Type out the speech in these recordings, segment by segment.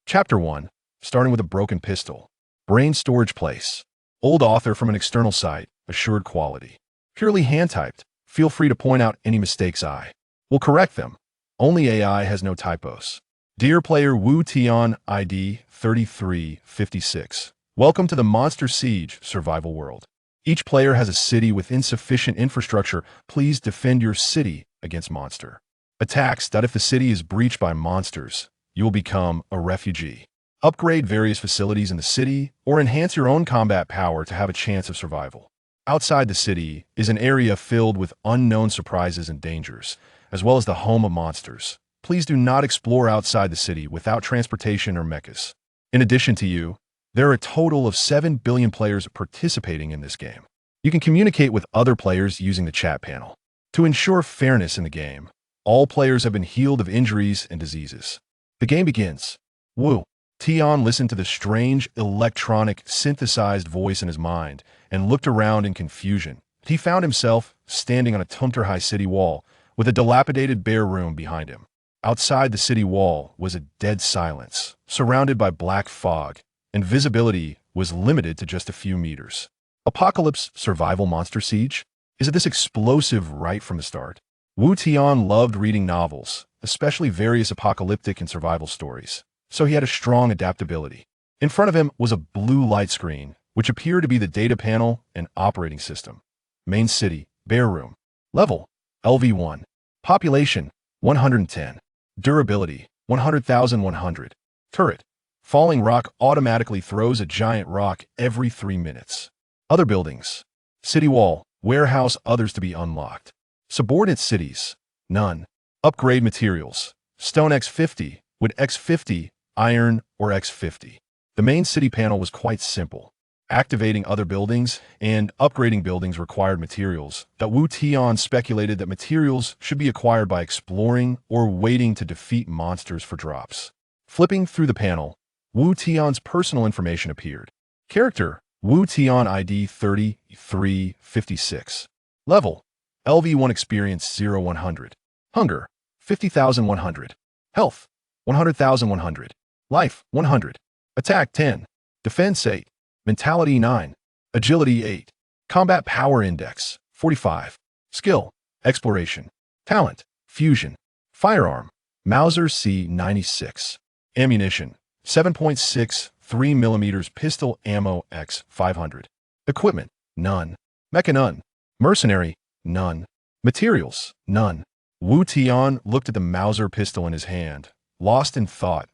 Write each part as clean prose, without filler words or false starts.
Chapter 1, starting with a broken pistol. Brain storage place. Old author from an external site, assured quality. Purely hand-typed. Feel free to point out any mistakes I will correct them. Only AI has no typos. Dear player Wu Tian ID 3356. Welcome to the Monster Siege survival world. Each player has a city with insufficient infrastructure. Please defend your city against monster attacks. If the city is breached by monsters, you will become a refugee. Upgrade various facilities in the city or enhance your own combat power to have a chance of survival. Outside the city is an area filled with unknown surprises and dangers, as well as the home of monsters. Please do not explore outside the city without transportation or mechas. In addition to you, there are a total of 7 billion players participating in this game. You can communicate with other players using the chat panel. To ensure fairness in the game, all players have been healed of injuries and diseases. The game begins. Wu Tian listened to the strange, electronic, synthesized voice in his mind and looked around in confusion. He found himself standing on a Tumter-high city wall with a dilapidated bare room behind him. Outside the city wall was a dead silence, surrounded by black fog, and visibility was limited to just a few meters. Apocalypse survival monster siege? Is it this explosive right from the start? Wu Tian loved reading novels, especially various apocalyptic and survival stories, so he had a strong adaptability. In front of him was a blue light screen, which appeared to be the data panel and operating system. Main city, bare room. Level, LV1. Population, 110. Durability, 100,100. Turret, falling rock automatically throws a giant rock every 3 minutes. Other buildings, city wall, warehouse, others to be unlocked. Subordinate cities, none. Upgrade materials, stone X50, wood X50, iron or X50. The main city panel was quite simple. Activating other buildings and upgrading buildings required materials that Wu Tian speculated that materials should be acquired by exploring or waiting to defeat monsters for drops. Flipping through the panel, Wu Tian's personal information appeared. Character, Wu Tian ID 3356. Level, LV1. Experience 0-100. Hunger, 50,100. Health, 100,100. Life, 100. Attack, 10. Defense, 8. Mentality, 9. Agility, 8. Combat Power Index, 45. Skill, Exploration. Talent, Fusion. Firearm, Mauser C96. Ammunition, 7.6 3mm pistol ammo X 500. Equipment, none. Mecha, none. Mercenary, none. Materials, none. Wu Tian looked at the Mauser pistol in his hand, lost in thought.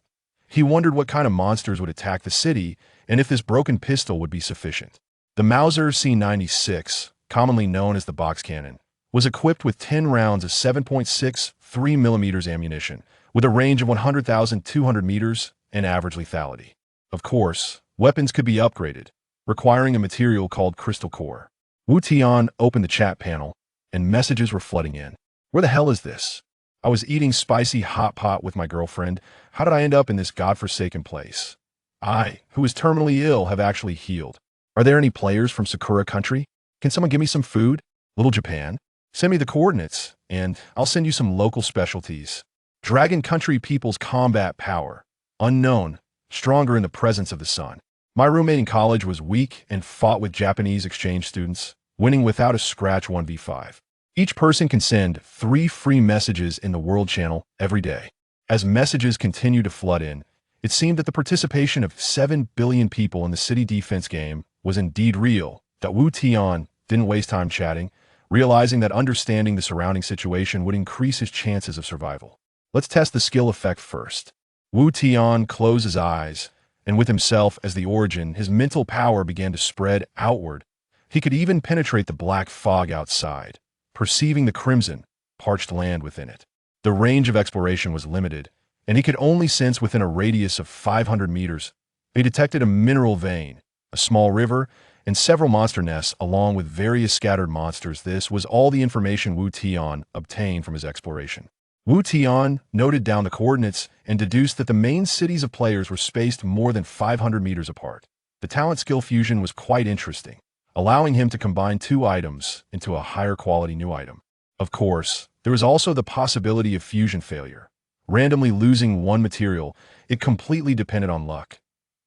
He wondered what kind of monsters would attack the city and if this broken pistol would be sufficient. The Mauser C96, commonly known as the box cannon, was equipped with 10 rounds of 7.6 3mm ammunition, with a range of 100,200 meters and average lethality. Of course, weapons could be upgraded, requiring a material called crystal core. Wu Tian opened the chat panel, and messages were flooding in. Where the hell is this? I was eating spicy hot pot with my girlfriend. How did I end up in this godforsaken place? I, who is terminally ill, have actually healed. Are there any players from Sakura country? Can someone give me some food? Little Japan? Send me the coordinates, and I'll send you some local specialties. Dragon country people's combat power. Unknown, stronger in the presence of the sun. My roommate in college was weak and fought with Japanese exchange students, winning without a scratch 1v5. Each person can send 3 free messages in the world channel every day. As messages continue to flood in, it seemed that the participation of 7 billion people in the city defense game was indeed real, that Wu Tian didn't waste time chatting, realizing that understanding the surrounding situation would increase his chances of survival. Let's test the skill effect first. Wu Tian closed his eyes, and with himself as the origin, his mental power began to spread outward. He could even penetrate the black fog outside, perceiving the crimson, parched land within it. The range of exploration was limited, and he could only sense within a radius of 500 meters. He detected a mineral vein, a small river, and several monster nests along with various scattered monsters. This was all the information Wu Tian obtained from his exploration. Wu Tian noted down the coordinates and deduced that the main cities of players were spaced more than 500 meters apart. The talent skill fusion was quite interesting, allowing him to combine 2 items into a higher quality new item. Of course, there was also the possibility of fusion failure, randomly losing one material. It completely depended on luck.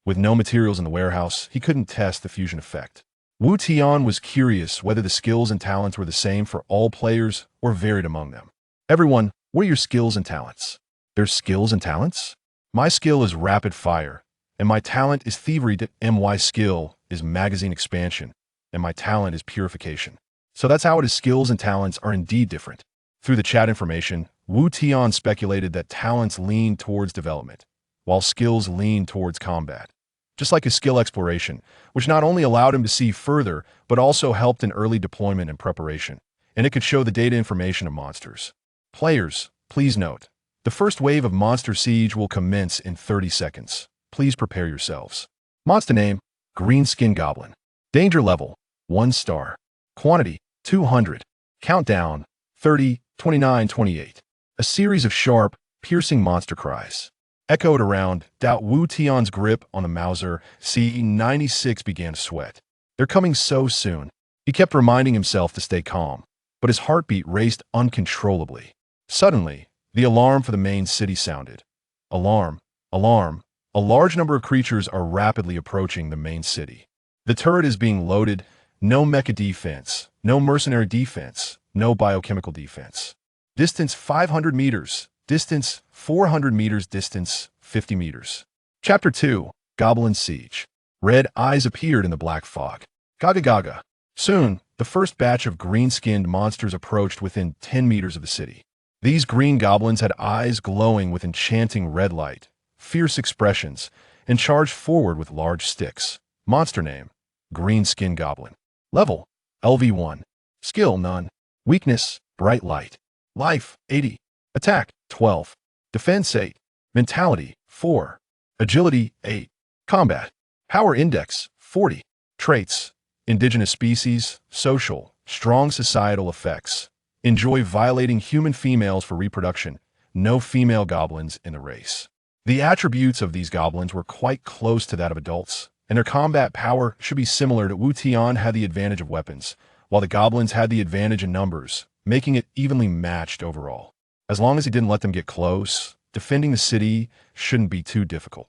With no materials in the warehouse, he couldn't test the fusion effect. Wu Tian was curious whether the skills and talents were the same for all players or varied among them. Everyone, what are your skills and talents? There's skills and talents? My skill is rapid fire, and my talent is thievery. My skill is magazine expansion, and my talent is purification. So that's how it is. Skills and talents are indeed different. Through the chat information, Wu Tian speculated that talents lean towards development, while skills lean towards combat. Just like his skill exploration, which not only allowed him to see further, but also helped in early deployment and preparation, and it could show the data information of monsters. Players, please note, the first wave of Monster Siege will commence in 30 seconds. Please prepare yourselves. Monster name, Green Skin Goblin. Danger level, 1 star. Quantity, 200. Countdown, 30, 29, 28. A series of sharp, piercing monster cries echoed around. Wu Tian's grip on the Mauser C96 began to sweat. They're coming so soon. He kept reminding himself to stay calm, but his heartbeat raced uncontrollably. Suddenly, the alarm for the main city sounded. Alarm, alarm. A large number of creatures are rapidly approaching the main city. The turret is being loaded. No mecha defense, no mercenary defense, no biochemical defense. Distance 500 meters. Distance 400 meters. Distance 50 meters. Chapter 2, Goblin Siege. Red eyes appeared in the black fog. Gaga gaga. Soon, the first batch of green-skinned monsters approached within 10 meters of the city. These green goblins had eyes glowing with enchanting red light, fierce expressions, and charged forward with large sticks. Monster name, Green Skin Goblin. Level, LV1. Skill, none. Weakness, bright light. Life, 80. Attack, 12. Defense, 8. Mentality, 4. Agility, 8. Combat. Power Index, 40. Traits. Indigenous species, social, strong societal effects. Enjoy violating human females for reproduction. No female goblins in the race. The attributes of these goblins were quite close to that of adults, and their combat power should be similar. To Wu Tian had the advantage of weapons, while the goblins had the advantage in numbers, making it evenly matched overall. As long as he didn't let them get close, defending the city shouldn't be too difficult.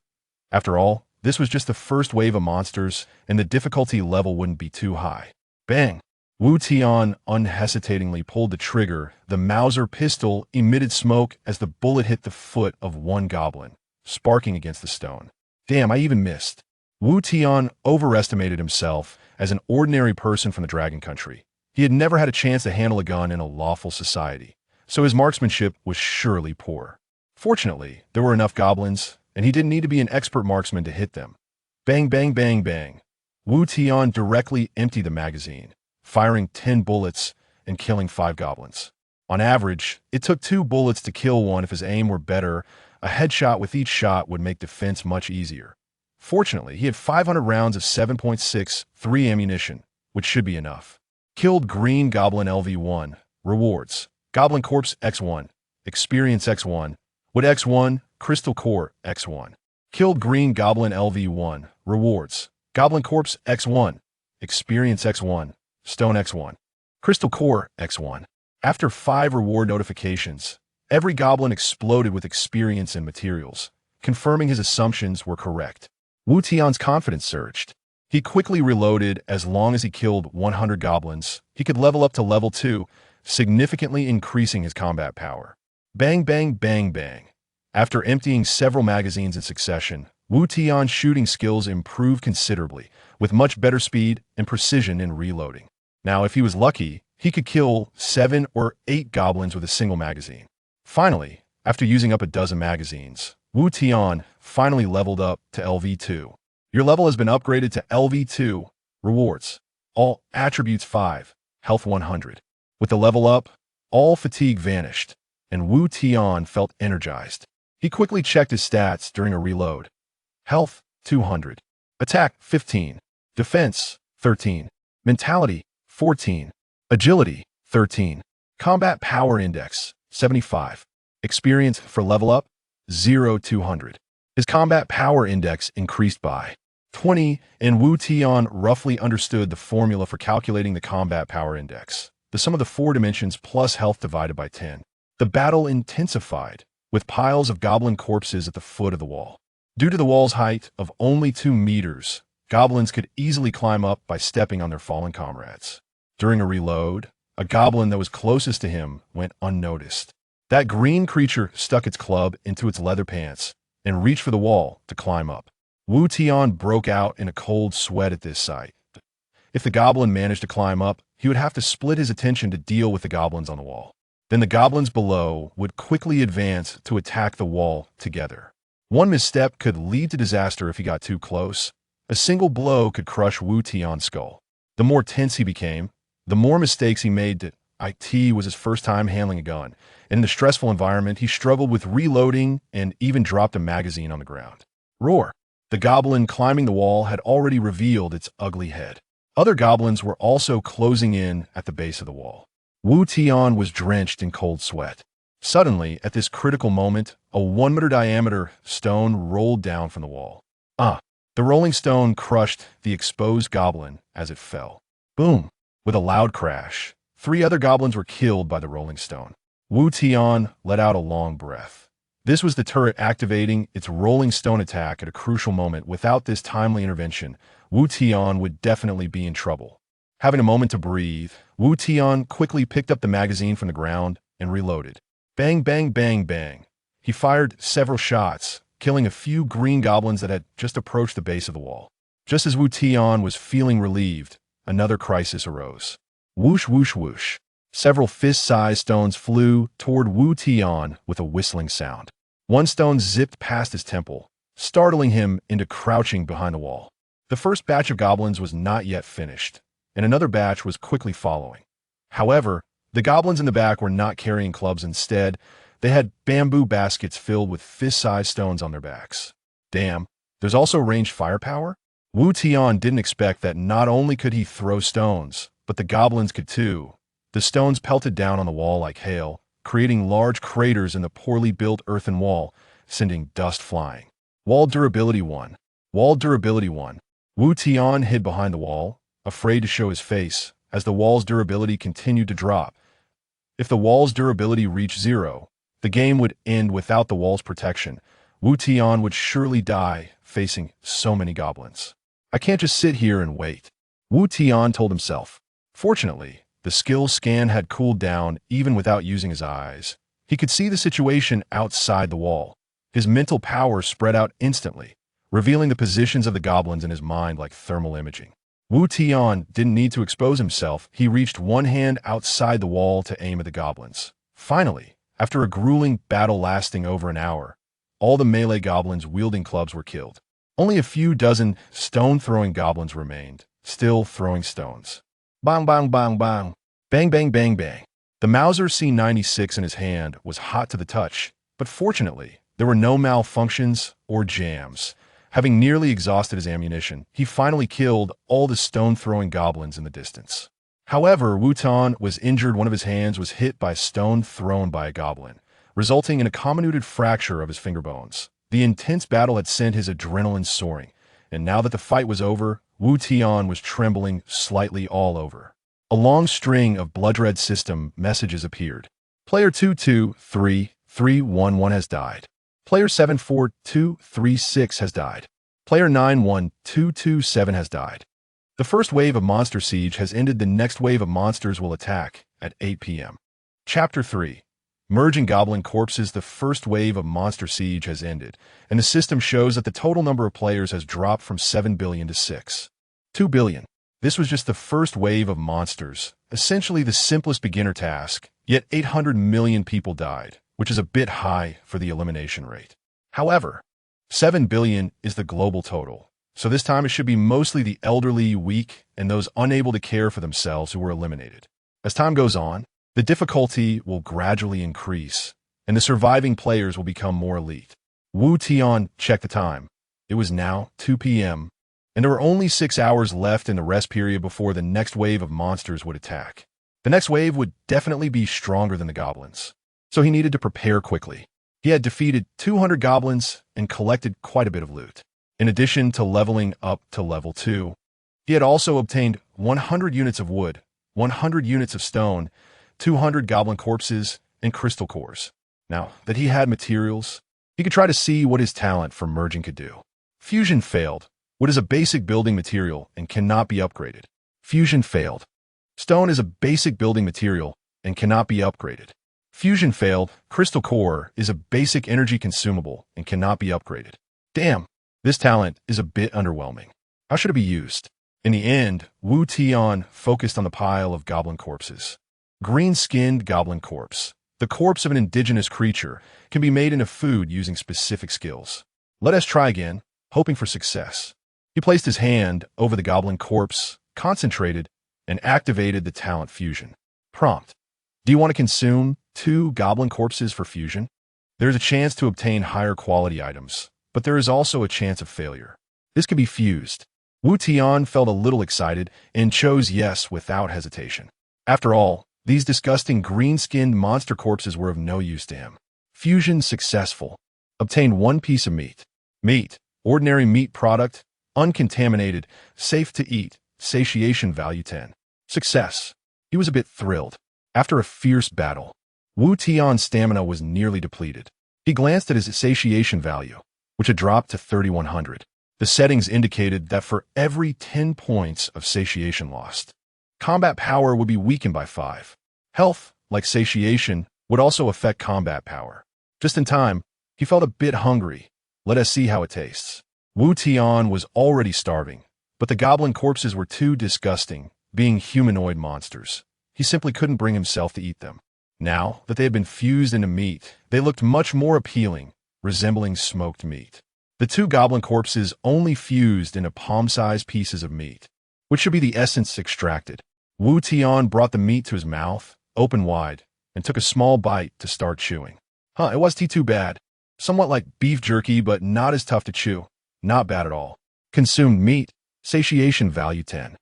After all, this was just the first wave of monsters, and the difficulty level wouldn't be too high. Bang! Wu Tian unhesitatingly pulled the trigger. The Mauser pistol emitted smoke as the bullet hit the foot of one goblin, sparking against the stone. Damn, I even missed. Wu Tian overestimated himself as an ordinary person from the Dragon Country. He had never had a chance to handle a gun in a lawful society, so his marksmanship was surely poor. Fortunately, there were enough goblins, and he didn't need to be an expert marksman to hit them. Bang, bang, bang, bang. Wu Tian directly emptied the magazine, firing 10 bullets and killing 5 goblins. On average, it took 2 bullets to kill one. If his aim were better, a headshot with each shot would make defense much easier. Fortunately, he had 500 rounds of 7.63 ammunition, which should be enough. Killed Green Goblin LV1. Rewards. Goblin Corpse X1. Experience X1. Wood X1. Crystal Core X1. Killed Green Goblin LV1. Rewards. Goblin Corpse X1. Experience X1. Stone X1. Crystal Core X1. After 5 reward notifications, every goblin exploded with experience and materials, confirming his assumptions were correct. Wu Tian's confidence surged. He quickly reloaded. As long as he killed 100 goblins, he could level up to level 2, significantly increasing his combat power. Bang, bang, bang, bang. After emptying several magazines in succession, Wu Tian's shooting skills improved considerably, with much better speed and precision in reloading. Now, if he was lucky, he could kill 7 or 8 goblins with a single magazine. Finally, after using up a dozen magazines, Wu Tian finally leveled up to LV2. Your level has been upgraded to LV2. Rewards. All attributes 5. Health 100. With the level up, all fatigue vanished, and Wu Tian felt energized. He quickly checked his stats during a reload. Health, 200. Attack, 15. Defense, 13. Mentality, 14. Agility, 13. Combat Power Index, 75. Experience for level up, 0-200. His combat power index increased by 20, and Wu Tian roughly understood the formula for calculating the combat power index, the sum of the 4 dimensions plus health divided by 10. The battle intensified, with piles of goblin corpses at the foot of the wall. Due to the wall's height of only 2 meters, goblins could easily climb up by stepping on their fallen comrades. During a reload, a goblin that was closest to him went unnoticed. That green creature stuck its club into its leather pants and reached for the wall to climb up. Wu Tian broke out in a cold sweat at this sight. If the goblin managed to climb up, he would have to split his attention to deal with the goblins on the wall. Then the goblins below would quickly advance to attack the wall together. One misstep could lead to disaster if he got too close. A single blow could crush Wu Tian's skull. The more tense he became, the more mistakes he made. It was his first time handling a gun, and in the stressful environment, he struggled with reloading and even dropped a magazine on the ground. Roar! The goblin climbing the wall had already revealed its ugly head. Other goblins were also closing in at the base of the wall. Wu Tian was drenched in cold sweat. Suddenly, at this critical moment, a 1-meter diameter stone rolled down from the wall. The rolling stone crushed the exposed goblin as it fell. Boom! With a loud crash, 3 other goblins were killed by the rolling stone. Wu Tian let out a long breath. This was the turret activating its rolling stone attack at a crucial moment. Without this timely intervention, Wu Tian would definitely be in trouble. Having a moment to breathe, Wu Tian quickly picked up the magazine from the ground and reloaded. Bang, bang, bang, bang. He fired several shots, killing a few green goblins that had just approached the base of the wall. Just as Wu Tian was feeling relieved, another crisis arose. Whoosh, whoosh, whoosh. Several fist-sized stones flew toward Wu Tian with a whistling sound. One stone zipped past his temple, startling him into crouching behind the wall. The first batch of goblins was not yet finished, and another batch was quickly following. However, the goblins in the back were not carrying clubs. Instead, they had bamboo baskets filled with fist-sized stones on their backs. Damn, there's also ranged firepower? Wu Tian didn't expect that not only could he throw stones, but the goblins could too. The stones pelted down on the wall like hail, creating large craters in the poorly built earthen wall, sending dust flying. Wall durability 1. Wall durability 1. Wu Tian hid behind the wall, afraid to show his face, as the wall's durability continued to drop. If the wall's durability reached 0, the game would end without the wall's protection. Wu Tian would surely die facing so many goblins. I can't just sit here and wait, Wu Tian told himself. Fortunately, the skill scan had cooled down even without using his eyes. He could see the situation outside the wall. His mental power spread out instantly, revealing the positions of the goblins in his mind like thermal imaging. Wu Tian didn't need to expose himself. He reached one hand outside the wall to aim at the goblins. Finally, after a grueling battle lasting over an hour, all the melee goblins wielding clubs were killed. Only a few dozen stone-throwing goblins remained, still throwing stones. Bang, bang, bang, bang. Bang, bang, bang, bang. The Mauser C96 in his hand was hot to the touch, but fortunately, there were no malfunctions or jams. Having nearly exhausted his ammunition, he finally killed all the stone-throwing goblins in the distance. However, Wu Tian was injured. One of his hands was hit by a stone thrown by a goblin, resulting in a comminuted fracture of his finger bones. The intense battle had sent his adrenaline soaring, and now that the fight was over, Wu Tian was trembling slightly all over. A long string of blood-red system messages appeared. Player 223311 has died. Player 74236 has died. Player 91227 has died. The first wave of Monster Siege has ended. The next wave of monsters will attack at 8 p.m. Chapter 3. Merging Goblin Corpses. The first wave of Monster Siege has ended, and the system shows that the total number of players has dropped from 7 billion to 2 billion. This was just the first wave of monsters, essentially the simplest beginner task, yet 800 million people died, which is a bit high for the elimination rate. However, 7 billion is the global total, so this time it should be mostly the elderly, weak, and those unable to care for themselves who were eliminated. As time goes on, the difficulty will gradually increase, and the surviving players will become more elite. Wu Tian checked the time. It was now 2 p.m., and there were only 6 hours left in the rest period before the next wave of monsters would attack. The next wave would definitely be stronger than the goblins, so he needed to prepare quickly. He had defeated 200 goblins and collected quite a bit of loot. In addition to leveling up to level 2, he had also obtained 100 units of wood, 100 units of stone, 200 goblin corpses, and crystal cores. Now that he had materials, He could try to see what his talent for merging could do. Fusion failed. Wood is a basic building material and cannot be upgraded. Fusion failed. Stone is a basic building material and cannot be upgraded. Fusion failed. Crystal core is a basic energy consumable and cannot be upgraded. Damn, this talent is a bit underwhelming. How should it be used? In the end, Wu Tian focused on the pile of goblin corpses. Green-skinned goblin corpse. The corpse of an indigenous creature can be made into food using specific skills. Let us try again, hoping for success. He placed his hand over the goblin corpse, concentrated, and activated the talent fusion. Prompt. Do you want to consume 2 goblin corpses for fusion? There is a chance to obtain higher quality items, but there is also a chance of failure. This can be fused. Wu Tian felt a little excited and chose yes without hesitation. After all, these disgusting green-skinned monster corpses were of no use to him. Fusion successful. Obtained 1 piece of meat. Meat. Ordinary meat product. Uncontaminated. Safe to eat. Satiation value 10. Success. He was a bit thrilled. After a fierce battle, Wu Tian's stamina was nearly depleted. He glanced at his satiation value, which had dropped to 3,100. The settings indicated that for every 10 points of satiation lost, combat power would be weakened by 5. Health, like satiation, would also affect combat power. Just in time, he felt a bit hungry. Let us see how it tastes. Wu Tian was already starving, but the goblin corpses were too disgusting, being humanoid monsters. He simply couldn't bring himself to eat them. Now that they had been fused into meat, they looked much more appealing, resembling smoked meat. The 2 goblin corpses only fused into palm-sized pieces of meat, which should be the essence extracted. Wu Tian brought the meat to his mouth, open wide, and took a small bite to start chewing. It wasn't too bad. Somewhat like beef jerky, but not as tough to chew. Not bad at all. Consumed meat, satiation value 10.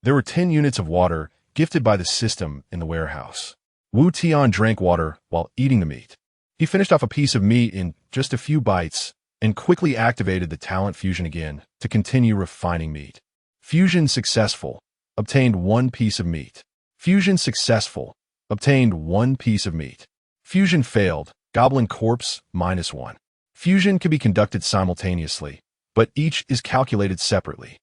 There were 10 units of water gifted by the system in the warehouse. Wu Tian drank water while eating the meat. He finished off a piece of meat in just a few bites and quickly activated the talent fusion again to continue refining meat. Fusion successful. Obtained 1 piece of meat. Fusion successful. Obtained 1 piece of meat. Fusion failed. Goblin corpse, -1. Fusion can be conducted simultaneously, but each is calculated separately.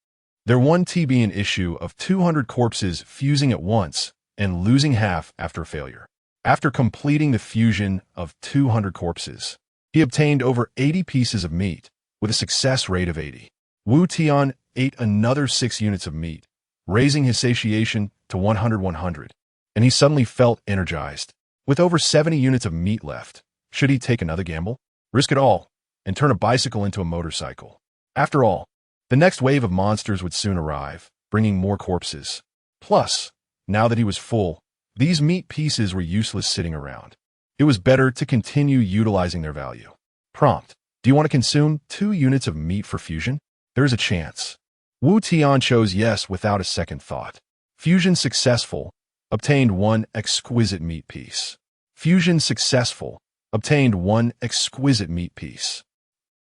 There won't be an issue of 200 corpses fusing at once and losing half after failure. After completing the fusion of 200 corpses, he obtained over 80 pieces of meat with a success rate of 80. Wu Tian ate another 6 units of meat, raising his satiation to 100, and he suddenly felt energized. With over 70 units of meat left, should he take another gamble? Risk it all and turn a bicycle into a motorcycle. After all, the next wave of monsters would soon arrive, bringing more corpses. Plus, now that he was full, these meat pieces were useless sitting around. It was better to continue utilizing their value. Prompt. Do you want to consume 2 units of meat for fusion? There is a chance. Wu Tian chose yes without a second thought. Fusion successful. Obtained 1 exquisite meat piece. Fusion successful. Obtained 1 exquisite meat piece.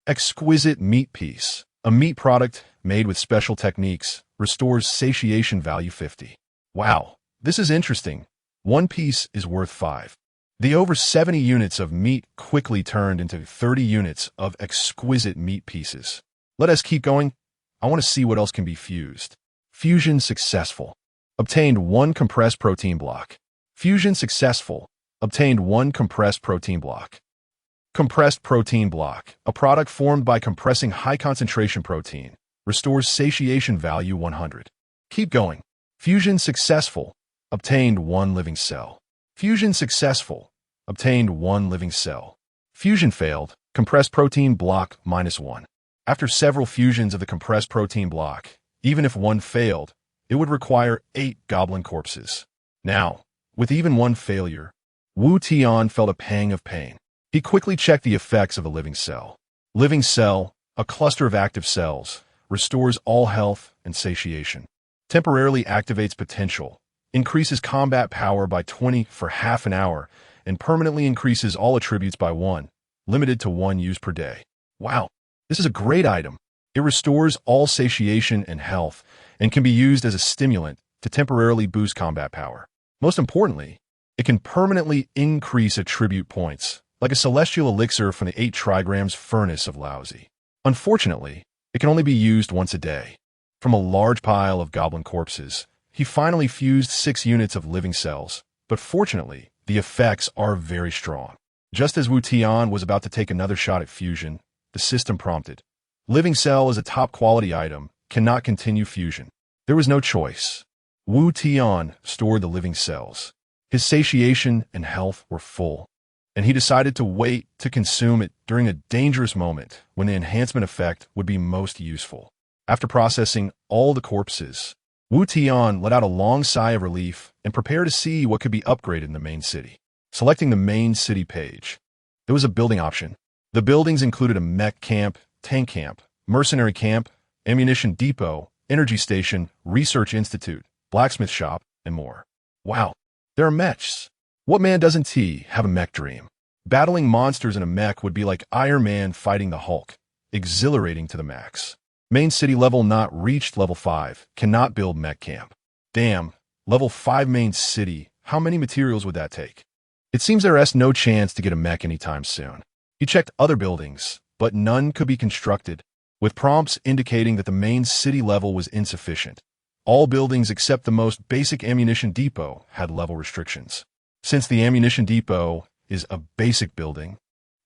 Exquisite meat piece. A meat product made with special techniques restores satiation value 50. Wow, this is interesting. 1 piece is worth 5. The over 70 units of meat quickly turned into 30 units of exquisite meat pieces. Let us keep going. I want to see what else can be fused. Fusion successful. Obtained 1 compressed protein block. Fusion successful. Obtained 1 compressed protein block. Compressed protein block, a product formed by compressing high-concentration protein, restores satiation value 100. Keep going. Fusion successful. Obtained 1 living cell. Fusion successful. Obtained 1 living cell. Fusion failed. Compressed protein block -1. After several fusions of the compressed protein block, even if 1 failed, it would require 8 goblin corpses. Now, with even 1 failure, Wu Tian felt a pang of pain. He quickly checked the effects of a living cell. Living cell, a cluster of active cells, restores all health and satiation. Temporarily activates potential, increases combat power by 20 for half an hour, and permanently increases all attributes by 1, limited to 1 use per day. Wow, this is a great item. It restores all satiation and health, and can be used as a stimulant to temporarily boost combat power. Most importantly, it can permanently increase attribute points, like a celestial elixir from the 8 trigrams furnace of Laozi. Unfortunately, it can only be used once a day. From a large pile of goblin corpses, he finally fused 6 units of living cells, but fortunately, the effects are very strong. Just as Wu Tian was about to take another shot at fusion, the system prompted. Living cell is a top-quality item, cannot continue fusion. There was no choice. Wu Tian stored the living cells. His satiation and health were full, and he decided to wait to consume it during a dangerous moment when the enhancement effect would be most useful. After processing all the corpses, Wu Tian let out a long sigh of relief and prepared to see what could be upgraded in the main city. Selecting the main city page, there was a building option. The buildings included a mech camp, tank camp, mercenary camp, ammunition depot, energy station, research institute, blacksmith shop, and more. Wow, there are mechs. What man doesn't have a mech dream? Battling monsters in a mech would be like Iron Man fighting the Hulk, exhilarating to the max. Main city level not reached. Level 5, cannot build mech camp. Damn, level 5 main city, how many materials would that take? It seems there is no chance to get a mech anytime soon. He checked other buildings, but none could be constructed, with prompts indicating that the main city level was insufficient. All buildings except the most basic ammunition depot had level restrictions. Since the ammunition depot is a basic building,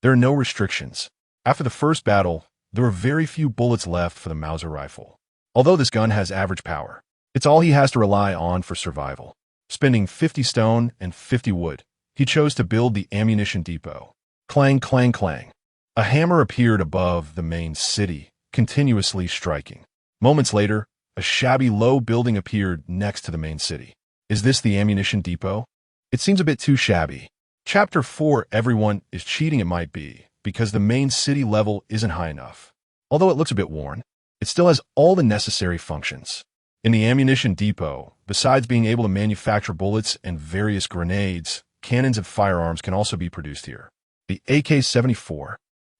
there are no restrictions. After the first battle, there were very few bullets left for the Mauser rifle. Although this gun has average power, it's all he has to rely on for survival. Spending 50 stone and 50 wood, he chose to build the ammunition depot. Clang, clang, clang. A hammer appeared above the main city, continuously striking. Moments later, a shabby low building appeared next to the main city. Is this the ammunition depot? It seems a bit too shabby. Chapter 4, everyone is cheating. It might be, because the main city level isn't high enough. Although it looks a bit worn, it still has all the necessary functions. In the ammunition depot, besides being able to manufacture bullets and various grenades, cannons and firearms can also be produced here. The AK-74,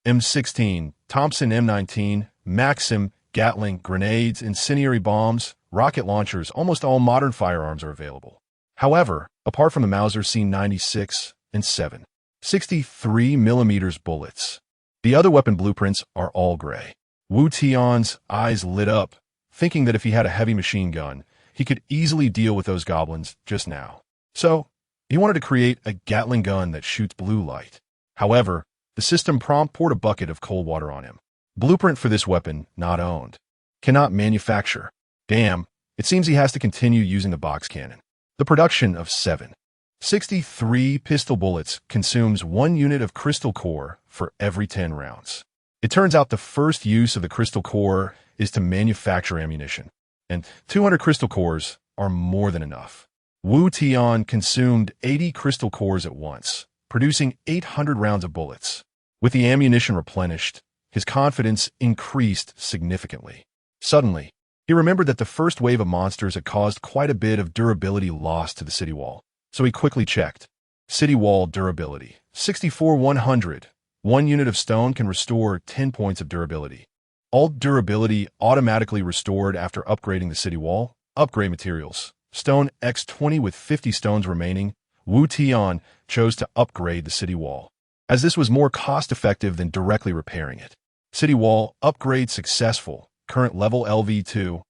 M16, Thompson M19, Maxim, Gatling, grenades, incendiary bombs, rocket launchers, almost all modern firearms are available. However, apart from the Mauser C96 and 7.63mm bullets, the other weapon blueprints are all gray. Wu Tian's eyes lit up, thinking that if he had a heavy machine gun, he could easily deal with those goblins just now. So, he wanted to create a Gatling gun that shoots blue light. However, the system prompt poured a bucket of cold water on him. Blueprint for this weapon not owned. Cannot manufacture. Damn, it seems he has to continue using the box cannon. The production of 7.63 pistol bullets consumes 1 unit of crystal core for every 10 rounds. It turns out the first use of the crystal core is to manufacture ammunition, and 200 crystal cores are more than enough. Wu Tian consumed 80 crystal cores at once, producing 800 rounds of bullets. With the ammunition replenished, his confidence increased significantly. Suddenly, he remembered that the first wave of monsters had caused quite a bit of durability loss to the city wall, so he quickly checked. City wall durability, 64-100. 1 unit of stone can restore 10 points of durability. All durability automatically restored after upgrading the city wall. Upgrade materials. Stone X20 with 50 stones remaining. Wu Tian chose to upgrade the city wall, as this was more cost-effective than directly repairing it. City wall upgrade successful. Current level LV2.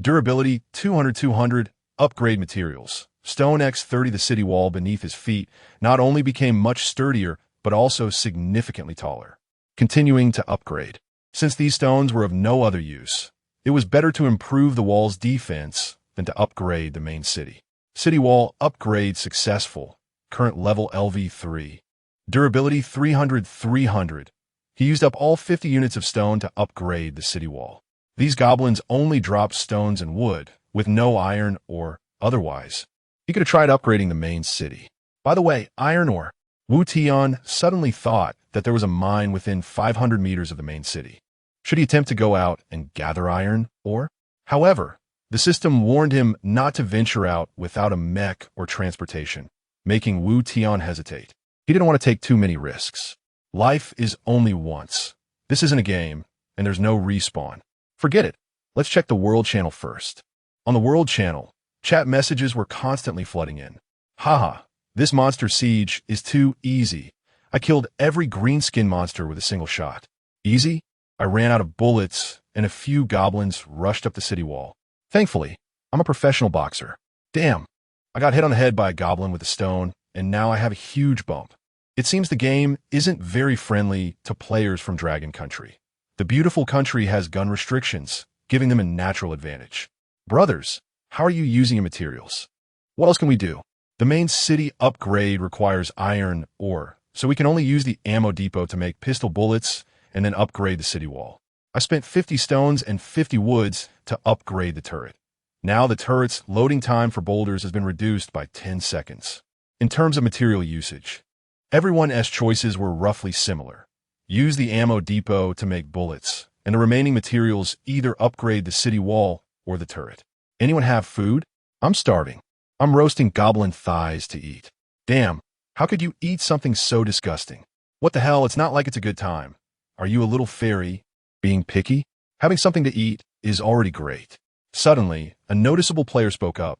Durability 200-200. Upgrade materials. Stone X30. The city wall beneath his feet not only became much sturdier, but also significantly taller. Continuing to upgrade. Since these stones were of no other use, it was better to improve the wall's defense than to upgrade the main city. City wall upgrade successful. Current level LV3. Durability 300-300. He used up all 50 units of stone to upgrade the city wall. These goblins only dropped stones and wood, with no iron or otherwise. He could have tried upgrading the main city. By the way, iron ore. Wu Tian suddenly thought that there was a mine within 500 meters of the main city. Should he attempt to go out and gather iron ore? However, the system warned him not to venture out without a mech or transportation, making Wu Tian hesitate. He didn't want to take too many risks. Life is only once. This isn't a game, and there's no respawn. Forget it. Let's check the World Channel first. On the World Channel, chat messages were constantly flooding in. Haha, this monster siege is too easy. I killed every green skin monster with a single shot. Easy? I ran out of bullets, and a few goblins rushed up the city wall. Thankfully, I'm a professional boxer. Damn, I got hit on the head by a goblin with a stone, and now I have a huge bump. It seems the game isn't very friendly to players from Dragon Country. The beautiful country has gun restrictions, giving them a natural advantage. Brothers, how are you using your materials? What else can we do? The main city upgrade requires iron ore, so we can only use the ammo depot to make pistol bullets and then upgrade the city wall. I spent 50 stones and 50 woods to upgrade the turret. Now the turret's loading time for boulders has been reduced by 10 seconds. In terms of material usage, everyone's choices were roughly similar. Use the ammo depot to make bullets, and the remaining materials either upgrade the city wall or the turret. Anyone have food? I'm starving. I'm roasting goblin thighs to eat. Damn, how could you eat something so disgusting? What the hell, it's not like it's a good time. Are you a little fairy? Being picky? Having something to eat is already great. Suddenly, a noticeable player spoke up.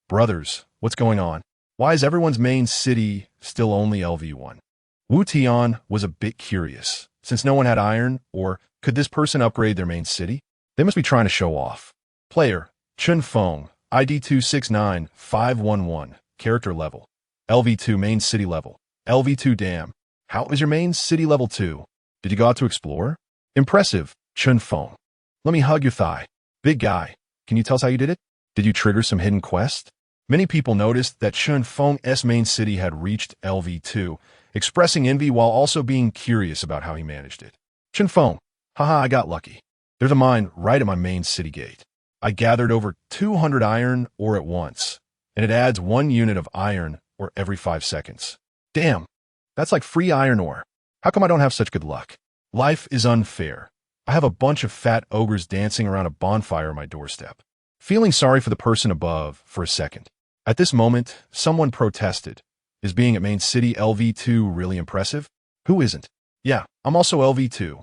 Brothers, what's going on? Why is everyone's main city still only LV1? Wu Tian was a bit curious, since no one had iron, or could this person upgrade their main city? They must be trying to show off. Player, Chun Feng, ID 269511, character level. LV2 main city level. LV2 damn. How is your main city level 2? Did you go out to explore? Impressive, Chun Feng. Let me hug your thigh. Big guy, can you tell us how you did it? Did you trigger some hidden quest? Many people noticed that Chun Feng's main city had reached LV2, expressing envy while also being curious about how he managed it. Chun Feng, haha, I got lucky. There's a mine right at my main city gate. I gathered over 200 iron ore at once, and it adds 1 unit of iron ore every 5 seconds. Damn, that's like free iron ore. How come I don't have such good luck? Life is unfair. I have a bunch of fat ogres dancing around a bonfire on my doorstep. Feeling sorry for the person above for a second. At this moment, someone protested. Is being at main city LV2 really impressive? Who isn't? Yeah, I'm also LV2.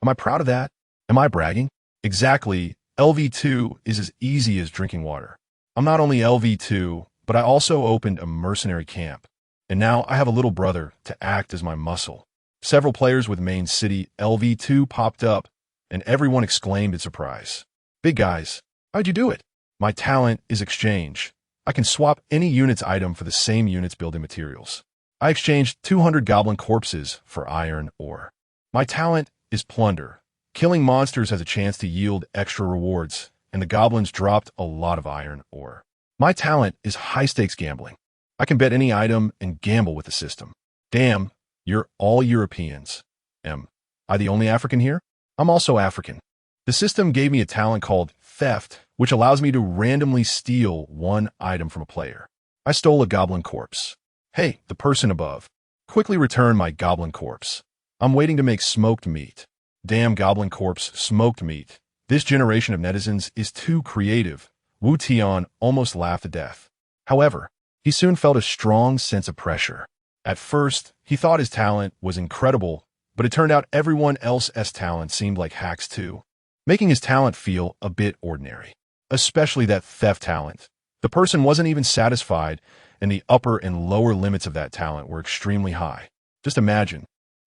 Am I proud of that? Am I bragging? Exactly, LV2 is as easy as drinking water. I'm not only LV2, but I also opened a mercenary camp. And now I have a little brother to act as my muscle. Several players with main city LV2 popped up, and everyone exclaimed in surprise. Big guys, how'd you do it? My talent is exchange. I can swap any unit's item for the same unit's building materials. I exchanged 200 goblin corpses for iron ore. My talent is plunder. Killing monsters has a chance to yield extra rewards, and the goblins dropped a lot of iron ore. My talent is high-stakes gambling. I can bet any item and gamble with the system. Damn, you're all Europeans. Am I the only African here? I'm also African. The system gave me a talent called theft, which allows me to randomly steal 1 item from a player. I stole a goblin corpse. Hey, the person above. Quickly return my goblin corpse. I'm waiting to make smoked meat. Damn goblin corpse smoked meat. This generation of netizens is too creative. Wu Tian almost laughed to death. However, he soon felt a strong sense of pressure. At first, he thought his talent was incredible, but it turned out everyone else's talent seemed like hacks too, making his talent feel a bit ordinary. Especially that theft talent. The person wasn't even satisfied, and the upper and lower limits of that talent were extremely high. Just imagine,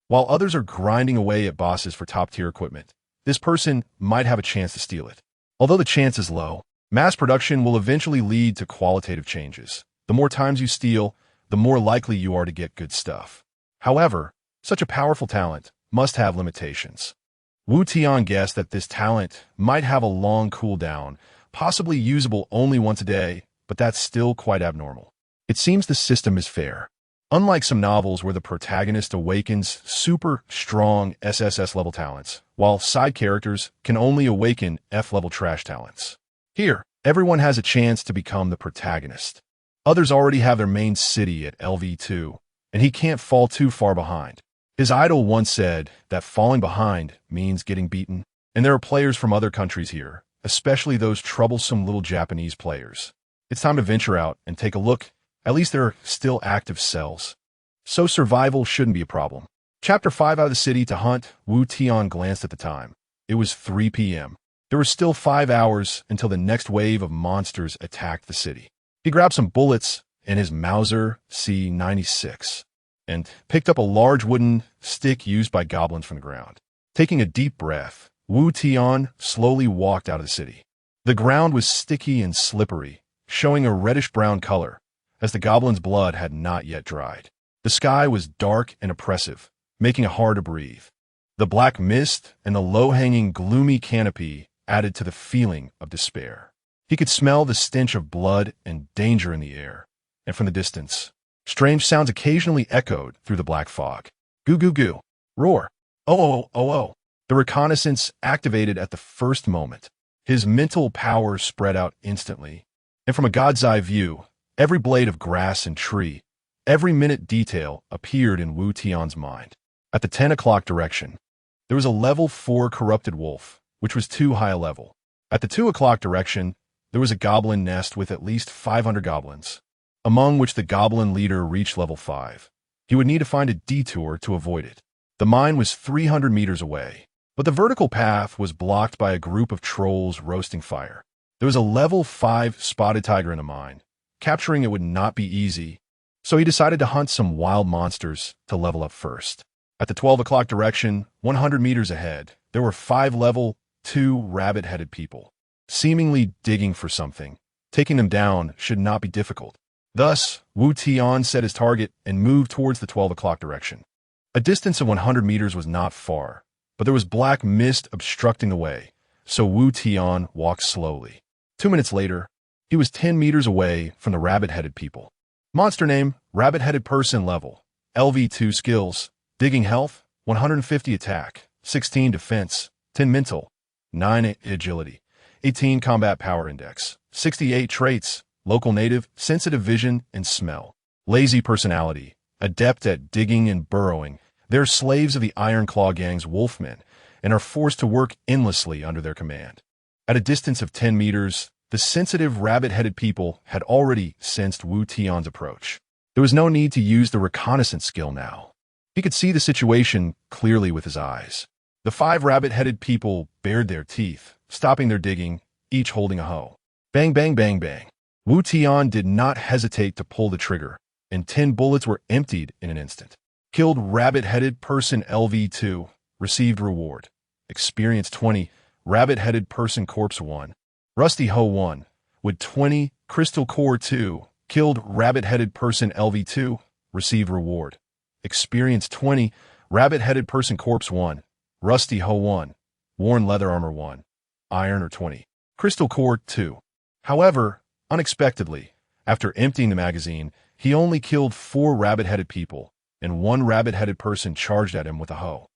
while others are grinding away at bosses for top-tier equipment, this person might have a chance to steal it. Although the chance is low, mass production will eventually lead to qualitative changes. The more times you steal, the more likely you are to get good stuff. However, such a powerful talent must have limitations. Wu Tian guessed that this talent might have a long cooldown, possibly usable only once a day, but that's still quite abnormal. It seems the system is fair. Unlike some novels where the protagonist awakens super strong SSS level talents, while side characters can only awaken F level trash talents. Here, everyone has a chance to become the protagonist. Others already have their main city at LV2, and he can't fall too far behind. His idol once said that falling behind means getting beaten, and there are players from other countries here, especially those troublesome little Japanese players. It's time to venture out and take a look. At least there are still active cells. So survival shouldn't be a problem. Chapter 5 out of the city to hunt. Wu Tian glanced at the time. It was 3 p.m. There were still 5 hours until the next wave of monsters attacked the city. He grabbed some bullets and his Mauser C96. and picked up a large wooden stick used by goblins from the ground. Taking a deep breath, Wu Tian slowly walked out of the city. The ground was sticky and slippery, showing a reddish-brown color, as the goblin's blood had not yet dried. The sky was dark and oppressive, making it hard to breathe. The black mist and the low-hanging, gloomy canopy added to the feeling of despair. He could smell the stench of blood and danger in the air, and from the distance, strange sounds occasionally echoed through the black fog. Goo goo goo. Roar. Oh oh oh oh. The reconnaissance activated at the first moment. His mental power spread out instantly, and from a god's eye view, every blade of grass and tree, every minute detail appeared in Wu Tian's mind. At the 10 o'clock direction, there was a level 4 corrupted wolf, which was too high a level. At the 2 o'clock direction, there was a goblin nest with at least 500 goblins, among which the goblin leader reached level 5. He would need to find a detour to avoid it. The mine was 300 meters away, but the vertical path was blocked by a group of trolls roasting fire. There was a level 5 spotted tiger in the mine. Capturing it would not be easy, so he decided to hunt some wild monsters to level up first. At the 12 o'clock direction, 100 meters ahead, there were 5 level 2 rabbit-headed people, seemingly digging for something. Taking them down should not be difficult. Thus, Wu Tian set his target and moved towards the 12 o'clock direction. A distance of 100 meters was not far, but there was black mist obstructing the way, so Wu Tian walked slowly. 2 minutes later, he was 10 meters away from the rabbit-headed people. Monster name, rabbit-headed person level. LV2 skills, digging health, 150 attack, 16 defense, 10 mental, 9 agility, 18 combat power index, 68 traits, local native, sensitive vision and smell. Lazy personality, adept at digging and burrowing. They're slaves of the Iron Claw Gang's wolfmen and are forced to work endlessly under their command. At a distance of 10 meters, the sensitive rabbit-headed people had already sensed Wu Tian's approach. There was no need to use the reconnaissance skill now. He could see the situation clearly with his eyes. The 5 rabbit-headed people bared their teeth, stopping their digging, each holding a hoe. Bang, bang, bang, bang. Wu Tian did not hesitate to pull the trigger, and 10 bullets were emptied in an instant. Killed rabbit-headed person LV2, received reward. Experience 20, rabbit-headed person corpse 1. Rusty Hoe 1, with 20, Crystal Core 2, killed rabbit-headed person LV2, received reward. Experience 20, rabbit-headed person corpse 1, Rusty Hoe 1, worn leather armor 1, iron or 20, Crystal Core 2. However, unexpectedly, after emptying the magazine, he only killed 4 rabbit-headed people, and 1 rabbit-headed person charged at him with a hoe.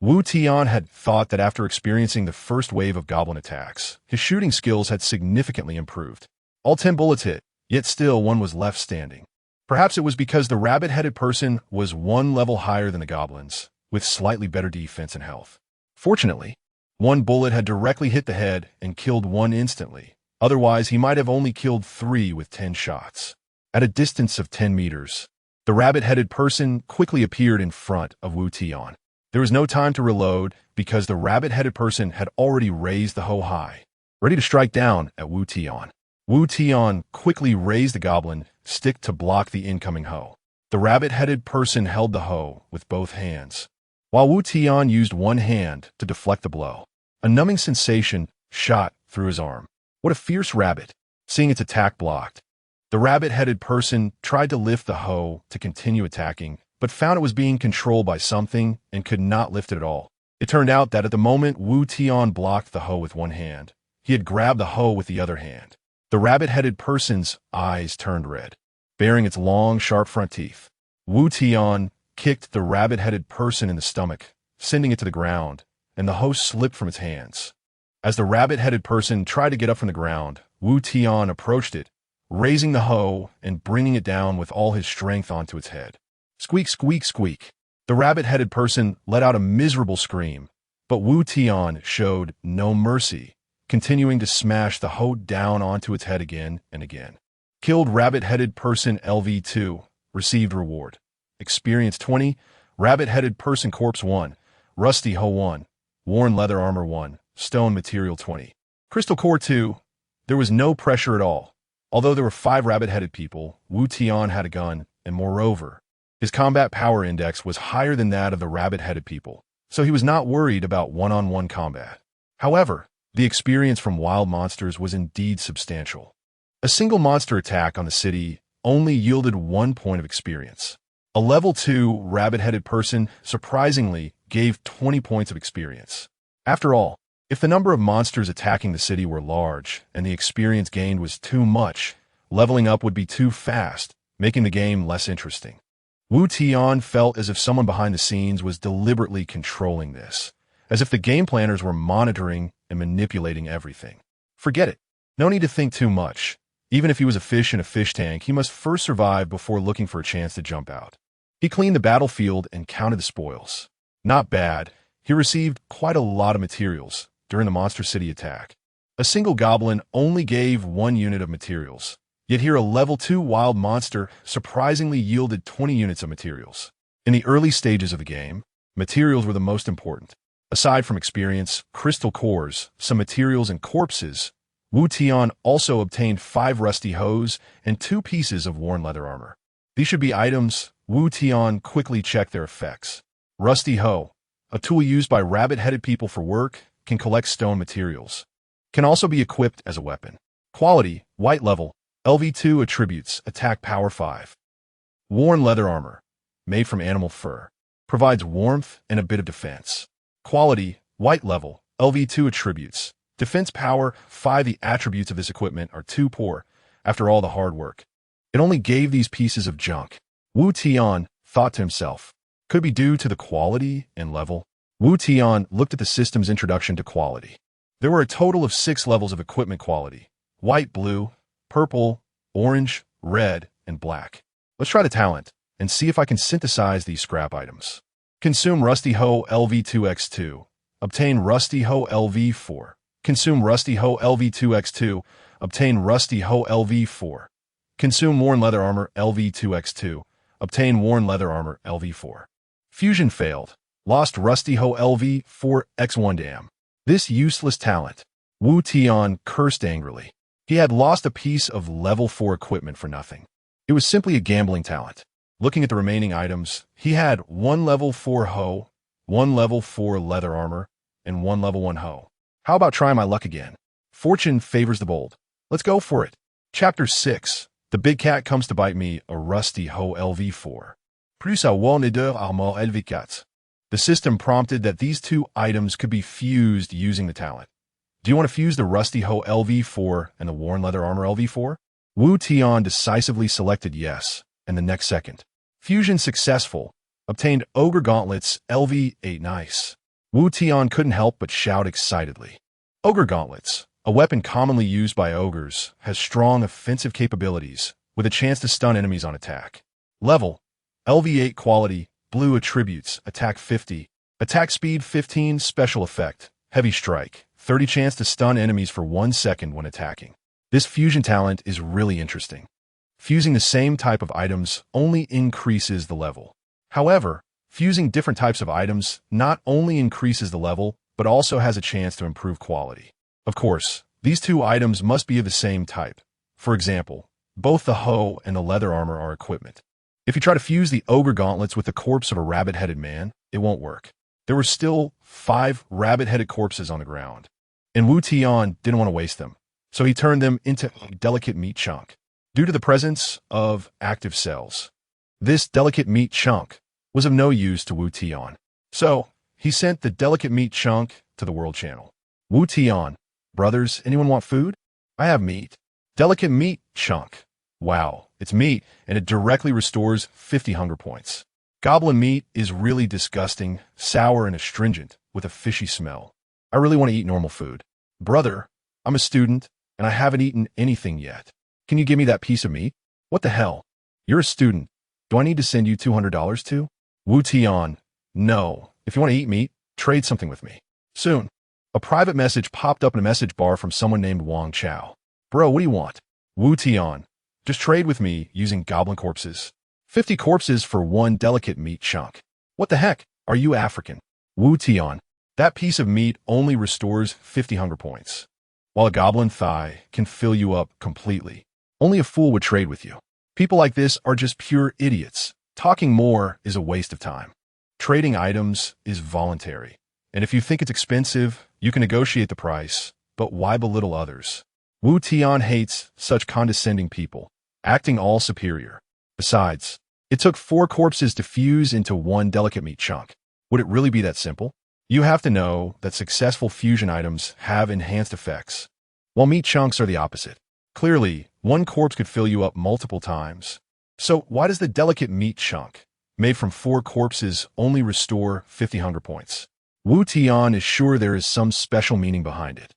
Wu Tian had thought that after experiencing the first wave of goblin attacks, his shooting skills had significantly improved. All 10 bullets hit, yet still 1 was left standing. Perhaps it was because the rabbit-headed person was 1 level higher than the goblins, with slightly better defense and health. Fortunately, 1 bullet had directly hit the head and killed 1 instantly. Otherwise, he might have only killed 3 with 10 shots. At a distance of 10 meters, the rabbit-headed person quickly appeared in front of Wu Tian. There was no time to reload because the rabbit-headed person had already raised the hoe high, ready to strike down at Wu Tian. Wu Tian quickly raised the goblin stick to block the incoming hoe. The rabbit-headed person held the hoe with both hands, while Wu Tian used 1 hand to deflect the blow. A numbing sensation shot through his arm. What a fierce rabbit! Seeing its attack blocked, the rabbit-headed person tried to lift the hoe to continue attacking, but found it was being controlled by something and could not lift it at all. It turned out that at the moment Wu Tian blocked the hoe with 1 hand, he had grabbed the hoe with the other hand. The rabbit-headed person's eyes turned red, baring its long, sharp front teeth. Wu Tian kicked the rabbit-headed person in the stomach, sending it to the ground, and the hoe slipped from its hands. As the rabbit-headed person tried to get up from the ground, Wu Tian approached it, raising the hoe and bringing it down with all his strength onto its head. Squeak, squeak, squeak. The rabbit-headed person let out a miserable scream, but Wu Tian showed no mercy, continuing to smash the hoe down onto its head again and again. Killed rabbit-headed person LV2, received reward. Experience 20, rabbit-headed person corpse 1, Rusty Hoe 1, worn leather armor 1, stone material 20. Crystal Core 2, there was no pressure at all. Although there were 5 rabbit-headed people, Wu Tian had a gun, and moreover, His combat power index was higher than that of the rabbit-headed people, so he was not worried about one-on-one combat. However, the experience from wild monsters was indeed substantial. A single monster attack on the city only yielded 1 point of experience. A level 2 rabbit-headed person surprisingly gave 20 points of experience. After all, if the number of monsters attacking the city were large and the experience gained was too much, leveling up would be too fast, making the game less interesting. Wu Tian felt as if someone behind the scenes was deliberately controlling this, as if the game planners were monitoring and manipulating everything. Forget it. No need to think too much. Even if he was a fish in a fish tank, he must first survive before looking for a chance to jump out. He cleaned the battlefield and counted the spoils. Not bad. He received quite a lot of materials during the Monster City attack. A single goblin only gave 1 unit of materials, yet here a level 2 wild monster surprisingly yielded 20 units of materials. In the early stages of the game, materials were the most important. Aside from experience, crystal cores, some materials, and corpses, Wu Tian also obtained 5 rusty hose and 2 pieces of worn leather armor. These should be items. Wu Tian quickly checked their effects. Rusty hoe, a tool used by rabbit-headed people for work, can collect stone materials. Can also be equipped as a weapon. Quality, white level, LV2 attributes, attack power 5. Worn leather armor, made from animal fur, provides warmth and a bit of defense. Quality, white level, LV2 attributes, defense power 5. The attributes of this equipment are too poor after all the hard work. It only gave these pieces of junk. Wu Tian thought to himself, could be due to the quality and level. Wu Tian looked at the system's introduction to quality. There were a total of 6 levels of equipment quality: white, blue, purple, orange, red, and black. Let's try the talent and see if I can synthesize these scrap items. Consume Rusty Hoe LV2X2. Obtain Rusty Hoe LV4. Consume Rusty Hoe LV2X2. Obtain Rusty Hoe LV4. Consume Worn Leather Armor LV2X2. Obtain Worn Leather Armor LV4. Fusion failed. Lost Rusty Hoe LV4X1. Damn. This useless talent. Wu Tian cursed angrily. He had lost a piece of level 4 equipment for nothing. It was simply a gambling talent. Looking at the remaining items, he had 1 level 4 hoe, 1 level 4 leather armor, and 1 level 1 hoe. How about trying my luck again? Fortune favors the bold. Let's go for it. Chapter 6. The big cat comes to bite me, a Rusty Hoe LV4. Plus à one et deux armor LV4. The system prompted that these 2 items could be fused using the talent. Do you want to fuse the Rusty Hoe LV4 and the Worn Leather Armor LV4? Wu Tian decisively selected yes, and the next second. Fusion successful. Obtained Ogre Gauntlets LV8. Nice. Wu Tian couldn't help but shout excitedly. Ogre Gauntlets, a weapon commonly used by ogres, has strong offensive capabilities, with a chance to stun enemies on attack. Level, LV8. Quality, blue attributes, attack 50, attack speed 15, special effect, heavy strike, 30 chance to stun enemies for 1 second when attacking. This fusion talent is really interesting. Fusing the same type of items only increases the level. However, fusing different types of items not only increases the level, but also has a chance to improve quality. Of course, these 2 items must be of the same type. For example, both the hoe and the leather armor are equipment. If you try to fuse the ogre gauntlets with the corpse of a rabbit-headed man, it won't work. There were still 5 rabbit-headed corpses on the ground, and Wu Tian didn't want to waste them, so he turned them into a delicate meat chunk. Due to the presence of active cells, this delicate meat chunk was of no use to Wu Tian. So, he sent the delicate meat chunk to the world channel. Wu Tian, brothers, anyone want food? I have meat. Delicate meat chunk. Wow, it's meat, and it directly restores 50 hunger points. Goblin meat is really disgusting, sour, and astringent, with a fishy smell. I really want to eat normal food. Brother, I'm a student, and I haven't eaten anything yet. Can you give me that piece of meat? What the hell? You're a student. Do I need to send you $200 to? Wu Tian, no. If you want to eat meat, trade something with me. Soon. A private message popped up in a message bar from someone named Wang Chao. Bro, what do you want? Wu Tian, just trade with me using goblin corpses. 50 corpses for 1 delicate meat chunk. What the heck? Are you African? Wu Tian, that piece of meat only restores 50 hunger points, while a goblin thigh can fill you up completely. Only a fool would trade with you. People like this are just pure idiots. Talking more is a waste of time. Trading items is voluntary. And if you think it's expensive, you can negotiate the price, but why belittle others? Wu Tian hates such condescending people, acting all superior. Besides, it took 4 corpses to fuse into one delicate meat chunk. Would it really be that simple? You have to know that successful fusion items have enhanced effects, while meat chunks are the opposite. Clearly, one corpse could fill you up multiple times. So why does the delicate meat chunk, made from 4 corpses, only restore 50 hunger points? Wu Tian is sure there is some special meaning behind it.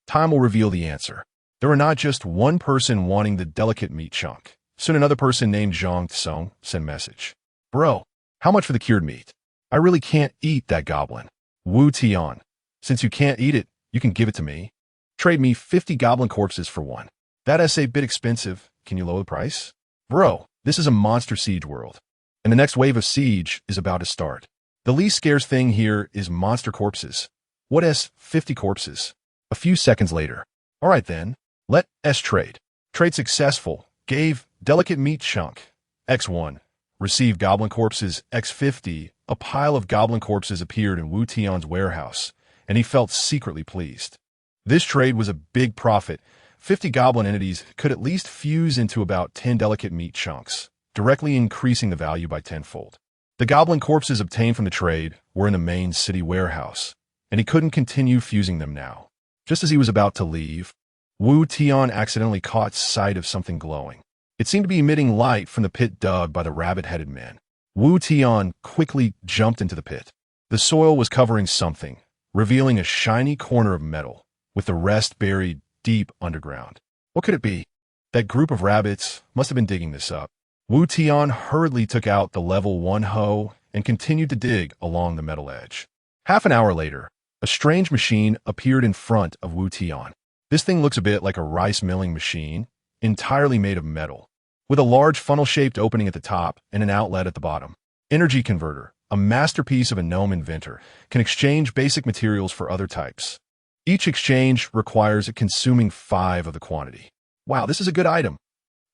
Time will reveal the answer. There were not just one person wanting the delicate meat chunk. Soon another person named Zhang Tsong sent message. Bro, how much for the cured meat? I really can't eat that goblin. Wu Tian, since you can't eat it, you can give it to me. Trade me 50 goblin corpses for one. That's a bit expensive. Can you lower the price? Bro, this is a monster siege world, and the next wave of siege is about to start. The least scarce thing here is monster corpses. What is 50 corpses? A few seconds later. All right then, let's trade. Trade successful. Gave delicate meat chunk. X1. Received goblin corpses. X50. A pile of goblin corpses appeared in Wu Tian's warehouse, and he felt secretly pleased. This trade was a big profit. 50 goblin entities could at least fuse into about 10 delicate meat chunks, directly increasing the value by tenfold. The goblin corpses obtained from the trade were in the main city warehouse, and he couldn't continue fusing them now. Just as he was about to leave, Wu Tian accidentally caught sight of something glowing. It seemed to be emitting light from the pit dug by the rabbit-headed men. Wu Tian quickly jumped into the pit. The soil was covering something, revealing a shiny corner of metal, with the rest buried deep underground. What could it be? That group of rabbits must have been digging this up. Wu Tian hurriedly took out the level 1 hoe and continued to dig along the metal edge. Half an hour later, a strange machine appeared in front of Wu Tian. This thing looks a bit like a rice milling machine, entirely made of metal, with a large funnel-shaped opening at the top and an outlet at the bottom. Energy converter, a masterpiece of a gnome inventor, can exchange basic materials for other types. Each exchange requires consuming 5 of the quantity. Wow, this is a good item.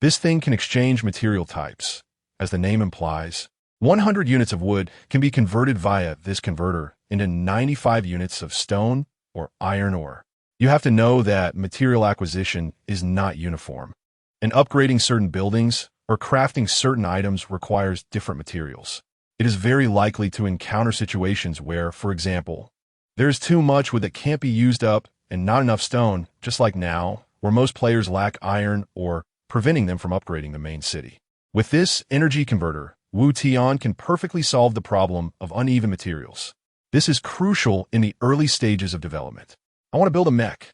This thing can exchange material types. As the name implies, 100 units of wood can be converted via this converter into 95 units of stone or iron ore. You have to know that material acquisition is not uniform, and upgrading certain buildings or crafting certain items requires different materials. It is very likely to encounter situations where, for example, there is too much wood that can't be used up and not enough stone, just like now, where most players lack iron or preventing them from upgrading the main city. With this energy converter, Wu Tian can perfectly solve the problem of uneven materials. This is crucial in the early stages of development. I want to build a mech.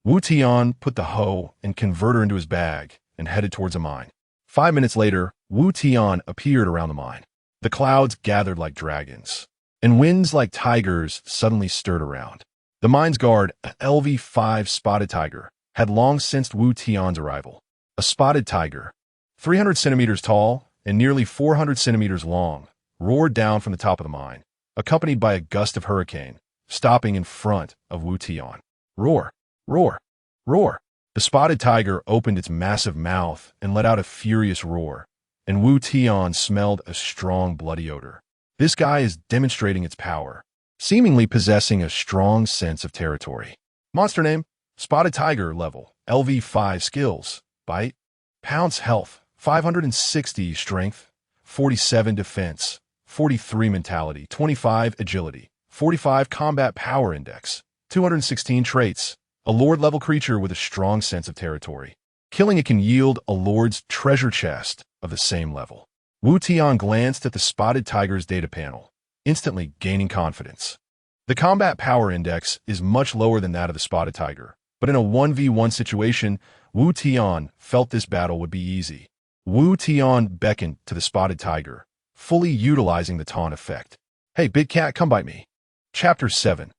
Wu Tian put the hoe and converter into his bag and headed towards a mine. 5 minutes later, Wu Tian appeared around the mine. The clouds gathered like dragons, and winds like tigers suddenly stirred around. The mine's guard, a LV5 spotted tiger, had long sensed Wu Tian's arrival. A spotted tiger, 300 centimeters tall and nearly 400 centimeters long, roared down from the top of the mine, accompanied by a gust of hurricane, stopping in front of Wu Tian. Roar, roar, roar. The spotted tiger opened its massive mouth and let out a furious roar, and Wu Tian smelled a strong bloody odor. This guy is demonstrating its power, seemingly possessing a strong sense of territory. Monster name, Spotted Tiger level, LV5 skills, bite, pounce health, 560 strength, 47 defense, 43 mentality, 25 agility, 45 combat power index, 216 traits, a lord level creature with a strong sense of territory. Killing it can yield a lord's treasure chest of the same level. Wu Tian glanced at the spotted tiger's data panel, instantly gaining confidence. The combat power index is much lower than that of the spotted tiger, but in a 1v1 situation, Wu Tian felt this battle would be easy. Wu Tian beckoned to the spotted tiger, fully utilizing the taunt effect. Hey, big cat, come bite me. Chapter 7.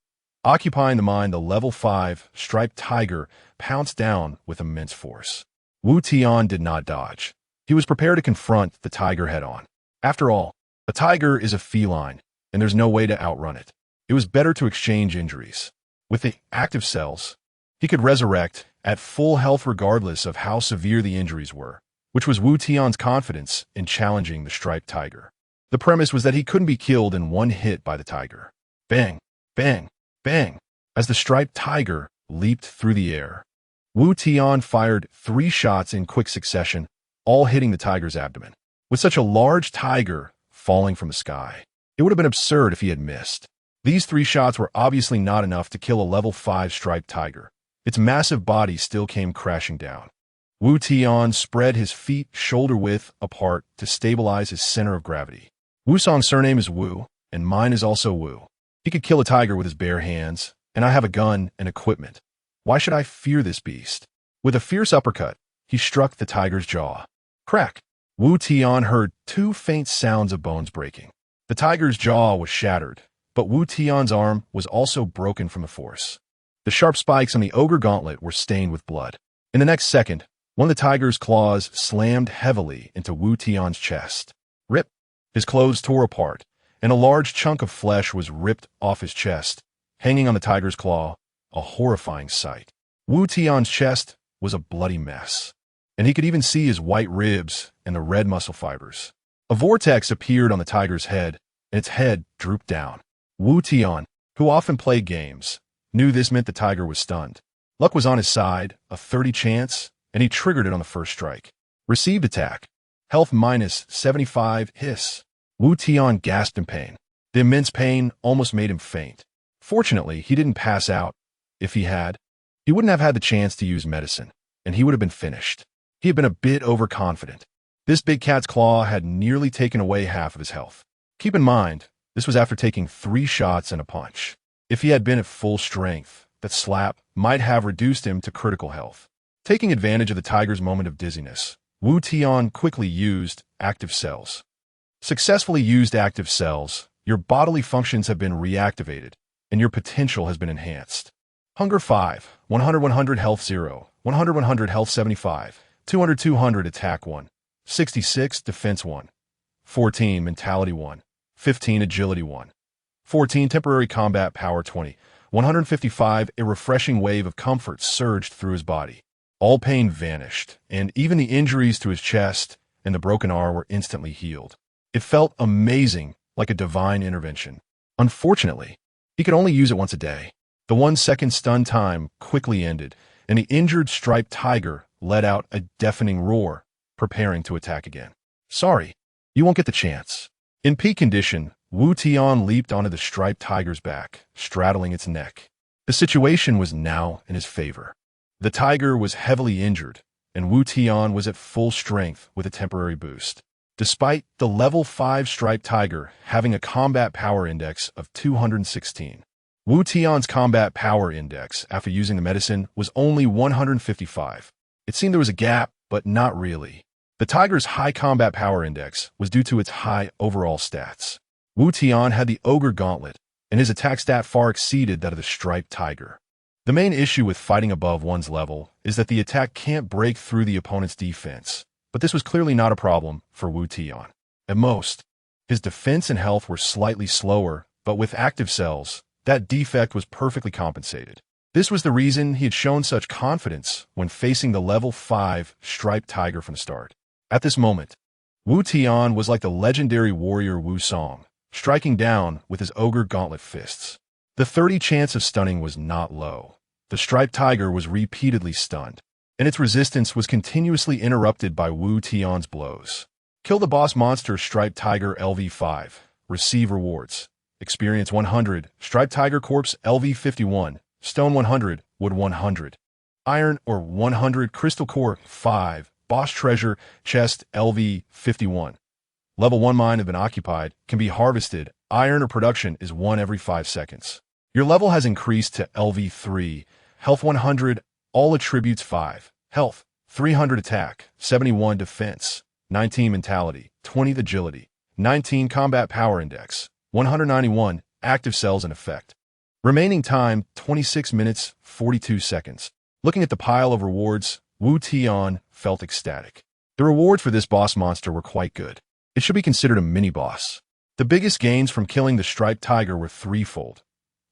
Occupying the mine, the level 5 striped tiger pounced down with immense force. Wu Tian did not dodge. He was prepared to confront the tiger head-on. After all, a tiger is a feline, and there's no way to outrun it. It was better to exchange injuries. With the active cells, he could resurrect at full health regardless of how severe the injuries were. which was Wu Tian's confidence in challenging the striped tiger. The premise was that he couldn't be killed in one hit by the tiger. Bang, bang, bang. As the striped tiger leaped through the air, Wu Tian fired 3 shots in quick succession, all hitting the tiger's abdomen. With such a large tiger falling from the sky, it would have been absurd if he had missed. These 3 shots were obviously not enough to kill a level 5 striped tiger. Its massive body still came crashing down. Wu Tian spread his feet shoulder-width apart to stabilize his center of gravity. Wu Song's surname is Wu, and mine is also Wu. He could kill a tiger with his bare hands, and I have a gun and equipment. Why should I fear this beast? With a fierce uppercut, he struck the tiger's jaw. Crack! Wu Tian heard 2 faint sounds of bones breaking. The tiger's jaw was shattered, but Wu Tian's arm was also broken from the force. The sharp spikes on the ogre gauntlet were stained with blood. In the next second, one of the tiger's claws slammed heavily into Wu Tian's chest. Rip! His clothes tore apart, and a large chunk of flesh was ripped off his chest, hanging on the tiger's claw, a horrifying sight. Wu Tian's chest was a bloody mess, and he could even see his white ribs and the red muscle fibers. A vortex appeared on the tiger's head, and its head drooped down. Wu Tian, who often played games, knew this meant the tiger was stunned. Luck was on his side, a 30 chance, and he triggered it on the first strike. Received attack. Health minus 75, hiss. Wu Tian gasped in pain. The immense pain almost made him faint. Fortunately, he didn't pass out. If he had, he wouldn't have had the chance to use medicine, and he would have been finished. He had been a bit overconfident. This big cat's claw had nearly taken away half of his health. Keep in mind, this was after taking 3 shots and a punch. If he had been at full strength, that slap might have reduced him to critical health. Taking advantage of the tiger's moment of dizziness, Wu Tian quickly used active cells. Successfully used active cells, your bodily functions have been reactivated, and your potential has been enhanced. Hunger 5, 100-100 health 0, 100-100 health 75, 200-200 attack 1, 66 defense 1, 14 mentality 1, 15 agility 1, 14 temporary combat power 20, 155. A refreshing wave of comfort surged through his body. All pain vanished, and even the injuries to his chest and the broken arm were instantly healed. It felt amazing, like a divine intervention. Unfortunately, he could only use it once a day. The 1-second stun time quickly ended, and the injured striped tiger let out a deafening roar, preparing to attack again. Sorry, you won't get the chance. In peak condition, Wu Tian leaped onto the striped tiger's back, straddling its neck. The situation was now in his favor. The tiger was heavily injured, and Wu Tian was at full strength with a temporary boost. Despite the level 5 striped tiger having a combat power index of 216, Wu Tian's combat power index after using the medicine was only 155. It seemed there was a gap, but not really. The tiger's high combat power index was due to its high overall stats. Wu Tian had the ogre gauntlet, and his attack stat far exceeded that of the striped tiger. The main issue with fighting above one's level is that the attack can't break through the opponent's defense, but this was clearly not a problem for Wu Tian. At most, his defense and health were slightly slower, but with active cells, that defect was perfectly compensated. This was the reason he had shown such confidence when facing the level 5 striped tiger from the start. At this moment, Wu Tian was like the legendary warrior Wu Song, striking down with his ogre gauntlet fists. The 30 chance of stunning was not low. The striped tiger was repeatedly stunned, and its resistance was continuously interrupted by Wu Tian's blows. Kill the boss monster striped tiger LV5. Receive rewards. Experience 100. Striped tiger corpse LV51. Stone 100. Wood 100. Iron or 100 crystal core 5. Boss treasure chest LV51. Level 1 mine have been occupied, can be harvested. Iron or production is 1 every 5 seconds. Your level has increased to LV3. Health 100, all attributes 5. Health, 300 attack, 71 defense, 19 mentality, 20 agility, 19 combat power index, 191 active cells in effect. Remaining time, 26 minutes, 42 seconds. Looking at the pile of rewards, Wu Tian felt ecstatic. The rewards for this boss monster were quite good. It should be considered a mini-boss. The biggest gains from killing the striped tiger were threefold: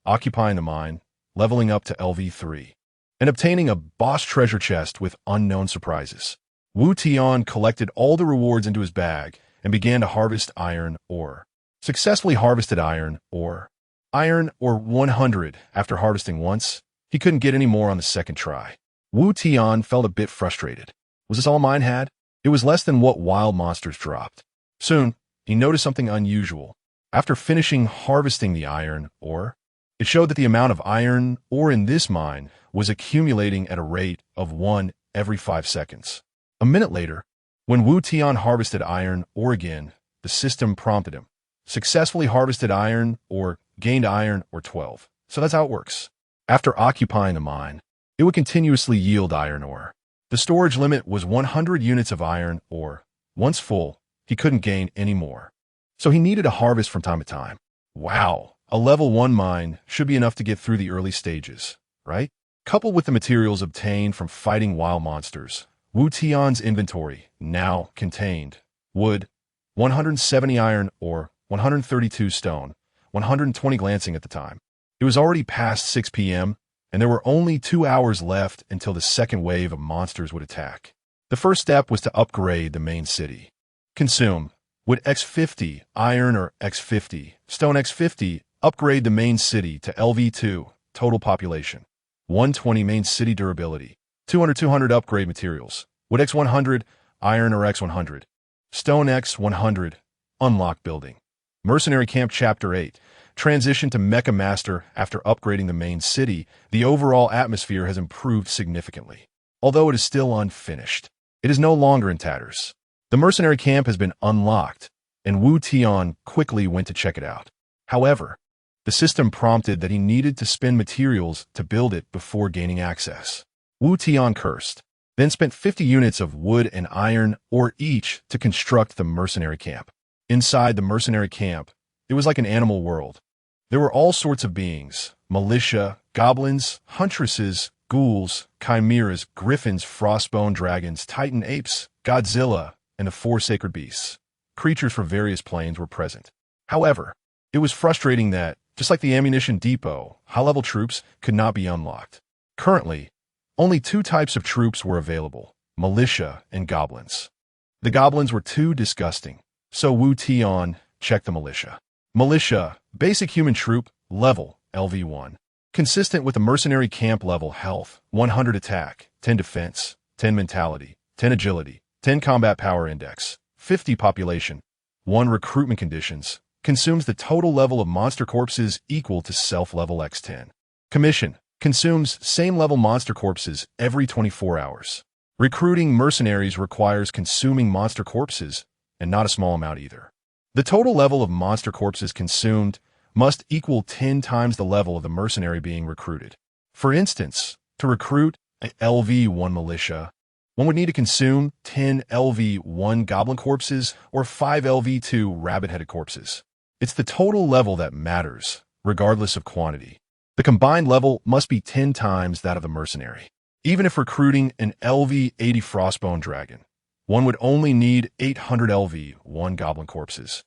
occupying the mine, leveling up to LV3, and obtaining a boss treasure chest with unknown surprises. Wu Tian collected all the rewards into his bag and began to harvest iron ore. Successfully harvested iron ore. Iron ore 100. After harvesting once, he couldn't get any more on the second try. Wu Tian felt a bit frustrated. Was this all mine had? It was less than what wild monsters dropped. Soon, he noticed something unusual. After finishing harvesting the iron ore, it showed that the amount of iron ore in this mine was accumulating at a rate of 1 every 5 seconds. A minute later, when Wu Tian harvested iron ore again, the system prompted him. Successfully harvested iron ore, gained iron ore 12. So that's how it works. After occupying the mine, it would continuously yield iron ore. The storage limit was 100 units of iron ore. Once full, he couldn't gain any more. So he needed to harvest from time to time. Wow, a level 1 mine should be enough to get through the early stages, right? Coupled with the materials obtained from fighting wild monsters, Wu Tian's inventory now contained wood, 170 iron ore, 132 stone, 120 glancing at the time. It was already past 6 p.m., and there were only 2 hours left until the second wave of monsters would attack. The first step was to upgrade the main city. Consume wood X50, iron or X50, stone X50, upgrade the main city to LV2, total population. 120 main city durability. 200 upgrade materials. Wood X100, iron or X100. Stone X100, unlock building. Mercenary Camp Chapter 8. Transition to Mecha Master. After upgrading the main city, the overall atmosphere has improved significantly. Although it is still unfinished, it is no longer in tatters. The Mercenary Camp has been unlocked, and Wu Tian quickly went to check it out. However, the system prompted that he needed to spend materials to build it before gaining access. Wu Tian cursed, then spent 50 units of wood and iron ore each to construct the Mercenary Camp. Inside the Mercenary Camp, it was like an animal world. There were all sorts of beings: militia, goblins, huntresses, ghouls, chimeras, griffins, frostbone dragons, titan apes, Godzilla, and the 4 sacred beasts. Creatures from various planes were present. However, it was frustrating that, just like the ammunition depot, high-level troops could not be unlocked. Currently, only 2 types of troops were available: militia and goblins. The goblins were too disgusting, so Wu Tian checked the militia. Militia, basic human troop, level, LV1. Consistent with the Mercenary Camp level: health, 100 attack, 10 defense, 10 mentality, 10 agility, 10 combat power index, 50 population, 1 recruitment conditions, consumes the total level of monster corpses equal to self-level X10. Commission, consumes same level monster corpses every 24 hours. Recruiting mercenaries requires consuming monster corpses, and not a small amount either. The total level of monster corpses consumed must equal 10 times the level of the mercenary being recruited. For instance, to recruit a LV1 militia, one would need to consume 10 LV1 goblin corpses or 5 LV2 rabbit-headed corpses. It's the total level that matters, regardless of quantity. The combined level must be 10 times that of the mercenary. Even if recruiting an LV80 frostbone dragon, one would only need 800 LV1 goblin corpses,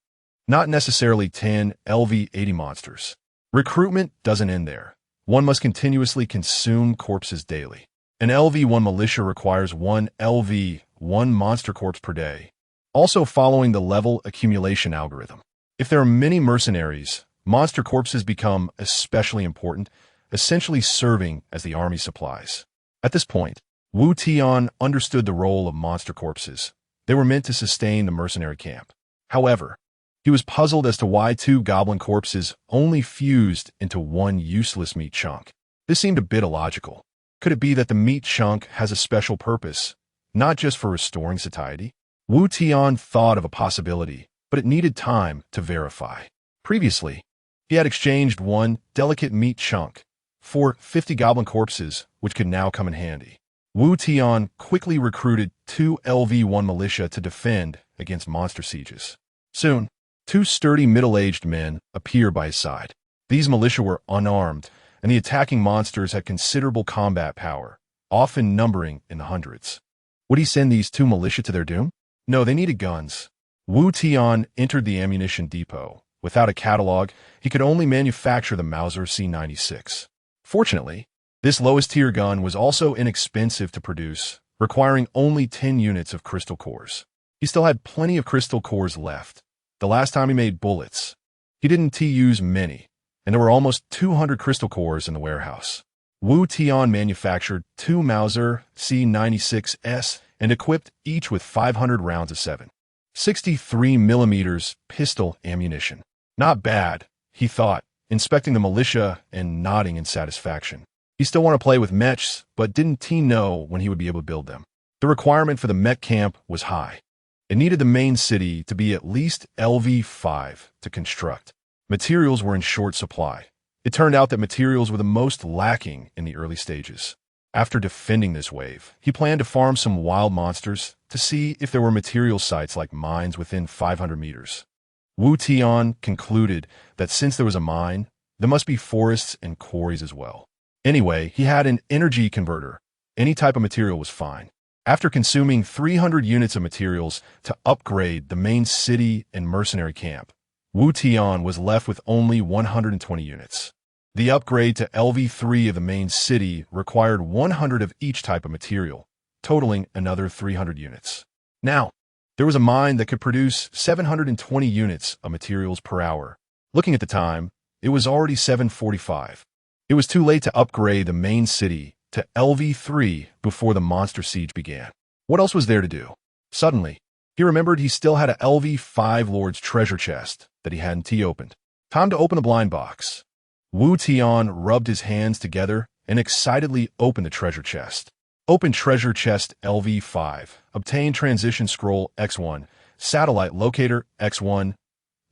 not necessarily 10 LV80 monsters. Recruitment doesn't end there. One must continuously consume corpses daily. An LV1 militia requires 1 LV1 monster corpse per day, also following the level accumulation algorithm. If there are many mercenaries, monster corpses become especially important, essentially serving as the army supplies. At this point, Wu Tian understood the role of monster corpses. They were meant to sustain the mercenary camp. However, he was puzzled as to why 2 goblin corpses only fused into 1 useless meat chunk. This seemed a bit illogical. Could it be that the meat chunk has a special purpose, not just for restoring satiety? Wu Tian thought of a possibility, but it needed time to verify. Previously, he had exchanged 1 delicate meat chunk for 50 goblin corpses, which could now come in handy. Wu Tian quickly recruited 2 LV1 militia to defend against monster sieges. Soon, 2 sturdy middle-aged men appeared by his side. These militia were unarmed, and the attacking monsters had considerable combat power, often numbering in the hundreds. Would he send these 2 militia to their doom? No, they needed guns. Wu Tian entered the ammunition depot. Without a catalog, he could only manufacture the Mauser C96. Fortunately, this lowest-tier gun was also inexpensive to produce, requiring only 10 units of crystal cores. He still had plenty of crystal cores left. The last time he made bullets, he didn't use many, and there were almost 200 crystal cores in the warehouse. Wu Tian manufactured 2 Mauser C96s and equipped each with 500 rounds of 7.63mm pistol ammunition. Not bad, he thought, inspecting the militia and nodding in satisfaction. He still wanted to play with MECHs, but didn't know when he would be able to build them. The requirement for the MECH camp was high. It needed the main city to be at least LV5 to construct. Materials were in short supply. It turned out that materials were the most lacking in the early stages. After defending this wave, he planned to farm some wild monsters to see if there were material sites like mines within 500 meters. Wu Tian concluded that since there was a mine, there must be forests and quarries as well. Anyway, he had an energy converter. Any type of material was fine. After consuming 300 units of materials to upgrade the main city and mercenary camp, Wu Tian was left with only 120 units. The upgrade to LV3 of the main city required 100 of each type of material, totaling another 300 units. Now, there was a mine that could produce 720 units of materials per hour. Looking at the time, it was already 7:45. It was too late to upgrade the main city to LV3 before the monster siege began. What else was there to do? Suddenly, he remembered he still had a LV5 Lord's treasure chest that he hadn't opened. Time to open the blind box. Wu Tian rubbed his hands together and excitedly opened the treasure chest. Open treasure chest LV5. Obtain transition scroll X1. Satellite locator X1.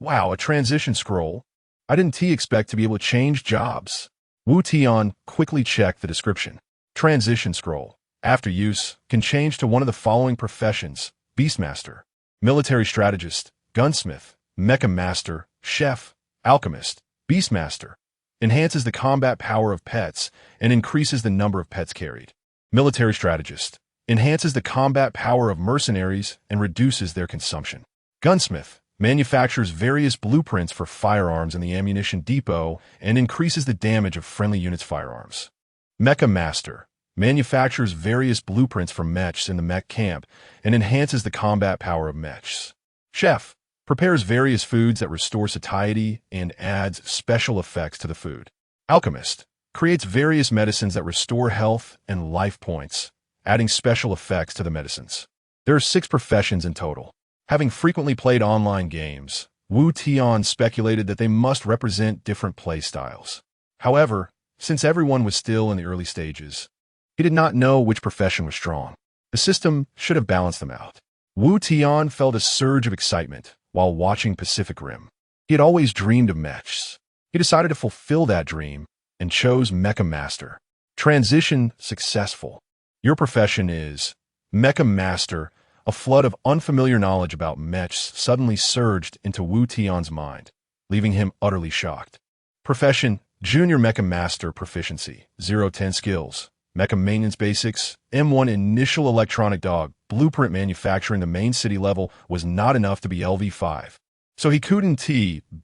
Wow, a transition scroll. I didn't expect to be able to change jobs. Wu Tian quickly checked the description. Transition scroll. After use, can change to one of the following professions: Beastmaster, Military Strategist, Gunsmith, Mecha Master, Chef, Alchemist, Beastmaster. Enhances the combat power of pets and increases the number of pets carried. Military Strategist. Enhances the combat power of mercenaries and reduces their consumption. Gunsmith. Manufactures various blueprints for firearms in the ammunition depot and increases the damage of friendly units' firearms. Mecha Master. Manufactures various blueprints for MECHs in the MECH camp and enhances the combat power of MECHs. Chef. Prepares various foods that restore satiety and adds special effects to the food. Alchemist. Creates various medicines that restore health and life points, adding special effects to the medicines. There are 6 professions in total. Having frequently played online games, Wu Tian speculated that they must represent different play styles. However, since everyone was still in the early stages, he did not know which profession was strong. The system should have balanced them out. Wu Tian felt a surge of excitement while watching Pacific Rim. He had always dreamed of MECHs. He decided to fulfill that dream and chose Mecha Master. Transition successful. Your profession is Mecha Master. A flood of unfamiliar knowledge about MECHs suddenly surged into Wu Tian's mind, leaving him utterly shocked. Profession: Junior Mecha Master Proficiency, 0-10 Skills. Mecha Maintenance Basics, M1 Initial Electronic Dog. Blueprint manufacturing the main city level was not enough to be LV5. So he couldn't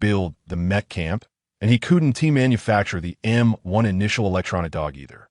build the MECH camp, and he couldn't manufacture the M1 Initial Electronic Dog either.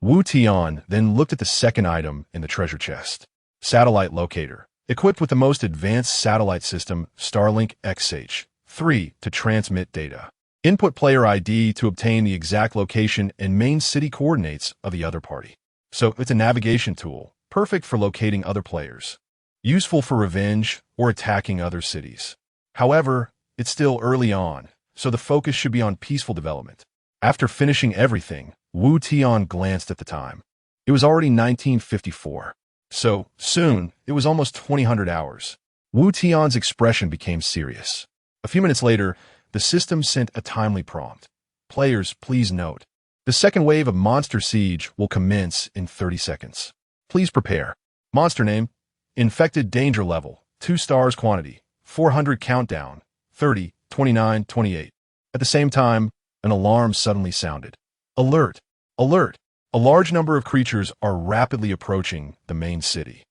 Wu Tian then looked at the second item in the treasure chest. Satellite Locator. Equipped with the most advanced satellite system, Starlink XH3, to transmit data. Input player ID to obtain the exact location and main city coordinates of the other party. So it's a navigation tool, perfect for locating other players. Useful for revenge or attacking other cities. However, it's still early on, so the focus should be on peaceful development. After finishing everything, Wu Tian glanced at the time. It was already 1954. So, soon, it was almost 2000 hours. Wu Tian's expression became serious. A few minutes later, the system sent a timely prompt. Players, please note. The second wave of Monster Siege will commence in 30 seconds. Please prepare. Monster name: Infected Danger Level, 2 stars quantity, 400 countdown, 30, 29, 28. At the same time, an alarm suddenly sounded. Alert! Alert! A large number of creatures are rapidly approaching the main city.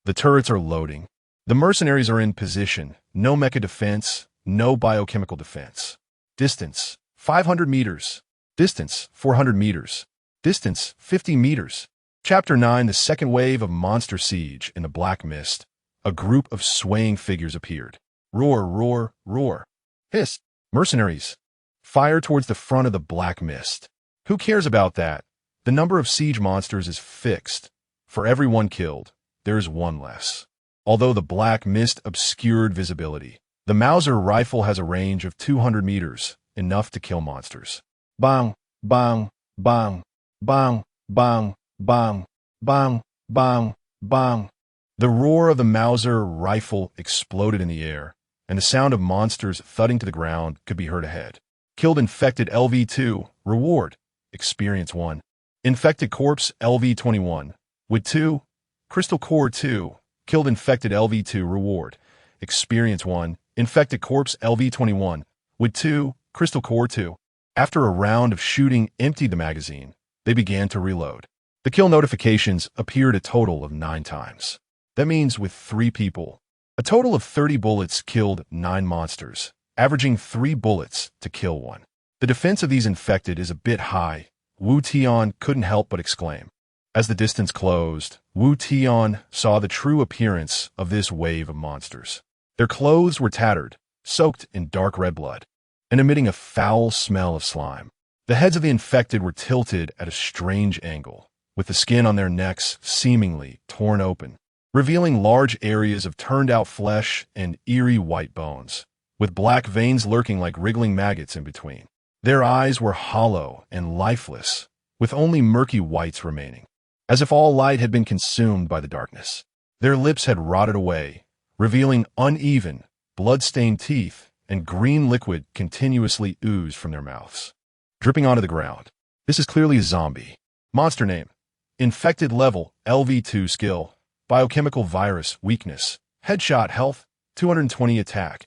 The turrets are loading. The mercenaries are in position. No mecha defense, no biochemical defense. Distance: 500 meters. Distance: 400 meters. Distance: 50 meters. Chapter 9: The second wave of monster siege. In the black mist, a group of swaying figures appeared. Roar, roar, roar. Hiss. Mercenaries. Fire towards the front of the black mist. Who cares about that? The number of siege monsters is fixed. For every one killed, there is one less. Although the black mist obscured visibility, the Mauser rifle has a range of 200 meters, enough to kill monsters. Bang, bang, bang, bang, bang, bang, bang, bang, bang. The roar of the Mauser rifle exploded in the air, and the sound of monsters thudding to the ground could be heard ahead. Killed infected LV2, reward, experience 1. Infected corpse LV21, with 2, crystal core 2. Killed infected LV2, reward, experience 1. Infected corpse LV21, with 2, crystal core 2. After a round of shooting emptied the magazine, they began to reload. The kill notifications appeared a total of 9 times. That means with 3 people, a total of 30 bullets killed 9 monsters, averaging 3 bullets to kill 1. The defense of these infected is a bit high. Wu Tian couldn't help but exclaim. As the distance closed, Wu Tian saw the true appearance of this wave of monsters. Their clothes were tattered, soaked in dark red blood, and emitting a foul smell of slime. The heads of the infected were tilted at a strange angle, with the skin on their necks seemingly torn open, revealing large areas of turned-out flesh and eerie white bones, with black veins lurking like wriggling maggots in between. Their eyes were hollow and lifeless, with only murky whites remaining, as if all light had been consumed by the darkness. Their lips had rotted away, revealing uneven, blood-stained teeth, and green liquid continuously oozed from their mouths, dripping onto the ground. This is clearly a zombie. Monster name: Infected level, LV2 skill, Biochemical virus, weakness, Headshot health, 220 attack,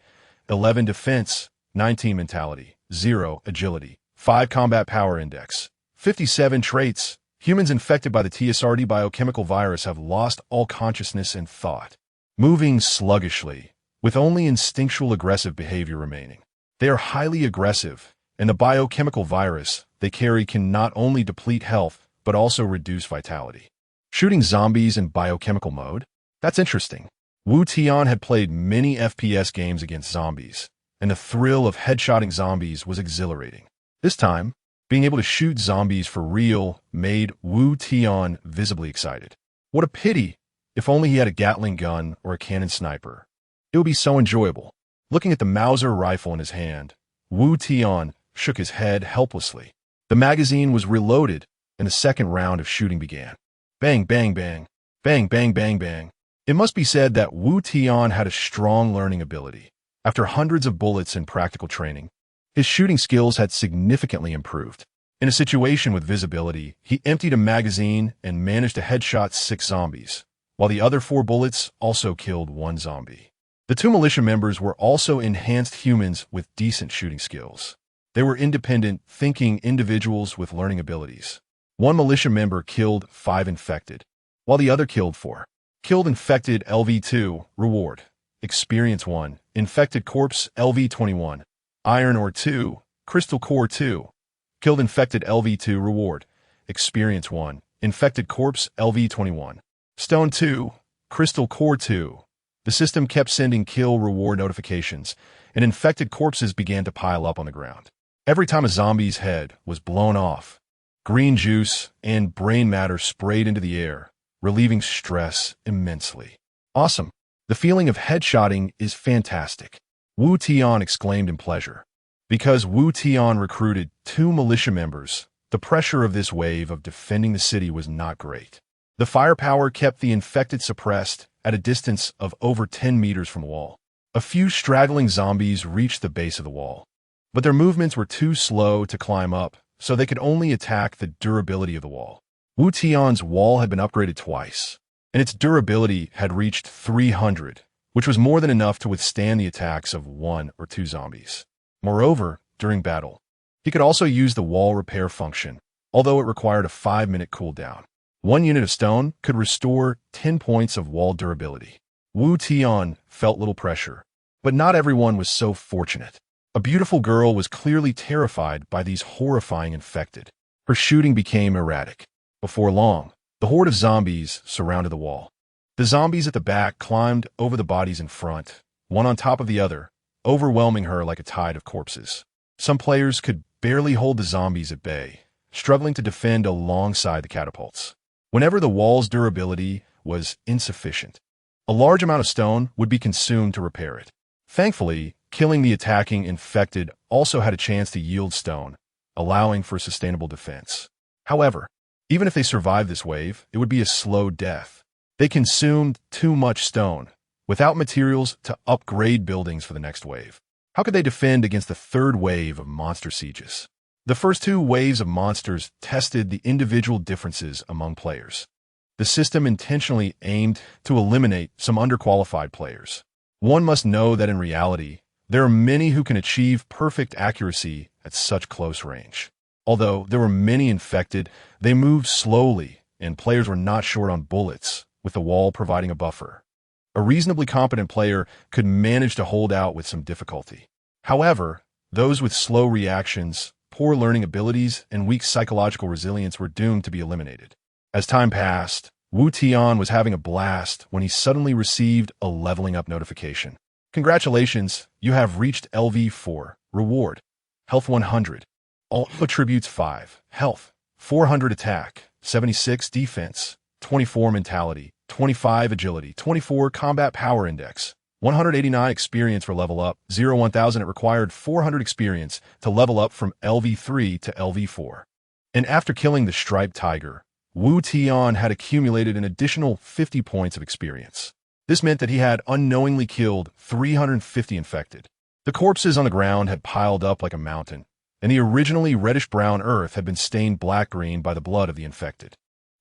11 defense, 19 mentality, 0 agility, 5 combat power index, 57 traits. Humans infected by the TSRD biochemical virus have lost all consciousness and thought, moving sluggishly, with only instinctual aggressive behavior remaining. They are highly aggressive, and the biochemical virus they carry can not only deplete health, but also reduce vitality. Shooting zombies in biochemical mode? That's interesting. Wu Tian had played many FPS games against zombies, and the thrill of headshotting zombies was exhilarating. This time, being able to shoot zombies for real made Wu Tian visibly excited. What a pity! If only he had a Gatling gun or a cannon sniper. It would be so enjoyable. Looking at the Mauser rifle in his hand, Wu Tian shook his head helplessly. The magazine was reloaded, and the second round of shooting began. Bang, bang, bang. Bang, bang, bang, bang. It must be said that Wu Tian had a strong learning ability. After hundreds of bullets and practical training, his shooting skills had significantly improved. In a situation with visibility, he emptied a magazine and managed to headshot 6 zombies, while the other 4 bullets also killed 1 zombie. The 2 militia members were also enhanced humans with decent shooting skills. They were independent, thinking individuals with learning abilities. 1 militia member killed 5 infected, while the other killed 4. Killed infected LV2, reward, experience 1. Infected corpse LV21, iron ore 2, crystal core 2. Killed infected LV2, reward, experience 1. Infected corpse LV21, stone 2, crystal core 2. The system kept sending kill reward notifications, and infected corpses began to pile up on the ground. Every time a zombie's head was blown off, green juice and brain matter sprayed into the air, relieving stress immensely. Awesome. The feeling of headshotting is fantastic. Wu Tian exclaimed in pleasure. Because Wu Tian recruited 2 militia members, the pressure of this wave of defending the city was not great. The firepower kept the infected suppressed at a distance of over 10 meters from the wall. A few straggling zombies reached the base of the wall, but their movements were too slow to climb up, so they could only attack the durability of the wall. Wu Tian's wall had been upgraded twice, and its durability had reached 300, which was more than enough to withstand the attacks of 1 or 2 zombies. Moreover, during battle, he could also use the wall repair function, although it required a 5-minute cooldown. 1 unit of stone could restore 10 points of wall durability. Wu Tian felt little pressure, but not everyone was so fortunate. A beautiful girl was clearly terrified by these horrifying infected. Her shooting became erratic. Before long, The horde of zombies surrounded the wall. The zombies at the back climbed over the bodies in front, one on top of the other, overwhelming her like a tide of corpses. Some players could barely hold the zombies at bay, struggling to defend alongside the catapults. Whenever the wall's durability was insufficient, a large amount of stone would be consumed to repair it. Thankfully, killing the attacking infected also had a chance to yield stone, allowing for sustainable defense. However, even if they survived this wave, it would be a slow death. They consumed too much stone, without materials to upgrade buildings for the next wave. How could they defend against the third wave of monster sieges? The first two waves of monsters tested the individual differences among players. The system intentionally aimed to eliminate some underqualified players. One must know that in reality, there are many who can achieve perfect accuracy at such close range. Although there were many infected, they moved slowly, and players were not short on bullets, with the wall providing a buffer. A reasonably competent player could manage to hold out with some difficulty. However, those with slow reactions, poor learning abilities, and weak psychological resilience were doomed to be eliminated. As time passed, Wu Tian was having a blast when he suddenly received a leveling up notification. Congratulations, you have reached LV4. Reward: Health 100. All attributes 5. Health, 400 attack, 76 defense, 24 mentality, 25 agility, 24 combat power index, 189 experience for level up, 1000 it required 400 experience to level up from LV3 to LV4. And after killing the striped tiger, Wu Tian had accumulated an additional 50 points of experience. This meant that he had unknowingly killed 350 infected. The corpses on the ground had piled up like a mountain, and the originally reddish-brown earth had been stained black-green by the blood of the infected.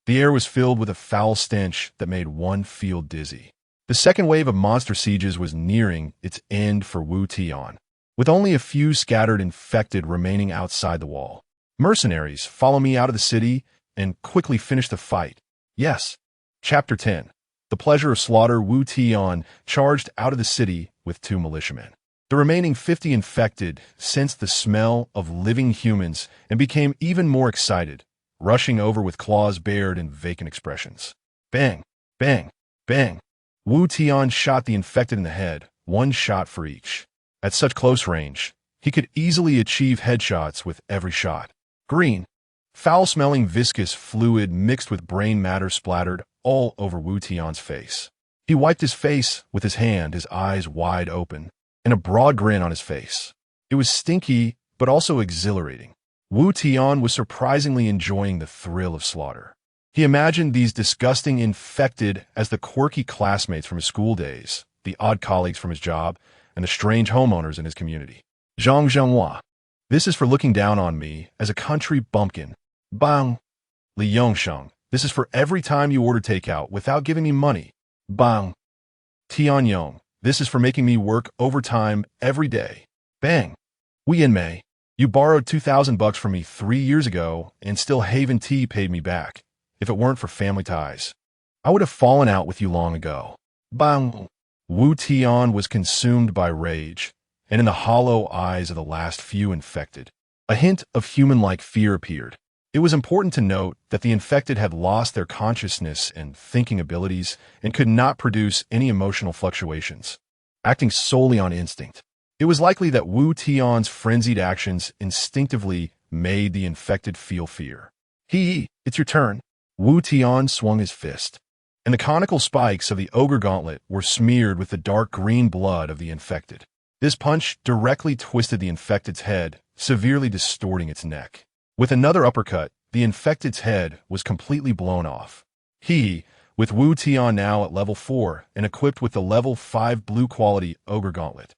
The air was filled with a foul stench that made one feel dizzy. The second wave of monster sieges was nearing its end for Wu Tian, with only a few scattered infected remaining outside the wall. Mercenaries, follow me out of the city and quickly finish the fight. Yes. Chapter 10. The pleasure of slaughter. Wu Tian charged out of the city with 2 militiamen. The remaining 50 infected sensed the smell of living humans and became even more excited, rushing over with claws bared and vacant expressions. Bang, bang, bang. Wu Tian shot the infected in the head, 1 shot for each. At such close range, he could easily achieve headshots with every shot. Green, foul-smelling viscous fluid mixed with brain matter splattered all over Wu Tian's face. He wiped his face with his hand, his eyes wide open, and a broad grin on his face. It was stinky, but also exhilarating. Wu Tian was surprisingly enjoying the thrill of slaughter. He imagined these disgusting infected as the quirky classmates from his school days, the odd colleagues from his job, and the strange homeowners in his community. Zhang Zhenghua. This is for looking down on me as a country bumpkin. Bang. Li Yongsheng. This is for every time you order takeout without giving me money. Bang. Tianyong. This is for making me work overtime every day. Bang. Wei Yanmei. You borrowed $2,000 from me 3 years ago, and still Haven Tea paid me back. If it weren't for family ties, I would have fallen out with you long ago. Bang! Wu Tian was consumed by rage, and in the hollow eyes of the last few infected, a hint of human-like fear appeared. It was important to note that the infected had lost their consciousness and thinking abilities and could not produce any emotional fluctuations, acting solely on instinct. It was likely that Wu Tian's frenzied actions instinctively made the infected feel fear. It's your turn. Wu Tian swung his fist, and the conical spikes of the ogre gauntlet were smeared with the dark green blood of the infected. This punch directly twisted the infected's head, severely distorting its neck. With another uppercut, the infected's head was completely blown off. With Wu Tian now at level 4 and equipped with the level 5 blue quality ogre gauntlet,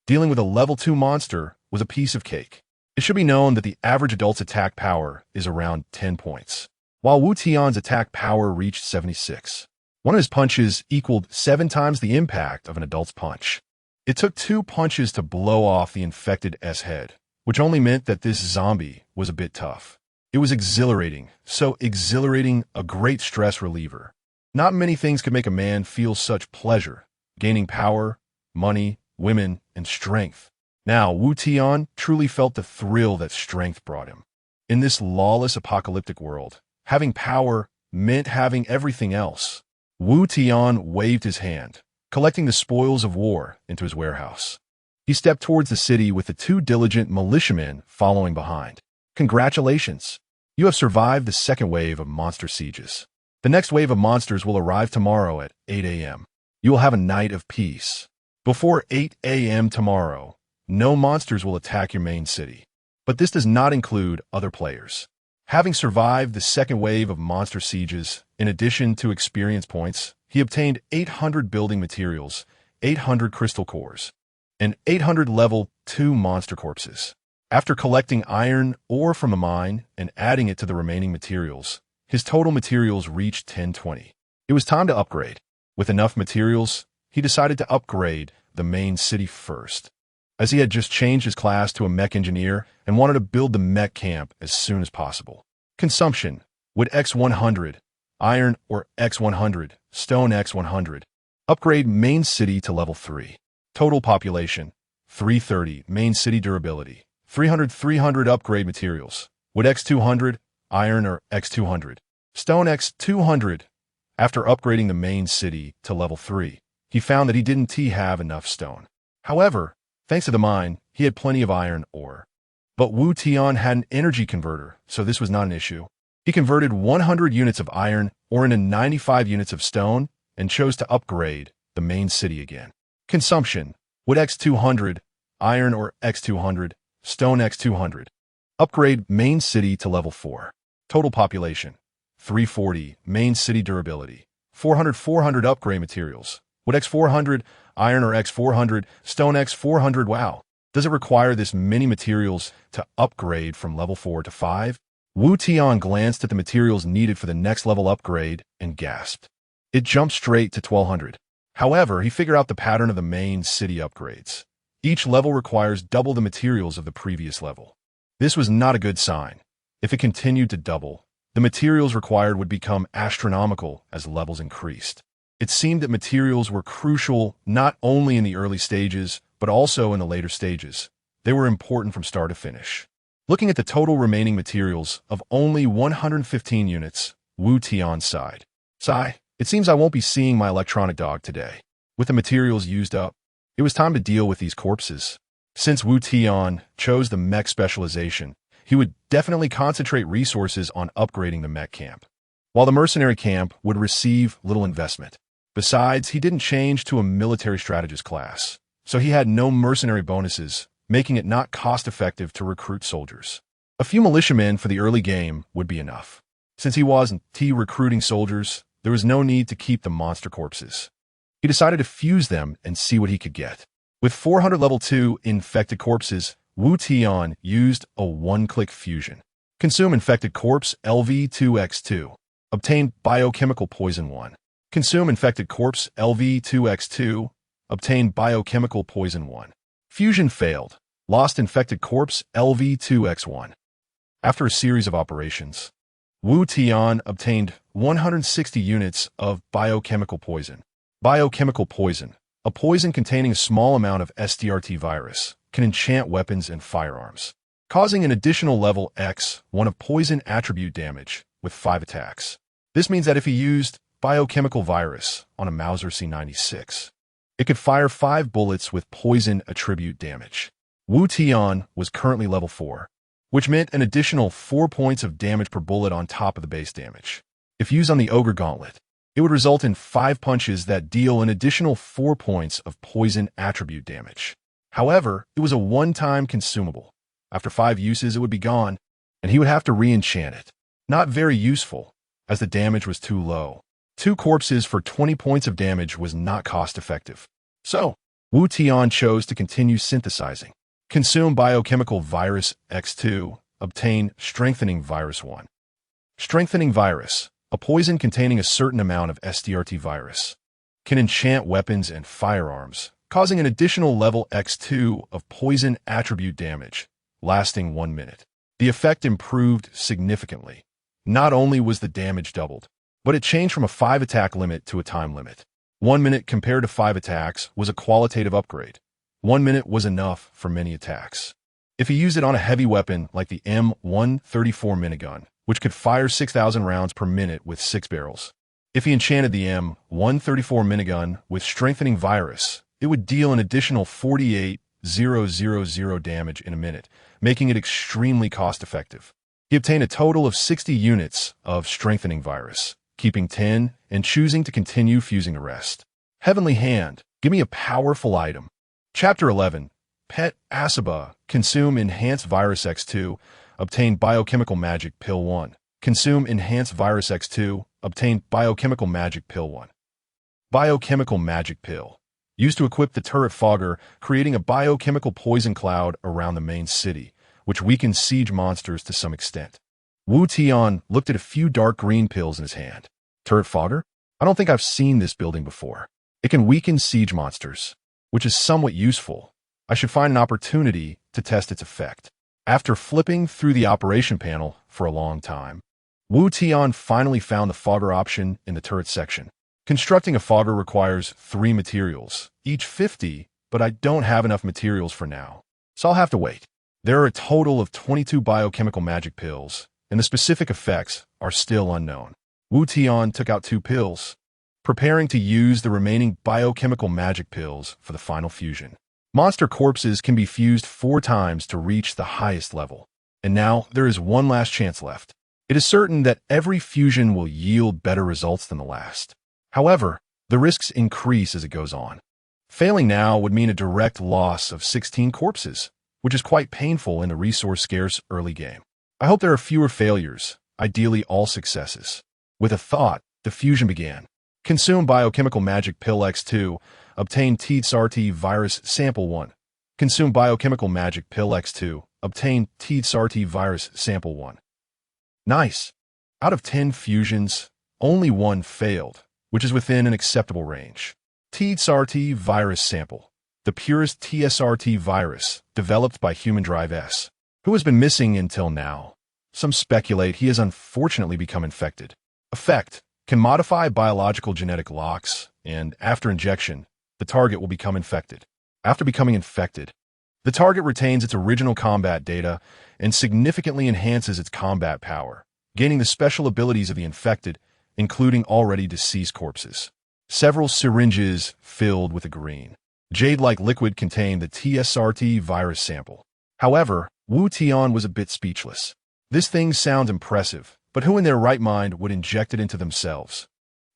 dealing with a level 2 monster was a piece of cake. It should be known that the average adult's attack power is around 10 points, while Wu Tian's attack power reached 76. One of his punches equaled 7 times the impact of an adult's punch. It took 2 punches to blow off the infected's head, which only meant that this zombie was a bit tough. It was exhilarating, so exhilarating, a great stress reliever. Not many things could make a man feel such pleasure, gaining power, money, women, and strength. Now, Wu Tian truly felt the thrill that strength brought him. In this lawless apocalyptic world, having power, meant having everything else. Wu Tian waved his hand, collecting the spoils of war into his warehouse. He stepped towards the city with the two diligent militiamen following behind. Congratulations! You have survived the second wave of monster sieges. The next wave of monsters will arrive tomorrow at 8 a.m. You will have a night of peace. Before 8 a.m. tomorrow, no monsters will attack your main city. But this does not include other players. Having survived the second wave of monster sieges, in addition to experience points, he obtained 800 building materials, 800 crystal cores, and 800 level 2 monster corpses. After collecting iron ore from a mine and adding it to the remaining materials, his total materials reached 1020. It was time to upgrade. With enough materials, he decided to upgrade the main city first, as he had just changed his class to a mech engineer and wanted to build the mech camp as soon as possible. Consumption: wood X100, iron ore X100, stone X100. Upgrade main city to level 3. Total population: 330. Main city durability: 300 upgrade materials. Wood X200, iron ore X200, stone X200. After upgrading the main city to level 3, he found that he didn't have enough stone. However, thanks to the mine, he had plenty of iron ore. But Wu Tian had an energy converter, so this was not an issue. He converted 100 units of iron ore into 95 units of stone and chose to upgrade the main city again. Consumption: wood X200, iron ore X200, stone X200. Upgrade main city to level 4. Total population: 340. Main city durability: 400 upgrade materials. Wood X400, iron ore X400, stone X400. Wow. Does it require this many materials to upgrade from level 4 to 5? Wu Tian glanced at the materials needed for the next level upgrade and gasped. It jumped straight to 1200. However, he figured out the pattern of the main city upgrades. Each level requires double the materials of the previous level. This was not a good sign. If it continued to double, the materials required would become astronomical as levels increased. It seemed that materials were crucial not only in the early stages, but also in the later stages. They were important from start to finish. Looking at the total remaining materials of only 115 units, Wu Tian sighed. It seems I won't be seeing my electronic dog today. With the materials used up, it was time to deal with these corpses. Since Wu Tian chose the mech specialization, he would definitely concentrate resources on upgrading the mech camp, while the mercenary camp would receive little investment. Besides, he didn't change to a military strategist class, so he had no mercenary bonuses, making it not cost-effective to recruit soldiers. A few militiamen for the early game would be enough. Since he wasn't recruiting soldiers, there was no need to keep the monster corpses. He decided to fuse them and see what he could get. With 400 level 2 infected corpses, Wu Tian used a one-click fusion. Consume infected corpse LV2X2. Obtain biochemical poison 1. Consume infected corpse LV2X2. Obtain biochemical poison 1. Fusion failed. Lost infected corpse LV2X1. After a series of operations, Wu Tian obtained 160 units of biochemical poison. Biochemical poison, a poison containing a small amount of SDRT virus, can enchant weapons and firearms, causing an additional level X1 of poison attribute damage with 5 attacks. This means that if he used biochemical virus on a Mauser C96, it could fire 5 bullets with poison attribute damage. Wu Tian was currently level 4, which meant an additional 4 points of damage per bullet on top of the base damage. If used on the Ogre Gauntlet, it would result in 5 punches that deal an additional 4 points of poison attribute damage. However, it was a one-time consumable. After 5 uses, it would be gone, and he would have to re-enchant it. Not very useful, as the damage was too low. 2 corpses for 20 points of damage was not cost-effective. So, Wu Tian chose to continue synthesizing. Consume biochemical virus X2. Obtain strengthening virus 1. Strengthening virus, a poison containing a certain amount of SDRT virus, can enchant weapons and firearms, causing an additional level X2 of poison attribute damage, lasting 1 minute. The effect improved significantly. Not only was the damage doubled, but it changed from a 5 attack limit to a time limit. 1 minute compared to 5 attacks was a qualitative upgrade. 1 minute was enough for many attacks. If he used it on a heavy weapon like the M134 minigun, which could fire 6,000 rounds per minute with 6 barrels. If he enchanted the M134 minigun with Strengthening Virus, it would deal an additional 48,000 damage in a minute, making it extremely cost-effective. He obtained a total of 60 units of Strengthening Virus, keeping 10 and choosing to continue fusing the rest. Heavenly Hand, give me a powerful item. Chapter 11, Pet Asaba, consume Enhanced Virus X2, obtain Biochemical Magic Pill 1. Consume Enhanced Virus X2, obtain Biochemical Magic Pill 1. Biochemical Magic Pill. Used to equip the turret fogger, creating a biochemical poison cloud around the main city, which weakens siege monsters to some extent. Wu Tian looked at a few dark green pills in his hand. Turret fogger? I don't think I've seen this building before. It can weaken siege monsters, which is somewhat useful. I should find an opportunity to test its effect. After flipping through the operation panel for a long time, Wu Tian finally found the fogger option in the turret section. Constructing a fogger requires 3 materials, each 50, but I don't have enough materials for now, so I'll have to wait. There are a total of 22 biochemical magic pills, and the specific effects are still unknown. Wu Tian took out 2 pills, preparing to use the remaining biochemical magic pills for the final fusion. Monster corpses can be fused 4 times to reach the highest level, and now there is one last chance left. It is certain that every fusion will yield better results than the last. However, the risks increase as it goes on. Failing now would mean a direct loss of 16 corpses, which is quite painful in the resource-scarce early game. I hope there are fewer failures, ideally all successes. With a thought, the fusion began. Consume Biochemical Magic Pill X2, obtain TSRT Virus Sample 1. Consume Biochemical Magic Pill X2, obtain TSRT Virus Sample 1. Nice. Out of 10 fusions, only 1 failed, which is within an acceptable range. TSRT Virus Sample, the purest TSRT virus developed by Human Drive S, who has been missing until now. Some speculate he has unfortunately become infected. Effect: can modify biological genetic locks, and after injection, the target will become infected. After becoming infected, the target retains its original combat data and significantly enhances its combat power, gaining the special abilities of the infected, including already deceased corpses. Several syringes filled with a green, jade-like liquid contained the TSRT virus sample. However, Wu Tian was a bit speechless. This thing sounds impressive, but who in their right mind would inject it into themselves?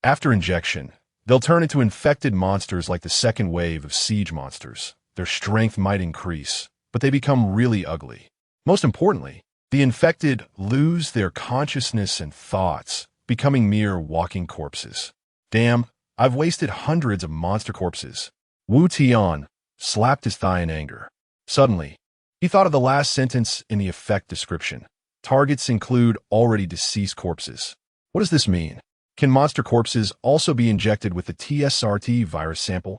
After injection, they'll turn into infected monsters like the second wave of siege monsters. Their strength might increase, but they become really ugly. Most importantly, the infected lose their consciousness and thoughts, becoming mere walking corpses. Damn, I've wasted hundreds of monster corpses. Wu Tian slapped his thigh in anger. Suddenly, he thought of the last sentence in the effect description. Targets include already deceased corpses. What does this mean? Can monster corpses also be injected with the TSRT virus sample?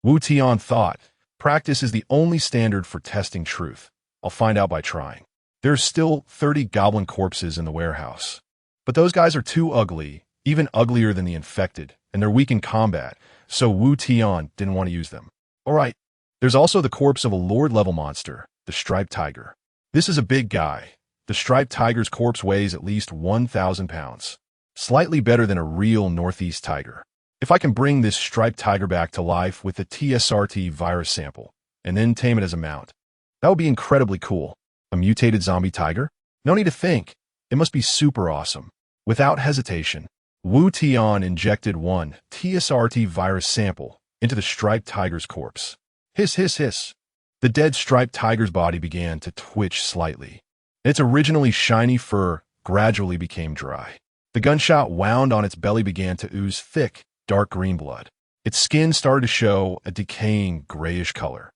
Wu Tian thought, practice is the only standard for testing truth. I'll find out by trying. There's still 30 goblin corpses in the warehouse. But those guys are too ugly, even uglier than the infected, and they're weak in combat, so Wu Tian didn't want to use them. Alright, there's also the corpse of a Lord-level monster, the Striped Tiger. This is a big guy. The Striped Tiger's corpse weighs at least 1,000 pounds. Slightly better than a real Northeast tiger. If I can bring this Striped Tiger back to life with the TSRT virus sample, and then tame it as a mount, that would be incredibly cool. A mutated zombie tiger? No need to think. It must be super awesome. Without hesitation, Wu Tian injected 1 TSRT virus sample into the Striped Tiger's corpse. Hiss, hiss, hiss. The dead Striped Tiger's body began to twitch slightly. Its originally shiny fur gradually became dry. The gunshot wound on its belly began to ooze thick, dark green blood. Its skin started to show a decaying grayish color.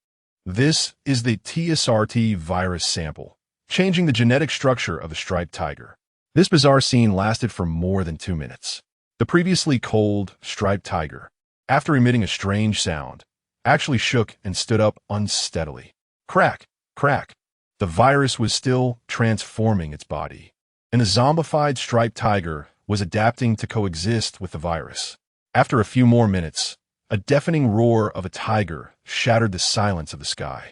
This is the TSRT virus sample, changing the genetic structure of the Striped Tiger. This bizarre scene lasted for more than 2 minutes. The previously cold, Striped Tiger, after emitting a strange sound, actually shook and stood up unsteadily. Crack, crack. The virus was still transforming its body, and the zombified Striped Tiger was adapting to coexist with the virus. After a few more minutes, a deafening roar of a tiger shattered the silence of the sky.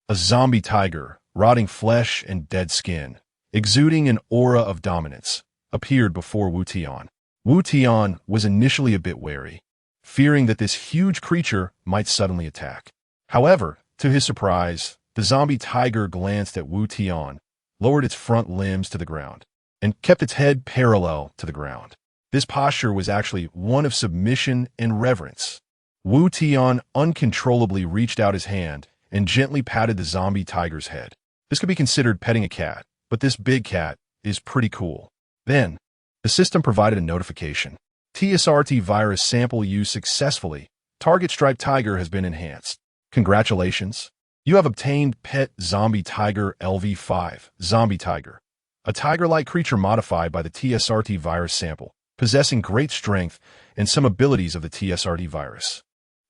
A zombie tiger, rotting flesh and dead skin, exuding an aura of dominance, appeared before Wu Tian. Wu Tian was initially a bit wary, fearing that this huge creature might suddenly attack. However, to his surprise, the zombie tiger glanced at Wu Tian, lowered its front limbs to the ground, and kept its head parallel to the ground. This posture was actually one of submission and reverence. Wu Tian uncontrollably reached out his hand and gently patted the zombie tiger's head. This could be considered petting a cat, but this big cat is pretty cool. Then, the system provided a notification. TSRT virus sample used successfully. Target striped tiger has been enhanced. Congratulations. You have obtained pet zombie tiger LV5, zombie tiger, a tiger-like creature modified by the TSRT virus sample, possessing great strength and some abilities of the TSRT virus.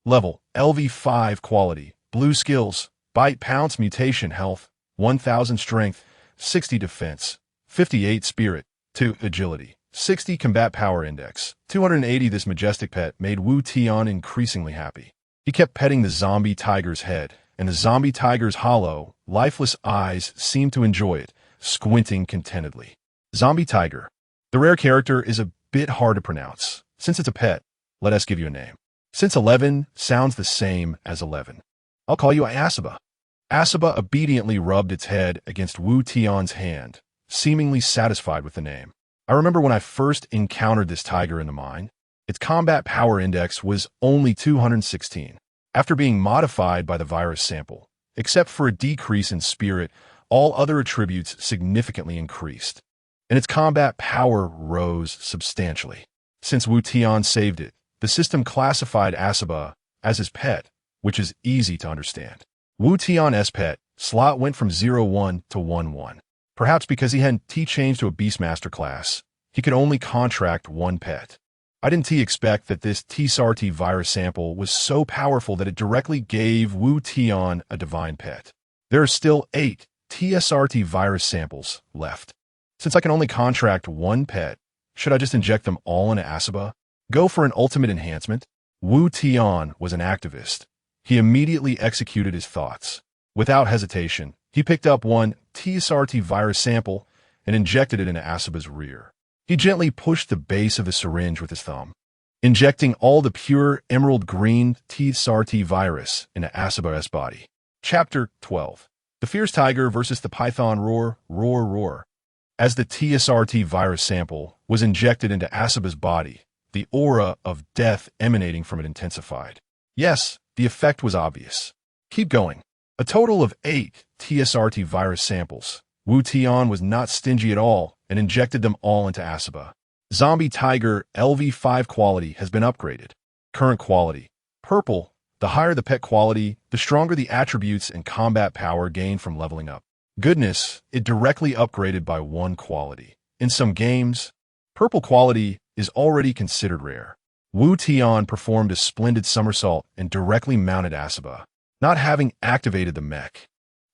Level, LV5 quality, blue skills, bite pounce mutation health, 1000 strength, 60 defense, 58 spirit, 2 agility, 60 combat power index, 280. This majestic pet made Wu Tian increasingly happy. He kept petting the zombie tiger's head, and the zombie tiger's hollow, lifeless eyes seemed to enjoy it, squinting contentedly. Zombie tiger. The rare character is a bit hard to pronounce. Since it's a pet, let us give you a name. Since 11 sounds the same as 11, I'll call you Asaba. Asaba obediently rubbed its head against Wu Tian's hand, seemingly satisfied with the name. I remember when I first encountered this tiger in the mine, its combat power index was only 216. After being modified by the virus sample, except for a decrease in spirit, all other attributes significantly increased, and its combat power rose substantially. Since Wu Tian saved it, the system classified Asaba as his pet, which is easy to understand. Wu Tian's pet slot went from 0-1 to 1-1. Perhaps because he hadn't changed to a Beastmaster class, he could only contract one pet. I didn't expect that this TSRT virus sample was so powerful that it directly gave Wu Tian a divine pet. There are still 8 TSRT virus samples left. Since I can only contract one pet, should I just inject them all into Asaba? Go for an ultimate enhancement? Wu Tian was an activist. He immediately executed his thoughts. Without hesitation, he picked up one TSRT virus sample and injected it into Asaba's rear. He gently pushed the base of the syringe with his thumb, injecting all the pure emerald green TSRT virus into Asaba's body. Chapter 12. The Fierce Tiger versus the Python Roar, Roar, Roar. As the TSRT virus sample was injected into Asaba's body, the aura of death emanating from it intensified. Yes, the effect was obvious. Keep going. A total of 8 TSRT virus samples. Wu Tian was not stingy at all and injected them all into Asaba. Zombie Tiger LV5 quality has been upgraded. Current quality, purple. The higher the pet quality, the stronger the attributes and combat power gained from leveling up. Goodness, it directly upgraded by 1 quality. In some games, purple quality is already considered rare. Wu Tian performed a splendid somersault and directly mounted Asaba, not having activated the MECH.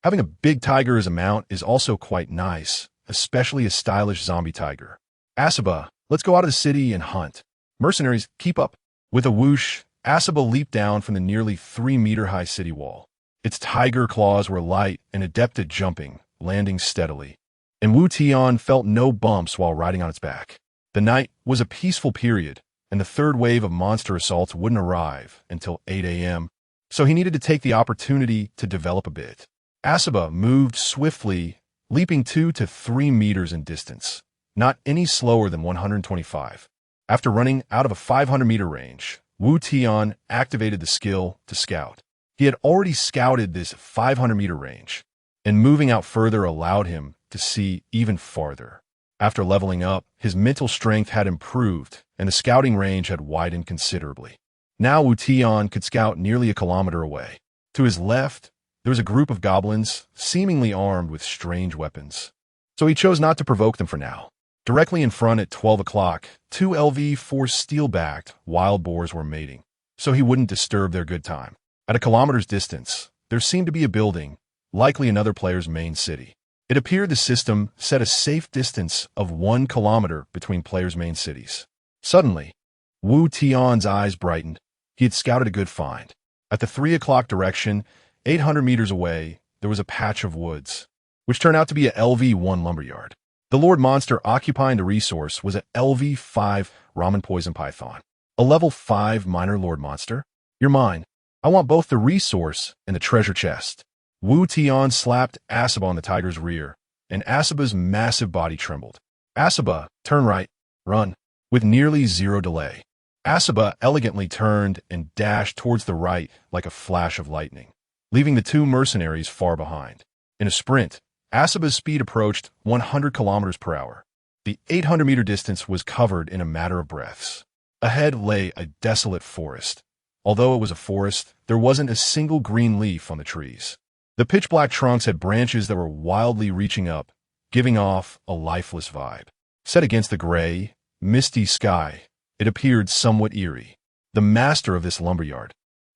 Having a big tiger as a mount is also quite nice, especially a stylish zombie tiger. Asaba, let's go out of the city and hunt. Mercenaries, keep up. With a whoosh, Asaba leaped down from the nearly 3-meter-high city wall. Its tiger claws were light and adept at jumping, landing steadily. And Wu Tian felt no bumps while riding on its back. The night was a peaceful period, and the third wave of monster assaults wouldn't arrive until 8 a.m., so he needed to take the opportunity to develop a bit. Asaba moved swiftly, leaping 2 to 3 meters in distance, not any slower than 125. After running out of a 500-meter range, Wu Tian activated the skill to scout. He had already scouted this 500-meter range, and moving out further allowed him to see even farther. After leveling up, his mental strength had improved, and the scouting range had widened considerably. Now Wu Tian could scout nearly a kilometer away. To his left, there was a group of goblins, seemingly armed with strange weapons. So he chose not to provoke them for now. Directly in front at 12 o'clock, 2 LV4 steel-backed wild boars were mating, so he wouldn't disturb their good time. At a kilometer's distance, there seemed to be a building, likely another player's main city. It appeared the system set a safe distance of 1 kilometer between players' main cities. Suddenly, Wu Tian's eyes brightened. He had scouted a good find. At the 3 o'clock direction, 800 meters away, there was a patch of woods, which turned out to be a LV1 lumberyard. The Lord monster occupying the resource was a LV5 ramen poison python, a level 5 minor lord monster. You're mine. I want both the resource and the treasure chest. Wu Tian slapped Asaba on the tiger's rear, and Asaba's massive body trembled. Asaba, turn right, run. With nearly zero delay, Asaba elegantly turned and dashed towards the right like a flash of lightning, leaving the two mercenaries far behind. In a sprint, Asaba's speed approached 100 kilometers per hour. The 800-meter distance was covered in a matter of breaths. Ahead lay a desolate forest. Although it was a forest, there wasn't a single green leaf on the trees. The pitch-black trunks had branches that were wildly reaching up, giving off a lifeless vibe. Set against the gray, misty sky, it appeared somewhat eerie. The master of this lumberyard,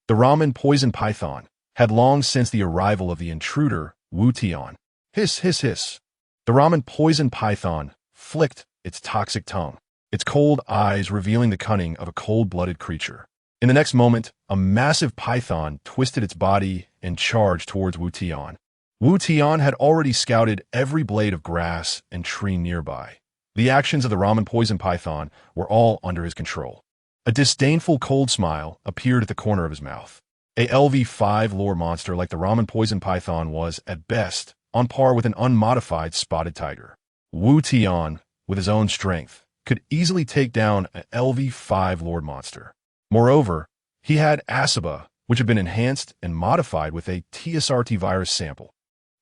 the ramen poison python, had long since the arrival of the intruder, Wu Tian. Hiss, hiss, hiss. The ramen poison python flicked its toxic tongue, its cold eyes revealing the cunning of a cold-blooded creature. In the next moment, a massive python twisted its body and charged towards Wu Tian. Wu Tian had already scouted every blade of grass and tree nearby. The actions of the ramen poison python were all under his control. A disdainful cold smile appeared at the corner of his mouth. A LV5 lore monster like the ramen poison python was, at best, on par with an unmodified spotted tiger. Wu Tian, with his own strength, could easily take down an LV5 lord monster. Moreover, he had Asaba, which had been enhanced and modified with a TSRT virus sample.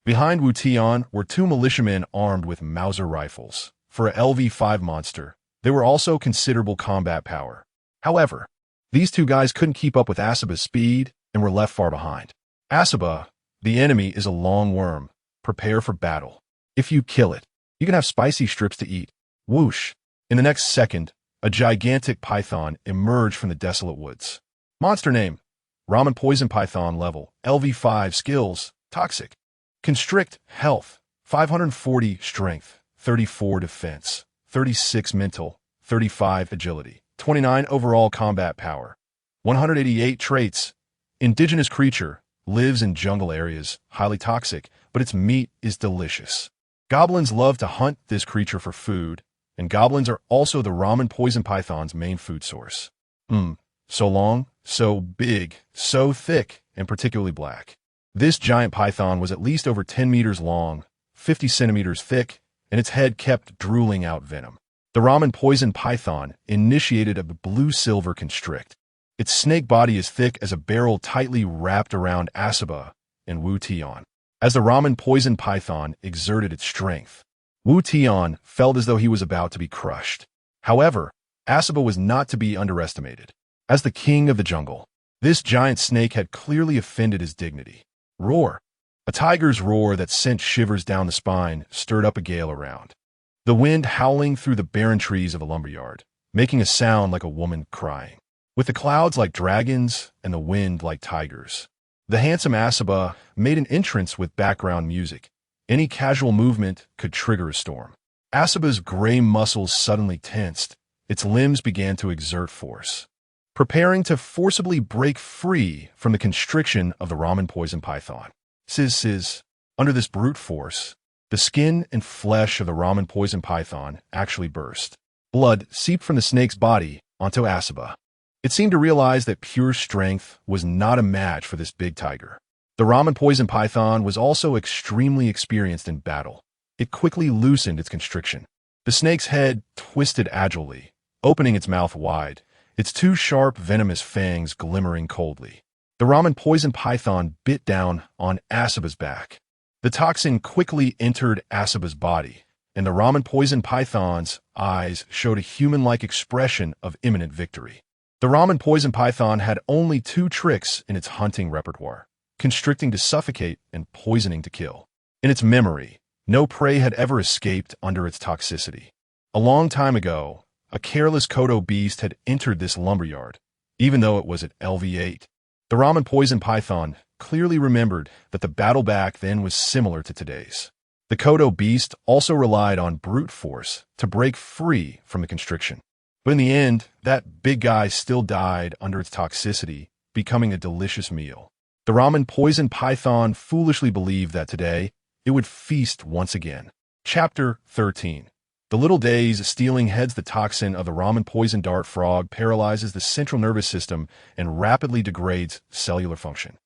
Behind Wu Tian were two militiamen armed with Mauser rifles. For a LV5 monster, they were also considerable combat power. However, these two guys couldn't keep up with Asaba's speed and were left far behind. Asaba, the enemy, is a long worm. Prepare for battle. If you kill it, you can have spicy strips to eat. Whoosh! In the next second, a gigantic python emerged from the desolate woods. Monster name: ramen poison python level, LV5 skills, toxic. Constrict, health, 540 strength, 34 defense, 36 mental, 35 agility, 29 overall combat power, 188 traits. Indigenous creature, lives in jungle areas, highly toxic, but its meat is delicious. Goblins love to hunt this creature for food, and goblins are also the ramen poison python's main food source. So long, so big, so thick, and particularly black. This giant python was at least over 10 meters long, 50 centimeters thick, and its head kept drooling out venom. The ramen poison python initiated a blue-silver constrict. Its snake body is thick as a barrel tightly wrapped around Asaba and Wu Tian. As the ramen poison python exerted its strength, Wu Tian felt as though he was about to be crushed. However, Asaba was not to be underestimated. As the king of the jungle, this giant snake had clearly offended his dignity. Roar! A tiger's roar that sent shivers down the spine stirred up a gale around. The wind howling through the barren trees of a lumberyard, making a sound like a woman crying. With the clouds like dragons and the wind like tigers, the handsome Asaba made an entrance with background music. Any casual movement could trigger a storm. Asaba's gray muscles suddenly tensed. Its limbs began to exert force, preparing to forcibly break free from the constriction of the ramen poison python. Sizz. Under this brute force, the skin and flesh of the ramen poison python actually burst. Blood seeped from the snake's body onto Asaba. It seemed to realize that pure strength was not a match for this big tiger. The ramen poison python was also extremely experienced in battle. It quickly loosened its constriction. The snake's head twisted agilely, opening its mouth wide, its two sharp, venomous fangs glimmering coldly. The ramen poison python bit down on Asaba's back. The toxin quickly entered Asaba's body, and the ramen poison python's eyes showed a human-like expression of imminent victory. The ramen poison python had only two tricks in its hunting repertoire: constricting to suffocate and poisoning to kill. In its memory, no prey had ever escaped under its toxicity. A long time ago, a careless Kodo beast had entered this lumberyard, even though it was at LV8. The ramen poison python clearly remembered that the battle back then was similar to today's. The Kodo beast also relied on brute force to break free from the constriction. But in the end, that big guy still died under its toxicity, becoming a delicious meal. The ramen poison python foolishly believed that today it would feast once again. Chapter 13. The little days stealing heads. The toxin of the ramen poison dart frog paralyzes the central nervous system and rapidly degrades cellular function.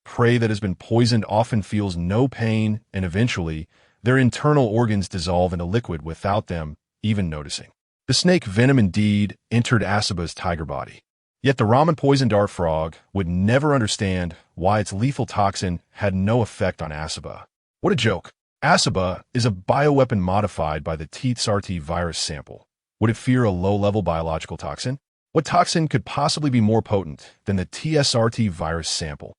Prey that has been poisoned often feels no pain, and eventually, their internal organs dissolve into liquid without them even noticing. The snake venom indeed entered Asaba's tiger body. Yet the ramen poison dart frog would never understand why its lethal toxin had no effect on Asaba. What a joke. Asaba is a bioweapon modified by the TSRT virus sample. Would it fear a low-level biological toxin? What toxin could possibly be more potent than the TSRT virus sample?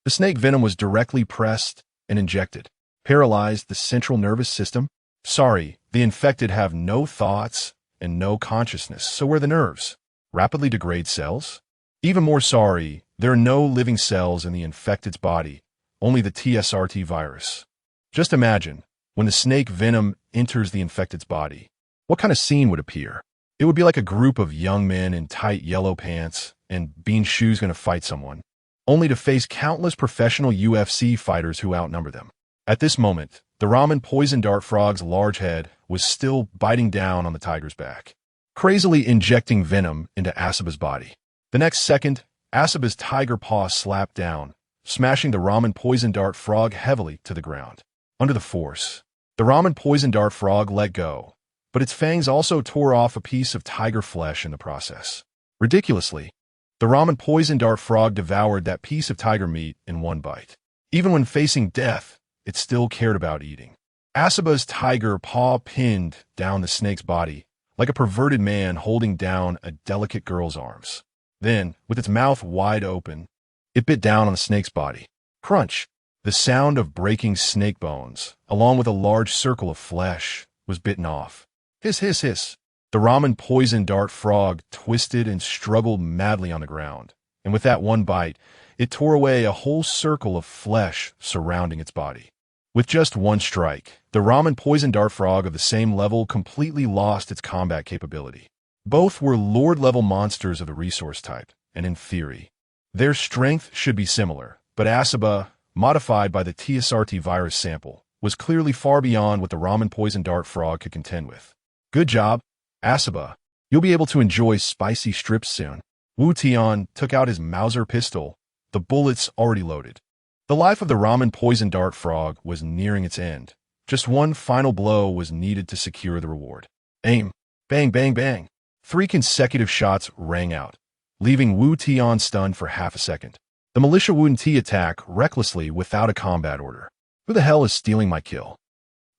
The snake venom was directly pressed and injected. Paralyzed the central nervous system? Sorry, the infected have no thoughts and no consciousness, so where are the nerves? Rapidly degrade cells? Even more sorry, there are no living cells in the infected's body, only the TSRT virus. Just imagine, when the snake venom enters the infected's body, what kind of scene would appear? It would be like a group of young men in tight yellow pants and bean shoes going to fight someone, only to face countless professional UFC fighters who outnumber them. At this moment, the ramen poison dart frog's large head was still biting down on the tiger's back, crazily injecting venom into Asaba's body. The next second, Asaba's tiger paw slapped down, smashing the ramen poison dart frog heavily to the ground. Under the force, the ramen poison dart frog let go, but its fangs also tore off a piece of tiger flesh in the process. Ridiculously, the ramen poison dart frog devoured that piece of tiger meat in one bite. Even when facing death, it still cared about eating. Asaba's tiger paw pinned down the snake's body, like a perverted man holding down a delicate girl's arms. Then, with its mouth wide open, it bit down on the snake's body. Crunch! The sound of breaking snake bones, along with a large circle of flesh, was bitten off. Hiss, hiss, hiss. The ramen poison dart frog twisted and struggled madly on the ground, and with that one bite, it tore away a whole circle of flesh surrounding its body. With just one strike, the ramen poison dart frog of the same level completely lost its combat capability. Both were Lord-level monsters of the resource type, and in theory, their strength should be similar, but Asaba, modified by the TSRT virus sample, was clearly far beyond what the ramen poison dart frog could contend with. Good job, Asaba. You'll be able to enjoy spicy strips soon. Wu Tian took out his Mauser pistol, the bullets already loaded. The life of the ramen poison dart frog was nearing its end. Just one final blow was needed to secure the reward. Aim. Bang, bang, bang. 3 consecutive shots rang out, leaving Wu Tian stunned for half a second. The militia Wu Ti attacked recklessly without a combat order. Who the hell is stealing my kill?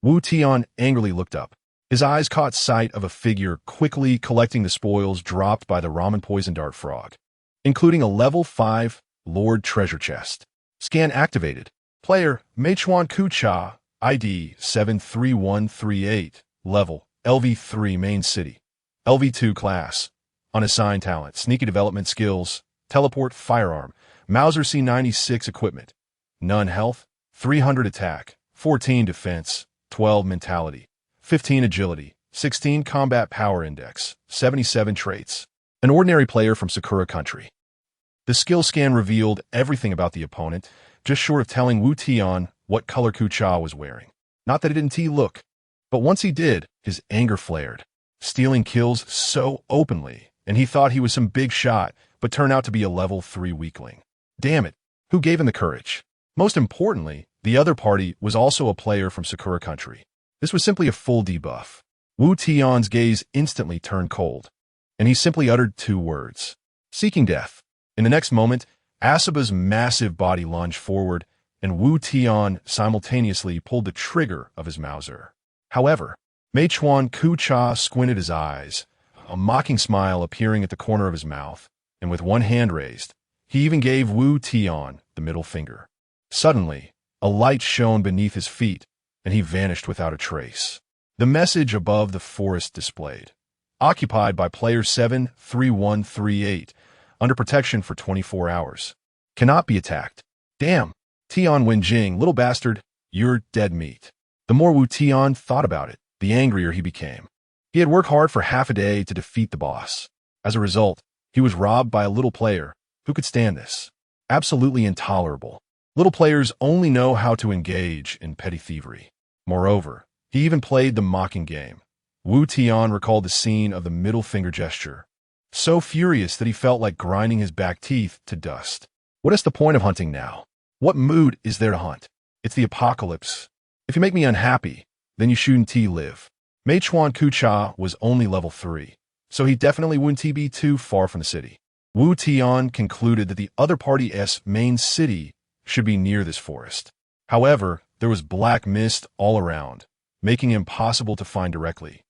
Wu Tian angrily looked up. His eyes caught sight of a figure quickly collecting the spoils dropped by the ramen poison dart frog, including a level 5 Lord treasure chest. Scan activated. Player, Meichuan Kucha, ID 73138, level, LV3 main city, LV2 class, unassigned talent, sneaky development skills, teleport firearm, Mauser C96 equipment, none health, 300 attack, 14 defense, 12 mentality, 15 agility, 16 combat power index, 77 traits. An ordinary player from Sakura country. The skill scan revealed everything about the opponent, just short of telling Wu Tian what color Kucha was wearing. Not that it didn't look, but once he did, his anger flared. Stealing kills so openly, and he thought he was some big shot, but turned out to be a level 3 weakling. Damn it, who gave him the courage? Most importantly, the other party was also a player from Sakura country. This was simply a full debuff. Wu Tian's gaze instantly turned cold, and he simply uttered 2 words. Seeking death. In the next moment, Asaba's massive body lunged forward, and Wu Tian simultaneously pulled the trigger of his Mauser. However, Meichuan Kucha squinted his eyes, a mocking smile appearing at the corner of his mouth, and with one hand raised, he even gave Wu Tian the middle finger. Suddenly, a light shone beneath his feet, and he vanished without a trace. The message above the forest displayed. Occupied by player 73138, under protection for 24 hours. Cannot be attacked. Damn. Tian Wenjing, little bastard, you're dead meat. The more Wu Tian thought about it, the angrier he became. He had worked hard for half a day to defeat the boss. As a result, he was robbed by a little player. Who could stand this? Absolutely intolerable. Little players only know how to engage in petty thievery. Moreover, He even played the mocking game. Wu Tian recalled the scene of the middle finger gesture, so furious that he felt like grinding his back teeth to dust. What is the point of hunting now? What mood is there to hunt? It's the apocalypse. If you make me unhappy, then you shouldn't live. Mei Chuan Kucha was only level 3, so he definitely wouldn't be too far from the city. Wu Tian concluded that the other party's main city should be near this forest. However, there was black mist all around, making it impossible to find directly.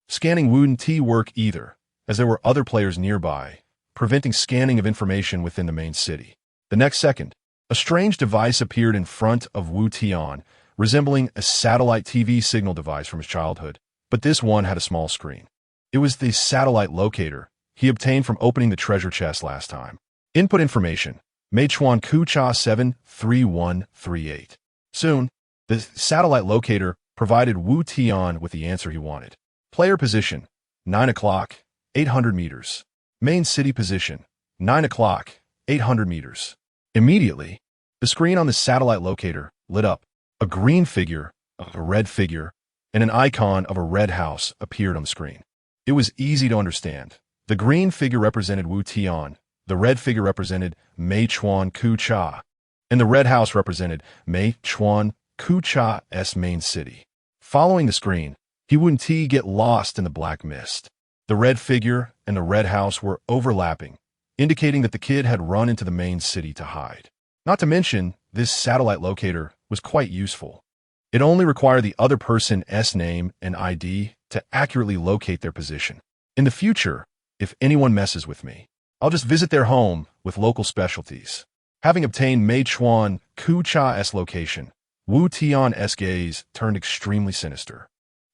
Scanning wouldn't work either, as there were other players nearby, preventing scanning of information within the main city. The next second, a strange device appeared in front of Wu Tian, resembling a satellite TV signal device from his childhood, but this one had a small screen. It was the satellite locator he obtained from opening the treasure chest last time. Input information, Meichuan Kucha 73138. Soon, the satellite locator provided Wu Tian with the answer he wanted. Player position, 9 o'clock, 800 meters. Main city position, 9 o'clock, 800 meters. Immediately, the screen on the satellite locator lit up. A green figure, a red figure, and an icon of a red house appeared on the screen. It was easy to understand. The green figure represented Wu Tian, the red figure represented Mei Chuan Kucha, and the red house represented Mei Chuan Kucha's main city. Following the screen, he wouldn't get lost in the black mist. The red figure and the red house were overlapping, indicating that the kid had run into the main city to hide. Not to mention, this satellite locator was quite useful. It only required the other person's name and ID to accurately locate their position. In the future, if anyone messes with me, I'll just visit their home with local specialties. Having obtained Mei Chuan Kucha's location, Wu Tian's gaze turned extremely sinister.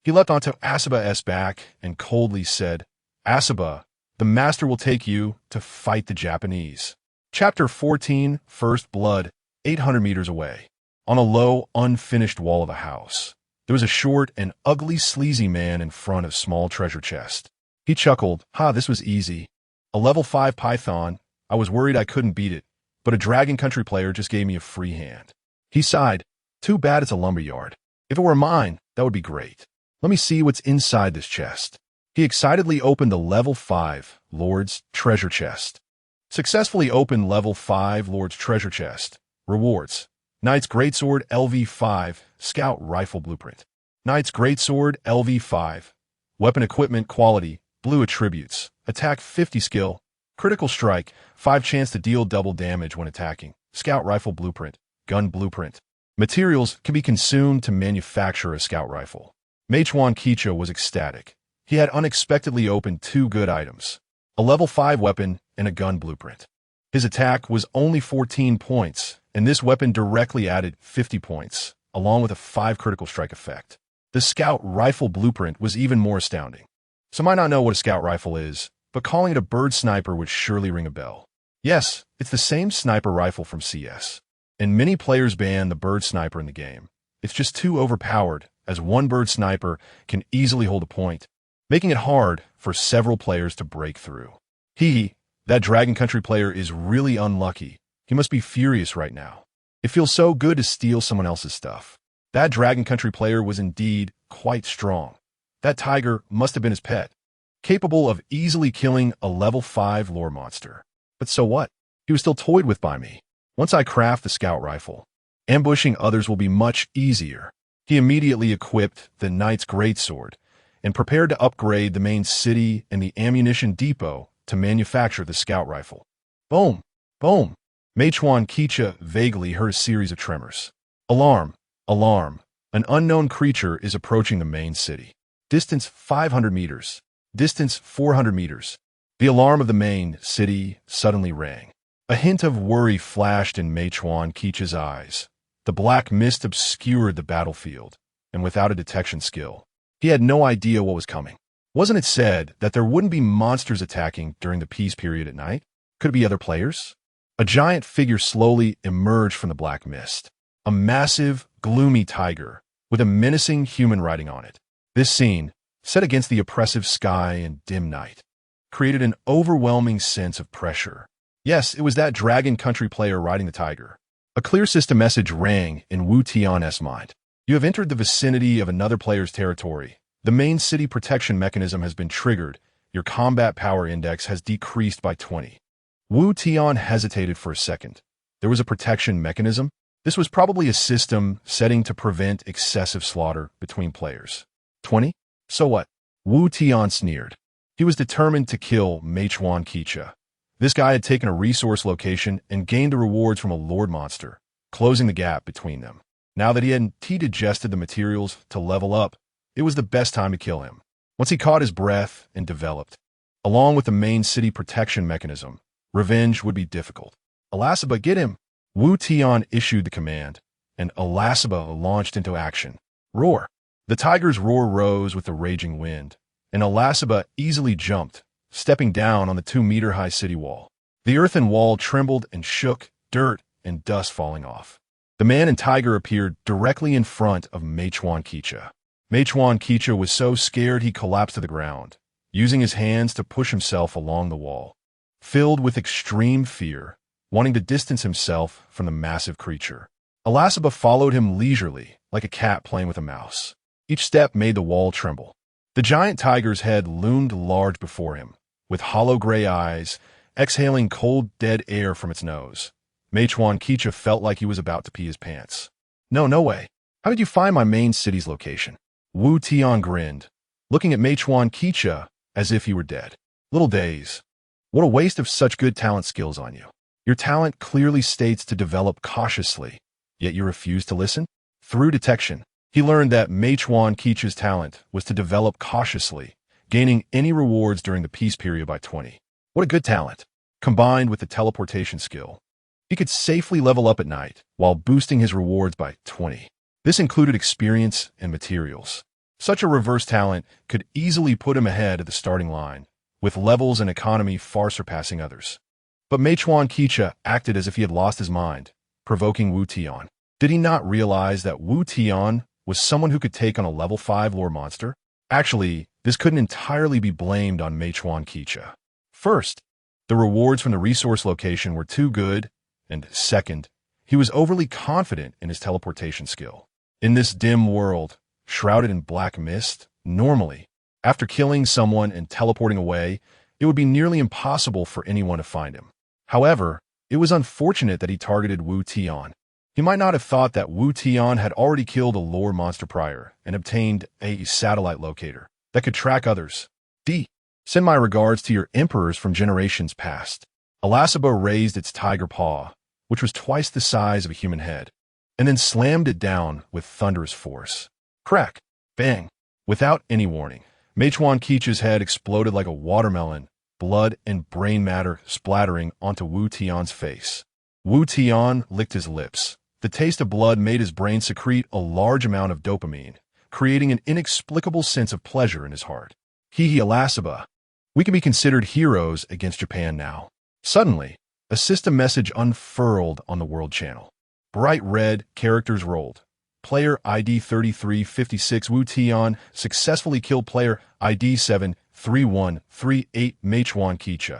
He leapt onto Asaba's back and coldly said, "Asaba, the master will take you to fight the Japanese." Chapter 14, First Blood, 800 meters away. On a low, unfinished wall of a house, there was a short and ugly sleazy man in front of a small treasure chest. He chuckled, this was easy. A level 5 python, I was worried I couldn't beat it, but a Dragon Country player just gave me a free hand. He sighed, too bad it's a lumberyard. If it were mine, that would be great. Let me see what's inside this chest. He excitedly opened the level 5 Lord's treasure chest. Successfully opened level 5 Lord's treasure chest. Rewards. Knight's Greatsword LV5, Scout Rifle Blueprint. Knight's Greatsword LV5. Weapon equipment quality, blue attributes. Attack 50 skill. Critical strike, 5 chance to deal double damage when attacking. Scout Rifle Blueprint. Gun Blueprint. Materials can be consumed to manufacture a scout rifle. Meichuan Kicha was ecstatic. He had unexpectedly opened 2 good items. A level 5 weapon and a gun blueprint. His attack was only 14 points, and this weapon directly added 50 points, along with a 5 critical strike effect. The Scout Rifle Blueprint was even more astounding. Some might not know what a scout rifle is, but calling it a bird sniper would surely ring a bell. Yes, it's the same sniper rifle from CS, and many players ban the bird sniper in the game. It's just too overpowered, as one bird sniper can easily hold a point, making it hard for several players to break through. That Dragon Country player is really unlucky. He must be furious right now. It feels so good to steal someone else's stuff. That Dragon Country player was indeed quite strong. That tiger must have been his pet, capable of easily killing a level 5 lore monster. But so what? He was still toyed with by me. Once I craft the scout rifle, ambushing others will be much easier. He immediately equipped the Knight's Greatsword and prepared to upgrade the main city and the ammunition depot to manufacture the scout rifle. Boom! Boom! Meichuan Kicha vaguely heard a series of tremors. Alarm! Alarm! An unknown creature is approaching the main city. Distance 500 meters. Distance 400 meters. The alarm of the main city suddenly rang. A hint of worry flashed in Meichuan Kicha's eyes. The black mist obscured the battlefield, and without a detection skill, he had no idea what was coming. Wasn't it said that there wouldn't be monsters attacking during the peace period at night? Could it be other players? A giant figure slowly emerged from the black mist. A massive, gloomy tiger with a menacing human riding on it. This scene, set against the oppressive sky and dim night, created an overwhelming sense of pressure. Yes, it was that Dragon Country player riding the tiger. A clear system message rang in Wu Tian's mind. You have entered the vicinity of another player's territory. The main city protection mechanism has been triggered. Your combat power index has decreased by 20. Wu Tian hesitated for a second. There was a protection mechanism? This was probably a system setting to prevent excessive slaughter between players. 20? So what? Wu Tian sneered. He was determined to kill MECH. This guy had taken a resource location and gained the rewards from a lord monster, closing the gap between them. Now that he had digested the materials to level up, it was the best time to kill him. Once he caught his breath and developed, along with the main city protection mechanism, revenge would be difficult. Alasaba, get him! Wu Tian issued the command, and Alasaba launched into action. Roar! The tiger's roar rose with the raging wind, and Alasaba easily jumped, stepping down on the 2-meter-high city wall. The earthen wall trembled and shook, dirt and dust falling off. The man and tiger appeared directly in front of MECH. MECH was so scared he collapsed to the ground, using his hands to push himself along the wall. Filled with extreme fear, wanting to distance himself from the massive creature, Alasaba followed him leisurely, like a cat playing with a mouse. Each step made the wall tremble. The giant tiger's head loomed large before him, with hollow gray eyes, exhaling cold, dead air from its nose. MECH felt like he was about to pee his pants. No way. How did you find my main city's location? Wu Tian grinned, looking at MECH as if he were dead. Little days. What a waste of such good talent skills on you. Your talent clearly states to develop cautiously, yet you refuse to listen? Through detection, he learned that MECH's talent was to develop cautiously, gaining any rewards during the peace period by 20. What a good talent. Combined with the teleportation skill, he could safely level up at night while boosting his rewards by 20. This included experience and materials. Such a reverse talent could easily put him ahead of the starting line, with levels and economy far surpassing others. But MECH acted as if he had lost his mind, provoking Wu Tian. Did he not realize that Wu Tian was someone who could take on a level 5 lore monster? Actually, this couldn't entirely be blamed on MECH. First, the rewards from the resource location were too good, and second, he was overly confident in his teleportation skill. In this dim world, shrouded in black mist, normally, after killing someone and teleporting away, it would be nearly impossible for anyone to find him. However, it was unfortunate that he targeted Wu Tian. He might not have thought that Wu Tian had already killed a lore monster prior and obtained a satellite locator that could track others. Send my regards to your emperors from generations past. Alasaba raised its tiger paw, which was twice the size of a human head, and then slammed it down with thunderous force. Crack! Bang! Without any warning, MECH's head exploded like a watermelon, blood and brain matter splattering onto Wu Tian's face. Wu Tian licked his lips. The taste of blood made his brain secrete a large amount of dopamine, creating an inexplicable sense of pleasure in his heart. Hee Alasaba. We can be considered heroes against Japan now. Suddenly, a system message unfurled on the world channel. Bright red characters rolled. Player ID 3356 Wu Tian successfully killed player ID 73138 MECH,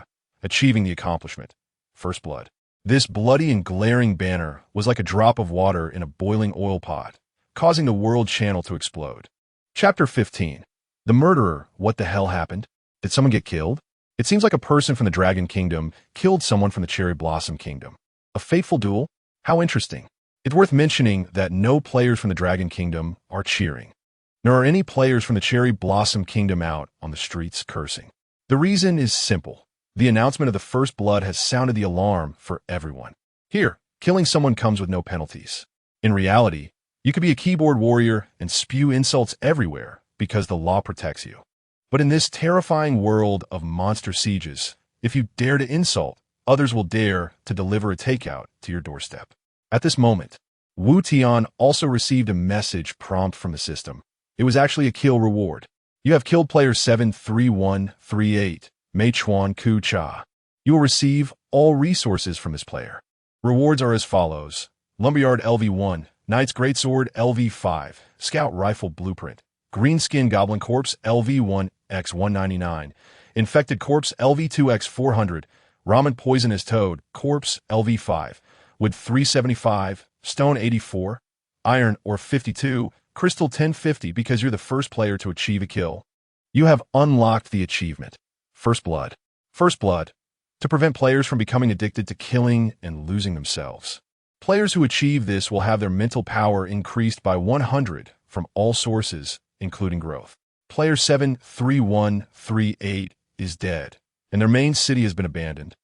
achieving the accomplishment. First blood. This bloody and glaring banner was like a drop of water in a boiling oil pot, causing the world channel to explode. Chapter 15. The murderer. What the hell happened? Did someone get killed? It seems like a person from the Dragon Kingdom killed someone from the Cherry Blossom Kingdom. A fateful duel? How interesting. It's worth mentioning that no players from the Dragon Kingdom are cheering, nor are any players from the Cherry Blossom Kingdom out on the streets cursing. The reason is simple. The announcement of the first blood has sounded the alarm for everyone. Here, killing someone comes with no penalties. In reality, you could be a keyboard warrior and spew insults everywhere because the law protects you. But in this terrifying world of monster sieges, if you dare to insult, others will dare to deliver a takeout to your doorstep. At this moment, Wu Tian also received a message prompt from the system. It was actually a kill reward. You have killed player 73138, MECH. You will receive all resources from this player. Rewards are as follows. Lumberyard LV1, Knight's Greatsword LV5, Scout Rifle Blueprint, Greenskin Goblin Corpse LV1X199, Infected Corpse LV2X400, Ramen Poisonous Toad Corpse LV5, Wood 375, Stone 84, Iron or 52, Crystal 1050 because you're the first player to achieve a kill. You have unlocked the achievement. First Blood. First Blood, to prevent players from becoming addicted to killing and losing themselves. Players who achieve this will have their mental power increased by 100 from all sources, including growth. Player 73138 is dead, and their main city has been abandoned,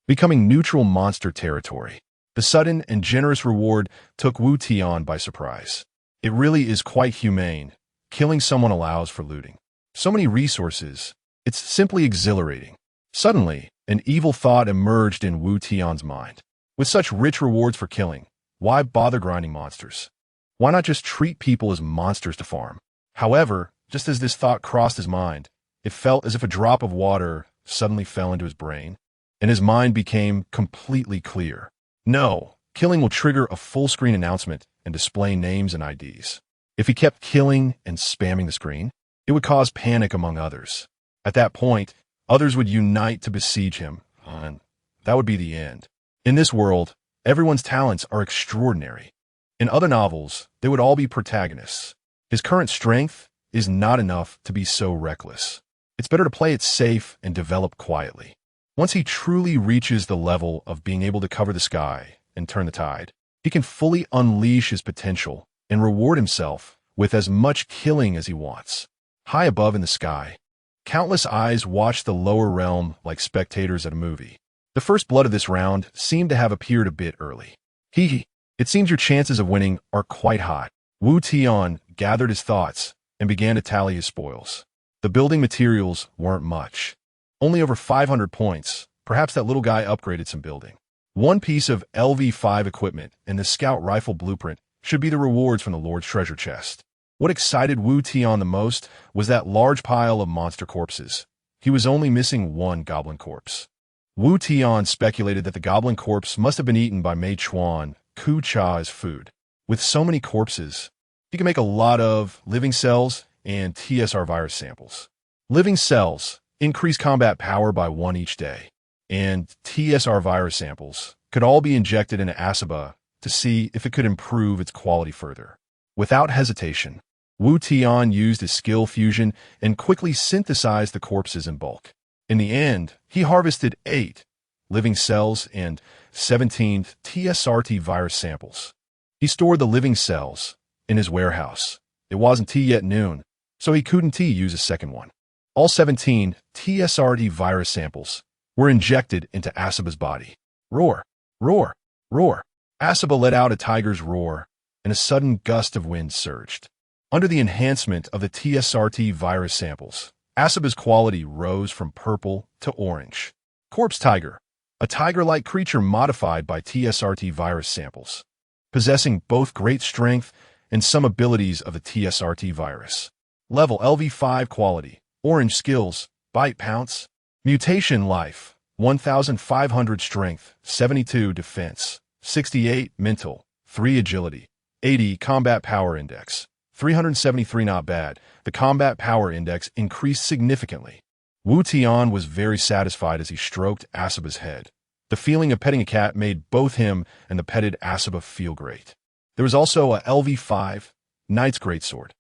becoming neutral monster territory. The sudden and generous reward took Wu Tian by surprise. It really is quite humane. Killing someone allows for looting. So many resources, it's simply exhilarating. Suddenly, an evil thought emerged in Wu Tian's mind. With such rich rewards for killing, why bother grinding monsters? Why not just treat people as monsters to farm? However, just as this thought crossed his mind, it felt as if a drop of water suddenly fell into his brain, and his mind became completely clear. No, killing will trigger a full-screen announcement and display names and IDs. If he kept killing and spamming the screen, it would cause panic among others. At that point, others would unite to besiege him, and that would be the end. In this world, everyone's talents are extraordinary. In other novels, they would all be protagonists. His current strength is not enough to be so reckless. It's better to play it safe and develop quietly. Once he truly reaches the level of being able to cover the sky and turn the tide, he can fully unleash his potential and reward himself with as much killing as he wants. High above in the sky, countless eyes watch the lower realm like spectators at a movie. The first blood of this round seemed to have appeared a bit early. It seems your chances of winning are quite high. Wu Tian gathered his thoughts and began to tally his spoils. The building materials weren't much. Only over 500 points. Perhaps that little guy upgraded some building. One piece of LV5 equipment and the scout rifle blueprint should be the rewards from the Lord's treasure chest. What excited Wu Tian the most was that large pile of monster corpses. He was only missing one goblin corpse. Wu Tian speculated that the goblin corpse must have been eaten by Mei Chuan, Ku Cha as food. With so many corpses, he can make a lot of living cells and TSR virus samples. Living cells increase combat power by 1 each day, and TSR virus samples could all be injected into Asaba to see if it could improve its quality further. Without hesitation, Wu Tian used his skill fusion and quickly synthesized the corpses in bulk. In the end, he harvested 8 living cells and 17 TSRT virus samples. He stored the living cells in his warehouse. It wasn't yet noon, so he couldn't use a second one. All 17 TSRT virus samples were injected into Asaba's body. Roar, roar, roar. Asaba let out a tiger's roar, and a sudden gust of wind surged. Under the enhancement of the TSRT virus samples, Asaba's quality rose from purple to orange. Corpse Tiger, a tiger-like creature modified by TSRT virus samples, possessing both great strength and some abilities of the TSRT virus. Level LV5 quality, orange skills, bite pounce, mutation life, 1,500 strength, 72 defense, 68 mental, 3 agility, 80 combat power index, 373 not bad. The combat power index increased significantly. Wu Tian was very satisfied as he stroked Asaba's head. The feeling of petting a cat made both him and the petted Asaba feel great. There was also a LV5 Knight's Greatsword.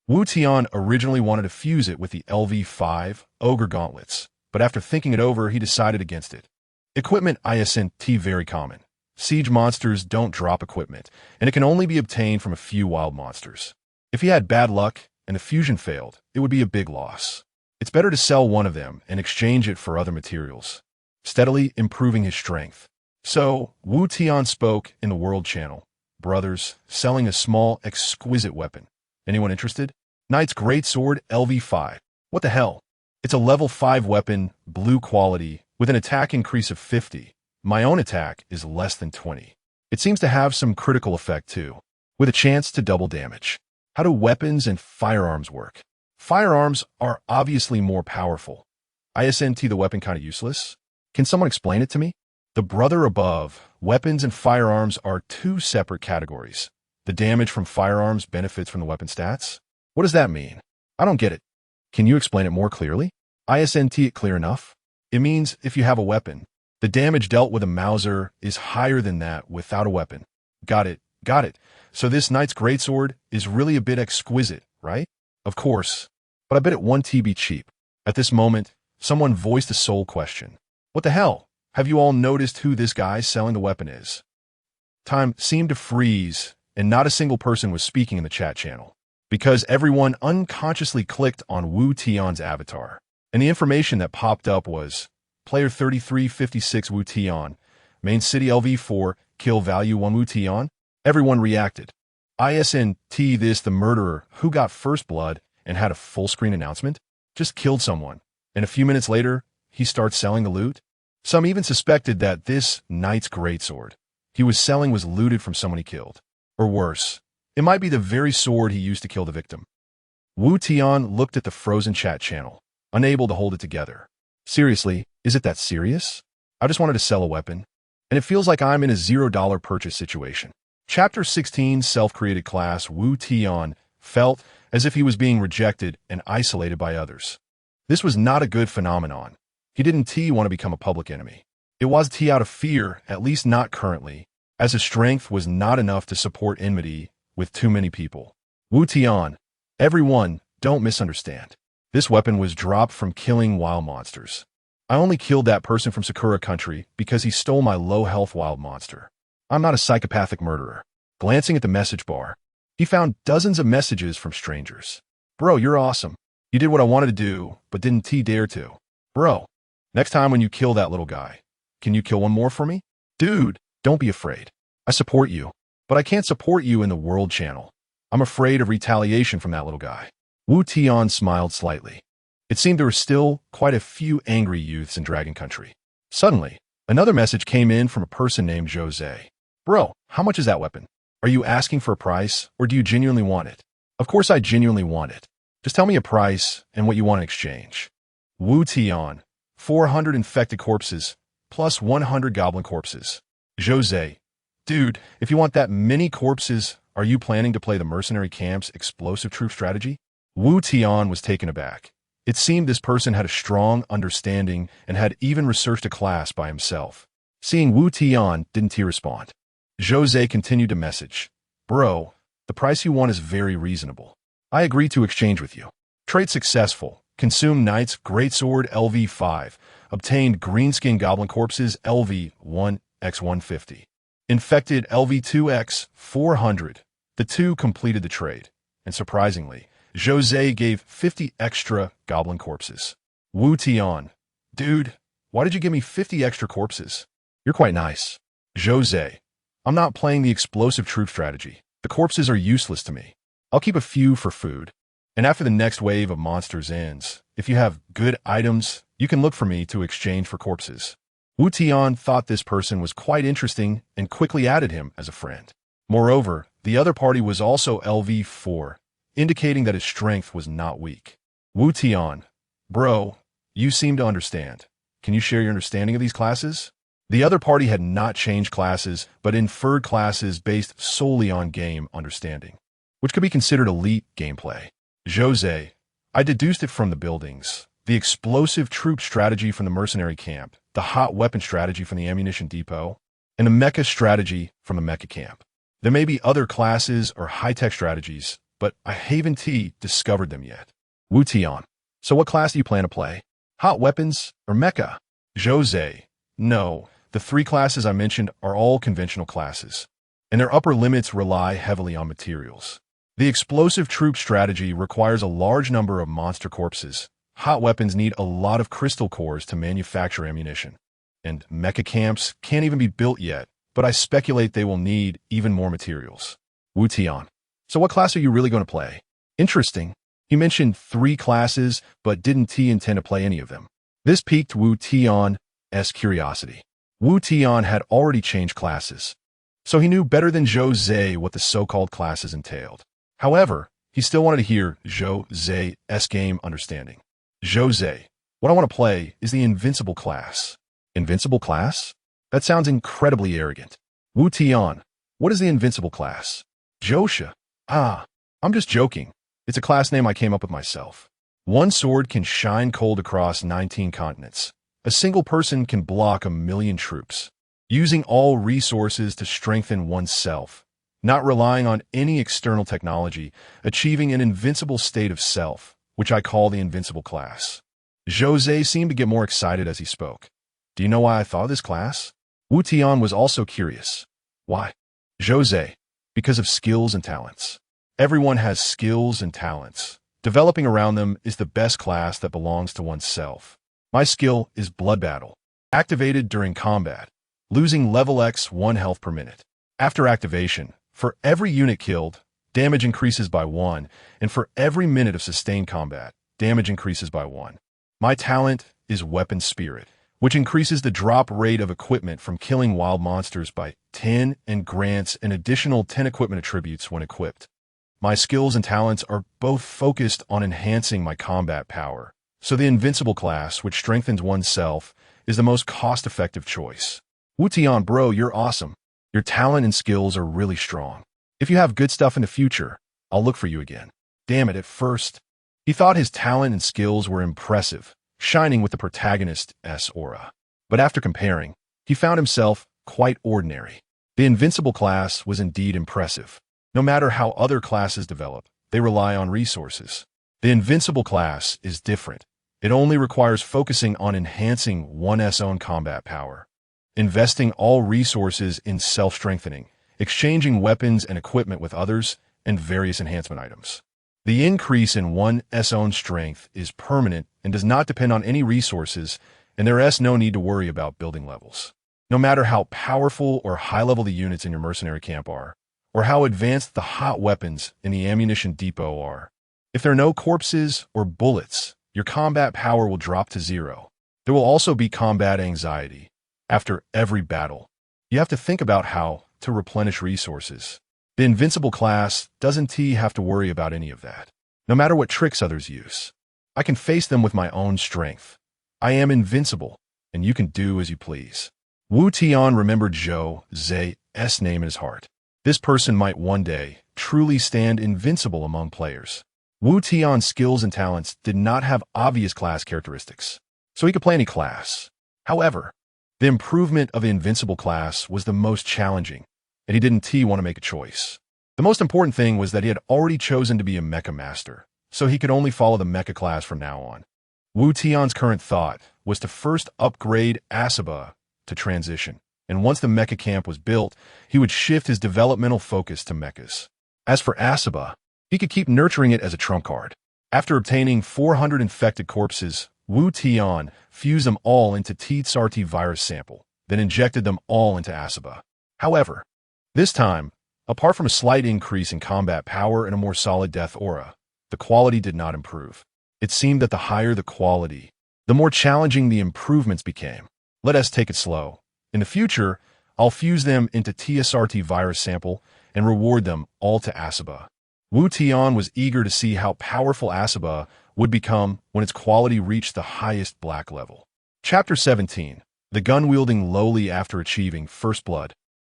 Wu Tian originally wanted to fuse it with the LV5 Ogre Gauntlets, but after thinking it over, he decided against it. Equipment ISNT very common. Siege monsters don't drop equipment, and it can only be obtained from a few wild monsters. If he had bad luck and the fusion failed, it would be a big loss. It's better to sell one of them and exchange it for other materials, steadily improving his strength. So, Wu Tian spoke in the World Channel. Brothers, selling a small, exquisite weapon. Anyone interested? Knight's Greatsword LV5. What the hell? It's a level 5 weapon, blue quality, with an attack increase of 50. My own attack is less than 20. It seems to have some critical effect too, with a chance to double damage. How do weapons and firearms work? Firearms are obviously more powerful. ISNT the weapon kind of useless? Can someone explain it to me? The brother above, weapons and firearms are 2 separate categories. The damage from firearms benefits from the weapon stats? What does that mean? I don't get it. Can you explain it more clearly? ISNT it clear enough? It means if you have a weapon, the damage dealt with a Mauser is higher than that without a weapon. Got it. Got it. So this knight's greatsword is really a bit exquisite, right? Of course. But I bet it 1 TB cheap. At this moment, someone voiced a sole question. What the hell? Have you all noticed who this guy selling the weapon is? Time seemed to freeze, and not a single person was speaking in the chat channel, because everyone unconsciously clicked on Wu Tian's avatar. And the information that popped up was, player 3356 Wu Tian, main city LV4, kill value 1 Wu Tian. Everyone reacted. ISNT this the murderer who got first blood and had a full screen announcement? Just killed someone, and a few minutes later, he starts selling the loot? Some even suspected that this knight's greatsword he was selling was looted from someone he killed. Or worse, it might be the very sword he used to kill the victim. Wu Tian looked at the frozen chat channel, unable to hold it together. Seriously, is it that serious? I just wanted to sell a weapon, and it feels like I'm in a $0 purchase situation. Chapter 16 Self-Created Class Wu Tian felt as if he was being rejected and isolated by others. This was not a good phenomenon. He didn't want to become a public enemy. It was out of fear, at least not currently, as his strength was not enough to support enmity with too many people. Wu Tian, everyone, don't misunderstand. This weapon was dropped from killing wild monsters. I only killed that person from Sakura country because he stole my low-health wild monster. I'm not a psychopathic murderer. Glancing at the message bar, he found dozens of messages from strangers. Bro, you're awesome. You did what I wanted to do, but didn't dare to. Bro, next time when you kill that little guy, can you kill one more for me? Dude, don't be afraid. I support you, but I can't support you in the world channel. I'm afraid of retaliation from that little guy. Wu Tian smiled slightly. It seemed there were still quite a few angry youths in Dragon Country. Suddenly, another message came in from a person named Jose. Bro, how much is that weapon? Are you asking for a price, or do you genuinely want it? Of course I genuinely want it. Just tell me a price and what you want in exchange. Wu Tian, 400 infected corpses, plus 100 goblin corpses. Jose, dude, if you want that many corpses, are you planning to play the Mercenary camp's explosive troop strategy? Wu Tian was taken aback. It seemed this person had a strong understanding and had even researched a class by himself. Seeing Wu Tian, didn't he respond? Jose continued to message. Bro, the price you want is very reasonable. I agree to exchange with you. Trade successful. Consume Knight's Greatsword LV5. Obtained Greenskin Goblin Corpses LV1x150. Infected LV2x 400. The two completed the trade. And surprisingly, Jose gave 50 extra Goblin Corpses. Wu Tian. Dude, why did you give me 50 extra corpses? You're quite nice. Jose. I'm not playing the explosive troop strategy. The corpses are useless to me. I'll keep a few for food. And after the next wave of monsters ends, if you have good items, you can look for me to exchange for corpses. Wu Tian thought this person was quite interesting and quickly added him as a friend. Moreover, the other party was also LV4, indicating that his strength was not weak. Wu Tian. Bro, you seem to understand. Can you share your understanding of these classes? The other party had not changed classes, but inferred classes based solely on game understanding, which could be considered elite gameplay. Jose. I deduced it from the buildings, the explosive troop strategy from the mercenary camp, the hot weapon strategy from the ammunition depot, and the mecha strategy from the mecha camp. There may be other classes or high-tech strategies, but I haven't discovered them yet. Wu Tian. So what class do you plan to play? Hot weapons or mecha? Jose. No, the three classes I mentioned are all conventional classes, and their upper limits rely heavily on materials. The explosive troop strategy requires a large number of monster corpses. Hot weapons need a lot of crystal cores to manufacture ammunition. And mecha camps can't even be built yet, but I speculate they will need even more materials. Wu Tian. So what class are you really going to play? Interesting. He mentioned three classes, but didn't intend to play any of them. This piqued Wu Tian's curiosity. Wu Tian had already changed classes, so he knew better than Jose what the so-called classes entailed. However, he still wanted to hear Jose's game understanding. Jose, what I want to play is the Invincible class. Invincible class? That sounds incredibly arrogant. Wu Tian, what is the Invincible class? Josha. I'm just joking. It's a class name I came up with myself. One sword can shine cold across 19 continents. A single person can block 1,000,000 troops. Using all resources to strengthen oneself. not relying on any external technology, achieving an invincible state of self, which I call the Invincible class. Jose seemed to get more excited as he spoke. Do you know why I thought of this class? Wu Tian was also curious. Why? Jose, because of skills and talents. Everyone has skills and talents. Developing around them is the best class that belongs to oneself. My skill is Blood Battle. Activated during combat, losing level X 1 health per minute. After activation, for every unit killed, damage increases by 1, and for every minute of sustained combat, damage increases by 1. My talent is Weapon Spirit, which increases the drop rate of equipment from killing wild monsters by 10 and grants an additional 10 equipment attributes when equipped. My skills and talents are both focused on enhancing my combat power, so the Invincible class, which strengthens oneself, is the most cost-effective choice. Wu Tian, bro, you're awesome. Your talent and skills are really strong. If you have good stuff in the future, I'll look for you again. Damn it, at first, he thought his talent and skills were impressive, shining with the protagonist's aura. But after comparing, he found himself quite ordinary. The Invincible class was indeed impressive. No matter how other classes develop, they rely on resources. The Invincible class is different. It only requires focusing on enhancing one's own combat power, investing all resources in self-strengthening, exchanging weapons and equipment with others, and various enhancement items. The increase in one's own strength is permanent and does not depend on any resources, and there is no need to worry about building levels. No matter how powerful or high-level the units in your mercenary camp are, or how advanced the hot weapons in the ammunition depot are, if there are no corpses or bullets, your combat power will drop to 0. There will also be combat anxiety. After every battle, you have to think about how to replenish resources. The Invincible class doesn't have to worry about any of that. No matter what tricks others use, I can face them with my own strength. I am invincible, and you can do as you please. Wu Tian remembered Jose's name in his heart. This person might one day truly stand invincible among players. Wu Tian's skills and talents did not have obvious class characteristics, so he could play any class. However, the improvement of the Invincible class was the most challenging, and he didn't want to make a choice. The most important thing was that he had already chosen to be a Mecha master, so he could only follow the Mecha class from now on. Wu Tian's current thought was to first upgrade Asaba to transition, and once the Mecha camp was built, he would shift his developmental focus to Mechas. As for Asaba, he could keep nurturing it as a trump card. After obtaining 400 infected corpses, Wu Tian fused them all into TSRT virus sample, then injected them all into Asaba. However, this time, apart from a slight increase in combat power and a more solid death aura, the quality did not improve. It seemed that the higher the quality, the more challenging the improvements became. Let us take it slow. In the future, I'll fuse them into TSRT virus sample and reward them all to Asaba. Wu Tian was eager to see how powerful Asaba would become when its quality reached the highest black level. Chapter 17. The gun-wielding lowly after achieving First Blood.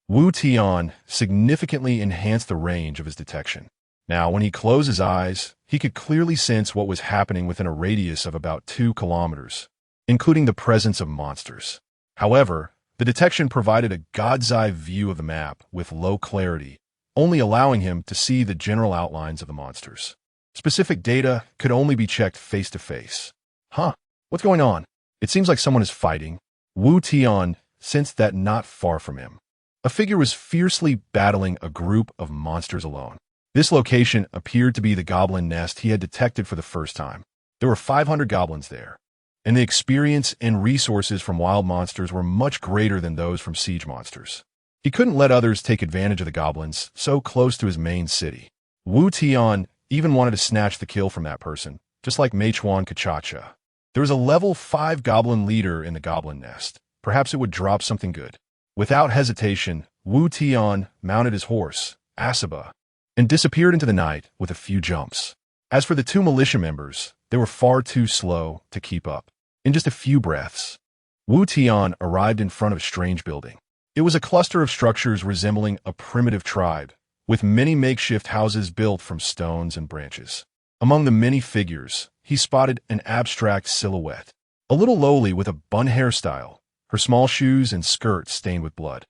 Wu Tian significantly enhanced the range of his detection. Now, when he closed his eyes, he could clearly sense what was happening within a radius of about 2 kilometers, including the presence of monsters. However, the detection provided a god's-eye view of the map with low clarity, only allowing him to see the general outlines of the monsters. Specific data could only be checked face-to-face. Huh? What's going on? It seems like someone is fighting. Wu Tian sensed that not far from him, a figure was fiercely battling a group of monsters alone. This location appeared to be the goblin nest he had detected for the first time. There were 500 goblins there, and the experience and resources from wild monsters were much greater than those from siege monsters. He couldn't let others take advantage of the goblins so close to his main city. Wu Tian even wanted to snatch the kill from that person, just like Meichuan Kachacha. There was a level 5 goblin leader in the goblin nest. Perhaps it would drop something good. Without hesitation, Wu Tian mounted his horse, Asaba, and disappeared into the night with a few jumps. As for the 2 militia members, they were far too slow to keep up. In just a few breaths, Wu Tian arrived in front of a strange building. It was a cluster of structures resembling a primitive tribe, with many makeshift houses built from stones and branches. Among the many figures, he spotted an abstract silhouette, a little lowly with a bun hairstyle, her small shoes and skirt stained with blood.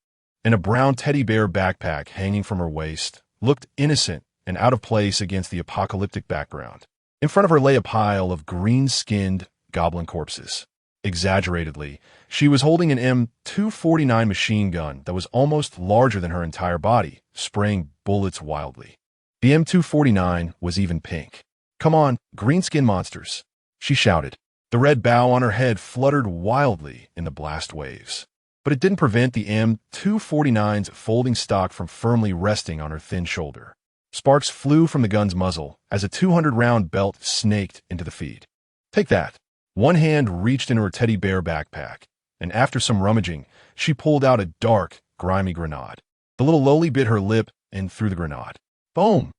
and a brown teddy bear backpack hanging from her waist looked innocent and out of place against the apocalyptic background. In front of her lay a pile of green-skinned goblin corpses. Exaggeratedly, she was holding an M249 machine gun that was almost larger than her entire body, spraying bullets wildly. The M249 was even pink. "Come on, green-skin monsters," she shouted. The red bow on her head fluttered wildly in the blast waves. But it didn't prevent the M249's folding stock from firmly resting on her thin shoulder. Sparks flew from the gun's muzzle as a 200-round belt snaked into the feed. "Take that." One hand reached into her teddy bear backpack, and after some rummaging, she pulled out a dark, grimy grenade. The little lowly bit her lip and threw the grenade. Boom!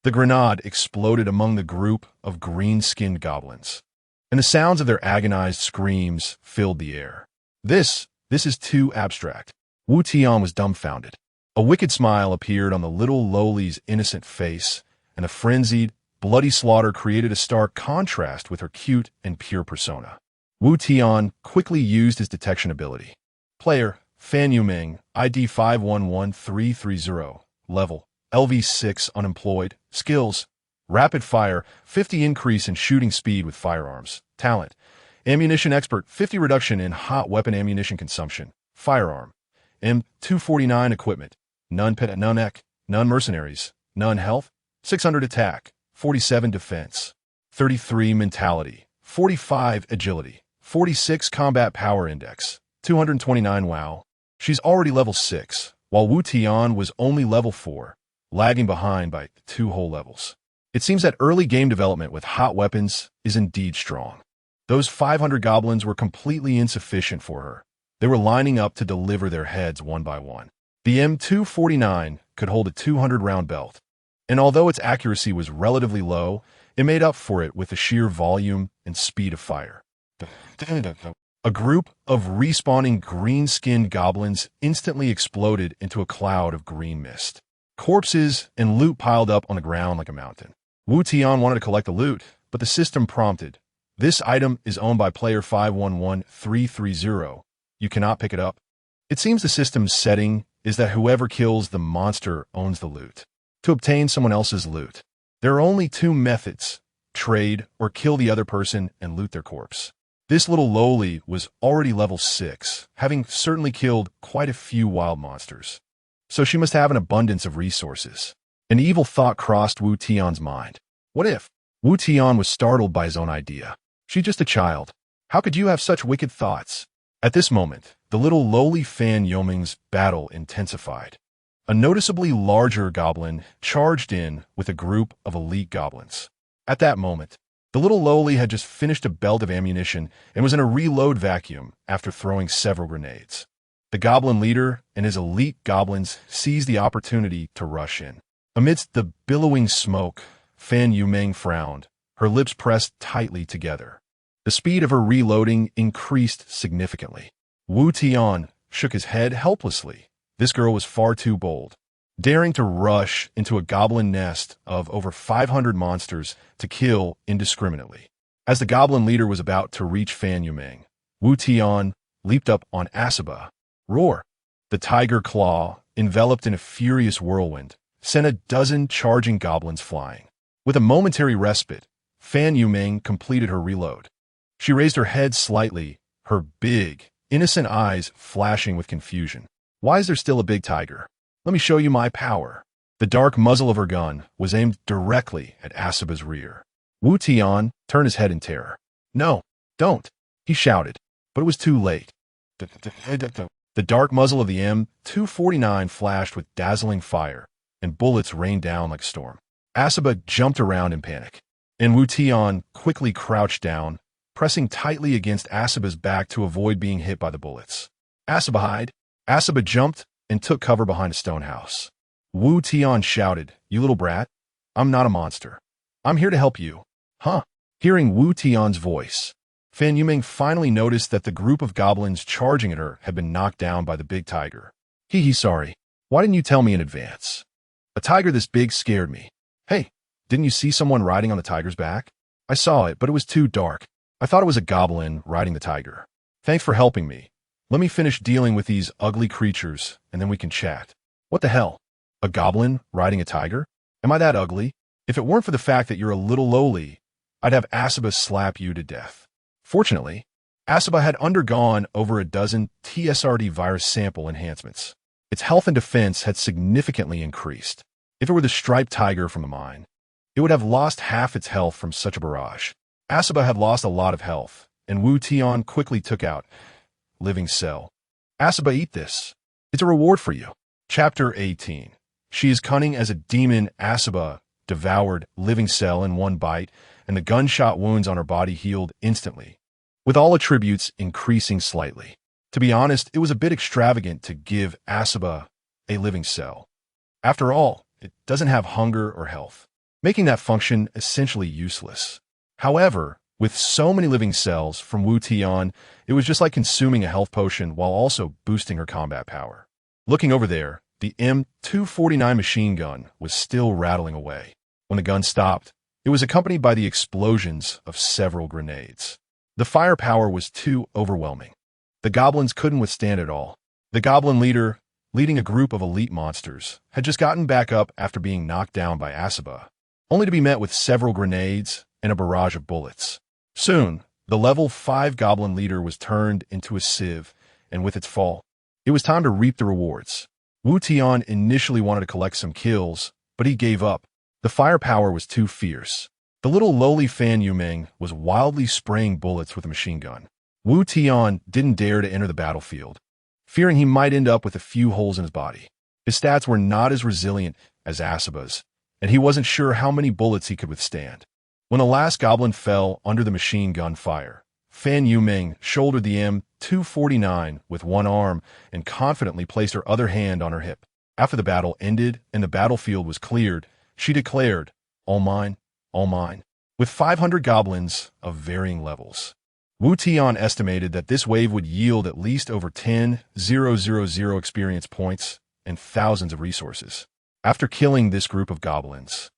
The grenade exploded among the group of green-skinned goblins, and the sounds of their agonized screams filled the air. This is too abstract. Wu Tian was dumbfounded. A wicked smile appeared on the little lowly's innocent face, and the frenzied, bloody slaughter created a stark contrast with her cute and pure persona. Wu Tian quickly used his detection ability. Player, Fan Yuming, ID 511330, level, LV6 unemployed, skills, rapid fire, 50 increase in shooting speed with firearms, talent, ammunition expert, 50 reduction in hot weapon ammunition consumption, firearm, M249 equipment, none pet, none ECH, none mercenaries, none health, 600 attack, 47 defense, 33 mentality, 45 agility, 46 combat power index, 229 wow. She's already level 6, while Wu Tian was only level 4, lagging behind by 2 whole levels. It seems that early game development with hot weapons is indeed strong. Those 500 goblins were completely insufficient for her. They were lining up to deliver their heads one by one. The M249 could hold a 200-round belt, and although its accuracy was relatively low, it made up for it with the sheer volume and speed of fire. A group of respawning green-skinned goblins instantly exploded into a cloud of green mist. Corpses and loot piled up on the ground like a mountain. Wu Tian wanted to collect the loot, but the system prompted, "This item is owned by player 511330. You cannot pick it up." It seems the system's setting is that whoever kills the monster owns the loot. To obtain someone else's loot, there are only 2 methods: trade or kill the other person and loot their corpse. This little lowly was already level 6, having certainly killed quite a few wild monsters. So she must have an abundance of resources. An evil thought crossed Wu Tian's mind. What if? Wu Tian was startled by his own idea. She's just a child. How could you have such wicked thoughts? At this moment, the little lowly Fan Yoming's battle intensified. A noticeably larger goblin charged in with a group of elite goblins. At that moment, the little lowly had just finished a belt of ammunition and was in a reload vacuum after throwing several grenades. The goblin leader and his elite goblins seized the opportunity to rush in. Amidst the billowing smoke, Fan Yuming frowned, her lips pressed tightly together. The speed of her reloading increased significantly. Wu Tian shook his head helplessly. This girl was far too bold, daring to rush into a goblin nest of over 500 monsters to kill indiscriminately. As the goblin leader was about to reach Fan Yuming, Wu Tian leaped up on Asaba. Roar! The tiger claw, enveloped in a furious whirlwind, sent a dozen charging goblins flying. With a momentary respite, Fan Yuming completed her reload. She raised her head slightly, her big, innocent eyes flashing with confusion. Why is there still a big tiger? Let me show you my power. The dark muzzle of her gun was aimed directly at Asaba's rear. Wu Tian turned his head in terror. "No, don't," he shouted, but it was too late. The dark muzzle of the M249 flashed with dazzling fire, and bullets rained down like a storm. Asaba jumped around in panic, and Wu Tian quickly crouched down, pressing tightly against Asaba's back to avoid being hit by the bullets. "Asaba, hide!" Asaba jumped and took cover behind a stone house. Wu Tian shouted, "You little brat, I'm not a monster. I'm here to help you." Huh? Hearing Wu Tian's voice, Fan Yuming finally noticed that the group of goblins charging at her had been knocked down by the big tiger. Sorry. Why didn't you tell me in advance? A tiger this big scared me. Hey, didn't you see someone riding on the tiger's back? I saw it, but it was too dark. I thought it was a goblin riding the tiger. Thanks for helping me. Let me finish dealing with these ugly creatures, and then we can chat. What the hell? A goblin riding a tiger? Am I that ugly? If it weren't for the fact that you're a little lowly, I'd have Asaba slap you to death. Fortunately, Asaba had undergone over a dozen TSRD virus sample enhancements. Its health and defense had significantly increased. If it were the striped tiger from the mine, it would have lost half its health from such a barrage. Asaba had lost a lot of health, and Wu Tian quickly took out Living Cell. Asaba, eat this. It's a reward for you. Chapter 18. She is cunning as a demon. Asaba devoured Living Cell in one bite, and the gunshot wounds on her body healed instantly, with all attributes increasing slightly. To be honest, it was a bit extravagant to give Asaba a Living Cell. After all, it doesn't have hunger or health, making that function essentially useless. However, with so many living cells from Wu Tian, it was just like consuming a health potion while also boosting her combat power. Looking over there, the M249 machine gun was still rattling away. When the gun stopped, it was accompanied by the explosions of several grenades. The firepower was too overwhelming. The goblins couldn't withstand it all. The goblin leader, leading a group of elite monsters, had just gotten back up after being knocked down by Asaba, only to be met with several grenades and a barrage of bullets. Soon, the level 5 goblin leader was turned into a sieve, and with its fall, it was time to reap the rewards. Wu Tian initially wanted to collect some kills, but he gave up. The firepower was too fierce. The little lowly Fan Yumeng was wildly spraying bullets with a machine gun. Wu Tian didn't dare to enter the battlefield, fearing he might end up with a few holes in his body. His stats were not as resilient as Asaba's, and he wasn't sure how many bullets he could withstand. When the last goblin fell under the machine gun fire, Fan Yumeng shouldered the M249 with one arm and confidently placed her other hand on her hip. After the battle ended and the battlefield was cleared, she declared, "All mine, all mine," with 500 goblins of varying levels. Wu Tian estimated that this wave would yield at least over 10,000 experience points and thousands of resources. After killing this group of goblins,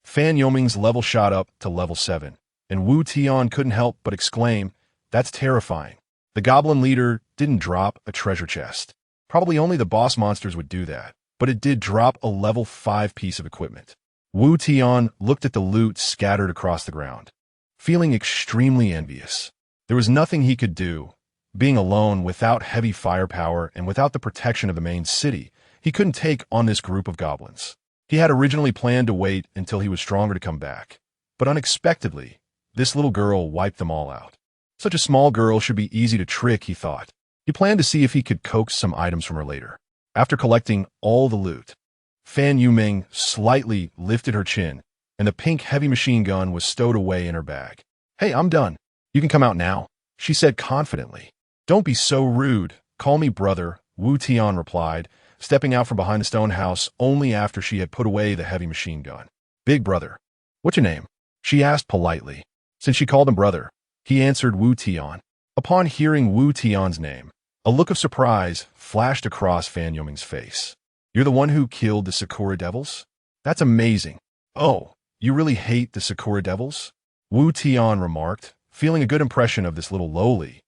Fan Yoming's level shot up to level 7, and Wu Tian couldn't help but exclaim, "That's terrifying." The goblin leader didn't drop a treasure chest. Probably only the boss monsters would do that, but it did drop a level 5 piece of equipment. Wu Tian looked at the loot scattered across the ground, feeling extremely envious. There was nothing he could do. Being alone without heavy firepower and without the protection of the main city, he couldn't take on this group of goblins. He had originally planned to wait until he was stronger to come back, but unexpectedly, this little girl wiped them all out. Such a small girl should be easy to trick, he thought. He planned to see if he could coax some items from her later. After collecting all the loot, Fan Yuming slightly lifted her chin, and the pink heavy machine gun was stowed away in her bag. "Hey, I'm done. You can come out now," she said confidently. "Don't be so rude. Call me brother," Wu Tian replied, stepping out from behind the stone house only after she had put away the heavy machine gun. "Big brother, what's your name?" she asked politely. Since she called him brother, he answered Wu Tian. Upon hearing Wu Tian's name, a look of surprise flashed across Fan Yoming's face. "You're the one who killed the Sakura Devils? That's amazing. Oh, you really hate the Sakura Devils?" Wu Tian remarked, feeling a good impression of this little lowly,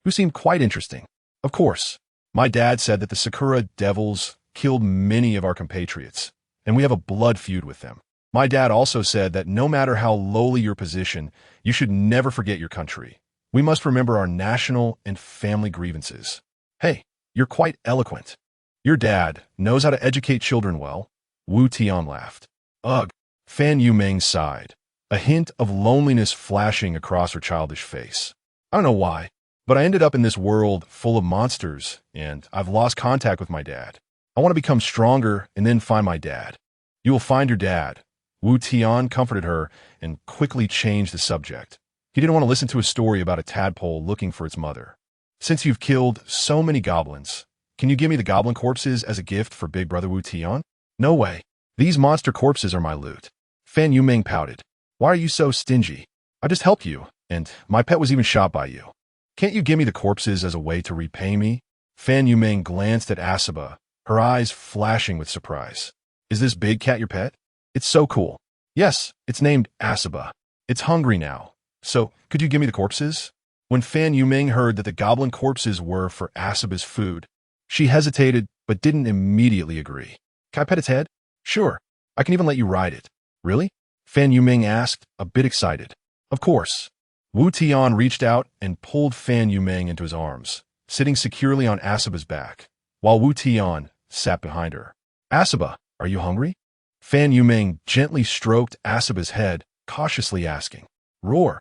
who seemed quite interesting. "Of course. My dad said that the Sakura Devils killed many of our compatriots, and we have a blood feud with them. My dad also said that no matter how lowly your position, you should never forget your country. We must remember our national and family grievances." "Hey, you're quite eloquent. Your dad knows how to educate children well," Wu Tian laughed. "Ugh," Fan Yumeng sighed, a hint of loneliness flashing across her childish face. "I don't know why, but I ended up in this world full of monsters, and I've lost contact with my dad. I want to become stronger and then find my dad." "You will find your dad," Wu Tian comforted her and quickly changed the subject. He didn't want to listen to a story about a tadpole looking for its mother. "Since you've killed so many goblins, can you give me the goblin corpses as a gift for Big Brother Wu Tian?" "No way. These monster corpses are my loot." Fan Yuming pouted. "Why are you so stingy? I just helped you, and my pet was even shot by you. Can't you give me the corpses as a way to repay me?" Fan Yuming glanced at Asaba, her eyes flashing with surprise. "Is this big cat your pet? It's so cool." "Yes, it's named Asaba. It's hungry now. So, could you give me the corpses?" When Fan Yuming heard that the goblin corpses were for Asaba's food, she hesitated but didn't immediately agree. Can I pet its head? Sure. I can even let you ride it. Really? Fan Yuming asked, a bit excited. Of course. Wu Tian reached out and pulled Fan Yuming into his arms, sitting securely on Asaba's back, while Wu Tian sat behind her. Asaba, are you hungry? Fan Yuming gently stroked Asaba's head, cautiously asking. Roar.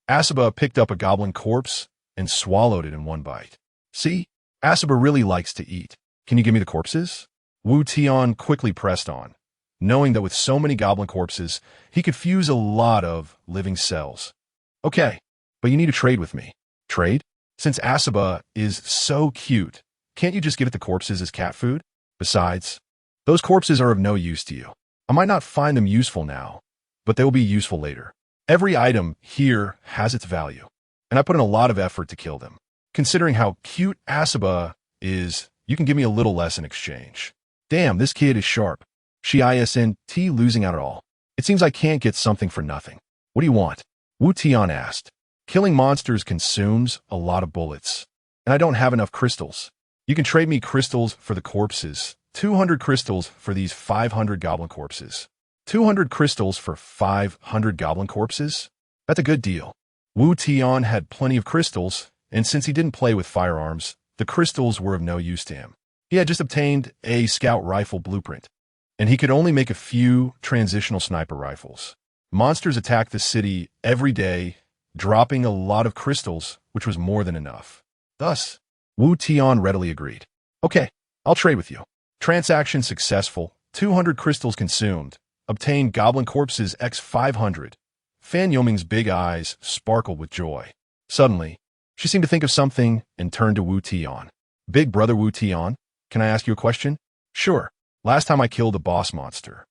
Asaba picked up a goblin corpse and swallowed it in one bite. See? Asaba really likes to eat. Can you give me the corpses? Wu Tian quickly pressed on, knowing that with so many goblin corpses, he could fuse a lot of living cells. Okay, but you need to trade with me. Trade? Since Asaba is so cute, can't you just give it the corpses as cat food? Besides, those corpses are of no use to you. I might not find them useful now, but they will be useful later. Every item here has its value, and I put in a lot of effort to kill them. Considering how cute Asaba is, you can give me a little less in exchange. Damn, this kid is sharp. She isn't losing out at all. It seems I can't get something for nothing. What do you want? Wu Tian asked. Killing monsters consumes a lot of bullets, and I don't have enough crystals. You can trade me crystals for the corpses. 200 crystals for these 500 goblin corpses. 200 crystals for 500 goblin corpses? That's a good deal. Wu Tian had plenty of crystals, and since he didn't play with firearms, the crystals were of no use to him. He had just obtained a scout rifle blueprint, and he could only make a few transitional sniper rifles. Monsters attacked the city every day, dropping a lot of crystals, which was more than enough. Thus, Wu Tian readily agreed. Okay, I'll trade with you. Transaction successful. 200 crystals consumed. Obtained goblin corpses x 500. Fan Yuming's big eyes sparkled with joy. Suddenly, she seemed to think of something and turned to Wu Tian. Big brother Wu Tian, can I ask you a question? Sure. Last time I killed a boss monster,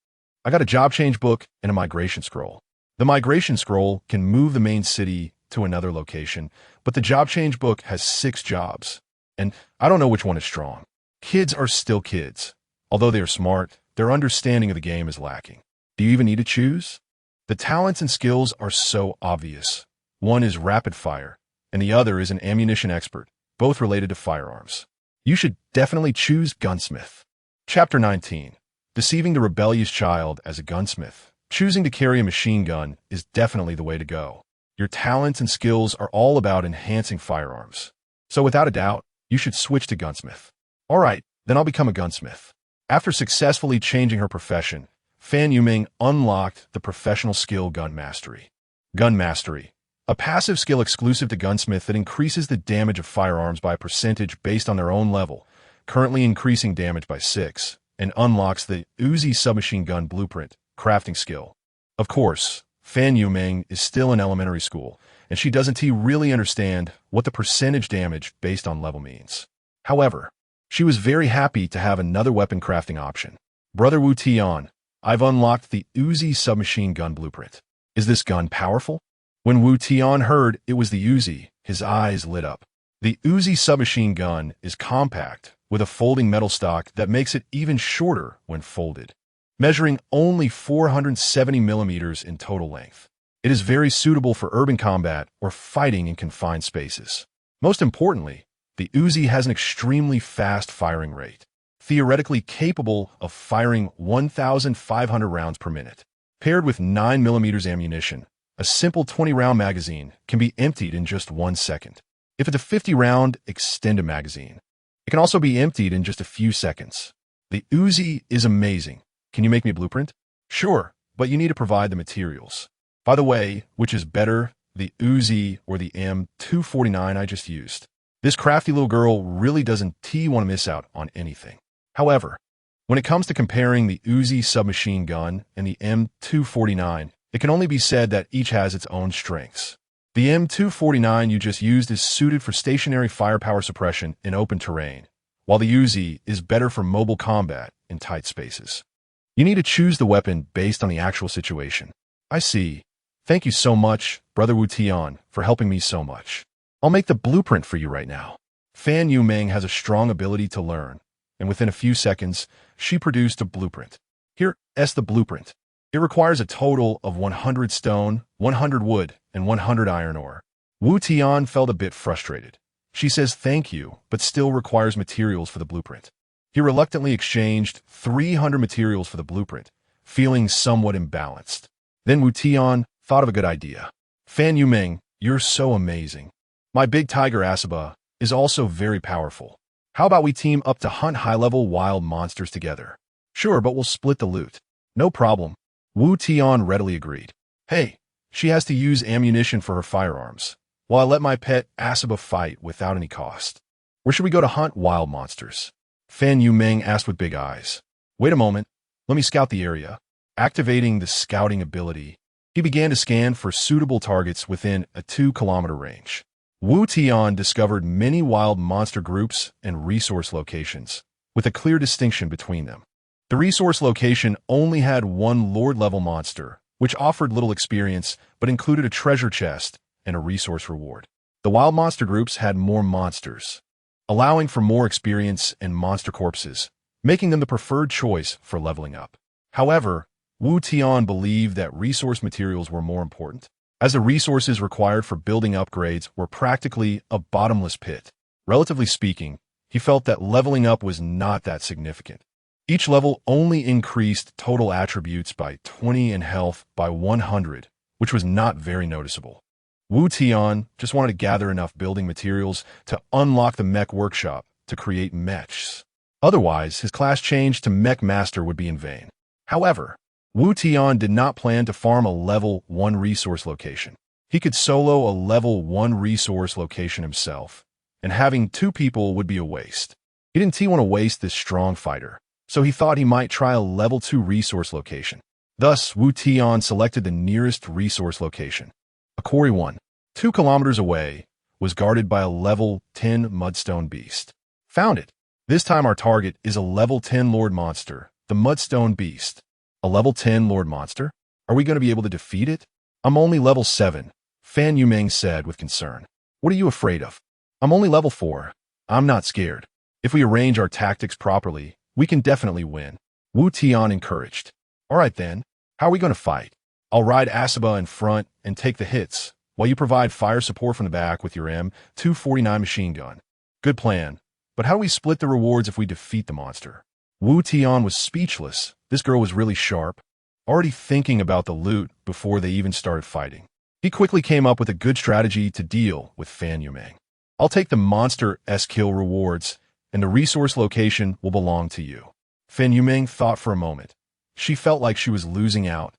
I got a job change book and a migration scroll. The migration scroll can move the main city to another location, but the job change book has 6 jobs, and I don't know which one is strong. Kids are still kids. Although they are smart, their understanding of the game is lacking. Do you even need to choose? The talents and skills are so obvious. One is rapid fire, and the other is an ammunition expert, both related to firearms. You should definitely choose gunsmith. Chapter 19. Deceiving the rebellious child as a gunsmith. Choosing to carry a machine gun is definitely the way to go. Your talents and skills are all about enhancing firearms. So without a doubt, you should switch to gunsmith. All right, then I'll become a gunsmith. After successfully changing her profession, Fan Yuming unlocked the professional skill Gun Mastery. Gun Mastery, a passive skill exclusive to gunsmith that increases the damage of firearms by a percentage based on their own level, currently increasing damage by 6, and unlocks the Uzi submachine gun blueprint, crafting skill. Of course, Fan Yuming is still in elementary school, and she doesn't really understand what the percentage damage based on level means. However, she was very happy to have another weapon crafting option. Brother Wu Tian, I've unlocked the Uzi submachine gun blueprint. Is this gun powerful? When Wu Tian heard it was the Uzi, his eyes lit up. The Uzi submachine gun is compact, with a folding metal stock that makes it even shorter when folded, measuring only 470 millimeters in total length. It is very suitable for urban combat or fighting in confined spaces. Most importantly, the Uzi has an extremely fast firing rate, theoretically capable of firing 1,500 rounds per minute. Paired with 9mm ammunition, a simple 20-round magazine can be emptied in just 1 second. If it's a 50-round extended magazine, it can also be emptied in just a few seconds. The Uzi is amazing. Can you make me a blueprint? Sure, but you need to provide the materials. By the way, which is better, the Uzi or the M249 I just used? This crafty little girl really doesn't want to miss out on anything. However, when it comes to comparing the Uzi submachine gun and the M249, it can only be said that each has its own strengths. The M249 you just used is suited for stationary firepower suppression in open terrain, while the Uzi is better for mobile combat in tight spaces. You need to choose the weapon based on the actual situation. I see. Thank you so much, Brother Wu Tian, for helping me so much. I'll make the blueprint for you right now. Fan Yuming has a strong ability to learn, and within a few seconds, she produced a blueprint. Here's the blueprint. It requires a total of 100 stone, 100 wood, and 100 iron ore. Wu Tian felt a bit frustrated. She says thank you, but still requires materials for the blueprint. He reluctantly exchanged 300 materials for the blueprint, feeling somewhat imbalanced. Then Wu Tian thought of a good idea. Fan Yumeng, you're so amazing. My big tiger Asaba is also very powerful. How about we team up to hunt high-level wild monsters together? Sure, but we'll split the loot. No problem. Wu Tian readily agreed. Hey, she has to use ammunition for her firearms, while I let my pet Asaba fight without any cost. Where should we go to hunt wild monsters? Fan Yumeng asked with big eyes. Wait a moment. Let me scout the area. Activating the scouting ability, he began to scan for suitable targets within a 2-kilometer range. Wu Tian discovered many wild monster groups and resource locations, with a clear distinction between them. The resource location only had one Lord-level monster, which offered little experience but included a treasure chest and a resource reward. The wild monster groups had more monsters, allowing for more experience and monster corpses, making them the preferred choice for leveling up. However, Wu Tian believed that resource materials were more important, as the resources required for building upgrades were practically a bottomless pit. Relatively speaking, he felt that leveling up was not that significant. Each level only increased total attributes by 20 and health by 100, which was not very noticeable. Wu Tian just wanted to gather enough building materials to unlock the mech workshop to create mechs. Otherwise, his class change to mech master would be in vain. However, Wu Tian did not plan to farm a level 1 resource location. He could solo a level 1 resource location himself, and having 2 people would be a waste. He didn't want to waste this strong fighter, so he thought he might try a level 2 resource location. Thus, Wu Tian selected the nearest resource location. A quarry 1, 2 kilometers away, was guarded by a level 10 mudstone beast. Found it. This time our target is a level 10 Lord Monster, the Mudstone Beast. A level 10 Lord Monster? Are we going to be able to defeat it? I'm only level 7, Fan Yumeng said with concern. What are you afraid of? I'm only level 4. I'm not scared. If we arrange our tactics properly, we can definitely win. Wu Tian encouraged. All right then, how are we going to fight? I'll ride Asaba in front and take the hits, while you provide fire support from the back with your M249 machine gun. Good plan. But how do we split the rewards if we defeat the monster? Wu Tian was speechless. This girl was really sharp, already thinking about the loot before they even started fighting. He quickly came up with a good strategy to deal with Fan Yumeng. I'll take the monster S-kill rewards, and the resource location will belong to you. Fan Yumeng thought for a moment. She felt like she was losing out,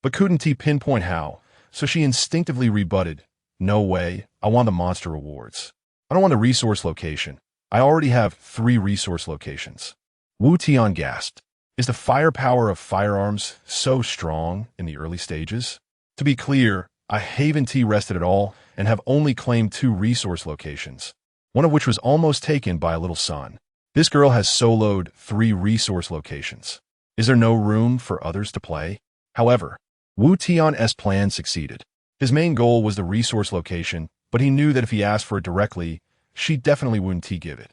but couldn't pinpoint how, so she instinctively rebutted. No way, I want the monster rewards. I don't want the resource location. I already have 3 resource locations. Wu Tian gasped. Is the firepower of firearms so strong in the early stages? To be clear, I haven't rested at all and have only claimed 2 resource locations, one of which was almost taken by a little son. This girl has soloed 3 resource locations. Is there no room for others to play? However, Wu Tian's plan succeeded. His main goal was the resource location, but he knew that if he asked for it directly, she definitely wouldn't give it.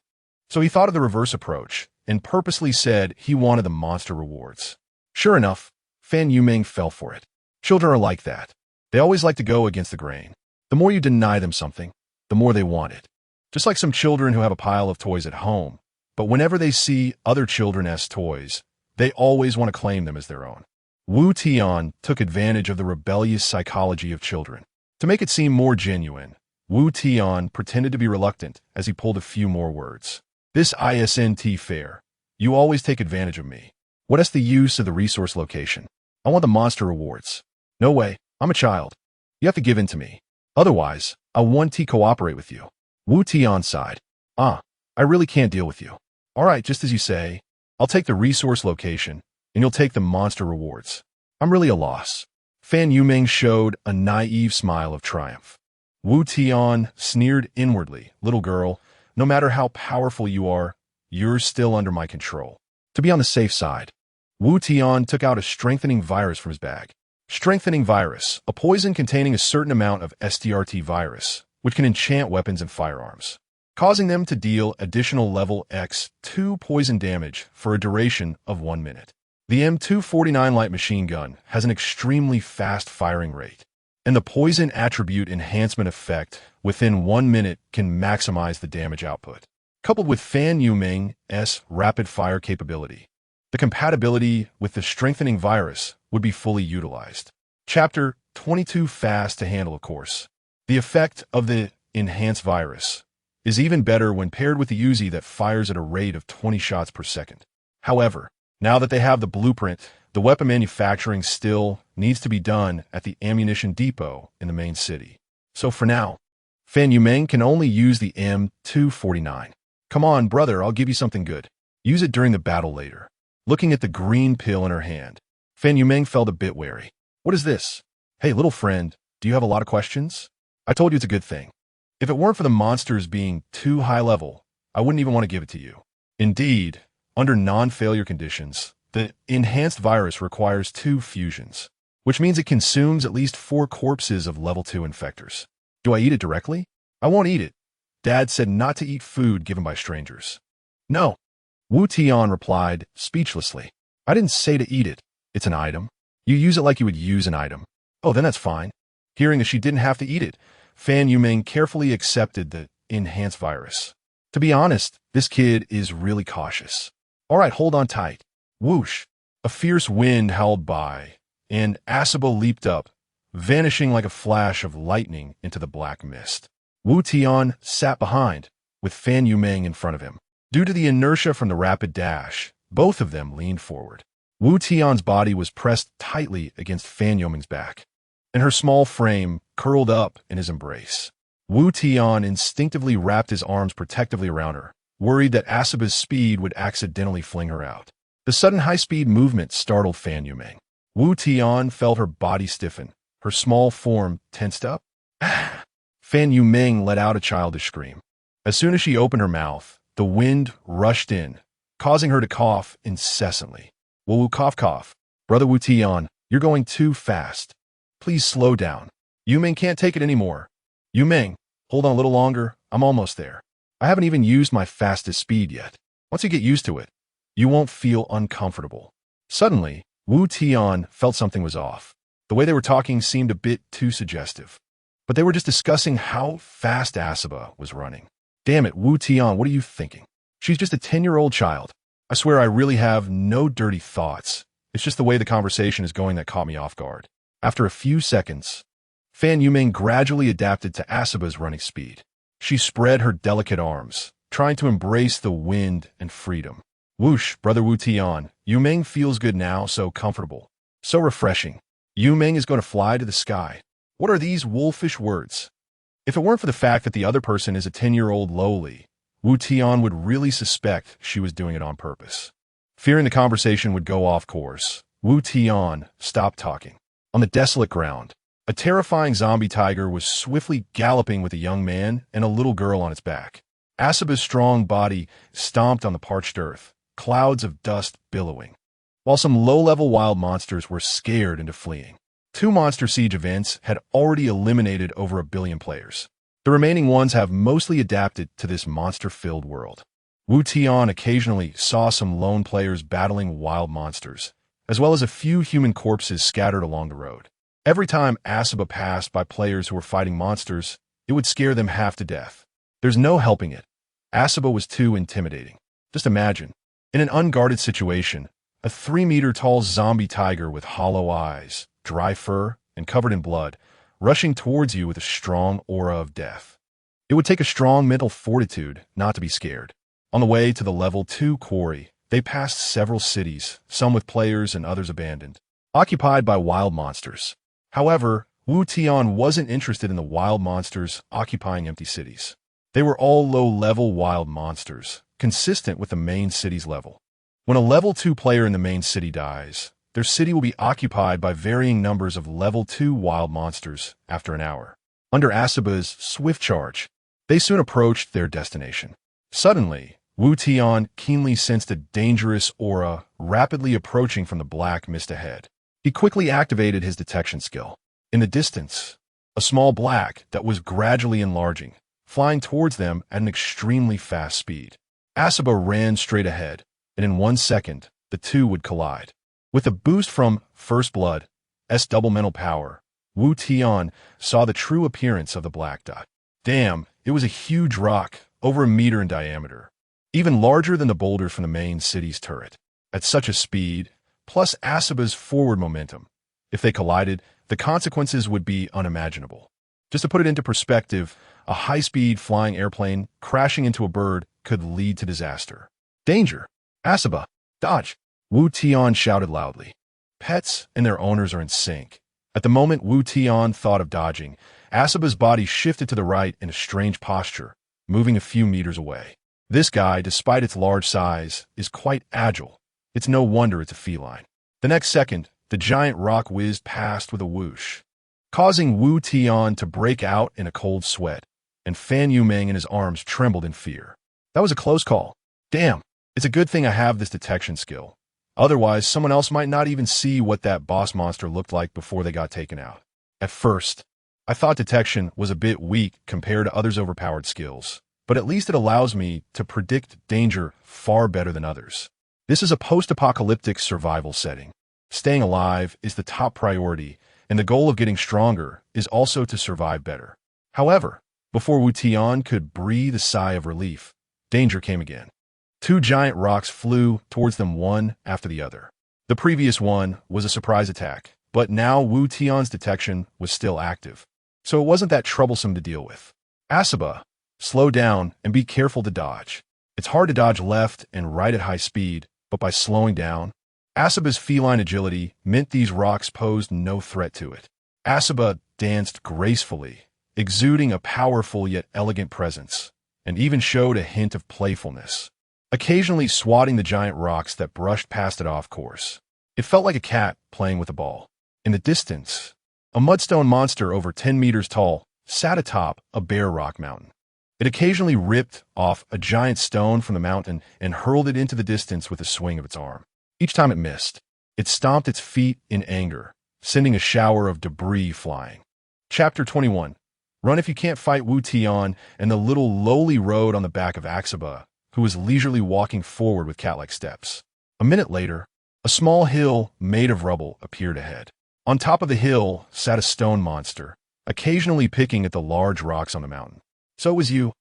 So he thought of the reverse approach and purposely said he wanted the monster rewards. Sure enough, Fan Yumeng fell for it. Children are like that. They always like to go against the grain. The more you deny them something, the more they want it. Just like some children who have a pile of toys at home, but whenever they see other children's toys, they always want to claim them as their own. Wu Tian took advantage of the rebellious psychology of children. To make it seem more genuine, Wu Tian pretended to be reluctant as he pulled a few more words. This isn't fair. You always take advantage of me. What is the use of the resource location? I want the monster rewards. No way, I'm a child. You have to give in to me. Otherwise, I want to cooperate with you. Wu Tian sighed. I really can't deal with you. All right, just as you say. I'll take the resource location, and you'll take the monster rewards. I'm really a loss. Fan Yumeng showed a naive smile of triumph. Wu Tian sneered inwardly. Little girl, no matter how powerful you are, you're still under my control. To be on the safe side, Wu Tian took out a strengthening virus from his bag. Strengthening virus, a poison containing a certain amount of STRT virus, which can enchant weapons and firearms, causing them to deal additional level X2 poison damage for a duration of 1 minute. The M249 light machine gun has an extremely fast firing rate. and the poison attribute enhancement effect within 1 minute can maximize the damage output. Coupled with Fan Yuming's rapid fire capability, the compatibility with the strengthening virus would be fully utilized. Chapter 22 Fast to handle, of course. The effect of the enhanced virus is even better when paired with the Uzi that fires at a rate of 20 shots per second. However, now that they have the blueprint, the weapon manufacturing still needs to be done at the ammunition depot in the main city. So for now, Fan Yuming can only use the M249. Come on, brother, I'll give you something good. Use it during the battle later. Looking at the green pill in her hand, Fan Yuming felt a bit wary. What is this? Hey, little friend, do you have a lot of questions? I told you it's a good thing. If it weren't for the monsters being too high level, I wouldn't even want to give it to you. Indeed, under non-failure conditions, the enhanced virus requires 2 fusions, which means it consumes at least 4 corpses of level 2 infectors. Do I eat it directly? I won't eat it. Dad said not to eat food given by strangers. No. Wu Tian replied speechlessly. I didn't say to eat it. It's an item. You use it like you would use an item. Oh, then that's fine. Hearing that she didn't have to eat it, Fan Yuming carefully accepted the enhanced virus. To be honest, this kid is really cautious. All right, hold on tight. Whoosh! A fierce wind howled by, and Asabo leaped up, vanishing like a flash of lightning into the black mist. Wu Tian sat behind, with Fan Yuming in front of him. Due to the inertia from the rapid dash, both of them leaned forward. Wu Tian's body was pressed tightly against Fan Yuming's back, and her small frame curled up in his embrace. Wu Tian instinctively wrapped his arms protectively around her, worried that Asaba's speed would accidentally fling her out. The sudden high-speed movement startled Fan Yuming. Wu Tian felt her body stiffen, her small form tensed up. Fan Yuming let out a childish scream. As soon as she opened her mouth, the wind rushed in, causing her to cough incessantly. Wu cough cough. Brother Wu Tian, you're going too fast. Please slow down. Yuming can't take it anymore. Yuming, hold on a little longer. I'm almost there. I haven't even used my fastest speed yet. Once you get used to it, you won't feel uncomfortable. Suddenly, Wu Tian felt something was off. The way they were talking seemed a bit too suggestive. But they were just discussing how fast Asaba was running. Damn it, Wu Tian, what are you thinking? She's just a 10-year-old child. I swear I really have no dirty thoughts. It's just the way the conversation is going that caught me off guard. After a few seconds, Fan Yuming gradually adapted to Asaba's running speed. She spread her delicate arms, trying to embrace the wind and freedom. Whoosh, brother Wu Tian, Yuming feels good now, so comfortable. So refreshing. Yuming is going to fly to the sky. What are these wolfish words? If it weren't for the fact that the other person is a 10-year-old lowly, Wu Tian would really suspect she was doing it on purpose. Fearing the conversation would go off course, Wu Tian stopped talking. On the desolate ground, a terrifying zombie tiger was swiftly galloping with a young man and a little girl on its back. Asaba's strong body stomped on the parched earth, clouds of dust billowing, while some low-level wild monsters were scared into fleeing. 2 Monster Siege events had already eliminated over 1 billion players. The remaining ones have mostly adapted to this monster-filled world. Wu Tian occasionally saw some lone players battling wild monsters, as well as a few human corpses scattered along the road. Every time Asaba passed by players who were fighting monsters, it would scare them half to death. There's no helping it. Asaba was too intimidating. Just imagine, in an unguarded situation, a 3-meter-tall zombie tiger with hollow eyes, dry fur, and covered in blood, rushing towards you with a strong aura of death. It would take a strong mental fortitude not to be scared. On the way to the level 2 quarry, they passed several cities, some with players and others abandoned, occupied by wild monsters. However, Wu Tian wasn't interested in the wild monsters occupying empty cities. They were all low-level wild monsters, consistent with the main city's level. When a level 2 player in the main city dies, their city will be occupied by varying numbers of level 2 wild monsters after an hour. Under Asaba's swift charge, they soon approached their destination. Suddenly, Wu Tian keenly sensed a dangerous aura rapidly approaching from the black mist ahead. He quickly activated his detection skill. In the distance, a small black that was gradually enlarging, flying towards them at an extremely fast speed. Asaba ran straight ahead, and in 1 second, the two would collide. With a boost from First Blood's double mental power, Wu Tian saw the true appearance of the black dot. Damn, it was a huge rock, over a meter in diameter, even larger than the boulders from the main city's turret. At such a speed, plus Asaba's forward momentum, if they collided, the consequences would be unimaginable. Just to put it into perspective, a high-speed flying airplane crashing into a bird could lead to disaster. Danger! Asaba! Dodge! Wu Tian shouted loudly. Pets and their owners are in sync. At the moment Wu Tian thought of dodging, Asaba's body shifted to the right in a strange posture, moving a few meters away. This guy, despite its large size, is quite agile. It's no wonder it's a feline. The next second, the giant rock whizzed past with a whoosh, causing Wu Tian to break out in a cold sweat, and Fan Yumeng and his arms trembled in fear. That was a close call. Damn, it's a good thing I have this detection skill. Otherwise, someone else might not even see what that boss monster looked like before they got taken out. At first, I thought detection was a bit weak compared to others' overpowered skills, but at least it allows me to predict danger far better than others. This is a post-apocalyptic survival setting. Staying alive is the top priority, and the goal of getting stronger is also to survive better. However, before Wu Tian could breathe a sigh of relief, danger came again. Two giant rocks flew towards them one after the other. The previous one was a surprise attack, but now Wu Tian's detection was still active, so it wasn't that troublesome to deal with. Asaba, slow down and be careful to dodge. It's hard to dodge left and right at high speed, but by slowing down, Asaba's feline agility meant these rocks posed no threat to it. Asaba danced gracefully, exuding a powerful yet elegant presence, and even showed a hint of playfulness, occasionally swatting the giant rocks that brushed past it off course. It felt like a cat playing with a ball. In the distance, a mudstone monster over 10 meters tall sat atop a bare rock mountain. It occasionally ripped off a giant stone from the mountain and hurled it into the distance with a swing of its arm. Each time it missed, it stomped its feet in anger, sending a shower of debris flying. Chapter 21. Run if you can't fight Wu Tian and the little lowly rode on the back of Asaba, who was leisurely walking forward with cat-like steps. A minute later, a small hill made of rubble appeared ahead. On top of the hill sat a stone monster, occasionally picking at the large rocks on the mountain. So it was you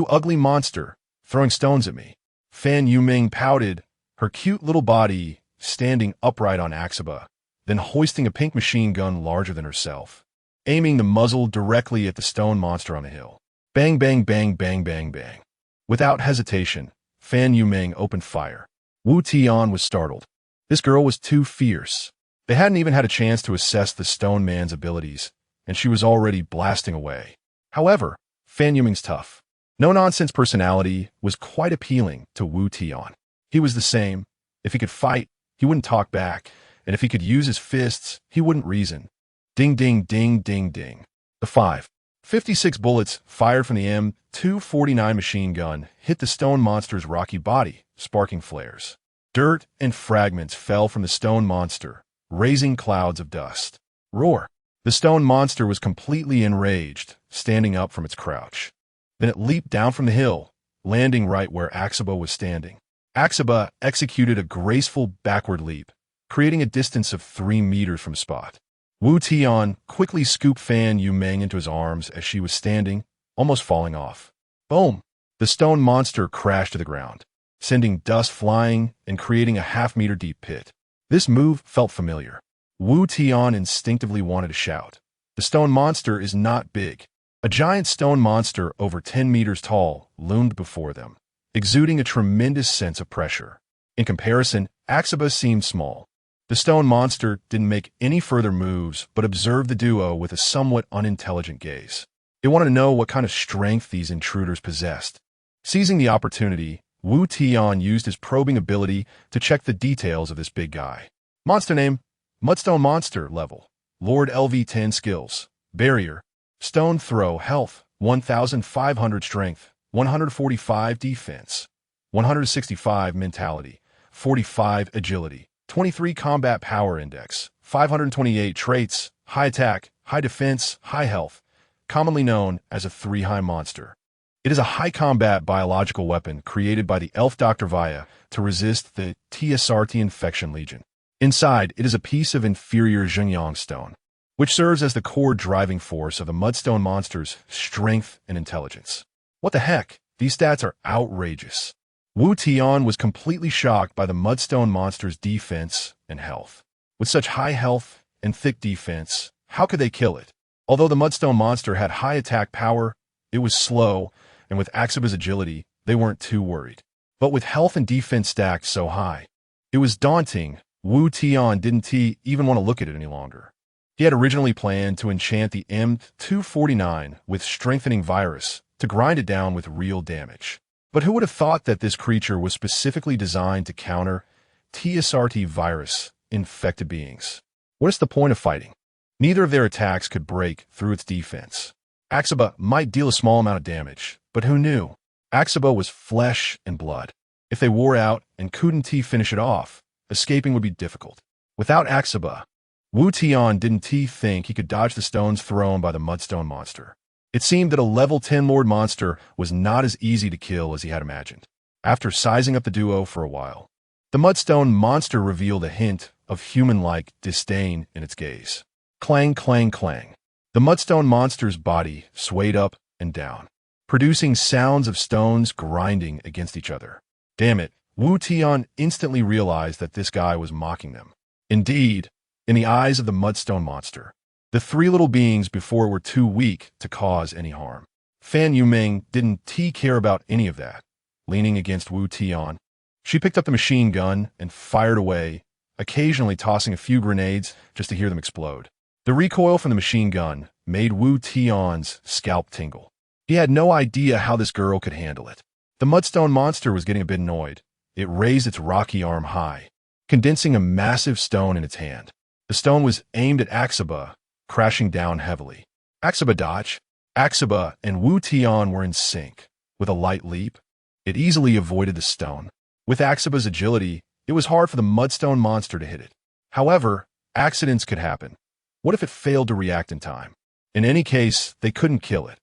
ugly monster, throwing stones at me. Fan Yumeng pouted, her cute little body standing upright on Asaba, then hoisting a pink machine gun larger than herself, aiming the muzzle directly at the stone monster on the hill. Bang, bang, bang, bang, bang, bang. Without hesitation, Fan Yumeng opened fire. Wu Tian was startled. This girl was too fierce. They hadn't even had a chance to assess the stone man's abilities, and she was already blasting away. However, Fan Yumeng's tough, no-nonsense personality was quite appealing to Wu Tian. He was the same. If he could fight, he wouldn't talk back, and if he could use his fists, he wouldn't reason. Ding, ding, ding, ding, ding. The 5.56 bullets fired from the M249 machine gun hit the stone monster's rocky body, sparking flares. Dirt and fragments fell from the stone monster, raising clouds of dust. Roar! The stone monster was completely enraged, standing up from its crouch. Then it leaped down from the hill, landing right where Asaba was standing. Asaba executed a graceful backward leap, creating a distance of 3 meters from spot. Wu Tian quickly scooped Fan Yumeng into his arms as she was standing, almost falling off. Boom! The stone monster crashed to the ground, sending dust flying and creating a half-meter deep pit. This move felt familiar. Wu Tian instinctively wanted to shout. The stone monster is not big. A giant stone monster over 10 meters tall loomed before them, exuding a tremendous sense of pressure. In comparison, Asaba seemed small. The stone monster didn't make any further moves but observed the duo with a somewhat unintelligent gaze. It wanted to know what kind of strength these intruders possessed. Seizing the opportunity, Wu Tian used his probing ability to check the details of this big guy. Monster name: Mudstone Monster. Level: Lord LV10. Skills: Barrier, Stone Throw. Health: 1,500. Strength: 145. Defense: 165. Mentality: 45. Agility: 23. Combat Power Index: 528. Traits: High Attack, High Defense, High Health, commonly known as a 3-high monster. It is a high combat biological weapon created by the elf Dr. Vaya to resist the TSRT infection legion. Inside, it is a piece of inferior Xingyang stone. which serves as the core driving force of the Mudstone monster's strength and intelligence. What the heck? These stats are outrageous. Wu Tian was completely shocked by the Mudstone monster's defense and health. With such high health and thick defense, how could they kill it? Although the Mudstone monster had high attack power, it was slow, and with Axaba's agility, they weren't too worried. But with health and defense stacked so high, it was daunting. Wu Tian didn't even want to look at it any longer. He had originally planned to enchant the M249 with Strengthening Virus to grind it down with real damage. But who would have thought that this creature was specifically designed to counter TSRT virus infected beings? What is the point of fighting? Neither of their attacks could break through its defense. Axaba might deal a small amount of damage, but who knew? Axaba was flesh and blood. If they wore out and couldn't finish it off, escaping would be difficult. Without Axaba, Wu Tian didn't think he could dodge the stones thrown by the Mudstone monster. It seemed that a level 10 Lord monster was not as easy to kill as he had imagined. After sizing up the duo for a while, the Mudstone monster revealed a hint of human-like disdain in its gaze. Clang, clang, clang. The Mudstone monster's body swayed up and down, producing sounds of stones grinding against each other. Damn it, Wu Tian instantly realized that this guy was mocking them. Indeed, in the eyes of the Mudstone monster, the three little beings before were too weak to cause any harm. Fan Yumeng didn't care about any of that. Leaning against Wu Tian, she picked up the machine gun and fired away, occasionally tossing a few grenades just to hear them explode. The recoil from the machine gun made Wu Tian's scalp tingle. He had no idea how this girl could handle it. The Mudstone monster was getting a bit annoyed. It raised its rocky arm high, condensing a massive stone in its hand. The stone was aimed at Axaba, crashing down heavily. Axaba dodged. Axaba and Wu Tian were in sync. With a light leap, it easily avoided the stone. With Axaba's agility, it was hard for the Mudstone monster to hit it. However, accidents could happen. What if it failed to react in time? In any case, they couldn't kill it.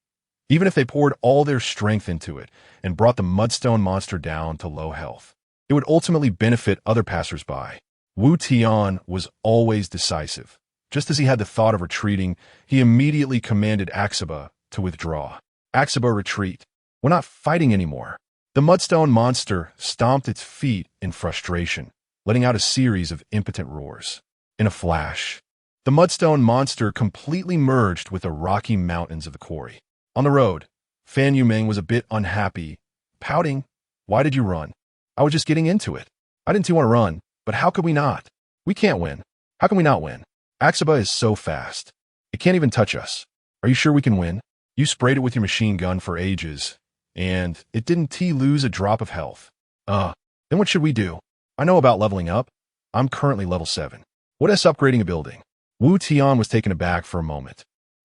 Even if they poured all their strength into it and brought the Mudstone monster down to low health, it would ultimately benefit other passersby. Wu Tian was always decisive. Just as he had the thought of retreating, he immediately commanded Axaba to withdraw. Axaba, retreat. We're not fighting anymore. The Mudstone monster stomped its feet in frustration, letting out a series of impotent roars. In a flash, the Mudstone monster completely merged with the rocky mountains of the quarry. On the road, Fan Yumeng was a bit unhappy, pouting. Why did you run? I was just getting into it. I didn't want to run, but how could we not? We can't win. How can we not win? Axaba is so fast. It can't even touch us. Are you sure we can win? You sprayed it with your machine gun for ages, and it didn't lose a drop of health. Then what should we do? I know about leveling up. I'm currently level 7. What is upgrading a building? Wu Tian was taken aback for a moment,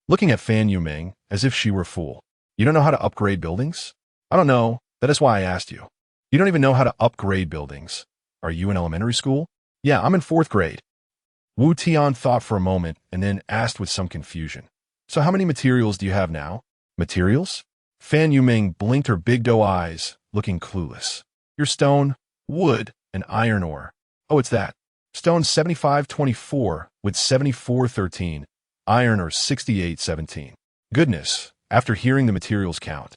looking at Fan Yumeng as if she were a fool. You don't know how to upgrade buildings? I don't know. That is why I asked you. You don't even know how to upgrade buildings. Are you in elementary school? Yeah, I'm in 4th grade. Wu Tian thought for a moment and then asked with some confusion. So how many materials do you have now? Materials? Fan Yumeng blinked her big doe eyes, looking clueless. Your stone, wood, and iron ore. Oh, it's that. Stone 7524 with 7413. Iron ore 6817. Goodness, after hearing the materials count,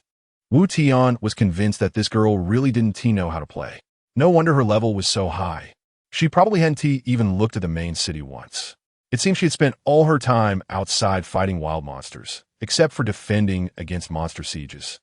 Wu Tian was convinced that this girl really didn't know how to play. No wonder her level was so high. She probably hadn't even looked at the main city once. It seemed she had spent all her time outside fighting wild monsters, except for defending against monster sieges.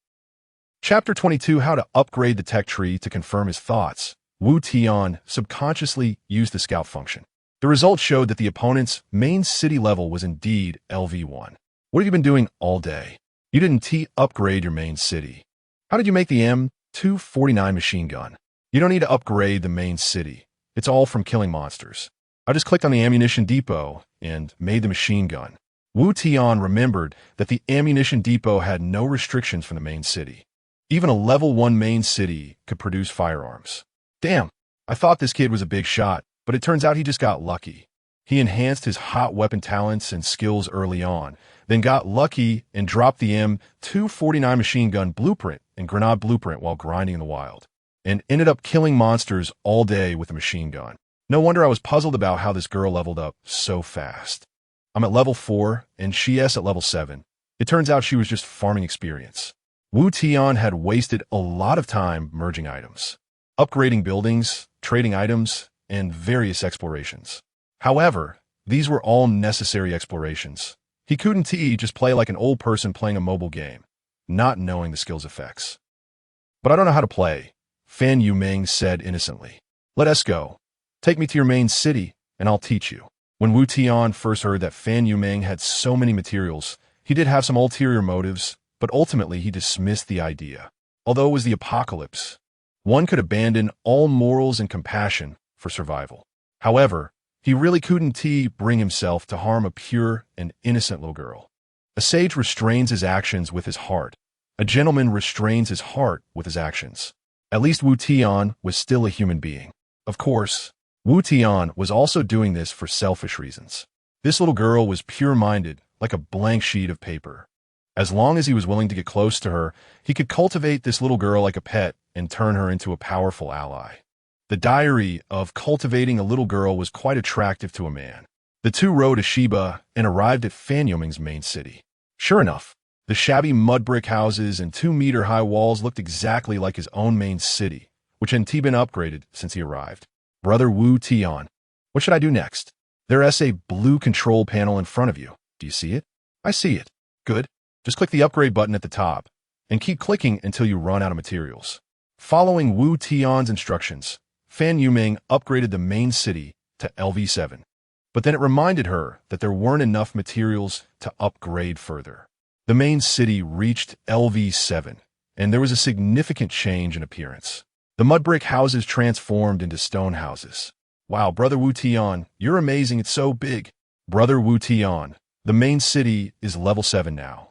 Chapter 22, How to Upgrade the Tech Tree. To confirm his thoughts, Wu Tian subconsciously used the scout function. The results showed that the opponent's main city level was indeed LV1. What have you been doing all day? You didn't upgrade your main city. How did you make the M249 machine gun? You don't need to upgrade the main city. It's all from killing monsters. I just clicked on the ammunition depot and made the machine gun. Wu Tian remembered that the ammunition depot had no restrictions from the main city. Even a level 1 main city could produce firearms. Damn, I thought this kid was a big shot, but it turns out he just got lucky. He enhanced his hot weapon talents and skills early on, then got lucky and dropped the M249 machine gun blueprint and grenade blueprint while grinding in the wild, and ended up killing monsters all day with a machine gun. No wonder I was puzzled about how this girl leveled up so fast. I'm at level 4, and she's at level 7. It turns out she was just farming experience. Wu Tian had wasted a lot of time merging items, upgrading buildings, trading items, and various explorations. However, these were all necessary explorations. He couldn't just play like an old person playing a mobile game, not knowing the skill's effects. But I don't know how to play, Fan Yuming said innocently. Let us go. Take me to your main city, and I'll teach you. When Wu Tian first heard that Fan Yuming had so many materials, he did have some ulterior motives, but ultimately he dismissed the idea. Although it was the apocalypse, one could abandon all morals and compassion for survival. However, he really couldn't bring himself to harm a pure and innocent little girl. A sage restrains his actions with his heart. A gentleman restrains his heart with his actions. At least Wu Tian was still a human being. Of course, Wu Tian was also doing this for selfish reasons. This little girl was pure-minded, like a blank sheet of paper. As long as he was willing to get close to her, he could cultivate this little girl like a pet and turn her into a powerful ally. The diary of cultivating a little girl was quite attractive to a man. The two rode a Sheba and arrived at Fan Yuming's main city. Sure enough, the shabby mud brick houses and 2-meter-high walls looked exactly like his own main city, which had been upgraded since he arrived. Brother Wu Tian, what should I do next? There's a blue control panel in front of you. Do you see it? I see it. Good. Just click the upgrade button at the top, and keep clicking until you run out of materials. Following Wu Tian's instructions, Fan Yuming upgraded the main city to LV7. But then it reminded her that there weren't enough materials to upgrade further. The main city reached LV7, and there was a significant change in appearance. The mud brick houses transformed into stone houses. Wow, Brother Wu Tian, you're amazing, it's so big. Brother Wu Tian, the main city is level 7 now.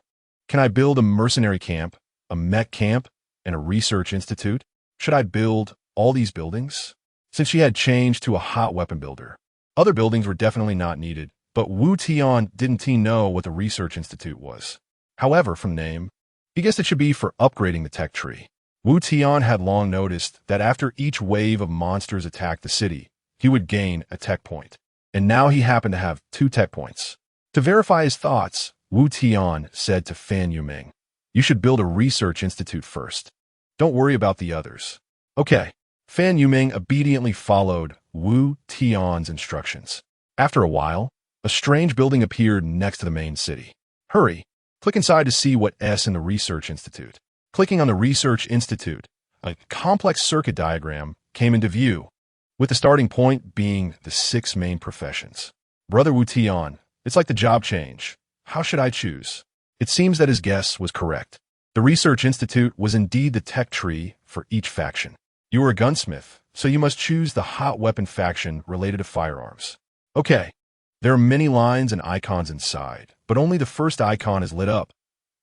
Can I build a mercenary camp, a mech camp, and a research institute? Should I build all these buildings? Since she had changed to a hot weapon builder, other buildings were definitely not needed, but Wu Tian didn't know what the research institute was. However, from name, he guessed it should be for upgrading the tech tree. Wu Tian had long noticed that after each wave of monsters attacked the city, he would gain a tech point. And now he happened to have 2 tech points. To verify his thoughts, Wu Tian said to Fan Yuming, "You should build a research institute first. Don't worry about the others." Okay. Fan Yuming obediently followed Wu Tian's instructions. After a while, a strange building appeared next to the main city. Hurry. Click inside to see what's in the research institute. Clicking on the Research Institute, a complex circuit diagram came into view, with the starting point being the 6 main professions. Brother Wu Tian, it's like the job change. How should I choose? It seems that his guess was correct. The Research Institute was indeed the tech tree for each faction. You are a gunsmith, so you must choose the hot weapon faction related to firearms. Okay, there are many lines and icons inside, but only the first icon is lit up.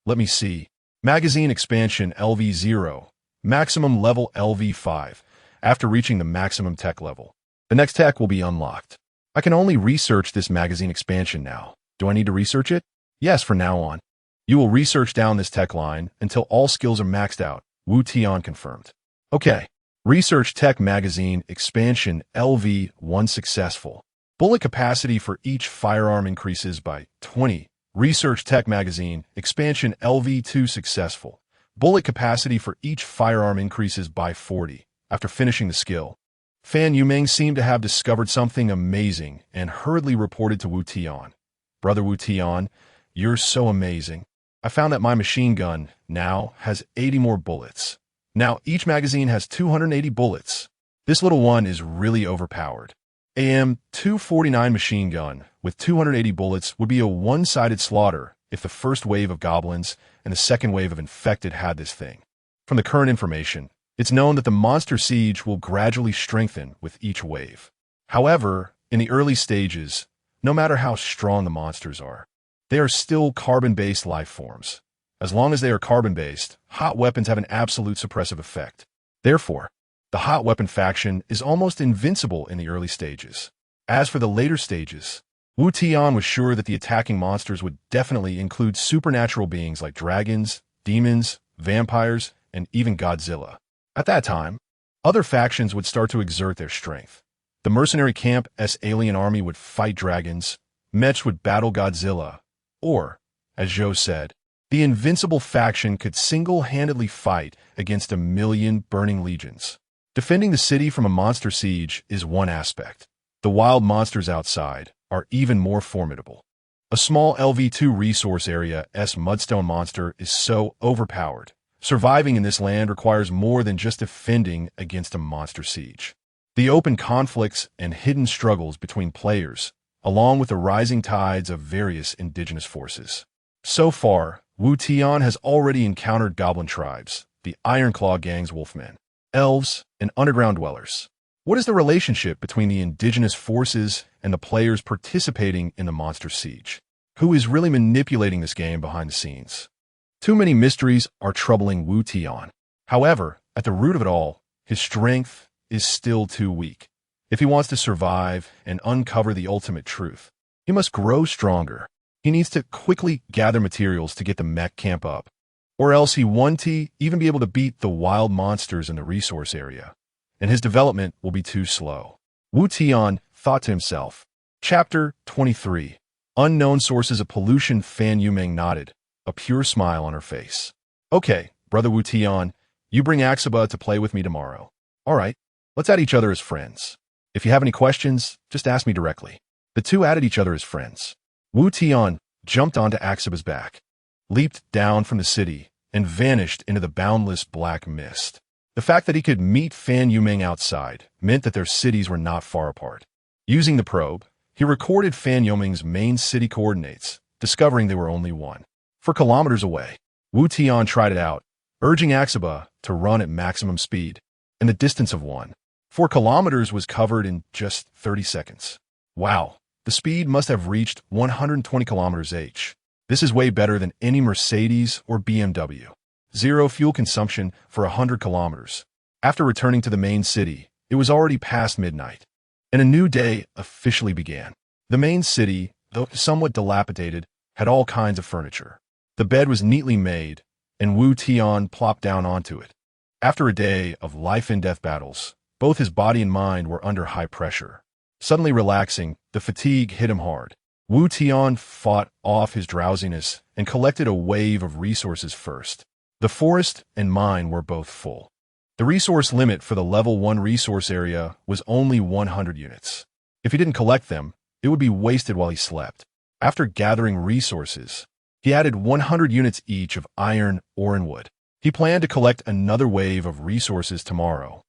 Let me see. Magazine expansion LV0, maximum level LV5, after reaching the maximum tech level. The next tech will be unlocked. I can only research this magazine expansion now. Do I need to research it? Yes, from now on. You will research down this tech line until all skills are maxed out, Wu Tian confirmed. Okay, research tech magazine expansion LV1 successful. Bullet capacity for each firearm increases by 20. Research Tech Magazine, expansion LV2 successful. Bullet capacity for each firearm increases by 40 after finishing the skill. Fan Yuming seemed to have discovered something amazing and hurriedly reported to Wu Tian. Brother Wu Tian, you're so amazing. I found that my machine gun now has 80 more bullets. Now each magazine has 280 bullets. This little one is really overpowered. AM-249 machine gun with 280 bullets would be a one-sided slaughter if the first wave of goblins and the second wave of infected had this thing. From the current information, it's known that the monster siege will gradually strengthen with each wave. However, in the early stages, no matter how strong the monsters are, they are still carbon-based life forms. As long as they are carbon-based, hot weapons have an absolute suppressive effect. Therefore, the hot weapon faction is almost invincible in the early stages. As for the later stages, Wu Tian was sure that the attacking monsters would definitely include supernatural beings like dragons, demons, vampires, and even Godzilla. At that time, other factions would start to exert their strength. The mercenary camp's alien army would fight dragons, MECH would battle Godzilla, or, as Joe said, the Invincible faction could single-handedly fight against 1,000,000 burning legions. Defending the city from a monster siege is one aspect. The wild monsters outside are even more formidable. A small LV2 resource area's mudstone monster is so overpowered. Surviving in this land requires more than just defending against a monster siege. The open conflicts and hidden struggles between players, along with the rising tides of various indigenous forces. So far, Wu Tian has already encountered goblin tribes, the Ironclaw gang's wolfmen, elves, and underground dwellers. What is the relationship between the indigenous forces and the players participating in the monster siege? Who is really manipulating this game behind the scenes? Too many mysteries are troubling Wu Tian. However, at the root of it all, his strength is still too weak. If he wants to survive and uncover the ultimate truth, he must grow stronger. He needs to quickly gather materials to get the mech camp up, or else he won't even be able to beat the wild monsters in the resource area, and his development will be too slow. Wu Tian thought to himself. Chapter 23. Unknown sources of pollution. Fan Yumeng nodded, a pure smile on her face. Okay, brother Wu Tian, you bring Axaba to play with me tomorrow. All right, let's add each other as friends. If you have any questions, just ask me directly. The two added each other as friends. Wu Tian jumped onto Axaba's back, leaped down from the city, and vanished into the boundless black mist. The fact that he could meet Fan Yumeng outside meant that their cities were not far apart. Using the probe, he recorded Fan Yumeng's main city coordinates, discovering they were only 4 kilometers away. Wu Tian tried it out, urging Axaba to run at maximum speed, and the distance of 4 kilometers was covered in just 30 seconds. Wow, the speed must have reached 120 kilometers h. This is way better than any Mercedes or BMW. Zero fuel consumption for 100 kilometers. After returning to the main city, it was already past midnight, and a new day officially began. The main city, though somewhat dilapidated, had all kinds of furniture. The bed was neatly made, and Wu Tian plopped down onto it. After a day of life-and-death battles, both his body and mind were under high pressure. Suddenly relaxing, the fatigue hit him hard. Wu Tian fought off his drowsiness and collected a wave of resources first. The forest and mine were both full. The resource limit for the level 1 resource area was only 100 units. If he didn't collect them, it would be wasted while he slept. After gathering resources, he added 100 units each of iron, ore, and wood. He planned to collect another wave of resources tomorrow,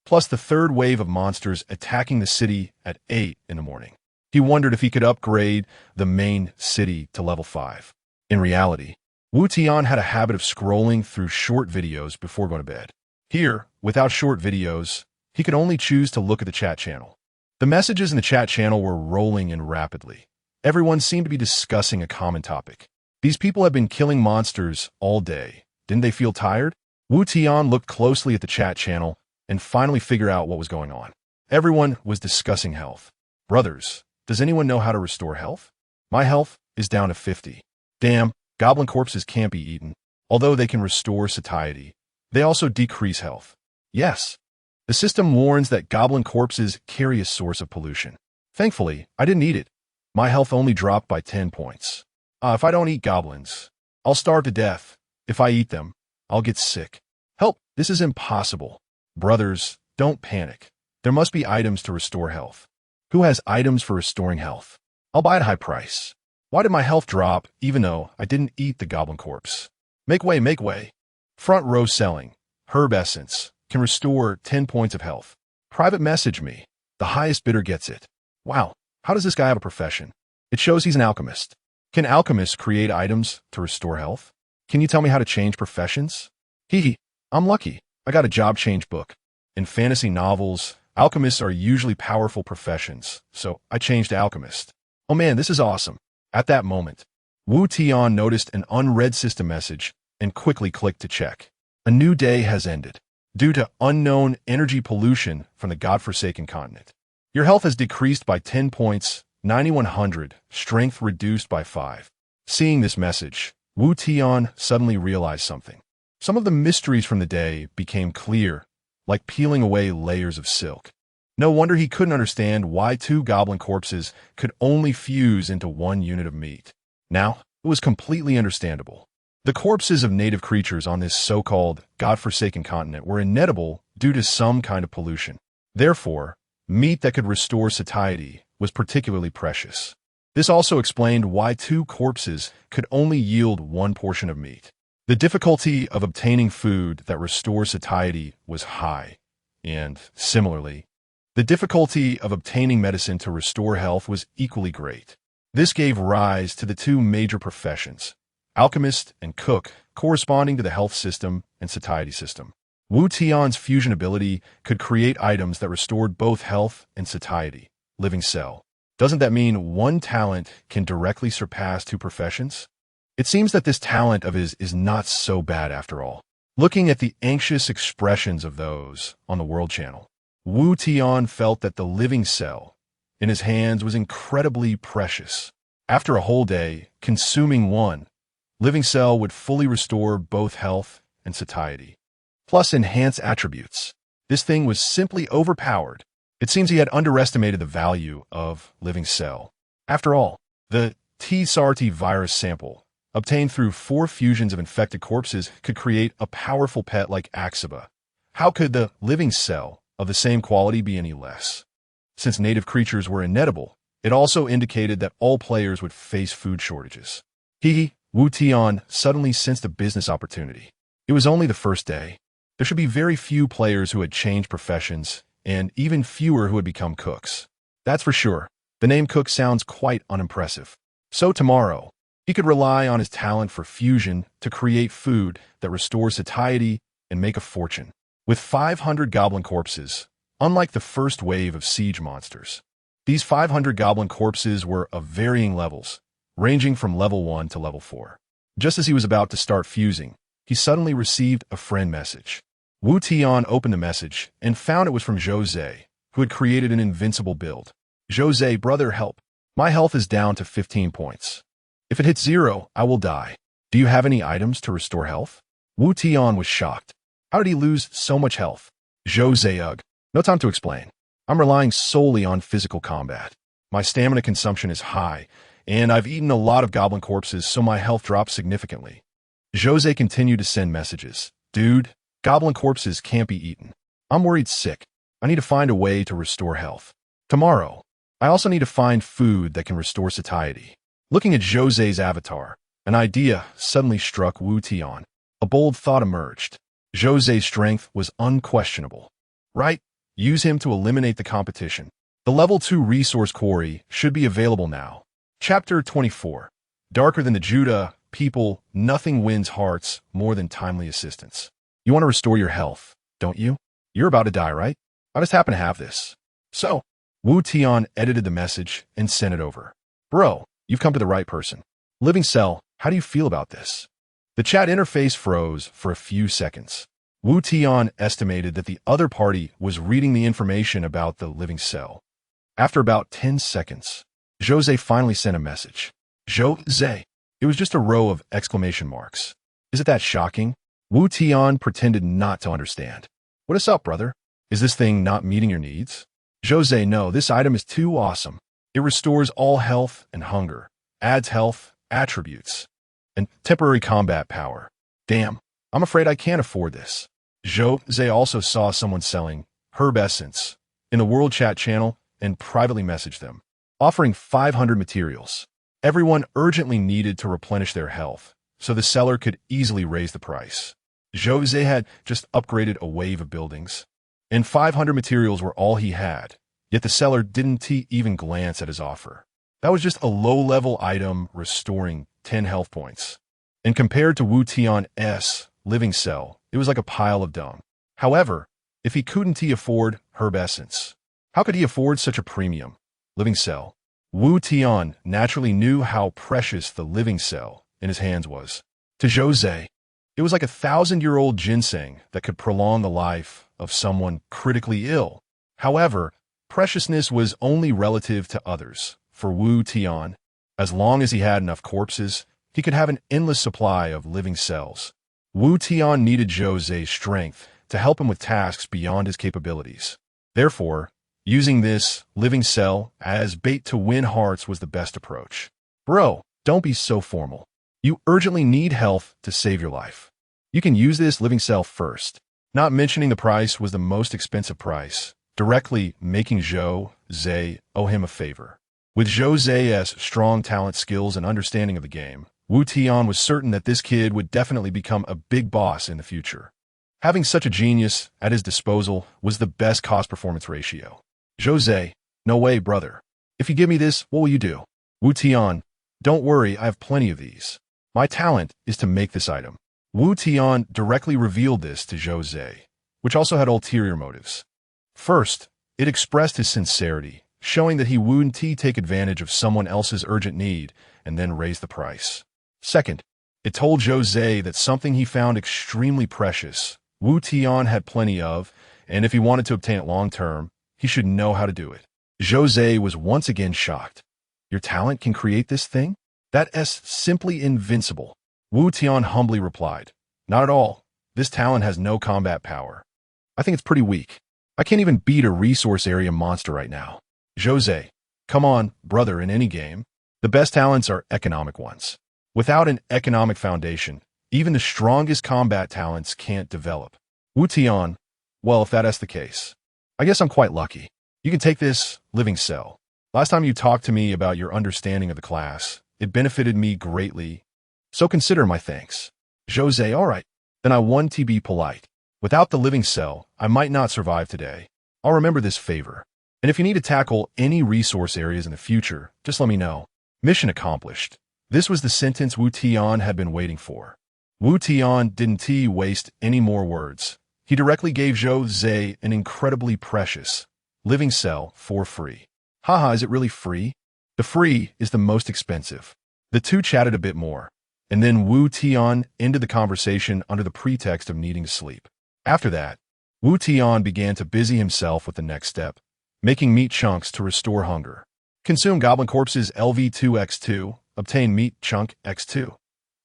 plus the third wave of monsters attacking the city at 8 in the morning. He wondered if he could upgrade the main city to level 5. In reality, Wu Tian had a habit of scrolling through short videos before going to bed. Here, without short videos, he could only choose to look at the chat channel. The messages in the chat channel were rolling in rapidly. Everyone seemed to be discussing a common topic. These people have been killing monsters all day. Didn't they feel tired? Wu Tian looked closely at the chat channel and finally figured out what was going on. Everyone was discussing health. Brothers, does anyone know how to restore health? My health is down to 50. Damn, goblin corpses can't be eaten. Although they can restore satiety, they also decrease health. Yes, the system warns that goblin corpses carry a source of pollution. Thankfully, I didn't eat it. My health only dropped by 10 points. If I don't eat goblins, I'll starve to death. If I eat them, I'll get sick. Help, this is impossible. Brothers, don't panic. There must be items to restore health. Who has items for restoring health? I'll buy at a high price. Why did my health drop even though I didn't eat the goblin corpse? Make way, make way. Front row selling. Herb essence. Can restore 10 points of health. Private message me. The highest bidder gets it. Wow, how does this guy have a profession? It shows he's an alchemist. Can alchemists create items to restore health? Can you tell me how to change professions? Hee, I'm lucky. I got a job change book. In fantasy novels, alchemists are usually powerful professions, so I changed to alchemist. Oh man, this is awesome. At that moment, Wu Tian noticed an unread system message and quickly clicked to check. A new day has ended. Due to unknown energy pollution from the godforsaken continent, your health has decreased by 10 points, 9100, strength reduced by 5. Seeing this message, Wu Tian suddenly realized something. Some of the mysteries from the day became clear, like peeling away layers of silk. No wonder he couldn't understand why 2 goblin corpses could only fuse into 1 unit of meat. Now, it was completely understandable. The corpses of native creatures on this so-called godforsaken continent were inedible due to some kind of pollution. Therefore, meat that could restore satiety was particularly precious. This also explained why 2 corpses could only yield 1 portion of meat. The difficulty of obtaining food that restores satiety was high, and, similarly, the difficulty of obtaining medicine to restore health was equally great. This gave rise to the 2 major professions, alchemist and cook, corresponding to the health system and satiety system. Wu Tian's fusion ability could create items that restored both health and satiety. Living cell. Doesn't that mean one talent can directly surpass 2 professions? It seems that this talent of his is not so bad after all. Looking at the anxious expressions of those on the World Channel, Wu Tian felt that the living cell in his hands was incredibly precious. After a whole day, consuming 1 living cell would fully restore both health and satiety, plus enhance attributes. This thing was simply overpowered. It seems he had underestimated the value of living cell. After all, the T-SART virus sample, obtained through 4 fusions of infected corpses, could create a powerful pet like Axiba. How could the living cell of the same quality be any less? Since native creatures were inedible, it also indicated that all players would face food shortages. Wu Tian suddenly sensed a business opportunity. It was only the first day. There should be very few players who had changed professions, and even fewer who had become cooks. That's for sure. The name cook sounds quite unimpressive. So tomorrow, he could rely on his talent for fusion to create food that restores satiety and make a fortune. With 500 goblin corpses, unlike the first wave of siege monsters, these 500 goblin corpses were of varying levels, ranging from level 1 to level 4. Just as he was about to start fusing, he suddenly received a friend message. Wu Tian opened the message and found it was from Jose, who had created an invincible build. Jose, brother, help. My health is down to 15 points. If it hits 0, I will die. Do you have any items to restore health? Wu Tian was shocked. How did he lose so much health? Jose, ugh. No time to explain. I'm relying solely on physical combat. My stamina consumption is high, and I've eaten a lot of goblin corpses, so my health drops significantly. Jose continued to send messages. Dude, goblin corpses can't be eaten. I'm worried sick. I need to find a way to restore health. Tomorrow, I also need to find food that can restore satiety. Looking at Jose's avatar, an idea suddenly struck Wu Tian. A bold thought emerged. Jose's strength was unquestionable. Right? Use him to eliminate the competition. The level 2 resource quarry should be available now. Chapter 24. Darker than the Judah people, nothing wins hearts more than timely assistance. You want to restore your health, don't you? You're about to die, right? I just happen to have this. So, Wu Tian edited the message and sent it over. Bro, you've come to the right person. Living Cell, how do you feel about this? The chat interface froze for a few seconds. Wu Tian estimated that the other party was reading the information about the living cell. After about 10 seconds, Jose finally sent a message. Jose. It was just a row of exclamation marks. Is it that shocking? Wu Tian pretended not to understand. What is up, brother? Is this thing not meeting your needs? Jose, no, this item is too awesome. It restores all health and hunger, adds health, attributes, and temporary combat power. Damn, I'm afraid I can't afford this. Jose also saw someone selling herb essence in the World Chat channel and privately messaged them, offering 500 materials. Everyone urgently needed to replenish their health, so the seller could easily raise the price. Jose had just upgraded a wave of buildings, and 500 materials were all he had, yet the seller didn't even glance at his offer. That was just a low-level item restoring 10 health points. And compared to Wu Tian's living cell, it was like a pile of dung. However, if he couldn't afford herb essence, how could he afford such a premium living cell? Wu Tian naturally knew how precious the living cell in his hands was. To Jose, it was like 1,000-year-old ginseng that could prolong the life of someone critically ill. However, preciousness was only relative to others. For Wu Tian, as long as he had enough corpses, he could have an endless supply of living cells. Wu Tian needed Jose's strength to help him with tasks beyond his capabilities. Therefore, Using this living cell as bait to win hearts was the best approach. Bro, don't be so formal. You urgently need health to save your life. You can use this living cell first. Not mentioning the price was the most expensive price, directly making Jose owe him a favor. With Jose's strong talent, skills, and understanding of the game, Wu Tian was certain that this kid would definitely become a big boss in the future. Having such a genius at his disposal was the best cost-performance ratio. Jose, no way, brother. If you give me this, what will you do? Wu Tian, don't worry, I have plenty of these. My talent is to make this item. Wu Tian directly revealed this to Jose, which also had ulterior motives. First, it expressed his sincerity, showing that he wouldn't take advantage of someone else's urgent need and then raise the price. Second, it told Jose that something he found extremely precious, Wu Tian had plenty of, and if he wanted to obtain it long-term, he should know how to do it. Jose was once again shocked. Your talent can create this thing? That's simply invincible. Wu Tian humbly replied, not at all. This talent has no combat power. I think it's pretty weak. I can't even beat a resource area monster right now. Jose, come on, brother, in any game, the best talents are economic ones. Without an economic foundation, even the strongest combat talents can't develop. Wu Tian, well, if that's the case, I guess I'm quite lucky. You can take this living cell. Last time you talked to me about your understanding of the class, it benefited me greatly, so consider my thanks. Jose, all right, then I want to be polite. Without the living cell, I might not survive today. I'll remember this favor. And if you need to tackle any resource areas in the future, just let me know. Mission accomplished. This was the sentence Wu Tian had been waiting for. Wu Tian didn't waste any more words. He directly gave Jose an incredibly precious living cell for free. Haha, is it really free? The free is the most expensive. The two chatted a bit more, and then Wu Tian ended the conversation under the pretext of needing to sleep. After that, Wu Tian began to busy himself with the next step, making meat chunks to restore hunger. Consume Goblin Corpses LV2x2, obtain meat chunk x2.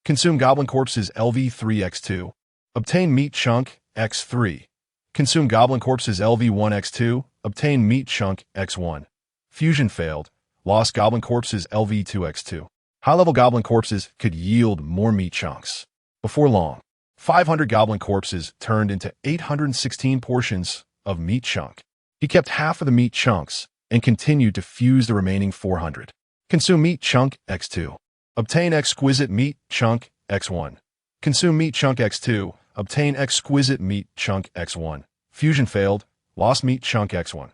Consume Goblin Corpses LV3x2, obtain meat chunk x3. Consume Goblin Corpses LV1x2, obtain meat chunk x1. Fusion failed, lost Goblin Corpses LV2x2. High-level Goblin Corpses could yield more meat chunks. Before long, 500 Goblin Corpses turned into 816 portions of meat chunk. He kept half of the meat chunks and continued to fuse the remaining 400. Consume meat chunk x2. Obtain exquisite meat chunk x1. Consume meat chunk x2. Obtain exquisite meat chunk x1. Fusion failed, lost meat chunk x1.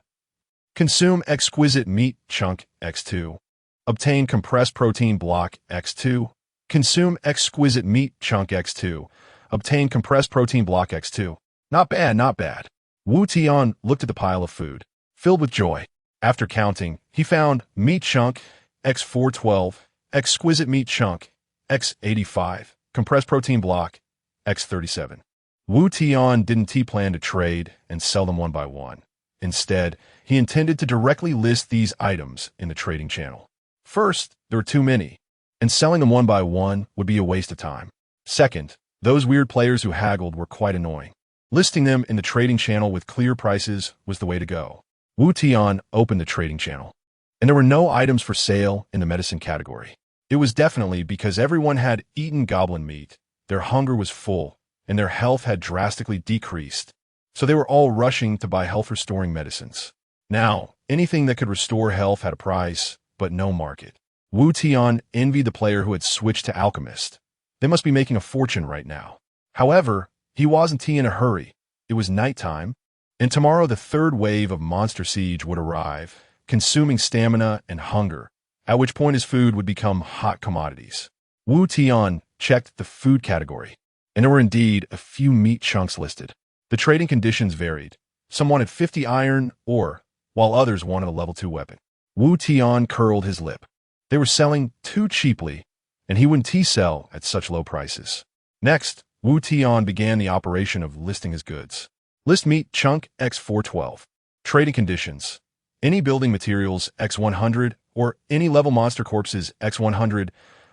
Consume exquisite meat chunk x2. Obtain compressed protein block x2. Consume exquisite meat chunk x2. Obtain compressed protein block x2. Not bad, not bad. Wu Tian looked at the pile of food, filled with joy. After counting, he found meat chunk x412, exquisite meat chunk x85, compressed protein block x37. Wu Tian didn't plan to trade and sell them one by one. Instead, he intended to directly list these items in the trading channel. First, there were too many, and selling them one by one would be a waste of time. Second, those weird players who haggled were quite annoying. Listing them in the trading channel with clear prices was the way to go. Wu Tian opened the trading channel, and there were no items for sale in the medicine category. It was definitely because everyone had eaten goblin meat, their hunger was full, and their health had drastically decreased, so they were all rushing to buy health-restoring medicines. Now, anything that could restore health had a price, but no market. Wu Tian envied the player who had switched to Alchemist. They must be making a fortune right now. However, he wasn't in a hurry. It was nighttime, and tomorrow the third wave of Monster Siege would arrive, consuming stamina and hunger, at which point his food would become hot commodities. Wu Tian checked the food category, and there were indeed a few meat chunks listed. The trading conditions varied. Some wanted 50 iron ore, while others wanted a level 2 weapon. Wu Tian curled his lip. They were selling too cheaply, and he wouldn't sell at such low prices. Next, Wu Tian began the operation of listing his goods. List meat chunk x412. Trading conditions. Any building materials x100 or any level monster corpses x100.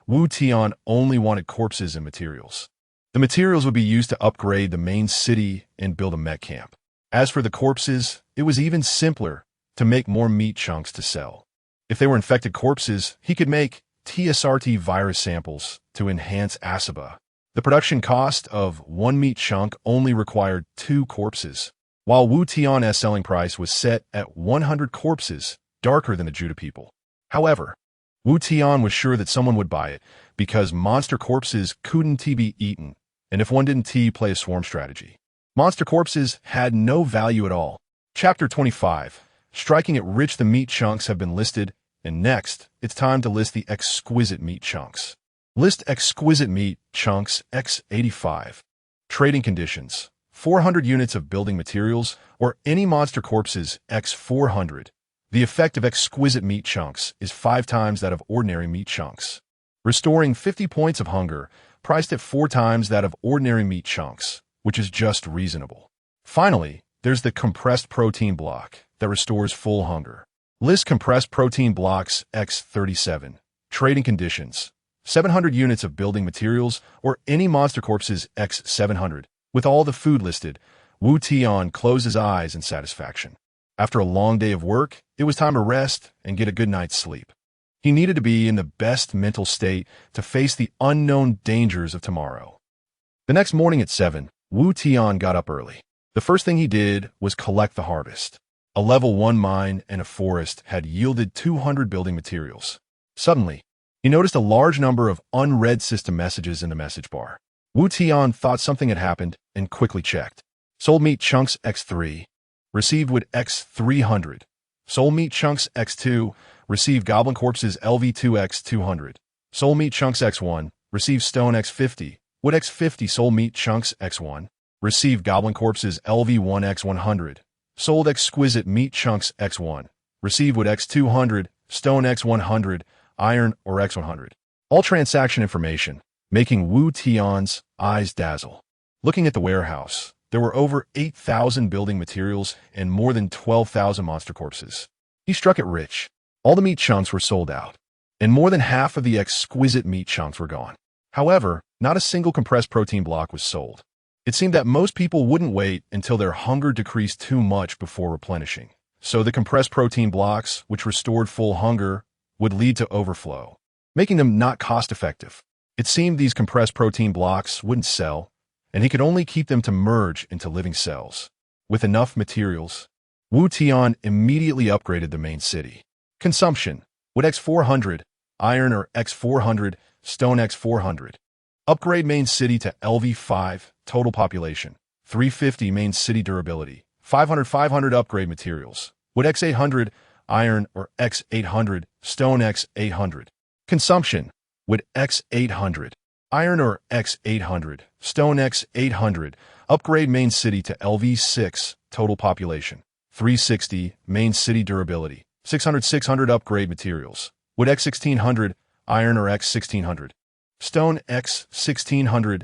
Wu Tian only wanted corpses and materials. The materials would be used to upgrade the main city and build a mech camp. As for the corpses, it was even simpler to make more meat chunks to sell. If they were infected corpses, he could make TSRT virus samples to enhance ASABA. The production cost of one meat chunk only required 2 corpses, while Wu Tian's selling price was set at 100 corpses, darker than the Judah people. However, Wu Tian was sure that someone would buy it because monster corpses couldn't be eaten, and if one didn't play a swarm strategy. Monster corpses had no value at all. Chapter 25. Striking it rich, the meat chunks have been listed, and next, it's time to list the exquisite meat chunks. List exquisite meat chunks X85. Trading conditions: 400 units of building materials or any monster corpses X400. The effect of exquisite meat chunks is 5 times that of ordinary meat chunks, restoring 50 points of hunger, priced at 4 times that of ordinary meat chunks, which is just reasonable. Finally, there's the compressed protein block that restores full hunger. List compressed protein blocks X37. Trading conditions: 700 units of building materials or any monster corpses X700. With all the food listed, Wu Tian closed his eyes in satisfaction. After a long day of work, it was time to rest and get a good night's sleep. He needed to be in the best mental state to face the unknown dangers of tomorrow. The next morning at 7, Wu Tian got up early. The first thing he did was collect the harvest. A level 1 mine and a forest had yielded 200 building materials. Suddenly, he noticed a large number of unread system messages in the message bar. Wu Tian thought something had happened and quickly checked. Sold meat chunks X3. Received wood X300. Soul meat chunks X2. Received goblin corpses LV2X200. Soul meat chunks X1. Received stone X50. Wood X50. Soul meat chunks X1. Received goblin corpses LV1X100. Sold exquisite meat chunks X1. Received wood X200. Stone X100. Iron or X100. All transaction information, making Wu Tian's eyes dazzle. Looking at the warehouse, there were over 8,000 building materials and more than 12,000 monster corpses. He struck it rich. All the meat chunks were sold out, and more than half of the exquisite meat chunks were gone. However, not a single compressed protein block was sold. It seemed that most people wouldn't wait until their hunger decreased too much before replenishing. So the compressed protein blocks, which restored full hunger, would lead to overflow, making them not cost-effective. It seemed these compressed protein blocks wouldn't sell, and he could only keep them to merge into living cells. With enough materials, Wu Tian immediately upgraded the main city. Consumption: wood X400, iron or X400, stone X400. Upgrade main city to LV5, total population. 350 main city durability. 500 upgrade materials. Wood X800, iron or X800, stone X800. Consumption: wood X800, iron or X800, stone X800. Upgrade main city to LV6, total population. 360 main city durability. 600 upgrade materials. Wood X1600, iron or X1600. Stone X1600.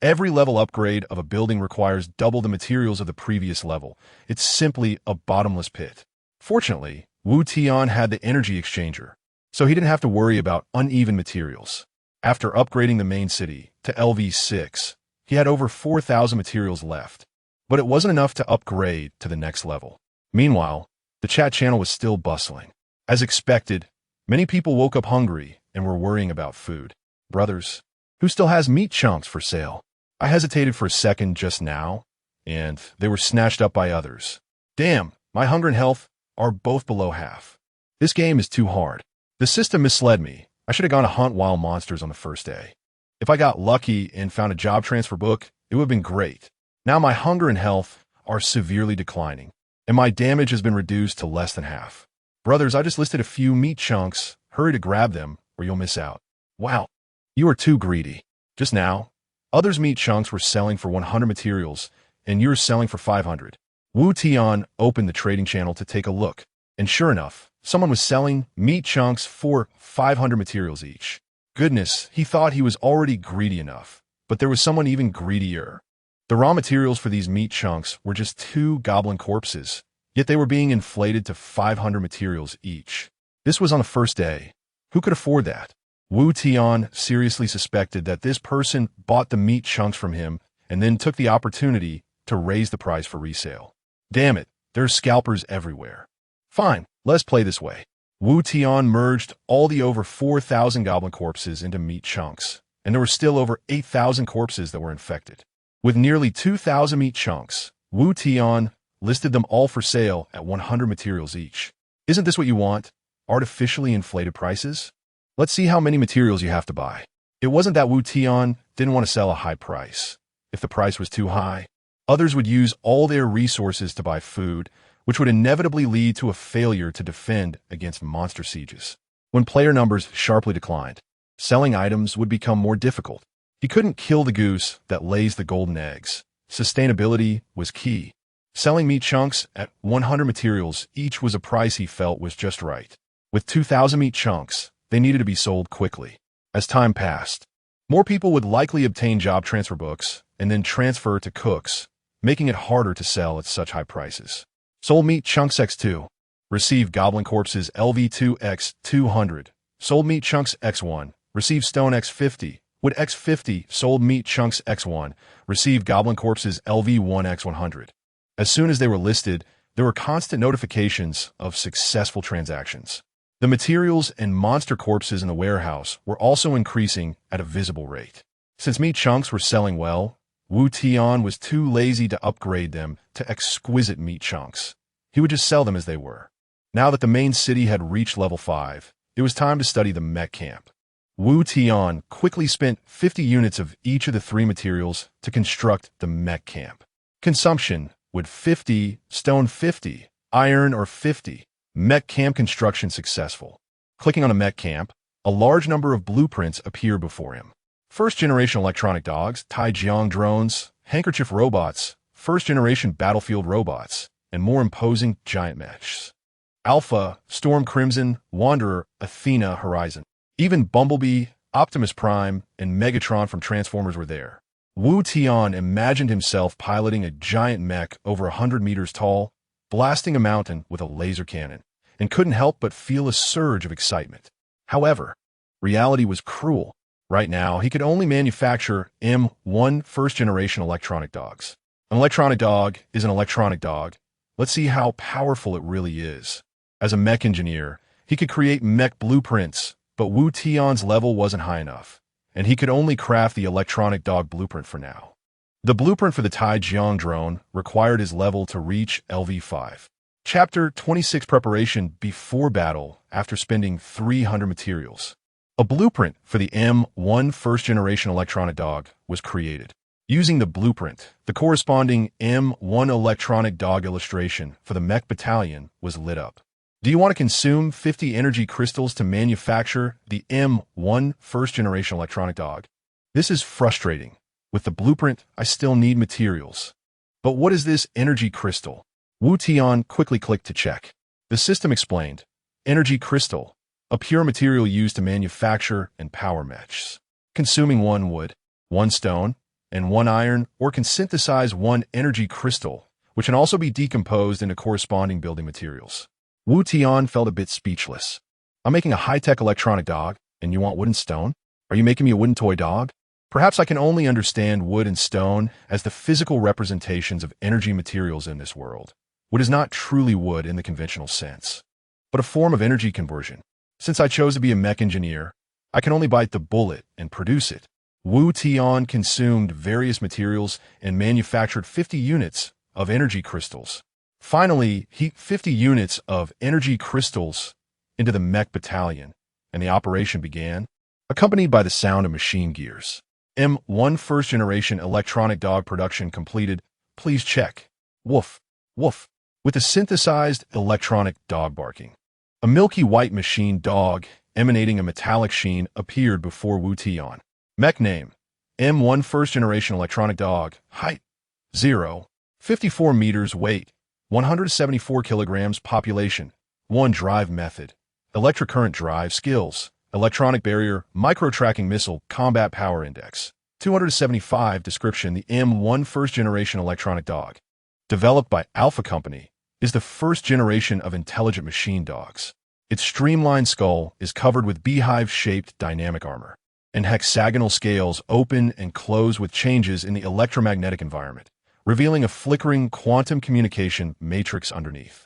Every level upgrade of a building requires double the materials of the previous level. It's simply a bottomless pit. Fortunately, Wu Tian had the energy exchanger, so he didn't have to worry about uneven materials. After upgrading the main city to LV6, he had over 4,000 materials left, but it wasn't enough to upgrade to the next level. Meanwhile, the chat channel was still bustling. As expected, many people woke up hungry and were worrying about food. Brothers, who still has meat chunks for sale? I hesitated for a second just now, and they were snatched up by others. Damn, my hunger and health are both below half. This game is too hard. The system misled me. I should have gone to hunt wild monsters on the first day. If I got lucky and found a job transfer book, it would have been great. Now my hunger and health are severely declining, and my damage has been reduced to less than half. Brothers, I just listed a few meat chunks. Hurry to grab them, or you'll miss out. Wow, you are too greedy. Just now, others' meat chunks were selling for 100 materials, and yours selling for 500. Wu Tian opened the trading channel to take a look, and sure enough, someone was selling meat chunks for 500 materials each. Goodness, he thought he was already greedy enough, but there was someone even greedier. The raw materials for these meat chunks were just 2 goblin corpses, yet they were being inflated to 500 materials each. This was on the first day. Who could afford that? Wu Tian seriously suspected that this person bought the meat chunks from him and then took the opportunity to raise the price for resale. Damn it, there's scalpers everywhere. Fine, let's play this way. Wu Tian merged all the over 4,000 goblin corpses into meat chunks, and there were still over 8,000 corpses that were infected. With nearly 2,000 meat chunks, Wu Tian listed them all for sale at 100 materials each. Isn't this what you want? Artificially inflated prices? Let's see how many materials you have to buy. It wasn't that Wu Tian didn't want to sell a high price. If the price was too high, others would use all their resources to buy food, which would inevitably lead to a failure to defend against monster sieges. When player numbers sharply declined, selling items would become more difficult. He couldn't kill the goose that lays the golden eggs. Sustainability was key. Selling meat chunks at 100 materials each was a price he felt was just right. With 2,000 meat chunks, they needed to be sold quickly. As time passed, more people would likely obtain job transfer books and then transfer to cooks, making it harder to sell at such high prices. Sold meat chunks X2. Received goblin corpses LV2 X 200. Sold meat chunks X1. Received stone X50. Wood X50. Sold meat chunks X1. Received goblin corpses LV1 X100. As soon as they were listed, there were constant notifications of successful transactions. The materials and monster corpses in the warehouse were also increasing at a visible rate. Since meat chunks were selling well, Wu Tian was too lazy to upgrade them to exquisite meat chunks. He would just sell them as they were. Now that the main city had reached level 5, it was time to study the mech camp. Wu Tian quickly spent 50 units of each of the 3 materials to construct the mech camp. Consumption: wood 50, stone 50, iron or 50. Mech camp construction successful. Clicking on a mech camp, a large number of blueprints appear before him. First-generation electronic dogs, Taijiang drones, handkerchief robots, first-generation battlefield robots, and more imposing giant mechs. Alpha, Storm Crimson, Wanderer, Athena, Horizon. Even Bumblebee, Optimus Prime, and Megatron from Transformers were there. Wu Tian imagined himself piloting a giant mech over 100 meters tall, blasting a mountain with a laser cannon, and couldn't help but feel a surge of excitement. However, reality was cruel. Right now, he could only manufacture M1 first-generation electronic dogs. An electronic dog is an electronic dog. Let's see how powerful it really is. As a mech engineer, he could create mech blueprints, but Wu Tian's level wasn't high enough, and he could only craft the electronic dog blueprint for now. The blueprint for the Taijiang drone required his level to reach LV5. Chapter 26: Preparation before battle after spending 300 materials. A blueprint for the M1 first-generation electronic dog was created. Using the blueprint, the corresponding M1 electronic dog illustration for the mech battalion was lit up. Do you want to consume 50 energy crystals to manufacture the M1 first-generation electronic dog? This is frustrating. With the blueprint, I still need materials. But what is this energy crystal? Wu Tian quickly clicked to check. The system explained, energy crystal, a pure material used to manufacture and power mechs. Consuming 1 wood, 1 stone, and 1 iron, or can synthesize 1 energy crystal, which can also be decomposed into corresponding building materials. Wu Tian felt a bit speechless. I'm making a high-tech electronic dog, and you want wood and stone? Are you making me a wooden toy dog? Perhaps I can only understand wood and stone as the physical representations of energy materials in this world. Wood is not truly wood in the conventional sense, but a form of energy conversion. Since I chose to be a mech engineer, I can only bite the bullet and produce it. Wu Tian consumed various materials and manufactured 50 units of energy crystals. Finally, he 50 units of energy crystals into the mech battalion, and the operation began, accompanied by the sound of machine gears. M1 first-generation electronic dog production completed. Please check. Woof, woof, with the synthesized electronic dog barking. A milky white machine dog emanating a metallic sheen appeared before Wu Tian. Mech name: M1 first-generation electronic dog. Height: 0. 54 meters. Weight: 174 kilograms. Population: 1. Drive method: electric current drive. Skills: electronic barrier, micro-tracking missile, combat power index. 275. Description: the M1 first-generation electronic dog, developed by Alpha Company, is the first generation of intelligent machine dogs. Its streamlined skull is covered with beehive-shaped dynamic armor, and hexagonal scales open and close with changes in the electromagnetic environment, revealing a flickering quantum communication matrix underneath.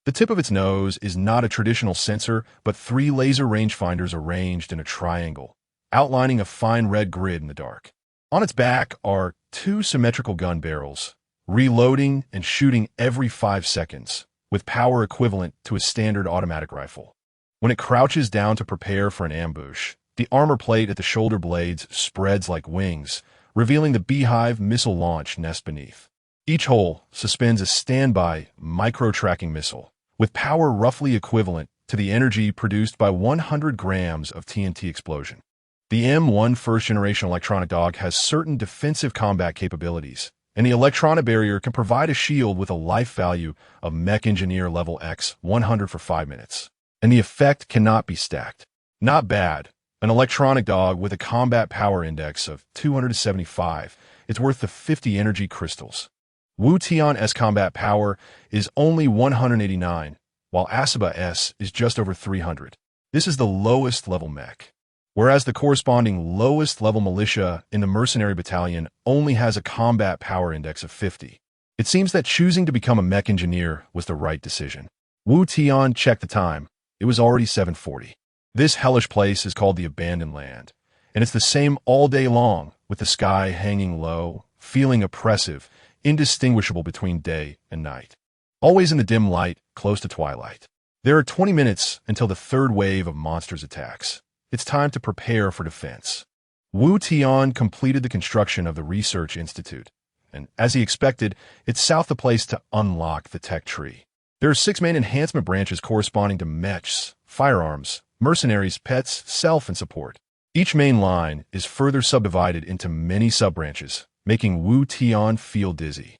The tip of its nose is not a traditional sensor, but 3 laser rangefinders arranged in a triangle, outlining a fine red grid in the dark. On its back are 2 symmetrical gun barrels, reloading and shooting every 5 seconds, with power equivalent to a standard automatic rifle. When it crouches down to prepare for an ambush, the armor plate at the shoulder blades spreads like wings, revealing the beehive missile launch nest beneath. Each hole suspends a standby micro-tracking missile, with power roughly equivalent to the energy produced by 100 grams of TNT explosion. The M1 first-generation electronic dog has certain defensive combat capabilities, and the electronic barrier can provide a shield with a life value of Mech Engineer level X 100 for 5 minutes. And the effect cannot be stacked. Not bad. An electronic dog with a combat power index of 275 is worth the 50 energy crystals. Wu Tian's combat power is only 189, while Asaba S is just over 300. This is the lowest level mech, whereas the corresponding lowest level militia in the Mercenary battalion only has a combat power index of 50. It seems that choosing to become a mech engineer was the right decision. Wu Tian checked the time. It was already 7:40. This hellish place is called the Abandoned Land, and it's the same all day long, with the sky hanging low, feeling oppressive, indistinguishable between day and night. Always in the dim light, close to twilight. There are 20 minutes until the third wave of monsters attacks. It's time to prepare for defense. Wu Tian completed the construction of the Research Institute, and as he expected, it's south the place to unlock the tech tree. There are 6 main enhancement branches corresponding to MECHs, firearms, mercenaries, pets, self, and support. Each main line is further subdivided into many sub-branches, making Wu Tian feel dizzy.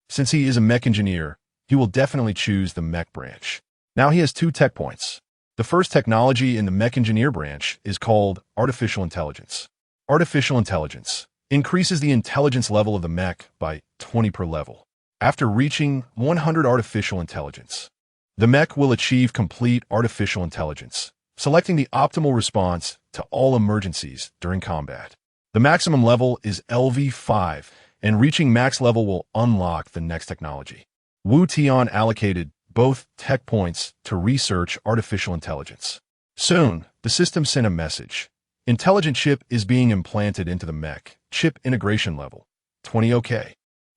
Since he is a mech engineer, he will definitely choose the mech branch. Now he has 2 tech points. The first technology in the mech engineer branch is called artificial intelligence. Artificial intelligence increases the intelligence level of the mech by 20 per level. After reaching 100 artificial intelligence, the mech will achieve complete artificial intelligence, selecting the optimal response to all emergencies during combat. The maximum level is LV5, and reaching max level will unlock the next technology. Wu Tian allocated both tech points to research artificial intelligence. Soon, the system sent a message. Intelligent chip is being implanted into the mech. Chip integration level 20 OK.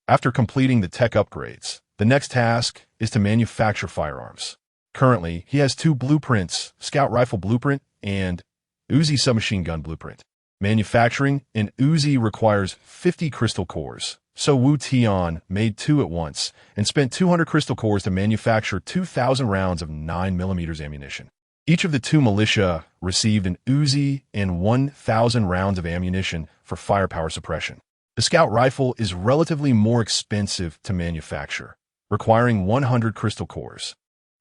After completing the tech upgrades, the next task is to manufacture firearms. Currently, he has 2 blueprints, Scout Rifle Blueprint and Uzi Submachine Gun Blueprint. Manufacturing an Uzi requires 50 crystal cores, so Wu Tian made 2 at once and spent 200 crystal cores to manufacture 2,000 rounds of 9mm ammunition. Each of the 2 militia received an Uzi and 1,000 rounds of ammunition for firepower suppression. The Scout Rifle is relatively more expensive to manufacture, requiring 100 crystal cores.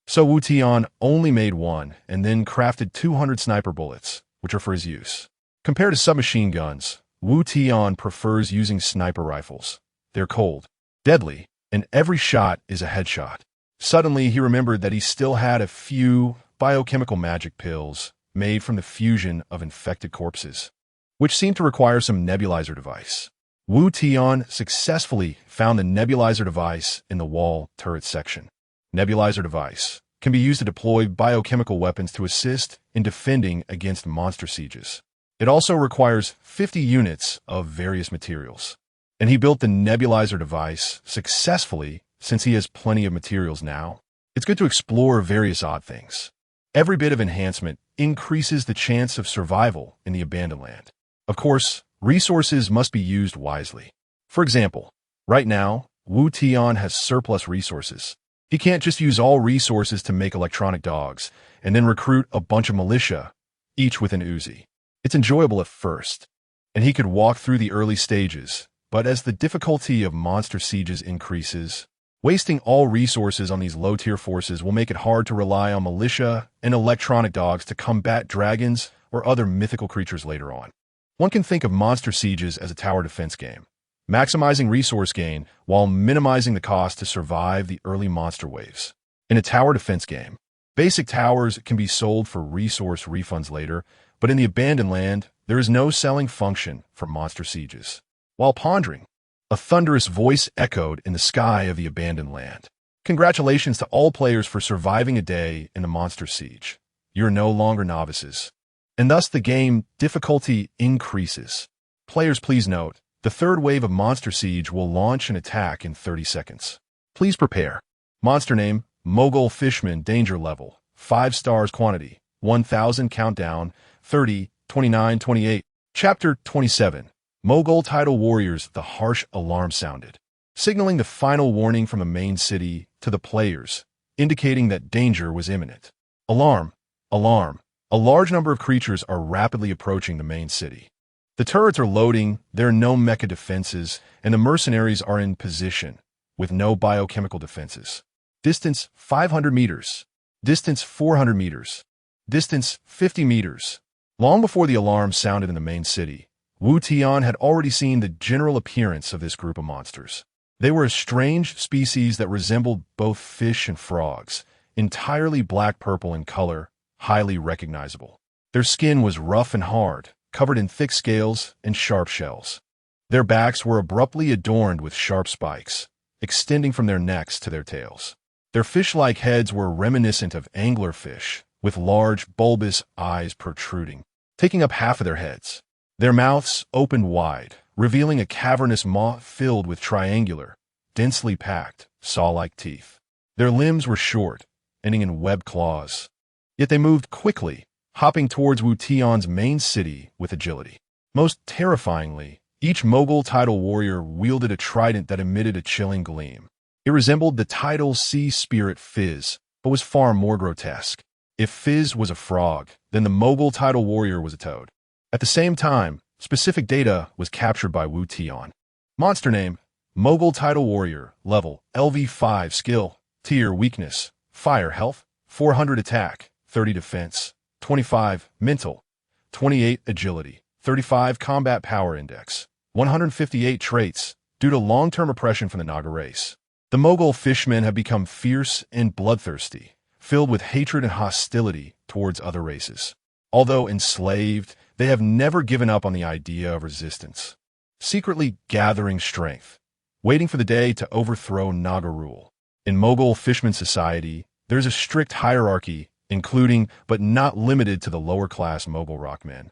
So Wu Tian only made 1 and then crafted 200 sniper bullets, which are for his use. Compared to submachine guns, Wu Tian prefers using sniper rifles. They're cold, deadly, and every shot is a headshot. Suddenly, he remembered that he still had a few biochemical magic pills made from the fusion of infected corpses, which seemed to require some nebulizer device. Wu Tian successfully found the nebulizer device in the wall turret section. Nebulizer device can be used to deploy biochemical weapons to assist in defending against monster sieges. It also requires 50 units of various materials. And he built the nebulizer device successfully since he has plenty of materials now. It's good to explore various odd things. Every bit of enhancement increases the chance of survival in the Abandoned Land. Of course, resources must be used wisely. For example, right now, Wu Tian has surplus resources. He can't just use all resources to make electronic dogs and then recruit a bunch of militia, each with an Uzi. It's enjoyable at first, and he could walk through the early stages, but as the difficulty of monster sieges increases, wasting all resources on these low-tier forces will make it hard to rely on militia and electronic dogs to combat dragons or other mythical creatures later on. One can think of monster sieges as a tower defense game, maximizing resource gain while minimizing the cost to survive the early monster waves. In a tower defense game, basic towers can be sold for resource refunds later, but in the Abandoned Land, there is no selling function for monster sieges. While pondering, a thunderous voice echoed in the sky of the Abandoned Land. Congratulations to all players for surviving a day in the monster siege. You're no longer novices. And thus the game difficulty increases. Players, please note, the third wave of Monster Siege will launch an attack in 30 seconds. Please prepare. Monster name, Mogul Fishman, danger level, 5 stars quantity, 1000 countdown, 30, 29, 28. Chapter 27. Mogul Tidal Warriors. The harsh alarm sounded, signaling the final warning from the main city to the players, indicating that danger was imminent. Alarm! Alarm! A large number of creatures are rapidly approaching the main city. The turrets are loading, there are no mecha defenses, and the mercenaries are in position, with no biochemical defenses. Distance 500 meters. Distance 400 meters. Distance 50 meters. Long before the alarm sounded in the main city, Wu Tian had already seen the general appearance of this group of monsters. They were a strange species that resembled both fish and frogs, entirely black-purple in color, highly recognizable. Their skin was rough and hard, covered in thick scales and sharp shells. Their backs were abruptly adorned with sharp spikes, extending from their necks to their tails. Their fish-like heads were reminiscent of anglerfish, with large, bulbous eyes protruding, taking up half of their heads. Their mouths opened wide, revealing a cavernous maw filled with triangular, densely packed, saw-like teeth. Their limbs were short, ending in webbed claws. Yet they moved quickly, hopping towards Wu Tian's main city with agility. Most terrifyingly, each Mogul Tidal Warrior wielded a trident that emitted a chilling gleam. It resembled the tidal sea spirit Fizz, but was far more grotesque. If Fizz was a frog, then the Mogul Tidal Warrior was a toad. At the same time, specific data was captured by Wu Tian. Monster name, Mogul Tidal Warrior, level, LV5 skill, tier weakness, fire health, 400 attack, 30 defense, 25 mental, 28 agility, 35 combat power index, 158 traits, due to long-term oppression from the Naga race. The Mogul fishmen have become fierce and bloodthirsty, filled with hatred and hostility towards other races. Although enslaved, they have never given up on the idea of resistance, secretly gathering strength, waiting for the day to overthrow Naga rule. In Mogul Fishman society, there's a strict hierarchy, including but not limited to the lower-class Mogul rockmen,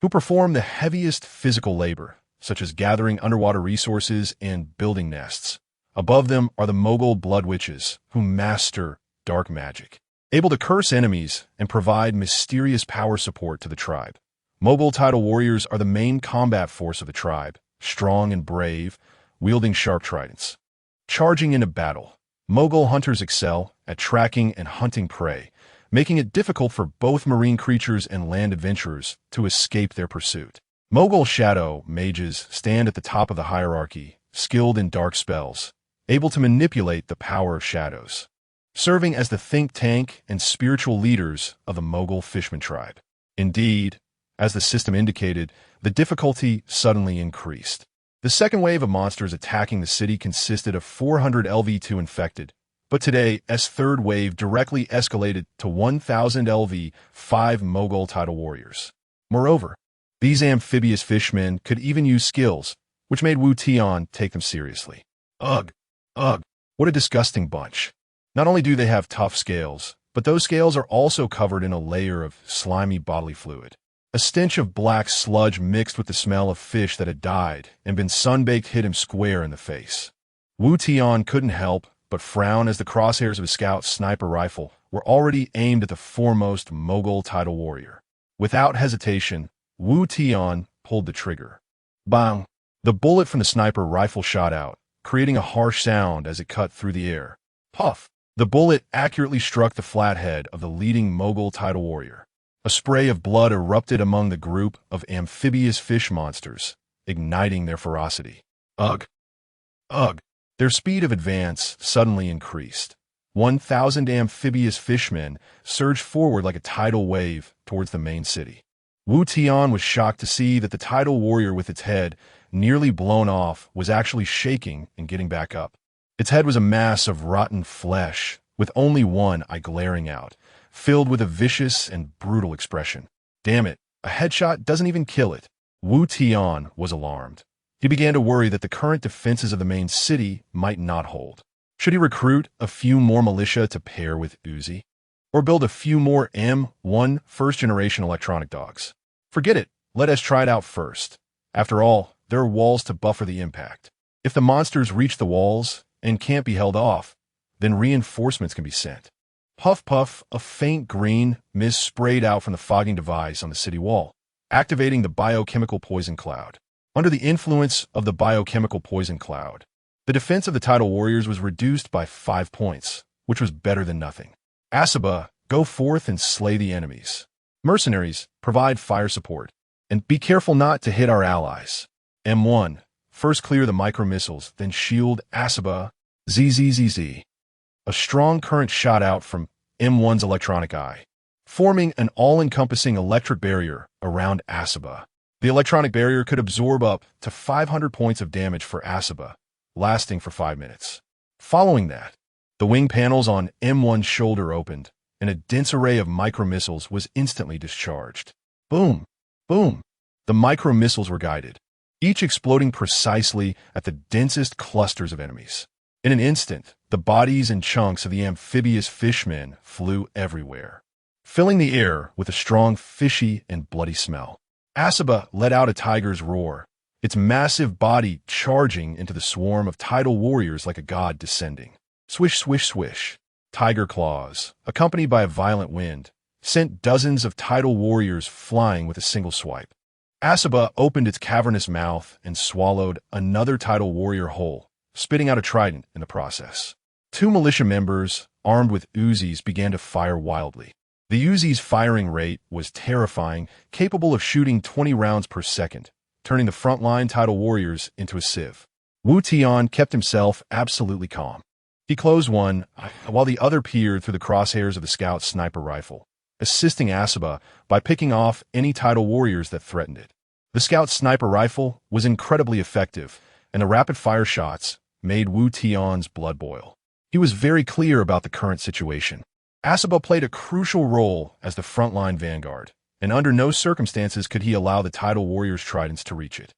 who perform the heaviest physical labor, such as gathering underwater resources and building nests. Above them are the Mogul blood witches, who master dark magic, able to curse enemies and provide mysterious power support to the tribe. Mogul Tidal Warriors are the main combat force of the tribe, strong and brave, wielding sharp tridents. Charging into battle, Mogul hunters excel at tracking and hunting prey, making it difficult for both marine creatures and land adventurers to escape their pursuit. Mogul shadow mages stand at the top of the hierarchy, skilled in dark spells, able to manipulate the power of shadows, serving as the think tank and spiritual leaders of the Mogul Fishman tribe. Indeed, as the system indicated, the difficulty suddenly increased. The second wave of monsters attacking the city consisted of 400 LV2 infected, but today's third wave directly escalated to 1,000 LV5 Mogul Tidal Warriors. Moreover, these amphibious fishmen could even use skills, which made Wu Tian take them seriously. Ugh, ugh, what a disgusting bunch. Not only do they have tough scales, but those scales are also covered in a layer of slimy bodily fluid. A stench of black sludge mixed with the smell of fish that had died and been sunbaked hit him square in the face. Wu Tian couldn't help but frown as the crosshairs of his scout sniper rifle were already aimed at the foremost Mogul Tidal Warrior. Without hesitation, Wu Tian pulled the trigger. Bang! The bullet from the sniper rifle shot out, creating a harsh sound as it cut through the air. Puff! The bullet accurately struck the flat head of the leading Mogul Tidal Warrior. A spray of blood erupted among the group of amphibious fish monsters, igniting their ferocity. Ugh! Ugh! Their speed of advance suddenly increased. 1,000 amphibious fishmen surged forward like a tidal wave towards the main city. Wu Tian was shocked to see that the Tidal Warrior with its head nearly blown off was actually shaking and getting back up. Its head was a mass of rotten flesh, with only one eye glaring out, filled with a vicious and brutal expression. Damn it, a headshot doesn't even kill it. Wu Tian was alarmed. He began to worry that the current defenses of the main city might not hold. Should he recruit a few more militia to pair with Uzi? Or build a few more M1 first-generation electronic dogs? Forget it, let us try it out first. After all, there are walls to buffer the impact. If the monsters reach the walls and can't be held off, then reinforcements can be sent. Puff puff, a faint green mist sprayed out from the fogging device on the city wall, activating the biochemical poison cloud. Under the influence of the biochemical poison cloud, the defense of the Tidal Warriors was reduced by 5 points, which was better than nothing. Asaba, go forth and slay the enemies. Mercenaries, provide fire support. And be careful not to hit our allies. M1, first clear the micro-missiles, then shield Asaba, ZZZZ. A strong current shot out from M1's electronic eye, forming an all-encompassing electric barrier around Asaba. The electronic barrier could absorb up to 500 points of damage for Asaba, lasting for 5 minutes. Following that, the wing panels on M1's shoulder opened, and a dense array of micro-missiles was instantly discharged. Boom! Boom! The micro-missiles were guided, each exploding precisely at the densest clusters of enemies. In an instant, the bodies and chunks of the amphibious fishmen flew everywhere, filling the air with a strong fishy and bloody smell. Asaba let out a tiger's roar, its massive body charging into the swarm of tidal warriors like a god descending. Swish, swish, swish. Tiger claws, accompanied by a violent wind, sent dozens of tidal warriors flying with a single swipe. Asaba opened its cavernous mouth and swallowed another tidal warrior whole, spitting out a trident in the process. 2 militia members, armed with Uzis, began to fire wildly. The Uzi's firing rate was terrifying, capable of shooting 20 rounds per second, turning the frontline tidal warriors into a sieve. Wu Tian kept himself absolutely calm. He closed one, while the other peered through the crosshairs of the scout's sniper rifle, assisting Asaba by picking off any tidal warriors that threatened it. The scout's sniper rifle was incredibly effective, and the rapid-fire shots made Wu Tian's blood boil. He was very clear about the current situation. Asaba played a crucial role as the frontline vanguard, and under no circumstances could he allow the tidal warriors' tridents to reach it.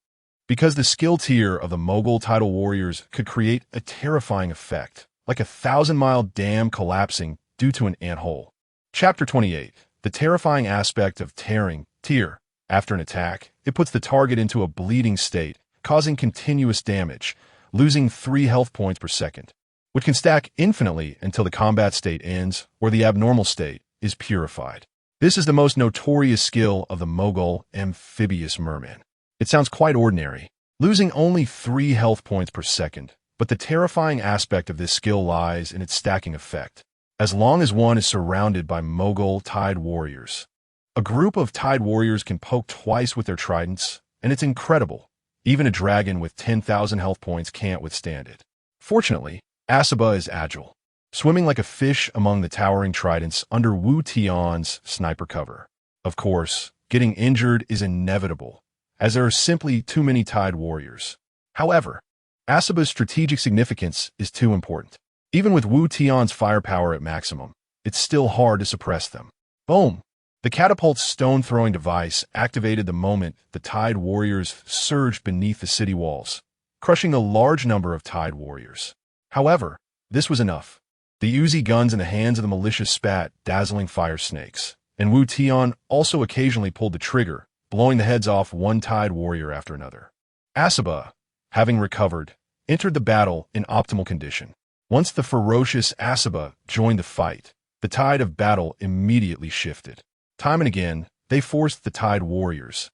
Because the skill tier of the Mogul tidal warriors could create a terrifying effect, like a 1,000-mile dam collapsing due to an anthole. Chapter 28. The terrifying aspect of tearing tier. After an attack, it puts the target into a bleeding state, causing continuous damage, losing 3 health points per second, which can stack infinitely until the combat state ends or the abnormal state is purified. This is the most notorious skill of the Mogul amphibious merman. It sounds quite ordinary, losing only 3 health points per second, but the terrifying aspect of this skill lies in its stacking effect. As long as one is surrounded by Mogul Tide Warriors, a group of Tide Warriors can poke twice with their tridents, and it's incredible. Even a dragon with 10,000 health points can't withstand it. Fortunately, Asaba is agile, swimming like a fish among the towering tridents under Wu Tian's sniper cover. Of course, getting injured is inevitable, as there are simply too many Tide Warriors. However, Asaba's strategic significance is too important. Even with Wu Tian's firepower at maximum, it's still hard to suppress them. Boom! The catapult's stone-throwing device activated the moment the Tide Warriors surged beneath the city walls, crushing a large number of Tide Warriors. However, this was enough. The Uzi guns in the hands of the militia spat dazzling fire snakes, and Wu Tian also occasionally pulled the trigger, blowing the heads off one Tide Warrior after another. Asaba, having recovered, entered the battle in optimal condition. Once the ferocious Asaba joined the fight, the tide of battle immediately shifted. Time and again, they forced the Tide Warriors,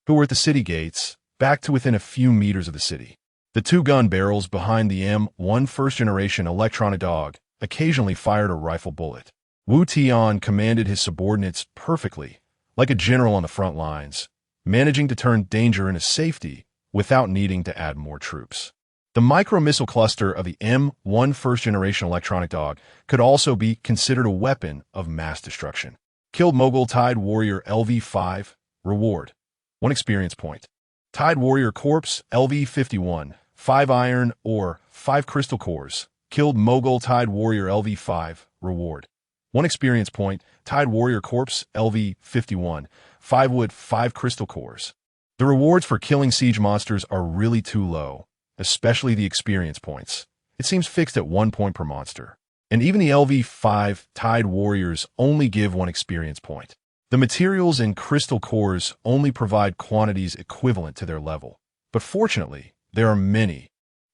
who were at the city gates, back to within a few meters of the city. The 2 gun barrels behind the M1 first-generation electronic dog occasionally fired a rifle bullet. Wu Tian commanded his subordinates perfectly, like a general on the front lines, managing to turn danger into safety without needing to add more troops. The micro-missile cluster of the M1 first-generation electronic dog could also be considered a weapon of mass destruction. Killed Mogul Tide Warrior LV5, reward, 1 experience point. Tide Warrior Corpse LV51, 5 iron or 5 crystal cores. Killed Mogul Tide Warrior LV5, reward, 1 experience point. Tide Warrior Corpse LV51, 5 wood, 5 crystal cores. The rewards for killing siege monsters are really too low, especially the experience points, It seems fixed at 1 point per monster. And even the LV5 Tide Warriors only give 1 experience point. The materials and crystal cores only provide quantities equivalent to their level. But fortunately, there are many,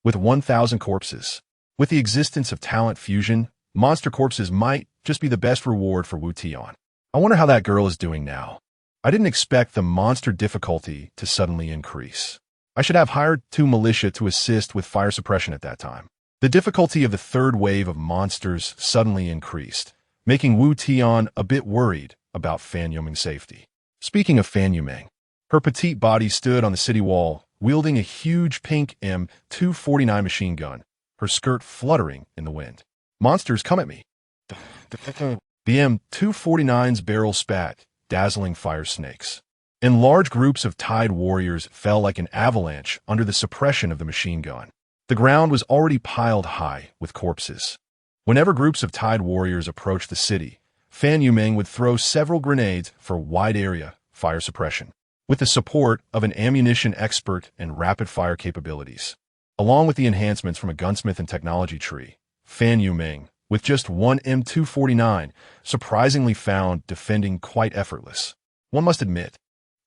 with 1,000 corpses. With the existence of talent fusion, monster corpses might just be the best reward for Wu Tian. I wonder how that girl is doing now. I didn't expect the monster difficulty to suddenly increase. I should have hired 2 militia to assist with fire suppression at that time. The difficulty of the 3rd wave of monsters suddenly increased, making Wu Tian a bit worried about Fan Yumeng's safety. Speaking of Fan Yumeng, her petite body stood on the city wall, wielding a huge pink M249 machine gun, her skirt fluttering in the wind. Monsters, come at me. The M249's barrel spat, dazzling fire snakes. And large groups of Tide Warriors fell like an avalanche under the suppression of the machine gun. The ground was already piled high with corpses. Whenever groups of Tide Warriors approached the city, Fan Yumeng would throw several grenades for wide-area fire suppression, with the support of an ammunition expert and rapid-fire capabilities. Along with the enhancements from a gunsmith and technology tree, Fan Yumeng, with just 1 M249, surprisingly found defending quite effortless. One must admit,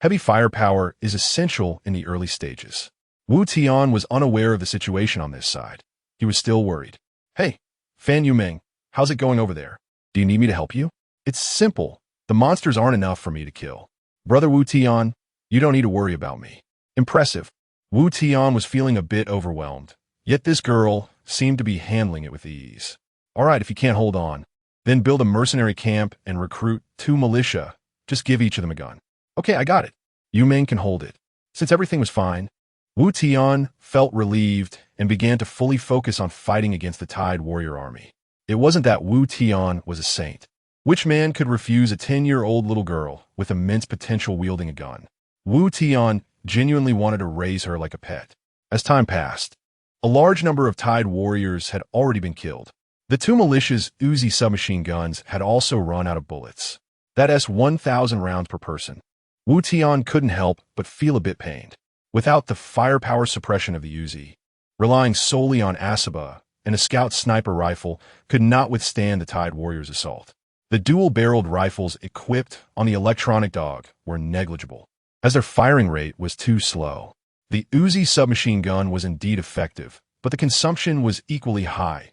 heavy firepower is essential in the early stages. Wu Tian was unaware of the situation on this side. He was still worried. Hey, Fan Yumeng, how's it going over there? Do you need me to help you? It's simple. The monsters aren't enough for me to kill. Brother Wu Tian, you don't need to worry about me. Impressive. Wu Tian was feeling a bit overwhelmed, yet this girl seemed to be handling it with ease. All right, if you can't hold on, then build a mercenary camp and recruit 2 militia. Just give each of them a gun. Okay, I got it. Yumeng can hold it. Since everything was fine, Wu Tian felt relieved and began to fully focus on fighting against the Tide Warrior army. It wasn't that Wu Tian was a saint. Which man could refuse a 10-year-old little girl with immense potential wielding a gun? Wu Tian genuinely wanted to raise her like a pet. As time passed, a large number of Tide Warriors had already been killed. The 2 militia's Uzi submachine guns had also run out of bullets. That's 1,000 rounds per person. Wu Tian couldn't help but feel a bit pained. Without the firepower suppression of the Uzi, relying solely on Asaba and a scout sniper rifle could not withstand the Tide Warriors' assault. The dual-barreled rifles equipped on the electronic dog were negligible, as their firing rate was too slow. The Uzi submachine gun was indeed effective, but the consumption was equally high,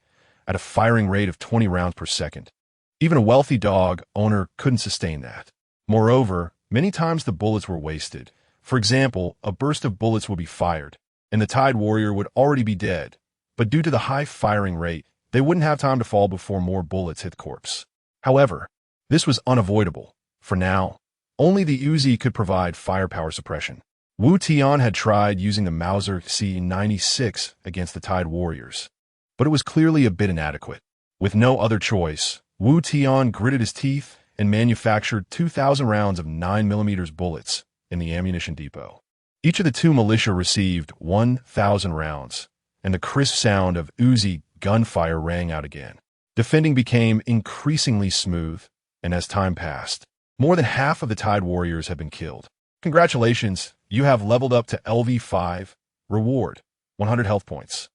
at a firing rate of 20 rounds per second. Even a wealthy dog owner couldn't sustain that. Moreover, many times the bullets were wasted. For example, a burst of bullets would be fired, and the Tide Warrior would already be dead, but due to the high firing rate, they wouldn't have time to fall before more bullets hit the corpse. However, this was unavoidable. For now, only the Uzi could provide firepower suppression. Wu Tian had tried using the Mauser C96 against the Tide Warriors, but it was clearly a bit inadequate. With no other choice, Wu Tian gritted his teeth and manufactured 2,000 rounds of 9mm bullets in the ammunition depot. Each of the 2 militia received 1,000 rounds, and the crisp sound of Uzi gunfire rang out again. Defending became increasingly smooth, and as time passed, more than half of the Tide Warriors had been killed. Congratulations, you have leveled up to LV5. Reward, 100 health points.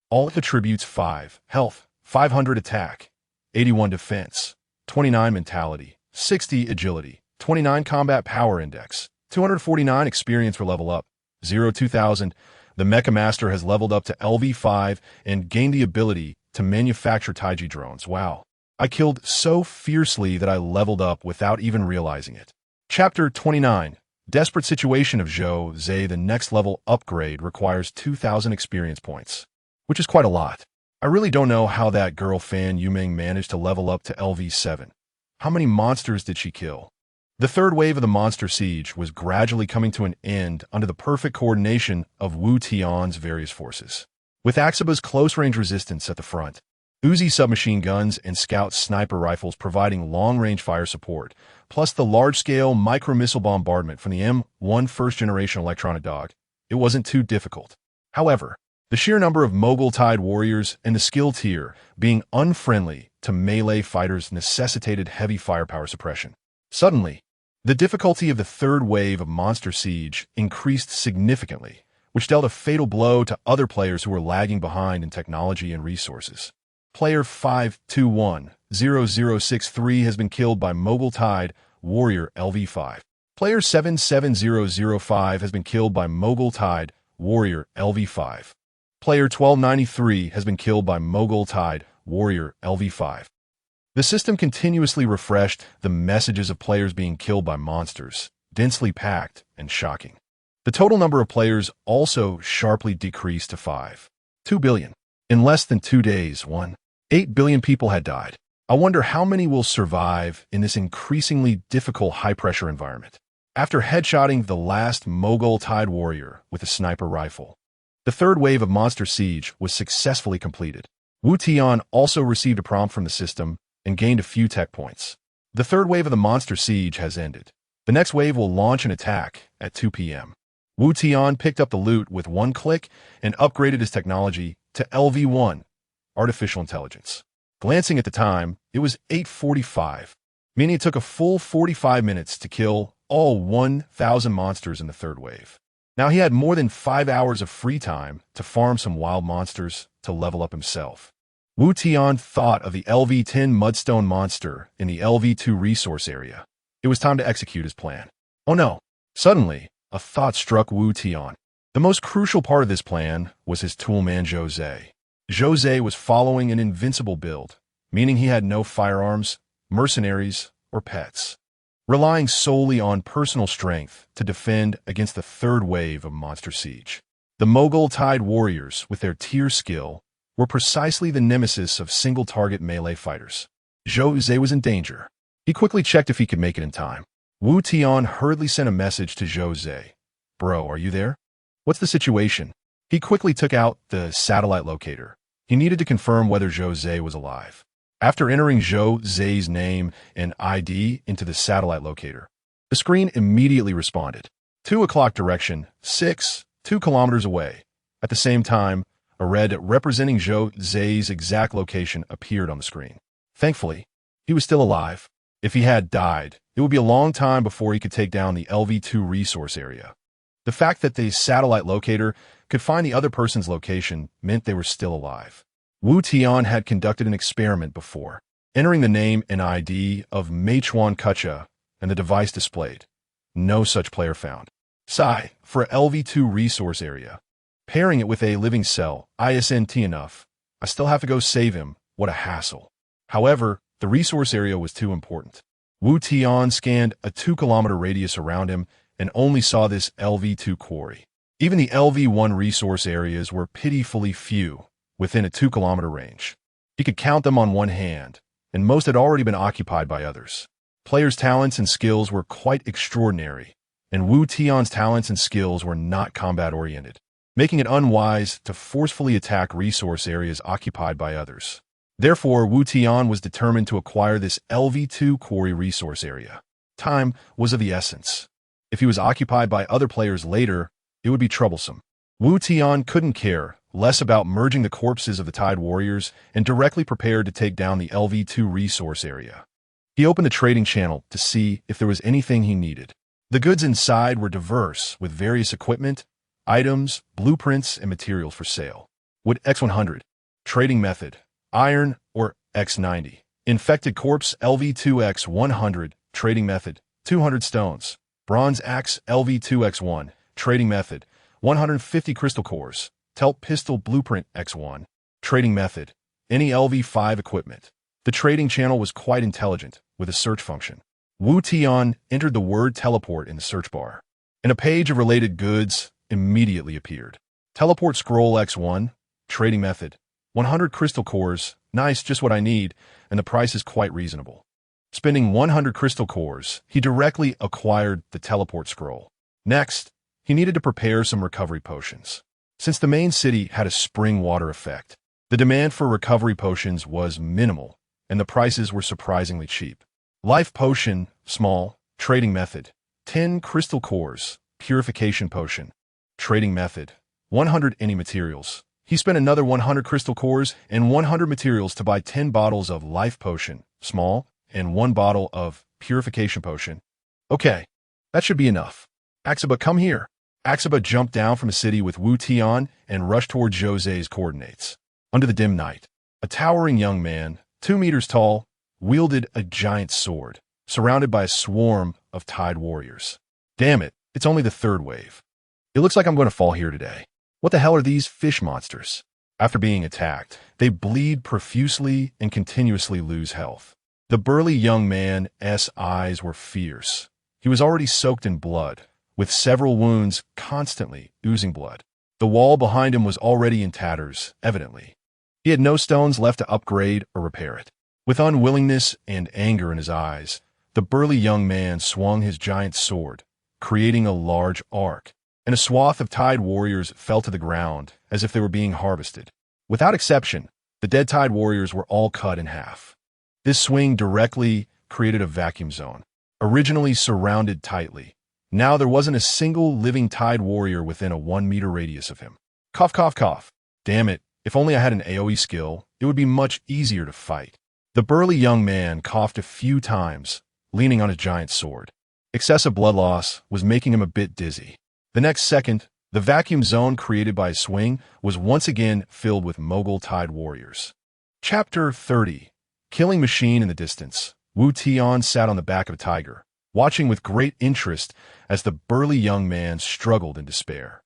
All attributes 5 health, 500 attack, 81 defense, 29 mentality, 60 agility, 29 combat power index, 249 experience for level up, 0-2000. The Mecha Master has leveled up to LV5 and gained the ability to manufacture Taiji drones. Wow. I killed so fiercely that I leveled up without even realizing it. Chapter 29. Desperate Situation of Zhou Zhe. The next level upgrade requires 2,000 experience points, which is quite a lot. I really don't know how that girl Fan Yumeng managed to level up to LV7. How many monsters did she kill? The 3rd wave of the monster siege was gradually coming to an end under the perfect coordination of Wu Tian's various forces. With Asaba's close-range resistance at the front, Uzi submachine guns and scout sniper rifles providing long-range fire support, plus the large-scale micro-missile bombardment from the M1 first-generation electronic dog, it wasn't too difficult. However, the sheer number of Mogul Tide Warriors and the skill tier being unfriendly to melee fighters necessitated heavy firepower suppression. Suddenly, the difficulty of the 3rd wave of Monster Siege increased significantly, which dealt a fatal blow to other players who were lagging behind in technology and resources. Player 5210063 has been killed by Mogul Tide Warrior LV5. Player 77005 has been killed by Mogul Tide Warrior LV5. Player 1293 has been killed by Mogul Tide Warrior LV5. The system continuously refreshed the messages of players being killed by monsters, densely packed and shocking. The total number of players also sharply decreased to 5.2 billion. In less than 2 days, 1.8 billion people had died. I wonder how many will survive in this increasingly difficult high-pressure environment. After headshotting the last Mogul Tide Warrior with a sniper rifle, the third wave of Monster Siege was successfully completed. Wu Tian also received a prompt from the system and gained a few tech points. The third wave of the Monster Siege has ended. The next wave will launch an attack at 2 p.m. Wu Tian picked up the loot with one click and upgraded his technology to LV1, Artificial Intelligence. Glancing at the time, it was 8:45, meaning it took a full 45 minutes to kill all 1,000 monsters in the third wave. Now he had more than 5 hours of free time to farm some wild monsters to level up himself. Wu Tian thought of the LV10 Mudstone monster in the LV2 resource area. It was time to execute his plan. Oh no! Suddenly, a thought struck Wu Tian. The most crucial part of this plan was his toolman Jose. Jose was following an Invincible build, meaning he had no firearms, mercenaries, or pets, relying solely on personal strength to defend against the third wave of Monster Siege. The Mogul Tide Warriors, with their tier skill, were precisely the nemesis of single-target melee fighters. Jose was in danger. He quickly checked if he could make it in time. Wu Tian hurriedly sent a message to Jose. Bro, are you there? What's the situation? He quickly took out the satellite locator. He needed to confirm whether Jose was alive. After entering Jose's name and ID into the satellite locator, the screen immediately responded. 2 o'clock direction, 2 kilometers away. At the same time, a red representing Jose's exact location appeared on the screen. Thankfully, he was still alive. If he had died, it would be a long time before he could take down the LV2 resource area. The fact that the satellite locator could find the other person's location meant they were still alive. Wu Tian had conducted an experiment before, entering the name and ID of MECH Kucha, and the device displayed. No such player found. Psi, for LV2 resource area. Pairing it with a living cell, ISNT enough. I still have to go save him. What a hassle. However, the resource area was too important. Wu Tian scanned a 2-kilometer radius around him and only saw this LV2 quarry. Even the LV1 resource areas were pitifully few within a 2-kilometer range. He could count them on one hand, and most had already been occupied by others. Players' talents and skills were quite extraordinary, and Wu Tian's talents and skills were not combat-oriented, making it unwise to forcefully attack resource areas occupied by others. Therefore, Wu Tian was determined to acquire this LV2 quarry resource area. Time was of the essence. If he was occupied by other players later, it would be troublesome. Wu Tian couldn't care less about merging the corpses of the Tide Warriors and directly prepared to take down the LV2 resource area. He opened the trading channel to see if there was anything he needed. The goods inside were diverse, with various equipment, items, blueprints, and materials for sale. Wood X100. Trading method. Iron or X90. Infected corpse LV2X100. Trading method. 200 stones. Bronze axe LV2X1. Trading method. 150 crystal cores. Telt pistol blueprint X1. Trading method. Any LV5 equipment. The trading channel was quite intelligent, with a search function. Wu Tian entered the word teleport in the search bar, and a page of related goods immediately appeared. Teleport scroll X1. Trading method. 100 crystal cores. Nice, just what I need, and the price is quite reasonable. Spending 100 crystal cores, he directly acquired the teleport scroll. Next, he needed to prepare some recovery potions. Since the main city had a spring water effect, the demand for recovery potions was minimal, and the prices were surprisingly cheap. Life potion, small, trading method. 10 crystal cores, purification potion. Trading method. 100 any materials. He spent another 100 crystal cores and 100 materials to buy 10 bottles of life potion, small, and 1 bottle of purification potion. Okay, that should be enough. Axaba, come here. Axaba jumped down from a city with Wu Tian and rushed toward Jose's coordinates. Under the dim night, a towering young man, 2 meters tall, wielded a giant sword, surrounded by a swarm of Tide warriors. Damn it, it's only the third wave. It looks like I'm going to fall here today. What the hell are these fish monsters? After being attacked, they bleed profusely and continuously lose health. The burly young man's eyes were fierce. He was already soaked in blood, with several wounds constantly oozing blood. The wall behind him was already in tatters, evidently. He had no stones left to upgrade or repair it. With unwillingness and anger in his eyes, the burly young man swung his giant sword, creating a large arc, and a swath of Tide warriors fell to the ground as if they were being harvested. Without exception, the dead Tide warriors were all cut in half. This swing directly created a vacuum zone, originally surrounded tightly. Now there wasn't a single living Tide warrior within a 1-meter radius of him. Cough, cough, cough. Damn it, if only I had an AoE skill, it would be much easier to fight. The burly young man coughed a few times, leaning on his giant sword. Excessive blood loss was making him a bit dizzy. The next second, the vacuum zone created by his swing was once again filled with Mogul Tide warriors. Chapter 30. Killing Machine in the distance. Wu Tian sat on the back of a tiger, watching with great interest as the burly young man struggled in despair.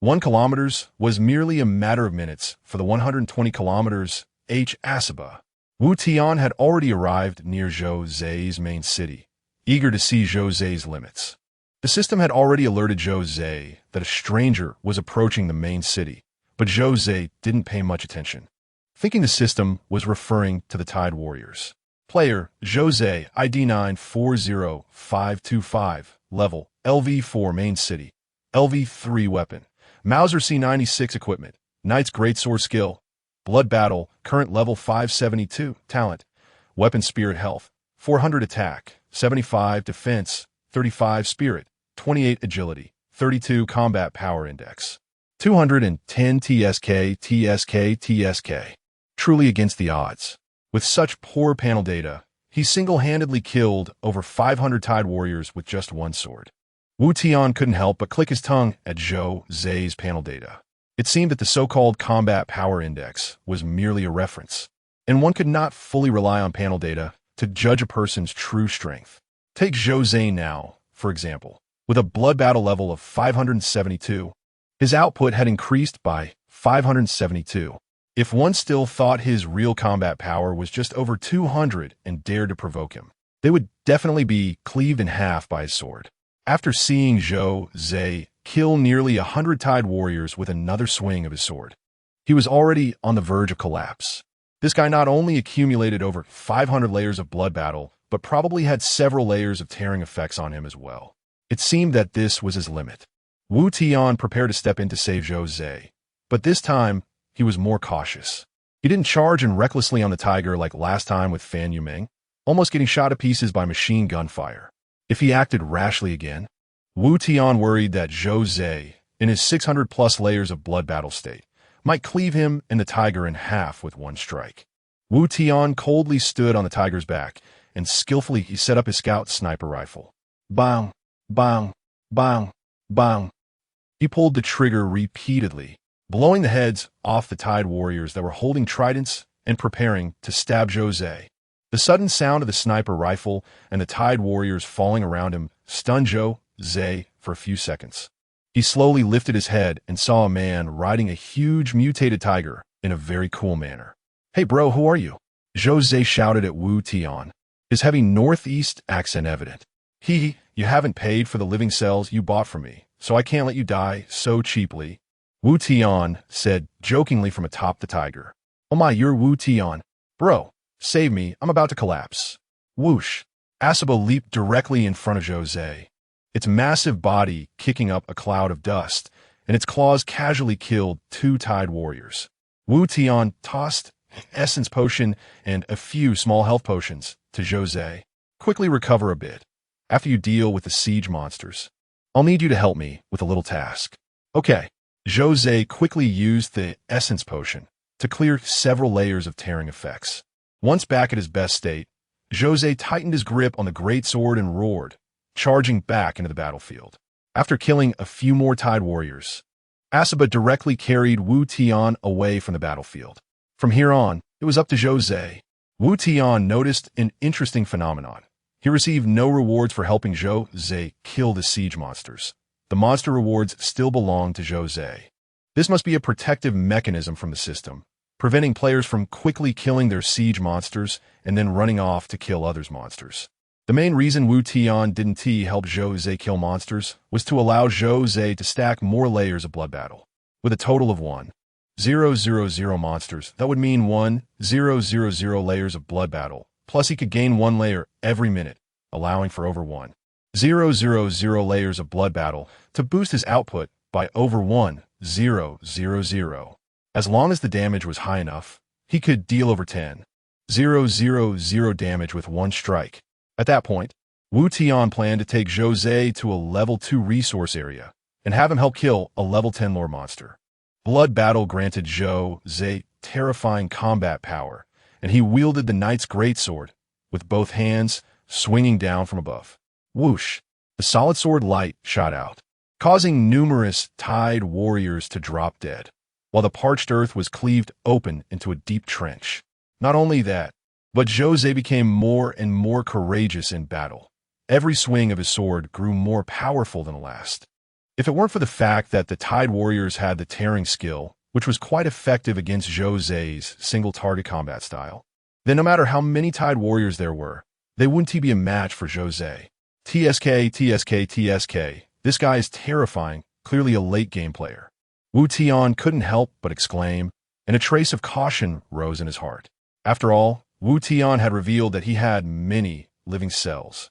1 kilometers was merely a matter of minutes for the 120 kilometers H. Asaba. Wu Tian had already arrived near Jose's main city, eager to see Jose's limits. The system had already alerted Jose that a stranger was approaching the main city, but Jose didn't pay much attention, thinking the system was referring to the Tide warriors. Player, Jose, ID 940525, level, LV4 main city, LV3 weapon, Mauser C96 equipment, Knight's Greatsword skill, Blood Battle, current level 572, talent, Weapon Spirit health, 400 attack, 75 defense, 35 spirit, 28 agility, 32 combat power index, 210 TSK. Truly against the odds. With such poor panel data, he single-handedly killed over 500 Tide warriors with just one sword. Wu Tian couldn't help but click his tongue at Jose's panel data. It seemed that the so-called combat power index was merely a reference, and one could not fully rely on panel data to judge a person's true strength. Take Jose now, for example. With a blood battle level of 572, his output had increased by 572. If one still thought his real combat power was just over 200 and dared to provoke him, they would definitely be cleaved in half by his sword. After seeing Jose kill nearly 100 Tide warriors with another swing of his sword, he was already on the verge of collapse. This guy not only accumulated over 500 layers of blood battle, but probably had several layers of tearing effects on him as well. It seemed that this was his limit. Wu Tian prepared to step in to save Jose, but this time he was more cautious. He didn't charge in recklessly on the tiger like last time with Fan Yumeng, almost getting shot to pieces by machine gun fire. If he acted rashly again, Wu Tian worried that Jose, in his 600-plus layers of blood battle state, might cleave him and the tiger in half with one strike. Wu Tian coldly stood on the tiger's back, and skillfully he set up his scout sniper rifle. Bang, bang, bang, bang. He pulled the trigger repeatedly, blowing the heads off the Tide warriors that were holding tridents and preparing to stab Jose. The sudden sound of the sniper rifle and the Tide warriors falling around him stunned Jose for a few seconds. He slowly lifted his head and saw a man riding a huge mutated tiger in a very cool manner. "Hey bro, who are you?" Jose shouted at Wu Tian, his heavy northeast accent evident. You haven't paid for the living cells you bought from me, so I can't let you die so cheaply," Wu Tian said jokingly from atop the tiger. "Oh my, you're Wu Tian. Bro, save me, I'm about to collapse." Whoosh. Asaba leaped directly in front of Jose, its massive body kicking up a cloud of dust, and its claws casually killed 2 Tide warriors. Wu Tian tossed essence potion and a few small health potions to Jose. "Quickly recover a bit. After you deal with the siege monsters, I'll need you to help me with a little task." "Okay." Jose quickly used the essence potion to clear several layers of tearing effects. Once back at his best state, Jose tightened his grip on the great sword and roared, charging back into the battlefield. After killing a few more Tide Warriors, Asuba directly carried Wu Tian away from the battlefield. From here on, it was up to Zhou Zhe. Wu Tian noticed an interesting phenomenon. He received no rewards for helping Zhou Zhe kill the siege monsters. The monster rewards still belong to Zhou Zhe. This must be a protective mechanism from the system, preventing players from quickly killing their siege monsters and then running off to kill others' monsters. The main reason Wu Tian didn't help Zhou Zhe kill monsters was to allow Zhou Zhe to stack more layers of blood battle. With a total of 1,000 monsters, that would mean 1,000 layers of blood battle, plus he could gain 1 layer every minute, allowing for over 1,000 layers of blood battle to boost his output by over 1,000. As long as the damage was high enough, he could deal over 10,000 damage with one strike. At that point, Wu Tian planned to take Zhou Zhe to a level 2 resource area and have him help kill a level 10 lore monster. Blood battle granted Zhou Zhe terrifying combat power, and he wielded the knight's greatsword with both hands swinging down from above. Whoosh! The solid sword light shot out, causing numerous Tide Warriors to drop dead, while the parched earth was cleaved open into a deep trench. Not only that, but Zhou Zhe became more and more courageous in battle. Every swing of his sword grew more powerful than the last. If it weren't for the fact that the Tide Warriors had the tearing skill, which was quite effective against Zhou Zhe's single-target combat style, then no matter how many Tide Warriors there were, they wouldn't be a match for Zhou Zhe. TSK. This guy is terrifying, clearly a late-game player. Wu Tian couldn't help but exclaim, and a trace of caution rose in his heart. After all, Wu Tian had revealed that he had many living cells.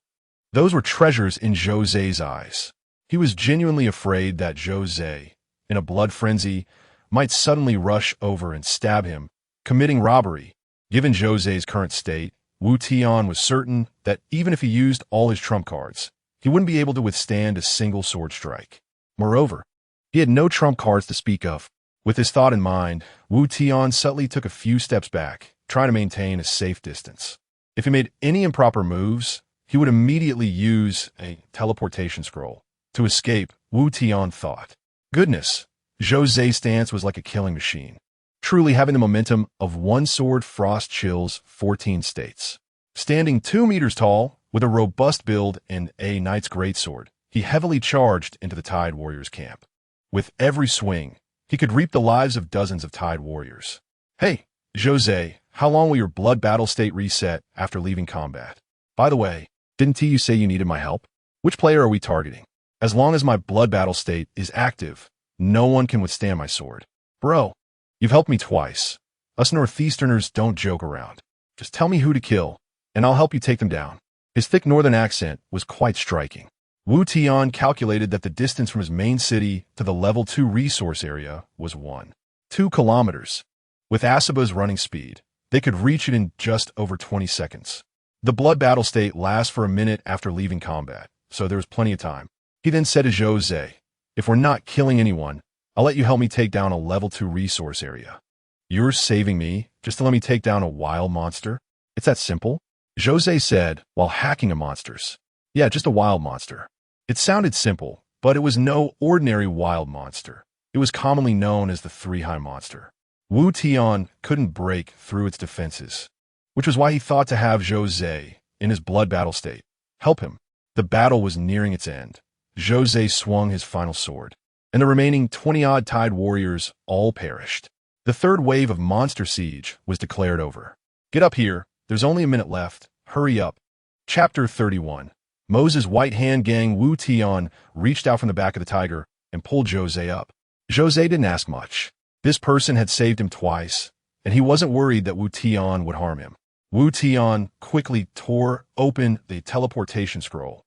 Those were treasures in Zhou Zhe's eyes. He was genuinely afraid that Zhou Zhe, in a blood frenzy, might suddenly rush over and stab him, committing robbery. Given Zhou Zhe's current state, Wu Tian was certain that even if he used all his trump cards, he wouldn't be able to withstand a single sword strike. Moreover, he had no trump cards to speak of. With this thought in mind, Wu Tian subtly took a few steps back, trying to maintain a safe distance. If he made any improper moves, he would immediately use a teleportation scroll to escape, Wu Tian thought. Goodness, Zhou Zhe's stance was like a killing machine, truly having the momentum of one sword frost chills 14 states. Standing 2 meters tall, with a robust build and a knight's greatsword, he heavily charged into the Tide Warriors' camp. With every swing, he could reap the lives of dozens of Tide Warriors. Hey, Zhou Zhe, how long will your blood battle state reset after leaving combat? By the way, didn't you say you needed my help? Which player are we targeting? As long as my blood battle state is active, no one can withstand my sword. Bro, you've helped me twice. Us Northeasterners don't joke around. Just tell me who to kill, and I'll help you take them down. His thick northern accent was quite striking. Wu Tian calculated that the distance from his main city to the level 2 resource area was 2 kilometers. With Asuba's running speed, they could reach it in just over 20 seconds. The blood battle state lasts for a minute after leaving combat, so there was plenty of time. He then said to Zhou Zhe, if we're not killing anyone, I'll let you help me take down a level 2 resource area. You're saving me just to let me take down a wild monster? It's that simple? Zhou Zhe said while hacking at monsters. Yeah, just a wild monster. It sounded simple, but it was no ordinary wild monster. It was commonly known as the Three-High Monster. Wu Tian couldn't break through its defenses, which was why he thought to have Zhou Zhe, in his blood battle state, help him. The battle was nearing its end. Zhou Zhe swung his final sword, and the remaining 20-odd Tide Warriors all perished. The third wave of Monster Siege was declared over. Get up here, there's only a minute left. Hurry up. Chapter 31. Moses' White Hand Gang. Wu Tian reached out from the back of the tiger and pulled Zhou Zhe up. Zhou Zhe didn't ask much. This person had saved him twice, and he wasn't worried that Wu Tian would harm him. Wu Tian quickly tore open the teleportation scroll,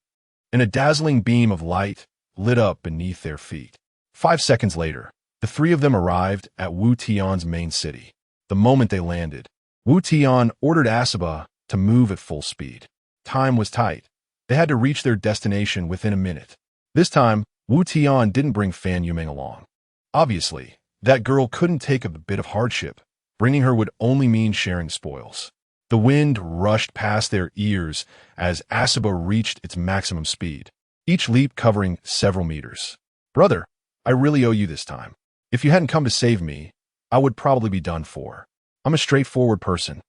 and a dazzling beam of light lit up beneath their feet. 5 seconds later, the three of them arrived at Wu Tian's main city. The moment they landed, Wu Tian ordered Asuba to move at full speed. Time was tight. They had to reach their destination within a minute. This time, Wu Tian didn't bring Fan Yumeng along. Obviously, that girl couldn't take a bit of hardship. Bringing her would only mean sharing spoils. The wind rushed past their ears as Asuba reached its maximum speed. each leap covering several meters. Brother, I really owe you this time. If you hadn't come to save me, I would probably be done for. I'm a straightforward person.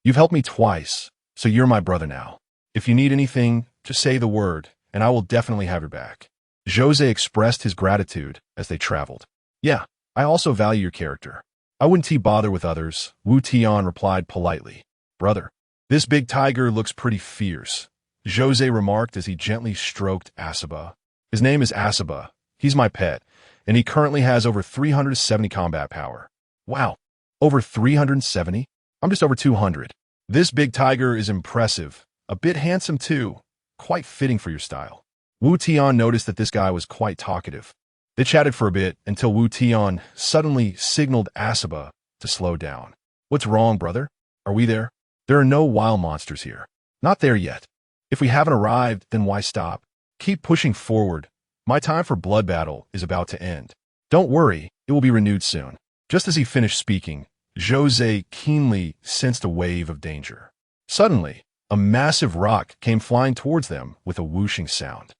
You've helped me twice, so you're my brother now. If you need anything, just say the word, and I will definitely have your back. Jose expressed his gratitude as they traveled. Yeah, I also value your character. I wouldn't bother with others, Wu Tian replied politely. Brother, this big tiger looks pretty fierce, Jose remarked as he gently stroked Asaba. His name is Asaba. He's my pet, and he currently has over 370 combat power. Wow, over 370? I'm just over 200. This big tiger is impressive, a bit handsome too, quite fitting for your style. Wu Tian noticed that this guy was quite talkative. They chatted for a bit until Wu Tian suddenly signaled Asaba to slow down. What's wrong, brother? Are we there? There are no wild monsters here. Not there yet. If we haven't arrived, then why stop? Keep pushing forward. My time for blood battle is about to end. Don't worry, it will be renewed soon. Just as he finished speaking, Jose keenly sensed a wave of danger. Suddenly, a massive rock came flying towards them with a whooshing sound.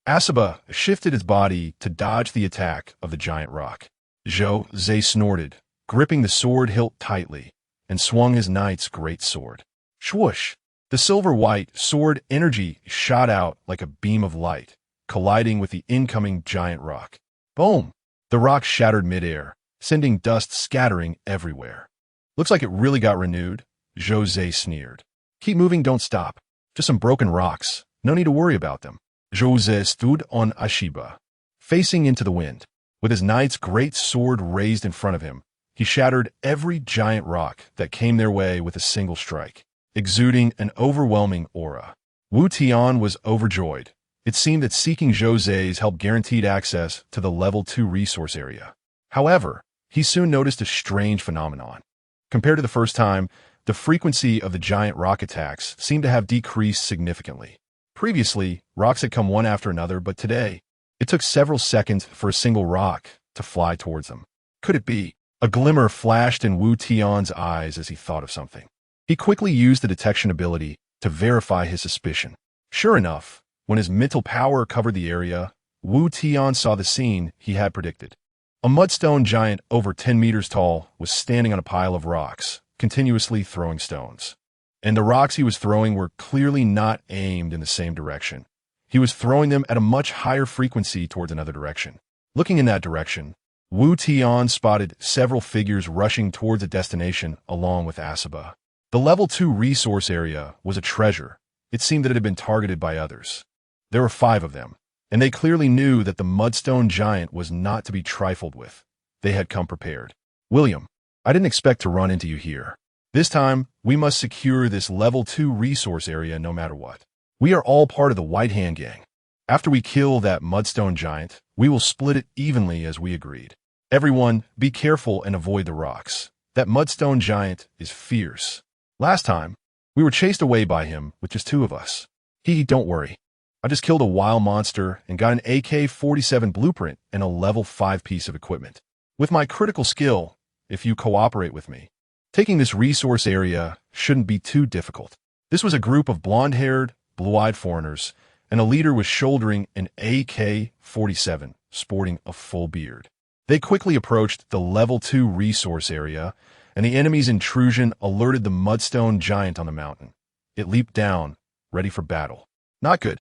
Asaba shifted his body to dodge the attack of the giant rock. Jose snorted, gripping the sword hilt tightly, and swung his knight's great sword. Swoosh! The silver-white sword energy shot out like a beam of light, colliding with the incoming giant rock. Boom! The rock shattered midair, sending dust scattering everywhere. Looks like it really got renewed, Jose sneered. Keep moving, don't stop. Just some broken rocks. No need to worry about them. Jose stood on Ashiba, facing into the wind. With his knight's great sword raised in front of him, he shattered every giant rock that came their way with a single strike, exuding an overwhelming aura. Wu Tian was overjoyed. It seemed that seeking Jose's help guaranteed access to the level 2 resource area. However, he soon noticed a strange phenomenon. Compared to the first time, the frequency of the giant rock attacks seemed to have decreased significantly. Previously, rocks had come one after another, but today, it took several seconds for a single rock to fly towards them. Could it be? A glimmer flashed in Wu Tian's eyes as he thought of something. He quickly used the detection ability to verify his suspicion. Sure enough, when his mental power covered the area, Wu Tian saw the scene he had predicted. A mudstone giant over 10 meters tall was standing on a pile of rocks, continuously throwing stones. And the rocks he was throwing were clearly not aimed in the same direction. He was throwing them at a much higher frequency towards another direction. Looking in that direction, Wu Tian spotted several figures rushing towards a destination along with Asaba. The level 2 resource area was a treasure. It seemed that it had been targeted by others. There were 5 of them, and they clearly knew that the mudstone giant was not to be trifled with. They had come prepared. William, I didn't expect to run into you here. This time, we must secure this level 2 resource area no matter what. We are all part of the White Hand Gang. After we kill that mudstone giant, we will split it evenly as we agreed. Everyone, be careful and avoid the rocks. That mudstone giant is fierce. Last time, we were chased away by him with just 2 of us. Don't worry. I just killed a wild monster and got an AK-47 blueprint and a level 5 piece of equipment. With my critical skill, if you cooperate with me, taking this resource area shouldn't be too difficult. This was a group of blonde-haired, blue-eyed foreigners, and a leader was shouldering an AK-47, sporting a full beard. They quickly approached the level 2 resource area, and the enemy's intrusion alerted the mudstone giant on the mountain. It leaped down, ready for battle. Not good.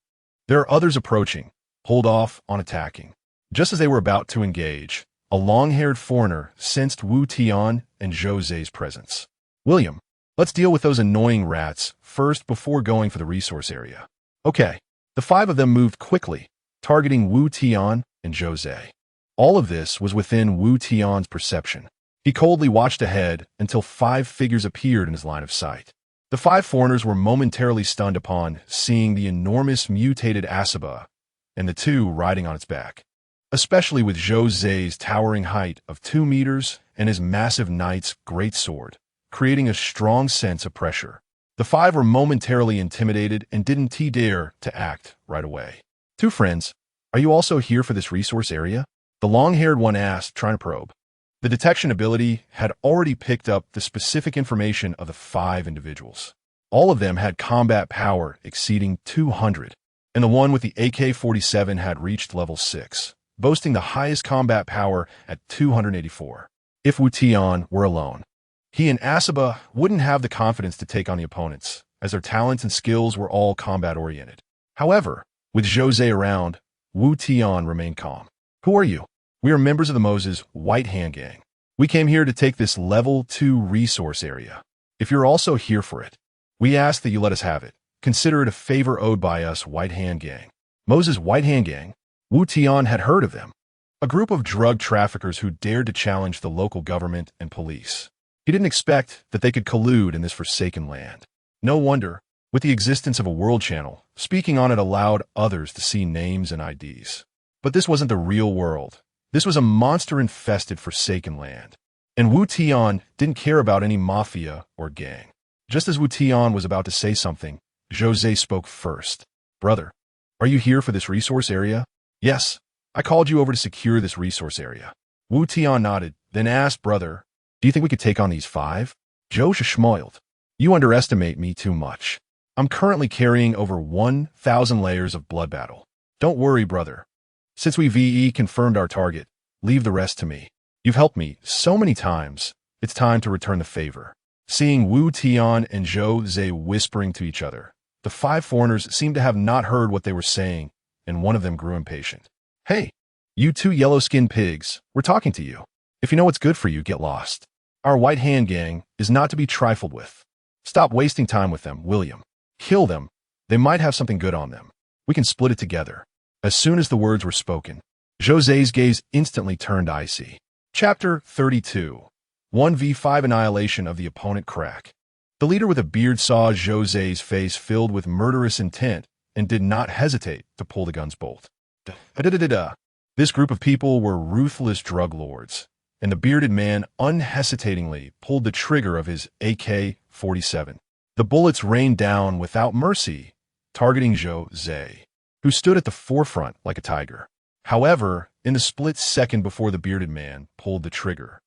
There are others approaching. Hold off on attacking. Just as they were about to engage, a long-haired foreigner sensed Wu Tian and Jose's presence. William, let's deal with those annoying rats first before going for the resource area. Okay. The 5 of them moved quickly, targeting Wu Tian and Jose. All of this was within Wu Tian's perception. He coldly watched ahead until 5 figures appeared in his line of sight. The 5 foreigners were momentarily stunned upon seeing the enormous mutated Asaba and the 2 riding on its back, especially with Jose's towering height of 2 meters and his massive knight's great sword, creating a strong sense of pressure. The 5 were momentarily intimidated and didn't dare to act right away. 2 friends, are you also here for this resource area? The long-haired one asked, trying to probe. The detection ability had already picked up the specific information of the 5 individuals. All of them had combat power exceeding 200. and the one with the AK-47 had reached level 6, boasting the highest combat power at 284. If Wu Tian were alone, he and Asaba wouldn't have the confidence to take on the opponents, as their talents and skills were all combat-oriented. However, with Jose around, Wu Tian remained calm. "Who are you?" "We are members of the Moses White Hand Gang. We came here to take this level 2 resource area. If you're also here for it, we ask that you let us have it. Consider it a favor owed by us White Hand Gang." Moses White Hand Gang? Wu Tian had heard of them. A group of drug traffickers who dared to challenge the local government and police. He didn't expect that they could collude in this forsaken land. No wonder, with the existence of a world channel, speaking on it allowed others to see names and IDs. But this wasn't the real world. This was a monster-infested forsaken land. And Wu Tian didn't care about any mafia or gang. Just as Wu Tian was about to say something, Jose spoke first. "Brother, are you here for this resource area?" "Yes, I called you over to secure this resource area." Wu Tian nodded, then asked, "Brother, do you think we could take on these 5? Jose smiled. "You underestimate me too much. I'm currently carrying over 1,000 layers of blood battle. Don't worry, brother. Since we VE confirmed our target, leave the rest to me. You've helped me so many times, it's time to return the favor." Seeing Wu Tian and Jose whispering to each other, the 5 foreigners seemed to have not heard what they were saying, and one of them grew impatient. "Hey, you 2 yellow-skinned pigs, we're talking to you. If you know what's good for you, get lost. Our White Hand Gang is not to be trifled with. Stop wasting time with them, William. Kill them. They might have something good on them. We can split it together." As soon as the words were spoken, Jose's gaze instantly turned icy. Chapter 32. 1v5 Annihilation of the Opponent Crack. The leader with a beard saw Jose's face filled with murderous intent and did not hesitate to pull the gun's bolt. This group of people were ruthless drug lords, and the bearded man unhesitatingly pulled the trigger of his AK-47. The bullets rained down without mercy, targeting Jose, who stood at the forefront like a tiger. However, in the split second before the bearded man pulled the trigger,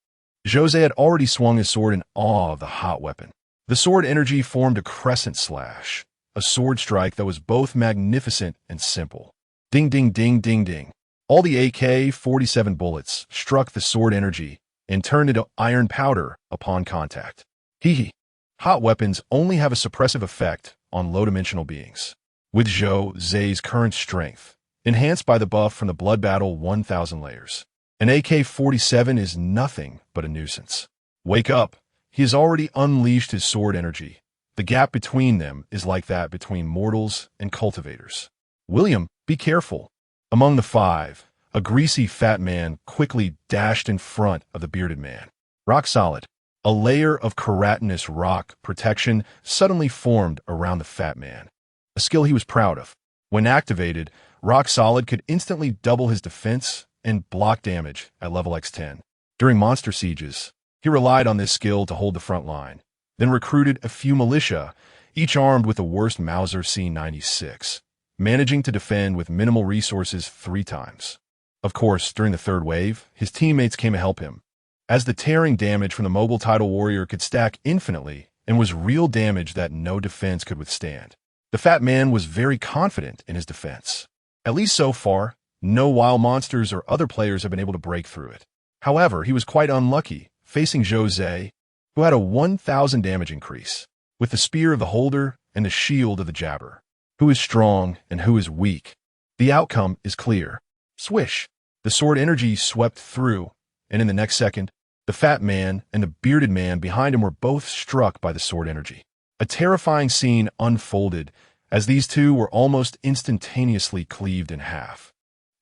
Jose had already swung his sword in awe of the hot weapon. The sword energy formed a crescent slash, a sword strike that was both magnificent and simple. Ding, ding, ding, ding, ding. All the AK-47 bullets struck the sword energy and turned into iron powder upon contact. Hee. Hot weapons only have a suppressive effect on low-dimensional beings. With Jose's current strength, enhanced by the buff from the Blood Battle 1,000 layers, an AK-47 is nothing but a nuisance. Wake up. He has already unleashed his sword energy. The gap between them is like that between mortals and cultivators. "William, be careful." Among the 5, a greasy fat man quickly dashed in front of the bearded man. Rock solid. A layer of keratinous rock protection suddenly formed around the fat man, a skill he was proud of. When activated, Rock Solid could instantly double his defense and block damage at level X10. During monster sieges, he relied on this skill to hold the front line, then recruited a few militia, each armed with the worst Mauser C96, managing to defend with minimal resources 3 times. Of course, during the 3rd wave, his teammates came to help him, as the tearing damage from the mobile Tidal Warrior could stack infinitely and was real damage that no defense could withstand. The fat man was very confident in his defense. At least so far, no wild monsters or other players have been able to break through it. However, he was quite unlucky, facing Jose, who had a 1,000 damage increase, with the spear of the holder and the shield of the jabber. Who is strong and who is weak? The outcome is clear. Swish! The sword energy swept through, and in the next second, the fat man and the bearded man behind him were both struck by the sword energy. A terrifying scene unfolded as these two were almost instantaneously cleaved in half.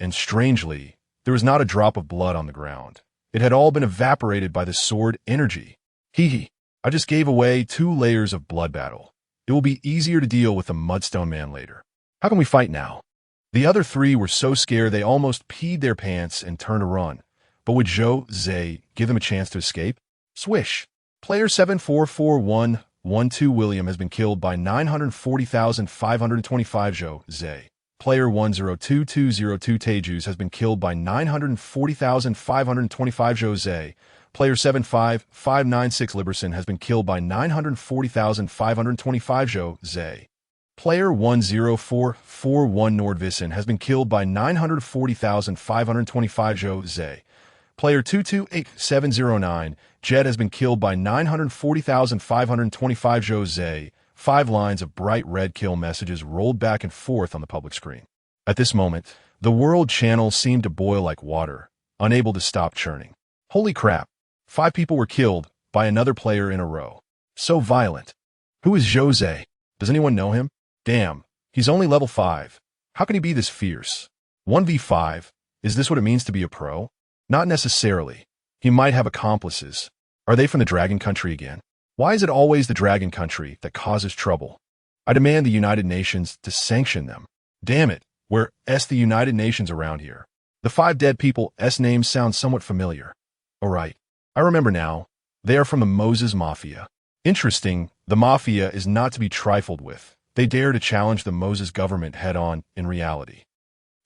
And strangely, there was not a drop of blood on the ground. It had all been evaporated by the sword energy. Hee. I just gave away 2 layers of blood battle. It will be easier to deal with the Mudstone Man later. How can we fight now? The other 3 were so scared they almost peed their pants and turned to run. But would Jose give them a chance to escape? Swish! Player 744112 William has been killed by 940,525 Jose. Player 102202 Tejus has been killed by 940,525 Jose. Player 75596 Liberson has been killed by 940,525 Jose. Player 10441 Nordvissen has been killed by 940,525 Jose. Player 228709 Jed has been killed by 940,525 Jose. 5 lines of bright red kill messages rolled back and forth on the public screen. At this moment, the world channel seemed to boil like water, unable to stop churning. Holy crap! 5 people were killed by another player in a row. So violent. Who is Jose? Does anyone know him? Damn, he's only level 5. How can he be this fierce? 1v5? Is this what it means to be a pro? Not necessarily. He might have accomplices. Are they from the Dragon Country again? Why is it always the Dragon Country that causes trouble? I demand the United Nations to sanction them. Damn it, where's the United Nations around here? The 5 dead people's names sound somewhat familiar. Alright, I remember now. They are from the Moses Mafia. Interesting, the Mafia is not to be trifled with. They dare to challenge the Moses government head-on in reality.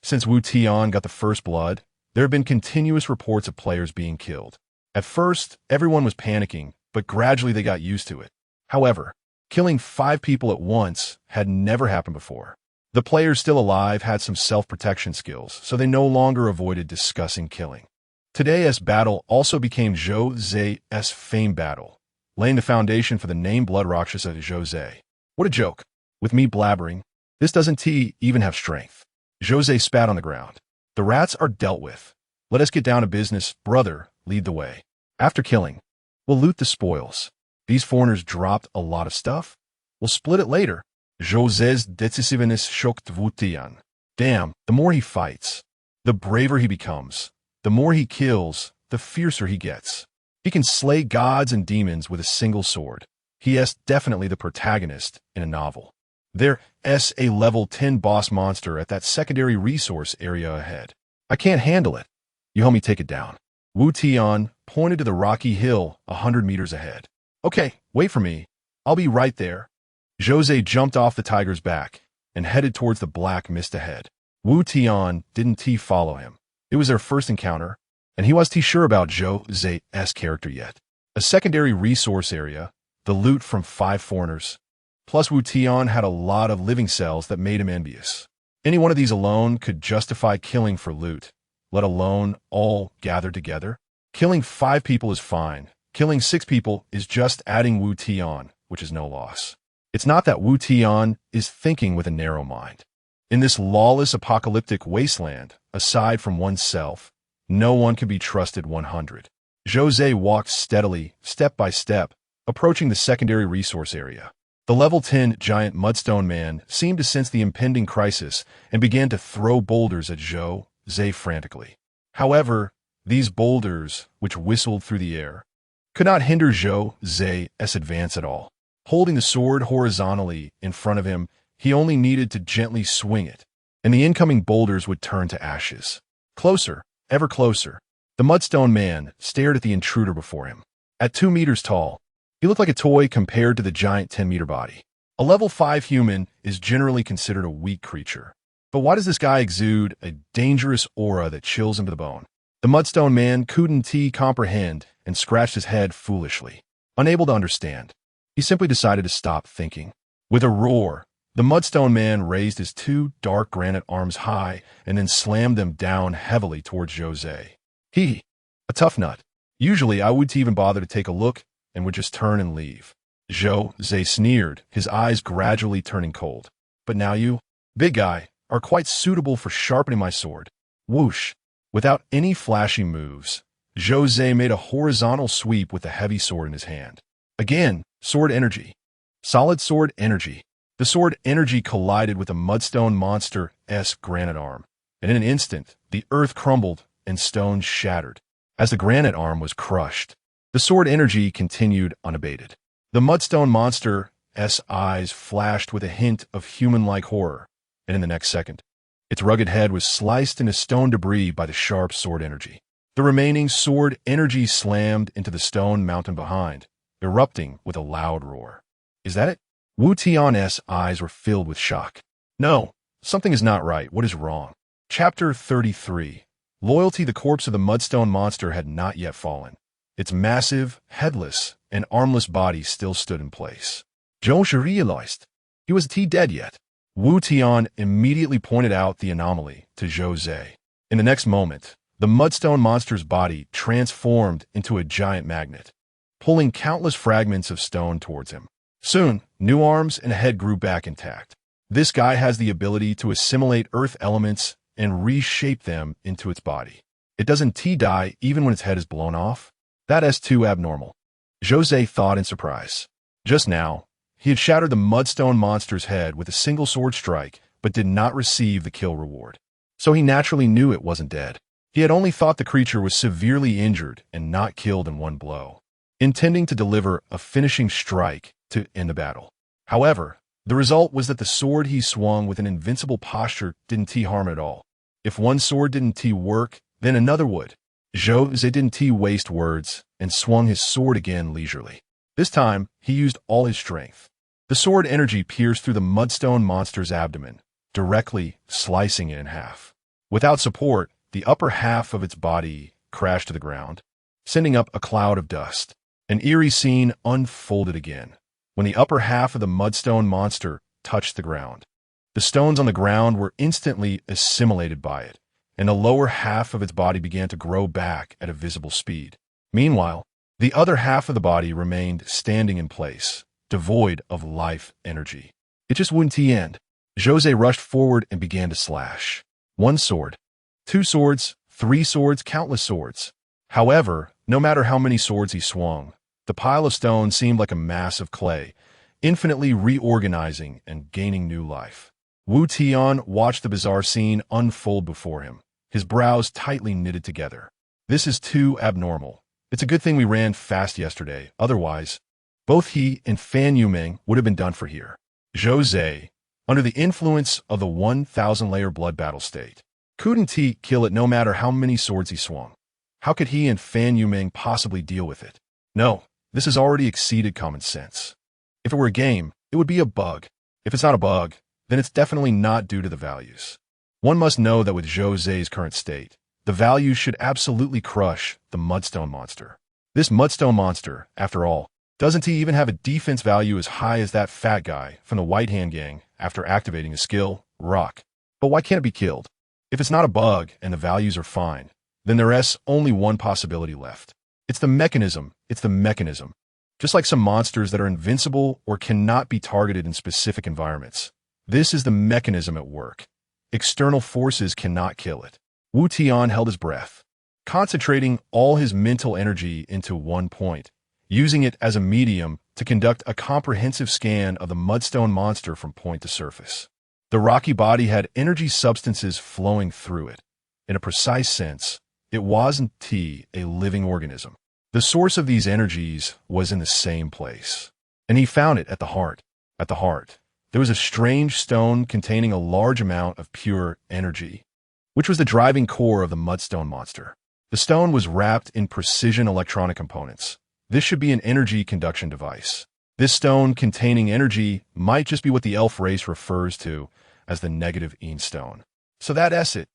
Since Wu Tian got the first blood, there have been continuous reports of players being killed. At first, everyone was panicking, but gradually they got used to it. However, killing 5 people at once had never happened before. The players still alive had some self-protection skills, so they no longer avoided discussing killing. Today's battle also became Jose's fame battle, laying the foundation for the name Blood Rakshasa Jose. What a joke. With me blabbering, this doesn't even have strength. Jose spat on the ground. The rats are dealt with. Let us get down to business, brother, lead the way. After killing, we'll loot the spoils. These foreigners dropped a lot of stuff. We'll split it later. Jose's decisiveness shocked Wu Tian. Damn, the more he fights, the braver he becomes. The more he kills, the fiercer he gets. He can slay gods and demons with a single sword. He is definitely the protagonist in a novel. There's a level 10 boss monster at that secondary resource area ahead. I can't handle it. You help me take it down. Wu Tian pointed to the rocky hill 100 meters ahead. Okay, wait for me. I'll be right there. Jose jumped off the tiger's back and headed towards the black mist ahead. Wu Tian didn't follow him. It was their first encounter, and he wasn't sure about Jose's character yet. A secondary resource area, the loot from 5 foreigners. Plus Wu Tian had a lot of living cells that made him envious. Any one of these alone could justify killing for loot, let alone all gathered together. Killing 5 people is fine. Killing 6 people is just adding Wu Tian, which is no loss. It's not that Wu Tian is thinking with a narrow mind. In this lawless apocalyptic wasteland, aside from oneself, no one can be trusted 100. Jose walked steadily, step by step, approaching the secondary resource area. The level 10 giant mudstone man seemed to sense the impending crisis and began to throw boulders at Jose frantically. However, these boulders, which whistled through the air, could not hinder Jose's advance at all. Holding the sword horizontally in front of him, he only needed to gently swing it, and the incoming boulders would turn to ashes. Closer, ever closer. The mudstone man stared at the intruder before him. At 2 meters tall, he looked like a toy compared to the giant 10-meter body. A level 5 human is generally considered a weak creature. But why does this guy exude a dangerous aura that chills him to the bone? The mudstone man couldn't comprehend and scratched his head foolishly. Unable to understand, he simply decided to stop thinking. With a roar, the mudstone man raised his 2 dark granite arms high and then slammed them down heavily towards Jose. A tough nut. Usually I wouldn't even bother to take a look and would just turn and leave. Jose sneered, his eyes gradually turning cold. But now you, big guy, are quite suitable for sharpening my sword. Whoosh. Without any flashy moves, Jose made a horizontal sweep with the heavy sword in his hand. Again, sword energy. Solid sword energy. The sword energy collided with the mudstone monster's granite arm, and in an instant, the earth crumbled and stones shattered. As the granite arm was crushed, the sword energy continued unabated. The mudstone monster's eyes flashed with a hint of human-like horror, and in the next second, its rugged head was sliced into stone debris by the sharp sword energy. The remaining sword energy slammed into the stone mountain behind, erupting with a loud roar. Is that it? Wu Tian's eyes were filled with shock. No, something is not right. What is wrong? Chapter 33. Loyalty. The corpse of the mudstone monster had not yet fallen. Its massive, headless, and armless body still stood in place. Jones realized. He wasn't dead yet. Wu Tian immediately pointed out the anomaly to Zhou Zhe. In the next moment, the mudstone monster's body transformed into a giant magnet, pulling countless fragments of stone towards him. Soon, new arms and head grew back intact. This guy has the ability to assimilate earth elements and reshape them into its body. It doesn't die even when its head is blown off. That's too abnormal. Zhou Zhe thought in surprise. Just now, he had shattered the mudstone monster's head with a single sword strike, but did not receive the kill reward. So he naturally knew it wasn't dead. He had only thought the creature was severely injured and not killed in one blow, intending to deliver a finishing strike to end the battle. However, the result was that the sword he swung with an invincible posture didn't harm at all. If one sword didn't work, then another would. Zhou Zhe didn't waste words and swung his sword again leisurely. This time, he used all his strength. The sword energy pierced through the mudstone monster's abdomen, directly slicing it in half. Without support, the upper half of its body crashed to the ground, sending up a cloud of dust. An eerie scene unfolded again, when the upper half of the mudstone monster touched the ground. The stones on the ground were instantly assimilated by it, and the lower half of its body began to grow back at a visible speed. Meanwhile, the other half of the body remained standing in place, devoid of life energy. It just wouldn't end. Zhou Zhe rushed forward and began to slash. One sword, two swords, three swords, countless swords. However, no matter how many swords he swung, the pile of stone seemed like a mass of clay, infinitely reorganizing and gaining new life. Wu Tian watched the bizarre scene unfold before him, his brows tightly knitted together. This is too abnormal. It's a good thing we ran fast yesterday, otherwise, both he and Fan Yumeng would have been done for here. Zhou Zhe, under the influence of the 1,000-layer blood battle state, couldn't kill it no matter how many swords he swung. How could he and Fan Yumeng possibly deal with it? No, this has already exceeded common sense. If it were a game, it would be a bug. If it's not a bug, then it's definitely not due to the values. One must know that with Zhou Zhe's current state, the values should absolutely crush the mudstone monster. This mudstone monster, after all, doesn't he even have a defense value as high as that fat guy from the White Hand Gang after activating his skill, Rock? But why can't it be killed? If it's not a bug and the values are fine, then there's only one possibility left. It's the mechanism. Just like some monsters that are invincible or cannot be targeted in specific environments. This is the mechanism at work. External forces cannot kill it. Wu Tian held his breath, concentrating all his mental energy into one point, using it as a medium to conduct a comprehensive scan of the mudstone monster from point to surface. The rocky body had energy substances flowing through it. In a precise sense, it wasn't a living organism. The source of these energies was in the same place, and he found it at the heart. At the heart, there was a strange stone containing a large amount of pure energy, which was the driving core of the mudstone monster. The stone was wrapped in precision electronic components. This should be an energy conduction device. This stone containing energy might just be what the elf race refers to as the negative Een stone. So that's it.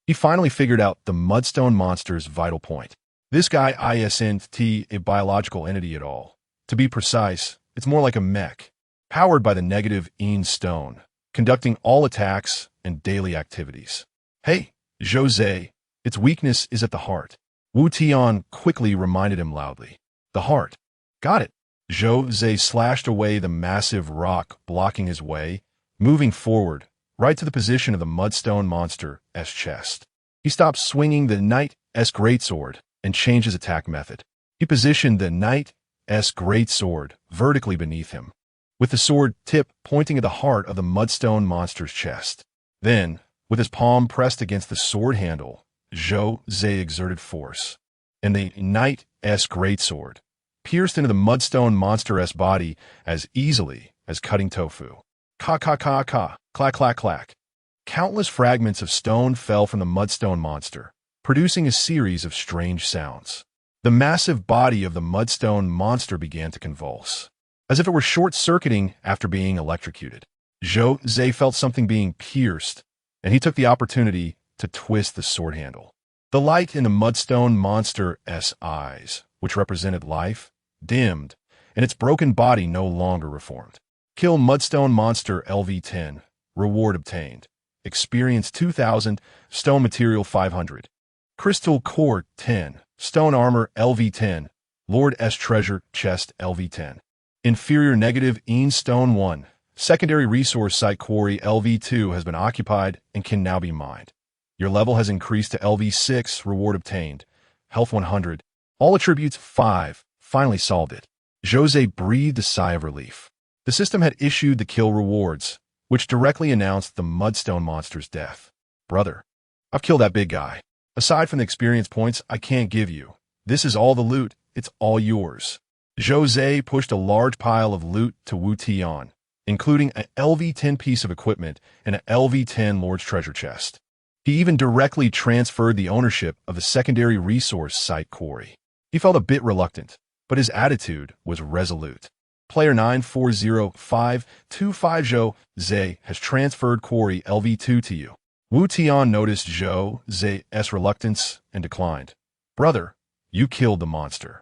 He finally figured out the mudstone monster's vital point. This guy isn't a biological entity at all. To be precise, it's more like a mech, powered by the negative Een stone, conducting all attacks and daily activities. Hey, Zhou Zhe, its weakness is at the heart. Wu Tian quickly reminded him loudly. The heart. Got it. Zhou Zhe slashed away the massive rock blocking his way, moving forward, right to the position of the mudstone monster's chest. He stopped swinging the Knight's greatsword and changed his attack method. He positioned the Knight's greatsword vertically beneath him, with the sword tip pointing at the heart of the mudstone monster's chest. Then, with his palm pressed against the sword handle, Zhou Zhe exerted force, and the Knight's greatsword pierced into the mudstone monster's body as easily as cutting tofu. Clack, clack, clack. Countless fragments of stone fell from the mudstone monster, producing a series of strange sounds. The massive body of the mudstone monster began to convulse, as if it were short-circuiting after being electrocuted. Zhou Zhe felt something being pierced, and he took the opportunity to twist the sword handle. The light in the mudstone monster's eyes, which represented life, dimmed, and its broken body no longer reformed. Kill Mudstone Monster LV10. Reward obtained. Experience 2000. Stone Material 500. Crystal Core 10. Stone Armor LV10. Lord S Treasure Chest LV10. Inferior negative Een Stone 1. Secondary Resource Site Quarry LV2 has been occupied and can now be mined. Your level has increased to LV6. Reward obtained. Health 100. All attributes 5. Finally solved it. Jose breathed a sigh of relief. The system had issued the kill rewards, which directly announced the Mudstone Monster's death. Brother, I've killed that big guy. Aside from the experience points I can't give you, this is all the loot. It's all yours. Jose pushed a large pile of loot to Wu Tian, including an LV10 piece of equipment and an LV10 Lord's Treasure Chest. He even directly transferred the ownership of the secondary resource site quarry. He felt a bit reluctant, but his attitude was resolute. Player 940525 Jose has transferred quarry LV2 to you. Wu Tian noticed Jose's reluctance and declined. Brother, you killed the monster.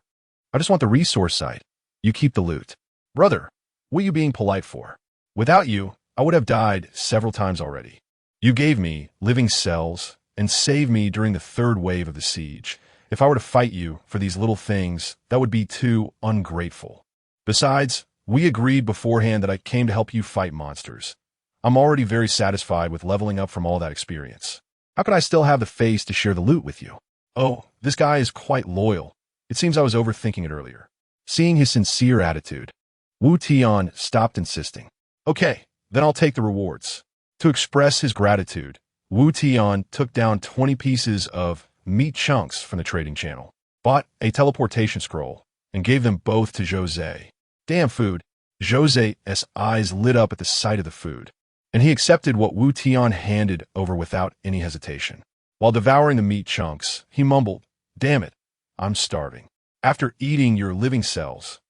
I just want the resource site. You keep the loot. Brother, what are you being polite for? Without you, I would have died several times already. You gave me living cells and saved me during the third wave of the siege. If I were to fight you for these little things, that would be too ungrateful. Besides, we agreed beforehand that I came to help you fight monsters. I'm already very satisfied with leveling up from all that experience. How could I still have the face to share the loot with you? Oh, this guy is quite loyal. It seems I was overthinking it earlier. Seeing his sincere attitude, Wu Tian stopped insisting. Okay, then I'll take the rewards. To express his gratitude, Wu Tian took down 20 pieces of meat chunks from the trading channel, bought a teleportation scroll, and gave them both to Jose. Damn food. Jose's eyes lit up at the sight of the food, and he accepted what Wu Tian handed over without any hesitation. While devouring the meat chunks, he mumbled, Damn it, I'm starving. After eating your living cells,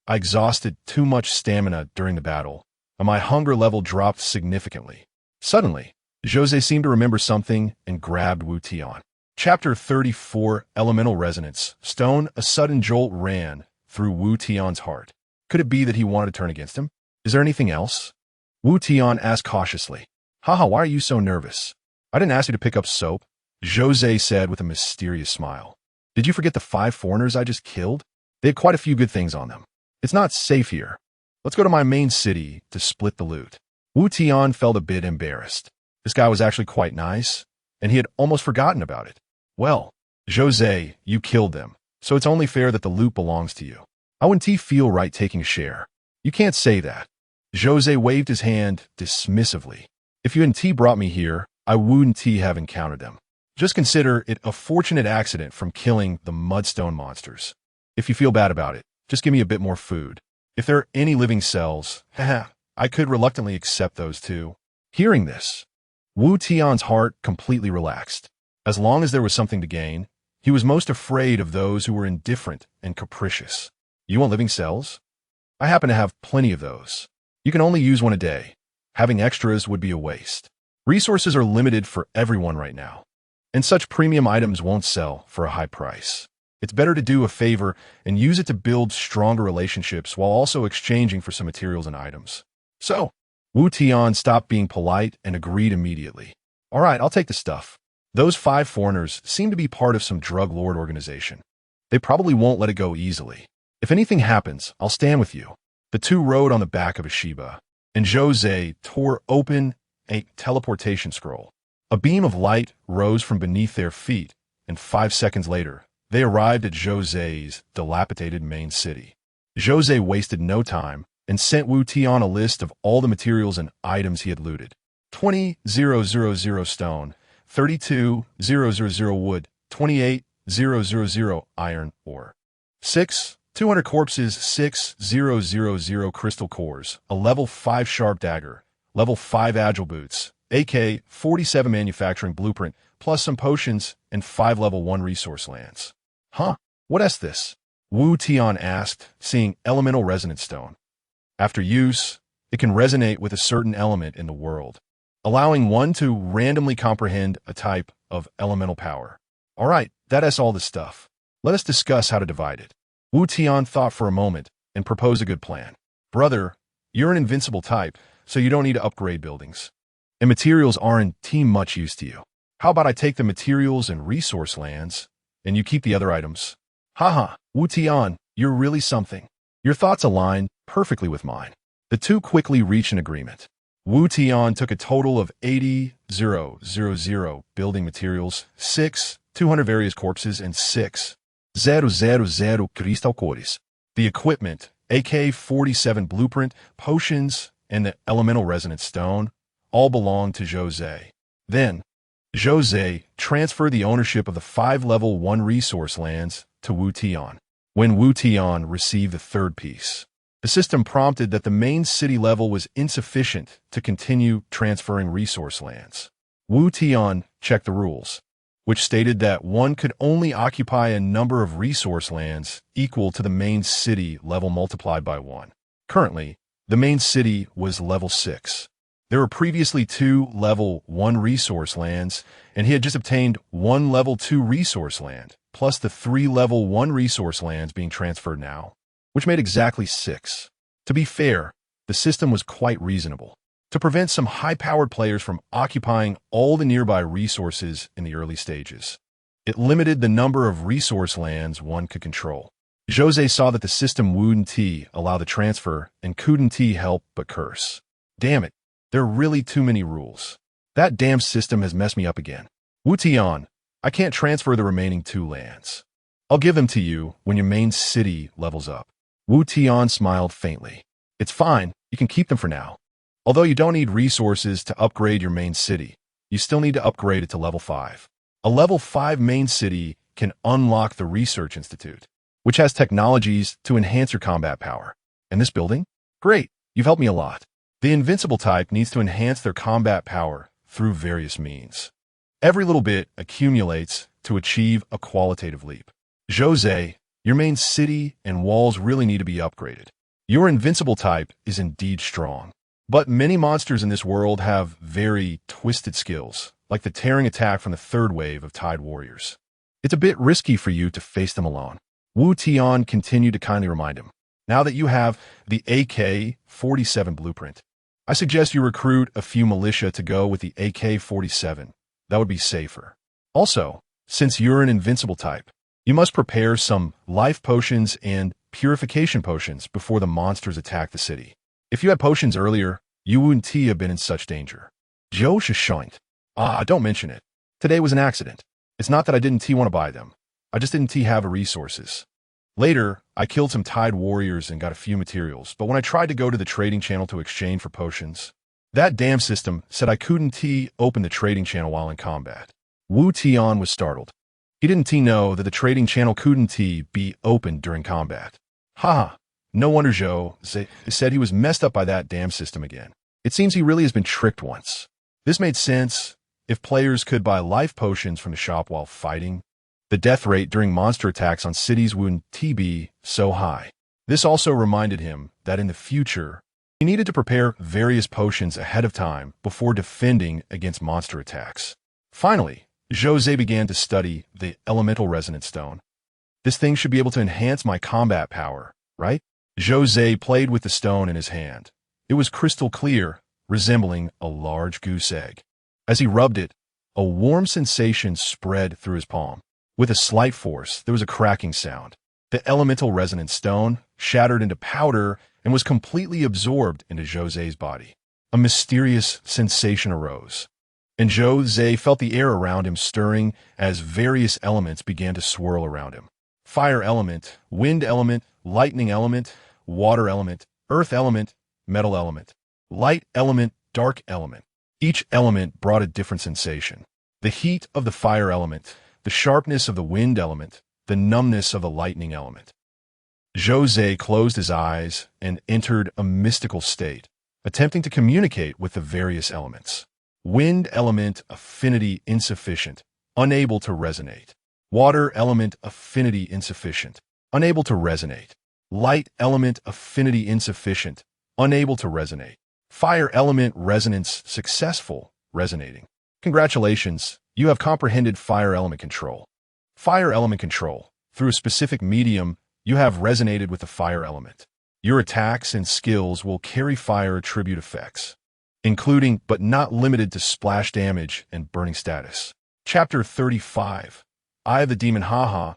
I exhausted too much stamina during the battle, and my hunger level dropped significantly. Suddenly, Jose seemed to remember something and grabbed Wu Tian. Chapter 34, Elemental Resonance. Stone. A sudden jolt ran through Wu Tian's heart. Could it be that he wanted to turn against him? Is there anything else? Wu Tian asked cautiously. Haha, why are you so nervous? I didn't ask you to pick up soap, Jose said with a mysterious smile. Did you forget the 5 foreigners I just killed? They had quite a few good things on them. It's not safe here. Let's go to my main city to split the loot. Wu Tian felt a bit embarrassed. This guy was actually quite nice, and he had almost forgotten about it. Well, Jose, you killed them, so it's only fair that the loot belongs to you. How wouldn't he feel right taking a share? You can't say that. Jose waved his hand dismissively. If you hadn't brought me here, I wouldn't have encountered them. Just consider it a fortunate accident from killing the Mudstone monsters. If you feel bad about it, just give me a bit more food. If there are any living cells, I could reluctantly accept those too. Hearing this, Wu Tian's heart completely relaxed. As long as there was something to gain, he was most afraid of those who were indifferent and capricious. You want living cells? I happen to have plenty of those. You can only use one a day. Having extras would be a waste. Resources are limited for everyone right now, and such premium items won't sell for a high price. It's better to do a favor and use it to build stronger relationships while also exchanging for some materials and items. So, Wu Tian stopped being polite and agreed immediately. All right, I'll take the stuff. Those 5 foreigners seem to be part of some drug lord organization. They probably won't let it go easily. If anything happens, I'll stand with you. The two rode on the back of a Shiba, and Jose tore open a teleportation scroll. A beam of light rose from beneath their feet, and 5 seconds later, they arrived at Jose's dilapidated main city. Jose wasted no time and sent Wu Tian a list of all the materials and items he had looted. 20,000 stone, 32,000 wood, 28,000 iron ore. 200 corpses, 6,000 crystal cores, a level 5 sharp dagger, level 5 agile boots, AK-47 manufacturing blueprint, plus some potions and 5 level 1 resource lands. Huh? What is this? Wu Tian asked, seeing elemental resonance stone. After use, it can resonate with a certain element in the world, allowing one to randomly comprehend a type of elemental power. All right, that is all the stuff. Let us discuss how to divide it. Wu Tian thought for a moment and proposed a good plan. Brother, You're an invincible type, so you don't need to upgrade buildings. And materials aren't much use to you. How about I take the materials and resource lands, and you keep the other items? Haha, Wu Tian, you're really something. Your thoughts align perfectly with mine. The two quickly reached an agreement. Wu Tian took a total of 80,000 building materials, 200 various corpses, and 6,000 crystal cores. The equipment, AK-47 blueprint, potions, and the elemental resonance stone, all belonged to Jose. Then, Jose transferred the ownership of the 5 level 1 resource lands to Wu Tian. When Wu Tian received the third piece, the system prompted that the main city level was insufficient to continue transferring resource lands. Wu Tian checked the rules, which stated that one could only occupy a number of resource lands equal to the main city level multiplied by 1. Currently, the main city was level 6. There were previously 2 level 1 resource lands, and he had just obtained 1 level 2 resource land, plus the 3 level 1 resource lands being transferred now, which made exactly 6. To be fair, the system was quite reasonable, to prevent some high-powered players from occupying all the nearby resources in the early stages. It limited the number of resource lands one could control. Jose saw that the system wouldn't allow the transfer and couldn't help but curse. Damn it, there are really too many rules. That damn system has messed me up again. Wu Tian, I can't transfer the remaining 2 lands. I'll give them to you when your main city levels up. Wu Tian smiled faintly. It's fine, you can keep them for now. Although you don't need resources to upgrade your main city, you still need to upgrade it to level 5. A level 5 main city can unlock the Research Institute, which has technologies to enhance your combat power. And this building? Great, you've helped me a lot. The Invincible type needs to enhance their combat power through various means. Every little bit accumulates to achieve a qualitative leap. Jose, your main city and walls really need to be upgraded. Your Invincible type is indeed strong. But many monsters in this world have very twisted skills, like the tearing attack from the 3rd wave of Tide Warriors. It's a bit risky for you to face them alone. Wu Tian continued to kindly remind him. Now that you have the AK-47 blueprint, I suggest you recruit a few militia to go with the AK-47. That would be safer. Also, since you're an Invincible type, you must prepare some life potions and purification potions before the monsters attack the city. If you had potions earlier, you wouldn't have been in such danger. Joe Shashoint. Don't mention it. Today was an accident. It's not that I didn't want to buy them. I just didn't have the resources. Later, I killed some Tide Warriors and got a few materials, but when I tried to go to the trading channel to exchange for potions, that damn system said I couldn't open the trading channel while in combat. Wu Tian was startled. He didn't know that the trading channel couldn't be opened during combat. Haha, no wonder Joe said he was messed up by that damn system again. It seems he really has been tricked once. This made sense if players could buy life potions from the shop while fighting. The death rate during monster attacks on cities wouldn't be so high. This also reminded him that in the future, he needed to prepare various potions ahead of time before defending against monster attacks. Finally, Jose began to study the elemental resonance stone. This thing should be able to enhance my combat power, right? Jose played with the stone in his hand. It was crystal clear, resembling a large goose egg. As he rubbed it, a warm sensation spread through his palm. With a slight force, there was a cracking sound. The elemental resonance stone shattered into powder and was completely absorbed into Jose's body. A mysterious sensation arose, and Jose felt the air around him stirring as various elements began to swirl around him. Fire element, wind element, lightning element, water element, earth element, metal element, light element, dark element. Each element brought a different sensation. The heat of the fire element, the sharpness of the wind element, the numbness of the lightning element. Jose closed his eyes and entered a mystical state, attempting to communicate with the various elements. Wind element, affinity insufficient, unable to resonate. Water element, affinity insufficient, unable to resonate. Light element, affinity insufficient, unable to resonate. Fire element, resonance successful, resonating. Congratulations, you have comprehended fire element control. Fire element control. Through a specific medium, you have resonated with the fire element. Your attacks and skills will carry fire attribute effects, including but not limited to splash damage and burning status. Chapter 35. Eye of the Demon. Haha,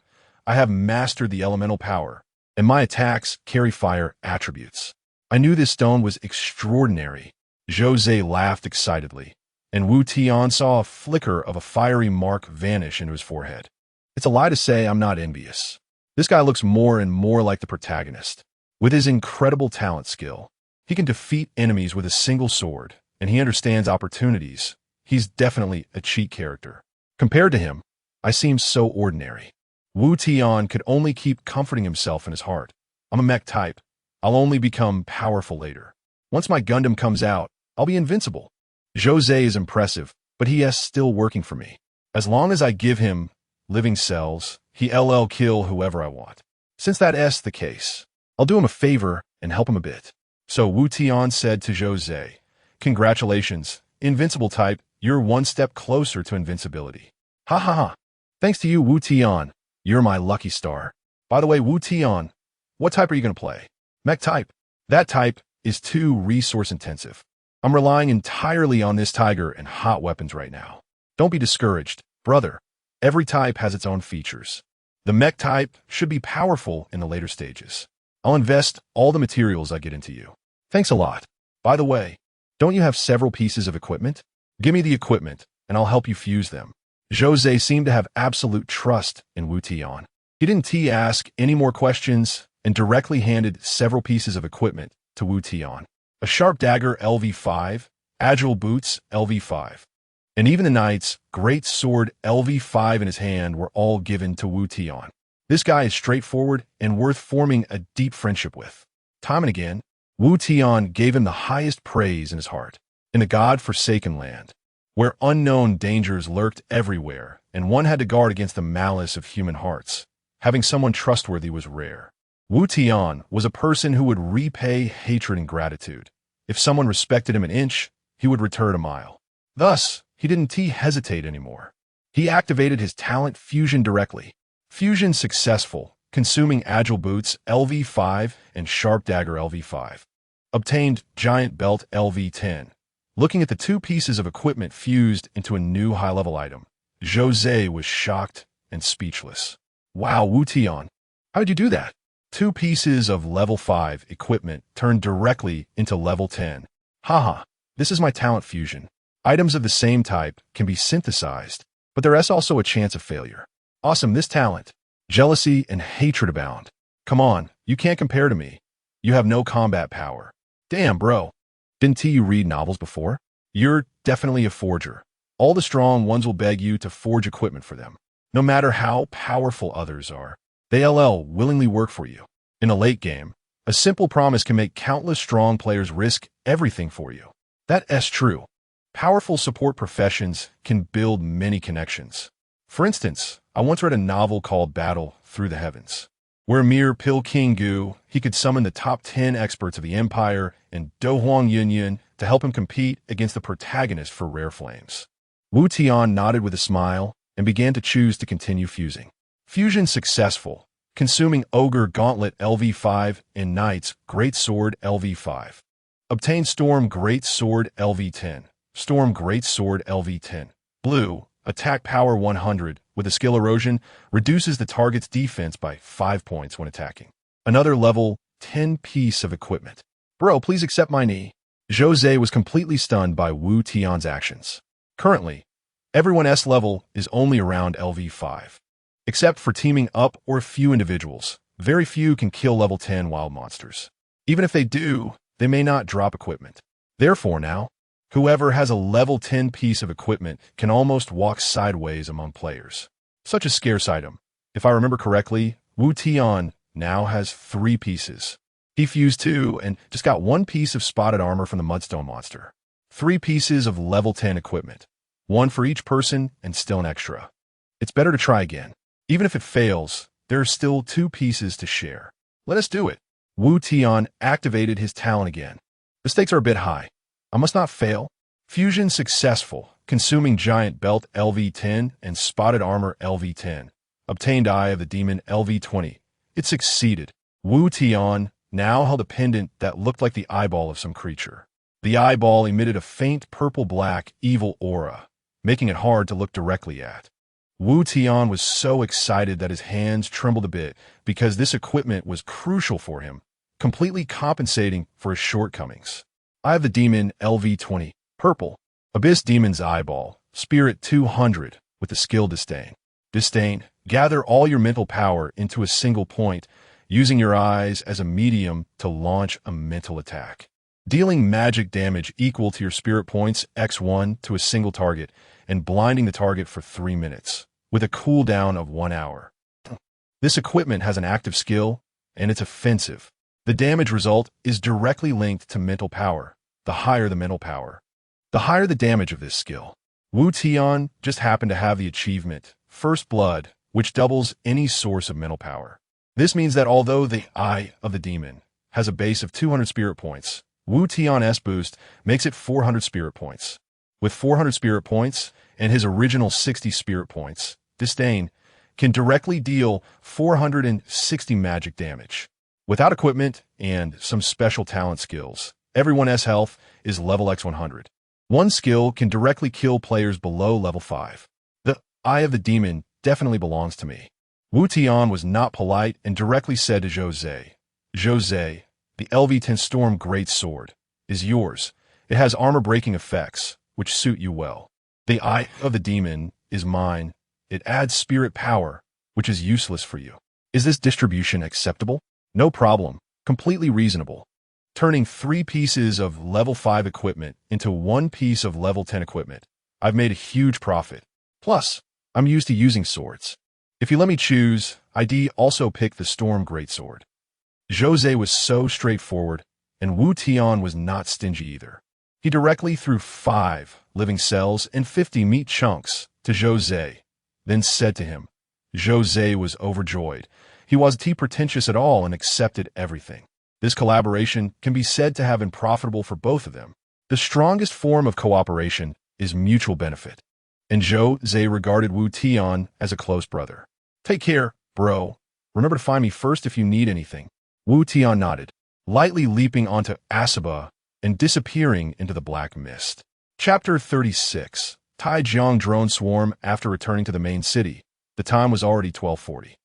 I have mastered the elemental power, and my attacks carry fire attributes. I knew this stone was extraordinary. Jose laughed excitedly, and Wu Tian saw a flicker of a fiery mark vanish into his forehead. It's a lie to say I'm not envious. This guy looks more and more like the protagonist. With his incredible talent skill, he can defeat enemies with a single sword, and he understands opportunities. He's definitely a cheat character. Compared to him, I seem so ordinary. Wu Tian could only keep comforting himself in his heart. I'm a mech type. I'll only become powerful later. Once my Gundam comes out, I'll be invincible. Jose is impressive, but he is still working for me. As long as I give him living cells, he'll kill whoever I want. Since that's the case, I'll do him a favor and help him a bit. So Wu Tian said to Jose, congratulations, invincible type, you're one step closer to invincibility. Ha ha ha. Thanks to you, Wu Tian. You're my lucky star. By the way, Wu Tian, what type are you going to play? Mech type. That type is too resource intensive. I'm relying entirely on this tiger and hot weapons right now. Don't be discouraged, brother. Every type has its own features. The mech type should be powerful in the later stages. I'll invest all the materials I get into you. Thanks a lot. By the way, don't you have several pieces of equipment? Give me the equipment, and I'll help you fuse them. Jose seemed to have absolute trust in Wu Tian. He didn't ask any more questions and directly handed several pieces of equipment to Wu Tian. A sharp dagger LV5, agile boots LV5, and even the knight's great sword LV5 in his hand were all given to Wu Tian. This guy is straightforward and worth forming a deep friendship with. Time and again, Wu Tian gave him the highest praise in his heart. In a god-forsaken land, where unknown dangers lurked everywhere and one had to guard against the malice of human hearts, having someone trustworthy was rare. Wu Tian was a person who would repay hatred and gratitude. If someone respected him an inch, he would return a mile. Thus, he didn't hesitate anymore. He activated his talent fusion directly. Fusion successful, consuming agile boots LV5 and sharp dagger LV5. Obtained giant belt LV10. Looking at the two pieces of equipment fused into a new high-level item, Jose was shocked and speechless. Wow, Wu Tian, how'd you do that? Two pieces of level 5 equipment turned directly into level 10. Haha, this is my talent fusion. Items of the same type can be synthesized, but there is also a chance of failure. Awesome, this talent. Jealousy and hatred abound. Come on, you can't compare to me. You have no combat power. Damn, bro. Didn't you read novels before? You're definitely a forger. All the strong ones will beg you to forge equipment for them. No matter how powerful others are, they'll willingly work for you. In a late game, a simple promise can make countless strong players risk everything for you. That's true. Powerful support professions can build many connections. For instance, I once read a novel called Battle Through the Heavens, where Mir Pil King Gu, he could summon the top 10 experts of the Empire and Do Huang Yunyun to help him compete against the protagonist for rare flames. Wu Tian nodded with a smile and began to choose to continue fusing. Fusion successful, consuming Ogre Gauntlet LV5 and Knight's Great Sword LV5. Obtain Storm Great Sword LV10. Storm Great Sword LV10. Blue, attack power 100 with a skill erosion, reduces the target's defense by 5 points when attacking. Another level 10 piece of equipment. Bro, please accept my knee. Jose was completely stunned by Wu Tian's actions. Currently, everyone S level is only around LV5. Except for teaming up or a few individuals, very few can kill level 10 wild monsters. Even if they do, they may not drop equipment. Therefore now, whoever has a level 10 piece of equipment can almost walk sideways among players. Such a scarce item. If I remember correctly, Wu Tian now has 3 pieces. He fused 2 and just got 1 piece of spotted armor from the Mudstone monster. 3 pieces of level 10 equipment. 1 for each person and still an extra. It's better to try again. Even if it fails, there are still 2 pieces to share. Let us do it. Wu Tian activated his talent again. The stakes are a bit high. I must not fail. Fusion successful, consuming giant belt LV10 and spotted armor LV10. Obtained Eye of the Demon LV20. It succeeded. Wu Tian now held a pendant that looked like the eyeball of some creature. The eyeball emitted a faint purple-black, evil aura, making it hard to look directly at. Wu Tian was so excited that his hands trembled a bit because this equipment was crucial for him, completely compensating for his shortcomings. Eye of the Demon LV-20, purple. Abyss Demon's Eyeball, Spirit 200, with the skill Disdain. Disdain, gather all your mental power into a single point, using your eyes as a medium to launch a mental attack. Dealing magic damage equal to your spirit points x1 to a single target, and blinding the target for 3 minutes, with a cooldown of 1 hour. This equipment has an active skill, and it's offensive. The damage result is directly linked to mental power. The higher the mental power, the higher the damage of this skill. Wu Tian just happened to have the achievement, First Blood, which doubles any source of mental power. This means that although the Eye of the Demon has a base of 200 spirit points, Wu Tian's boost makes it 400 spirit points. With 400 spirit points and his original 60 spirit points, Disdain can directly deal 460 magic damage. Without equipment and some special talent skills, everyone's health is level x100. One skill can directly kill players below level 5. The Eye of the Demon definitely belongs to me. Wu Tian was not polite and directly said to Jose, Jose, the LV-10 Storm Great Sword is yours. It has armor-breaking effects, which suit you well. The Eye of the Demon is mine. It adds spirit power, which is useless for you. Is this distribution acceptable? No problem. Completely reasonable. Turning 3 pieces of level 5 equipment into 1 piece of level 10 equipment, I've made a huge profit. Plus, I'm used to using swords. If you let me choose, I'd also pick the Storm Greatsword. Jose was so straightforward, and Wu Tian was not stingy either. He directly threw 5 living cells and 50 meat chunks to Jose, then said to him. Jose was overjoyed. He wasn't pretentious at all and accepted everything. This collaboration can be said to have been profitable for both of them. The strongest form of cooperation is mutual benefit, and Jose regarded Wu Tian as a close brother. Take care, bro. Remember to find me first if you need anything. Wu Tian nodded, lightly leaping onto Asaba and disappearing into the black mist. Chapter 36. Taijiang Drone Swarm. After returning to the main city, the time was already 12:40.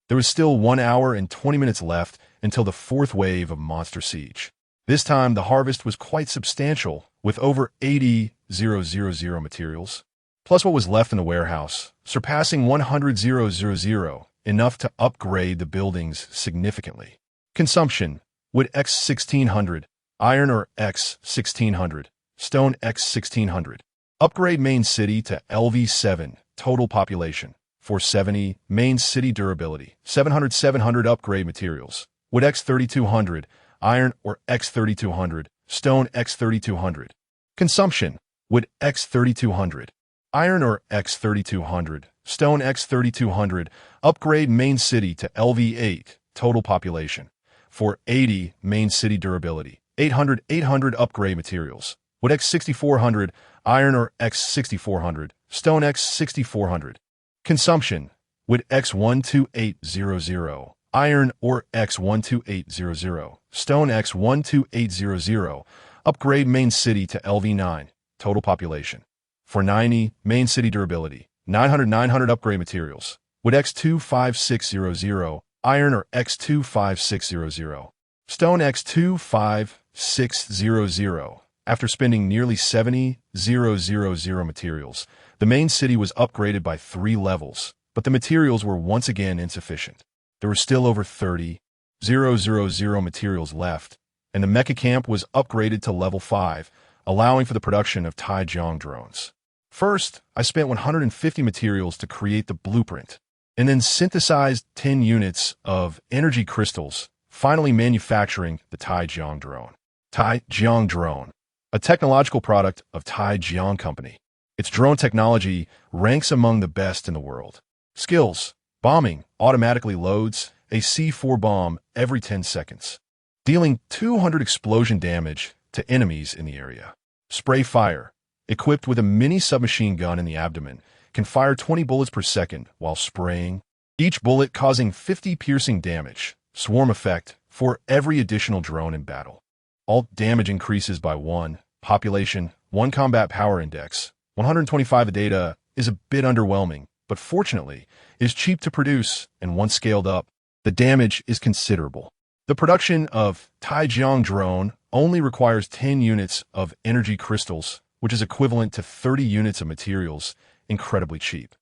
There was still 1 hour and 20 minutes left until the 4th wave of Monster Siege. This time, the harvest was quite substantial, with over 80,000 materials, plus what was left in the warehouse, surpassing 100,000, enough to upgrade the buildings significantly. Consumption: wood x1600, iron or x1600, stone x1600. Upgrade main city to LV7, total population 470, main city durability 700 upgrade materials. Wood x3200, iron or x3200, stone x3200. Consumption: wood x3200, iron or x3200, stone x3200. Upgrade main city to LV8, total population 480, main city durability 800 upgrade materials. Wood x6400, iron or x6400, stone x6400. Consumption: wood x12800, iron or x12800, stone x12800. Upgrade main city to LV9, total population 490, main city durability 900 upgrade materials. Wood x25600, iron or x25600, stone x25600. After spending nearly 70,000 materials, the main city was upgraded by 3 levels, but the materials were once again insufficient. There were still over 30,000 materials left, and the Mecha camp was upgraded to level 5, allowing for the production of Taijiang drones. First, I spent 150 materials to create the blueprint, and then synthesized 10 units of energy crystals, finally manufacturing the Taijiang drone. Taijiang drone, a technological product of Taijiang Company. Its drone technology ranks among the best in the world. Skills: bombing automatically loads a C4 bomb every 10 seconds, dealing 200 explosion damage to enemies in the area. Spray fire, equipped with a mini submachine gun in the abdomen, can fire 20 bullets per second while spraying, each bullet causing 50 piercing damage. Swarm effect, for every additional drone in battle. All damage increases by 1, population, 1 combat power index. 125 data is a bit underwhelming, but fortunately, is cheap to produce, and once scaled up, the damage is considerable. The production of Taijiang drone only requires 10 units of energy crystals, which is equivalent to 30 units of materials, incredibly cheap.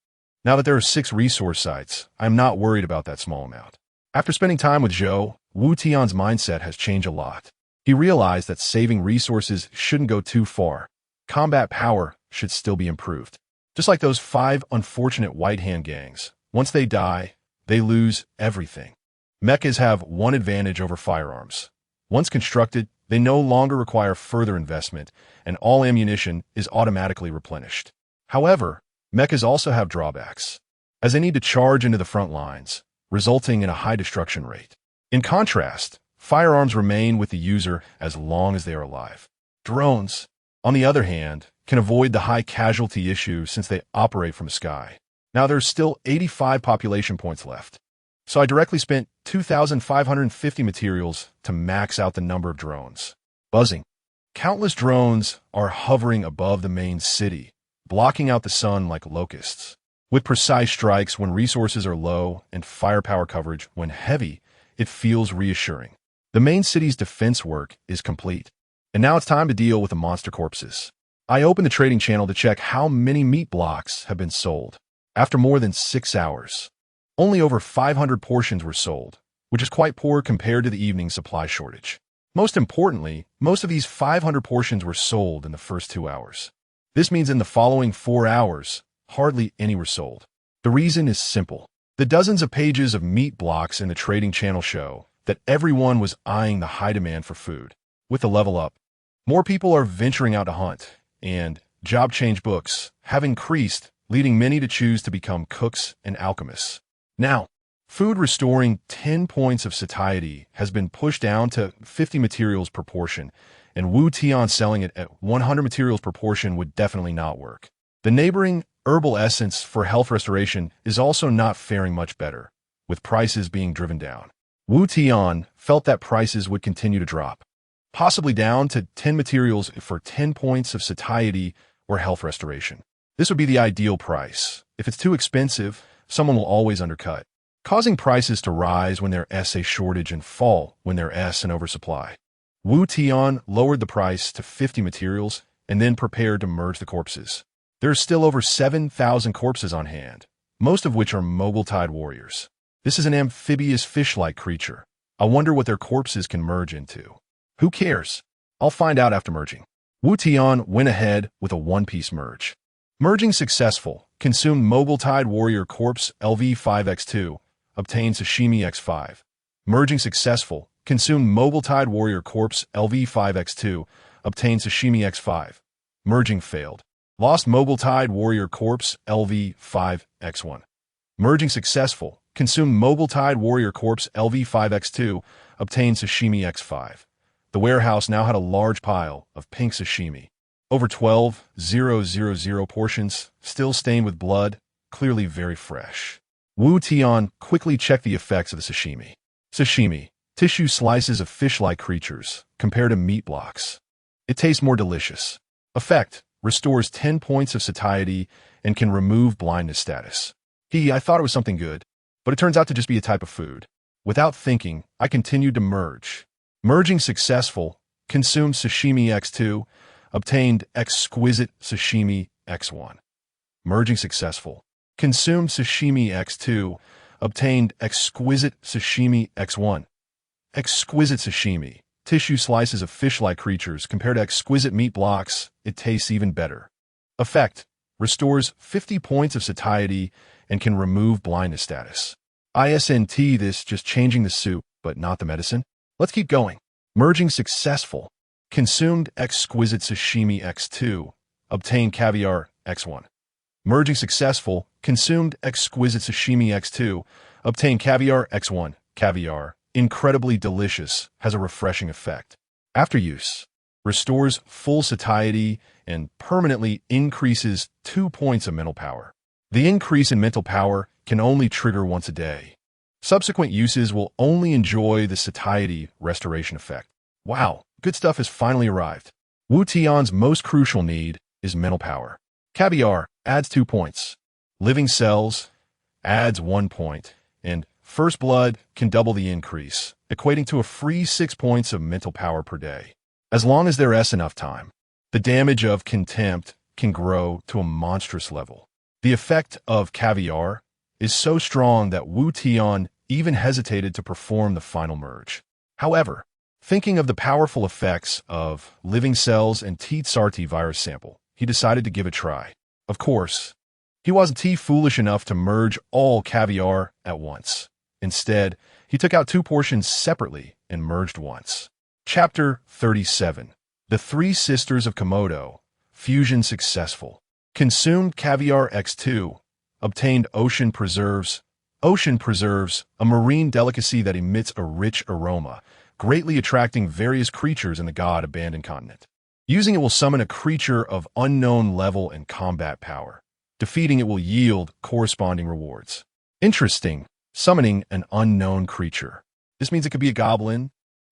Now that there are 6 resource sites, I'm not worried about that small amount. After spending time with Zhou, Wu Tian's mindset has changed a lot. He realized that saving resources shouldn't go too far. Combat power should still be improved. Just like those 5 unfortunate white hand gangs, once they die, they lose everything. Mechas have one advantage over firearms. Once constructed, they no longer require further investment, and all ammunition is automatically replenished. However, mechas also have drawbacks, as they need to charge into the front lines, resulting in a high destruction rate. In contrast, firearms remain with the user as long as they are alive. Drones, on the other hand, can avoid the high casualty issue since they operate from the sky. Now there's still 85 population points left, so I directly spent 2,550 materials to max out the number of drones. Buzzing. Countless drones are hovering above the main city, blocking out the sun like locusts. With precise strikes when resources are low and firepower coverage when heavy, it feels reassuring. The main city's defense work is complete, and now it's time to deal with the monster corpses. I opened the trading channel to check how many meat blocks have been sold. After more than 6 hours, only over 500 portions were sold, which is quite poor compared to the evening supply shortage. Most importantly, most of these 500 portions were sold in the first 2 hours. This means in the following 4 hours, hardly any were sold. The reason is simple. The dozens of pages of meat blocks in the trading channel show that everyone was eyeing the high demand for food. With the level up, more people are venturing out to hunt, and job change books have increased, leading many to choose to become cooks and alchemists. Now, food restoring 10 points of satiety has been pushed down to 50 materials per portion, and Wu Tian selling it at 100 materials per portion would definitely not work. The neighboring herbal essence for health restoration is also not faring much better, with prices being driven down. Wu Tian felt that prices would continue to drop, possibly down to 10 materials for 10 points of satiety or health restoration. This would be the ideal price. If it's too expensive, someone will always undercut, causing prices to rise when there is a shortage and fall when there is an oversupply. Wu Tian lowered the price to 50 materials and then prepared to merge the corpses. There are still over 7,000 corpses on hand, most of which are mobile tide warriors. This is an amphibious fish-like creature. I wonder what their corpses can merge into. Who cares? I'll find out after merging. Wu Tian went ahead with a one-piece merge. Merging successful, consumed Mobile Tide Warrior Corpse LV5X2, obtained Sashimi X5. Merging successful, consumed Mobile Tide Warrior Corpse LV5X2, obtained Sashimi X5. Merging failed. Lost Mobile Tide Warrior Corpse LV5X1. Merging successful, consumed Mobile Tide Warrior Corpse LV5X2, obtained Sashimi X5. The warehouse now had a large pile of pink sashimi. Over 12,000 portions, still stained with blood, clearly very fresh. Wu Tian quickly checked the effects of the sashimi. Sashimi, tissue slices of fish-like creatures, compared to meat blocks. It tastes more delicious. Effect, restores 10 points of satiety and can remove blindness status. I thought it was something good, but it turns out to just be a type of food. Without thinking, I continued to merge. Merging successful, consumed Sashimi X2, obtained Exquisite Sashimi X1. Merging successful, consumed Sashimi X2, obtained Exquisite Sashimi X1. Exquisite Sashimi, tissue slices of fish-like creatures compared to exquisite meat blocks, it tastes even better. Effect, restores 50 points of satiety and can remove blindness status. ISNT this just changing the soup, but not the medicine. Let's keep going. Merging successful. Consumed Exquisite Sashimi X2. Obtained Caviar X1. Merging successful. Consumed Exquisite Sashimi X2. Obtained Caviar X1. Caviar, incredibly delicious, has a refreshing effect. After use, restores full satiety and permanently increases 2 points of mental power. The increase in mental power can only trigger once a day. Subsequent uses will only enjoy the satiety restoration effect. Wow, good stuff has finally arrived. Wu Tian's most crucial need is mental power. Caviar adds 2 points. Living cells adds 1 point. And first blood can double the increase, equating to a free 6 points of mental power per day. As long as there is enough time, the damage of contempt can grow to a monstrous level. The effect of caviar is so strong that Wu Tian even hesitated to perform the final merge. However, thinking of the powerful effects of living cells and T-Sarti virus sample, he decided to give it a try. Of course, he wasn't foolish enough to merge all caviar at once. Instead, he took out 2 portions separately and merged once. Chapter 37. The Three Sisters of Komodo. Fusion successful. Consumed caviar X2. Obtained ocean preserves. Ocean preserves, a marine delicacy that emits a rich aroma, greatly attracting various creatures in the god-abandoned continent. Using it will summon a creature of unknown level and combat power. Defeating it will yield corresponding rewards. Interesting. Summoning an unknown creature. This means it could be a goblin,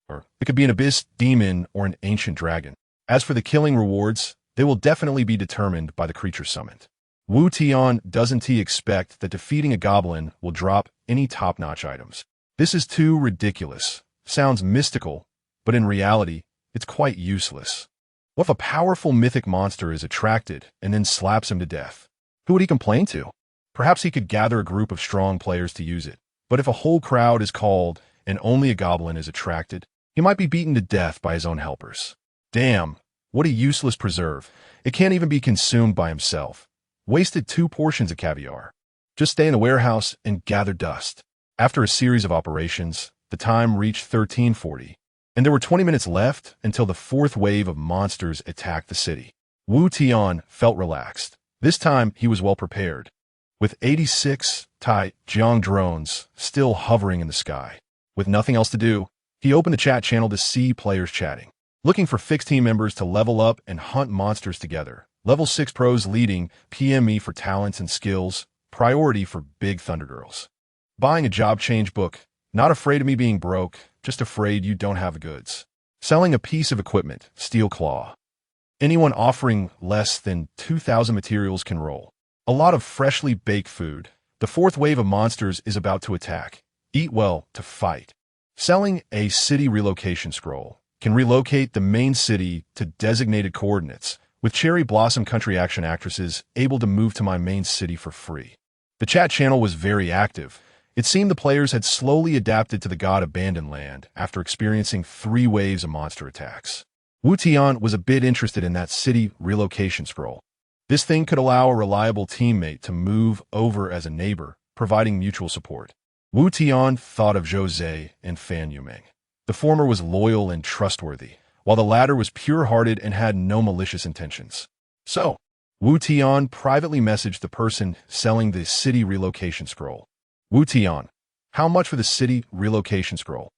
or it could be an abyss demon or an ancient dragon. As for the killing rewards, they will definitely be determined by the creature summoned. Wu Tian doesn't expect that defeating a goblin will drop any top-notch items. This is too ridiculous. Sounds mystical, but in reality, it's quite useless. What if a powerful mythic monster is attracted and then slaps him to death? Who would he complain to? Perhaps he could gather a group of strong players to use it. But if a whole crowd is called and only a goblin is attracted, he might be beaten to death by his own helpers. Damn, what a useless preserve. It can't even be consumed by himself. Wasted 2 portions of caviar. Just stay in a warehouse and gather dust. After a series of operations, the time reached 1340, and there were 20 minutes left until the 4th wave of monsters attacked the city. Wu Tian felt relaxed. This time, he was well prepared, with 86 Tai Jiang drones still hovering in the sky. With nothing else to do, he opened the chat channel to see players chatting, looking for fixed team members to level up and hunt monsters together. Level 6 pros leading, PM me for talents and skills, priority for big Thunder Girls. Buying a job change book, not afraid of me being broke, just afraid you don't have the goods. Selling a piece of equipment, steel claw. Anyone offering less than 2,000 materials can roll. A lot of freshly baked food. The 4th wave of monsters is about to attack. Eat well to fight. Selling a city relocation scroll. Can relocate the main city to designated coordinates, with Cherry Blossom Country action actresses able to move to my main city for free. The chat channel was very active. It seemed the players had slowly adapted to the god-abandoned land after experiencing 3 waves of monster attacks. Wu Tian was a bit interested in that city relocation scroll. This thing could allow a reliable teammate to move over as a neighbor, providing mutual support. Wu Tian thought of Jose and Fan Yumeng. The former was loyal and trustworthy, while the latter was pure-hearted and had no malicious intentions. So, Wu Tian privately messaged the person selling the city relocation scroll. Wu Tian, how much for the city relocation scroll?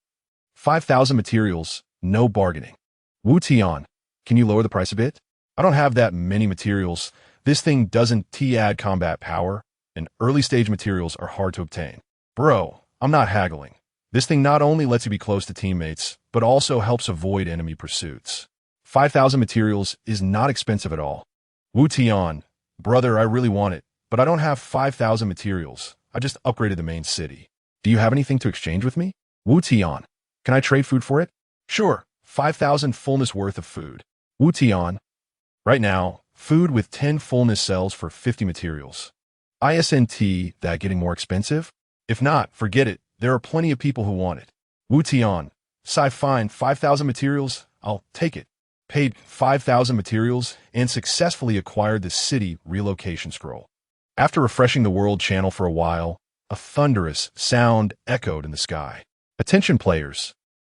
5,000 materials, no bargaining. Wu Tian, can you lower the price a bit? I don't have that many materials. This thing doesn't add combat power, and early-stage materials are hard to obtain. Bro, I'm not haggling. This thing not only lets you be close to teammates, but also helps avoid enemy pursuits. 5,000 materials is not expensive at all. Wu Tian, brother, I really want it, but I don't have 5,000 materials. I just upgraded the main city. Do you have anything to exchange with me? Wu Tian, can I trade food for it? Sure, 5,000 fullness worth of food. Wu Tian, right now, food with 10 fullness cells for 50 materials. Isn't that getting more expensive? If not, forget it. There are plenty of people who want it. Wu Tian, fine, 5,000 materials, I'll take it. Paid 5,000 materials and successfully acquired the city relocation scroll. After refreshing the world channel for a while, a thunderous sound echoed in the sky. Attention players.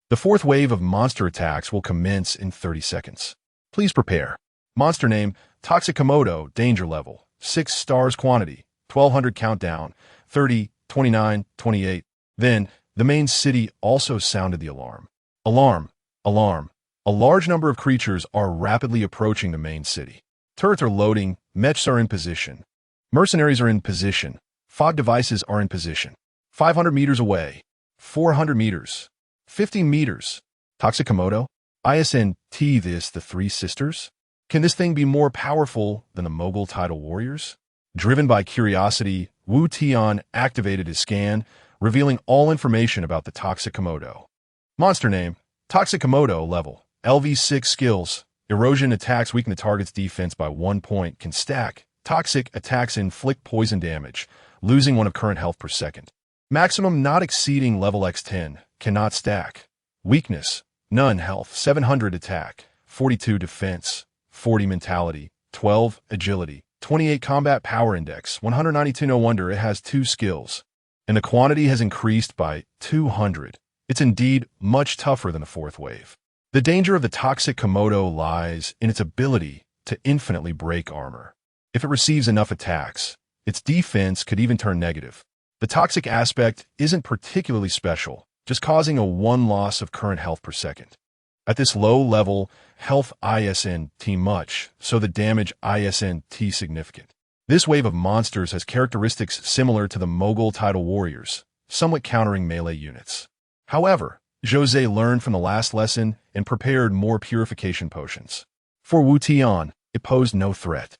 The 4th wave of monster attacks will commence in 30 seconds. Please prepare. Monster name, Toxic Komodo, danger level, 6 stars quantity, 1200 countdown, 30, 29, 28. Then, the main city also sounded the alarm. Alarm, alarm. A large number of creatures are rapidly approaching the main city. Turrets are loading, MECHs are in position. Mercenaries are in position. Fog devices are in position. 500 meters away, 400 meters, 50 meters. Toxic Komodo? ISNT this the Three Sisters? Can this thing be more powerful than the Mogul Tidal Warriors? Driven by curiosity, Wu Tian activated his scan, revealing all information about the Toxic Komodo. Monster name, Toxic Komodo level, LV6 skills, erosion attacks weaken the target's defense by 1 point, can stack, toxic attacks inflict poison damage, losing 1 of current health per second. Maximum not exceeding level X10, cannot stack. Weakness, none health, 700 attack, 42 defense, 40 mentality, 12 agility, 28 combat power index, 192. No wonder it has 2 skills. And the quantity has increased by 200. It's indeed much tougher than the 4th wave. The danger of the Toxic Komodo lies in its ability to infinitely break armor. If it receives enough attacks, its defense could even turn negative. The toxic aspect isn't particularly special, just causing a 1 loss of current health per second. At this low level, health ISNT much, so the damage ISNT significant. This wave of monsters has characteristics similar to the Mogul Tidal Warriors, somewhat countering melee units. However, Jose learned from the last lesson and prepared more purification potions. For Wu Tian, it posed no threat.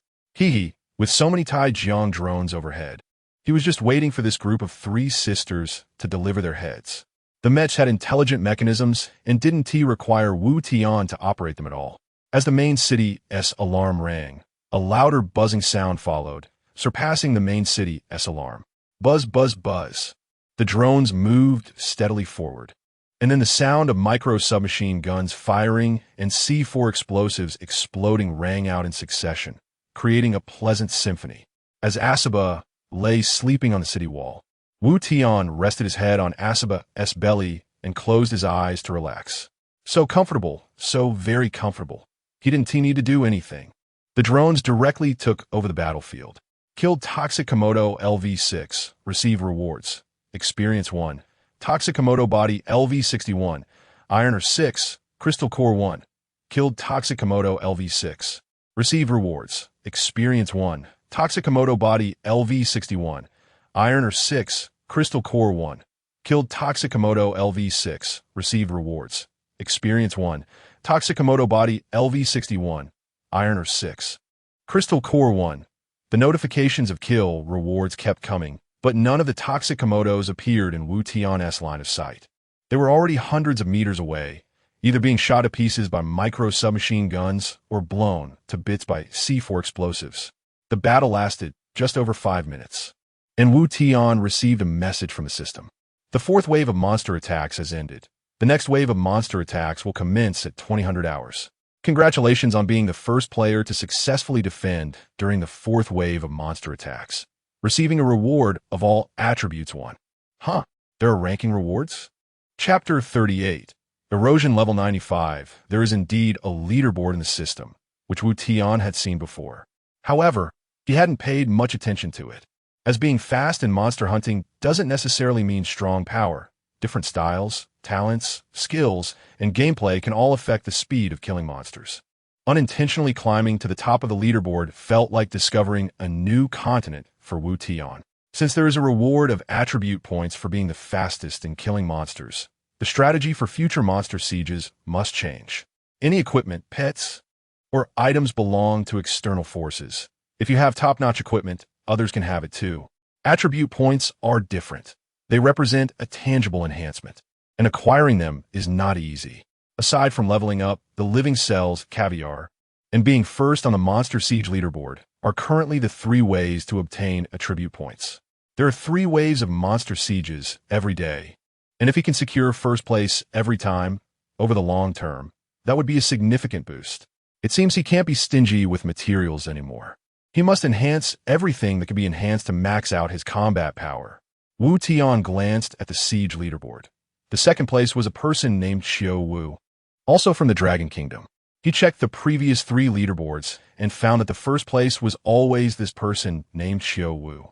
With so many Tai Jiang drones overhead, he was just waiting for this group of 3 sisters to deliver their heads. The MECH had intelligent mechanisms and didn't require Wu Tian to operate them at all. As the main city's alarm rang, a louder buzzing sound followed, surpassing the main city's alarm. Buzz, buzz, buzz. The drones moved steadily forward. And then the sound of micro-submachine guns firing and C4 explosives exploding rang out in succession, creating a pleasant symphony. As Asaba lay sleeping on the city wall, Wu Tian rested his head on Asaba's belly and closed his eyes to relax. So comfortable, so very comfortable. He didn't need to do anything. The drones directly took over the battlefield. Killed Toxic Komodo LV6. Receive rewards. Experience 1. Toxic Komodo body LV61. Iron 6. Crystal core 1. Killed Toxic Komodo LV6. Receive rewards. Experience 1. Toxic Komodo body LV61. Iron 6. Crystal core 1. Killed Toxic Komodo LV6. Receive rewards. Experience 1. Toxic Komodo body LV61. Iron 6. Crystal core 1. The notifications of kill rewards kept coming, but none of the Toxic Komodos appeared in Wu Tian's line of sight. They were already hundreds of meters away, either being shot to pieces by micro-submachine guns or blown to bits by C4 explosives. The battle lasted just over 5 minutes, and Wu Tian received a message from the system. The 4th wave of monster attacks has ended. The next wave of monster attacks will commence at 2000 hours. Congratulations on being the first player to successfully defend during the 4th wave of monster attacks, receiving a reward of all attributes 1. There are ranking rewards? Chapter 38. Erosion level 95. There is indeed a leaderboard in the system, which Wu Tian had seen before. However, he hadn't paid much attention to it, as being fast in monster hunting doesn't necessarily mean strong power. Different styles, talents, skills, and gameplay can all affect the speed of killing monsters. Unintentionally climbing to the top of the leaderboard felt like discovering a new continent for Wu Tian. Since there is a reward of attribute points for being the fastest in killing monsters, the strategy for future monster sieges must change. Any equipment, pets, or items belong to external forces. If you have top-notch equipment, others can have it too. Attribute points are different. They represent a tangible enhancement, and acquiring them is not easy. Aside from leveling up, the living cells, caviar, and being first on the Monster Siege leaderboard are currently the 3 ways to obtain attribute points. There are 3 waves of monster sieges every day, and if he can secure first place every time, over the long term, that would be a significant boost. It seems he can't be stingy with materials anymore. He must enhance everything that can be enhanced to max out his combat power. Wu Tian glanced at the siege leaderboard. The 2nd place was a person named Xiao Wu, also from the Dragon Kingdom. He checked the previous 3 leaderboards and found that the 1st place was always this person named Xiao Wu.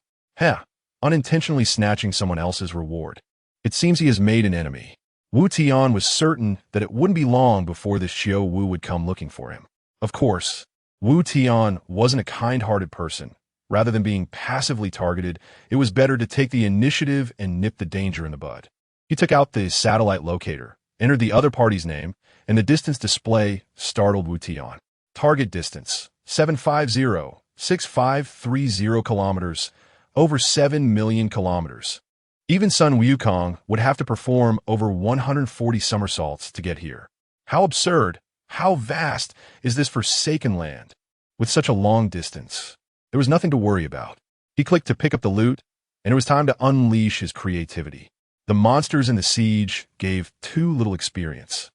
Unintentionally snatching someone else's reward. It seems he has made an enemy. Wu Tian was certain that it wouldn't be long before this Xiao Wu would come looking for him. Of course, Wu Tian wasn't a kind-hearted person. Rather than being passively targeted, it was better to take the initiative and nip the danger in the bud. He took out the satellite locator, entered the other party's name, and the distance display startled Wu Tian. Target distance, 750-6530 kilometers, over 7 million kilometers. Even Sun Wukong would have to perform over 140 somersaults to get here. How absurd, how vast is this forsaken land? With such a long distance, there was nothing to worry about. He clicked to pick up the loot, and it was time to unleash his creativity. The monsters in the siege gave too little experience.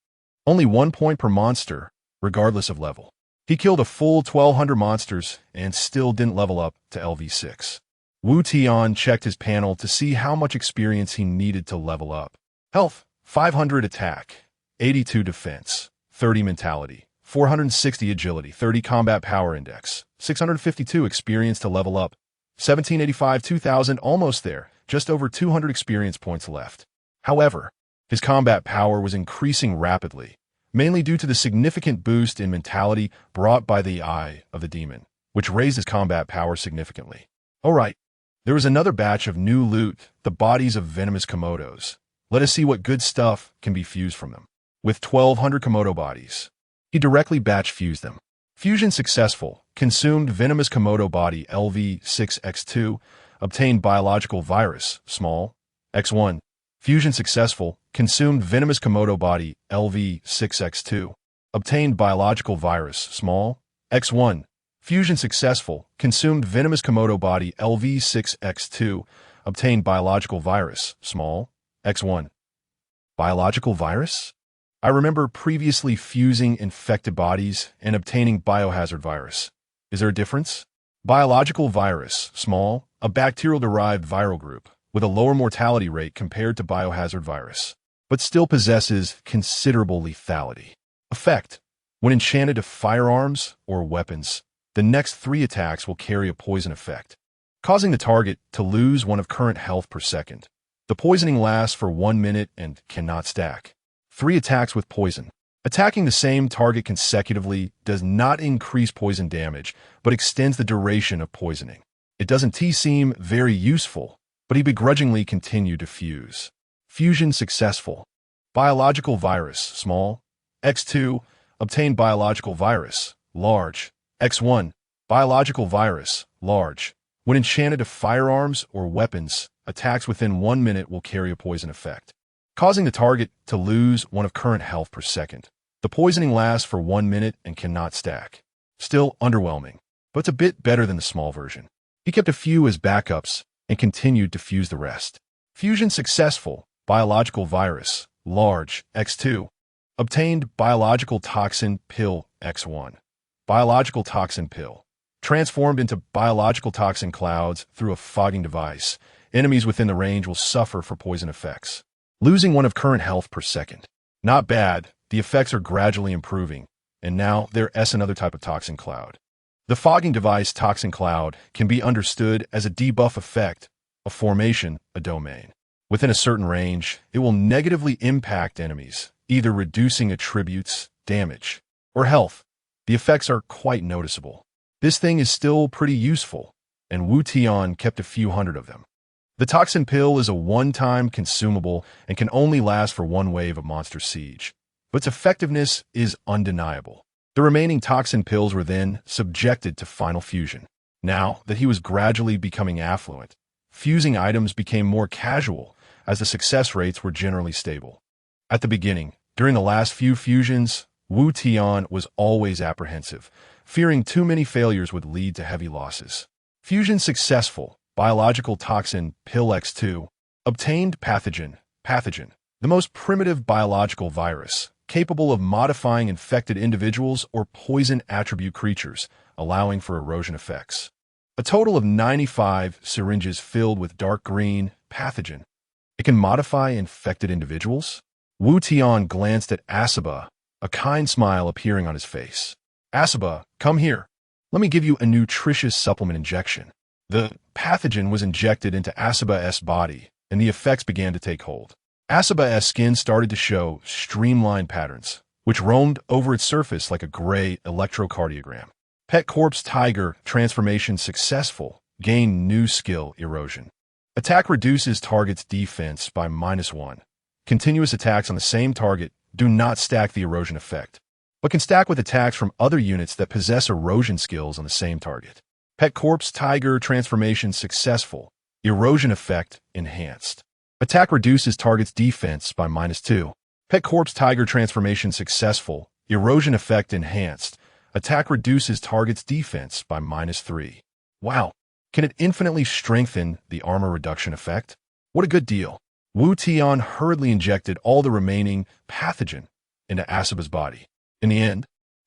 Only 1 point per monster, regardless of level. He killed a full 1,200 monsters and still didn't level up to LV6. Wu Tian checked his panel to see how much experience he needed to level up. Health, 500 attack, 82 defense, 30 mentality, 460 agility, 30 combat power index, 652 experience to level up, 1785, 2000, almost there, just over 200 experience points left. However, his combat power was increasing rapidly, mainly due to the significant boost in mentality brought by the Eye of the Demon, which raised his combat power significantly. Alright, there was another batch of new loot, the bodies of venomous Komodos. Let us see what good stuff can be fused from them. With 1,200 Komodo bodies, he directly batch fused them. Fusion successful, consumed venomous Komodo body LV6X2, obtained biological virus, small, X1. Fusion successful, consumed venomous Komodo body LV6X2, obtained biological virus, small, X1. Fusion successful, consumed venomous Komodo body LV6X2, obtained biological virus, small, X1. Biological virus? I remember previously fusing infected bodies and obtaining biohazard virus. Is there a difference? Biological virus, small, a bacterial-derived viral group with a lower mortality rate compared to biohazard virus, but still possesses considerable lethality. Effect: when enchanted to firearms or weapons, the next 3 attacks will carry a poison effect, causing the target to lose 1 of current health per second. The poisoning lasts for 1 minute and cannot stack. 3 attacks with poison. Attacking the same target consecutively does not increase poison damage, but extends the duration of poisoning. It doesn't seem very useful, but he begrudgingly continued to fuse. Fusion successful. Biological virus, small, X2, obtained biological virus, large, X1, biological virus, large. When enchanted to firearms or weapons, attacks within 1 minute will carry a poison effect, causing the target to lose 1 of current health per second. The poisoning lasts for 1 minute and cannot stack. Still underwhelming, but it's a bit better than the small version. He kept a few as backups and continued to fuse the rest. Fusion successful, biological virus, large, X2. Obtained biological toxin pill, X1. Biological toxin pill. Transformed into biological toxin clouds through a fogging device, enemies within the range will suffer for poison effects, losing 1 of current health per second. Not bad, the effects are gradually improving, and now there is another type of toxin cloud. The fogging device toxin cloud can be understood as a debuff effect, a formation, a domain. Within a certain range, it will negatively impact enemies, either reducing attributes, damage, or health. The effects are quite noticeable. This thing is still pretty useful, and Wu Tian kept a few hundred of them. The toxin pill is a one-time consumable and can only last for 1 wave of monster siege, but its effectiveness is undeniable. The remaining toxin pills were then subjected to final fusion. Now that he was gradually becoming affluent, fusing items became more casual as the success rates were generally stable. At the beginning, during the last few fusions, Wu Tian was always apprehensive, fearing too many failures would lead to heavy losses. Fusion successful, biological toxin pill X2, obtained pathogen, the most primitive biological virus, capable of modifying infected individuals or poison attribute creatures, allowing for erosion effects. A total of 95 syringes filled with dark green pathogen. It can modify infected individuals? Wu Tian glanced at Asaba, a kind smile appearing on his face. Asaba, come here. Let me give you a nutritious supplement injection. The pathogen was injected into Asaba's body, and the effects began to take hold. Asaba's skin started to show streamlined patterns, which roamed over its surface like a gray electrocardiogram. Pet corpse tiger transformation successful. Gain new skill, Erosion. Attack reduces target's defense by -1. Continuous attacks on the same target do not stack the erosion effect, but can stack with attacks from other units that possess erosion skills on the same target. Pet Corpse Tiger transformation successful. Erosion effect enhanced. Attack reduces target's defense by -2. Pet Corpse Tiger transformation successful. Erosion effect enhanced. Attack reduces target's defense by -3. Wow. Can it infinitely strengthen the armor reduction effect? What a good deal. Wu Tian hurriedly injected all the remaining pathogen into Asaba's body. In the end,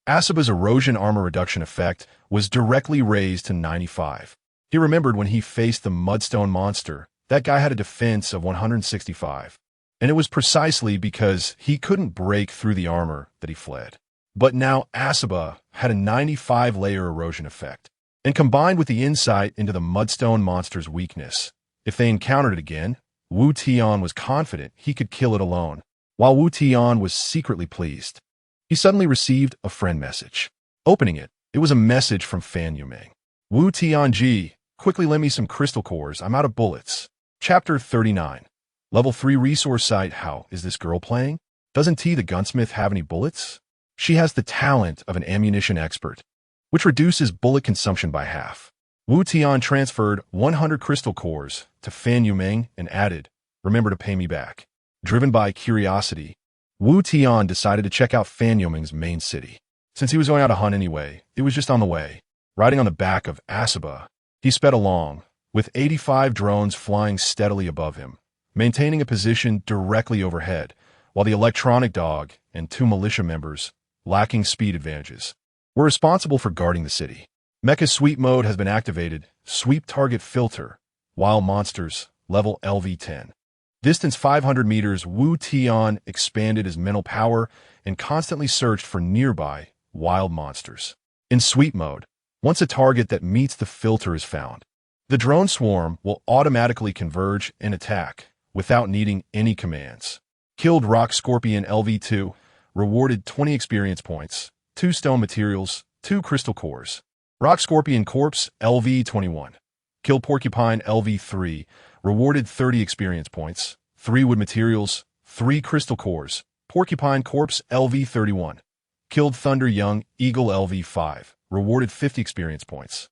Asaba's erosion armor reduction effect was directly raised to 95. He remembered when he faced the Mudstone monster, that guy had a defense of 165. And it was precisely because he couldn't break through the armor that he fled. But now Asaba had a 95-layer erosion effect. And combined with the insight into the Mudstone monster's weakness, if they encountered it again, Wu Tian was confident he could kill it alone. While Wu Tian was secretly pleased, he suddenly received a friend message. Opening it, it was a message from Fan Yumeng. Wu Tianji, quickly lend me some crystal cores, I'm out of bullets. Chapter 39. Level 3 resource site. How is this girl playing? Doesn't T the gunsmith have any bullets? She has the talent of an ammunition expert, which reduces bullet consumption by half. Wu Tian transferred 100 crystal cores to Fan Yumeng and added, remember to pay me back. Driven by curiosity, Wu Tian decided to check out Fan Yumeng's main city. Since he was going out to hunt anyway, it was just on the way. Riding on the back of Asaba, he sped along, with 85 drones flying steadily above him, maintaining a position directly overhead, while the electronic dog and 2 militia members, lacking speed advantages, were responsible for guarding the city. Mecha sweep mode has been activated. Sweep target filter. Wild monsters. Level LV10. Distance 500 meters. Wu Tian expanded his mental power and constantly searched for nearby wild monsters. In sweep mode, once a target that meets the filter is found, the drone swarm will automatically converge and attack without needing any commands. Killed Rock Scorpion LV2. Rewarded 20 experience points. 2 stone materials, 2 crystal cores. Rock Scorpion Corpse, LV21. Kill Porcupine, LV3. Rewarded 30 experience points, 3 wood materials, 3 crystal cores. Porcupine Corpse, LV31. Killed Thunder Young Eagle, LV5. Rewarded 50 experience points.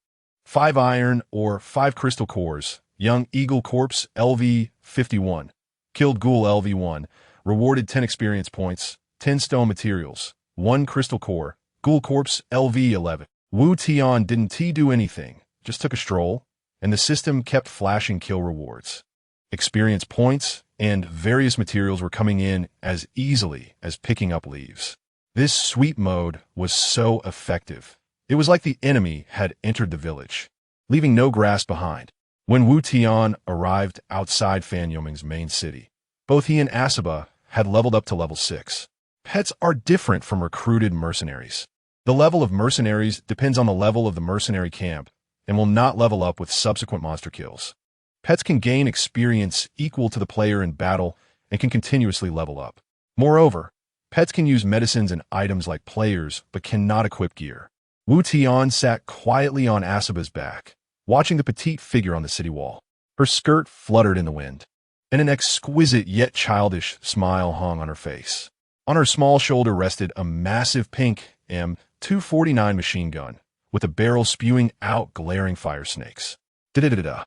5 iron or 5 crystal cores. Young Eagle Corpse, LV51. Killed Ghoul, LV1. Rewarded 10 experience points, 10 stone materials, 1 crystal core. Ghoul Corpse, LV11. Wu Tian didn't do anything, just took a stroll, and the system kept flashing kill rewards. Experience points and various materials were coming in as easily as picking up leaves. This sweep mode was so effective. It was like the enemy had entered the village, leaving no grass behind. When Wu Tian arrived outside Fan Yumeng's main city, both he and Asaba had leveled up to level 6. Pets are different from recruited mercenaries. The level of mercenaries depends on the level of the mercenary camp and will not level up with subsequent monster kills. Pets can gain experience equal to the player in battle and can continuously level up. Moreover, pets can use medicines and items like players but cannot equip gear. Wu Tian sat quietly on Asaba's back, watching the petite figure on the city wall. Her skirt fluttered in the wind, and an exquisite yet childish smile hung on her face. On her small shoulder rested a massive pink M249 machine gun, with a barrel spewing out glaring fire snakes. Da-da-da-da.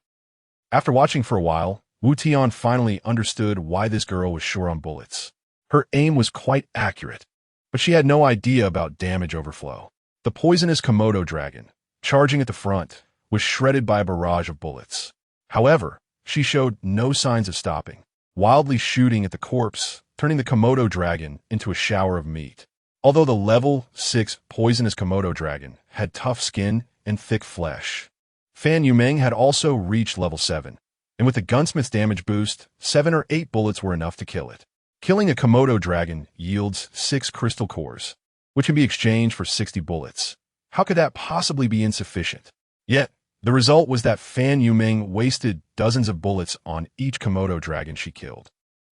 After watching for a while, Wu Tian finally understood why this girl was sure on bullets. Her aim was quite accurate, but she had no idea about damage overflow. The poisonous Komodo dragon, charging at the front, was shredded by a barrage of bullets. However, she showed no signs of stopping, wildly shooting at the corpse, turning the Komodo dragon into a shower of meat. Although the level 6 poisonous Komodo dragon had tough skin and thick flesh, Fan Yumeng had also reached level 7, and with the gunsmith's damage boost, 7 or 8 bullets were enough to kill it. Killing a Komodo dragon yields 6 crystal cores, which can be exchanged for 60 bullets. How could that possibly be insufficient? Yet, the result was that Fan Yumeng wasted dozens of bullets on each Komodo dragon she killed,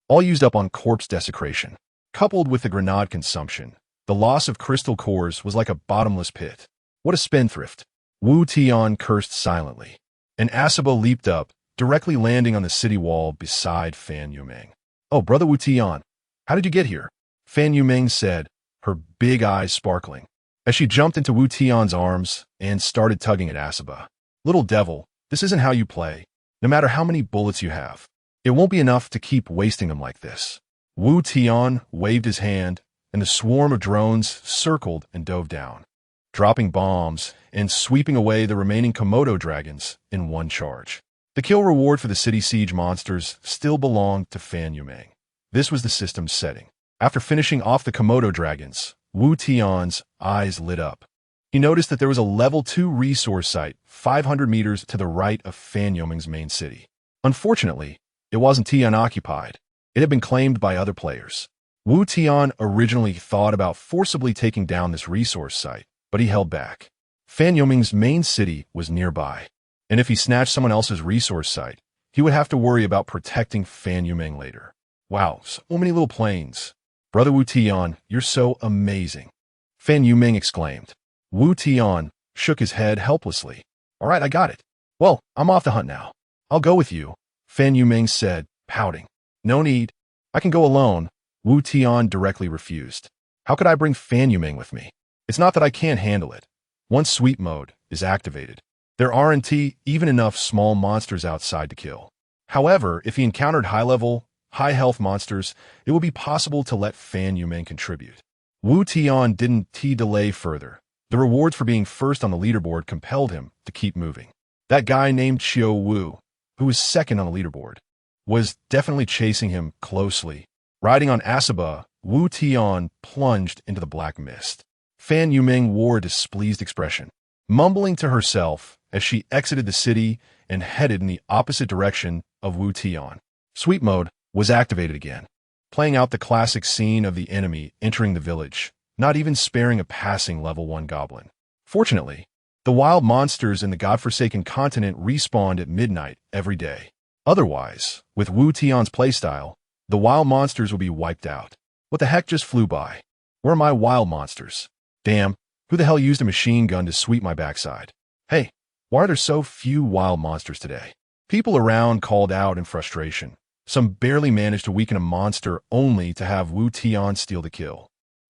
all used up on corpse desecration. Coupled with the grenade consumption, the loss of crystal cores was like a bottomless pit. What a spendthrift! Wu Tian cursed silently. and Asaba leaped up, directly landing on the city wall beside Fan Yumeng. "Oh, Brother Wu Tian, how did you get here?" Fan Yumeng said, her big eyes sparkling, as she jumped into Wu Tian's arms and started tugging at Asaba. "Little devil, this isn't how you play. No matter how many bullets you have, it won't be enough to keep wasting them like this." Wu Tian waved his hand, and the swarm of drones circled and dove down, dropping bombs and sweeping away the remaining Komodo dragons in one charge. The kill reward for the city siege monsters still belonged to Fan Yumeng. This was the system's setting. After finishing off the Komodo dragons, Wu Tian's eyes lit up. He noticed that there was a level 2 resource site 500 meters to the right of Fan Yumeng's main city. Unfortunately, it wasn't Tian occupied. It had been claimed by other players. Wu Tian originally thought about forcibly taking down this resource site, but he held back. Fan Yumeng's main city was nearby, and if he snatched someone else's resource site, he would have to worry about protecting Fan Yumeng later. "Wow, so many little planes. Brother Wu Tian, you're so amazing," Fan Yumeng exclaimed. Wu Tian shook his head helplessly. "All right, I got it. Well, I'm off the hunt now. I'll go with you," Fan Yumeng said, pouting. "No need. I can go alone," Wu Tian directly refused. "How could I bring Fan Yumeng with me? It's not that I can't handle it. Once sweep mode is activated, there aren't even enough small monsters outside to kill. However, if he encountered high-level, high-health monsters, it would be possible to let Fan Yumeng contribute." Wu Tian didn't delay further. The rewards for being first on the leaderboard compelled him to keep moving. That guy named Xiao Wu, who was second on the leaderboard, was definitely chasing him closely. Riding on Asaba, Wu Tian plunged into the black mist. Fan Yumeng wore a displeased expression, mumbling to herself as she exited the city and headed in the opposite direction of Wu Tian. Sweep mode was activated again, playing out the classic scene of the enemy entering the village, not even sparing a passing level 1 goblin. Fortunately, the wild monsters in the godforsaken continent respawned at midnight every day. Otherwise, with Wu Tian's playstyle, the wild monsters would be wiped out. What the heck just flew by? Where are my wild monsters? Damn, who the hell used a machine gun to sweep my backside? Hey, why are there so few wild monsters today? People around called out in frustration. Some barely managed to weaken a monster only to have Wu Tian steal the kill.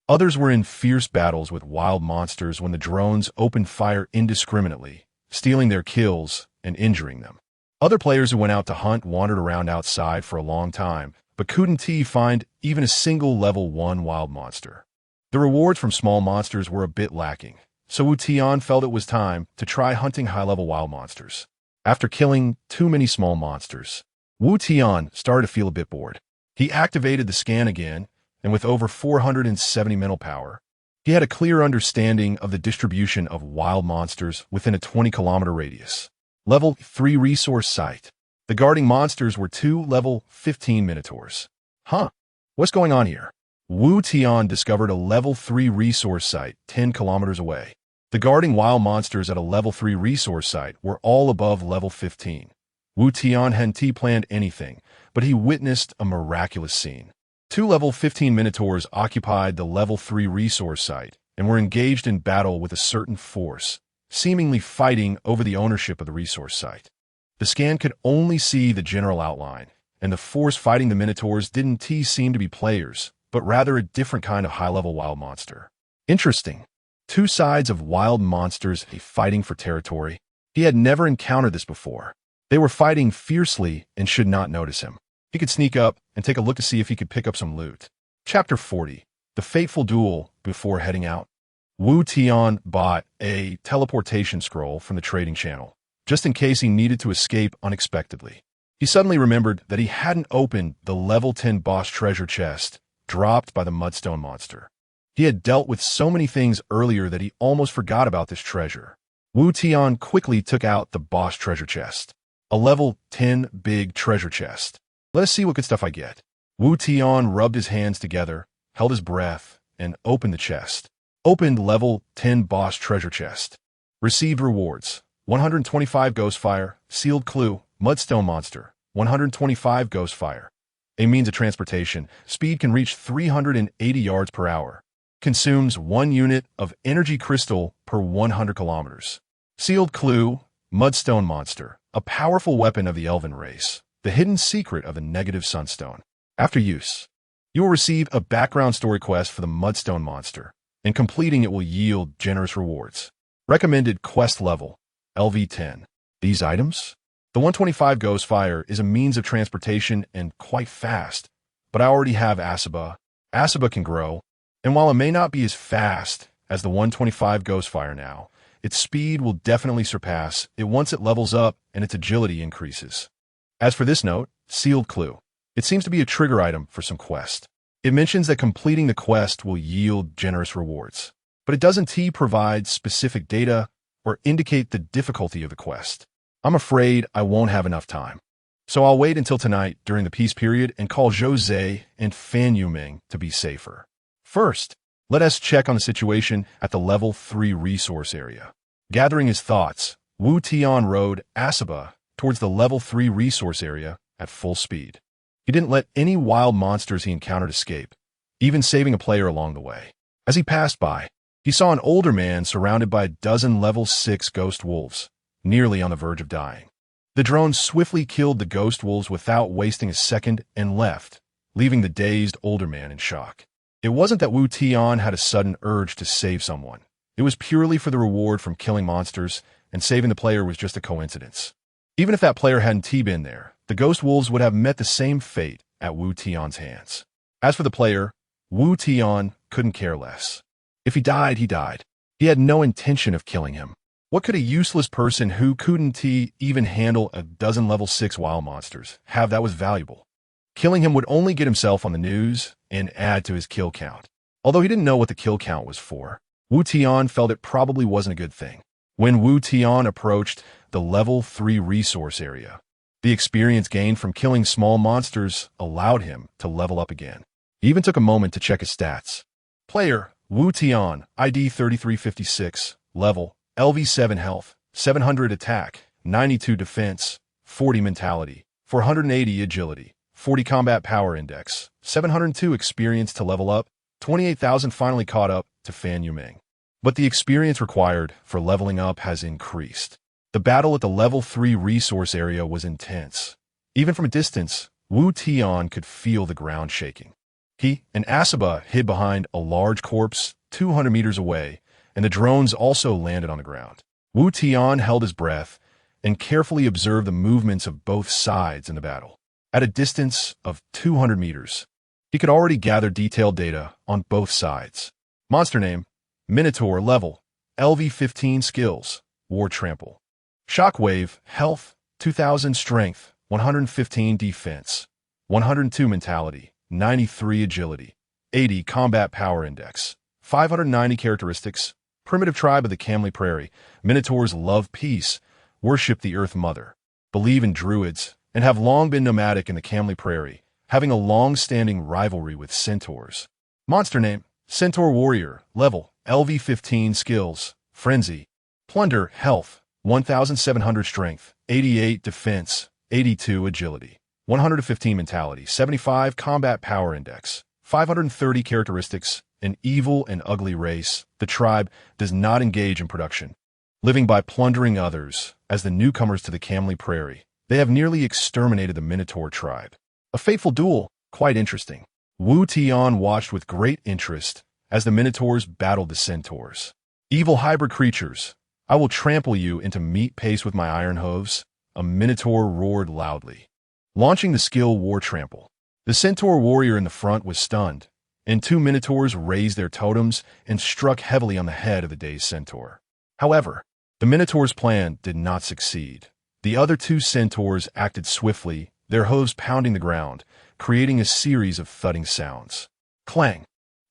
Others were in fierce battles with wild monsters when the drones opened fire indiscriminately, stealing their kills and injuring them. Other players who went out to hunt wandered around outside for a long time, but couldn't find even a single level 1 wild monster. The rewards from small monsters were a bit lacking, so Wu Tian felt it was time to try hunting high-level wild monsters. After killing too many small monsters, Wu Tian started to feel a bit bored. He activated the scan again, and with over 470 mental power, he had a clear understanding of the distribution of wild monsters within a 20-kilometer radius. Level 3 resource site. The guarding monsters were 2 level 15 minotaurs. Huh? What's going on here? Wu Tian discovered a level 3 resource site 10 kilometers away. The guarding wild monsters at a level 3 resource site were all above level 15. Wu Tian hadn't planned anything, but he witnessed a miraculous scene. 2 level 15 minotaurs occupied the level 3 resource site and were engaged in battle with a certain force, seemingly fighting over the ownership of the resource site. The scan could only see the general outline, and the force fighting the minotaurs didn't seem to be players, but rather a different kind of high-level wild monster. Interesting. 2 sides of wild monsters fighting for territory. He had never encountered this before. They were fighting fiercely and should not notice him. He could sneak up and take a look to see if he could pick up some loot. Chapter 40. The Fateful Duel. Before heading out, Wu Tian bought a teleportation scroll from the trading channel, just in case he needed to escape unexpectedly. He suddenly remembered that he hadn't opened the level 10 boss treasure chest dropped by the mudstone monster. He had dealt with so many things earlier that he almost forgot about this treasure. Wu Tian quickly took out the boss treasure chest, a level 10 big treasure chest. Let us see what good stuff I get. Wu Tian rubbed his hands together, held his breath, and opened the chest. Opened level 10 boss treasure chest. Received rewards: 125 Ghostfire, Sealed Clue, Mudstone Monster, 125 Ghostfire. A means of transportation. Speed can reach 380 yards per hour. Consumes 1 unit of energy crystal per 100 kilometers. Sealed Clue, Mudstone Monster, a powerful weapon of the Elven race, the hidden secret of the negative sunstone. After use, you will receive a background story quest for the Mudstone monster, and completing it will yield generous rewards. Recommended quest level, LV10. These items? The 125 Ghostfire is a means of transportation and quite fast, but I already have Asaba. Asaba can grow, and while it may not be as fast as the 125 Ghostfire now, its speed will definitely surpass it once it levels up and its agility increases. As for this note, Sealed Clue. It seems to be a trigger item for some quest. It mentions that completing the quest will yield generous rewards, but it doesn't provide specific data or indicate the difficulty of the quest. I'm afraid I won't have enough time. So I'll wait until tonight during the peace period and call Jose and Fan Yuming to be safer. First, let us check on the situation at the level 3 resource area. Gathering his thoughts, Wu Tian rode Asaba towards the level 3 resource area at full speed. He didn't let any wild monsters he encountered escape, even saving a player along the way. As he passed by, he saw an older man surrounded by a dozen level 6 ghost wolves, nearly on the verge of dying. The drone swiftly killed the ghost wolves without wasting a second and left, leaving the dazed older man in shock. It wasn't that Wu Tian had a sudden urge to save someone. It was purely for the reward from killing monsters, and saving the player was just a coincidence. Even if that player hadn't been there, the ghost wolves would have met the same fate at Wu Tian's hands. As for the player, Wu Tian couldn't care less. If he died, he died. He had no intention of killing him. What could a useless person who couldn't even handle a dozen level 6 wild monsters have that was valuable? Killing him would only get himself on the news and add to his kill count. Although he didn't know what the kill count was for, Wu Tian felt it probably wasn't a good thing. When Wu Tian approached the level 3 resource area, the experience gained from killing small monsters allowed him to level up again. He even took a moment to check his stats. Player, Wu Tian, ID 3356, level, LV7 health, 700 attack, 92 defense, 40 mentality, 480 agility, 40 combat power index, 702 experience to level up, 28,000 finally caught up to Fan Yuming. But the experience required for leveling up has increased. The battle at the level 3 resource area was intense. Even from a distance, Wu Tian could feel the ground shaking. He and Asaba hid behind a large corpse 200 meters away, and the drones also landed on the ground. Wu Tian held his breath and carefully observed the movements of both sides in the battle. At a distance of 200 meters, he could already gather detailed data on both sides. Monster name, Minotaur level, LV15 skills, War Trample. Shockwave, health, 2000 strength, 115 defense, 102 mentality, 93 agility, 80 combat power index, 590 characteristics. Primitive tribe of the Camley Prairie, Minotaurs love peace, worship the Earth Mother, believe in druids, and have long been nomadic in the Camley Prairie, having a long-standing rivalry with centaurs. Monster name, Centaur Warrior, level, LV15 skills, Frenzy, Plunder, health, 1,700 strength, 88 defense, 82 agility, 115 mentality, 75 combat power index, 530 characteristics. An evil and ugly race, the tribe does not engage in production. Living by plundering others, as the newcomers to the Camley Prairie, they have nearly exterminated the Minotaur tribe. A fateful duel, quite interesting. Wu Tian watched with great interest as the Minotaurs battled the centaurs. Evil hybrid creatures, I will trample you into meat paste with my iron hooves, a Minotaur roared loudly. Launching the skill War Trample. The centaur warrior in the front was stunned, and 2 Minotaurs raised their totems and struck heavily on the head of the dazed centaur. However, the Minotaur's plan did not succeed. The other 2 centaurs acted swiftly, their hooves pounding the ground, creating a series of thudding sounds. Clang!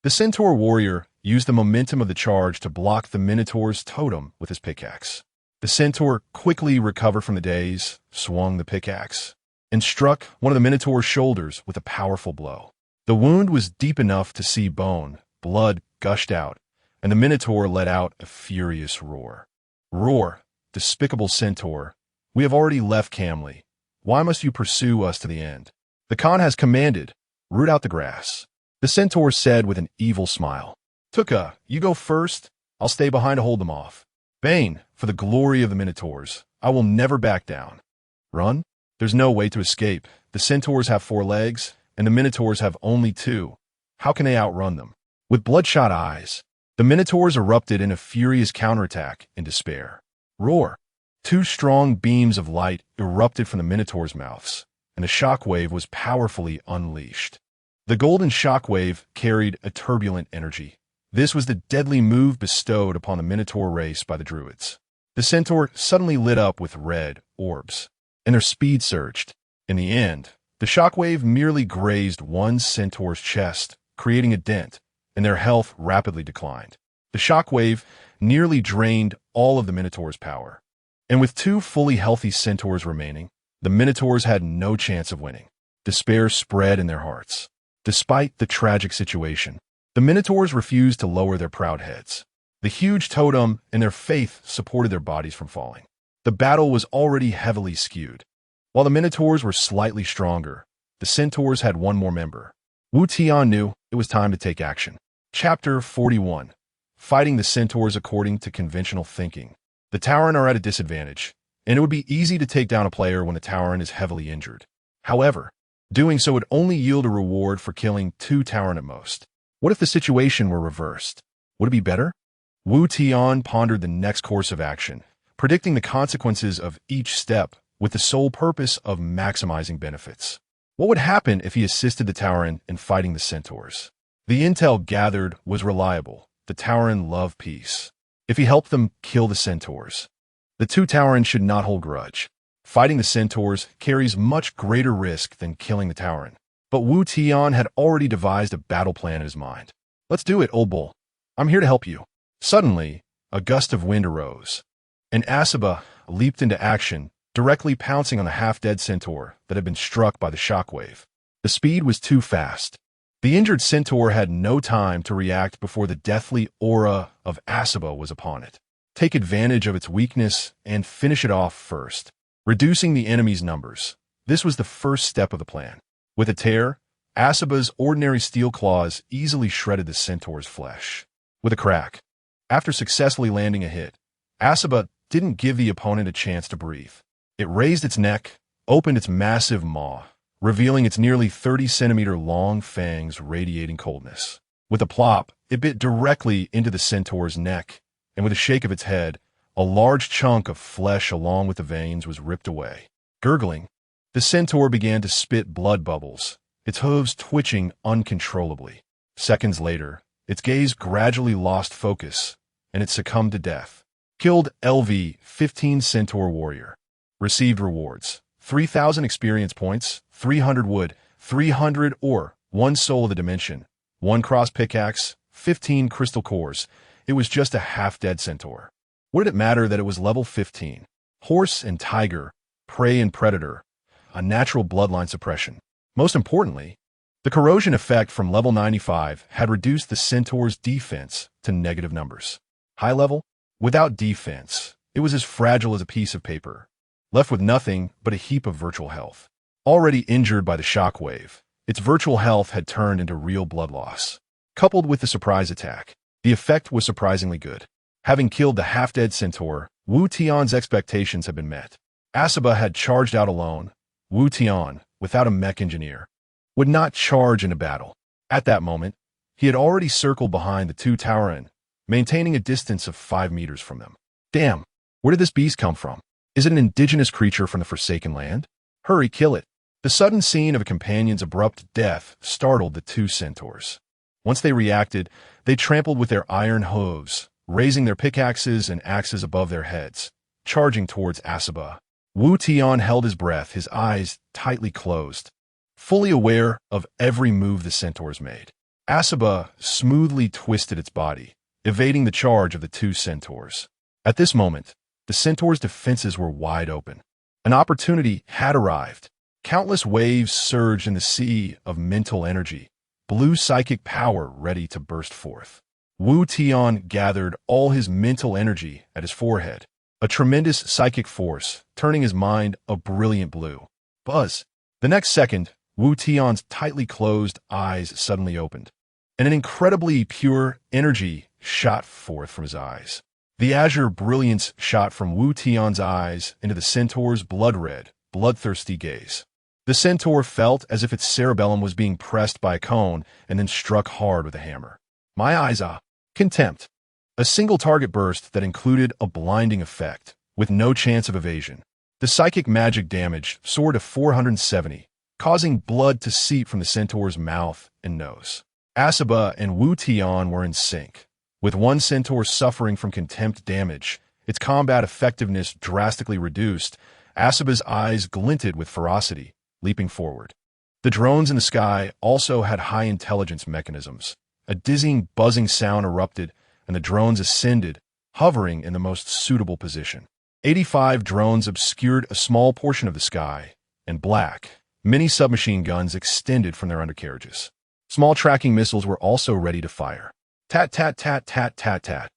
The centaur warrior used the momentum of the charge to block the Minotaur's totem with his pickaxe. The centaur quickly recovered from the daze, swung the pickaxe, and struck one of the Minotaur's shoulders with a powerful blow. The wound was deep enough to see bone, blood gushed out, and the Minotaur let out a furious roar. Roar, despicable centaur, we have already left Camley. Why must you pursue us to the end? The Khan has commanded, root out the grass. The centaur said with an evil smile. Tuka, you go first, I'll stay behind to hold them off. Bane, for the glory of the Minotaurs, I will never back down. Run? There's no way to escape. The centaurs have 4 legs, and the minotaurs have only 2. How can they outrun them? With bloodshot eyes, the minotaurs erupted in a furious counterattack in despair. Roar! 2 strong beams of light erupted from the minotaurs' mouths, and a shockwave was powerfully unleashed. The golden shockwave carried a turbulent energy. This was the deadly move bestowed upon the minotaur race by the druids. The centaur suddenly lit up with red orbs, and their speed surged. In the end, the shockwave merely grazed one centaur's chest, creating a dent, and their health rapidly declined. The shockwave nearly drained all of the minotaur's power. And with 2 fully healthy centaurs remaining, the minotaurs had no chance of winning. Despair spread in their hearts. Despite the tragic situation, the minotaurs refused to lower their proud heads. The huge totem and their faith supported their bodies from falling. The battle was already heavily skewed. While the minotaurs were slightly stronger, the centaurs had 1 more member. Wu Tian knew it was time to take action. Chapter 41. Fighting the centaurs according to conventional thinking. The Tauren are at a disadvantage, and it would be easy to take down a player when the Tauren is heavily injured. However, doing so would only yield a reward for killing 2 Tauren at most. What if the situation were reversed? Would it be better? Wu Tian pondered the next course of action, predicting the consequences of each step with the sole purpose of maximizing benefits. What would happen if he assisted the Tauren in fighting the centaurs? The intel gathered was reliable. The Tauren love peace. If he helped them kill the centaurs, the 2 Tauren should not hold grudge. Fighting the centaurs carries much greater risk than killing the Tauren. But Wu Tian had already devised a battle plan in his mind. Let's do it, old bull. I'm here to help you. Suddenly, a gust of wind arose, and Asaba leaped into action, directly pouncing on the half-dead centaur that had been struck by the shockwave. The speed was too fast. The injured centaur had no time to react before the deathly aura of Asaba was upon it. Take advantage of its weakness and finish it off first. Reducing the enemy's numbers. This was the first step of the plan. With a tear, Asaba's ordinary steel claws easily shredded the centaur's flesh. With a crack, after successfully landing a hit, Asaba didn't give the opponent a chance to breathe. It raised its neck, opened its massive maw, revealing its nearly 30-centimeter long fangs radiating coldness. With a plop, it bit directly into the centaur's neck, and with a shake of its head, a large chunk of flesh along with the veins was ripped away. Gurgling, the centaur began to spit blood bubbles, its hooves twitching uncontrollably. Seconds later, its gaze gradually lost focus, and it succumbed to death. Killed LV 15 Centaur Warrior. Received rewards: 3,000 experience points, 300 wood, 300 ore, 1 soul of the dimension, 1 cross pickaxe, 15 crystal cores. It was just a half-dead centaur. What did it matter that it was level 15? Horse and tiger, prey and predator, a natural bloodline suppression. Most importantly, the corrosion effect from level 95 had reduced the centaur's defense to negative numbers. High level? Without defense, it was as fragile as a piece of paper, left with nothing but a heap of virtual health. Already injured by the shockwave, its virtual health had turned into real blood loss. Coupled with the surprise attack, the effect was surprisingly good. Having killed the half-dead centaur, Wu Tian's expectations had been met. Asaba had charged out alone. Wu Tian, without a mech engineer, would not charge into battle. At that moment, he had already circled behind the 2 Tauren, maintaining a distance of 5 meters from them. Damn, where did this beast come from? Is it an indigenous creature from the Forsaken Land? Hurry, kill it. The sudden scene of a companion's abrupt death startled the 2 centaurs. Once they reacted, they trampled with their iron hooves, raising their pickaxes and axes above their heads, charging towards Asaba. Wu Tian held his breath, his eyes tightly closed, fully aware of every move the centaurs made. Asaba smoothly twisted its body, evading the charge of the 2 centaurs. At this moment, the centaur's defenses were wide open. An opportunity had arrived. Countless waves surged in the sea of mental energy, blue psychic power ready to burst forth. Wu Tian gathered all his mental energy at his forehead, a tremendous psychic force, turning his mind a brilliant blue. Buzz. The next second, Wu Tian's tightly closed eyes suddenly opened, and an incredibly pure energy shot forth from his eyes. The azure brilliance shot from Wu Tian's eyes into the centaur's blood red, bloodthirsty gaze. The centaur felt as if its cerebellum was being pressed by a cone and then struck hard with a hammer. My eyes ah! Contempt. A single target burst that included a blinding effect, with no chance of evasion. The psychic magic damage soared to 470, causing blood to seep from the centaur's mouth and nose. Asaba and Wu Tian were in sync. With one centaur suffering from contempt damage, its combat effectiveness drastically reduced, Asaba's eyes glinted with ferocity, leaping forward. The drones in the sky also had high intelligence mechanisms. A dizzying, buzzing sound erupted, and the drones ascended, hovering in the most suitable position. 85 drones obscured a small portion of the sky, and black, mini submachine guns extended from their undercarriages. Small tracking missiles were also ready to fire. Tat tat tat tat tat tat.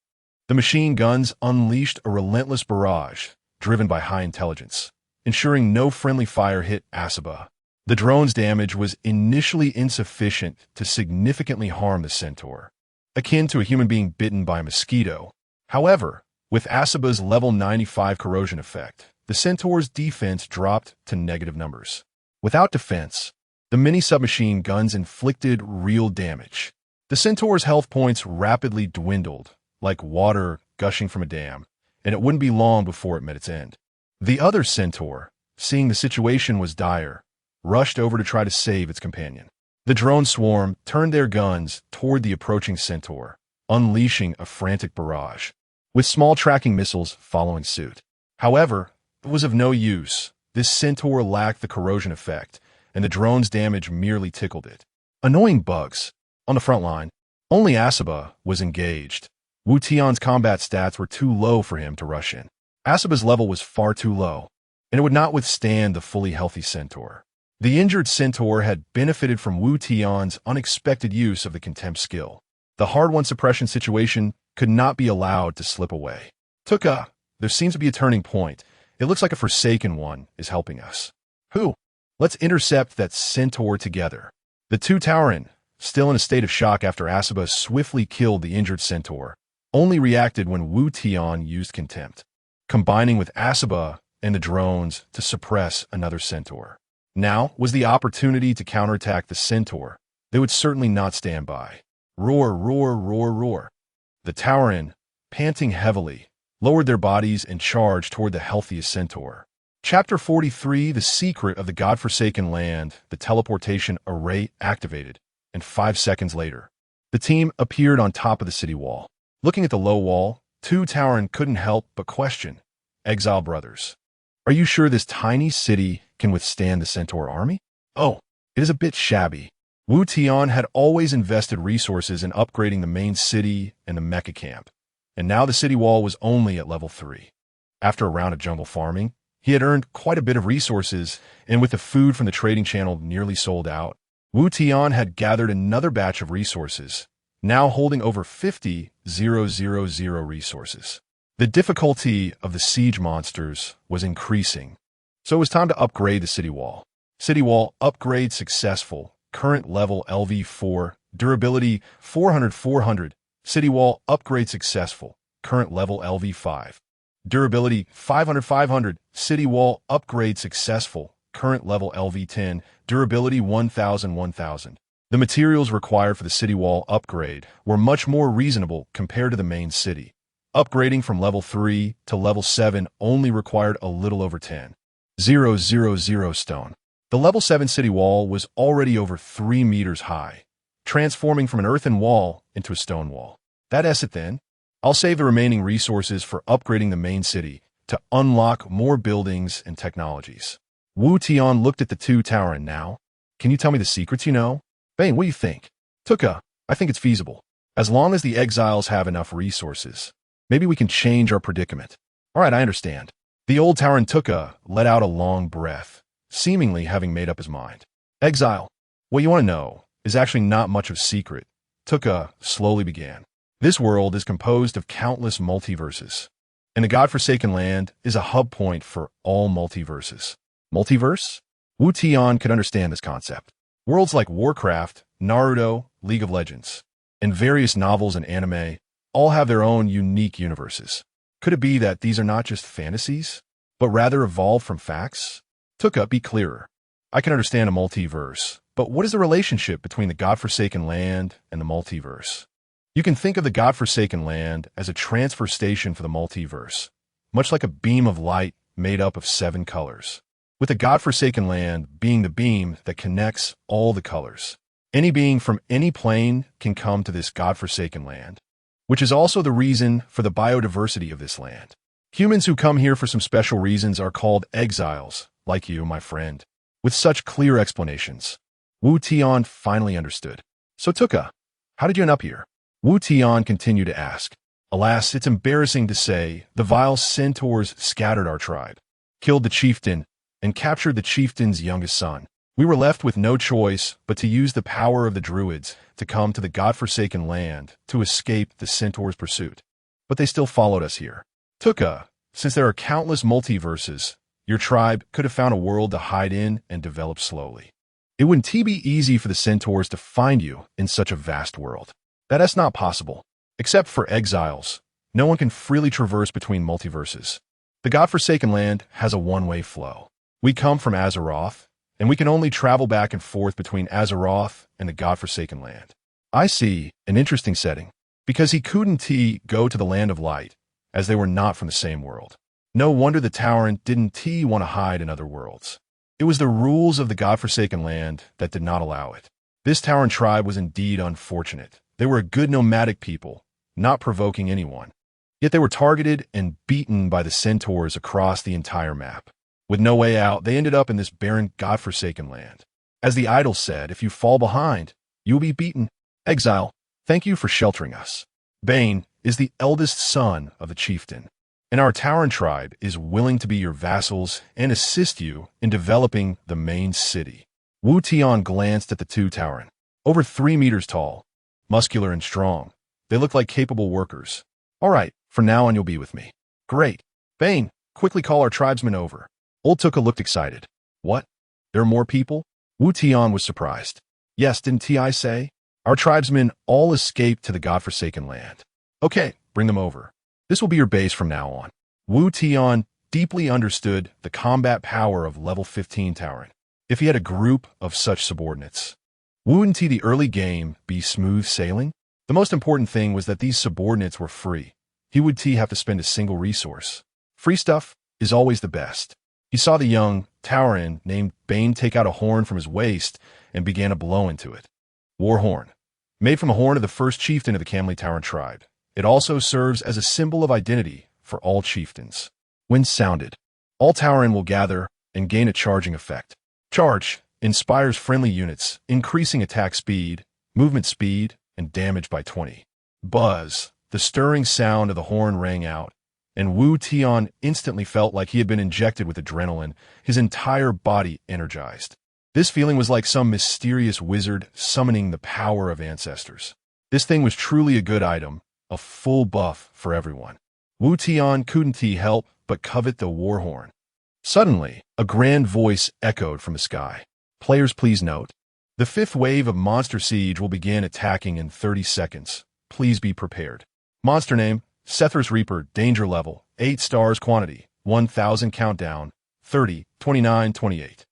The machine guns unleashed a relentless barrage, driven by high intelligence, ensuring no friendly fire hit Asaba. The drone's damage was initially insufficient to significantly harm the centaur, akin to a human being bitten by a mosquito. However, with Asaba's level 95 corrosion effect, the centaur's defense dropped to negative numbers. Without defense, the mini submachine guns inflicted real damage. The centaur's health points rapidly dwindled, like water gushing from a dam, and it wouldn't be long before it met its end. The other centaur, seeing the situation was dire, rushed over to try to save its companion. The drone swarm turned their guns toward the approaching centaur, unleashing a frantic barrage, with small tracking missiles following suit. However, it was of no use. This centaur lacked the corrosion effect, and the drone's damage merely tickled it. Annoying bugs. On the front line, only Asaba was engaged. Wu Tian's combat stats were too low for him to rush in. Asaba's level was far too low, and it would not withstand the fully healthy centaur. The injured centaur had benefited from Wu Tian's unexpected use of the contempt skill. The hard-won suppression situation could not be allowed to slip away. Tuka, there seems to be a turning point. It looks like a Forsaken One is helping us. Who? Let's intercept that centaur together. The two Tauren, still in a state of shock after Asaba swiftly killed the injured centaur, only reacted when Wu Tian used contempt, combining with Asaba and the drones to suppress another centaur. Now was the opportunity to counterattack the centaur. They would certainly not stand by. Roar, roar, roar, roar. The Tauren, panting heavily, lowered their bodies and charged toward the healthiest centaur. Chapter 43, The Secret of the Godforsaken Land. The teleportation array activated, and 5 seconds later, the team appeared on top of the city wall. Looking at the low wall, two Tauren couldn't help but question. Exile brothers, are you sure this tiny city can withstand the centaur army? Oh, it is a bit shabby. Wu Tian had always invested resources in upgrading the main city and the Mecha camp, and now the city wall was only at level 3. After a round of jungle farming, he had earned quite a bit of resources, and with the food from the trading channel nearly sold out, Wu Tian had gathered another batch of resources, now holding over 50,000 resources. The difficulty of the siege monsters was increasing, so it was time to upgrade the city wall. City wall upgrade successful. Current level LV4, durability 400-400. City wall upgrade successful. Current level LV5. Durability 500-500. City wall upgrade successful. Current level LV10. Durability 1000-1000. The materials required for the city wall upgrade were much more reasonable compared to the main city. Upgrading from level 3 to level 7 only required a little over 10,000 stone. The level 7 city wall was already over 3 meters high, transforming from an earthen wall into a stone wall. That's it then. I'll save the remaining resources for upgrading the main city to unlock more buildings and technologies. Wu Tian looked at the two Tauren now. Can you tell me the secrets you know? Bane, what do you think? Tuka, I think it's feasible. As long as the exiles have enough resources, maybe we can change our predicament. All right, I understand. The old Tauren Tuka let out a long breath, seemingly having made up his mind. Exile, what you want to know is actually not much of a secret. Tuka slowly began. This world is composed of countless multiverses, and the Godforsaken Land is a hub point for all multiverses. Multiverse? Wu Tian could understand this concept. Worlds like Warcraft, Naruto, League of Legends, and various novels and anime all have their own unique universes. Could it be that these are not just fantasies, but rather evolved from facts? Tuka, be clearer. I can understand a multiverse, but what is the relationship between the godforsaken land and the multiverse? You can think of the godforsaken land as a transfer station for the multiverse, much like a beam of light made up of 7 colors, with the godforsaken land being the beam that connects all the colors. Any being from any plane can come to this godforsaken land, which is also the reason for the biodiversity of this land. Humans who come here for some special reasons are called exiles, like you, my friend. With such clear explanations, Wu Tian finally understood. So Tuka, how did you end up here? Wu Tian continued to ask. Alas, it's embarrassing to say, the vile centaurs scattered our tribe, killed the chieftain, and captured the chieftain's youngest son. We were left with no choice but to use the power of the druids to come to the godforsaken land to escape the centaurs' pursuit. But they still followed us here. Tuka, since there are countless multiverses, your tribe could have found a world to hide in and develop slowly. It wouldn't be easy for the centaurs to find you in such a vast world. That's not possible. Except for exiles, no one can freely traverse between multiverses. The godforsaken land has a one-way flow. We come from Azeroth, and we can only travel back and forth between Azeroth and the godforsaken land. I see an interesting setting, because he couldn't go to the land of light, as they were not from the same world. No wonder the Tauren didn't want to hide in other worlds. It was the rules of the godforsaken land that did not allow it. This Tauren tribe was indeed unfortunate. They were a good nomadic people, not provoking anyone. Yet they were targeted and beaten by the centaurs across the entire map. With no way out, they ended up in this barren, godforsaken land. As the idol said, if you fall behind, you will be beaten. Exile, thank you for sheltering us. Bane is the eldest son of the chieftain, and our Tauren tribe is willing to be your vassals and assist you in developing the main city. Wu Tian glanced at the 2 Tauren. Over 3 meters tall, muscular and strong, they look like capable workers. All right, from now on you'll be with me. Great. Bane, quickly call our tribesmen over. Old Tuka looked excited. What? There are more people? Wu Tian was surprised. Yes, didn't I say? Our tribesmen all escaped to the godforsaken land. Okay, bring them over. This will be your base from now on. Wu Tian deeply understood the combat power of level 15 Tauren. If he had a group of such subordinates, wouldn't the early game be smooth sailing? The most important thing was that these subordinates were free. He would have to spend a single resource. Free stuff is always the best. He saw the young Tauren named Bane take out a horn from his waist and began to blow into it. War horn. Made from a horn of the first chieftain of the Camley Tauren tribe. It also serves as a symbol of identity for all chieftains. When sounded, all Tauren will gather and gain a charging effect. Charge inspires friendly units, increasing attack speed, movement speed, and damage by 20. Buzz. The stirring sound of the horn rang out, and Wu Tian instantly felt like he had been injected with adrenaline, his entire body energized. This feeling was like some mysterious wizard summoning the power of ancestors. This thing was truly a good item, a full buff for everyone. Wu Tian couldn't help but covet the war horn. Suddenly, a grand voice echoed from the sky. Players, please note, the 5th wave of Monster Siege will begin attacking in 30 seconds. Please be prepared. Monster name, Sethr's Reaper, danger level, 8 stars quantity, 1000 countdown, 30, 29, 28.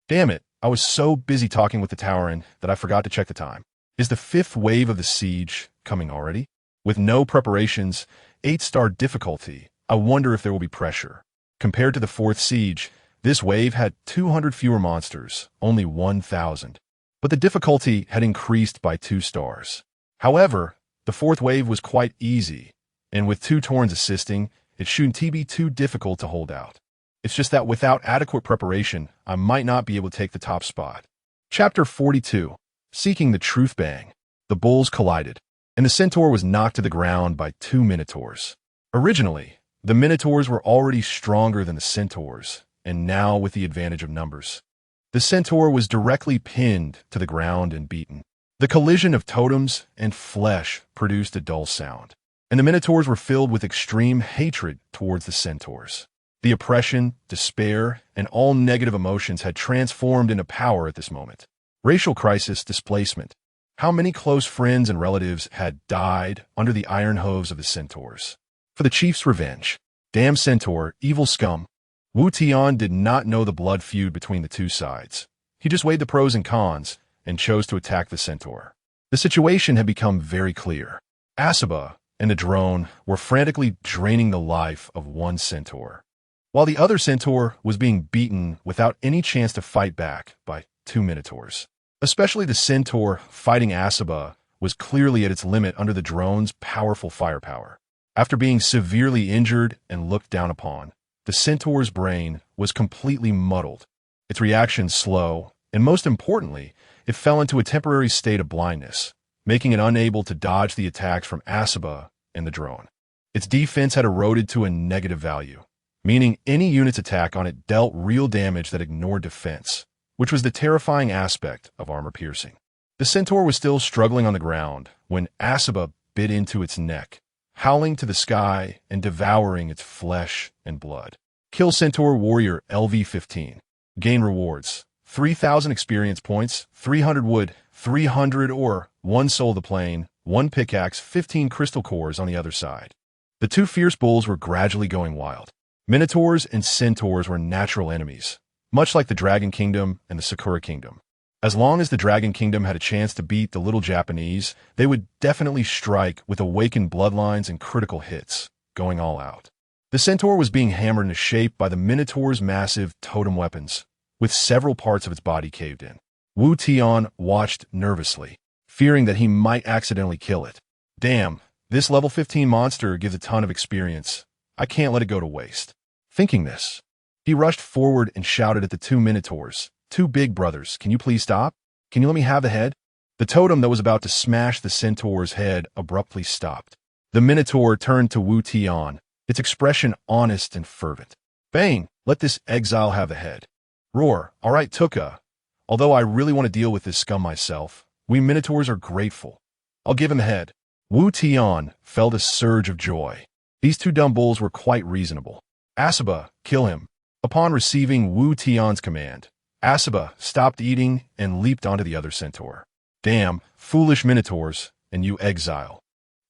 Damn it, I was so busy talking with the Tauren that I forgot to check the time. Is the 5th wave of the siege coming already? With no preparations, 8-star difficulty, I wonder if there will be pressure. Compared to the 4th siege, this wave had 200 fewer monsters, only 1,000. But the difficulty had increased by 2 stars. However, the 4th wave was quite easy, and with 2 Taurens assisting, it shouldn't be too difficult to hold out. It's just that without adequate preparation, I might not be able to take the top spot. Chapter 42. Seeking the Truth Bang. The bulls collided, and the centaur was knocked to the ground by 2 minotaurs. Originally, the minotaurs were already stronger than the centaurs, and now with the advantage of numbers. The centaur was directly pinned to the ground and beaten. The collision of totems and flesh produced a dull sound, and the minotaurs were filled with extreme hatred towards the centaurs. The oppression, despair, and all negative emotions had transformed into power at this moment. Racial crisis, displacement. How many close friends and relatives had died under the iron hooves of the centaurs? For the chief's revenge. Damn centaur, evil scum. Wu Tian did not know the blood feud between the two sides. He just weighed the pros and cons and chose to attack the centaur. The situation had become very clear. Asaba and the drone were frantically draining the life of one centaur, while the other centaur was being beaten without any chance to fight back by two minotaurs. Especially the centaur fighting Asaba was clearly at its limit under the drone's powerful firepower. After being severely injured and looked down upon, the centaur's brain was completely muddled, its reactions slow, and most importantly, it fell into a temporary state of blindness, making it unable to dodge the attacks from Asaba and the drone. Its defense had eroded to a negative value, meaning any unit's attack on it dealt real damage that ignored defense, which was the terrifying aspect of armor piercing. The centaur was still struggling on the ground when Asaba bit into its neck, howling to the sky and devouring its flesh and blood. Kill Centaur Warrior LV-15. Gain rewards: 3,000 experience points, 300 wood, 300 ore, 1 soul of the plane, 1 pickaxe, 15 crystal cores on the other side. The two fierce bulls were gradually going wild. Minotaurs and centaurs were natural enemies, much like the Dragon Kingdom and the Sakura Kingdom. As long as the Dragon Kingdom had a chance to beat the little Japanese, they would definitely strike with awakened bloodlines and critical hits, going all out. The centaur was being hammered into shape by the Minotaur's massive totem weapons, with several parts of its body caved in. Wu Tian watched nervously, fearing that he might accidentally kill it. Damn, this level 15 monster gives a ton of experience. I can't let it go to waste. Thinking this, he rushed forward and shouted at the two Minotaurs, "Two big brothers, can you please stop? Can you let me have the head?" The totem that was about to smash the centaur's head abruptly stopped. The Minotaur turned to Wu Tian, its expression honest and fervent. "Bang, let this exile have the head." Roar, "All right, Tuka. Although I really want to deal with this scum myself, we Minotaurs are grateful. I'll give him the head." Wu Tian felt a surge of joy. These two dumb bulls were quite reasonable. "Asaba, kill him." Upon receiving Wu Tian's command, Asaba stopped eating and leaped onto the other centaur. "Damn, foolish Minotaurs, and you exile.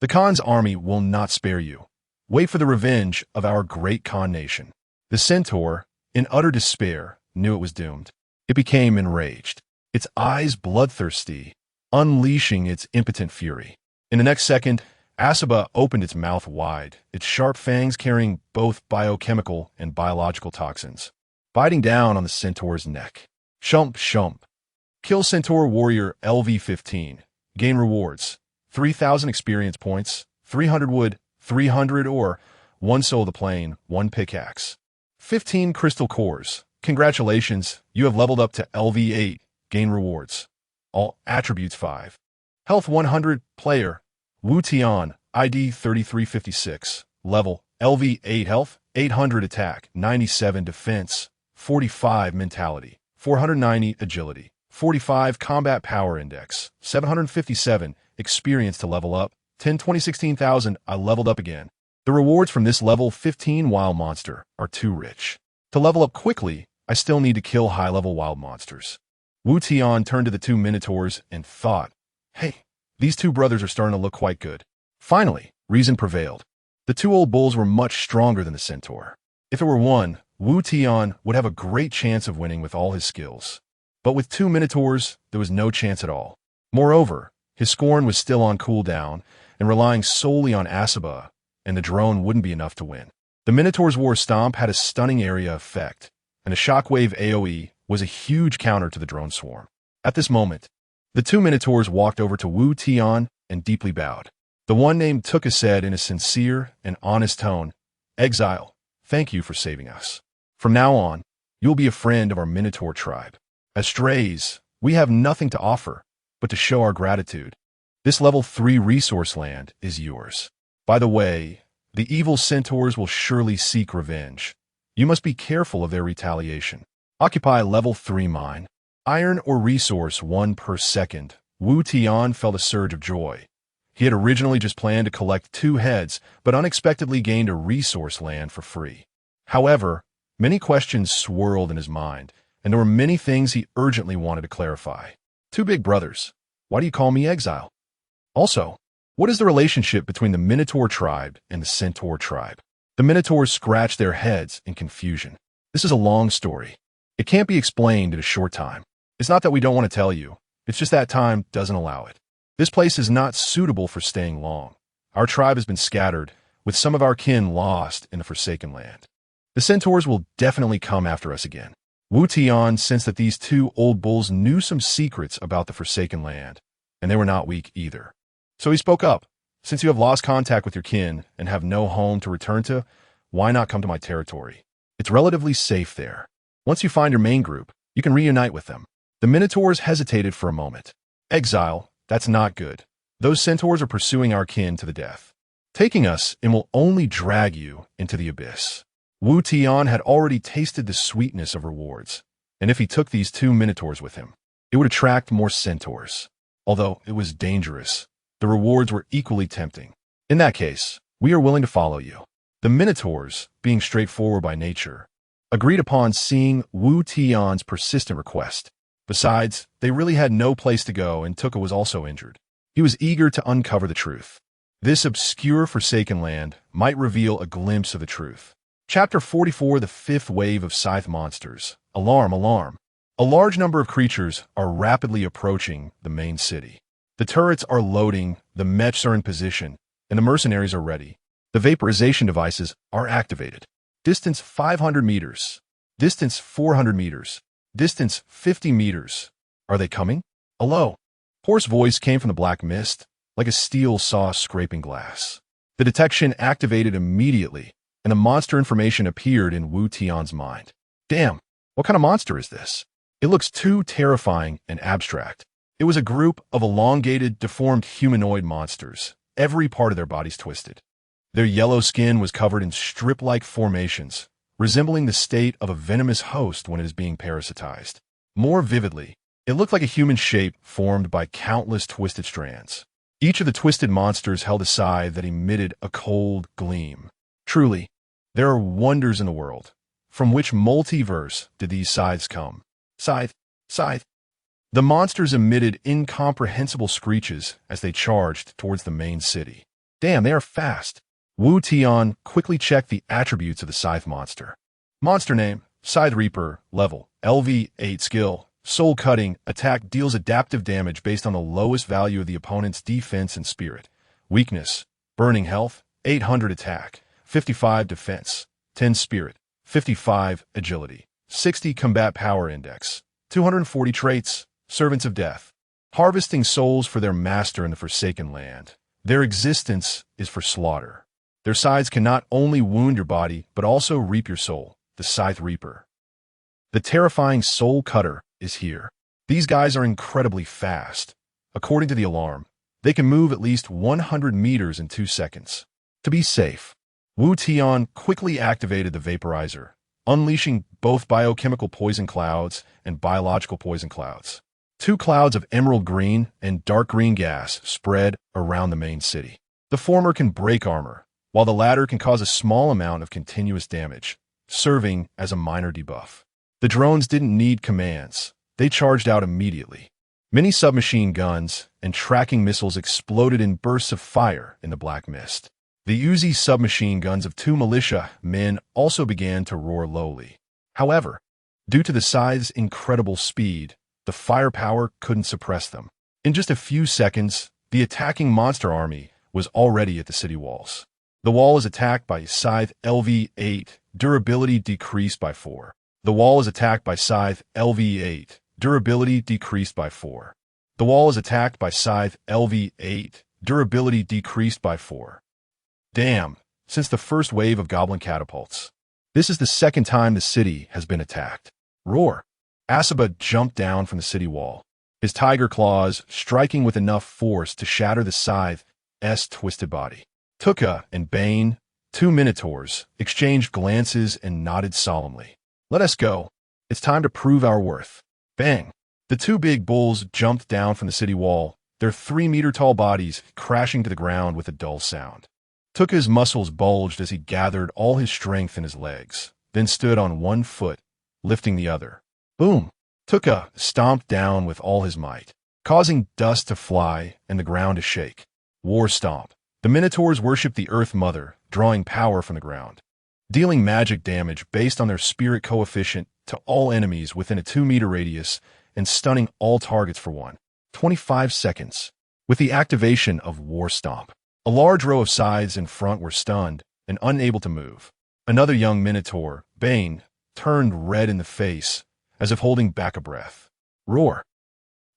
The Khan's army will not spare you. Wait for the revenge of our great Khan nation." The centaur, in utter despair, knew it was doomed. It became enraged, its eyes bloodthirsty, unleashing its impotent fury. In the next second, Asaba opened its mouth wide, its sharp fangs carrying both biochemical and biological toxins, biting down on the centaur's neck. Shump, shump. Kill Centaur Warrior LV-15. Gain rewards: 3,000 experience points, 300 wood, 300 ore, 1 soul of the plane, 1 pickaxe, 15 crystal cores. Congratulations, you have leveled up to LV-8. Gain rewards: all attributes 5. Health 100. Player Wu Tian, ID 3356. Level LV-8. Health 800. Attack 97. Defense 45. Mentality 490. Agility 45. Combat Power Index 757. Experience to level up 10 2016,000. I leveled up again. The rewards from this level 15 wild monster are too rich. To level up quickly, I still need to kill high-level wild monsters. Wu Tian turned to the two Minotaurs and thought, "Hey, these two brothers are starting to look quite good." Finally, reason prevailed. The two old bulls were much stronger than the centaur. If it were one, Wu Tian would have a great chance of winning with all his skills. But with two Minotaurs, there was no chance at all. Moreover, his scorn was still on cooldown, and relying solely on Asaba and the drone wouldn't be enough to win. The Minotaur's War Stomp had a stunning area effect, and the Shockwave AoE was a huge counter to the drone swarm. At this moment, the two Minotaurs walked over to Wu Tian and deeply bowed. The one named Tuka said in a sincere and honest tone, "Exile, thank you for saving us. From now on, you'll be a friend of our Minotaur tribe. As strays, we have nothing to offer, but to show our gratitude. This level 3 resource land is yours. By the way, the evil centaurs will surely seek revenge. You must be careful of their retaliation. Occupy level 3 mine. Iron or resource 1 per second." Wu Tian felt a surge of joy. He had originally just planned to collect 2 heads, but unexpectedly gained a resource land for free. However, many questions swirled in his mind, and there were many things he urgently wanted to clarify. "Two big brothers, why do you call me Exile? Also, what is the relationship between the Minotaur tribe and the Centaur tribe?" The Minotaurs scratched their heads in confusion. This is a long story. It can't be explained in a short time. It's not that we don't want to tell you. It's just that time doesn't allow it. This place is not suitable for staying long. Our tribe has been scattered, with some of our kin lost in the Forsaken Land. The centaurs will definitely come after us again. Wu Tian sensed that these two old bulls knew some secrets about the Forsaken Land, and they were not weak either. So he spoke up. Since you have lost contact with your kin and have no home to return to, why not come to my territory? It's relatively safe there. Once you find your main group, you can reunite with them. The Minotaurs hesitated for a moment. Exile, that's not good. Those centaurs are pursuing our kin to the death. Taking us and will only drag you into the abyss. Wu Tian had already tasted the sweetness of rewards, and if he took these two Minotaurs with him, it would attract more centaurs. Although it was dangerous, the rewards were equally tempting. In that case, we are willing to follow you. The Minotaurs, being straightforward by nature, agreed upon seeing Wu Tian's persistent request. Besides, they really had no place to go, and Tuka was also injured. He was eager to uncover the truth. This obscure Forsaken Land might reveal a glimpse of the truth. Chapter 44, The Fifth Wave of Scythe Monsters. Alarm, alarm. A large number of creatures are rapidly approaching the main city. The turrets are loading, the MECHs are in position, and the mercenaries are ready. The vaporization devices are activated. Distance 500 meters. Distance 400 meters. Distance 50 meters. Are they coming? A low, hoarse voice came from the black mist, like a steel saw scraping glass. The detection activated immediately, and the monster information appeared in Wu Tian's mind. Damn, what kind of monster is this? It looks too terrifying and abstract. It was a group of elongated, deformed humanoid monsters, every part of their bodies twisted. Their yellow skin was covered in strip-like formations, resembling the state of a venomous host when it is being parasitized. More vividly, it looked like a human shape formed by countless twisted strands. Each of the twisted monsters held a scythe that emitted a cold gleam. Truly, there are wonders in the world. From which multiverse did these scythes come? Scythe, scythe. The monsters emitted incomprehensible screeches as they charged towards the main city. Damn, they are fast. Wu Tian quickly checked the attributes of the scythe monster. Monster name, Scythe Reaper, level, LV8 skill, soul cutting, attack deals adaptive damage based on the lowest value of the opponent's defense and spirit. Weakness, burning health, 800 attack, 55 defense, 10 spirit, 55 agility, 60 combat power index, 240 traits, servants of death. Harvesting souls for their master in the Forsaken Land. Their existence is for slaughter. Their scythes can not only wound your body, but also reap your soul, the Scythe Reaper. The terrifying Soul Cutter is here. These guys are incredibly fast. According to the alarm, they can move at least 100 meters in 2 seconds. To be safe, Wu Tian quickly activated the vaporizer, unleashing both biochemical poison clouds and biological poison clouds. 2 clouds of emerald green and dark green gas spread around the main city. The former can break armor, while the latter can cause a small amount of continuous damage, serving as a minor debuff. The drones didn't need commands. They charged out immediately. Many submachine guns and tracking missiles exploded in bursts of fire in the black mist. The Uzi submachine guns of 2 militia men also began to roar lowly. However, due to the scythe's incredible speed, the firepower couldn't suppress them. In just a few seconds, the attacking monster army was already at the city walls. The wall is attacked by Scythe LV8, durability decreased by 4. The wall is attacked by Scythe LV8, durability decreased by 4. The wall is attacked by Scythe LV8, durability decreased by 4. Damn, since the first wave of goblin catapults. This is the second time the city has been attacked. Roar. Asaba jumped down from the city wall, his tiger claws striking with enough force to shatter the scythe's twisted body. Tuka and Bane, 2 minotaurs, exchanged glances and nodded solemnly. Let us go. It's time to prove our worth. Bang. The 2 big bulls jumped down from the city wall, their 3-meter-tall bodies crashing to the ground with a dull sound. Tuka's muscles bulged as he gathered all his strength in his legs, then stood on 1 foot, lifting the other. Boom! Tuka stomped down with all his might, causing dust to fly and the ground to shake. War Stomp. The Minotaurs worshipped the Earth Mother, drawing power from the ground. dealing magic damage based on their spirit coefficient to all enemies within a 2-meter radius and stunning all targets for 25 seconds. With the activation of War Stomp, a large row of scythes in front were stunned and unable to move. Another young Minotaur, Bane, turned red in the face, as if holding back a breath. Roar!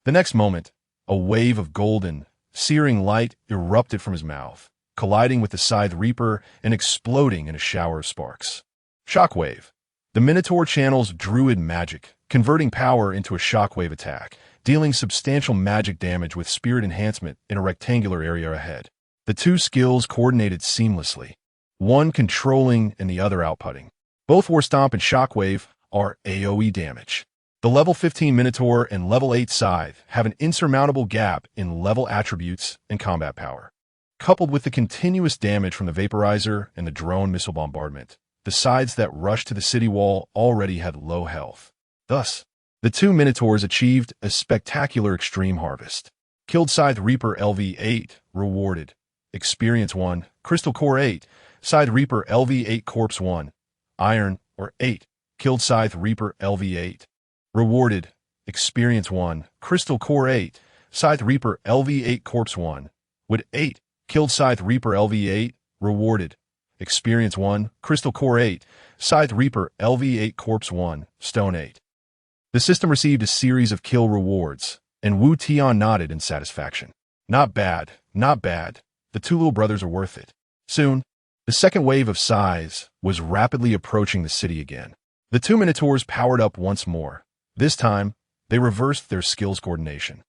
The next moment, a wave of golden, searing light erupted from his mouth, colliding with the Scythe Reaper and exploding in a shower of sparks. Shockwave. The Minotaur channels Druid magic, converting power into a shockwave attack, dealing substantial magic damage with spirit enhancement in a rectangular area ahead. The two skills coordinated seamlessly, one controlling and the other outputting. Both War Stomp and Shockwave are AoE damage. The level 15 Minotaur and level 8 Scythe have an insurmountable gap in level attributes and combat power. Coupled with the continuous damage from the Vaporizer and the drone missile bombardment, the Scythes that rushed to the city wall already had low health. Thus, the two Minotaurs achieved a spectacular extreme harvest. Killed Scythe Reaper LV8, rewarded. Experience 1, Crystal Core 8, Scythe Reaper LV8 Corpse 1, Iron, or 8. Killed Scythe Reaper LV8. Rewarded. Experience 1, Crystal Core 8, Scythe Reaper LV8 Corpse 1, Wood 8. Killed Scythe Reaper LV8, rewarded. Experience 1, Crystal Core 8, Scythe Reaper LV8 Corpse 1, Stone 8. The system received a series of kill rewards, and Wu Tian nodded in satisfaction. Not bad, not bad. The two little brothers are worth it. Soon, the second wave of scythes was rapidly approaching the city again. The two Minotaurs powered up once more. This time, they reversed their skills coordination.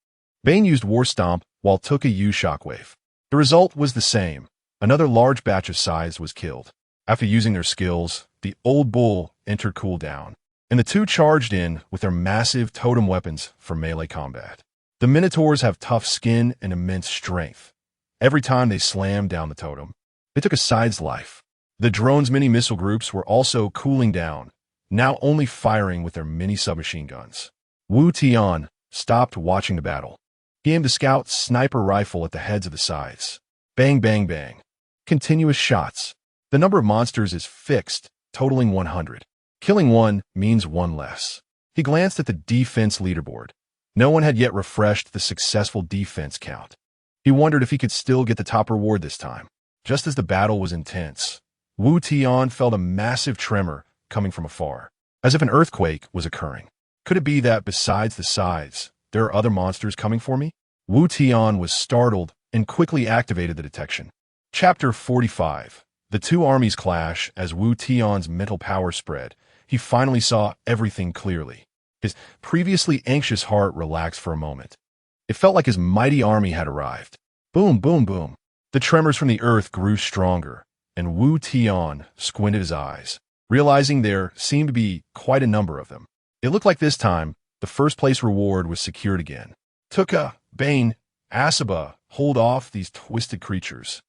Bane used War Stomp while Tuka used Shockwave. The result was the same. Another large batch of scythes was killed. After using their skills, the old bull entered cooldown, and the two charged in with their massive totem weapons for melee combat. The Minotaurs have tough skin and immense strength. Every time they slammed down the totem, they took a scythe's life. The drone's mini-missile groups were also cooling down, now only firing with their mini submachine guns. Wu Tian stopped watching the battle. He aimed the scout sniper rifle at the heads of the scythes. Bang, bang, bang. Continuous shots. The number of monsters is fixed, totaling 100. Killing one means one less. He glanced at the defense leaderboard. No one had yet refreshed the successful defense count. He wondered if he could still get the top reward this time. Just as the battle was intense, Wu Tian felt a massive tremor coming from afar, as if an earthquake was occurring. Could it be that besides the scythes, there are other monsters coming for me? Wu Tian was startled and quickly activated the detection. Chapter 45. The two armies clash. As Wu Tian's mental power spread, he finally saw everything clearly. His previously anxious heart relaxed for a moment. It felt like his mighty army had arrived. Boom, boom, boom. The tremors from the earth grew stronger, and Wu Tian squinted his eyes, realizing there seemed to be quite a number of them. It looked like this time, the first place reward was secured again. Tuka, Bane, Asaba, hold off these twisted creatures.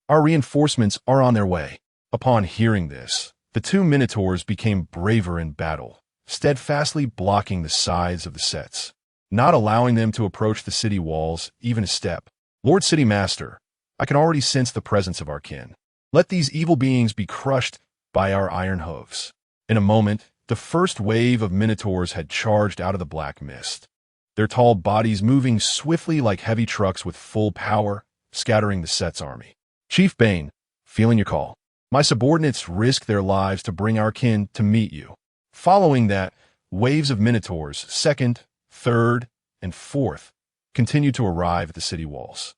Our reinforcements are on their way. Upon hearing this, the two Minotaurs became braver in battle, steadfastly blocking the sides of the sets, not allowing them to approach the city walls even a step. Lord City Master, I can already sense the presence of our kin. Let these evil beings be crushed by our iron hooves. In a moment, the first wave of Minotaurs had charged out of the black mist, their tall bodies moving swiftly like heavy trucks with full power, scattering the set's army. Chief Bane, feeling your call. My subordinates risked their lives to bring our kin to meet you. Following that, waves of Minotaurs, second, third, and fourth, continued to arrive at the city walls.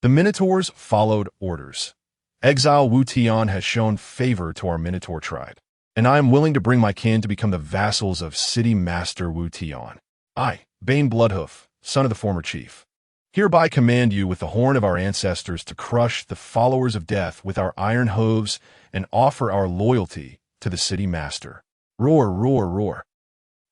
The Minotaurs followed orders. Exile Wu Tian has shown favor to our Minotaur tribe, and I am willing to bring my kin to become the vassals of City Master Wu Tian. I, Bane Bloodhoof, son of the former chief, hereby command you with the horn of our ancestors to crush the followers of death with our iron hooves and offer our loyalty to the City Master. Roar, roar, roar.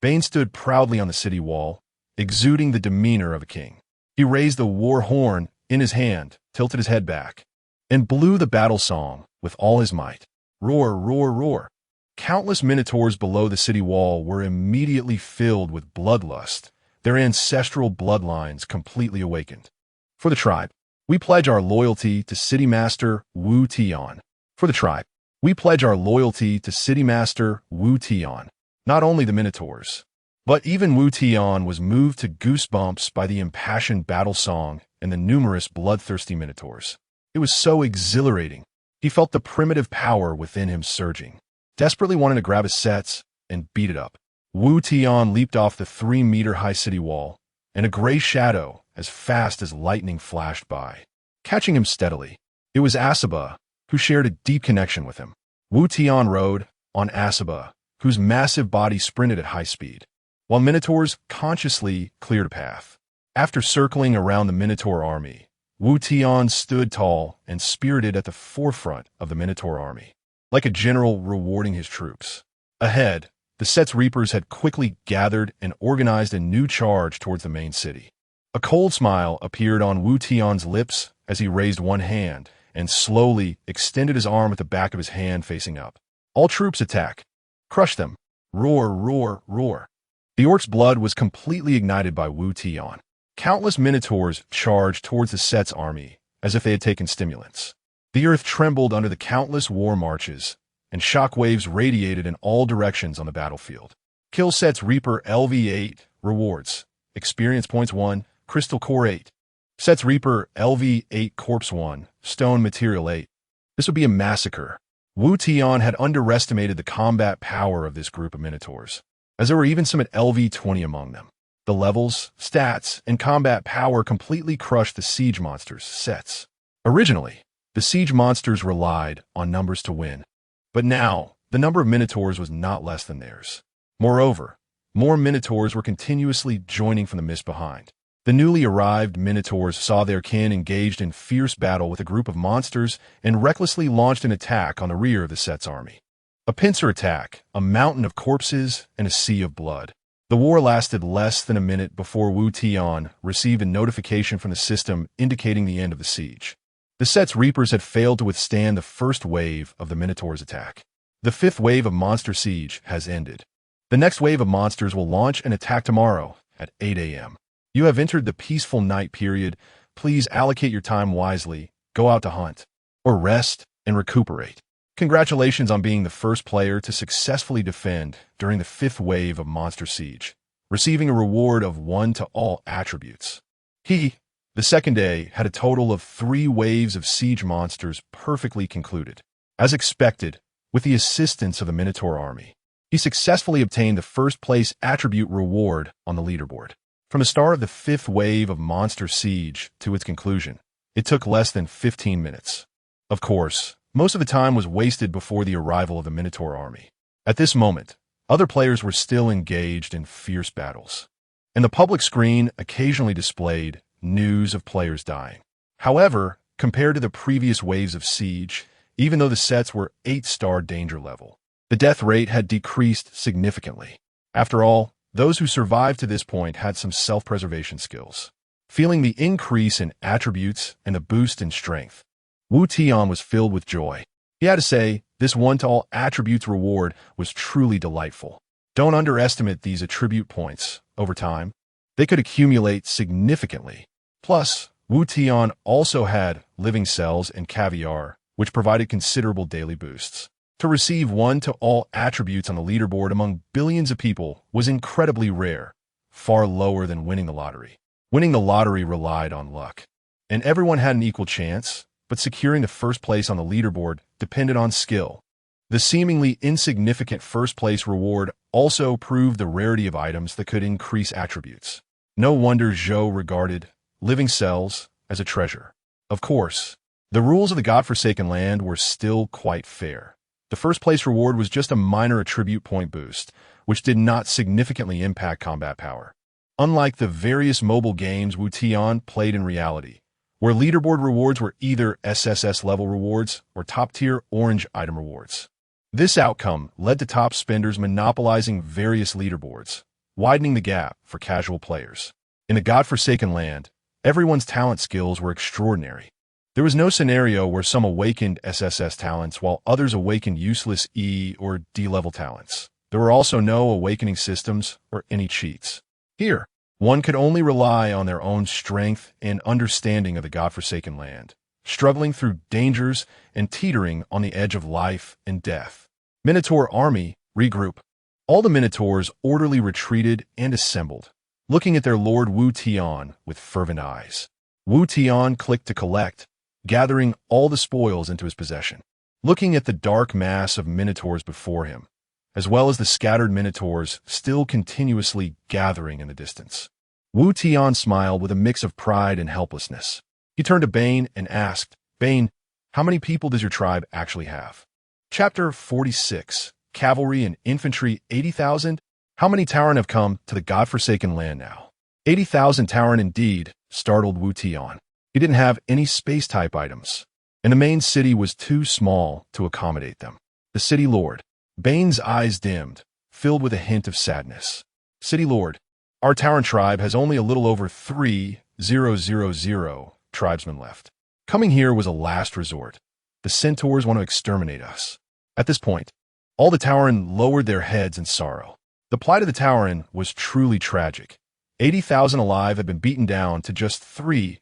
Bane stood proudly on the city wall, exuding the demeanor of a king. He raised the war horn in his hand, tilted his head back, and blew the battle song with all his might. Roar, roar, roar. Countless Minotaurs below the city wall were immediately filled with bloodlust, their ancestral bloodlines completely awakened. For the tribe, we pledge our loyalty to City Master Wu Tian. For the tribe, We pledge our loyalty to City Master Wu Tian. Not only the Minotaurs, but even Wu Tian was moved to goosebumps by the impassioned battle song and the numerous bloodthirsty Minotaurs. It was so exhilarating. He felt the primitive power within him surging, desperately wanting to grab his sets and beat it up. Wu Tian leaped off the 3-meter-high city wall, and a gray shadow as fast as lightning flashed by, catching him steadily. It was Asaba, who shared a deep connection with him. Wu Tian rode on Asaba, whose massive body sprinted at high speed, while Minotaurs consciously cleared a path. After circling around the Minotaur army, Wu Tian stood tall and spirited at the forefront of the Minotaur army, like a general rewarding his troops. Ahead, the Set's Reapers had quickly gathered and organized a new charge towards the main city. A cold smile appeared on Wu Tian's lips as he raised one hand and slowly extended his arm at the back of his hand facing up. All troops attack. Crush them. Roar, roar, roar. The orc's blood was completely ignited by Wu Tian. Countless Minotaurs charged towards the Set's army as if they had taken stimulants. The earth trembled under the countless war marches, and shockwaves radiated in all directions on the battlefield. Kill Set's Reaper LV8 rewards. Experience points 1, Crystal Core 8. Set's Reaper LV8 Corpse 1, Stone Material 8. This would be a massacre. Wu Tian had underestimated the combat power of this group of Minotaurs, as there were even some at LV20 among them. The levels, stats, and combat power completely crushed the siege monsters' sets. Originally, the siege monsters relied on numbers to win, but now the number of Minotaurs was not less than theirs. Moreover, more Minotaurs were continuously joining from the mist behind. The newly arrived Minotaurs saw their kin engaged in fierce battle with a group of monsters and recklessly launched an attack on the rear of the Set's army. A pincer attack, a mountain of corpses, and a sea of blood. The war lasted less than a minute before Wu Tian received a notification from the system indicating the end of the siege. The Set's Reapers had failed to withstand the first wave of the Minotaurs' attack. The 5th wave of monster siege has ended. The next wave of monsters will launch and attack tomorrow at 8 a.m. You have entered the peaceful night period. Please allocate your time wisely, go out to hunt, or rest and recuperate. Congratulations on being the first player to successfully defend during the 5th wave of monster siege, receiving a reward of 1 to all attributes. The second day, had a total of 3 waves of siege monsters perfectly concluded. As expected, with the assistance of the Minotaur army, he successfully obtained the first place attribute reward on the leaderboard. From the start of the 5th wave of monster siege to its conclusion, it took less than 15 minutes. Of course, most of the time was wasted before the arrival of the Minotaur army. At this moment, other players were still engaged in fierce battles, and the public screen occasionally displayed news of players dying. However, compared to the previous waves of siege, even though the sets were 8-star danger level, the death rate had decreased significantly. After all, those who survived to this point had some self-preservation skills. Feeling the increase in attributes and the boost in strength, Wu Tian was filled with joy. He had to say, this 1 to all attributes reward was truly delightful. Don't underestimate these attribute points. Over time, they could accumulate significantly. Plus, Wu Tian also had living cells and caviar, which provided considerable daily boosts. To receive 1 to all attributes on the leaderboard among billions of people was incredibly rare, far lower than winning the lottery. Winning the lottery relied on luck, and everyone had an equal chance, but securing the first place on the leaderboard depended on skill. The seemingly insignificant first place reward also proved the rarity of items that could increase attributes. No wonder Zhou regarded living cells as a treasure. Of course, the rules of the godforsaken land were still quite fair. The first place reward was just a minor attribute point boost, which did not significantly impact combat power. Unlike the various mobile games Wu Tian played in reality, where leaderboard rewards were either SSS level rewards or top-tier orange item rewards. This outcome led to top spenders monopolizing various leaderboards, widening the gap for casual players. In the godforsaken land, everyone's talent skills were extraordinary. There was no scenario where some awakened SSS talents while others awakened useless E or D level talents. There were also no awakening systems or any cheats. Here, one could only rely on their own strength and understanding of the godforsaken land, struggling through dangers and teetering on the edge of life and death. Minotaur army, regroup. All the Minotaurs orderly retreated and assembled, looking at their lord Wu Tian with fervent eyes. Wu Tian clicked to collect, gathering all the spoils into his possession. Looking at the dark mass of Minotaurs before him, as well as the scattered Minotaurs still continuously gathering in the distance, Wu Tian smiled with a mix of pride and helplessness. He turned to Bane and asked, Bane, how many people does your tribe actually have? Chapter 46, Cavalry and Infantry 80,000? How many Tauren have come to the godforsaken land now? 80,000 Tauren indeed, startled Wu Tian. He didn't have any space-type items, and the main city was too small to accommodate them. The city lord. Bane's eyes dimmed, filled with a hint of sadness. City lord, our Tauren tribe has only a little over 3,000 tribesmen left. Coming here was a last resort. The centaurs want to exterminate us. At this point, all the Tauren lowered their heads in sorrow. The plight of the Tauren was truly tragic. 80,000 alive had been beaten down to just 3,000.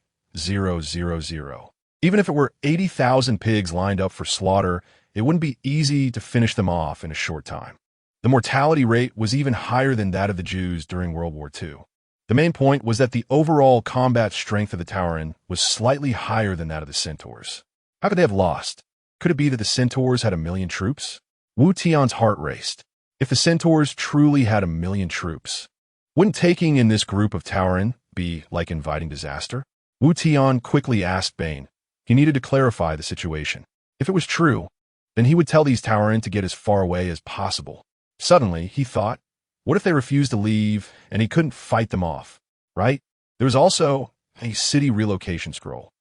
Even if it were 80,000 pigs lined up for slaughter, it wouldn't be easy to finish them off in a short time. The mortality rate was even higher than that of the Jews during World War II. The main point was that the overall combat strength of the Tauren was slightly higher than that of the centaurs. How could they have lost? Could it be that the centaurs had 1,000,000 troops? Wu Tian's heart raced. If the centaurs truly had 1,000,000 troops, wouldn't taking in this group of Tauren be like inviting disaster? Wu Tian quickly asked Bane. He needed to clarify the situation. If it was true, then he would tell these Tauren to get as far away as possible. Suddenly, he thought, what if they refused to leave and he couldn't fight them off, right? There was also a city relocation scroll.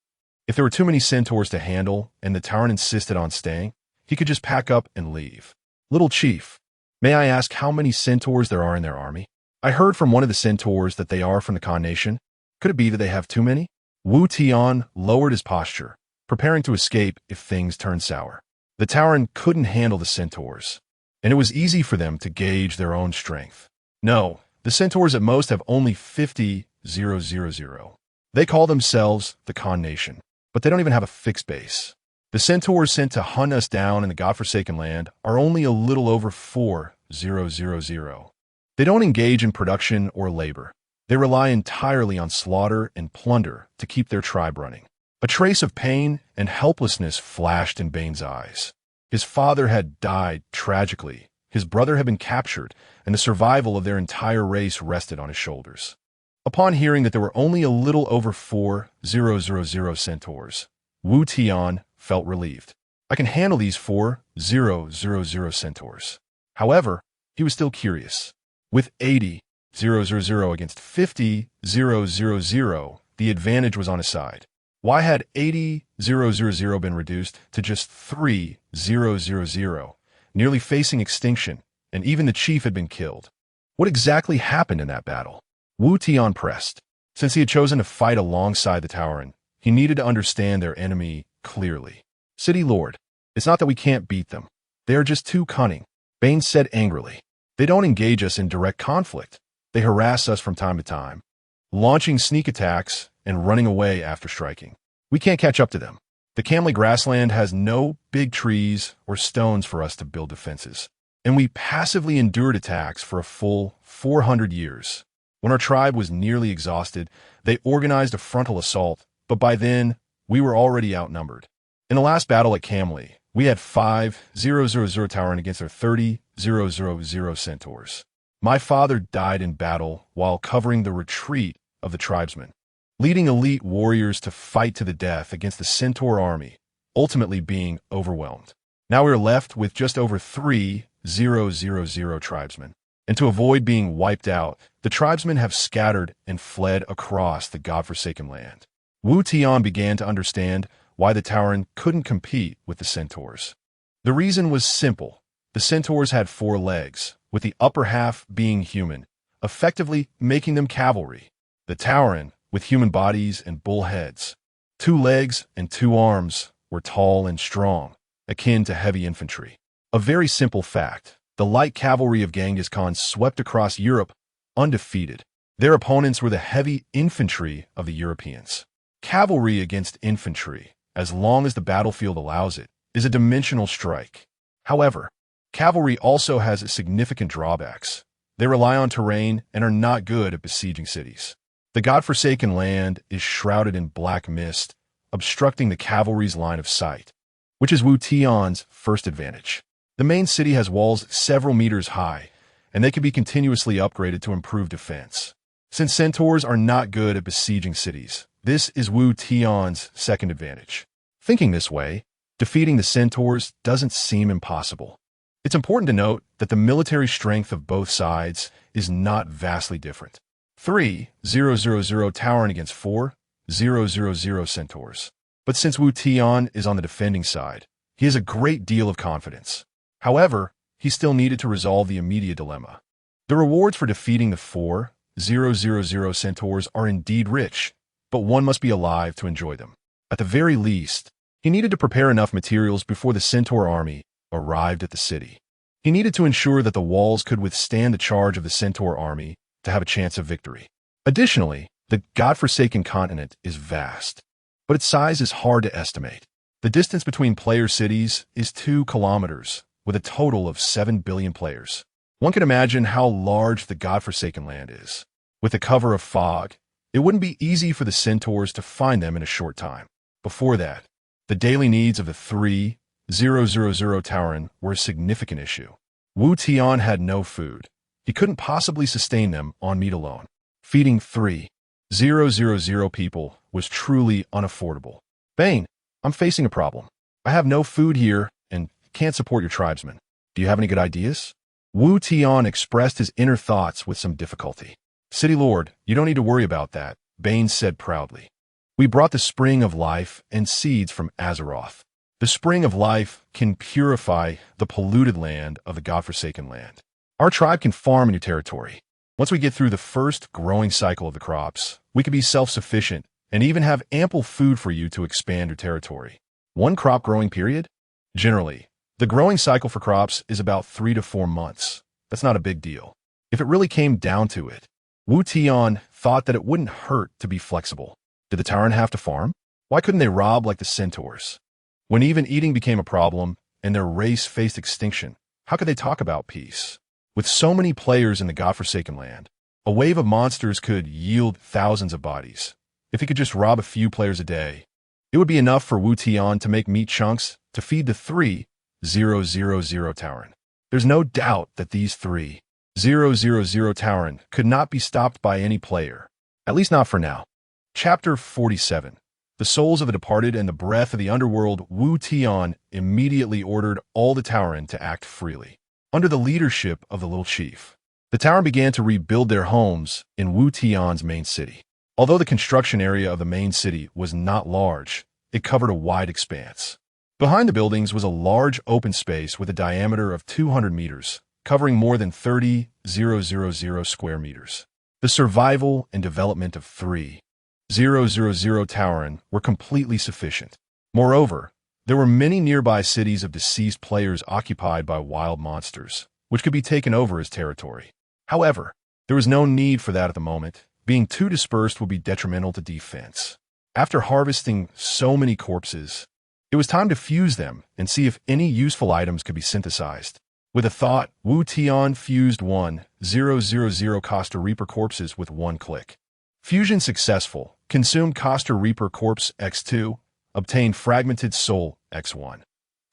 If there were too many centaurs to handle and the Tauren insisted on staying, he could just pack up and leave. Little chief, may I ask how many centaurs there are in their army? I heard from one of the centaurs that they are from the Khan Nation. Could it be that they have too many? Wu Tian lowered his posture, preparing to escape if things turned sour. The Tauren couldn't handle the centaurs, and it was easy for them to gauge their own strength. No, the centaurs at most have only 50,000. They call themselves the Khan Nation, but they don't even have a fixed base. The centaurs sent to hunt us down in the godforsaken land are only a little over 4,000. They don't engage in production or labor. They rely entirely on slaughter and plunder to keep their tribe running. A trace of pain and helplessness flashed in Bane's eyes. His father had died tragically, his brother had been captured, and the survival of their entire race rested on his shoulders. Upon hearing that there were only a little over 4,000 centaurs, Wu Tian felt relieved. I can handle these 4,000 centaurs. However, he was still curious. With 80,000 against 50,000, the advantage was on his side. Why had 80,000 been reduced to just 3,000, nearly facing extinction, and even the chief had been killed? What exactly happened in that battle? Wu Tian pressed. Since he had chosen to fight alongside the Tauren, he needed to understand their enemy clearly. City Lord, it's not that we can't beat them. They are just too cunning, Bane said angrily. They don't engage us in direct conflict. They harass us from time to time, launching sneak attacks and running away after striking. We can't catch up to them. The Camley grassland has no big trees or stones for us to build defenses, and we passively endured attacks for a full 400 years. When our tribe was nearly exhausted, they organized a frontal assault, but by then, we were already outnumbered. In the last battle at Camley, we had 5,000 Tauren against their 30,000 centaurs. My father died in battle while covering the retreat of the tribesmen, leading elite warriors to fight to the death against the centaur army, ultimately being overwhelmed. Now we are left with just over 3,000 tribesmen. And to avoid being wiped out, the tribesmen have scattered and fled across the godforsaken land. Wu Tian began to understand why the Tauren couldn't compete with the centaurs. The reason was simple. The centaurs had 4 legs, with the upper half being human, effectively making them cavalry. The Tauren, with human bodies and bull heads, 2 legs and 2 arms, were tall and strong, akin to heavy infantry. A very simple fact. The light cavalry of Genghis Khan swept across Europe undefeated. Their opponents were the heavy infantry of the Europeans. Cavalry against infantry. as long as the battlefield allows it, is a dimensional strike. However, cavalry also has significant drawbacks. They rely on terrain and are not good at besieging cities. The godforsaken land is shrouded in black mist, obstructing the cavalry's line of sight, which is Wu Tian's first advantage. The main city has walls several meters high, and they can be continuously upgraded to improve defense. Since centaurs are not good at besieging cities, this is Wu Tian's second advantage. Thinking this way, defeating the centaurs doesn't seem impossible. It's important to note that the military strength of both sides is not vastly different. 3,000 towering against 4,000 centaurs. But since Wu Tian is on the defending side, he has a great deal of confidence. However, he still needed to resolve the immediate dilemma. The rewards for defeating the 4,000 centaurs are indeed rich, but one must be alive to enjoy them. At the very least, he needed to prepare enough materials before the centaur army arrived at the city. He needed to ensure that the walls could withstand the charge of the centaur army to have a chance of victory. Additionally, the godforsaken continent is vast, but its size is hard to estimate. The distance between player cities is 2 kilometers, with a total of 7 billion players. One can imagine how large the godforsaken land is. With the cover of fog, it wouldn't be easy for the centaurs to find them in a short time. Before that, the daily needs of the 3,000 towering were a significant issue. Wu Tian had no food. He couldn't possibly sustain them on meat alone. Feeding 3,000 people was truly unaffordable. Bane, I'm facing a problem. I have no food here and can't support your tribesmen. Do you have any good ideas? Wu Tian expressed his inner thoughts with some difficulty. City Lord, you don't need to worry about that, Bane said proudly. We brought the spring of life and seeds from Azeroth. The spring of life can purify the polluted land of the godforsaken land. Our tribe can farm in your territory. Once we get through the first growing cycle of the crops, we can be self-sufficient and even have ample food for you to expand your territory. 1 crop growing period? Generally, the growing cycle for crops is about 3 to 4 months. That's not a big deal. If it really came down to it, Wu Tian thought that it wouldn't hurt to be flexible. Did the Tauren have to farm? Why couldn't they rob like the centaurs? When even eating became a problem and their race faced extinction, how could they talk about peace? With so many players in the godforsaken land, a wave of monsters could yield thousands of bodies. If he could just rob a few players a day, it would be enough for Wu Tian to make meat chunks to feed the 3,000 tauren. There's no doubt that these 3,000 tauren could not be stopped by any player, at least not for now. Chapter 47. The Souls of the Departed and the Breath of the Underworld. Wu Tian immediately ordered all the tauren to act freely. Under the leadership of the little chief, the tauren began to rebuild their homes in Wu Tian's main city. Although the construction area of the main city was not large, it covered a wide expanse. Behind the buildings was a large open space with a diameter of 200 meters, covering more than 30,000 square meters. The survival and development of 3,000 tauren were completely sufficient. Moreover, there were many nearby cities of deceased players occupied by wild monsters, which could be taken over as territory. However, there was no need for that at the moment. Being too dispersed would be detrimental to defense. After harvesting so many corpses, it was time to fuse them and see if any useful items could be synthesized. With a thought, Wu Tian fused 1,000 Costa Reaper corpses with 1 click. Fusion successful. Consumed Costa Reaper corpse X2. Obtained fragmented soul X1.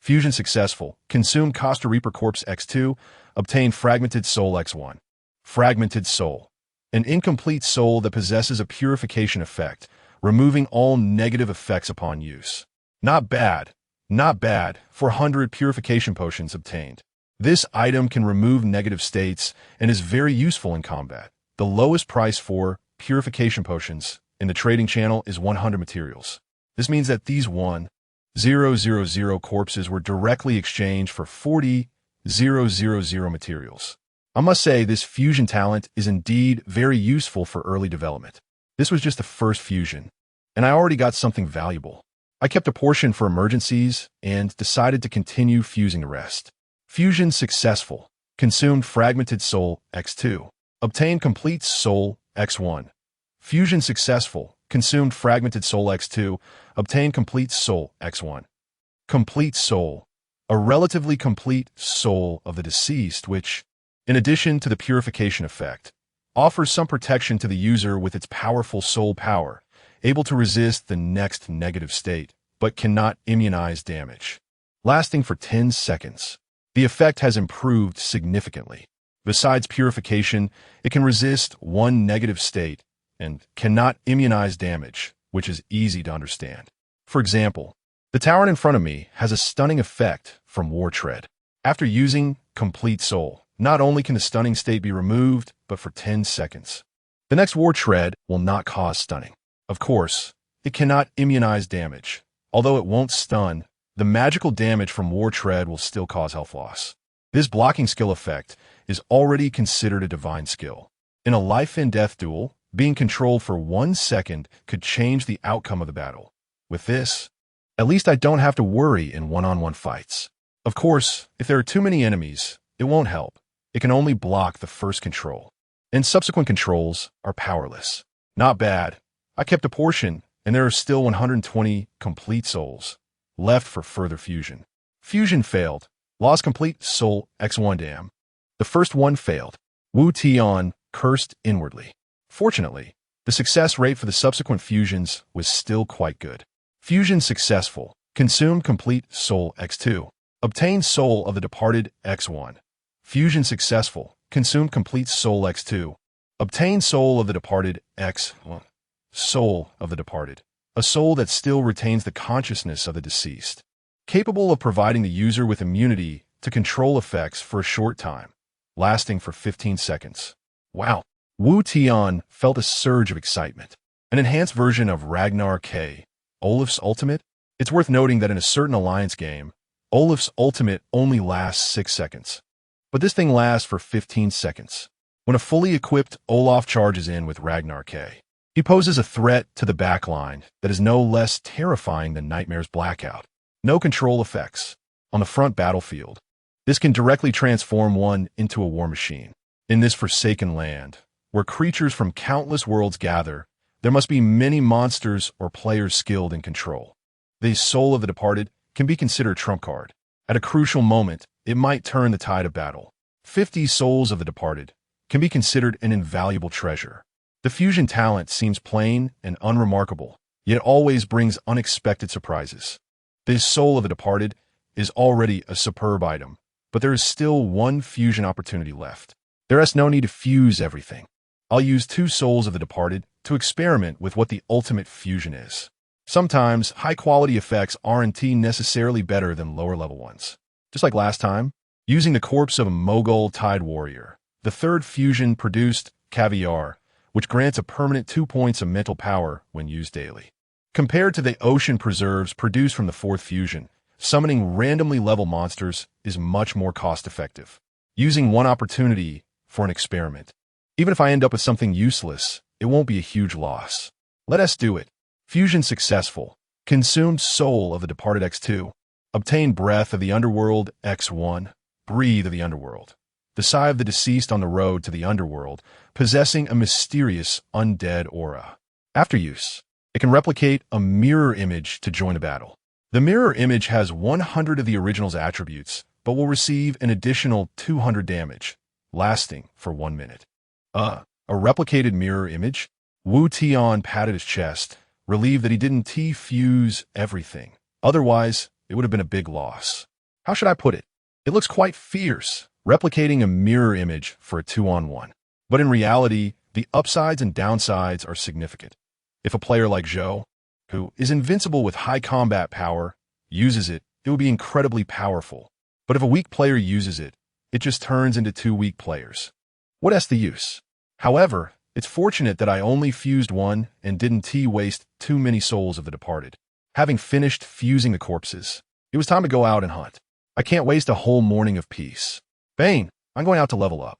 Fusion successful. Consumed Costa Reaper corpse X2. Obtained fragmented soul X1. Fragmented soul. An incomplete soul that possesses a purification effect, removing all negative effects upon use. Not bad. Not bad. 400 purification potions obtained. This item can remove negative states and is very useful in combat. The lowest price for purification potions in the trading channel is 100 materials. This means that these 1,000 corpses were directly exchanged for 40,000 materials. I must say this fusion talent is indeed very useful for early development. This was just the first fusion, and I already got something valuable. I kept a portion for emergencies and decided to continue fusing the rest. Fusion successful. Consumed fragmented soul X2. Obtained complete soul X1. Fusion successful. consumed fragmented soul x2, obtained complete soul x1. Complete soul, a relatively complete soul of the deceased which, in addition to the purification effect, offers some protection to the user with its powerful soul power, able to resist the next negative state, but cannot immunize damage. Lasting for 10 seconds. The effect has improved significantly. Besides purification, it can resist one negative state and cannot immunize damage, which is easy to understand. For example, the tower in front of me has a stunning effect from War Tread. After using Complete Soul, not only can the stunning state be removed, but for 10 seconds. The next War Tread will not cause stunning. Of course, it cannot immunize damage. Although it won't stun, the magical damage from War Tread will still cause health loss. This blocking skill effect is already considered a divine skill. In a life-and-death duel, being controlled for 1 second could change the outcome of the battle. With this, at least I don't have to worry in one-on-one fights. Of course, if there are too many enemies, it won't help. It can only block the first control, and subsequent controls are powerless. Not bad. I kept a portion, and there are still 120 complete souls left for further fusion. Fusion failed. Lost complete soul x1 dam. The first one failed. Wu Tian cursed inwardly. Fortunately, the success rate for the subsequent fusions was still quite good. Fusion successful. Consumed complete soul x2. Obtained soul of the departed x1. Fusion successful. Consumed complete soul x2. Obtained soul of the departed x1. Soul of the departed. A soul that still retains the consciousness of the deceased. Capable of providing the user with immunity to control effects for a short time, lasting for 15 seconds. Wow. Wu Tian felt a surge of excitement. An enhanced version of Ragnar K. Olaf's Ultimate? It's worth noting that in a certain alliance game, Olaf's Ultimate only lasts 6 seconds. But this thing lasts for 15 seconds. When a fully equipped Olaf charges in with Ragnar K, he poses a threat to the backline that is no less terrifying than Nightmare's Blackout. No control effects. On the front battlefield, this can directly transform one into a war machine. In this forsaken land, where creatures from countless worlds gather, there must be many monsters or players skilled in control. The soul of the departed can be considered a trump card. At a crucial moment, it might turn the tide of battle. 50 souls of the departed can be considered an invaluable treasure. The fusion talent seems plain and unremarkable, yet always brings unexpected surprises. This soul of the departed is already a superb item, but there is still one fusion opportunity left. There is no need to fuse everything. I'll use 2 souls of the departed to experiment with what the ultimate fusion is. Sometimes, high-quality effects aren't necessarily better than lower-level ones. Just like last time, using the corpse of a Mogul Tide Warrior, the third fusion produced Caviar, which grants a permanent 2 points of mental power when used daily. Compared to the ocean preserves produced from the fourth fusion, summoning randomly level monsters is much more cost-effective. Using one opportunity for an experiment. Even if I end up with something useless, it won't be a huge loss. Let us do it. Fusion successful. Consumed soul of the departed x2. Obtained breath of the underworld x1. Breathe of the underworld. The sigh of the deceased on the road to the underworld, possessing a mysterious undead aura. After use, it can replicate a mirror image to join a battle. The mirror image has 100 of the original's attributes, but will receive an additional 200 damage, lasting for 1 minute. A replicated mirror image? Wu Tian patted his chest, relieved that he didn't T-fuse everything. Otherwise, it would have been a big loss. How should I put it? It looks quite fierce, replicating a mirror image for a 2-on-1. But in reality, the upsides and downsides are significant. If a player like Zhou, who is invincible with high combat power, uses it, it will be incredibly powerful. But if a weak player uses it, it just turns into 2 weak players. What is the use? However, it's fortunate that I only fused one and didn't waste too many souls of the departed. Having finished fusing the corpses, it was time to go out and hunt. I can't waste a whole morning of peace. Bane, I'm going out to level up.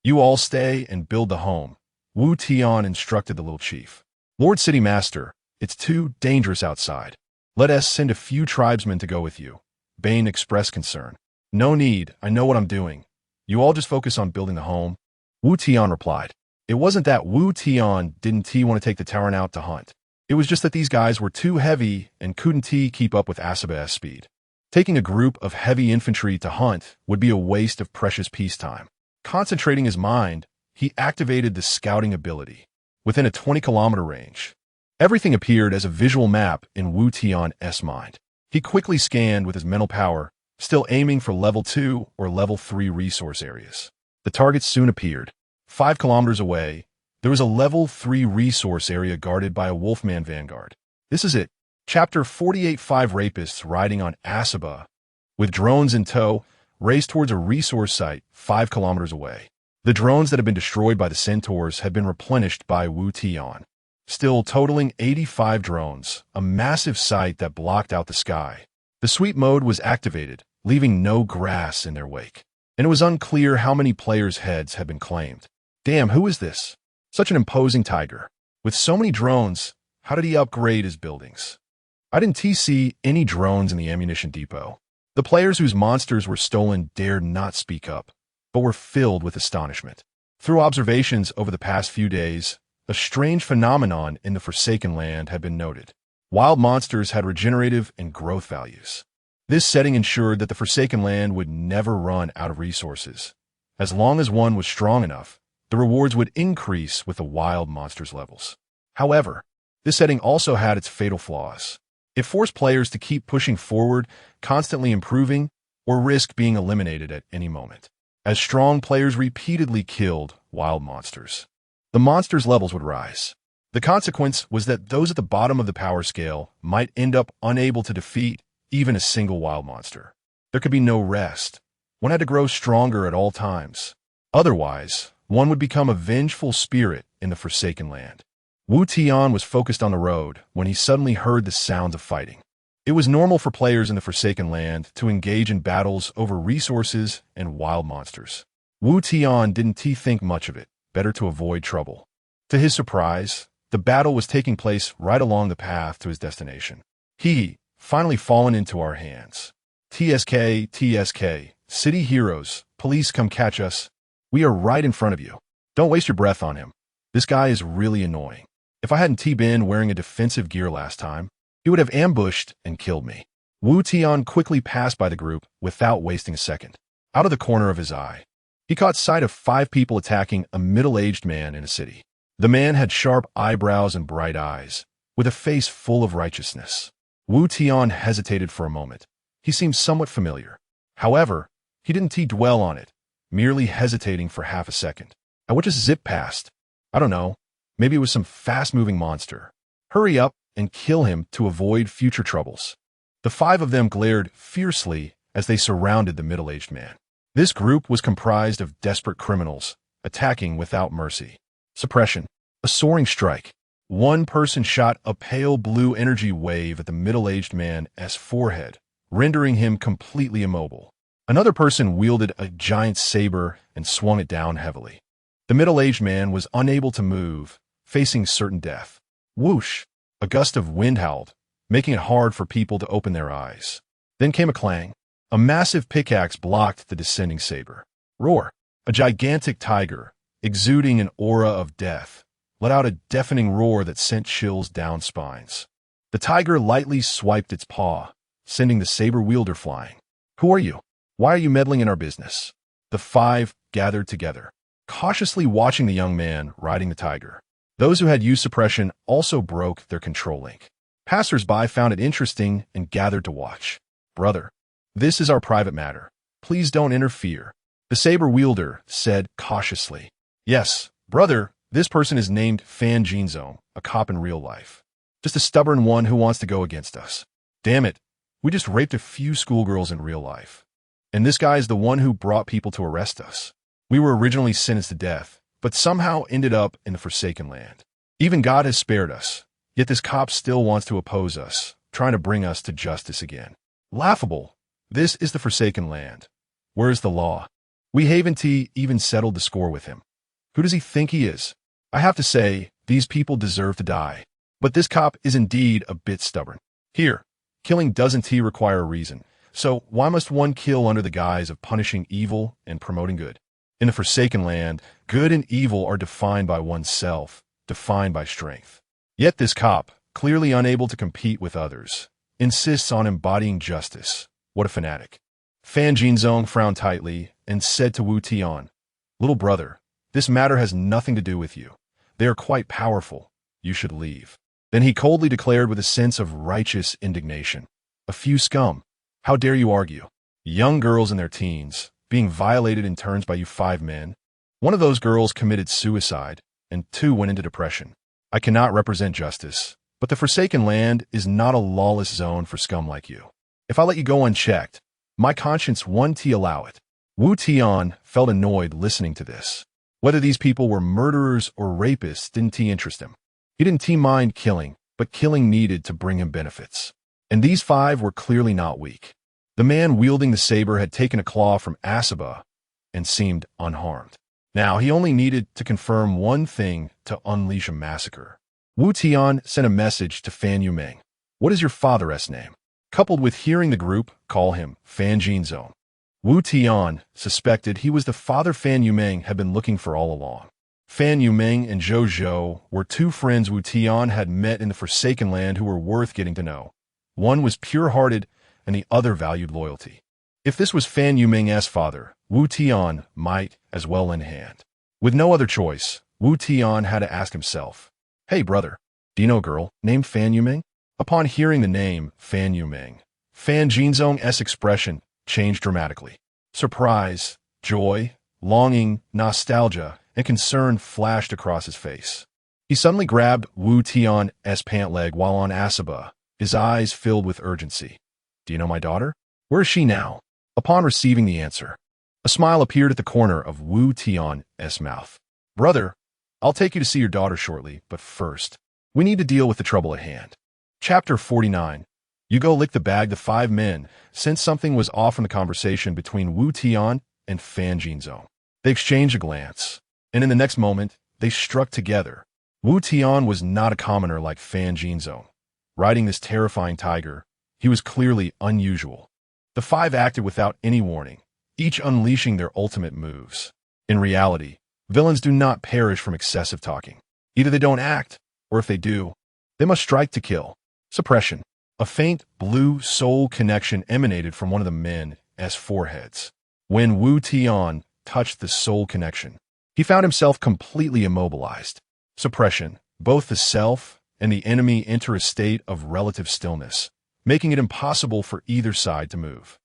You all stay and build the home, Wu Tian instructed the little chief. Lord City Master, it's too dangerous outside. Let us send a few tribesmen to go with you. Bane expressed concern. No need, I know what I'm doing. You all just focus on building the home. Wu Tian replied. It wasn't that Wu Tian didn't want to take the Terran out to hunt. It was just that these guys were too heavy and couldn't keep up with Asaba's speed. Taking a group of heavy infantry to hunt would be a waste of precious peacetime. Concentrating his mind, he activated the scouting ability. Within a 20-kilometer range, everything appeared as a visual map in Wu Tian's mind. He quickly scanned with his mental power, still aiming for level 2 or level 3 resource areas. The targets soon appeared. 5 kilometers away, there was a level 3 resource area guarded by a Wolfman Vanguard. This is it. Chapter 48. 5 rapists riding on Asaba, with drones in tow, raced towards a resource site 5 kilometers away. The drones that had been destroyed by the centaurs had been replenished by Wu Tian, still totaling 85 drones, a massive site that blocked out the sky. The sweep mode was activated, leaving no grass in their wake, and it was unclear how many players' heads had been claimed. Damn, who is this? Such an imposing tiger. With so many drones, how did he upgrade his buildings? I didn't see any drones in the ammunition depot. The players whose monsters were stolen dared not speak up, but were filled with astonishment. Through observations over the past few days, a strange phenomenon in the Forsaken Land had been noted. Wild monsters had regenerative and growth values. This setting ensured that the Forsaken Land would never run out of resources. As long as one was strong enough, the rewards would increase with the wild monsters' levels. However, this setting also had its fatal flaws. It forced players to keep pushing forward, constantly improving, or risk being eliminated at any moment. As strong players repeatedly killed wild monsters, the monsters' levels would rise. The consequence was that those at the bottom of the power scale might end up unable to defeat even a single wild monster. There could be no rest. One had to grow stronger at all times. Otherwise, one would become a vengeful spirit in the Forsaken Land. Wu Tian was focused on the road when he suddenly heard the sounds of fighting. It was normal for players in the Forsaken Land to engage in battles over resources and wild monsters. Wu Tian didn't think much of it, better to avoid trouble. To his surprise, the battle was taking place right along the path to his destination. He, finally fallen into our hands. TSK, city heroes, police come catch us. We are right in front of you. Don't waste your breath on him. This guy is really annoying. If I hadn't been wearing a defensive gear last time, he would have ambushed and killed me. Wu Tian quickly passed by the group without wasting a second. Out of the corner of his eye, he caught sight of 5 people attacking a middle-aged man in a city. The man had sharp eyebrows and bright eyes, with a face full of righteousness. Wu Tian hesitated for a moment. He seemed somewhat familiar. However, he didn't dwell on it, merely hesitating for half a second. I would just zip past. I don't know. Maybe it was some fast-moving monster. Hurry up and kill him to avoid future troubles. The 5 of them glared fiercely as they surrounded the middle-aged man. This group was comprised of desperate criminals, attacking without mercy. Suppression. A soaring strike. One person shot a pale blue energy wave at the middle-aged man's forehead, rendering him completely immobile. Another person wielded a giant saber and swung it down heavily. The middle-aged man was unable to move, facing certain death. Whoosh! A gust of wind howled, making it hard for people to open their eyes. Then came a clang. A massive pickaxe blocked the descending saber. Roar! A gigantic tiger, exuding an aura of death, let out a deafening roar that sent chills down spines. The tiger lightly swiped its paw, sending the saber wielder flying. Who are you? Why are you meddling in our business? The 5 gathered together, cautiously watching the young man riding the tiger. Those who had used suppression also broke their control link. Passers-by found it interesting and gathered to watch. Brother, this is our private matter. Please don't interfere, the saber wielder said cautiously. Yes, brother, this person is named Fan Jinzone, a cop in real life. Just a stubborn one who wants to go against us. Damn it, we just raped a few schoolgirls in real life. And this guy is the one who brought people to arrest us. We were originally sentenced to death, but somehow ended up in the Forsaken Land. Even God has spared us, yet this cop still wants to oppose us, trying to bring us to justice again. Laughable. This is the Forsaken Land. Where is the law? We haven't even settled the score with him. Who does he think he is? I have to say, these people deserve to die. But this cop is indeed a bit stubborn. Here, killing doesn't require a reason, so why must one kill under the guise of punishing evil and promoting good? In the Forsaken Land, good and evil are defined by oneself, defined by strength. Yet this cop, clearly unable to compete with others, insists on embodying justice. What a fanatic. Fan Jinzong frowned tightly and said to Wu Tian, "Little brother, this matter has nothing to do with you. They are quite powerful. You should leave." Then he coldly declared with a sense of righteous indignation, "A few scum. How dare you argue? Young girls in their teens, being violated in turns by you 5 men. One of those girls committed suicide, and 2 went into depression. I cannot represent justice, but the Forsaken Land is not a lawless zone for scum like you. If I let you go unchecked, my conscience won't allow it." Wu Tian felt annoyed listening to this. Whether these people were murderers or rapists didn't interest him. He didn't mind killing, but killing needed to bring him benefits. And these 5 were clearly not weak. The man wielding the saber had taken a claw from Asaba and seemed unharmed. Now he only needed to confirm one thing to unleash a massacre. Wu Tian sent a message to Fan Yumeng. "What is your father's name?" Coupled with hearing the group call him Fan Jinzong, Wu Tian suspected he was the father Fan Yumeng had been looking for all along. Fan Yumeng and Zhou Zhou were 2 friends Wu Tian had met in the Forsaken Land who were worth getting to know. One was pure-hearted, and the other valued loyalty. If this was Fan Yumeng's father, Wu Tian might as well lend a hand. With no other choice, Wu Tian had to ask himself, "Hey brother, do you know a girl named Fan Yumeng?" Upon hearing the name Fan Yumeng, Fan Jinzong's expression changed dramatically. Surprise, joy, longing, nostalgia, and concern flashed across his face. He suddenly grabbed Wu Tian's pant leg while on Asaba, his eyes filled with urgency. "Do you know my daughter? Where is she now?" Upon receiving the answer, a smile appeared at the corner of Wu Tian's mouth. "Brother, I'll take you to see your daughter shortly, but first, we need to deal with the trouble at hand." Chapter 49. You go lick the bag. The 5 men sensed something was off in the conversation between Wu Tian and Fan Jinzong. They exchanged a glance, and in the next moment, they struck together. Wu Tian was not a commoner like Fan Jinzong. Riding this terrifying tiger, he was clearly unusual. The 5 acted without any warning, each unleashing their ultimate moves. In reality, villains do not perish from excessive talking. Either they don't act, or if they do, they must strike to kill. Suppression. A faint blue soul connection emanated from one of the men's foreheads. When Wu Tian touched the soul connection, he found himself completely immobilized. Suppression. Both the self and the enemy enter a state of relative stillness, making it impossible for either side to move.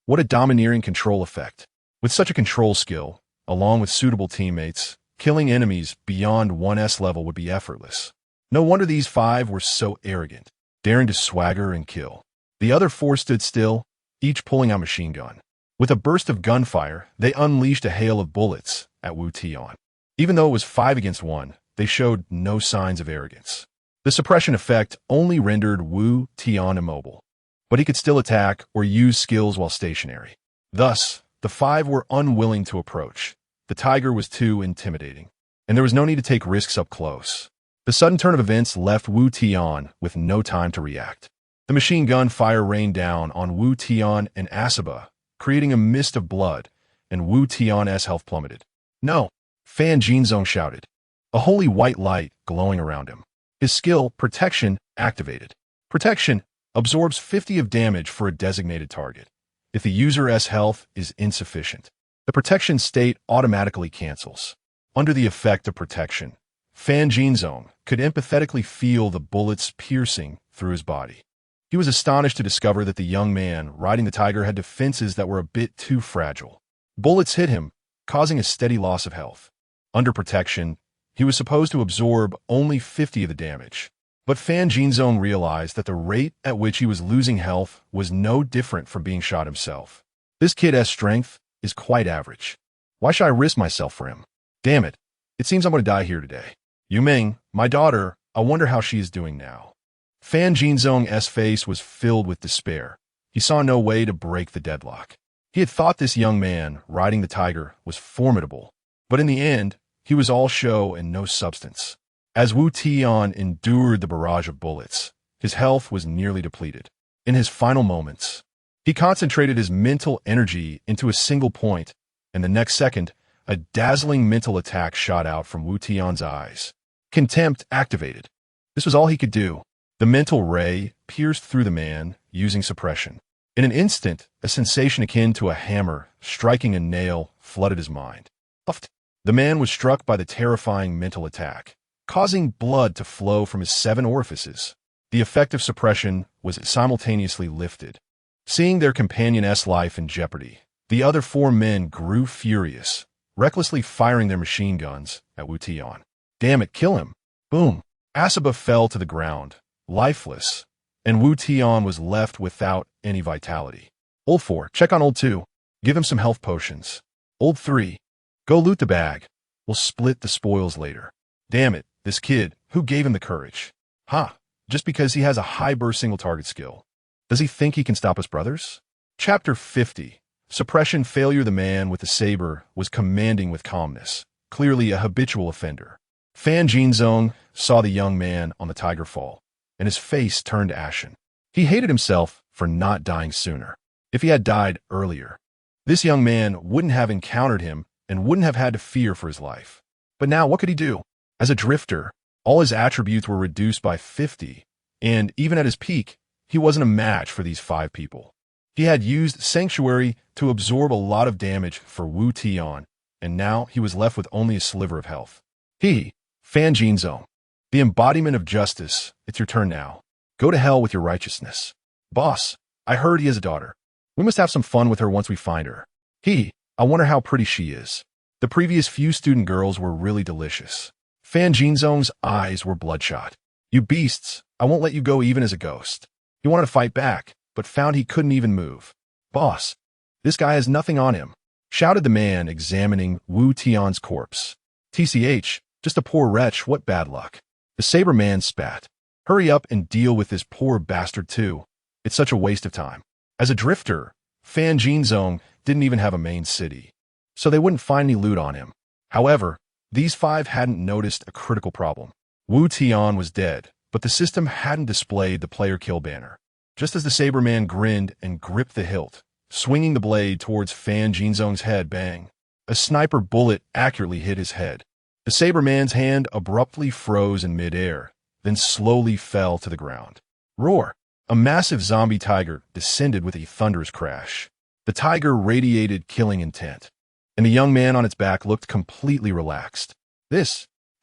What a domineering control effect. With such a control skill, along with suitable teammates, killing enemies beyond 1's level would be effortless. No wonder these 5 were so arrogant, daring to swagger and kill. The other 4 stood still, each pulling out a machine gun. With a burst of gunfire, they unleashed a hail of bullets at Wu Tian. Even though it was 5 against 1, they showed no signs of arrogance. The suppression effect only rendered Wu Tian immobile, but he could still attack or use skills while stationary. Thus, the 5 were unwilling to approach. The tiger was too intimidating, and there was no need to take risks up close. The sudden turn of events left Wu Tian with no time to react. The machine gun fire rained down on Wu Tian and Asaba, creating a mist of blood, and Wu Tian's health plummeted. "No!" Fan Jinzong shouted, a holy white light glowing around him. His skill, Protection, activated. Protection absorbs 50 of damage for a designated target. If the user's health is insufficient, the protection state automatically cancels. Under the effect of protection, Fan Jinzong could empathetically feel the bullets piercing through his body. He was astonished to discover that the young man riding the tiger had defenses that were a bit too fragile. Bullets hit him, causing a steady loss of health. Under protection, he was supposed to absorb only 50 of the damage. But Fan Jinzong realized that the rate at which he was losing health was no different from being shot himself. This kid's strength is quite average. Why should I risk myself for him? Damn it. It seems I'm going to die here today. Yumeng, my daughter, I wonder how she is doing now. Fan Jinzong's face was filled with despair. He saw no way to break the deadlock. He had thought this young man riding the tiger was formidable, but in the end, he was all show and no substance. As Wu Tian endured the barrage of bullets, his health was nearly depleted. In his final moments, he concentrated his mental energy into a single point, and the next second, a dazzling mental attack shot out from Wu Tian's eyes. Contempt activated. This was all he could do. The mental ray pierced through the man, using suppression. In an instant, a sensation akin to a hammer striking a nail flooded his mind. The man was struck by the terrifying mental attack, causing blood to flow from his 7 orifices. The effect of suppression was simultaneously lifted. Seeing their companion's life in jeopardy, the other 4 men grew furious, recklessly firing their machine guns at Wu Tian. Damn it, kill him! Boom! Asaba fell to the ground, lifeless, and Wu Tian was left without any vitality. Old 4, check on Old 2. Give him some health potions. Old 3, go loot the bag. We'll split the spoils later. Damn it, this kid, who gave him the courage? Just because he has a high burst single target skill. Does he think he can stop us, brothers? Chapter 50. Suppression failure. The man with the saber was commanding with calmness, clearly a habitual offender. Fan Jinzong saw the young man on the tiger fall, and his face turned ashen. He hated himself for not dying sooner. If he had died earlier, this young man wouldn't have encountered him and wouldn't have had to fear for his life. But now what could he do? As a drifter, all his attributes were reduced by 50, and even at his peak, he wasn't a match for these 5 people. He had used Sanctuary to absorb a lot of damage for Wu Tian, and now he was left with only a sliver of health. Fan Jinzong, the embodiment of justice, it's your turn now. Go to hell with your righteousness. Boss, I heard he has a daughter. We must have some fun with her once we find her. I wonder how pretty she is. The previous few student girls were really delicious. Fan Jinzong's eyes were bloodshot. You beasts, I won't let you go even as a ghost. He wanted to fight back, but found he couldn't even move. Boss, this guy has nothing on him, shouted the man examining Wu Tian's corpse. TCH, just a poor wretch, what bad luck. The saber man spat. Hurry up and deal with this poor bastard too. It's such a waste of time. As a drifter, Fan Jinzong didn't even have a main city, so they wouldn't find any loot on him. However, these 5 hadn't noticed a critical problem. Wu Tian was dead, but the system hadn't displayed the player kill banner. Just as the saber man grinned and gripped the hilt, swinging the blade towards Fan Jinzong's head, bang! A sniper bullet accurately hit his head. The saber man's hand abruptly froze in midair, then slowly fell to the ground. Roar! A massive zombie tiger descended with a thunderous crash. The tiger radiated killing intent, and the young man on its back looked completely relaxed.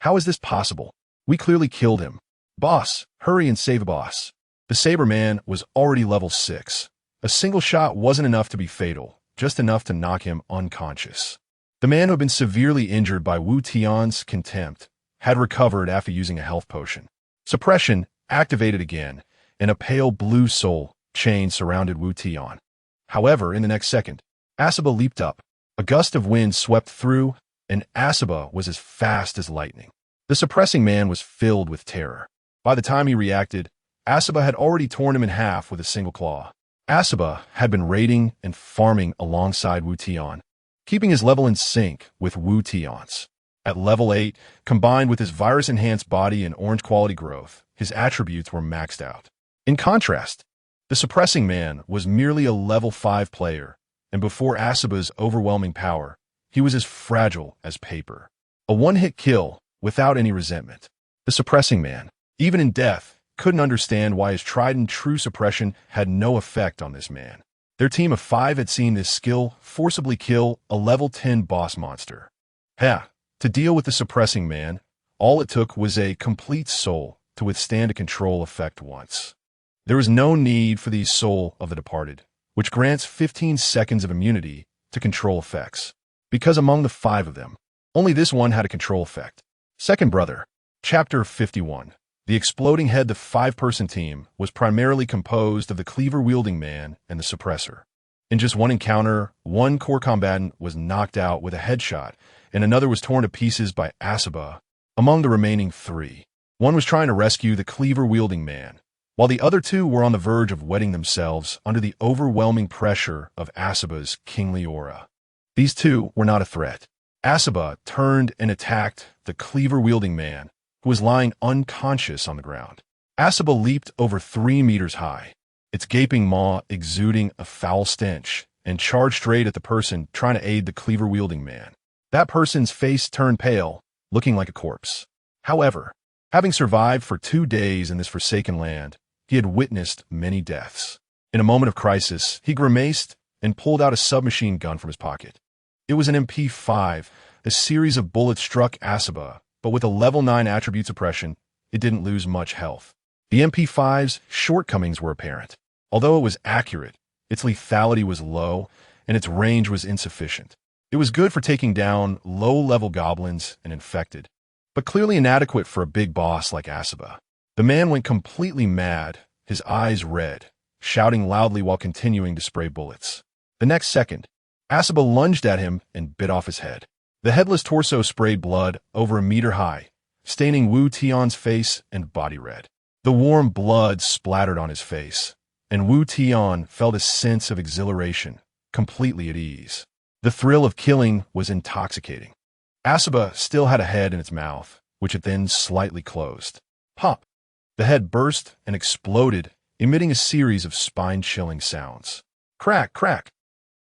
How is this possible? We clearly killed him. Boss, hurry and save boss. The saber man was already level 6. A single shot wasn't enough to be fatal, just enough to knock him unconscious. The man who had been severely injured by Wu Tian's contempt had recovered after using a health potion. Suppression activated again, and a pale blue soul chain surrounded Wu Tian. However, in the next second, Asaba leaped up. A gust of wind swept through, and Asaba was as fast as lightning. The suppressing man was filled with terror. By the time he reacted, Asaba had already torn him in half with a single claw. Asaba had been raiding and farming alongside Wu Tian, keeping his level in sync with Wu Tian's. At level 8, combined with his virus-enhanced body and orange quality growth, his attributes were maxed out. In contrast, the suppressing man was merely a level 5 player, and before Asaba's overwhelming power, he was as fragile as paper. A one-hit kill without any resentment. The suppressing man, even in death, couldn't understand why his tried-and-true suppression had no effect on this man. Their team of 5 had seen this skill forcibly kill a level 10 boss monster. To deal with the suppressing man, all it took was a complete soul to withstand a control effect once. There was no need for the soul of the departed, which grants 15 seconds of immunity to control effects, because among the 5 of them, only this one had a control effect. Second brother, Chapter 51. The exploding head. The 5-person team was primarily composed of the cleaver-wielding man and the suppressor. In just one encounter, one core combatant was knocked out with a headshot, and another was torn to pieces by Asaba. Among the remaining 3, one was trying to rescue the cleaver-wielding man, while the other 2 were on the verge of wetting themselves under the overwhelming pressure of Asaba's kingly aura. These 2 were not a threat. Asaba turned and attacked the cleaver-wielding man, who was lying unconscious on the ground. Asaba leaped over 3 meters high, its gaping maw exuding a foul stench, and charged straight at the person trying to aid the cleaver-wielding man. That person's face turned pale, looking like a corpse. However, Having survived for 2 days in this forsaken land, he had witnessed many deaths. In a moment of crisis, he grimaced and pulled out a submachine gun from his pocket. It was an MP5. A series of bullets struck Asaba, but with a level 9 attribute suppression, it didn't lose much health. The MP5's shortcomings were apparent. Although it was accurate, its lethality was low, and its range was insufficient. It was good for taking down low-level goblins and infected, but clearly inadequate for a big boss like Asaba. The man went completely mad, his eyes red, shouting loudly while continuing to spray bullets. The next second, Asaba lunged at him and bit off his head. The headless torso sprayed blood over a meter high, staining Wu Tian's face and body red. The warm blood splattered on his face, and Wu Tian felt a sense of exhilaration, completely at ease. The thrill of killing was intoxicating. Asaba still had a head in its mouth, which it then slightly closed. Pop! The head burst and exploded, emitting a series of spine-chilling sounds. Crack, crack!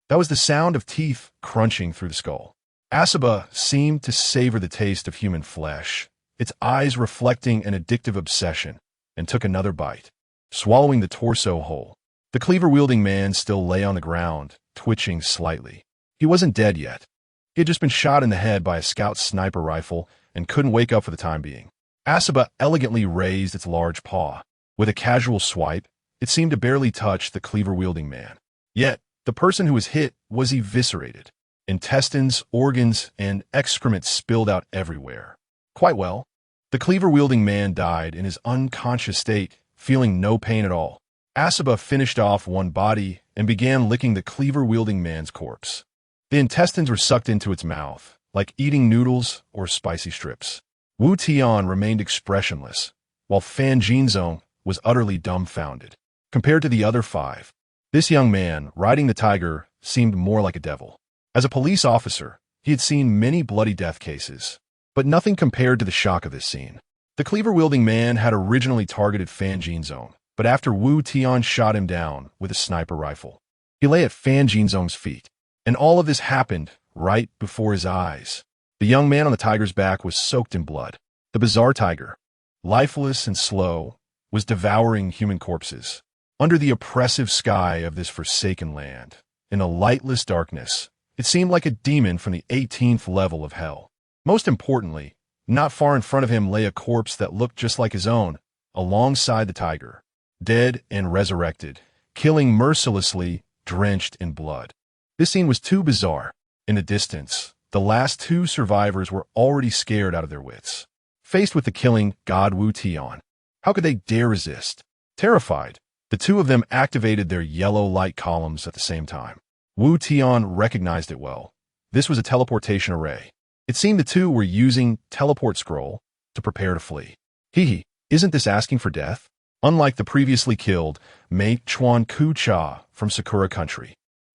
That was the sound of teeth crunching through the skull. Asaba seemed to savor the taste of human flesh, its eyes reflecting an addictive obsession, and took another bite, swallowing the torso whole. The cleaver-wielding man still lay on the ground, twitching slightly. He wasn't dead yet. He had just been shot in the head by a scout sniper rifle and couldn't wake up for the time being. Asaba elegantly raised its large paw. With a casual swipe, it seemed to barely touch the cleaver-wielding man. Yet, the person who was hit was eviscerated. Intestines, organs, and excrement spilled out everywhere. Quite well. The cleaver-wielding man died in his unconscious state, feeling no pain at all. Asaba finished off one body and began licking the cleaver-wielding man's corpse. The intestines were sucked into its mouth, like eating noodles or spicy strips. Wu Tian remained expressionless, while Fan Jinzong was utterly dumbfounded. Compared to the other 5, this young man, riding the tiger, seemed more like a devil. As a police officer, he had seen many bloody death cases, but nothing compared to the shock of this scene. The cleaver-wielding man had originally targeted Fan Jinzong, but after Wu Tian shot him down with a sniper rifle, he lay at Fan Jinzong's feet. And all of this happened right before his eyes. The young man on the tiger's back was soaked in blood. The bizarre tiger, lifeless and slow, was devouring human corpses. Under the oppressive sky of this forsaken land, in a lightless darkness, it seemed like a demon from the 18th level of hell. Most importantly, not far in front of him lay a corpse that looked just like his own, alongside the tiger, dead and resurrected, killing mercilessly, drenched in blood. This scene was too bizarre. In the distance, the last 2 survivors were already scared out of their wits. Faced with the killing god Wu Tian, how could they dare resist? Terrified, the 2 of them activated their yellow light columns at the same time. Wu Tian recognized it well. This was a teleportation array. It seemed the 2 were using teleport scroll to prepare to flee. Hee, isn't this asking for death? Unlike the previously killed Mei Chuan Ku Cha from Sakura Country,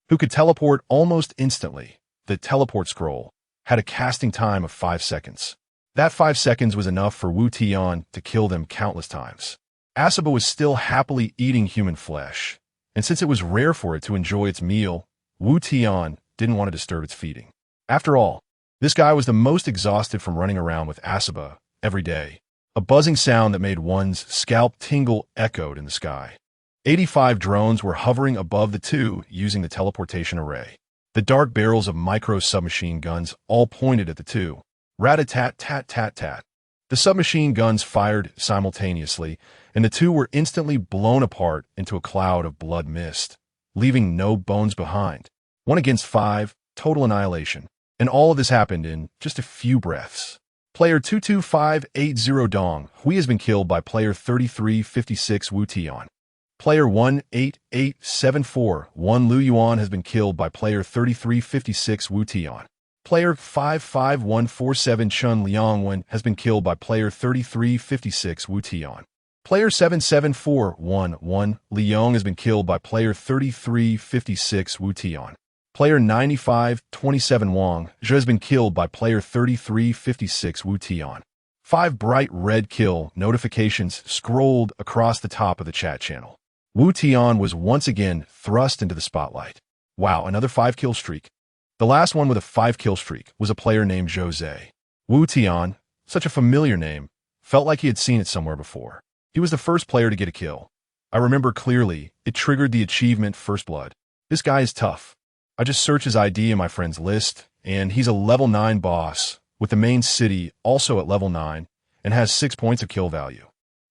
who could teleport almost instantly, the teleport scroll had a casting time of 5 seconds. That 5 seconds was enough for Wu Tian to kill them countless times. Asaba was still happily eating human flesh, and since it was rare for it to enjoy its meal, Wu Tian didn't want to disturb its feeding. After all, this guy was the most exhausted from running around with Asaba every day. A buzzing sound that made one's scalp tingle echoed in the sky. 85 drones were hovering above the 2 using the teleportation array. The dark barrels of micro-submachine guns all pointed at the 2. Rat-a-tat-tat-tat-tat. The submachine guns fired simultaneously, and the 2 were instantly blown apart into a cloud of blood mist, leaving no bones behind. 1 against 5, total annihilation. And all of this happened in just a few breaths. Player 22580 Dong Hui has been killed by player 3356 Wu Tian. Player 18874 Lu Yuan has been killed by player 3356 Wu Tian. Player 55147 Chun Liangwen has been killed by player 3356 Wu Tian. Player 77411 Li Yong has been killed by player 3356 Wu Tian. Player 9527 Wang Zhe has been killed by player 3356 Wu Tian. 5 bright red kill notifications scrolled across the top of the chat channel. Wu Tian was once again thrust into the spotlight. Wow, another 5-kill streak. The last one with a 5-kill streak was a player named Jose. Wu Tian, such a familiar name, Felt like he had seen it somewhere before. He was the first player to get a kill. I remember clearly, it triggered the achievement First Blood. This guy is tough. I just searched his ID in my friend's list, and he's a level 9 boss, with the main city also at level 9, and has 6 points of kill value.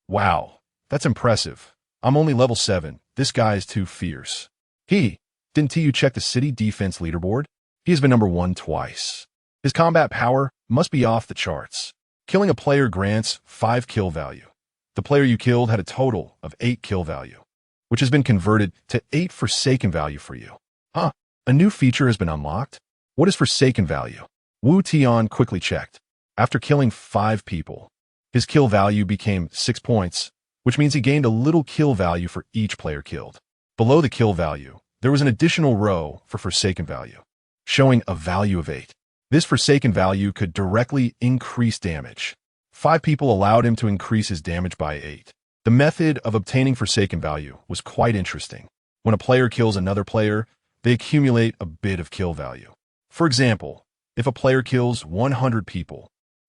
Wow, that's impressive. I'm only level 7. This guy is too fierce. Didn't you check the city defense leaderboard? He has been number 1 twice. His combat power must be off the charts. Killing a player grants 5 kill value. The player you killed had a total of 8 kill value, which has been converted to 8 Forsaken value for you. A new feature has been unlocked? What is Forsaken value? Wu Tian quickly checked. After killing 5 people, his kill value became 6 points, which means he gained a little kill value for each player killed. Below the kill value, there was an additional row for Forsaken value, showing a value of 8. This Forsaken value could directly increase damage. 5 people allowed him to increase his damage by 8. The method of obtaining Forsaken value was quite interesting. When a player kills another player, they accumulate a bit of kill value. For example, if a player kills 100 people,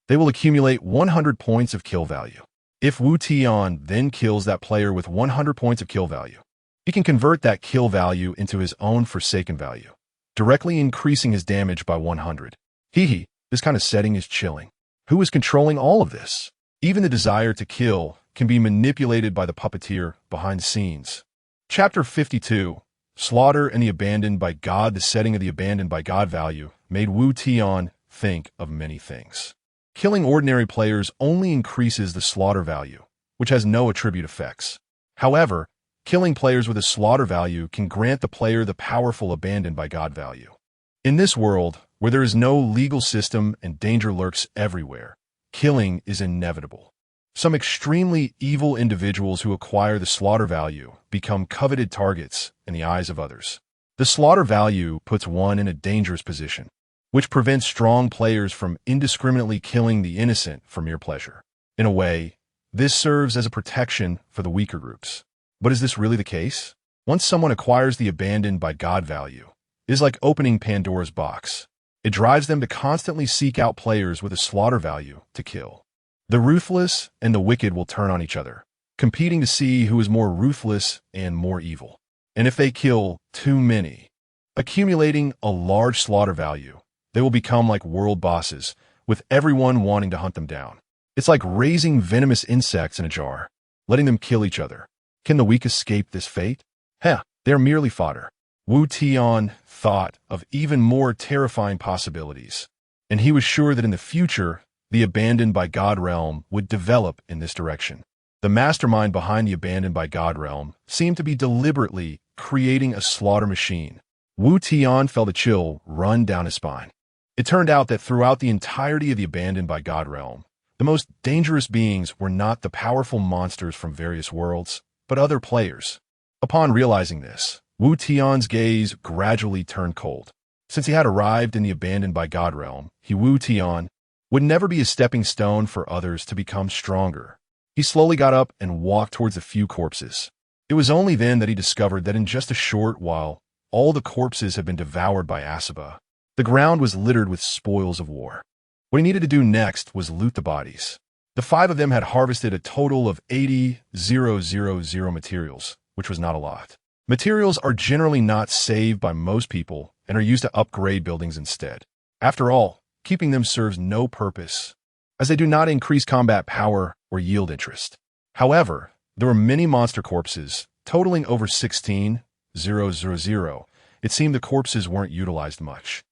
they will accumulate 100 points of kill value. If Wu Tian then kills that player with 100 points of kill value, he can convert that kill value into his own Forsaken value, directly increasing his damage by 100. This kind of setting is chilling. Who is controlling all of this? Even the desire to kill can be manipulated by the puppeteer behind the scenes. Chapter 52, Slaughter and the Abandoned by God. The setting of the Abandoned by God value made Wu Tian think of many things. Killing ordinary players only increases the slaughter value, which has no attribute effects. However, killing players with a slaughter value can grant the player the powerful Abandoned by God value. In this world, where there is no legal system and danger lurks everywhere, killing is inevitable. Some extremely evil individuals who acquire the slaughter value become coveted targets in the eyes of others. The slaughter value puts one in a dangerous position, which prevents strong players from indiscriminately killing the innocent for mere pleasure. In a way, this serves as a protection for the weaker groups. But is this really the case? Once someone acquires the Abandoned by God value, it is like opening Pandora's box. It drives them to constantly seek out players with a slaughter value to kill. The ruthless and the wicked will turn on each other, competing to see who is more ruthless and more evil. And if they kill too many, accumulating a large slaughter value, they will become like world bosses, with everyone wanting to hunt them down. It's like raising venomous insects in a jar, letting them kill each other. Can the weak escape this fate? They're merely fodder. Wu Tian thought of even more terrifying possibilities, and he was sure that in the future, the Abandoned by God realm would develop in this direction. The mastermind behind the Abandoned by God realm seemed to be deliberately creating a slaughter machine. Wu Tian felt a chill run down his spine. It turned out that throughout the entirety of the Abandoned by God realm, the most dangerous beings were not the powerful monsters from various worlds, but other players. Upon realizing this, Wu Tian's gaze gradually turned cold. Since he had arrived in the Abandoned by God realm, Wu Tian would never be a stepping stone for others to become stronger. He slowly got up and walked towards a few corpses. It was only then that he discovered that in just a short while, all the corpses had been devoured by Asaba. The ground was littered with spoils of war. What he needed to do next was loot the bodies. The 5 of them had harvested a total of 80,000 materials, which was not a lot. Materials are generally not saved by most people and are used to upgrade buildings instead. After all, keeping them serves no purpose, as they do not increase combat power or yield interest. However, there were many monster corpses, totaling over 16,000. It seemed the corpses weren't utilized much.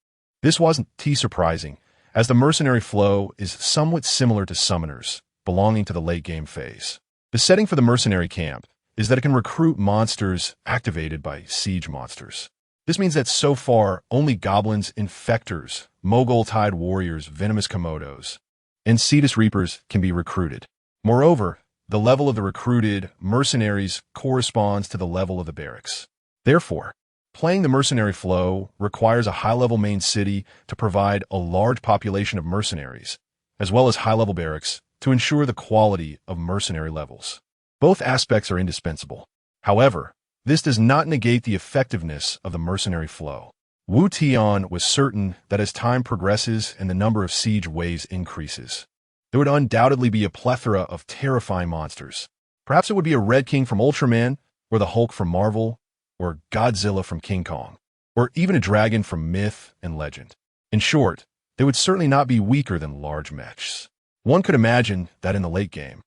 This wasn't too surprising, as the mercenary flow is somewhat similar to summoners, belonging to the late-game phase. The setting for the mercenary camp is that it can recruit monsters activated by siege monsters. This means that so far, only goblins, infectors, Mogul-Tide warriors, venomous Komodos, and Cetus Reapers can be recruited. Moreover, the level of the recruited mercenaries corresponds to the level of the barracks. Therefore, playing the mercenary flow requires a high-level main city to provide a large population of mercenaries, as well as high-level barracks to ensure the quality of mercenary levels. Both aspects are indispensable. However, this does not negate the effectiveness of the mercenary flow. Wu Tian was certain that as time progresses and the number of siege waves increases, there would undoubtedly be a plethora of terrifying monsters. Perhaps it would be a Red King from Ultraman, or the Hulk from Marvel, or Godzilla from King Kong, or even a dragon from myth and legend. In short, they would certainly not be weaker than large mechs. One could imagine that in the late game,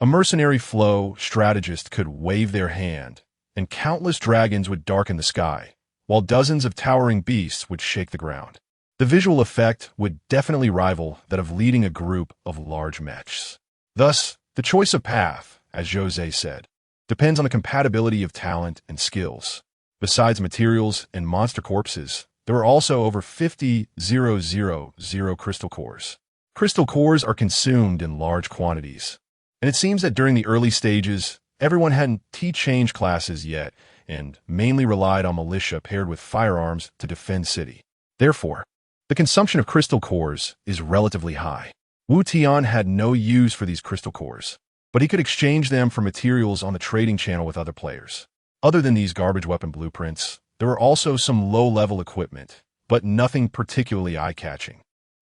a mercenary flow strategist could wave their hand, and countless dragons would darken the sky, while dozens of towering beasts would shake the ground. The visual effect would definitely rival that of leading a group of large mechs. Thus, the choice of path, as Jose said, depends on the compatibility of talent and skills. Besides materials and monster corpses, there are also over 50,000 crystal cores. Crystal cores are consumed in large quantities, and it seems that during the early stages, everyone hadn't T-changed classes yet and mainly relied on militia paired with firearms to defend city. Therefore, the consumption of crystal cores is relatively high. Wu Tian had no use for these crystal cores, but he could exchange them for materials on the trading channel with other players. Other than these garbage weapon blueprints, there were also some low-level equipment, but nothing particularly eye-catching.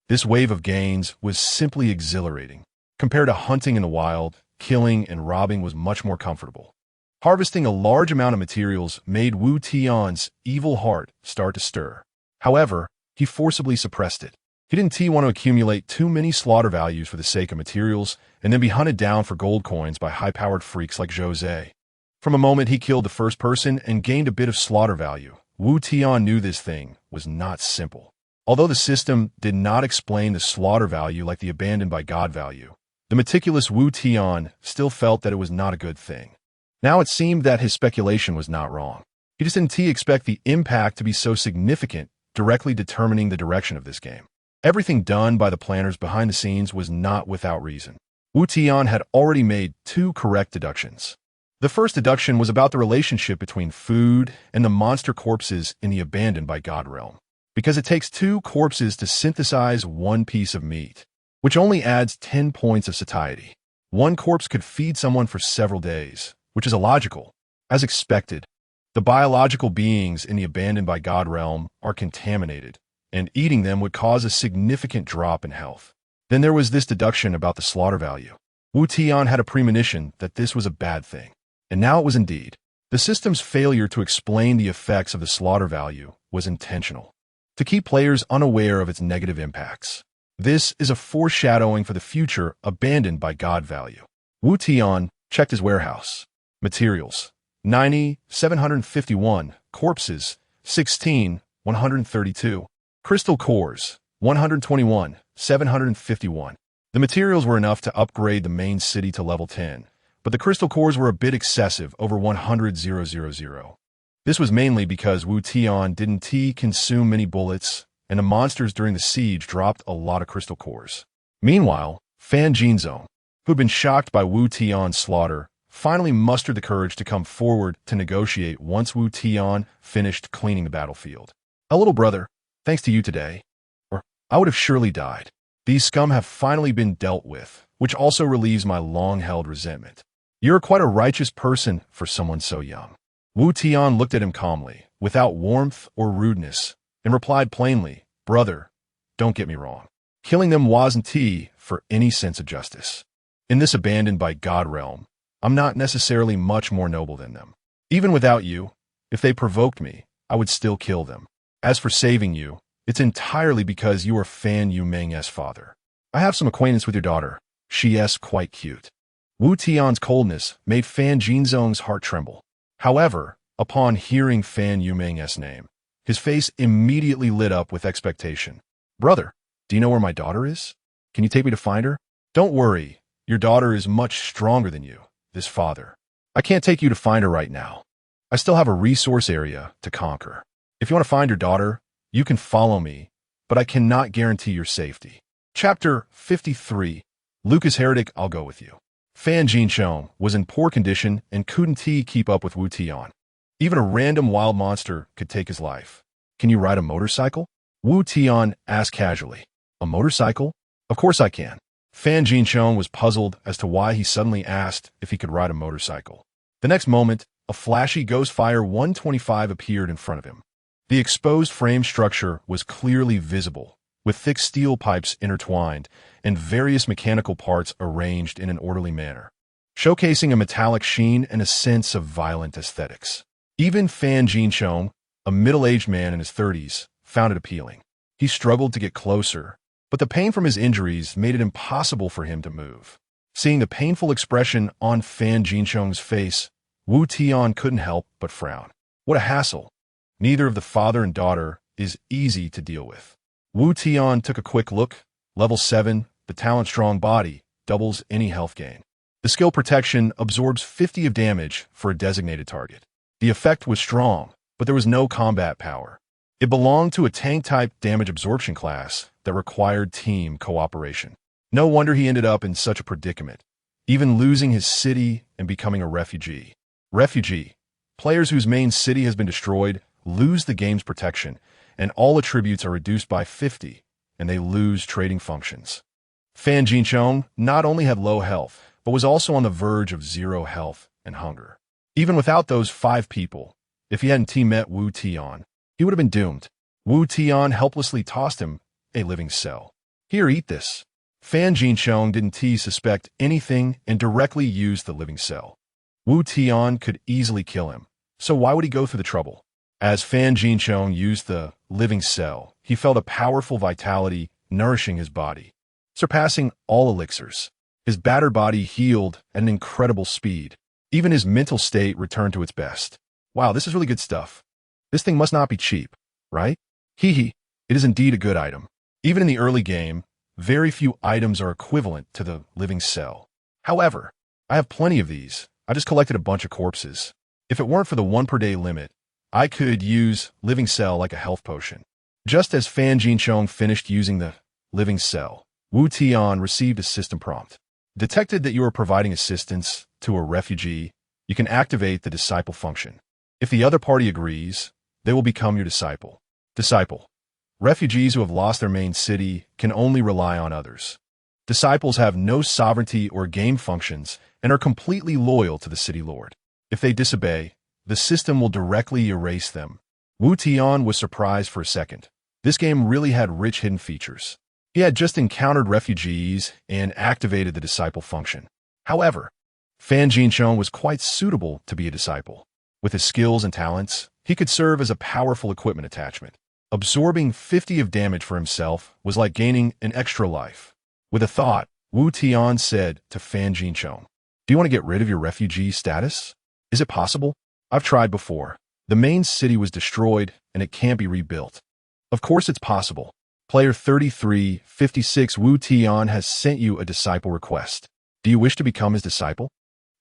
This wave of gains was simply exhilarating. Compared to hunting in the wild, killing and robbing was much more comfortable. Harvesting a large amount of materials made Wu Tian's evil heart start to stir. However, he forcibly suppressed it. He didn't want to accumulate too many slaughter values for the sake of materials and then be hunted down for gold coins by high-powered freaks like Jose. From a moment he killed the first person and gained a bit of slaughter value, Wu Tian knew this thing was not simple. Although the system did not explain the slaughter value like the abandoned by God value, the meticulous Wu Tian still felt that it was not a good thing. Now it seemed that his speculation was not wrong. He just didn't expect the impact to be so significant, directly determining the direction of this game. Everything done by the planners behind the scenes was not without reason. Wu Tian had already made two correct deductions. The first deduction was about the relationship between food and the monster corpses in the abandoned by God realm, because it takes 2 corpses to synthesize 1 piece of meat, which only adds 10 points of satiety. 1 corpse could feed someone for several days, which is illogical. As expected, the biological beings in the abandoned by God realm are contaminated, and eating them would cause a significant drop in health. Then there was this deduction about the slaughter value. Wu Tian had a premonition that this was a bad thing. And now it was indeed. The system's failure to explain the effects of the slaughter value was intentional, to keep players unaware of its negative impacts. This is a foreshadowing for the future abandoned by God value. Wu Tian checked his warehouse. Materials: 90, 751. Corpses: 16, 132. Crystal cores: 121, 751. The materials were enough to upgrade the main city to level 10. But the crystal cores were a bit excessive, over 100,000. This was mainly because Wu Tian didn't consume many bullets, and the monsters during the siege dropped a lot of crystal cores. Meanwhile, Fan Jinzong, who'd been shocked by Wu Tian's slaughter, finally mustered the courage to come forward to negotiate once Wu Tian finished cleaning the battlefield. "A little brother, thanks to you today, or I would have surely died. These scum have finally been dealt with, which also relieves my long-held resentment. You're quite a righteous person for someone so young." Wu Tian looked at him calmly, without warmth or rudeness, and replied plainly, "Brother, don't get me wrong. Killing them wasn't for any sense of justice. In this abandoned by God realm, I'm not necessarily much more noble than them. Even without you, if they provoked me, I would still kill them. As for saving you, it's entirely because you are Fan Yumeng's father. I have some acquaintance with your daughter. She is quite cute." Wu Tian's coldness made Fan Jinzong's heart tremble. However, upon hearing Fan Yumeng's name, his face immediately lit up with expectation. "Brother, do you know where my daughter is? Can you take me to find her?" "Don't worry, your daughter is much stronger than you, this father. I can't take you to find her right now. I still have a resource area to conquer. If you want to find your daughter, you can follow me, but I cannot guarantee your safety." Chapter 53. Lucas Heretic, I'll go with you. Fan Jinzong was in poor condition and couldn't keep up with Wu Tian. Even a random wild monster could take his life. "Can you ride a motorcycle?" Wu Tian asked casually. "A motorcycle? Of course I can." Fan Jinzong was puzzled as to why he suddenly asked if he could ride a motorcycle. The next moment, a flashy Ghostfire 125 appeared in front of him. The exposed frame structure was clearly visible, with thick steel pipes intertwined and various mechanical parts arranged in an orderly manner, showcasing a metallic sheen and a sense of violent aesthetics. Even Fan Jinchong, a middle-aged man in his 30s, found it appealing. He struggled to get closer, but the pain from his injuries made it impossible for him to move. Seeing the painful expression on Fan Jinchong's face, Wu Tian couldn't help but frown. What a hassle. Neither of the father and daughter is easy to deal with. Wu Tian took a quick look. Level 7, the talent strong body, doubles any health gain. The skill protection absorbs 50 of damage for a designated target. The effect was strong, but there was no combat power. It belonged to a tank-type damage absorption class that required team cooperation. No wonder he ended up in such a predicament, even losing his city and becoming a refugee. Refugee. Players whose main city has been destroyed lose the game's protection, and all attributes are reduced by 50, and they lose trading functions. Fan Jinchong not only had low health, but was also on the verge of 0 health and hunger. Even without those 5 people, if he hadn't team-met Wu Tian, he would have been doomed. Wu Tian helplessly tossed him a living cell. Here, eat this. Fan Jinchong didn't suspect anything and directly used the living cell. Wu Tian could easily kill him, so why would he go through the trouble? As Fan Jinchong used the living cell, he felt a powerful vitality nourishing his body, surpassing all elixirs. His battered body healed at an incredible speed. Even his mental state returned to its best. Wow, this is really good stuff. This thing must not be cheap, right? Hee. It is indeed a good item. Even in the early game, very few items are equivalent to the living cell. However, I have plenty of these. I just collected a bunch of corpses. If it weren't for the 1 per day limit, I could use living cell like a health potion. Just as Fan Jinchong finished using the living cell, Wu Tian received a system prompt. Detected that you are providing assistance to a refugee, you can activate the disciple function. If the other party agrees, they will become your disciple. Disciple. Refugees who have lost their main city can only rely on others. Disciples have no sovereignty or game functions and are completely loyal to the city lord. If they disobey, the system will directly erase them. Wu Tian was surprised for a second. This game really had rich hidden features. He had just encountered refugees and activated the disciple function. However, Fan Jinchong was quite suitable to be a disciple. With his skills and talents, he could serve as a powerful equipment attachment. Absorbing 50 of damage for himself was like gaining an extra life. With a thought, Wu Tian said to Fan Jinchong, "Do you want to get rid of your refugee status? Is it possible? I've tried before. The main city was destroyed, and it can't be rebuilt. Of course it's possible. Player 3356 Wu Tian has sent you a disciple request. Do you wish to become his disciple?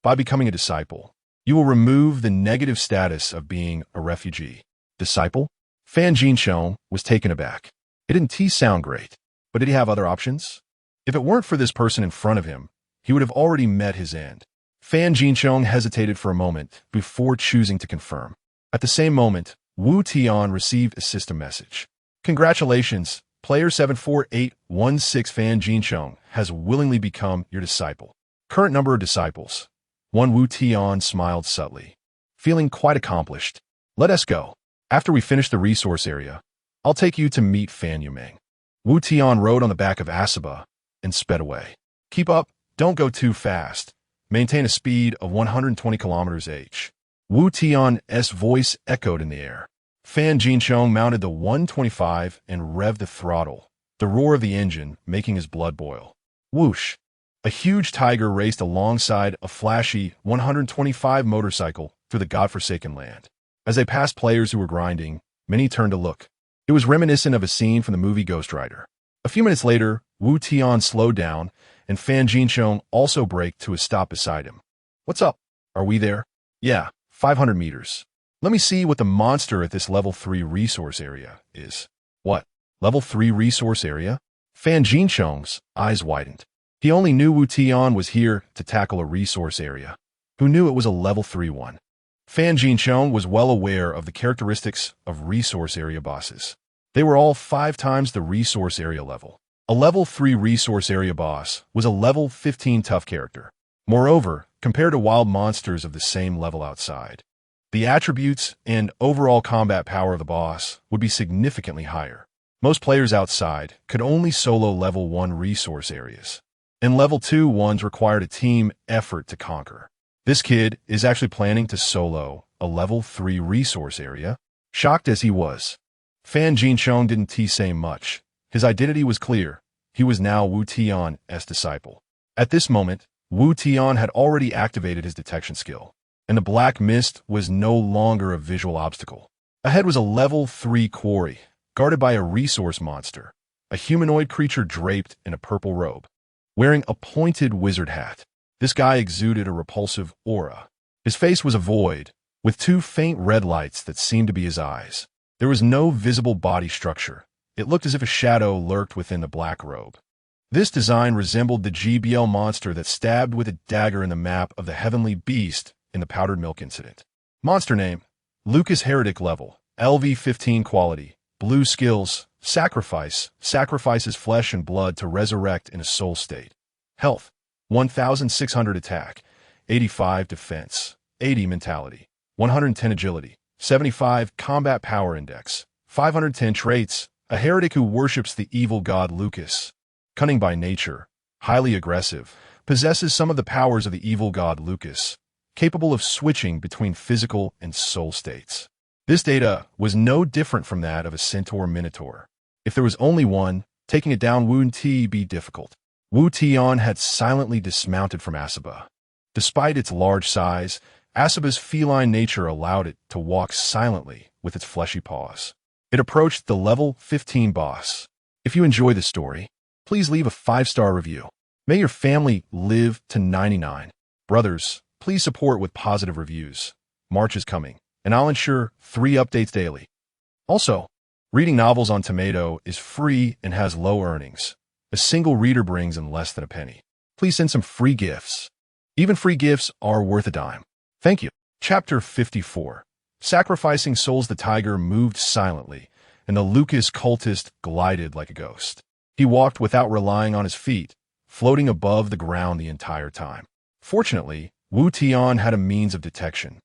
By becoming a disciple, you will remove the negative status of being a refugee." Disciple? Fan Jinchong was taken aback. It didn't sound great, but did he have other options? If it weren't for this person in front of him, he would have already met his end. Fan Jinchong hesitated for a moment before choosing to confirm. At the same moment, Wu Tian received a system message. Congratulations, player 74816 Fan Jinchong has willingly become your disciple. Current number of disciples. 1. Wu Tian smiled subtly, feeling quite accomplished. Let us go. After we finish the resource area, I'll take you to meet Fan Yumeng. Wu Tian rode on the back of Asaba and sped away. Keep up, don't go too fast. Maintain a speed of 120 km/h. Wu Tian's voice echoed in the air. Fan Jinchong mounted the 125 and revved the throttle, the roar of the engine making his blood boil. Whoosh! A huge tiger raced alongside a flashy 125 motorcycle through the godforsaken land. As they passed players who were grinding, many turned to look. It was reminiscent of a scene from the movie Ghost Rider. A few minutes later, Wu Tian slowed down, and Fan Jinchong also braked to a stop beside him. What's up? Are we there? Yeah, 500 meters. Let me see what the monster at this level 3 resource area is. What? Level 3 resource area? Fan Jinchong's eyes widened. He only knew Wu Tian was here to tackle a resource area. Who knew it was a level 3 one? Fan Jinchong was well aware of the characteristics of resource area bosses. They were all 5 times the resource area level. A level 3 resource area boss was a level 15 tough character. Moreover, compared to wild monsters of the same level outside, the attributes and overall combat power of the boss would be significantly higher. Most players outside could only solo level 1 resource areas, and level 2 ones required a team effort to conquer. This kid is actually planning to solo a level 3 resource area. Shocked as he was, Fan Jinchong didn't say much. His identity was clear. He was now Wu Tian's disciple. At this moment, Wu Tian had already activated his detection skill, and the black mist was no longer a visual obstacle. Ahead was a level 3 quarry, guarded by a resource monster, a humanoid creature draped in a purple robe, wearing a pointed wizard hat. This guy exuded a repulsive aura. His face was a void, with 2 faint red lights that seemed to be his eyes. There was no visible body structure. It looked as if a shadow lurked within the black robe. This design resembled the GBL monster that stabbed with a dagger in the map of the Heavenly Beast in the Powdered Milk incident. Monster name: Lucas Heretic level, LV15 quality, blue skills, sacrifice, sacrifices flesh and blood to resurrect in a soul state. Health: 1600 attack, 85 defense, 80 mentality, 110 agility, 75 combat power index, 510 traits. A heretic who worships the evil god Lucas. Cunning by nature, highly aggressive, possesses some of the powers of the evil god Lucas, capable of switching between physical and soul states. This data was no different from that of a centaur minotaur. If there was only one, taking it down would be difficult. Wu Tian had silently dismounted from Asaba. Despite its large size, Asaba's feline nature allowed it to walk silently with its fleshy paws. It approached the level 15 boss. If you enjoy this story, please leave a 5-star review. May your family live to 99. Brothers, please support with positive reviews. March is coming, and I'll ensure 3 updates daily. Also, reading novels on Tomato is free and has low earnings. A single reader brings in less than a penny. Please send some free gifts. Even free gifts are worth a dime. Thank you. Chapter 54. Sacrificing souls. The tiger moved silently, and the Lucas cultist glided like a ghost. He walked without relying on his feet, floating above the ground the entire time. Fortunately, Wu Tian had a means of detection,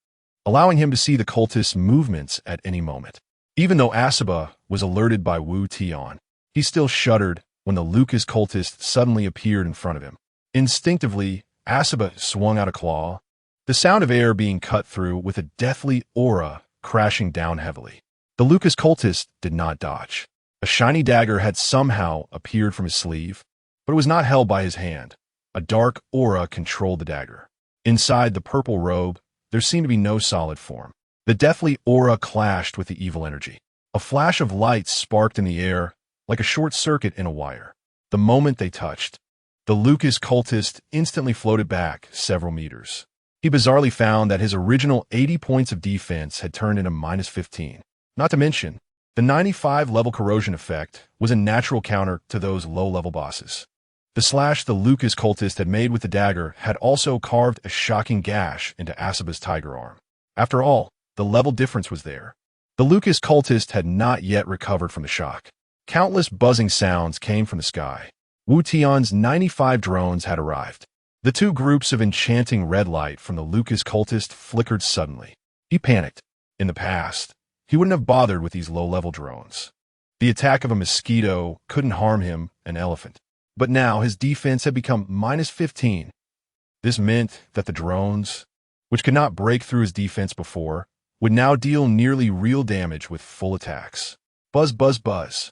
allowing him to see the cultist's movements at any moment. Even though Asaba was alerted by Wu Tian, he still shuddered when the Lucas cultist suddenly appeared in front of him. Instinctively, Asaba swung out a claw, the sound of air being cut through with a deathly aura crashing down heavily. The Lucas cultist did not dodge. A shiny dagger had somehow appeared from his sleeve, but it was not held by his hand. A dark aura controlled the dagger. Inside the purple robe, there seemed to be no solid form. The deathly aura clashed with the evil energy. A flash of light sparked in the air, like a short circuit in a wire. The moment they touched, the Lucas cultist instantly floated back several meters. He bizarrely found that his original 80 points of defense had turned into -15. Not to mention, the 95 level corrosion effect was a natural counter to those low-level bosses. The slash the Lucas cultist had made with the dagger had also carved a shocking gash into Asaba's tiger arm. After all, the level difference was there. The Lucas cultist had not yet recovered from the shock. Countless buzzing sounds came from the sky. Wu Tian's 95 drones had arrived. The 2 groups of enchanting red light from the Lucas cultist flickered suddenly. He panicked. In the past, he wouldn't have bothered with these low-level drones. The attack of a mosquito couldn't harm him, an elephant. But now his defense had become -15. This meant that the drones, which could not break through his defense before, would now deal nearly real damage with full attacks. Buzz, buzz, buzz.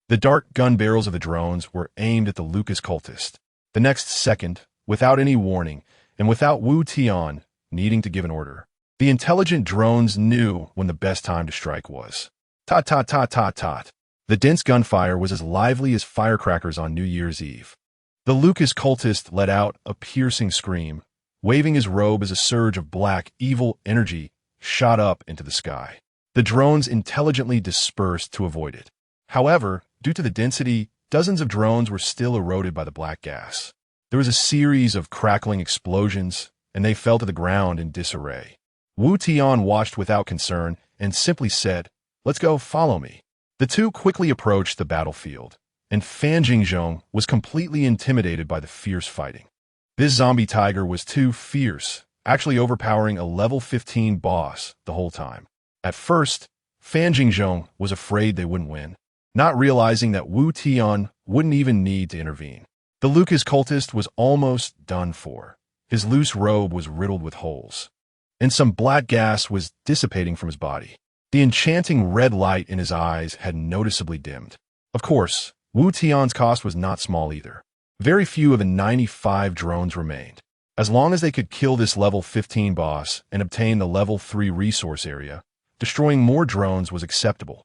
The dark gun barrels of the drones were aimed at the Lucas cultist. The next second, without any warning, and without Wu Tian needing to give an order, the intelligent drones knew when the best time to strike was. Tot, tot, tot, tot, tot. The dense gunfire was as lively as firecrackers on New Year's Eve. The Lucas cultist let out a piercing scream, waving his robe as a surge of black, evil energy shot up into the sky. The drones intelligently dispersed to avoid it. However, due to the density, dozens of drones were still eroded by the black gas. There was a series of crackling explosions, and they fell to the ground in disarray. Wu Tian watched without concern and simply said, "Let's go, follow me." The 2 quickly approached the battlefield, and Fan Jinchong was completely intimidated by the fierce fighting. This zombie tiger was too fierce, actually overpowering a level 15 boss the whole time. At first, Fan Jinchong was afraid they wouldn't win, not realizing that Wu Tian wouldn't even need to intervene. The Lucas cultist was almost done for. His loose robe was riddled with holes, and some black gas was dissipating from his body. The enchanting red light in his eyes had noticeably dimmed. Of course, Wu Tian's cost was not small either. Very few of the 95 drones remained. As long as they could kill this level 15 boss and obtain the level 3 resource area, destroying more drones was acceptable.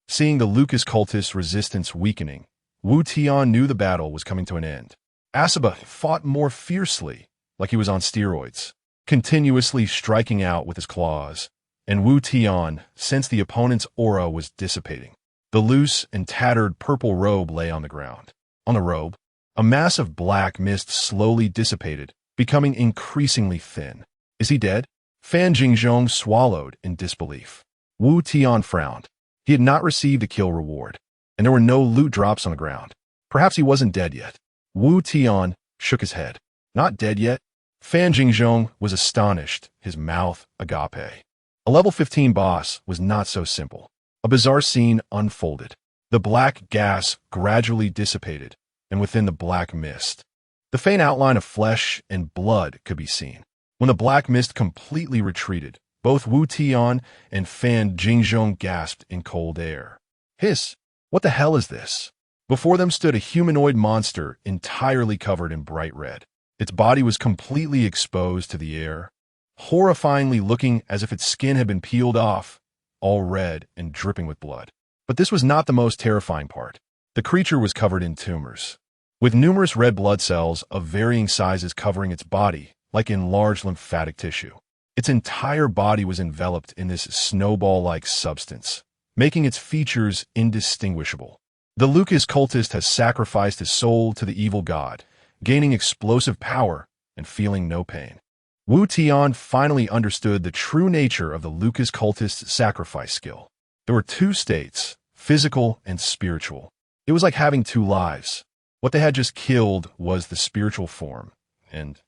Seeing the Lucas cultist's resistance weakening, Wu Tian knew the battle was coming to an end. Asaba fought more fiercely, like he was on steroids, continuously striking out with his claws, and Wu Tian sensed the opponent's aura was dissipating. The loose and tattered purple robe lay on the ground. On the robe, a mass of black mist slowly dissipated, becoming increasingly thin. Is he dead? Fan Jingzhong swallowed in disbelief. Wu Tian frowned. He had not received a kill reward, and there were no loot drops on the ground. Perhaps he wasn't dead yet. Wu Tian shook his head. Not dead yet? Fan Jingzhong was astonished, his mouth agape. A level 15 boss was not so simple. A bizarre scene unfolded. The black gas gradually dissipated, and within the black mist, the faint outline of flesh and blood could be seen. When the black mist completely retreated, both Wu Tian and Fan Jingzhong gasped in cold air. Hiss! What the hell is this? Before them stood a humanoid monster entirely covered in bright red. Its body was completely exposed to the air, horrifyingly looking as if its skin had been peeled off, all red and dripping with blood. But this was not the most terrifying part. The creature was covered in tumors, with numerous red blood cells of varying sizes covering its body, like enlarged lymphatic tissue. Its entire body was enveloped in this snowball-like substance, making its features indistinguishable. The Lucas cultist has sacrificed his soul to the evil god, gaining explosive power and feeling no pain. Wu Tian finally understood the true nature of the Lucas cultist's sacrifice skill. There were two states, physical and spiritual. It was like having two lives. What they had just killed was the spiritual form, and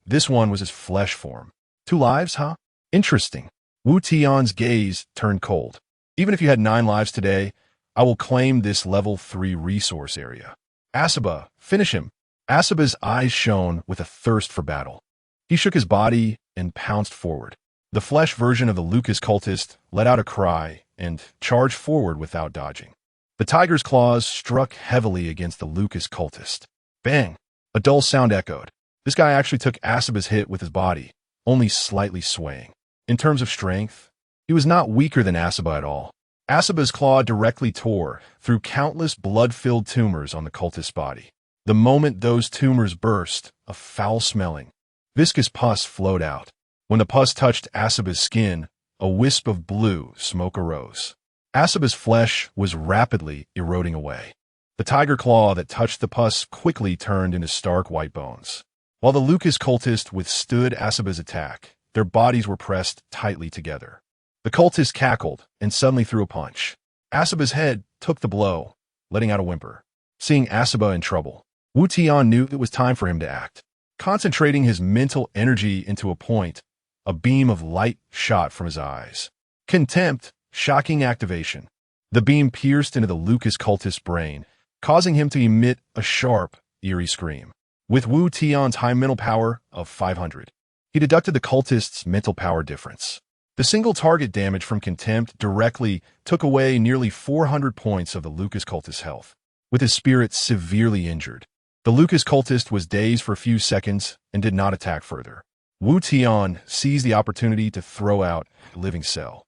this one was his flesh form. Two lives, huh? Interesting. Wu Tian's gaze turned cold. Even if you had 9 lives today, I will claim this level 3 resource area. Asaba, finish him. Asaba's eyes shone with a thirst for battle. He shook his body and pounced forward. The flesh version of the Lucas cultist let out a cry and charged forward without dodging. The tiger's claws struck heavily against the Lucas cultist. Bang! A dull sound echoed. This guy actually took Asaba's hit with his body, only slightly swaying. In terms of strength, he was not weaker than Asaba at all. Asaba's claw directly tore through countless blood-filled tumors on the cultist's body. The moment those tumors burst, a foul-smelling, viscous pus flowed out. When the pus touched Asaba's skin, a wisp of blue smoke arose. Asaba's flesh was rapidly eroding away. The tiger claw that touched the pus quickly turned into stark white bones. While the Lucas cultist withstood Asaba's attack, their bodies were pressed tightly together. The cultist cackled and suddenly threw a punch. Asaba's head took the blow, letting out a whimper. Seeing Asaba in trouble, Wu Tian knew it was time for him to act. Concentrating his mental energy into a point, a beam of light shot from his eyes. Contempt, shocking activation. The beam pierced into the Lucas cultist's brain, causing him to emit a sharp, eerie scream. With Wu Tian's high mental power of 500, he deducted the cultist's mental power difference. The single target damage from Contempt directly took away nearly 400 points of the Lucas cultist's health. With his spirit severely injured, the Lucas cultist was dazed for a few seconds and did not attack further. Wu Tian seized the opportunity to throw out a living cell.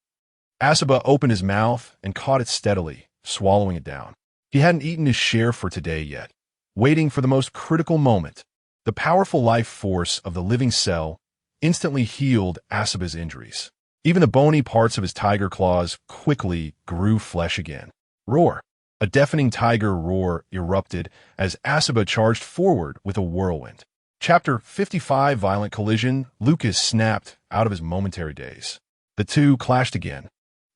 Asaba opened his mouth and caught it steadily, swallowing it down. He hadn't eaten his share for today yet, waiting for the most critical moment. The powerful life force of the living cell instantly healed Asaba's injuries. Even the bony parts of his tiger claws quickly grew flesh again. Roar! A deafening tiger roar erupted as Asaba charged forward with a whirlwind. Chapter 55 Violent Collision. Lucas snapped out of his momentary daze. The two clashed again.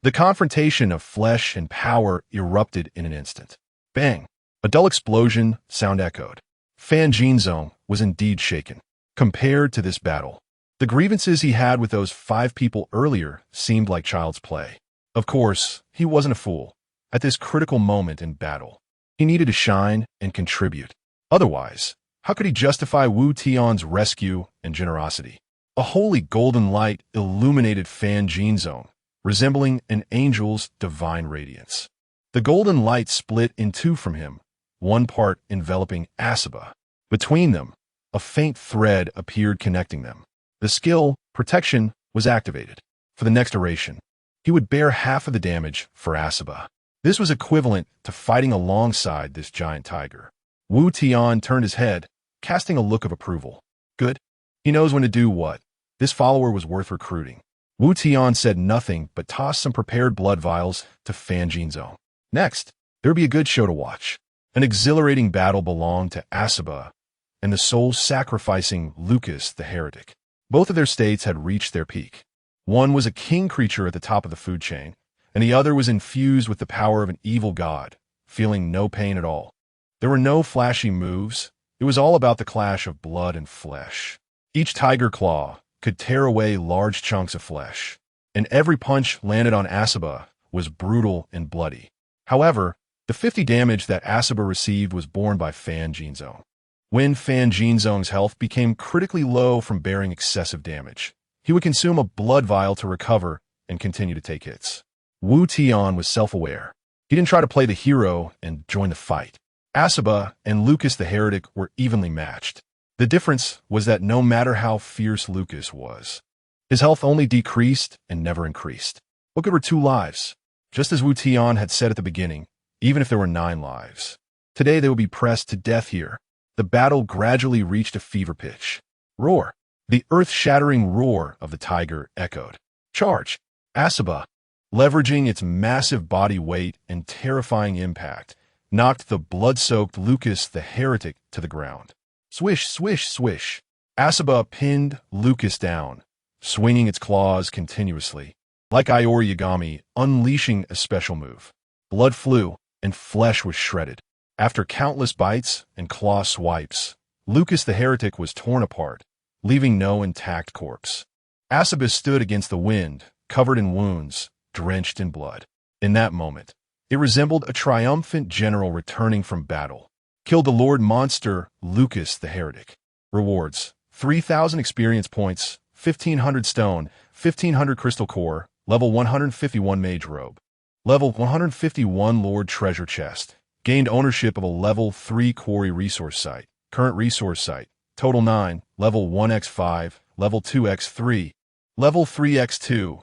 The confrontation of flesh and power erupted in an instant. Bang! A dull explosion sound echoed. Fan Jingzhong was indeed shaken. Compared to this battle, the grievances he had with those 5 people earlier seemed like child's play. Of course, he wasn't a fool. at this critical moment in battle. He needed to shine and contribute. Otherwise, how could he justify Wu Tian's rescue and generosity? A holy golden light illuminated Fan Jinzong, resembling an angel's divine radiance. The golden light split in two from him, one part enveloping Asaba. Between them, a faint thread appeared connecting them. The skill, Protection, was activated. For the next duration, he would bear half of the damage for Asaba. This was equivalent to fighting alongside this giant tiger. Wu Tian turned his head, casting a look of approval. Good. He knows when to do what. This follower was worth recruiting. Wu Tian said nothing but tossed some prepared blood vials to Fan Jinzong. Next, there would be a good show to watch. An exhilarating battle belonged to Asaba and the soul-sacrificing Lucas the Heretic. Both of their states had reached their peak. One was a king creature at the top of the food chain, and the other was infused with the power of an evil god, feeling no pain at all. There were no flashy moves. It was all about the clash of blood and flesh. Each tiger claw could tear away large chunks of flesh, and every punch landed on Asaba was brutal and bloody. However, the 50 damage that Asaba received was borne by Fan Jinzong. When Fan Jinzong's health became critically low from bearing excessive damage, he would consume a blood vial to recover and continue to take hits. Wu Tian was self-aware. He didn't try to play the hero and join the fight. Asaba and Lucas the Heretic were evenly matched. The difference was that no matter how fierce Lucas was, his health only decreased and never increased. What good were 2 lives? Just as Wu Tian had said at the beginning, even if there were 9 lives. Today they would be pressed to death here. The battle gradually reached a fever pitch. Roar. The earth-shattering roar of the tiger echoed. Charge. Asaba, leveraging its massive body weight and terrifying impact, knocked the blood-soaked Lucas the Heretic to the ground. Swish, swish, swish. Asaba pinned Lucas down, swinging its claws continuously, like Iori Yagami unleashing a special move. Blood flew, and flesh was shredded. After countless bites and claw swipes, Lucas the Heretic was torn apart, leaving no intact corpse. Asaba stood against the wind, covered in wounds, drenched in blood. In that moment, it resembled a triumphant general returning from battle. Killed the Lord Monster, Lucas the Heretic. Rewards: 3,000 experience points, 1,500 stone, 1,500 crystal core, level 151 mage robe. Level 151 Lord Treasure Chest. Gained ownership of a level 3 quarry resource site. Current resource site. Total 9. Level 1x5. Level 2x3. Level 3x2.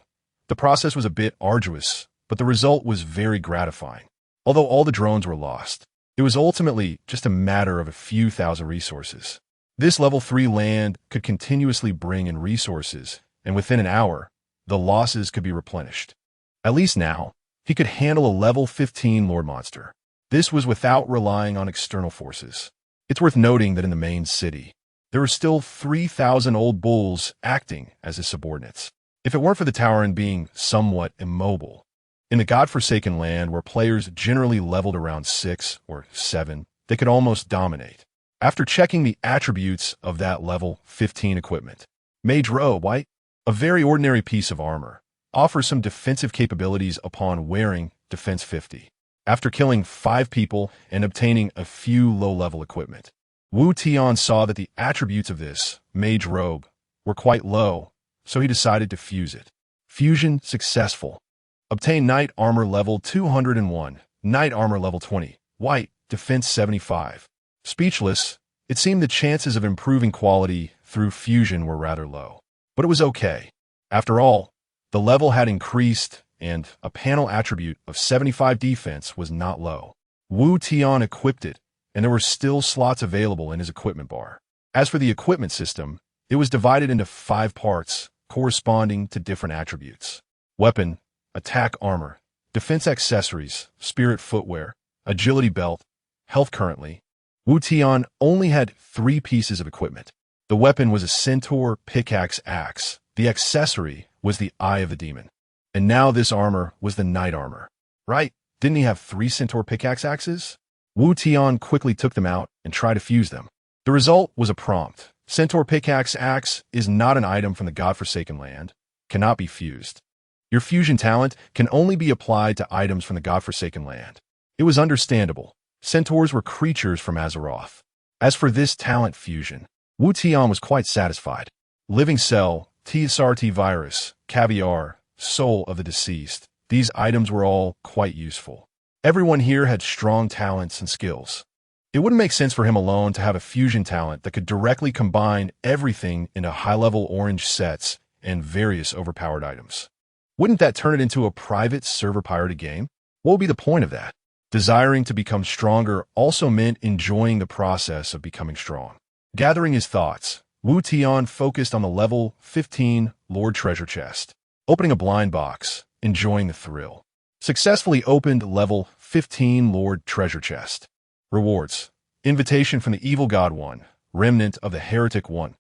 The process was a bit arduous, but the result was very gratifying. Although all the drones were lost, it was ultimately just a matter of a few thousand resources. This level 3 land could continuously bring in resources, and within an hour, the losses could be replenished. At least now, he could handle a level 15 Lord Monster. This was without relying on external forces. It's worth noting that in the main city, there were still 3,000 old bulls acting as his subordinates. If it weren't for the Tauren being somewhat immobile, in the godforsaken land where players generally leveled around 6 or 7, they could almost dominate. After checking the attributes of that level 15 equipment, Mage Robe, white, a very ordinary piece of armor, offers some defensive capabilities upon wearing Defense 50. After killing 5 people and obtaining a few low-level equipment, Wu Tian saw that the attributes of this Mage Robe were quite low, so he decided to fuse it. Fusion successful. Obtain Knight Armor level 201, Knight Armor level 20, white, Defense 75. Speechless, it seemed the chances of improving quality through fusion were rather low. But it was okay. After all, the level had increased, and a panel attribute of 75 defense was not low. Wu Tian equipped it, and there were still slots available in his equipment bar. As for the equipment system, it was divided into 5 parts, corresponding to different attributes. Weapon, attack armor, defense accessories, spirit footwear, agility belt, health currently. Wu Tian only had 3 pieces of equipment. The weapon was a centaur pickaxe axe. The accessory was the Eye of the Demon. And now this armor was the Knight Armor. Right? Didn't he have 3 centaur pickaxe axes? Wu Tian quickly took them out and tried to fuse them. The result was a prompt. Centaur pickaxe axe is not an item from the godforsaken land, cannot be fused. Your fusion talent can only be applied to items from the godforsaken land. It was understandable. Centaurs were creatures from Azeroth. As for this talent fusion, Wu Tian was quite satisfied. Living cell, TSRT virus, caviar, soul of the deceased. These items were all quite useful. Everyone here had strong talents and skills. It wouldn't make sense for him alone to have a fusion talent that could directly combine everything into high-level orange sets and various overpowered items. Wouldn't that turn it into a private server pirated game? What would be the point of that? Desiring to become stronger also meant enjoying the process of becoming strong. Gathering his thoughts, Wu Tian focused on the level 15 Lord Treasure Chest. Opening a blind box, enjoying the thrill. Successfully opened level 15 Lord Treasure Chest. Rewards. Invitation from the Evil God 1. Remnant of the Heretic 1.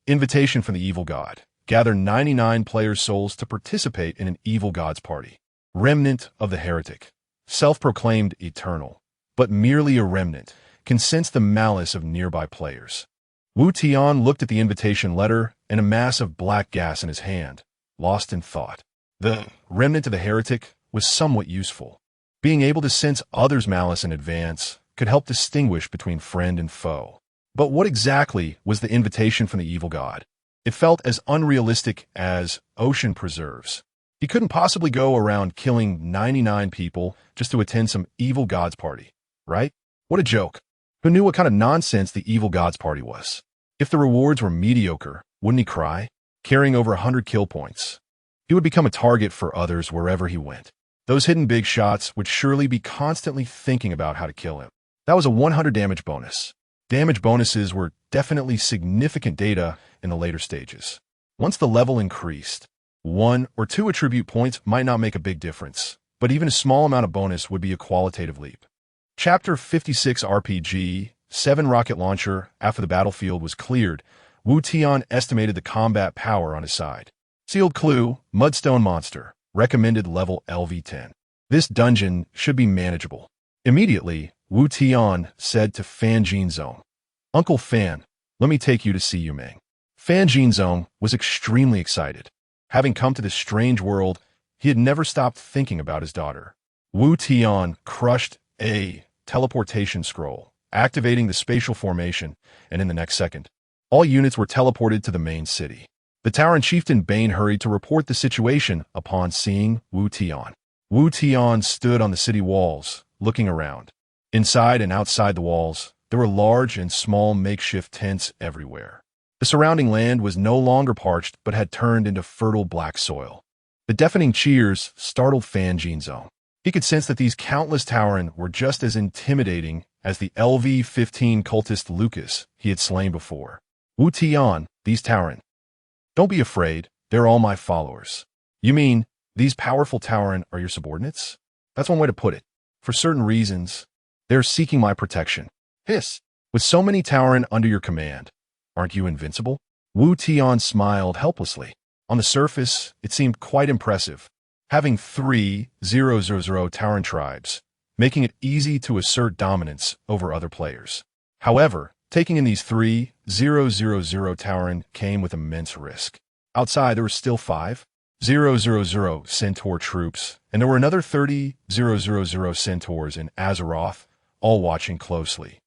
Invitation from the Evil God. Gather 99 players' souls to participate in an Evil God's party. Remnant of the Heretic. Self-proclaimed eternal, but merely a remnant, can sense the malice of nearby players. Wu Tian looked at the invitation letter and a mass of black gas in his hand, lost in thought. The remnant of the heretic was somewhat useful. Being able to sense others' malice in advance could help distinguish between friend and foe. But what exactly was the invitation from the evil god? It felt as unrealistic as ocean preserves. He couldn't possibly go around killing 99 people just to attend some evil god's party, right? What a joke. Who knew what kind of nonsense the evil god's party was? If the rewards were mediocre, wouldn't he cry? Carrying over 100 kill points. He would become a target for others wherever he went. Those hidden big shots would surely be constantly thinking about how to kill him. That was a 100 damage bonus. Damage bonuses were definitely significant data in the later stages. Once the level increased, 1 or 2 attribute points might not make a big difference, but even a small amount of bonus would be a qualitative leap. Chapter 56 RPG, 7 rocket launcher. After the battlefield was cleared, Wu Tian estimated the combat power on his side. Sealed clue, Mudstone Monster, recommended level LV10. This dungeon should be manageable. Immediately, Wu Tian said to Fan Jinzong, "Uncle Fan, let me take you to see Yu Meng." Fan Jinzong was extremely excited. Having come to this strange world, he had never stopped thinking about his daughter. Wu Tian crushed a teleportation scroll, activating the spatial formation, and in the next second, all units were teleported to the main city. The Tauren chieftain Bane hurried to report the situation upon seeing Wu Tian. Wu Tian stood on the city walls, looking around. Inside and outside the walls, there were large and small makeshift tents everywhere. The surrounding land was no longer parched but had turned into fertile black soil. The deafening cheers startled Fan Jinzong. He could sense that these countless Tauren were just as intimidating as the LV-15 cultist Lucas he had slain before. Wu Tian, these Tauren. Don't be afraid, they're all my followers. You mean, these powerful Tauren are your subordinates? That's one way to put it. For certain reasons, they're seeking my protection. Hiss. With so many Tauren under your command, aren't you invincible? Wu Tian smiled helplessly. On the surface, it seemed quite impressive, having 3,000 Tauren tribes, making it easy to assert dominance over other players. However, taking in these 3,000 Tauren came with immense risk. Outside, there were still 5,000 Centaur troops, and there were another 30,000 Centaurs in Azeroth, all watching closely.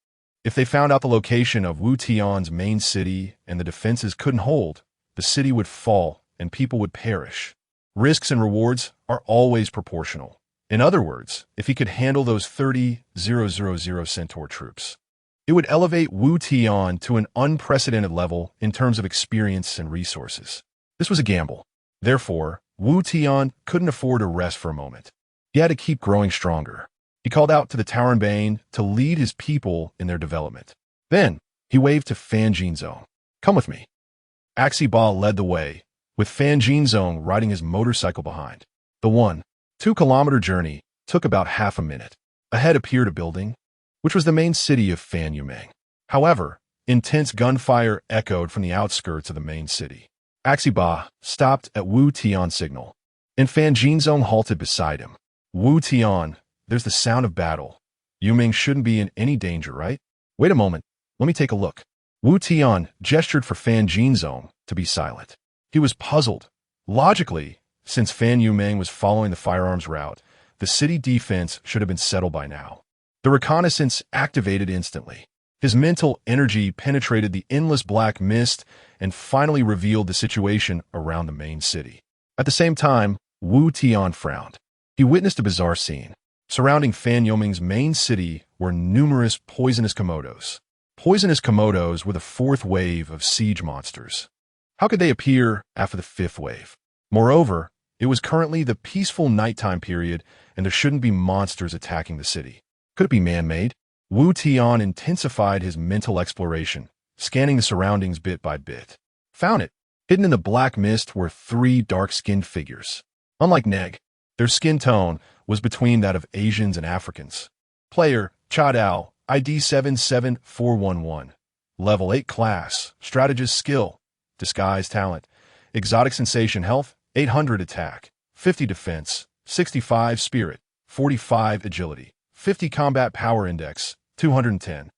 If they found out the location of Wu Tian's main city and the defenses couldn't hold, the city would fall and people would perish. Risks and rewards are always proportional. In other words, if he could handle those 30,000 Centaur troops, it would elevate Wu Tian to an unprecedented level in terms of experience and resources. This was a gamble. Therefore, Wu Tian couldn't afford to rest for a moment. He had to keep growing stronger. He called out to the Tauren Bane to lead his people in their development. Then, he waved to Fan Jinzong. "Come with me." Axi Ba led the way, with Fan Jinzong riding his motorcycle behind. The 1-2-kilometer journey took about half a minute. Ahead appeared a building, which was the main city of Fan Yu Meng. However, intense gunfire echoed from the outskirts of the main city. Axi Ba stopped at Wu Tian's signal, and Fan Jinzong halted beside him. "Wu Tian, there's the sound of battle. Yu Meng shouldn't be in any danger, right? Wait a moment, let me take a look." Wu Tian gestured for Fan Jinzong to be silent. He was puzzled. Logically, Since Fan Yumeng was following the firearms route, the city defense should have been settled by now. The reconnaissance activated instantly. His mental energy penetrated the endless black mist and finally revealed the situation around the main city. At the same time, Wu Tian frowned. He witnessed a bizarre scene. Surrounding Fan Yumeng's main city were numerous poisonous Komodos. Poisonous Komodos were the fourth wave of siege monsters. How could they appear after the fifth wave? Moreover, it was currently the peaceful nighttime period, and there shouldn't be monsters attacking the city. Could it be man-made? Wu Tian intensified his mental exploration, scanning the surroundings bit by bit. Found it. Hidden in the black mist were three dark-skinned figures. Unlike Neg, their skin tone was between that of Asians and Africans. Player, Chadao, ID 77411. Level 8 class, strategist skill, disguise talent, exotic sensation health, 800 attack, 50 defense, 65 spirit, 45 agility, 50 combat power index, 210.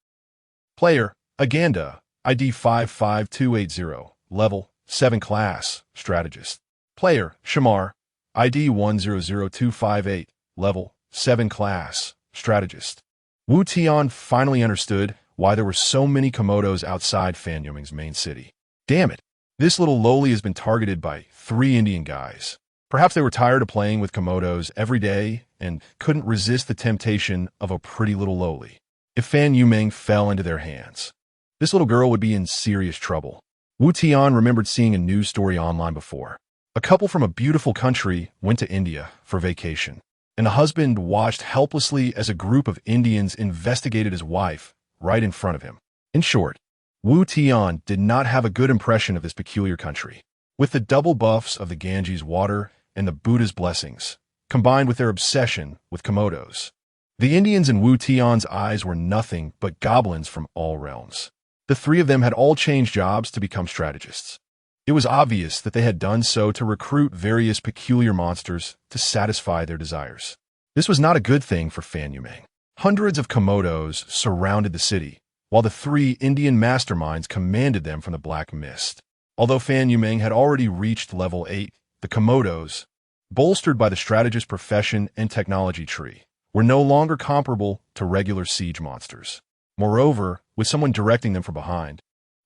Player, Aganda, ID 55280, level 7 class, strategist. Player, Shamar, ID 100258, level 7 class, strategist. Wu Tian finally understood why there were so many Komodos outside Fan Yumeng's main city. Damn it, this little lowly has been targeted by 3 Indian guys. Perhaps they were tired of playing with Komodos every day and couldn't resist the temptation of a pretty little lowly. If Fan Yumeng fell into their hands, this little girl would be in serious trouble. Wu Tian remembered seeing a news story online before. A couple from a beautiful country went to India for vacation, and the husband watched helplessly as a group of Indians investigated his wife right in front of him. In short, Wu Tian did not have a good impression of this peculiar country. With the double buffs of the Ganges water and the Buddha's blessings, combined with their obsession with Komodos, the Indians in Wu Tian's eyes were nothing but goblins from all realms. The 3 of them had all changed jobs to become strategists. It was obvious that they had done so to recruit various peculiar monsters to satisfy their desires. This was not a good thing for Fan Yumeng. Hundreds of Komodos surrounded the city, while the 3 Indian masterminds commanded them from the black mist. Although Fan Yumeng had already reached level 8, the Komodos, bolstered by the strategist profession and technology tree, were no longer comparable to regular siege monsters. Moreover, with someone directing them from behind,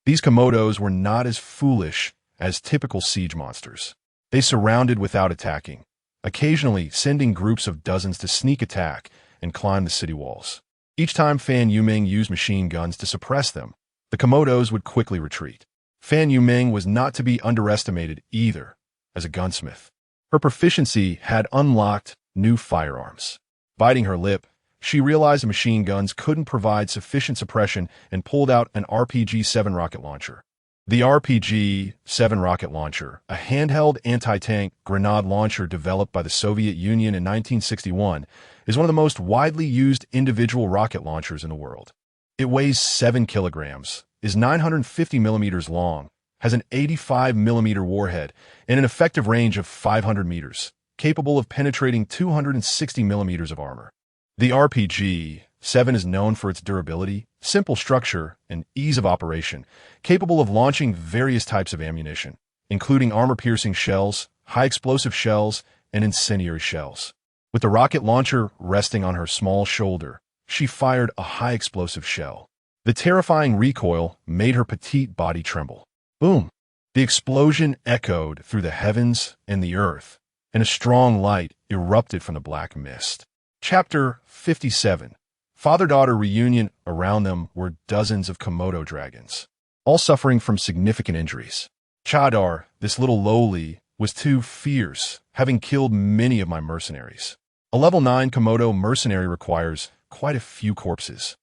these Komodos were not as foolish as typical siege monsters. They surrounded without attacking, occasionally sending groups of dozens to sneak attack and climb the city walls. Each time Fan Yumeng used machine guns to suppress them, the Komodos would quickly retreat. Fan Yumeng was not to be underestimated either as a gunsmith. Her proficiency had unlocked new firearms. Biting her lip, she realized the machine guns couldn't provide sufficient suppression and pulled out an RPG-7 rocket launcher. The RPG-7 rocket launcher, a handheld anti-tank grenade launcher developed by the Soviet Union in 1961, is one of the most widely used individual rocket launchers in the world. It weighs 7 kilograms, is 950 millimeters long, has an 85 millimeter warhead, and an effective range of 500 meters, capable of penetrating 260 millimeters of armor. The RPG-7 is known for its durability, simple structure, and ease of operation, capable of launching various types of ammunition, including armor-piercing shells, high-explosive shells, and incendiary shells. With the rocket launcher resting on her small shoulder, she fired a high-explosive shell. The terrifying recoil made her petite body tremble. Boom! The explosion echoed through the heavens and the earth, and a strong light erupted from the black mist. Chapter 57. Father-daughter reunion. Around them were dozens of Komodo dragons, all suffering from significant injuries. Chadar, this little lowly, was too fierce, having killed many of my mercenaries. A level 9 Komodo mercenary requires quite a few corpses.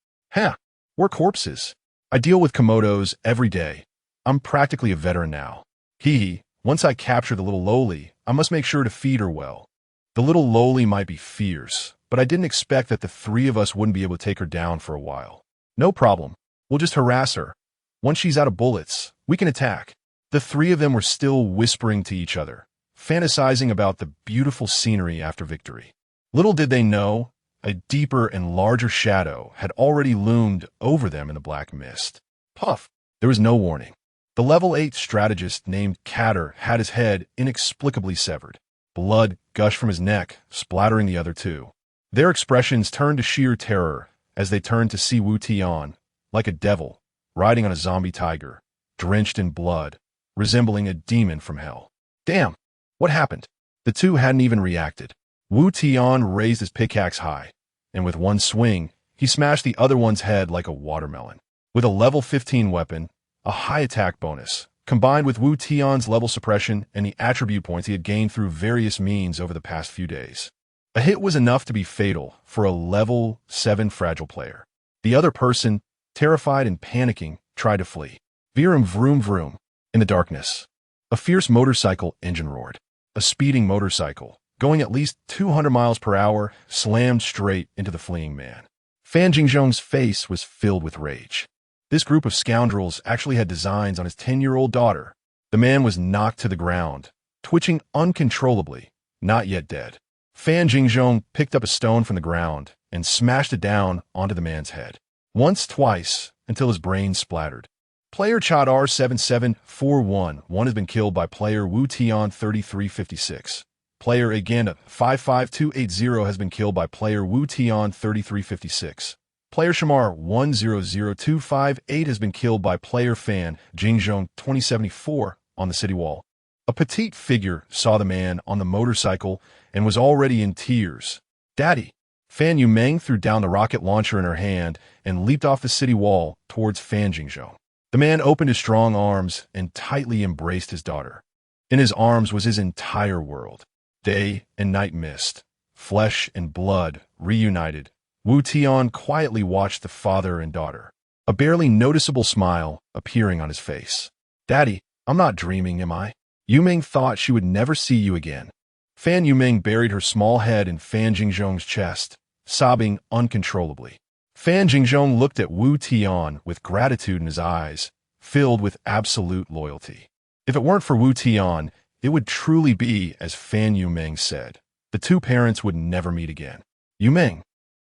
We're corpses. I deal with Komodos every day. I'm practically a veteran now. Once I capture the little lowly, I must make sure to feed her well. The little lowly might be fierce, but I didn't expect that the 3 of us wouldn't be able to take her down for a while. No problem. We'll just harass her. Once she's out of bullets, we can attack. The 3 of them were still whispering to each other, fantasizing about the beautiful scenery after victory. Little did they know, a deeper and larger shadow had already loomed over them in the black mist. Puff! There was no warning. The level 8 strategist named Katter had his head inexplicably severed. Blood gushed from his neck, splattering the other two. Their expressions turned to sheer terror as they turned to see Wu Tian, like a devil, riding on a zombie tiger, drenched in blood, resembling a demon from hell. Damn! What happened? The two hadn't even reacted. Wu Tian raised his pickaxe high, and with one swing, he smashed the other one's head like a watermelon. With a level 15 weapon, a high attack bonus, combined with Wu Tian's level suppression and the attribute points he had gained through various means over the past few days. A hit was enough to be fatal for a level 7 fragile player. The other person, terrified and panicking, tried to flee. Vroom vroom vroom. In the darkness, a fierce motorcycle engine roared. A speeding motorcycle, going at least 200 miles per hour, slammed straight into the fleeing man. Fan Jingzhong's face was filled with rage. This group of scoundrels actually had designs on his 10-year-old daughter. The man was knocked to the ground, twitching uncontrollably, not yet dead. Fan Jingzhong picked up a stone from the ground and smashed it down onto the man's head. Once, twice, until his brain splattered. Player Chad R77411 has been killed by player Wu Tian 3356. Player Aganda 55280 has been killed by player Wu Tian 3356. Player Shamar 100258 has been killed by player Fan Jingzhong 2074 on the city wall. A petite figure saw the man on the motorcycle and was already in tears. Daddy! Fan Yumeng threw down the rocket launcher in her hand and leaped off the city wall towards Fan Jingzhong. The man opened his strong arms and tightly embraced his daughter. In his arms was his entire world. Day and night mist, flesh and blood reunited. Wu Tian quietly watched the father and daughter, a barely noticeable smile appearing on his face. Daddy, I'm not dreaming, am I? Yumeng thought she would never see you again. Fan Yumeng buried her small head in Fan Jingzhong's chest, sobbing uncontrollably. Fan Jingzhong looked at Wu Tian with gratitude in his eyes, filled with absolute loyalty. If it weren't for Wu Tian, it would truly be as Fan Yumeng said. The two parents would never meet again. Yumeng,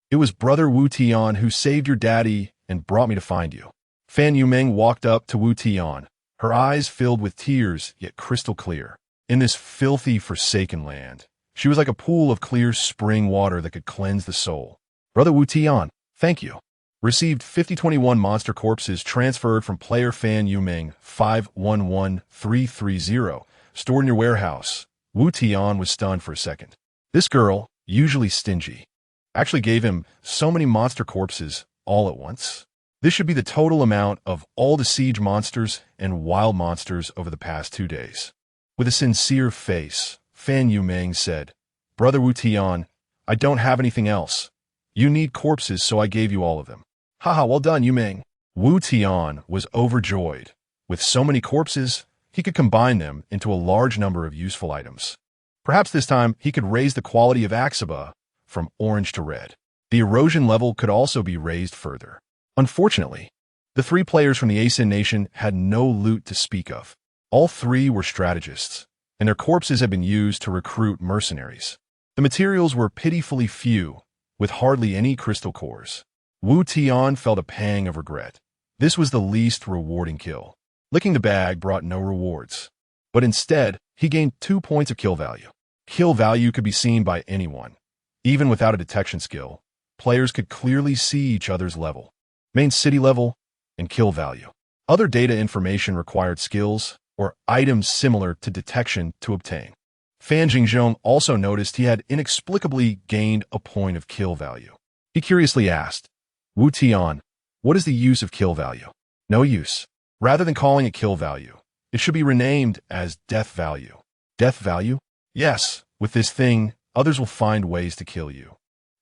it was brother Wu Tian who saved your daddy and brought me to find you. Fan Yumeng walked up to Wu Tian, her eyes filled with tears yet crystal clear. In this filthy, forsaken land, she was like a pool of clear spring water that could cleanse the soul. Brother Wu Tian, thank you. Received 5021 monster corpses transferred from player Fan Yumeng 511330, stored in your warehouse. Wu Tian was stunned for a second. This girl, usually stingy, actually gave him so many monster corpses all at once. This should be the total amount of all the siege monsters and wild monsters over the past 2 days. With a sincere face, Fan Yumeng said, Brother Wu Tian, I don't have anything else. You need corpses, so I gave you all of them. Haha, well done, Yumeng. Wu Tian was overjoyed. With so many corpses, he could combine them into a large number of useful items. Perhaps this time he could raise the quality of Axaba from orange to red. The erosion level could also be raised further. Unfortunately, the 3 players from the Asin Nation had no loot to speak of. All 3 were strategists, and their corpses had been used to recruit mercenaries. The materials were pitifully few, with hardly any crystal cores. Wu Tian felt a pang of regret. This was the least rewarding kill. Licking the bag brought no rewards, but instead, he gained 2 points of kill value. Kill value could be seen by anyone. Even without a detection skill, players could clearly see each other's level, main city level, and kill value. Other data information required skills or items similar to detection to obtain. Fan Jingzhong also noticed he had inexplicably gained a point of kill value. He curiously asked, Wu Tian, what is the use of kill value? No use. Rather than calling it kill value, it should be renamed as death value. Death value? Yes, with this thing, others will find ways to kill you.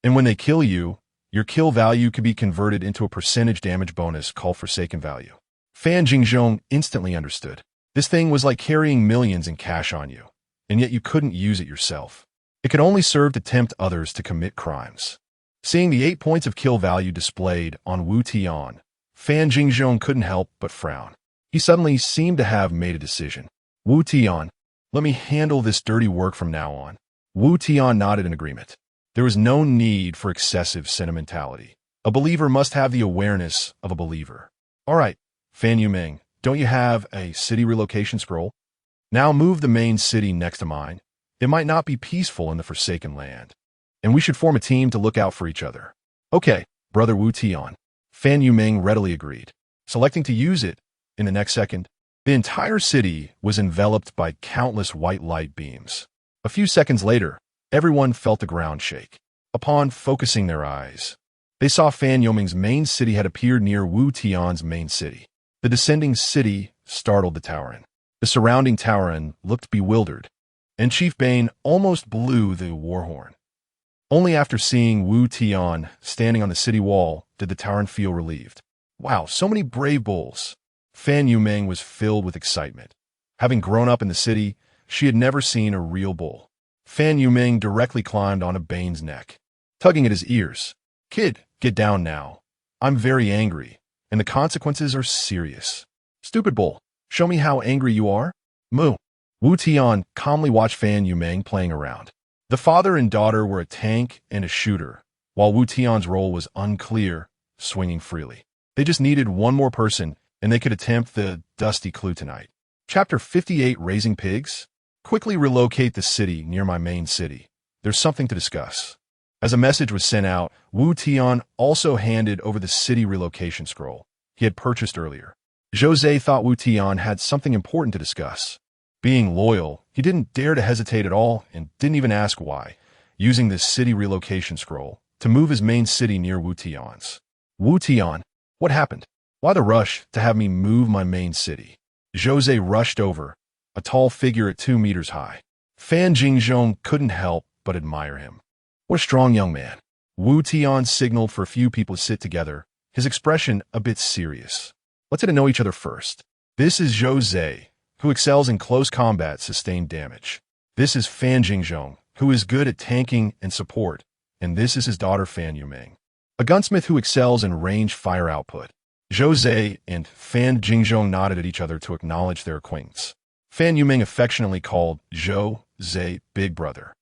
And when they kill you, your kill value could be converted into a percentage damage bonus called Forsaken Value. Fan Jingzhong instantly understood. This thing was like carrying millions in cash on you, and yet you couldn't use it yourself. It could only serve to tempt others to commit crimes. Seeing the 8 points of kill value displayed on Wu Tian, Fan Jingzhong couldn't help but frown. He suddenly seemed to have made a decision. Wu Tian, let me handle this dirty work from now on. Wu Tian nodded in agreement. There was no need for excessive sentimentality. A believer must have the awareness of a believer. All right, Fan Yumeng, don't you have a city relocation scroll? Now move the main city next to mine. It might not be peaceful in the Forsaken Land, and we should form a team to look out for each other. Okay, brother Wu Tian. Fan Yuming readily agreed, selecting to use it. In the next second, the entire city was enveloped by countless white light beams. A few seconds later, everyone felt the ground shake. Upon focusing their eyes, they saw Fan Yuming's main city had appeared near Wu Tian's main city. The descending city startled the Tauren. The surrounding Tauren looked bewildered, and Chief Bane almost blew the war horn. Only after seeing Wu Tian standing on the city wall did the Tauren feel relieved. Wow, so many brave bulls. Fan Yuming was filled with excitement. Having grown up in the city, she had never seen a real bull. Fan Yuming directly climbed onto Bane's neck, tugging at his ears. Kid, get down now. I'm very angry, and the consequences are serious. Stupid bull, show me how angry you are. Moo. Wu Tian calmly watched Fan Yuming playing around. The father and daughter were a tank and a shooter, while Wu Tian's role was unclear, swinging freely. They just needed one more person, and they could attempt the dusty clue tonight. Chapter 58, Raising Pigs? Quickly relocate the city near my main city. There's something to discuss. As a message was sent out, Wu Tian also handed over the city relocation scroll he had purchased earlier. Jose thought Wu Tian had something important to discuss. Being loyal, he didn't dare to hesitate at all and didn't even ask why, using the city relocation scroll to move his main city near Wu Tian's. Wu Tian, what happened? Why the rush to have me move my main city? Jose rushed over, a tall figure at 2 meters high. Fan Jingzhong couldn't help but admire him. What a strong young man. Wu Tian signaled for a few people to sit together, his expression a bit serious. Let's get to know each other first. This is Jose, who excels in close combat, sustained damage. This is Fan Jingzhong, who is good at tanking and support, and this is his daughter Fan Yuming, a gunsmith who excels in range fire output. Jose and Fan Jingzhong nodded at each other to acknowledge their acquaintance. Fan Yuming affectionately called Jose Big Brother.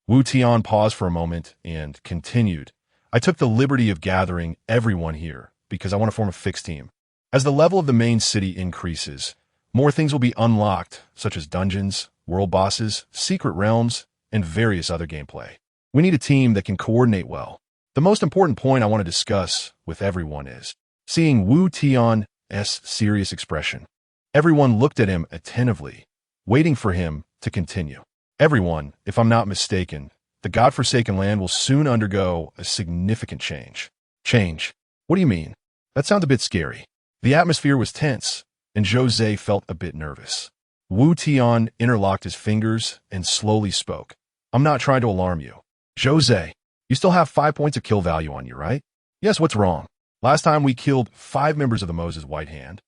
Wu Tian paused for a moment and continued, I took the liberty of gathering everyone here because I want to form a fixed team. As the level of the main city increases, more things will be unlocked, such as dungeons, world bosses, secret realms, and various other gameplay. We need a team that can coordinate well. The most important point I want to discuss with everyone is seeing Wu Tian's serious expression. Everyone looked at him attentively, waiting for him to continue. Everyone, if I'm not mistaken, the God-forsaken land will soon undergo a significant change. Change? What do you mean? That sounds a bit scary. The atmosphere was tense, and Jose felt a bit nervous. Wu Tian interlocked his fingers and slowly spoke. I'm not trying to alarm you. Jose, you still have 5 points of kill value on you, right? Yes, what's wrong? Last time we killed 5 members of the Moses White Hand.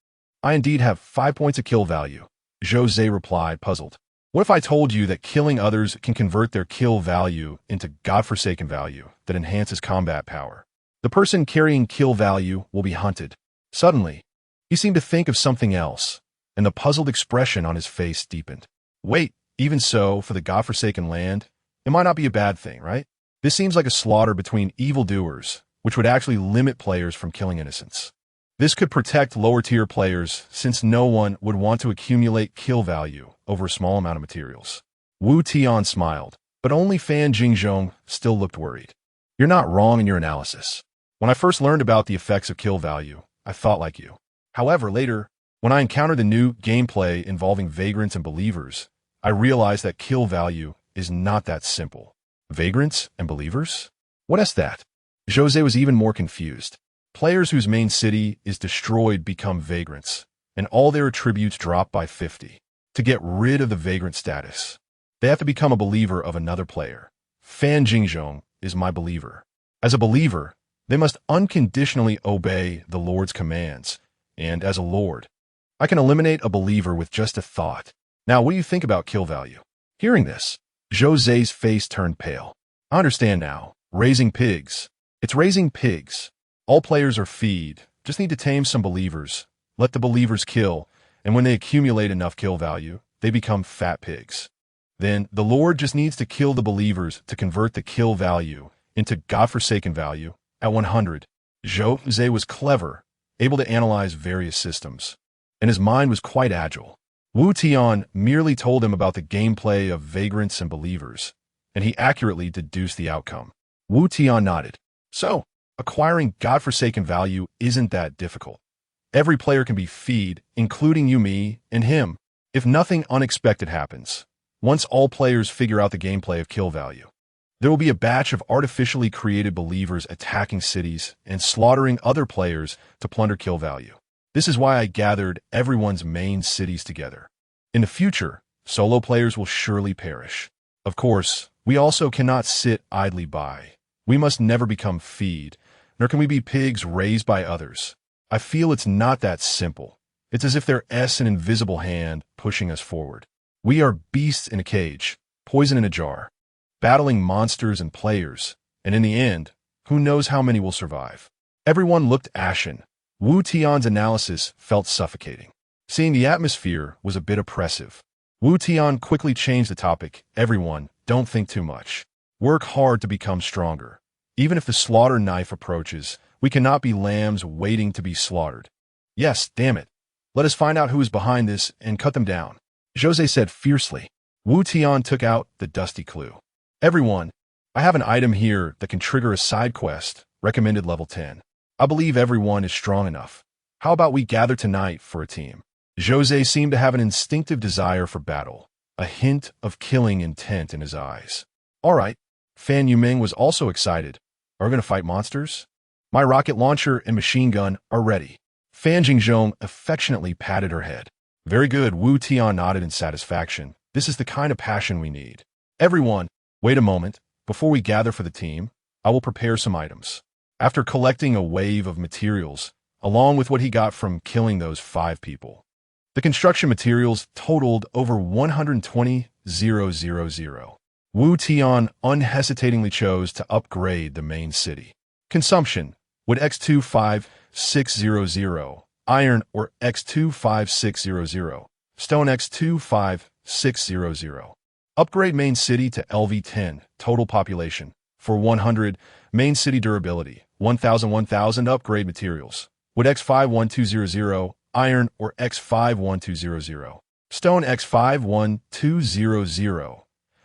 I indeed have 5 points of kill value. Jose replied, puzzled. What if I told you that killing others can convert their kill value into God-forsaken value that enhances combat power? The person carrying kill value will be hunted. Suddenly, he seemed to think of something else, and the puzzled expression on his face deepened. Wait, even so, for the God-forsaken land, it might not be a bad thing, right? This seems like a slaughter between evildoers, which would actually limit players from killing innocents. This could protect lower-tier players since no one would want to accumulate kill value over a small amount of materials. Wu Tian smiled, but only Fan Jingzhong still looked worried. You're not wrong in your analysis. When I first learned about the effects of kill value, I thought like you. However, later, when I encountered the new gameplay involving vagrants and believers, I realized that kill value is not that simple. Vagrants and believers? What is that? Jose was even more confused. Players whose main city is destroyed become vagrants, and all their attributes drop by 50. To get rid of the vagrant status, they have to become a believer of another player. Fan Jingzhong is my believer. As a believer, they must unconditionally obey the Lord's commands, and as a Lord, I can eliminate a believer with just a thought. Now, what do you think about kill value? Hearing this, Jose's face turned pale. I understand now. Raising pigs. It's raising pigs. All players are feed. Just need to tame some believers. Let the believers kill, and when they accumulate enough kill value, they become fat pigs. Then the Lord just needs to kill the believers to convert the kill value into God-forsaken value at 100. Jose was clever, able to analyze various systems, and his mind was quite agile. Wu Tian merely told him about the gameplay of Vagrants and Believers, and he accurately deduced the outcome. Wu Tian nodded. So, acquiring godforsaken value isn't that difficult. Every player can be feed, including you, me, and him, if nothing unexpected happens. Once all players figure out the gameplay of kill value, there will be a batch of artificially created believers attacking cities and slaughtering other players to plunder kill value. This is why I gathered everyone's main cities together. In the future, solo players will surely perish. Of course, we also cannot sit idly by. We must never become feed, nor can we be pigs raised by others. I feel it's not that simple. It's as if there's an invisible hand pushing us forward. We are beasts in a cage, poison in a jar, battling monsters and players, and in the end, who knows how many will survive. Everyone looked ashen. Wu Tian's analysis felt suffocating. Seeing the atmosphere was a bit oppressive. Wu Tian quickly changed the topic. Everyone, don't think too much. Work hard to become stronger. Even if the slaughter knife approaches, we cannot be lambs waiting to be slaughtered. Yes, damn it. Let us find out who is behind this and cut them down, Jose said fiercely. Wu Tian took out the dusty clue. Everyone, I have an item here that can trigger a side quest, recommended level 10. I believe everyone is strong enough. How about we gather tonight for a team? Jose seemed to have an instinctive desire for battle, a hint of killing intent in his eyes. All right, Fan Yuming was also excited. Are we going to fight monsters? My rocket launcher and machine gun are ready. Fan Jingzhong affectionately patted her head. Very good, Wu Tian nodded in satisfaction. This is the kind of passion we need. Everyone, wait a moment. Before we gather for the team, I will prepare some items. After collecting a wave of materials, along with what he got from killing those 5 people, the construction materials totaled over 120,000. Wu Tian unhesitatingly chose to upgrade the main city. Consumption, wood X25600, iron or X25600, stone X25600. Upgrade main city to LV10, total population, for 100, main city durability, 1000 upgrade materials, wood X51200, iron or X51200, stone X51200.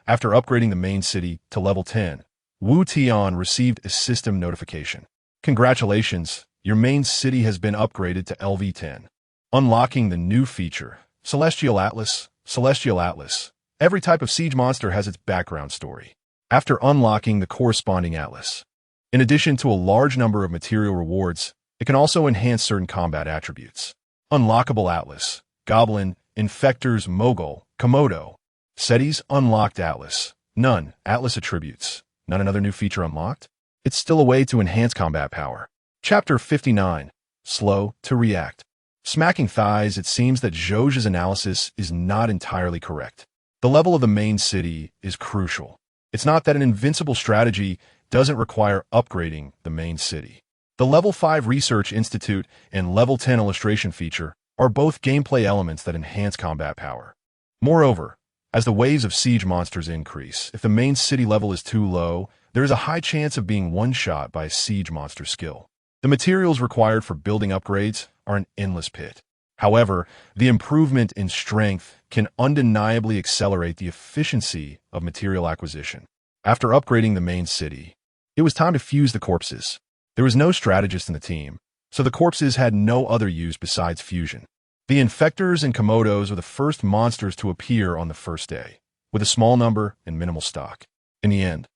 After upgrading the main city to level 10, Wu Tian received a system notification. Congratulations, your main city has been upgraded to LV10. Unlocking the new feature, Celestial Atlas. Celestial Atlas. Every type of siege monster has its background story. After unlocking the corresponding atlas, in addition to a large number of material rewards, it can also enhance certain combat attributes. Unlockable Atlas, Goblin, Infectors, Mogul, Komodo. SETI's Unlocked Atlas. None. Atlas Attributes. None. Another new feature unlocked? It's still a way to enhance combat power. Chapter 59. Slow to react. Smacking thighs, it seems that Zhou's analysis is not entirely correct. The level of the main city is crucial. It's not that an invincible strategy doesn't require upgrading the main city. The Level 5 Research Institute and Level 10 Illustration feature are both gameplay elements that enhance combat power. Moreover, as the waves of siege monsters increase, if the main city level is too low, there is a high chance of being one-shot by a siege monster skill. The materials required for building upgrades are an endless pit. However, the improvement in strength can undeniably accelerate the efficiency of material acquisition. After upgrading the main city, it was time to fuse the corpses. There was no strategist in the team, so the corpses had no other use besides fusion. The Infectors and Komodos were the first monsters to appear on the first day, with a small number and minimal stock. In the end,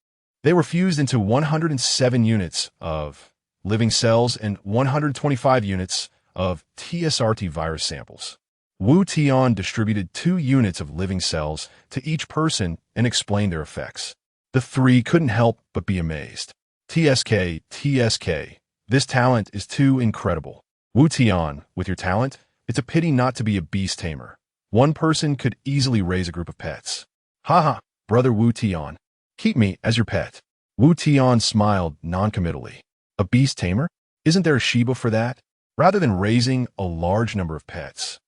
they were fused into 107 units of living cells and 125 units of TSRT virus samples. Wu Tian distributed 2 units of living cells to each person and explained their effects. The 3 couldn't help but be amazed. TSK, this talent is too incredible. Wu Tian, with your talent, it's a pity not to be a beast tamer. One person could easily raise a group of pets. Haha, brother Wu Tian. Keep me as your pet. Wu Tian smiled noncommittally. A beast tamer? Isn't there a Shiba for that? Rather than raising a large number of pets,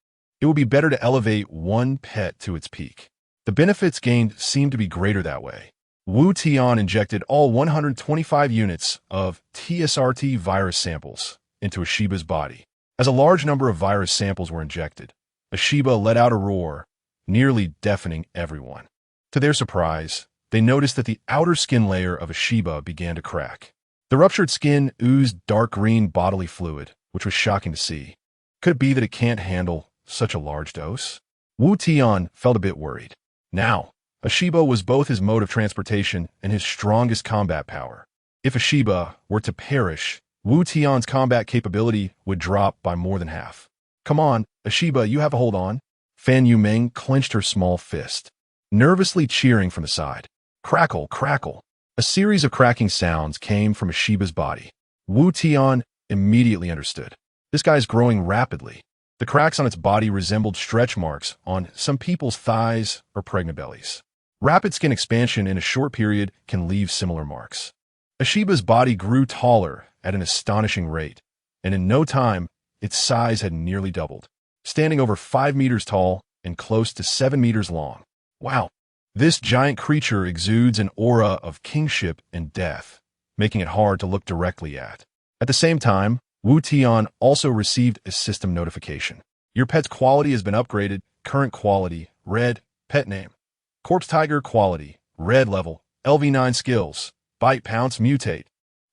it would be better to elevate one pet to its peak. The benefits gained seem to be greater that way. Wu Tian injected all 125 units of TSRT virus samples into a Shiba's body. As a large number of virus samples were injected, Ashiba let out a roar, nearly deafening everyone. To their surprise, they noticed that the outer skin layer of Ashiba began to crack. The ruptured skin oozed dark green bodily fluid, which was shocking to see. Could it be that it can't handle such a large dose? Wu Tian felt a bit worried. Now, Ashiba was both his mode of transportation and his strongest combat power. If Ashiba were to perish, Wu Tian's combat capability would drop by more than half. Come on, Ashiba, you have a hold on. Fan Yumeng clenched her small fist, nervously cheering from the side. Crackle, crackle. A series of cracking sounds came from Ashiba's body. Wu Tian immediately understood. This guy's growing rapidly. The cracks on its body resembled stretch marks on some people's thighs or pregnant bellies. Rapid skin expansion in a short period can leave similar marks. Ashiba's body grew taller at an astonishing rate, and in no time, its size had nearly doubled, standing over 5 meters tall and close to 7 meters long. Wow! This giant creature exudes an aura of kingship and death, making it hard to look directly at. At the same time, Wu Tian also received a system notification. Your pet's quality has been upgraded. Current quality, red. Pet name, Corpse Tiger. Quality, red. Level, LV9. Skills, Bite, Pounce, Mutate.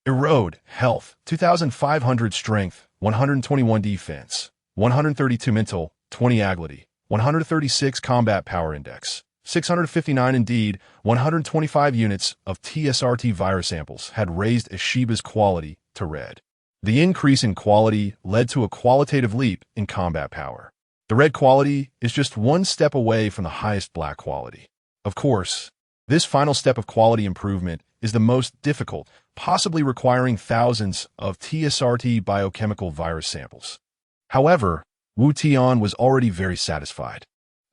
Erode, Health, 2,500. Strength, 121. Defense, 132. Mental, 20. Agility, 136. Combat Power Index, 659. Indeed, 125 units of TSRT virus samples had raised Ashiba's quality to red. The increase in quality led to a qualitative leap in combat power. The red quality is just one step away from the highest black quality. Of course, this final step of quality improvement is the most difficult, possibly requiring thousands of TSRT biochemical virus samples. However, Wu Tian was already very satisfied.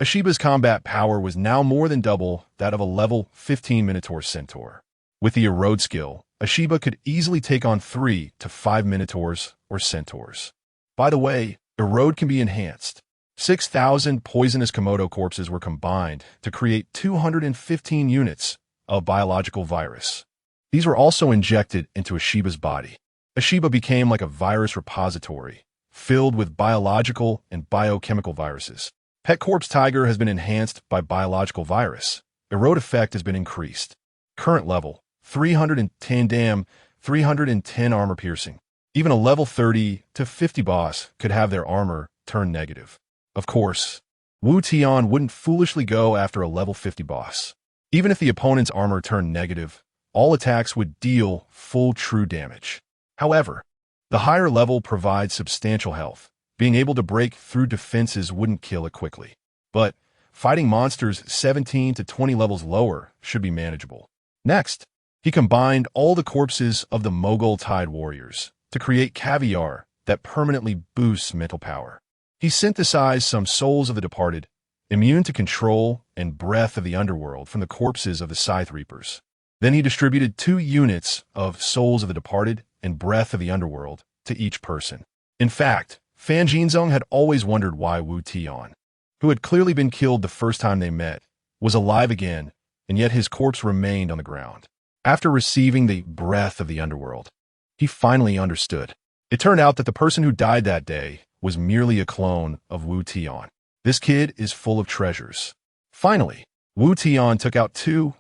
Ashiba's combat power was now more than double that of a level 15 Minotaur Centaur. With the Erode skill, Ashiba could easily take on 3 to 5 Minotaurs or Centaurs. By the way, Erode can be enhanced. 6,000 poisonous Komodo corpses were combined to create 215 units of biological virus. These were also injected into Ashiba's body. Ashiba became like a virus repository, filled with biological and biochemical viruses. Pet Corpse Tiger has been enhanced by biological virus. Erode effect has been increased. Current level, 310 dam, 310 armor piercing. Even a level 30 to 50 boss could have their armor turn negative. Of course, Wu Tian wouldn't foolishly go after a level 50 boss. Even if the opponent's armor turned negative, all attacks would deal full true damage. However, the higher level provides substantial health. Being able to break through defenses wouldn't kill it quickly. But fighting monsters 17 to 20 levels lower should be manageable. Next, he combined all the corpses of the Mogul Tide Warriors to create caviar that permanently boosts mental power. He synthesized some souls of the departed, immune to control and breath of the underworld from the corpses of the Scythe Reapers. Then he distributed 2 units of souls of the departed and breath of the underworld to each person. In fact, Fan Jinzong had always wondered why Wu Tian, who had clearly been killed the first time they met, was alive again, and yet his corpse remained on the ground. After receiving the breath of the underworld, he finally understood. It turned out that the person who died that day was merely a clone of Wu Tian. This kid is full of treasures. Finally, Wu Tian took out 2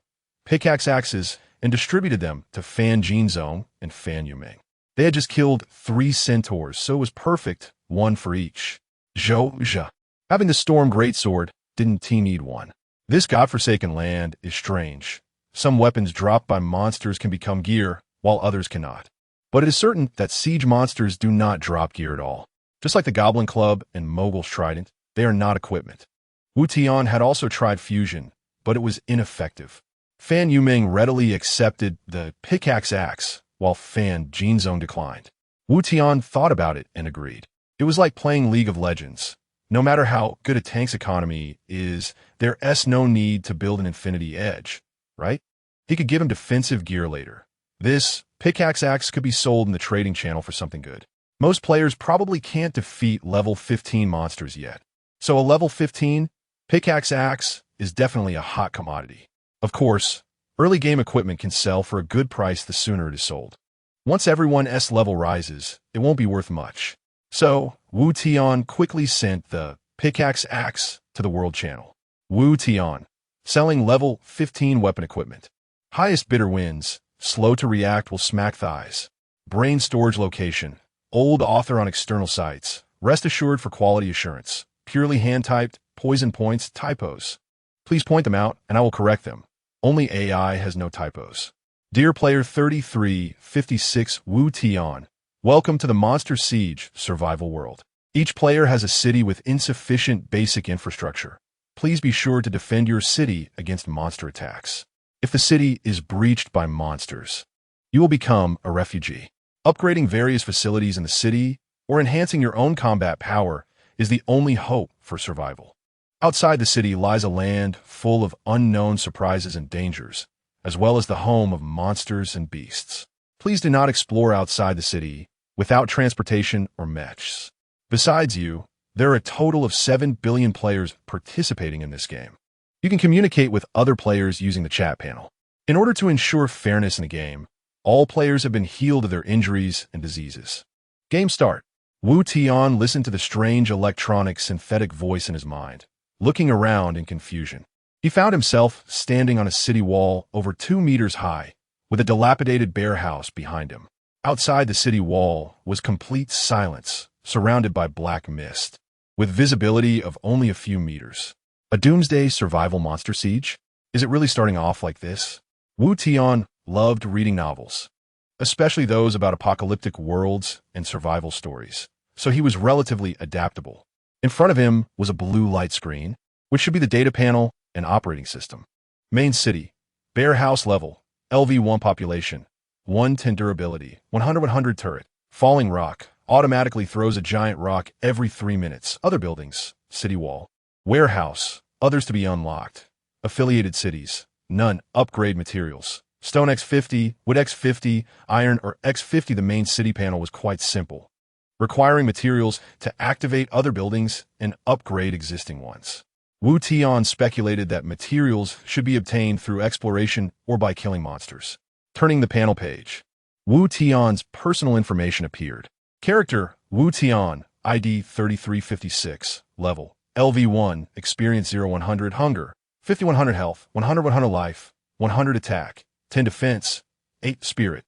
pickaxe axes and distributed them to Fan Jinzong and Fan Yumeng. They had just killed 3 centaurs, so it was perfect, 1 for each. Zhou. Having the Storm Greatsword, didn't he need one? This godforsaken land is strange. Some weapons dropped by monsters can become gear, while others cannot. But it is certain that siege monsters do not drop gear at all. Just like the Goblin Club and Mogul's Trident, they are not equipment. Wu Tian had also tried fusion, but it was ineffective. Fan Yumeng readily accepted the pickaxe axe, while Fan Jinzong declined. Wu Tian thought about it and agreed. It was like playing League of Legends. No matter how good a tank's economy is, there's no need to build an infinity edge, right? He could give him defensive gear later. This pickaxe axe could be sold in the trading channel for something good. Most players probably can't defeat level 15 monsters yet. So a level 15 pickaxe axe is definitely a hot commodity. Of course, early game equipment can sell for a good price the sooner it is sold. Once everyone's level rises, it won't be worth much. So, Wu Tian quickly sent the Pickaxe Axe to the World Channel. Wu Tian. Selling level 15 weapon equipment. Highest bidder wins. Slow to react will smack thighs. Brain storage location. Old author on external sites. Rest assured for quality assurance. Purely hand-typed, poison points, typos. Please point them out, and I will correct them. Only AI has no typos. Dear Player 3356 Wu Tian, welcome to the Monster Siege survival world. Each player has a city with insufficient basic infrastructure. Please be sure to defend your city against monster attacks. If the city is breached by monsters, you will become a refugee. Upgrading various facilities in the city or enhancing your own combat power is the only hope for survival. Outside the city lies a land full of unknown surprises and dangers, as well as the home of monsters and beasts. Please do not explore outside the city without transportation or MECHs. Besides you, there are a total of 7 billion players participating in this game. You can communicate with other players using the chat panel. In order to ensure fairness in the game, all players have been healed of their injuries and diseases. Game start. Wu Tian listened to the strange electronic synthetic voice in his mind, looking around in confusion. He found himself standing on a city wall over 2 meters high, with a dilapidated bear house behind him. Outside the city wall was complete silence, surrounded by black mist, with visibility of only a few meters. A doomsday survival monster siege? Is it really starting off like this? Wu Tian loved reading novels, especially those about apocalyptic worlds and survival stories, so he was relatively adaptable. In front of him was a blue light screen, which should be the data panel and operating system. Main city, bear house level, LV1 population, 110 durability, 100 turret, falling rock, automatically throws a giant rock every 3 minutes. Other buildings, city wall, warehouse, others to be unlocked. Affiliated cities, none. Upgrade materials, stone X50, wood X50, iron or X50. The main city panel was quite simple, requiring materials to activate other buildings and upgrade existing ones. Wu Tian speculated that materials should be obtained through exploration or by killing monsters. Turning the panel page, Wu Tian's personal information appeared. Character, Wu Tian, ID 3356, level, LV1, experience 0-100, hunger, 5100 health, 100 life, 100 attack, 10 defense, 8 spirit,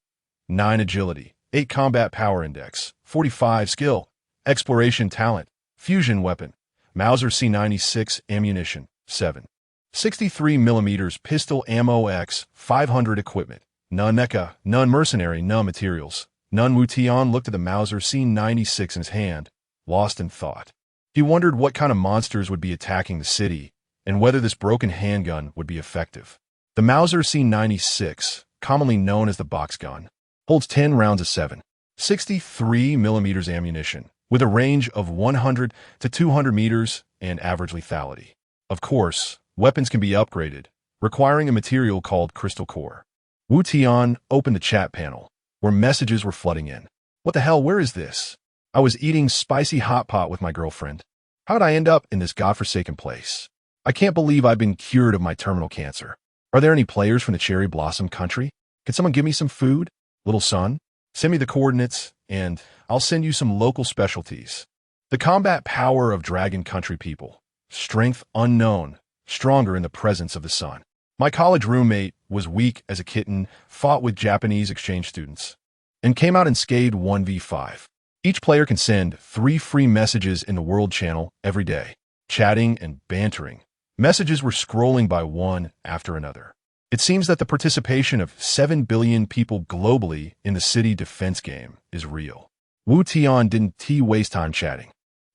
9 agility, 8 combat power index, 45 skill, exploration talent, fusion weapon, Mauser C96 ammunition, 7. 63 mm pistol ammo X, 500 equipment, none Mecha, none Mercenary, none materials, none. Wu Tian looked at the Mauser C96 in his hand, lost in thought. He wondered what kind of monsters would be attacking the city and whether this broken handgun would be effective. The Mauser C96, commonly known as the box gun, holds 10 rounds of 7. 63 mm ammunition, with a range of 100 to 200 meters and average lethality. Of course, weapons can be upgraded, requiring a material called crystal core. Wu Tian opened the chat panel, where messages were flooding in. What the hell, where is this? I was eating spicy hot pot with my girlfriend. How'd I end up in this godforsaken place? I can't believe I've been cured of my terminal cancer. Are there any players from the cherry blossom country? Can someone give me some food? Little son, send me the coordinates, and I'll send you some local specialties. The combat power of dragon country people. Strength unknown, stronger in the presence of the sun. My college roommate was weak as a kitten, fought with Japanese exchange students, and came out unscathed 1v5. Each player can send 3 free messages in the world channel every day, chatting and bantering. Messages were scrolling by one after another. It seems that the participation of 7 billion people globally in the city defense game is real. Wu Tian didn't waste time chatting.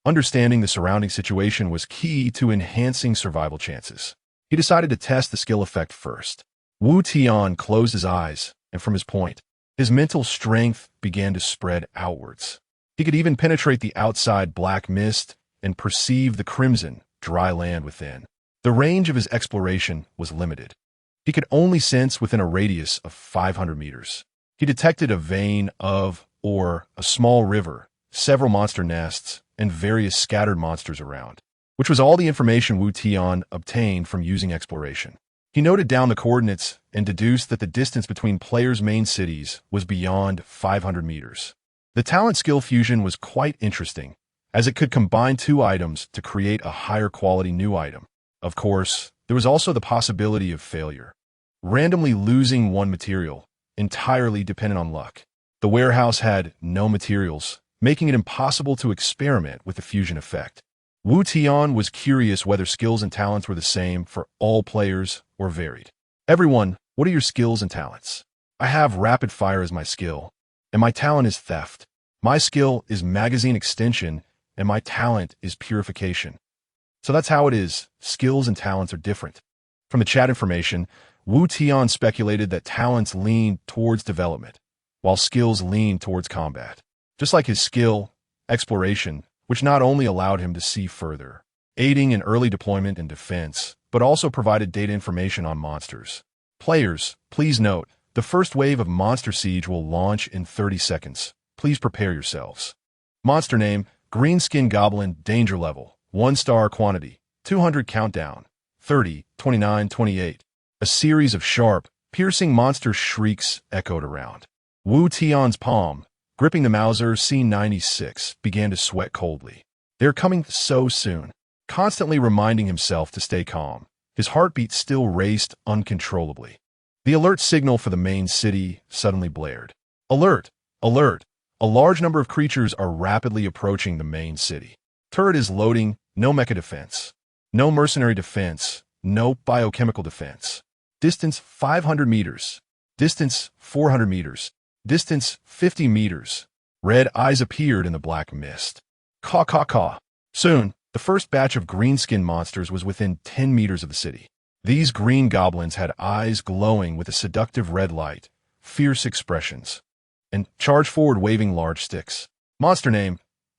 Understanding the surrounding situation was key to enhancing survival chances. He decided to test the skill effect first. Wu Tian closed his eyes, and from his point, his mental strength began to spread outwards. He could even penetrate the outside black mist and perceive the crimson, dry land within. The range of his exploration was limited. He could only sense within a radius of 500 meters. He detected a vein of, or a small river, several monster nests, and various scattered monsters around, which was all the information Wu Tian obtained from using exploration. He noted down the coordinates and deduced that the distance between players' main cities was beyond 500 meters. The talent skill fusion was quite interesting, as it could combine two items to create a higher quality new item. Of course, there was also the possibility of failure, randomly losing one material, entirely dependent on luck. The warehouse had no materials, making it impossible to experiment with the fusion effect. Wu Tian was curious whether skills and talents were the same for all players or varied. Everyone, what are your skills and talents? I have rapid fire as my skill, and my talent is theft. My skill is magazine extension, and my talent is purification. So that's how it is. Skills and talents are different. From the chat information, Wu Tian speculated that talents lean towards development, while skills lean towards combat. Just like his skill, exploration, which not only allowed him to see further, aiding in early deployment and defense, but also provided data information on monsters. Players, please note, the first wave of Monster Siege will launch in 30 seconds. Please prepare yourselves. Monster name, Greenskin Goblin, danger level, 1-star quantity, 200 countdown, 30, 29, 28. A series of sharp, piercing monster shrieks echoed around. Wu Tian's palm, gripping the Mauser C96, began to sweat coldly. They're coming so soon. Constantly reminding himself to stay calm, his heartbeat still raced uncontrollably. The alert signal for the main city suddenly blared. Alert! Alert! A large number of creatures are rapidly approaching the main city. Turret is loading, no mecha defense. No mercenary defense, no biochemical defense. Distance 500 meters. Distance 400 meters. Distance 50 meters. Red eyes appeared in the black mist. Caw caw caw. Soon, the first batch of greenskin monsters was within 10 meters of the city. These green goblins had eyes glowing with a seductive red light, fierce expressions, and charged forward waving large sticks. Monster name,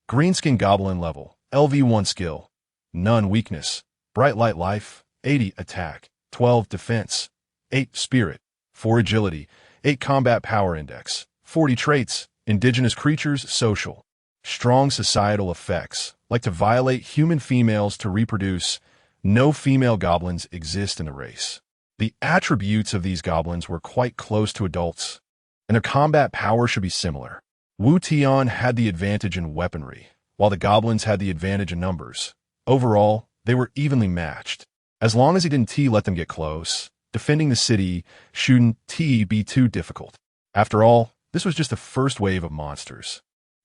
Greenskin Goblin level, LV1 skill, none weakness, bright light life, 80 attack, 12 defense, 8 spirit, 4 agility, 8 combat power index, 40 traits, indigenous creatures, social, strong societal effects, like to violate human females to reproduce. No female goblins exist in the race. The attributes of these goblins were quite close to adults, and their combat power should be similar. Wu Tian had the advantage in weaponry, while the goblins had the advantage in numbers. Overall, they were evenly matched. As long as he didn't let them get close, defending the city shouldn't be too difficult. After all, this was just the first wave of monsters,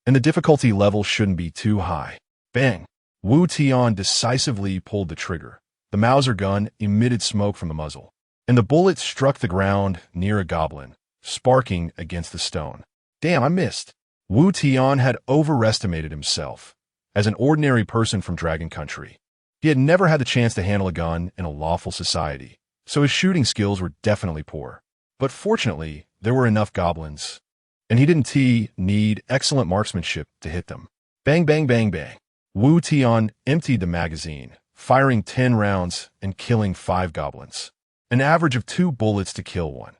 and the difficulty level shouldn't be too high. Bang! Wu Tian decisively pulled the trigger. The Mauser gun emitted smoke from the muzzle, and the bullet struck the ground near a goblin, sparking against the stone. Damn, I missed. Wu Tian had overestimated himself. As an ordinary person from Dragon Country, he had never had the chance to handle a gun in a lawful society, so his shooting skills were definitely poor. But fortunately, there were enough goblins, and he didn't need excellent marksmanship to hit them. Bang, bang, bang, bang. Wu Tian emptied the magazine, firing 10 rounds and killing 5 goblins. An average of 2 bullets to kill one.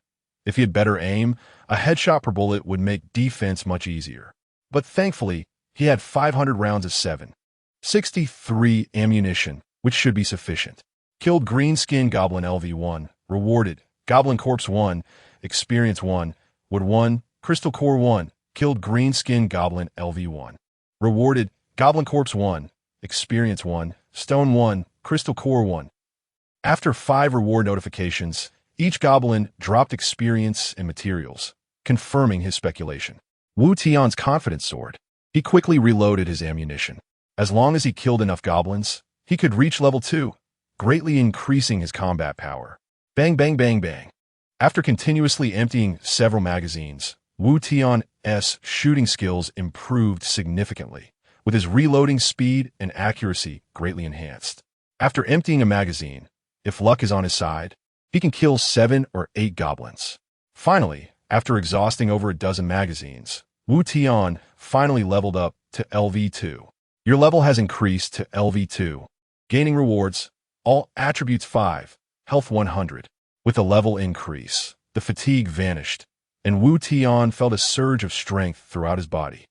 If he had better aim, a headshot per bullet would make defense much easier. But thankfully, he had 500 rounds of 7.63 ammunition, which should be sufficient. Killed Greenskin Goblin LV1, rewarded, Goblin Corpse 1, Experience 1, Wood 1, Crystal Core 1, killed Greenskin Goblin LV1. Rewarded, Goblin Corpse 1, Experience 1, Stone 1, Crystal Core 1. After 5 reward notifications, each goblin dropped experience and materials, confirming his speculation. Wu Tian's confidence soared. He quickly reloaded his ammunition. As long as he killed enough goblins, he could reach level 2, greatly increasing his combat power. Bang, bang, bang, bang. After continuously emptying several magazines, Wu Tian's shooting skills improved significantly, with his reloading speed and accuracy greatly enhanced. After emptying a magazine, if luck is on his side, he can kill 7 or 8 goblins. Finally, after exhausting over a dozen magazines, Wu Tian finally leveled up to LV2. Your level has increased to LV2. Gaining rewards, all attributes 5, health 100. With the level increase, the fatigue vanished, and Wu Tian felt a surge of strength throughout his body.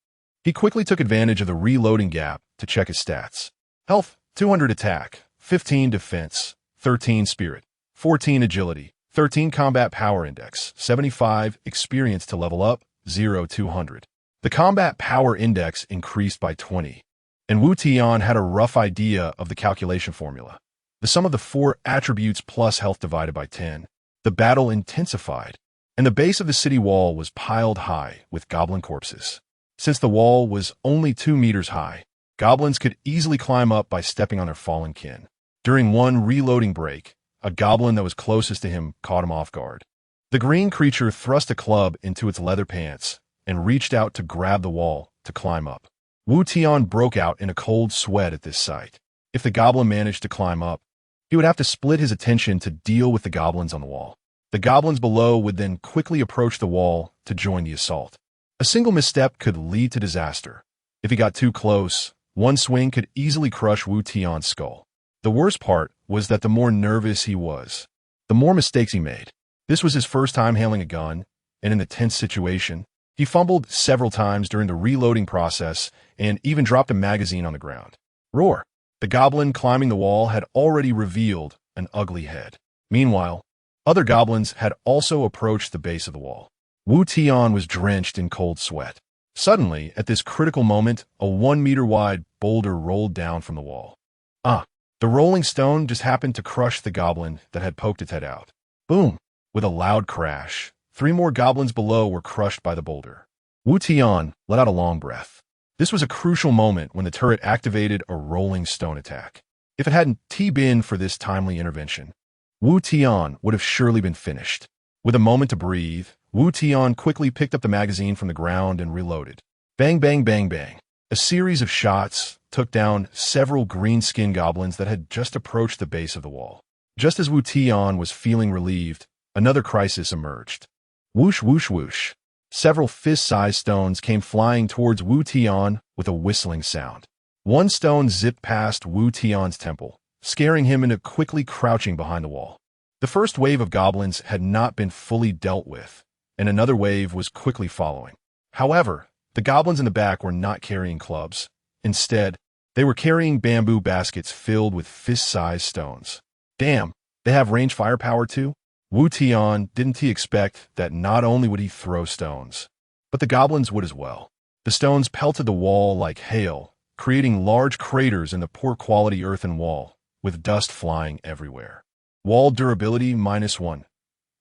He quickly took advantage of the reloading gap to check his stats. Health, 200 attack, 15 defense, 13 spirit, 14 agility, 13 combat power index, 75 experience to level up, 0 200. The combat power index increased by 20. and Wu Tian had a rough idea of the calculation formula. The sum of the 4 attributes plus health divided by 10. The battle intensified, and the base of the city wall was piled high with goblin corpses. Since the wall was only 2 meters high, goblins could easily climb up by stepping on their fallen kin. During one reloading break, a goblin that was closest to him caught him off guard. The green creature thrust a club into its leather pants and reached out to grab the wall to climb up. Wu Tian broke out in a cold sweat at this sight. If the goblin managed to climb up, he would have to split his attention to deal with the goblins on the wall. The goblins below would then quickly approach the wall to join the assault. A single misstep could lead to disaster. If he got too close, one swing could easily crush Wu Tian's skull. The worst part was that the more nervous he was, the more mistakes he made. This was his first time handling a gun, and in the tense situation, he fumbled several times during the reloading process and even dropped a magazine on the ground. Roar! The goblin climbing the wall had already revealed an ugly head. Meanwhile, other goblins had also approached the base of the wall. Wu Tian was drenched in cold sweat. Suddenly, at this critical moment, a 1-meter-wide boulder rolled down from the wall. The rolling stone just happened to crush the goblin that had poked its head out. Boom! With a loud crash, 3 more goblins below were crushed by the boulder. Wu Tian let out a long breath. This was a crucial moment when the turret activated a rolling stone attack. If it hadn't been for this timely intervention, Wu Tian would have surely been finished. With a moment to breathe, Wu Tian quickly picked up the magazine from the ground and reloaded. Bang, bang, bang, bang. A series of shots took down several green-skinned goblins that had just approached the base of the wall. Just as Wu Tian was feeling relieved, another crisis emerged. Whoosh, whoosh, whoosh. Several fist-sized stones came flying towards Wu Tian with a whistling sound. One stone zipped past Wu Tian's temple, scaring him into quickly crouching behind the wall. The first wave of goblins had not been fully dealt with, and another wave was quickly following. However, the goblins in the back were not carrying clubs. Instead, they were carrying bamboo baskets filled with fist-sized stones. Damn, they have range firepower too? Wu Tian didn't expect that not only would he throw stones, but the goblins would as well. The stones pelted the wall like hail, creating large craters in the poor-quality earthen wall, with dust flying everywhere. Wall durability -1.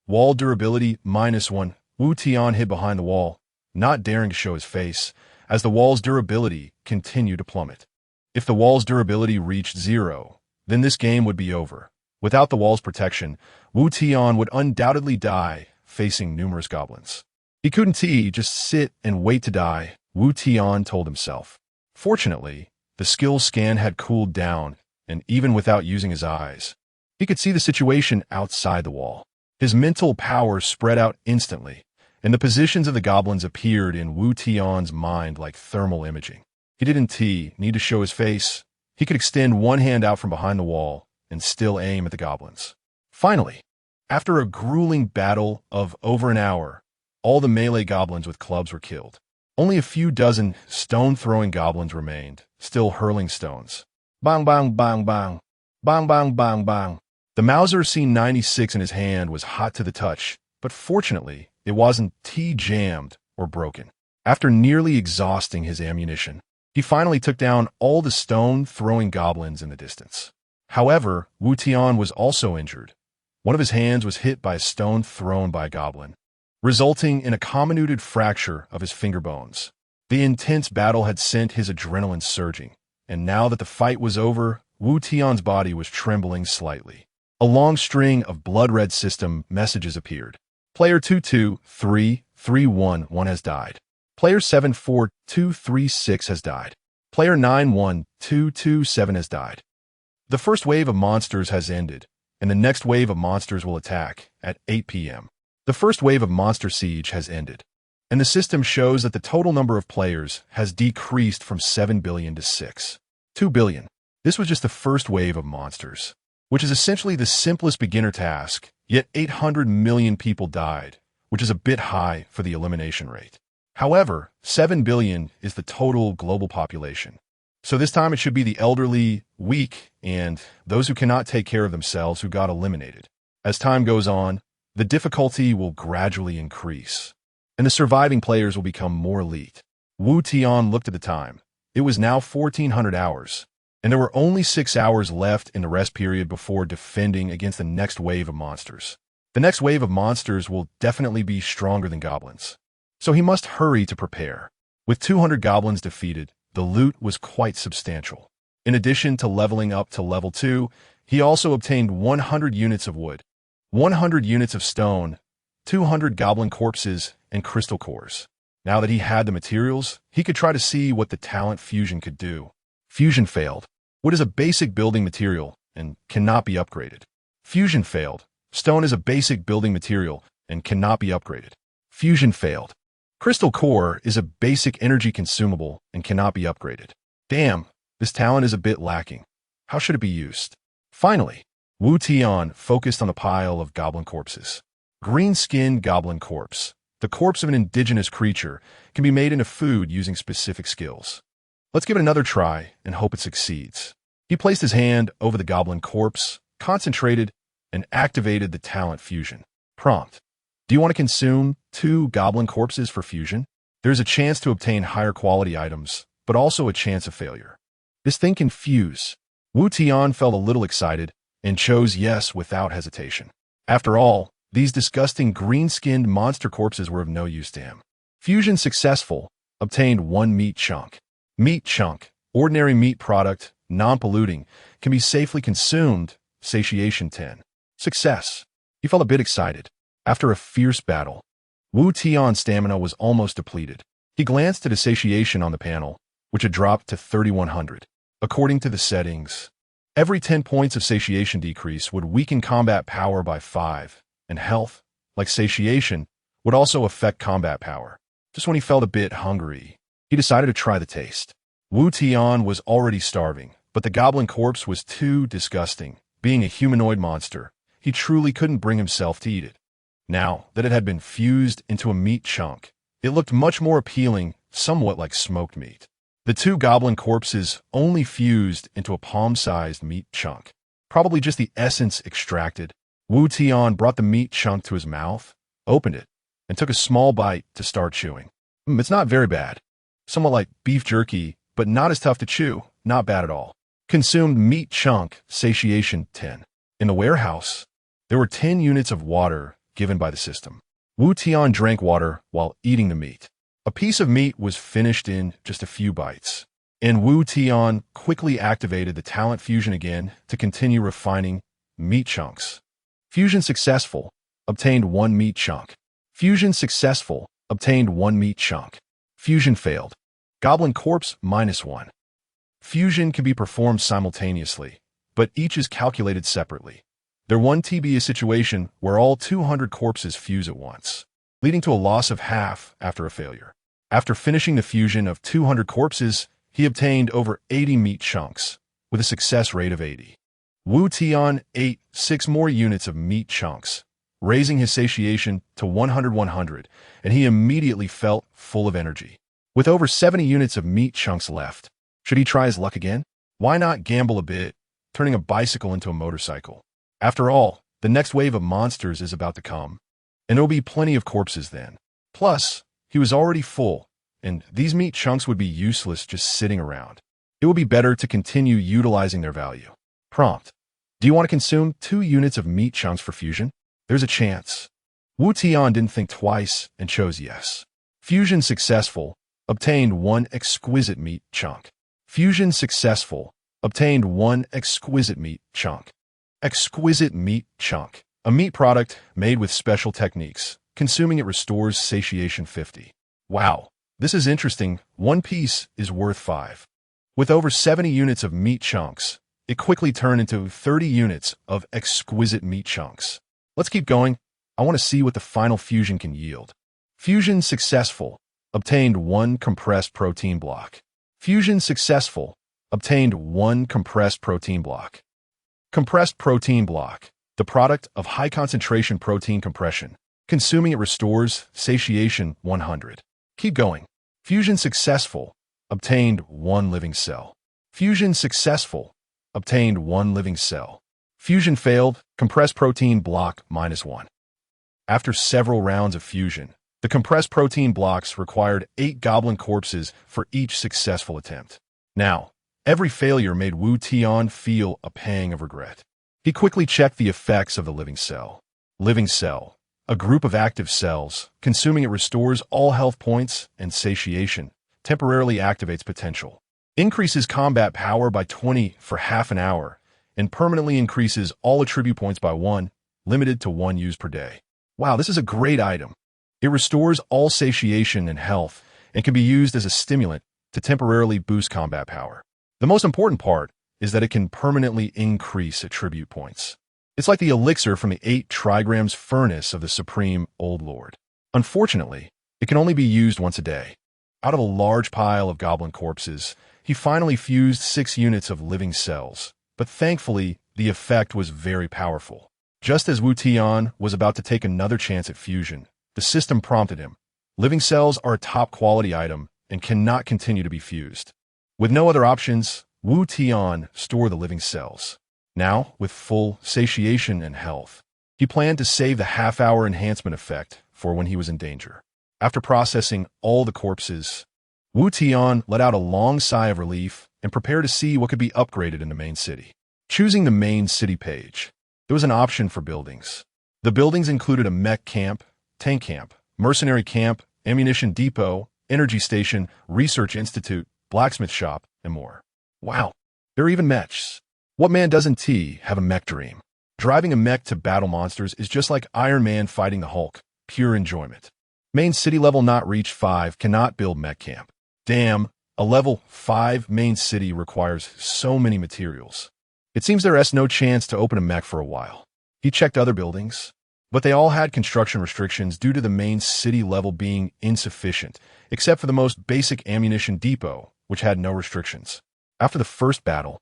Wall durability -1. Wu Tian hid behind the wall, not daring to show his face, as the wall's durability continued to plummet. If the wall's durability reached 0, then this game would be over. Without the wall's protection, Wu Tian would undoubtedly die, facing numerous goblins. He couldn't just sit and wait to die, Wu Tian told himself. Fortunately, the skill scan had cooled down, and even without using his eyes, he could see the situation outside the wall. His mental power spread out instantly, and the positions of the goblins appeared in Wu Tian's mind like thermal imaging. He didn't need to show his face. He could extend one hand out from behind the wall and still aim at the goblins. Finally, after a grueling battle of over an hour, all the melee goblins with clubs were killed. Only a few dozen stone-throwing goblins remained, still hurling stones. Bang, bang, bang, bang. Bang, bang, bang, bang. The Mauser C96 in his hand was hot to the touch, but fortunately, it wasn't jammed or broken. After nearly exhausting his ammunition, he finally took down all the stone-throwing goblins in the distance. However, Wu Tian was also injured. One of his hands was hit by a stone thrown by a goblin, resulting in a comminuted fracture of his finger bones. The intense battle had sent his adrenaline surging, and now that the fight was over, Wu Tian's body was trembling slightly. A long string of blood-red system messages appeared. Player 223311 has died. Player 74236 has died. Player 91227 has died. The first wave of monsters has ended, and the next wave of monsters will attack at 8 p.m. The first wave of monster siege has ended, and the system shows that the total number of players has decreased from 7 billion to 2 billion. This was just the first wave of monsters, which is essentially the simplest beginner task, yet 800 million people died, which is a bit high for the elimination rate. However, 7 billion is the total global population. So this time it should be the elderly, weak, and those who cannot take care of themselves who got eliminated. As time goes on, the difficulty will gradually increase, and the surviving players will become more elite. Wu Tian looked at the time. It was now 1400 hours, and there were only 6 hours left in the rest period before defending against the next wave of monsters. The next wave of monsters will definitely be stronger than goblins, so he must hurry to prepare. With 200 goblins defeated, the loot was quite substantial. In addition to leveling up to level 2, he also obtained 100 units of wood, 100 units of stone, 200 goblin corpses, and crystal cores. Now that he had the materials, he could try to see what the talent fusion could do. Fusion failed. Wood is a basic building material and cannot be upgraded. Fusion failed. Stone is a basic building material and cannot be upgraded. Fusion failed. Crystal core is a basic energy consumable and cannot be upgraded. Damn, this talent is a bit lacking. How should it be used? Finally, Wu Tian focused on the pile of goblin corpses. Green-skinned goblin corpse. The corpse of an indigenous creature can be made into food using specific skills. Let's give it another try and hope it succeeds. He placed his hand over the goblin corpse, concentrated, and activated the talent fusion. Prompt. Do you want to consume 2 goblin corpses for fusion? There's a chance to obtain higher quality items, but also a chance of failure. This thing can fuse. Wu Tian felt a little excited and chose yes without hesitation. After all, these disgusting green-skinned monster corpses were of no use to him. Fusion successful. Obtained 1 meat chunk. Meat chunk. Ordinary meat product, non-polluting, can be safely consumed. Satiation 10. Success. He felt a bit excited. After a fierce battle, Wu Tian's stamina was almost depleted. He glanced at his satiation on the panel, which had dropped to 3100. According to the settings, every 10 points of satiation decrease would weaken combat power by 5, and health, like satiation, would also affect combat power. Just when he felt a bit hungry, he decided to try the taste. Wu Tian was already starving, but the goblin corpse was too disgusting. Being a humanoid monster, he truly couldn't bring himself to eat it. Now that it had been fused into a meat chunk, it looked much more appealing, somewhat like smoked meat. The 2 goblin corpses only fused into a palm-sized meat chunk. Probably just the essence extracted. Wu Tian brought the meat chunk to his mouth, opened it, and took a small bite to start chewing. It's not very bad. Somewhat like beef jerky, but not as tough to chew. Not bad at all. Consumed meat chunk, satiation 10. In the warehouse, there were 10 units of water given by the system. Wu Tian drank water while eating the meat. A piece of meat was finished in just a few bites, and Wu Tian quickly activated the talent fusion again to continue refining meat chunks. Fusion successful. Obtained 1 meat chunk. Fusion successful. Obtained 1 meat chunk. Fusion failed. Goblin corpse -1. Fusion can be performed simultaneously, but each is calculated separately. There won't be a situation where all 200 corpses fuse at once, leading to a loss of half after a failure. After finishing the fusion of 200 corpses, he obtained over 80 meat chunks, with a success rate of 80. Wu Tian ate 6 more units of meat chunks, raising his satiation to 100, and he immediately felt full of energy. With over 70 units of meat chunks left, should he try his luck again? Why not gamble a bit, turning a bicycle into a motorcycle? After all, the next wave of monsters is about to come, and there'll be plenty of corpses then. Plus, he was already full, and these meat chunks would be useless just sitting around. It would be better to continue utilizing their value. Prompt. Do you want to consume 2 units of meat chunks for fusion? There's a chance. Wu Tian didn't think twice and chose yes. Fusion successful. Obtained 1 exquisite meat chunk. Fusion successful. Obtained 1 exquisite meat chunk. Exquisite meat chunk. A meat product made with special techniques. Consuming it restores satiation 50. Wow, this is interesting. 1 piece is worth 5. With over 70 units of meat chunks, it quickly turned into 30 units of exquisite meat chunks. Let's keep going. I want to see what the final fusion can yield. Fusion successful. Obtained 1 compressed protein block. Fusion successful. Obtained 1 compressed protein block. Compressed protein block. The product of high concentration protein compression. Consuming it restores satiation 100. Keep going. Fusion successful. Obtained 1 living cell. Fusion successful. Obtained 1 living cell. Fusion failed. Compressed protein block -1. After several rounds of fusion, the compressed protein blocks required 8 goblin corpses for each successful attempt. Now, every failure made Wu Tian feel a pang of regret. He quickly checked the effects of the living cell. Living cell, a group of active cells. Consuming it restores all health points and satiation, temporarily activates potential. Increases combat power by 20 for half an hour, and permanently increases all attribute points by 1, limited to 1 use per day. Wow, this is a great item. It restores all satiation and health, and can be used as a stimulant to temporarily boost combat power. The most important part is that it can permanently increase attribute points. It's like the elixir from the 8 trigrams furnace of the Supreme Old Lord. Unfortunately, it can only be used once a day. Out of a large pile of goblin corpses, he finally fused 6 units of living cells, but thankfully, the effect was very powerful. Just as Wu Tian was about to take another chance at fusion, the system prompted him. Living cells are a top-quality item and cannot continue to be fused. With no other options, Wu Tian stored the living cells. Now, with full satiation and health, he planned to save the half-hour enhancement effect for when he was in danger. After processing all the corpses, Wu Tian let out a long sigh of relief and prepared to see what could be upgraded in the main city. Choosing the main city page, there was an option for buildings. The buildings included a mech camp, tank camp, mercenary camp, ammunition depot, energy station, research institute, blacksmith shop, and more. Wow, there are even mechs. What man doesn't have a mech dream? Driving a mech to battle monsters is just like Iron Man fighting the Hulk, pure enjoyment. Main city level not reached 5 cannot build mech camp. Damn, a level 5 main city requires so many materials. It seems there is no chance to open a mech for a while. He checked other buildings, but they all had construction restrictions due to the main city level being insufficient, except for the most basic ammunition depot, which had no restrictions. After the first battle,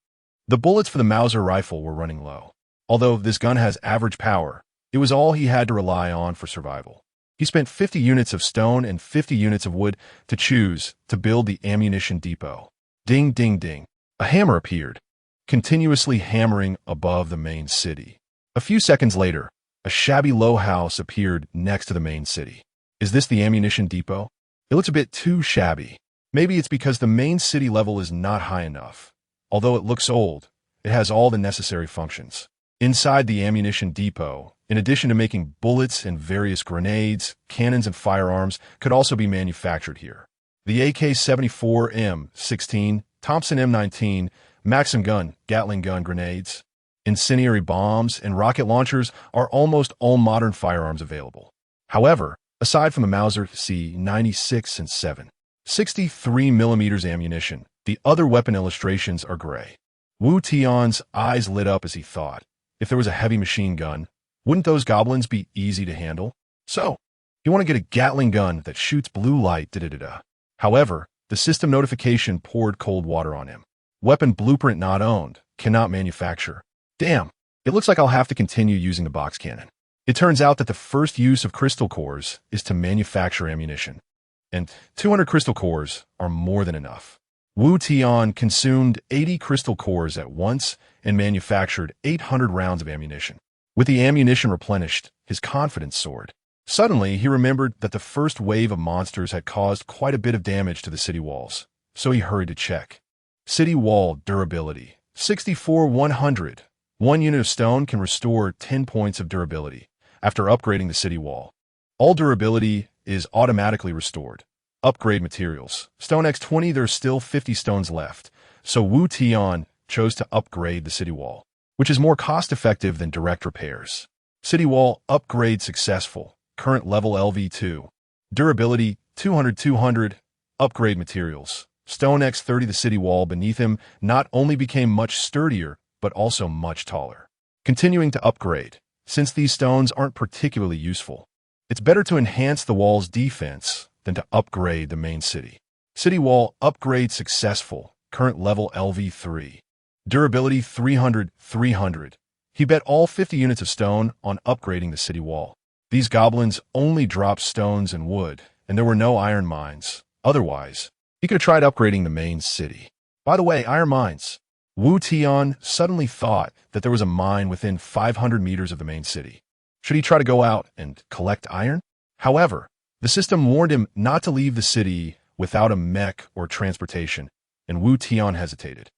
the bullets for the Mauser rifle were running low. Although this gun has average power, it was all he had to rely on for survival. He spent 50 units of stone and 50 units of wood to choose to build the ammunition depot. Ding, ding, ding. A hammer appeared, continuously hammering above the main city. A few seconds later, a shabby low house appeared next to the main city. Is this the ammunition depot? It looks a bit too shabby. Maybe it's because the main city level is not high enough. Although it looks old, it has all the necessary functions. Inside the ammunition depot, in addition to making bullets and various grenades, cannons and firearms could also be manufactured here. The AK-74 M16, Thompson M19, Maxim gun, Gatling gun grenades, incendiary bombs, and rocket launchers are almost all modern firearms available. However, aside from the Mauser C96 and 7.63mm ammunition, the other weapon illustrations are gray. Wu Tian's eyes lit up as he thought, if there was a heavy machine gun, wouldn't those goblins be easy to handle? So, you want to get a Gatling gun that shoots blue light, da-da-da-da. However, the system notification poured cold water on him. Weapon blueprint not owned, cannot manufacture. Damn, it looks like I'll have to continue using the box cannon. It turns out that the first use of crystal cores is to manufacture ammunition. And 200 crystal cores are more than enough. Wu Tian consumed 80 crystal cores at once and manufactured 800 rounds of ammunition. With the ammunition replenished, his confidence soared. Suddenly, he remembered that the first wave of monsters had caused quite a bit of damage to the city walls, so he hurried to check. City wall durability, 64-100. 1 unit of stone can restore 10 points of durability after upgrading the city wall. All durability is automatically restored. Upgrade materials. Stone X20, there's still 50 stones left, so Wu Tian chose to upgrade the city wall, which is more cost-effective than direct repairs. City wall upgrade successful. Current level LV2. Durability 200-200. Upgrade materials. Stone X30, the city wall beneath him not only became much sturdier, but also much taller. Continuing to upgrade. Since these stones aren't particularly useful, it's better to enhance the wall's defense than to upgrade the main city. City wall upgrade successful. Current level LV3. Durability 300-300. He bet all 50 units of stone on upgrading the city wall. These goblins only dropped stones and wood, and there were no iron mines. Otherwise, he could have tried upgrading the main city. By the way, iron mines. Wu Tian suddenly thought that there was a mine within 500 meters of the main city. Should he try to go out and collect iron? However, the system warned him not to leave the city without a mech or transportation, and Wu Tian hesitated.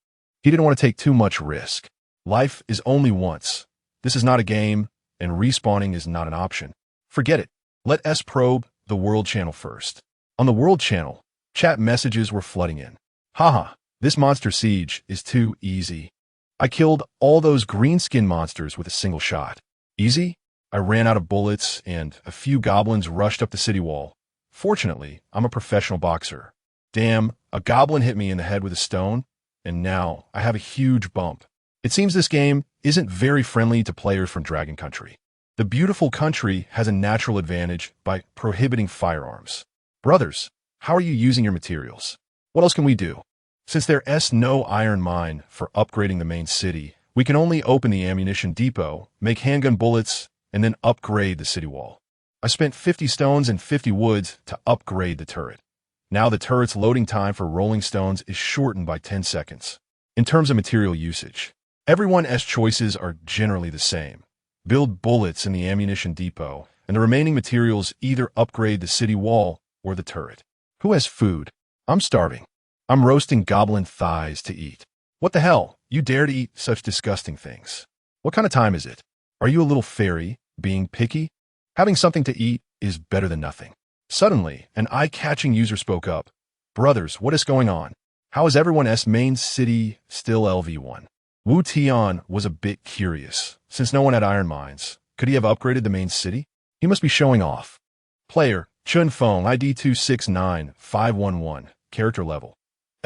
He didn't want to take too much risk. Life is only once. This is not a game, and respawning is not an option. Forget it. Let us probe the World Channel first. On the World Channel, chat messages were flooding in. Haha, this monster siege is too easy. I killed all those green skin monsters with a single shot. Easy? I ran out of bullets, and a few goblins rushed up the city wall. Fortunately, I'm a professional boxer. Damn, a goblin hit me in the head with a stone, and now I have a huge bump. It seems this game isn't very friendly to players from Dragon Country. The beautiful country has a natural advantage by prohibiting firearms. Brothers, how are you using your materials? What else can we do? Since there's no iron mine for upgrading the main city, we can only open the ammunition depot, make handgun bullets, and then upgrade the city wall. I spent 50 stones and 50 woods to upgrade the turret. Now the turret's loading time for rolling stones is shortened by 10 seconds. In terms of material usage, everyone's choices are generally the same. Build bullets in the ammunition depot, and the remaining materials either upgrade the city wall or the turret. Who has food? I'm starving. I'm roasting goblin thighs to eat. What the hell? You dare to eat such disgusting things? What kind of time is it? Are you a little fairy, being picky? Having something to eat is better than nothing. Suddenly, an eye-catching user spoke up. Brothers, what is going on? How is everyone's main city still LV1? Wu Tian was a bit curious. Since no one had iron mines, could he have upgraded the main city? He must be showing off. Player, Chun Feng, ID 269511, character level.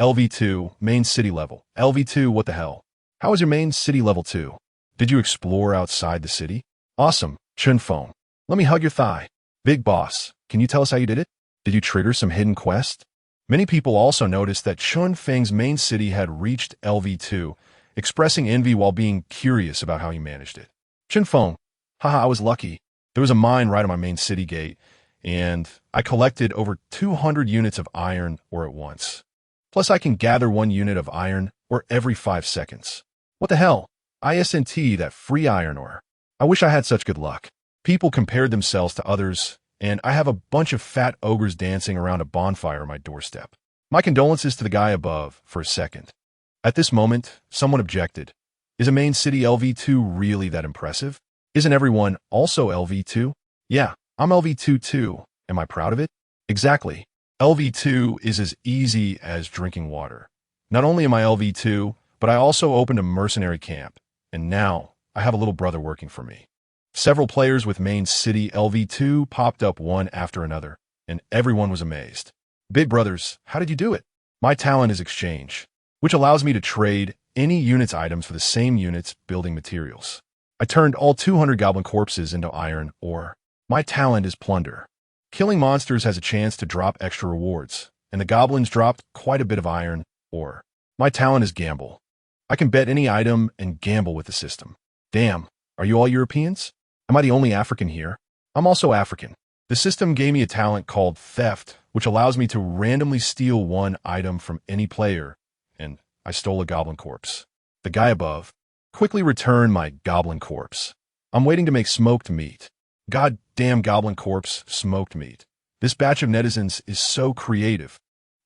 LV2, main city level. LV2, what the hell? How is your main city level 2? Did you explore outside the city? Awesome, Chun Feng. Let me hug your thigh. Big boss, can you tell us how you did it? Did you trigger some hidden quest? Many people also noticed that Chun Feng's main city had reached LV2, expressing envy while being curious about how he managed it. Chun Feng, haha, I was lucky. There was a mine right on my main city gate, and I collected over 200 units of iron ore at once. Plus, I can gather 1 unit of iron ore every 5 seconds. What the hell? ISNT, that free iron ore. I wish I had such good luck. People compared themselves to others, and I have a bunch of fat ogres dancing around a bonfire on my doorstep. My condolences to the guy above for a second. At this moment, someone objected. Is a main city LV2 really that impressive? Isn't everyone also LV2? Yeah, I'm LV2 too. Am I proud of it? Exactly. LV2 is as easy as drinking water. Not only am I LV2, but I also opened a mercenary camp, and now I have a little brother working for me. Several players with main city LV2 popped up one after another, and everyone was amazed. Big brothers, how did you do it? My talent is exchange, which allows me to trade any unit's items for the same unit's building materials. I turned all 200 goblin corpses into iron ore. My talent is plunder. Killing monsters has a chance to drop extra rewards, and the goblins dropped quite a bit of iron ore. My talent is gamble. I can bet any item and gamble with the system. Damn, are you all Europeans? Am I the only African here? I'm also African. The system gave me a talent called theft, which allows me to randomly steal 1 item from any player, and I stole a goblin corpse. The guy above, quickly return my goblin corpse. I'm waiting to make smoked meat. God damn goblin corpse, smoked meat. This batch of netizens is so creative.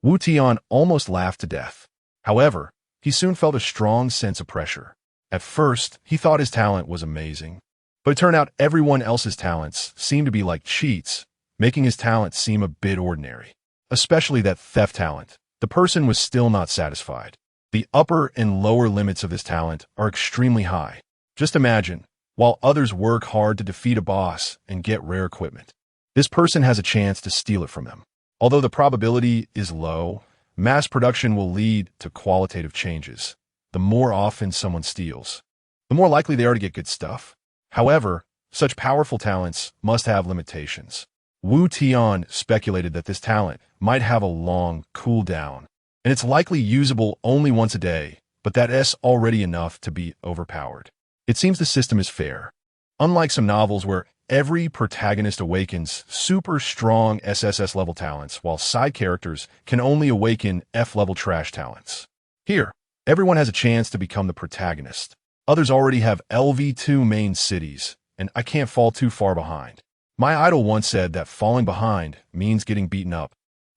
Wu Tian almost laughed to death. However, he soon felt a strong sense of pressure. At first, he thought his talent was amazing, but it turned out everyone else's talents seemed to be like cheats, making his talent seem a bit ordinary. Especially that theft talent. The person was still not satisfied. The upper and lower limits of this talent are extremely high. Just imagine, while others work hard to defeat a boss and get rare equipment, this person has a chance to steal it from them. Although the probability is low, mass production will lead to qualitative changes. The more often someone steals, the more likely they are to get good stuff. However, such powerful talents must have limitations. Wu Tian speculated that this talent might have a long cooldown, and it's likely usable only once a day, but that's already enough to be overpowered. It seems the system is fair. Unlike some novels where every protagonist awakens super strong SSS level talents, while side characters can only awaken F level trash talents. Here, everyone has a chance to become the protagonist. Others already have LV2 main cities, and I can't fall too far behind. My idol once said that falling behind means getting beaten up.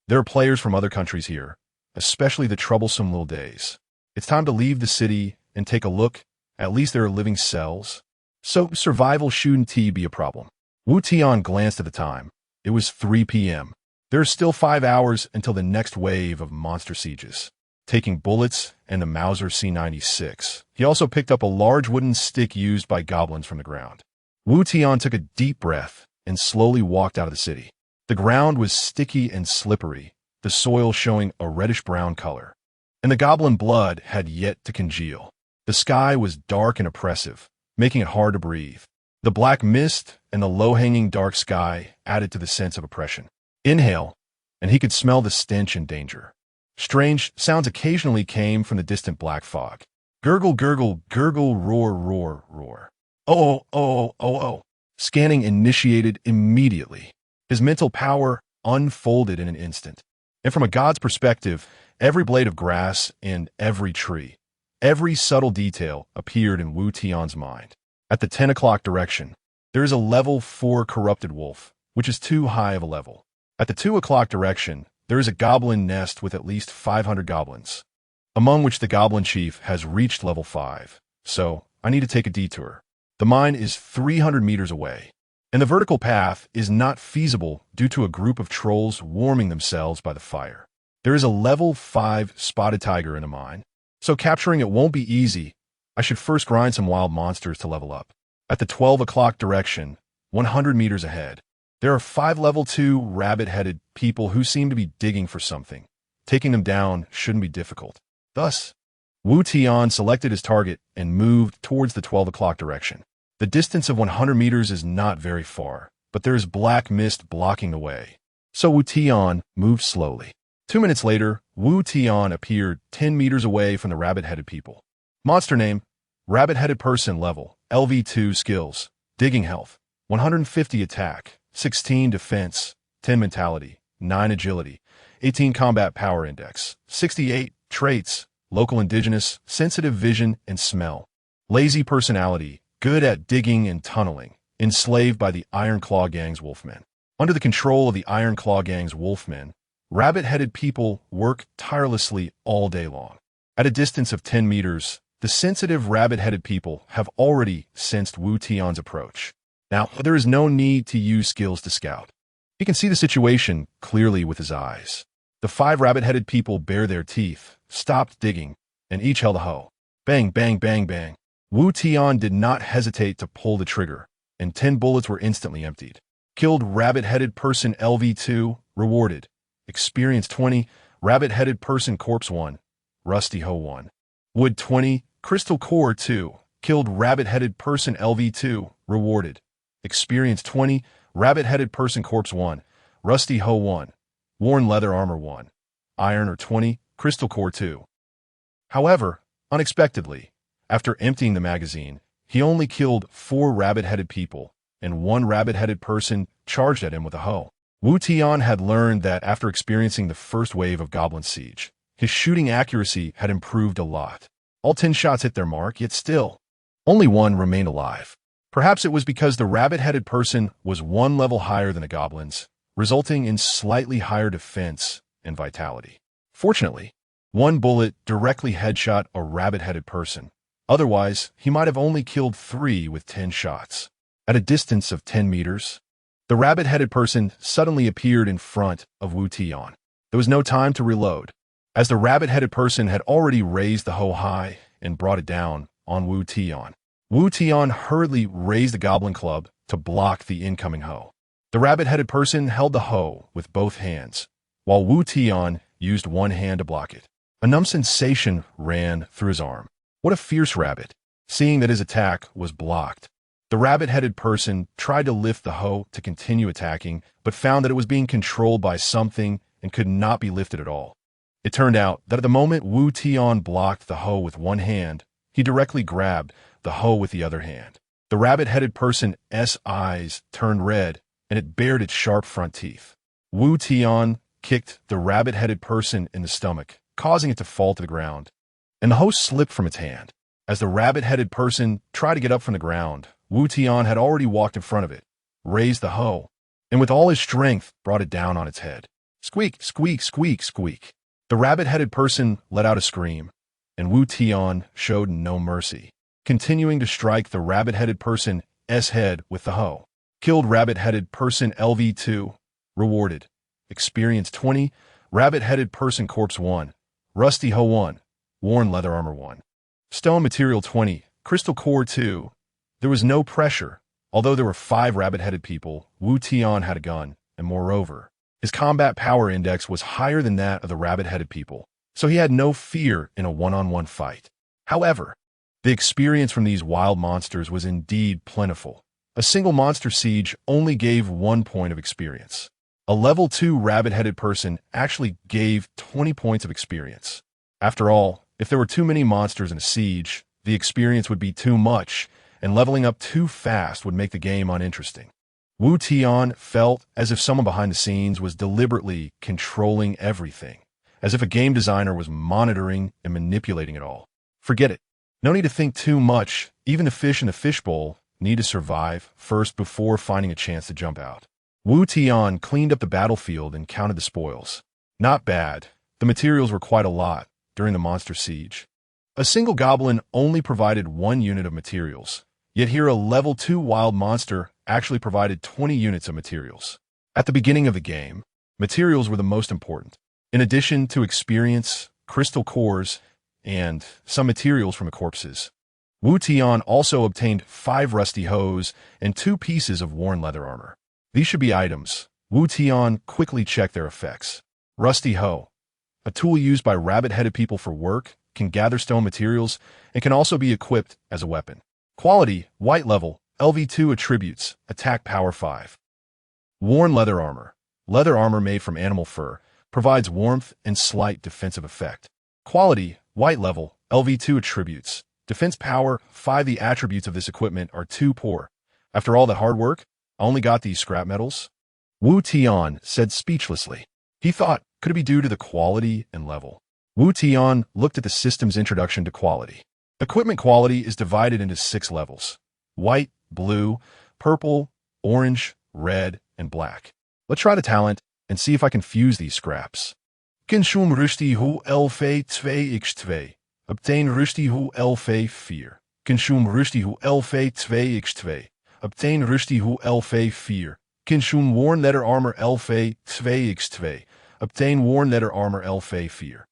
There are players from other countries here, especially the troublesome little days. It's time to leave the city and take a look. At least there are living cells. So survival shouldn't be a problem. Wu Tian glanced at the time. It was 3 p.m. There are still 5 hours until the next wave of monster sieges. Taking bullets and the Mauser C96, he also picked up a large wooden stick used by goblins from the ground. Wu Tian took a deep breath and slowly walked out of the city. The ground was sticky and slippery, the soil showing a reddish-brown color, and the goblin blood had yet to congeal. The sky was dark and oppressive, making it hard to breathe. The black mist and the low-hanging dark sky added to the sense of oppression. Inhale, and he could smell the stench and danger. Strange sounds occasionally came from the distant black fog. Gurgle, gurgle, gurgle, roar, roar, roar. Oh, oh, oh, oh, oh. Scanning initiated immediately. His mental power unfolded in an instant. And from a god's perspective, every blade of grass and every tree, every subtle detail appeared in Wu Tian's mind. At the 10 o'clock direction, there is a level 4 corrupted wolf, which is too high of a level. At the 2 o'clock direction, there is a goblin nest with at least 500 goblins, among which the goblin chief has reached level 5. So, I need to take a detour. The mine is 300 meters away, and the vertical path is not feasible due to a group of trolls warming themselves by the fire. There is a level 5 spotted tiger in the mine, so capturing it won't be easy. I should first grind some wild monsters to level up. At the 12 o'clock direction, 100 meters ahead, there are 5 level 2 rabbit-headed people who seem to be digging for something. Taking them down shouldn't be difficult. Thus, Wu Tian selected his target and moved towards the 12 o'clock direction. The distance of 100 meters is not very far, but there is black mist blocking the way. So Wu Tian moved slowly. 2 minutes later, Wu Tian appeared 10 meters away from the rabbit-headed people. Monster name, rabbit-headed person level, LV2 skills, digging health, 150 attack, 16 defense, 10 mentality, 9 agility, 18 combat power index, 68 traits, local indigenous, sensitive vision and smell, lazy personality, good at digging and tunneling, enslaved by the Iron Claw Gang's wolfmen. Under the control of the Iron Claw Gang's wolfmen, rabbit-headed people work tirelessly all day long. At a distance of 10 meters, the sensitive rabbit-headed people have already sensed Wu Tian's approach. Now, there is no need to use skills to scout. He can see the situation clearly with his eyes. The 5 rabbit-headed people bare their teeth, stopped digging, and each held a hoe. Bang, bang, bang, bang. Wu Tian did not hesitate to pull the trigger, and 10 bullets were instantly emptied. Killed rabbit-headed person LV2, rewarded. Experience 20, rabbit-headed person corpse 1, rusty hoe 1. Wood 20, crystal core 2, killed rabbit-headed person LV2, rewarded. Experience 20, rabbit-headed person corpse 1, rusty hoe 1, worn leather armor 1, iron or 20, crystal core 2. However, unexpectedly, after emptying the magazine, he only killed 4 rabbit-headed people, and 1 rabbit-headed person charged at him with a hoe. Wu Tian had learned that after experiencing the first wave of goblin siege, his shooting accuracy had improved a lot. All 10 shots hit their mark, yet still, only 1 remained alive. Perhaps it was because the rabbit-headed person was 1 level higher than the goblins, resulting in slightly higher defense and vitality. Fortunately, 1 bullet directly headshot a rabbit-headed person. Otherwise, he might have only killed 3 with 10 shots. At a distance of 10 meters, the rabbit-headed person suddenly appeared in front of Wu Tian. There was no time to reload, as the rabbit-headed person had already raised the hoe high and brought it down on Wu Tian. Wu Tian hurriedly raised the goblin club to block the incoming hoe. The rabbit-headed person held the hoe with both hands, while Wu Tian used 1 hand to block it. A numb sensation ran through his arm. What a fierce rabbit! Seeing that his attack was blocked, the rabbit-headed person tried to lift the hoe to continue attacking, but found that it was being controlled by something and could not be lifted at all. It turned out that at the moment Wu Tian blocked the hoe with 1 hand, he directly grabbed the hoe with the other hand. The rabbit-headed person's eyes turned red, and it bared its sharp front teeth. Wu Tian kicked the rabbit-headed person in the stomach, causing it to fall to the ground, and the hoe slipped from its hand. As the rabbit-headed person tried to get up from the ground, Wu Tian had already walked in front of it, raised the hoe, and with all his strength brought it down on its head. Squeak, squeak, squeak, squeak. The rabbit-headed person let out a scream, and Wu Tian showed no mercy, continuing to strike the rabbit-headed person's head with the hoe. Killed rabbit-headed person LV2. Rewarded. Experience 20. Rabbit-headed person corpse 1. Rusty hoe 1. Worn leather armor 1. Stone material 20. Crystal core 2. There was no pressure. Although there were 5 rabbit-headed people, Wu Tian had a gun, and moreover, his combat power index was higher than that of the rabbit-headed people, so he had no fear in a one-on-one fight. However, the experience from these wild monsters was indeed plentiful. A single monster siege only gave 1 point of experience. A level 2 rabbit-headed person actually gave 20 points of experience. After all, if there were too many monsters in a siege, the experience would be too much, and leveling up too fast would make the game uninteresting. Wu Tian felt as if someone behind the scenes was deliberately controlling everything, as if a game designer was monitoring and manipulating it all. Forget it. No need to think too much. Even the fish in the fishbowl need to survive first before finding a chance to jump out. Wu Tian cleaned up the battlefield and counted the spoils. Not bad. The materials were quite a lot during the monster siege. A single goblin only provided 1 unit of materials, yet here a level 2 wild monster actually provided 20 units of materials. At the beginning of the game, materials were the most important. In addition to experience, crystal cores, and some materials from the corpses, Wu Tian also obtained 5 rusty hoes and 2 pieces of worn leather armor. These should be items. Wu Tian quickly checked their effects. Rusty hoe, a tool used by rabbit-headed people for work, can gather stone materials, and can also be equipped as a weapon. Quality, white level, LV2 attributes, attack power 5. Worn leather armor made from animal fur, provides warmth and slight defensive effect. Quality, white level, LV2 attributes, defense power 5. The attributes of this equipment are too poor. After all the hard work, I only got these scrap metals. Wu Tian said speechlessly. He thought, could it be due to the quality and level? Wu Tian looked at the system's introduction to quality. Equipment quality is divided into 6 levels: white, blue, purple, orange, red, and black. Let's try the talent and see if I can fuse these scraps. Consume rusty hoe LV2x2. Obtain rusty hoe LV4. Consume rusty hoe LV2x2. Obtain rusty hoe LV4. Consume worn leather armor LV2x2. Obtain worn leather armor LV4.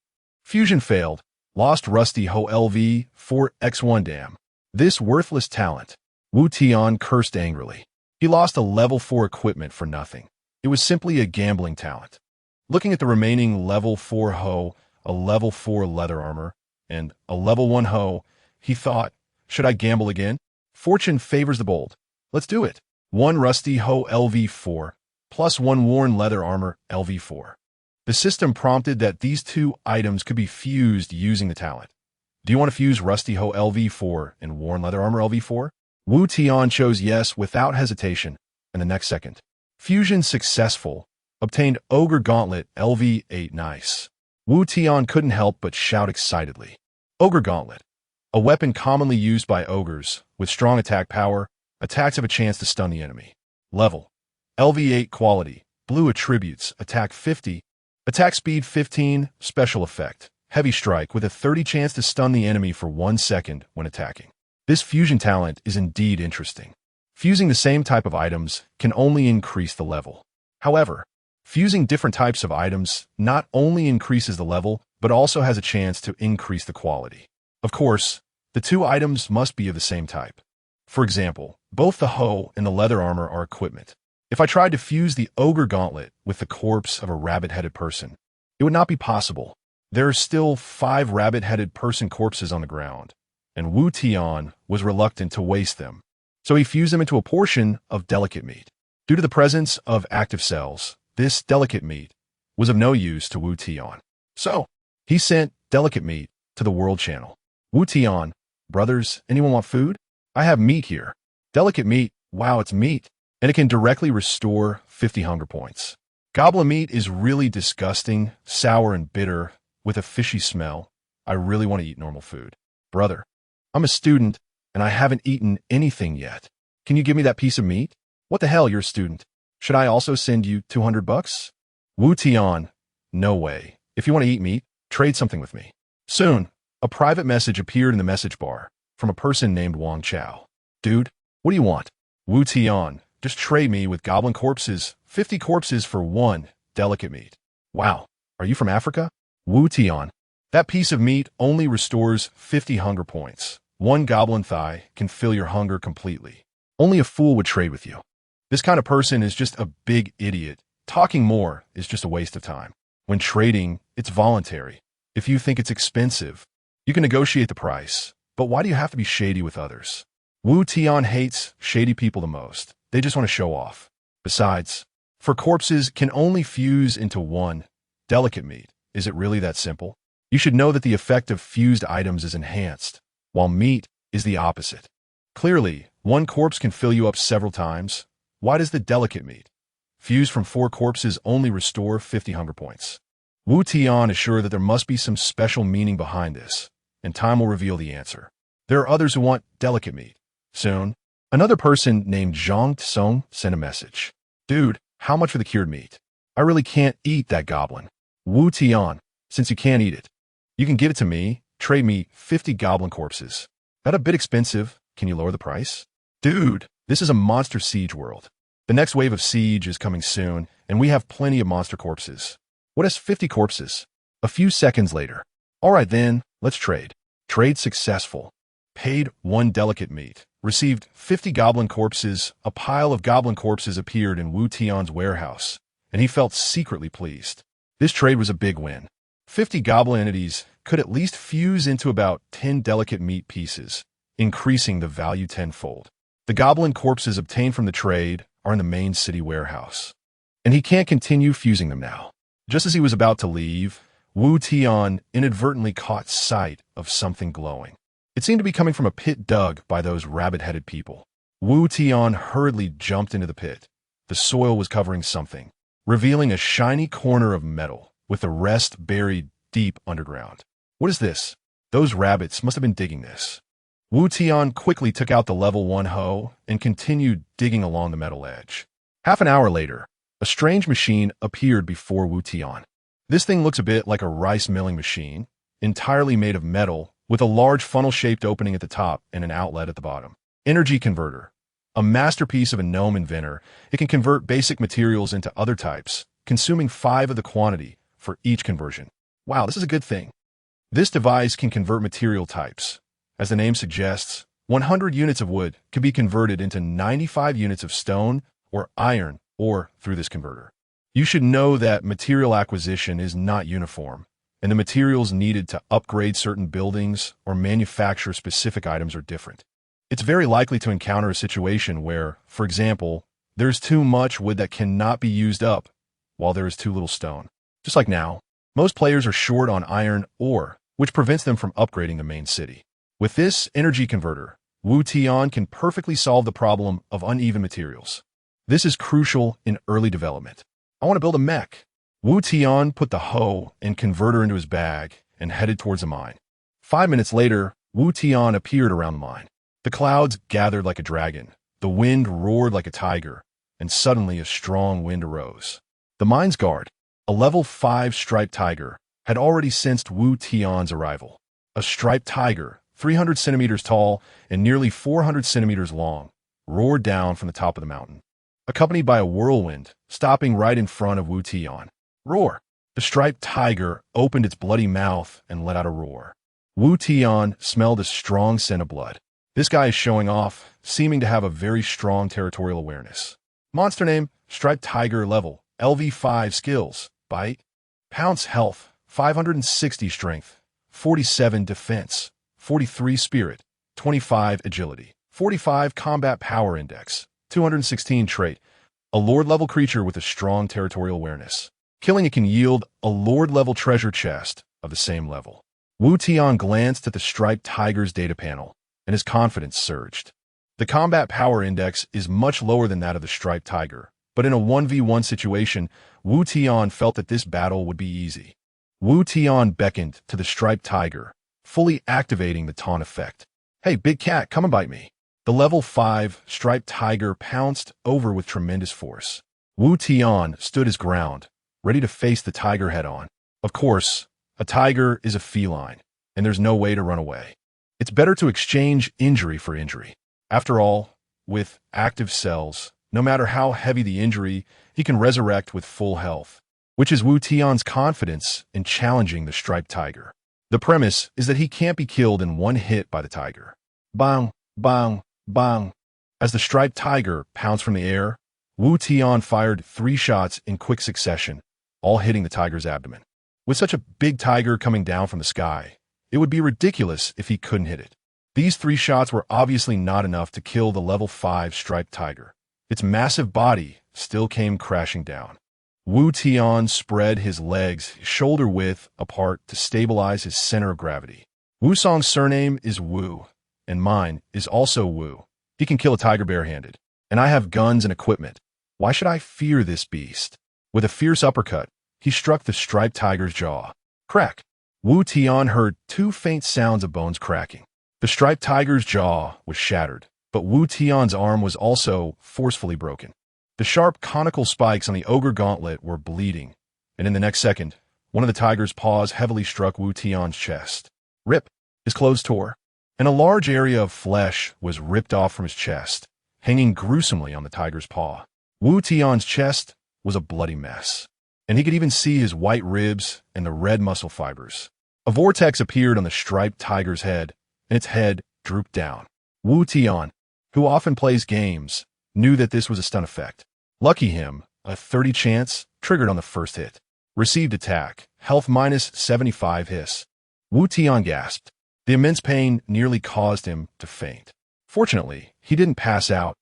Fusion failed. Lost rusty hoe LV4x1. Damn. This worthless talent. Wu Tian cursed angrily. He lost a level 4 equipment for nothing. It was simply a gambling talent. Looking at the remaining level 4 hoe, a level 4 leather armor, and a level 1 hoe, he thought, should I gamble again? Fortune favors the bold. Let's do it. 1 rusty hoe LV4, plus 1 worn leather armor LV4. The system prompted that these 2 items could be fused using the talent. Do you want to fuse rusty hoe LV4 and worn leather armor LV4? Wu Tian chose yes without hesitation, and the next second. Fusion successful. Obtained ogre gauntlet LV8. Nice. Wu Tian couldn't help but shout excitedly. Ogre gauntlet. A weapon commonly used by ogres, with strong attack power. Attacks have a chance to stun the enemy. Level. LV8 quality. Blue attributes. Attack 50. Attack speed 15. Special effect. Heavy strike with a 30 chance to stun the enemy for 1 second when attacking. This fusion talent is indeed interesting. Fusing the same type of items can only increase the level. However, fusing different types of items not only increases the level, but also has a chance to increase the quality. Of course, the 2 items must be of the same type. For example, both the hoe and the leather armor are equipment. If I tried to fuse the ogre gauntlet with the corpse of a rabbit-headed person, it would not be possible. There are still 5 rabbit-headed person corpses on the ground, and Wu Tian was reluctant to waste them, so he fused them into a portion of delicate meat. Due to the presence of active cells, this delicate meat was of no use to Wu Tian. So, he sent delicate meat to the world channel. Wu Tian, brothers, anyone want food? I have meat here. Delicate meat, wow, it's meat, and it can directly restore 50 hunger points. Goblin meat is really disgusting, sour and bitter, with a fishy smell. I really want to eat normal food. Brother, I'm a student, and I haven't eaten anything yet. Can you give me that piece of meat? What the hell, you're a student. Should I also send you $200? Wu Tian, no way. If you want to eat meat, Trade something with me. Soon, a private message appeared in the message bar from a person named Wang Chao. Dude, what do you want? Wu Tian, just trade me with goblin corpses, 50 corpses for 1 delicate meat. Wow, are you from Africa? Wu Tian, that piece of meat only restores 50 hunger points. 1 goblin thigh can fill your hunger completely. Only a fool would trade with you. This kind of person is just a big idiot. Talking more is just a waste of time. When trading, it's voluntary. If you think it's expensive, you can negotiate the price. But why do you have to be shady with others? Wu Tian hates shady people the most. They just want to show off. Besides, for corpses can only fuse into 1 delicate meat. Is it really that simple? You should know that the effect of fused items is enhanced, while meat is the opposite. Clearly, 1 corpse can fill you up several times. Why does the delicate meat fused from 4 corpses only restore 50 hunger points? Wu Tian is sure that there must be some special meaning behind this, and time will reveal the answer. There are others who want delicate meat. Soon, another person named Zhang Tsong sent a message. Dude, how much for the cured meat? I really can't eat that goblin. Wu Tian, since you can't eat it, you can give it to me. Trade me 50 goblin corpses. That a bit expensive. Can you lower the price? Dude, this is a monster siege world. The next wave of siege is coming soon, and we have plenty of monster corpses. What is 50 corpses? A few seconds later. All right then, let's trade. Trade successful. Paid 1 delicate meat. Received 50 goblin corpses. A pile of goblin corpses appeared in Wu Tian's warehouse, and he felt secretly pleased. This trade was a big win. 50 goblin entities could at least fuse into about 10 delicate meat pieces, increasing the value tenfold. The goblin corpses obtained from the trade are in the main city warehouse, and he can't continue fusing them now. Just as he was about to leave, Wu Tian inadvertently caught sight of something glowing. It seemed to be coming from a pit dug by those rabbit-headed people. Wu Tian hurriedly jumped into the pit. The soil was covering something, revealing a shiny corner of metal, with the rest buried deep underground. What is this? Those rabbits must have been digging this. Wu Tian quickly took out the level 1 hoe and continued digging along the metal edge. Half an hour later, a strange machine appeared before Wu Tian. This thing looks a bit like a rice milling machine, entirely made of metal, with a large funnel-shaped opening at the top and an outlet at the bottom. Energy converter. A masterpiece of a gnome inventor, it can convert basic materials into other types, consuming 5 of the quantity for each conversion. Wow, this is a good thing. This device can convert material types. As the name suggests, 100 units of wood can be converted into 95 units of stone or iron ore through this converter. You should know that material acquisition is not uniform, and the materials needed to upgrade certain buildings or manufacture specific items are different. It's very likely to encounter a situation where, for example, there's too much wood that cannot be used up, while there is too little stone. Just like now, most players are short on iron ore, which prevents them from upgrading the main city. With this energy converter, Wu Tian can perfectly solve the problem of uneven materials. This is crucial in early development. I want to build a mech. Wu Tian put the hoe and converter into his bag and headed towards the mine. 5 minutes later, Wu Tian appeared around the mine. The clouds gathered like a dragon, the wind roared like a tiger, and suddenly a strong wind arose. The mine's guard, a level 5 striped tiger, had already sensed Wu Tian's arrival. A striped tiger, 300 centimeters tall and nearly 400 centimeters long, roared down from the top of the mountain, accompanied by a whirlwind, stopping right in front of Wu Tian. Roar! The striped tiger opened its bloody mouth and let out a roar. Wu Tian smelled a strong scent of blood. This guy is showing off, seeming to have a very strong territorial awareness. Monster name, striped tiger level, LV5 skills, bite, pounce health, 560 strength, 47 defense, 43 spirit, 25 agility, 45 combat power index, 216 trait, a lord-level creature with a strong territorial awareness. Killing it can yield a lord-level treasure chest of the same level. Wu Tian glanced at the striped tiger's data panel, and his confidence surged. The combat power index is much lower than that of the striped tiger, but in a 1v1 situation, Wu Tian felt that this battle would be easy. Wu Tian beckoned to the striped tiger, fully activating the taunt effect. Hey, big cat, come and bite me. The level 5 striped tiger pounced over with tremendous force. Wu Tian stood his ground, ready to face the tiger head-on. Of course, A tiger is a feline, and there's no way to run away. It's better to exchange injury for injury. After all, with active cells, no matter how heavy the injury, he can resurrect with full health, which is Wu Tian's confidence in challenging the striped tiger. The premise is that he can't be killed in one hit by the tiger. Bang, bang, bang. As the striped tiger pounced from the air, Wu Tian fired 3 shots in quick succession, all hitting the tiger's abdomen. With such a big tiger coming down from the sky, it would be ridiculous if he couldn't hit it. These 3 shots were obviously not enough to kill the level 5 striped tiger. Its massive body still came crashing down. Wu Tian spread his legs shoulder width apart to stabilize his center of gravity. Wu Song's surname is Wu, and mine is also Wu. He can kill a tiger barehanded, and I have guns and equipment. Why should I fear this beast? With a fierce uppercut, he struck the striped tiger's jaw. Crack! Wu Tian heard 2 faint sounds of bones cracking. The striped tiger's jaw was shattered, but Wu Tian's arm was also forcefully broken. The sharp conical spikes on the ogre gauntlet were bleeding, and in the next second, one of the tiger's paws heavily struck Wu Tian's chest. Rip! His clothes tore, and a large area of flesh was ripped off from his chest, hanging gruesomely on the tiger's paw. Wu Tian's chest was a bloody mess, and he could even see his white ribs and the red muscle fibers. A vortex appeared on the striped tiger's head, and its head drooped down. Wu Tian, who often plays games, knew that this was a stun effect. Lucky him, a 30 chance triggered on the first hit. Received attack, health minus 75 hiss. Wu Tian gasped. The immense pain nearly caused him to faint. Fortunately, he didn't pass out.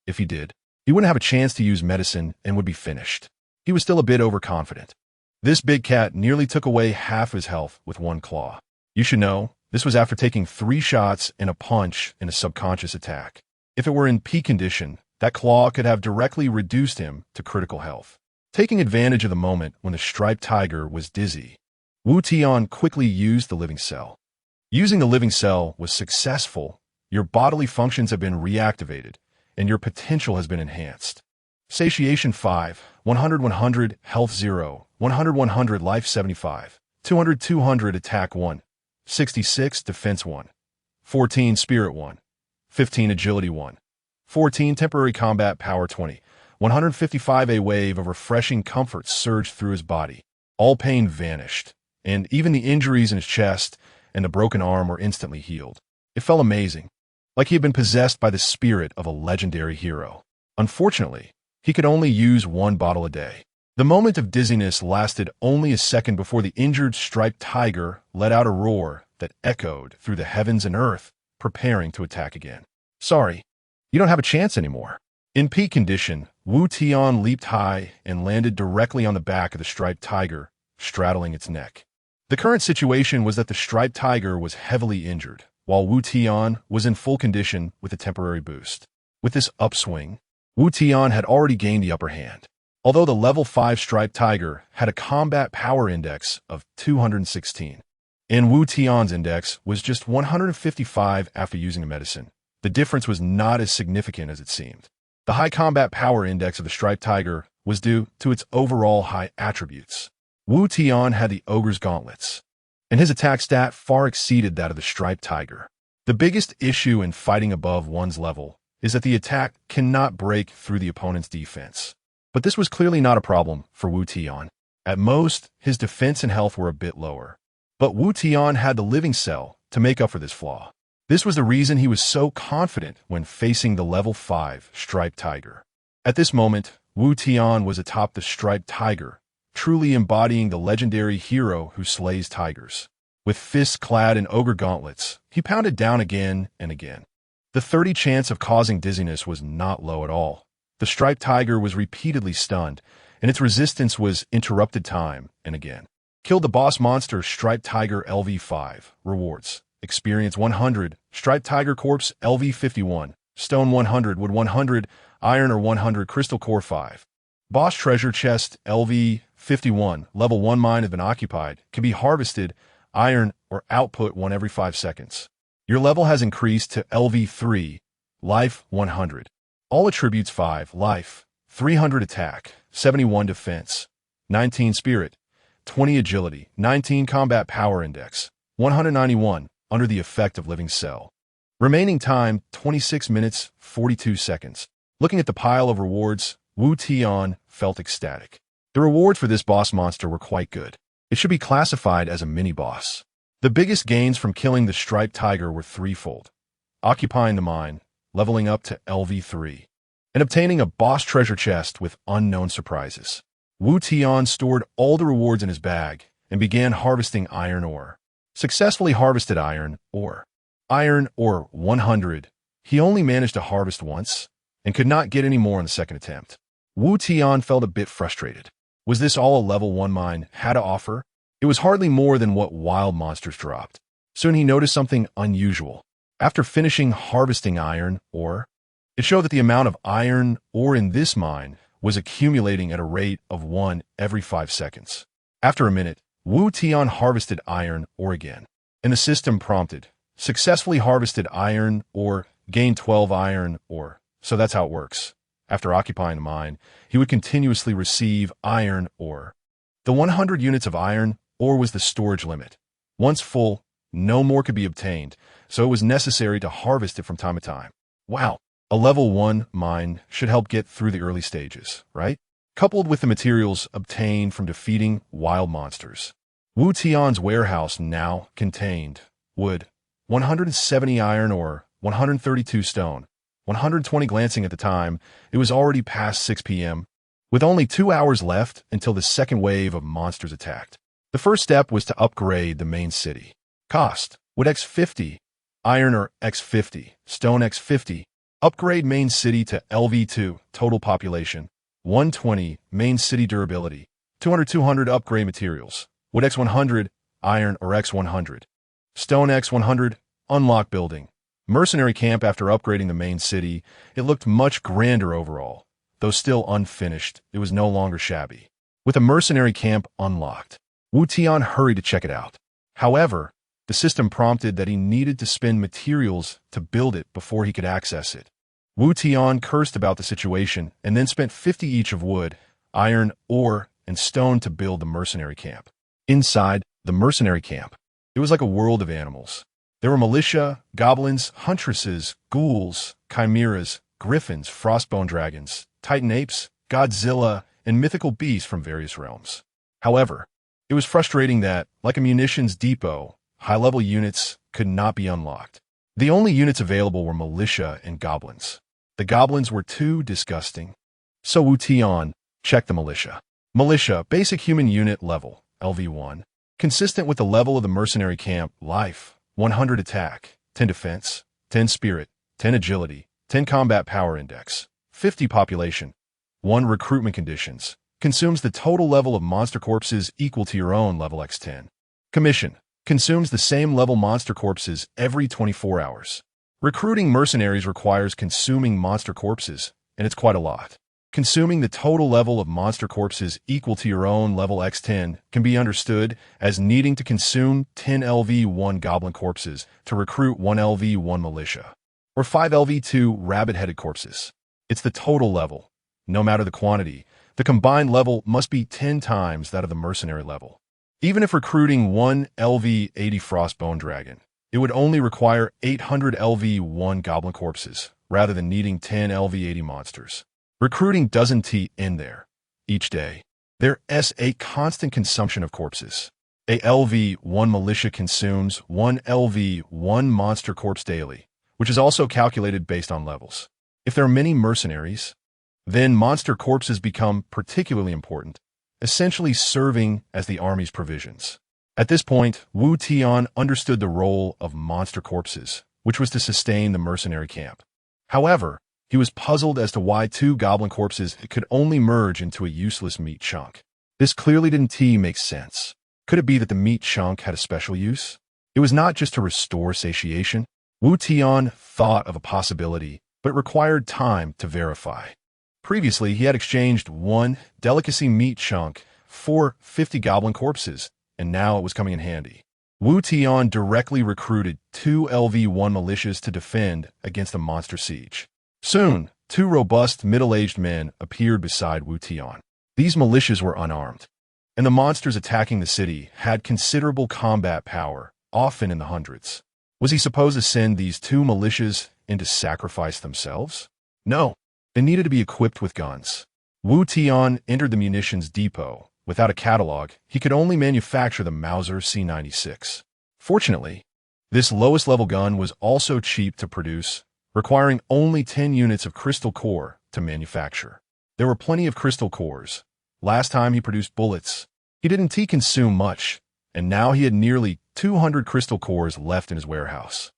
If he did, he wouldn't have a chance to use medicine and would be finished. He was still a bit overconfident. This big cat nearly took away half his health with 1 claw. You should know, this was after taking 3 shots and a punch in a subconscious attack. If it were in peak condition, that claw could have directly reduced him to critical health. Taking advantage of the moment when the striped tiger was dizzy, Wu Tian quickly used the living cell. Using the living cell was successful. Your bodily functions have been reactivated, and your potential has been enhanced. Satiation 5, 100-100, health 0, 100-100, life 75, 200-200, attack 1, 66, defense 1, 14, spirit 1, 15, agility 1, 14, temporary combat power 20, 155. A wave of refreshing comfort surged through his body. All pain vanished, and even the injuries in his chest and the broken arm were instantly healed. It felt amazing, like he had been possessed by the spirit of a legendary hero. Unfortunately, he could only use 1 bottle a day. The moment of dizziness lasted only a second before the injured striped tiger let out a roar that echoed through the heavens and earth, preparing to attack again. Sorry, you don't have a chance anymore. In peak condition, Wu Tian leaped high and landed directly on the back of the striped tiger, straddling its neck. The current situation was that the striped tiger was heavily injured, while Wu Tian was in full condition with a temporary boost. With this upswing, Wu Tian had already gained the upper hand. Although the level 5 striped tiger had a combat power index of 216, and Wu Tian's index was just 155 after using a medicine, the difference was not as significant as it seemed. The high combat power index of the striped tiger was due to its overall high attributes. Wu Tian had the ogre's gauntlets, and his attack stat far exceeded that of the striped tiger. The biggest issue in fighting above one's level is that the attack cannot break through the opponent's defense. But this was clearly not a problem for Wu Tian. At most, his defense and health were a bit lower. But Wu Tian had the living cell to make up for this flaw. This was the reason he was so confident when facing the level 5 striped tiger. At this moment, Wu Tian was atop the striped tiger, truly embodying the legendary hero who slays tigers. With fists clad in ogre gauntlets, he pounded down again and again. The 30 chance of causing dizziness was not low at all. The striped tiger was repeatedly stunned, and its resistance was interrupted time and again. Killed the boss monster striped tiger LV5. Rewards. Experience 100. Striped tiger corpse LV51. Stone 100. Wood 100. Iron or 100. Crystal core 5. Boss treasure chest LV51. Level 1 mine has been occupied. Can be harvested. Iron or output 1 every 5 seconds. Your level has increased to LV3. Life 100. All attributes 5. Life. 300 attack. 71 defense. 19 spirit. 20 agility, 19 combat power index, 191 under the effect of living cell. Remaining time, 26 minutes, 42 seconds. Looking at the pile of rewards, Wu Tian felt ecstatic. The rewards for this boss monster were quite good. It should be classified as a mini-boss. The biggest gains from killing the striped tiger were threefold: occupying the mine, leveling up to LV3, and obtaining a boss treasure chest with unknown surprises. Wu Tian stored all the rewards in his bag and began harvesting iron ore. Successfully harvested iron ore. Iron ore 100. He only managed to harvest once and could not get any more on the second attempt. Wu Tian felt a bit frustrated. Was this all a level 1 mine had to offer? It was hardly more than what wild monsters dropped. Soon he noticed something unusual. After finishing harvesting iron ore, it showed that the amount of iron ore in this mine was accumulating at a rate of 1 every 5 seconds. After a minute, Wu Tian harvested iron ore again, and the system prompted, successfully harvested iron ore, gained 12 iron ore. So that's how it works. After occupying the mine, he would continuously receive iron ore. The 100 units of iron ore was the storage limit. Once full, no more could be obtained, so it was necessary to harvest it from time to time. Wow, a level 1 mine should help get through the early stages, right? Coupled with the materials obtained from defeating wild monsters. Wu Tian's warehouse now contained wood, 170 iron ore, 132 stone, 120 glancing at the time. It was already past 6 p.m., with only 2 hours left until the second wave of monsters attacked. The first step was to upgrade the main city. Cost: wood X50, iron ore X50, stone X50. Upgrade main city to LV2, total population 120, main city durability 200 upgrade materials, wood X100, iron ore X100, stone X100. Unlock building. Mercenary camp. After upgrading the main city, it looked much grander overall. Though still unfinished, it was no longer shabby. With a mercenary camp unlocked, Wu Tian hurried to check it out. However, the system prompted that he needed to spend materials to build it before he could access it. Wu Tian cursed about the situation and then spent 50 each of wood, iron, ore, and stone to build the mercenary camp. Inside the mercenary camp, it was like a world of animals. There were militia, goblins, huntresses, ghouls, chimeras, griffins, frostbone dragons, titan apes, Godzilla, and mythical beasts from various realms. However, it was frustrating that, like a munitions depot, high-level units could not be unlocked. The only units available were militia and goblins. The goblins were too disgusting. So Wu Tian checked the militia. Militia, basic human unit level, LV1. Consistent with the level of the mercenary camp, life, 100 attack, 10 defense, 10 spirit, 10 agility, 10 combat power index, 50 population, 1 recruitment conditions. Consumes the total level of monster corpses equal to your own level X10. Commission. Consumes the same level monster corpses every 24 hours. Recruiting mercenaries requires consuming monster corpses, and it's quite a lot. Consuming the total level of monster corpses equal to your own level X10 can be understood as needing to consume 10 LV1 goblin corpses to recruit 1 LV1 militia, or 5 LV2 rabbit-headed corpses. It's the total level. No matter the quantity, the combined level must be 10 times that of the mercenary level. Even if recruiting 1 LV80 frostbone dragon, it would only require 800 LV1 goblin corpses, rather than needing 10 LV80 monsters. Recruiting doesn't end there. Each day, there's a constant consumption of corpses. A LV1 militia consumes 1 LV1 monster corpse daily, which is also calculated based on levels. If there are many mercenaries, then monster corpses become particularly important, essentially serving as the army's provisions. At this point, Wu Tian understood the role of monster corpses, which was to sustain the mercenary camp. However, he was puzzled as to why 2 goblin corpses could only merge into a useless meat chunk. This clearly didn't make sense. Could it be that the meat chunk had a special use? It was not just to restore satiation. Wu Tian thought of a possibility, but it required time to verify. Previously, he had exchanged 1 delicacy meat chunk for 50 goblin corpses, and now it was coming in handy. Wu Tian directly recruited 2 LV1 militias to defend against a monster siege. Soon, 2 robust, middle-aged men appeared beside Wu Tian. These militias were unarmed. and the monsters attacking the city had considerable combat power, often in the hundreds. Was he supposed to send these two militias in to sacrifice themselves? No, they needed to be equipped with guns. Wu Tian entered the munitions depot. Without a catalog, he could only manufacture the Mauser C96. Fortunately, this lowest-level gun was also cheap to produce, requiring only 10 units of crystal core to manufacture. There were plenty of crystal cores. Last time he produced bullets, he didn't consume much, and now he had nearly 200 crystal cores left in his warehouse.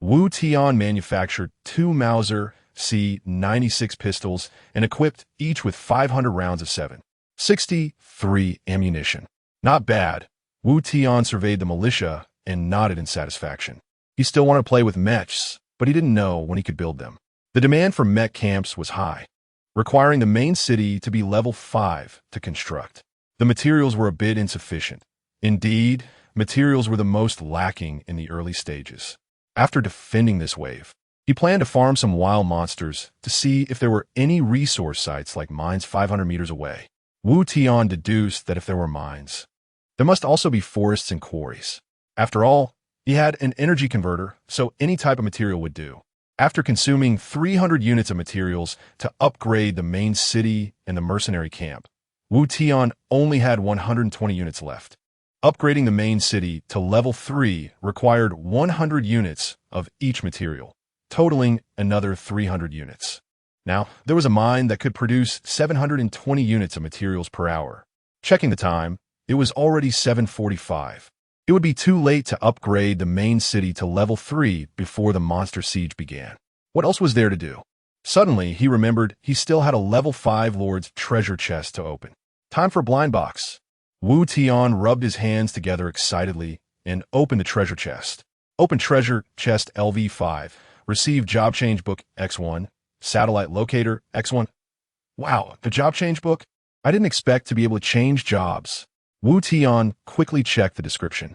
Wu Tian manufactured two Mauser C96 pistols and equipped each with 500 rounds of 7.63 ammunition. Not bad. Wu Tian surveyed the militia and nodded in satisfaction. He still wanted to play with mechs, but he didn't know when he could build them. The demand for mech camps was high, requiring the main city to be level 5 to construct. The materials were a bit insufficient. Indeed, materials were the most lacking in the early stages. After defending this wave, he planned to farm some wild monsters to see if there were any resource sites like mines 500 meters away. Wu Tian deduced that if there were mines, there must also be forests and quarries. After all, he had an energy converter, so any type of material would do. After consuming 300 units of materials to upgrade the main city and the mercenary camp, Wu Tian only had 120 units left. Upgrading the main city to level 3 required 100 units of each material, totaling another 300 units. Now, there was a mine that could produce 720 units of materials per hour. Checking the time, it was already 7:45. It would be too late to upgrade the main city to level 3 before the monster siege began. What else was there to do? Suddenly, he remembered he still had a level 5 Lord's treasure chest to open. Time for blind box. Wu Tian rubbed his hands together excitedly and opened the treasure chest. Open treasure chest LV5. Receive job change book X1. Satellite locator X1. Wow, the job change book? I didn't expect to be able to change jobs. Wu Tian quickly checked the description.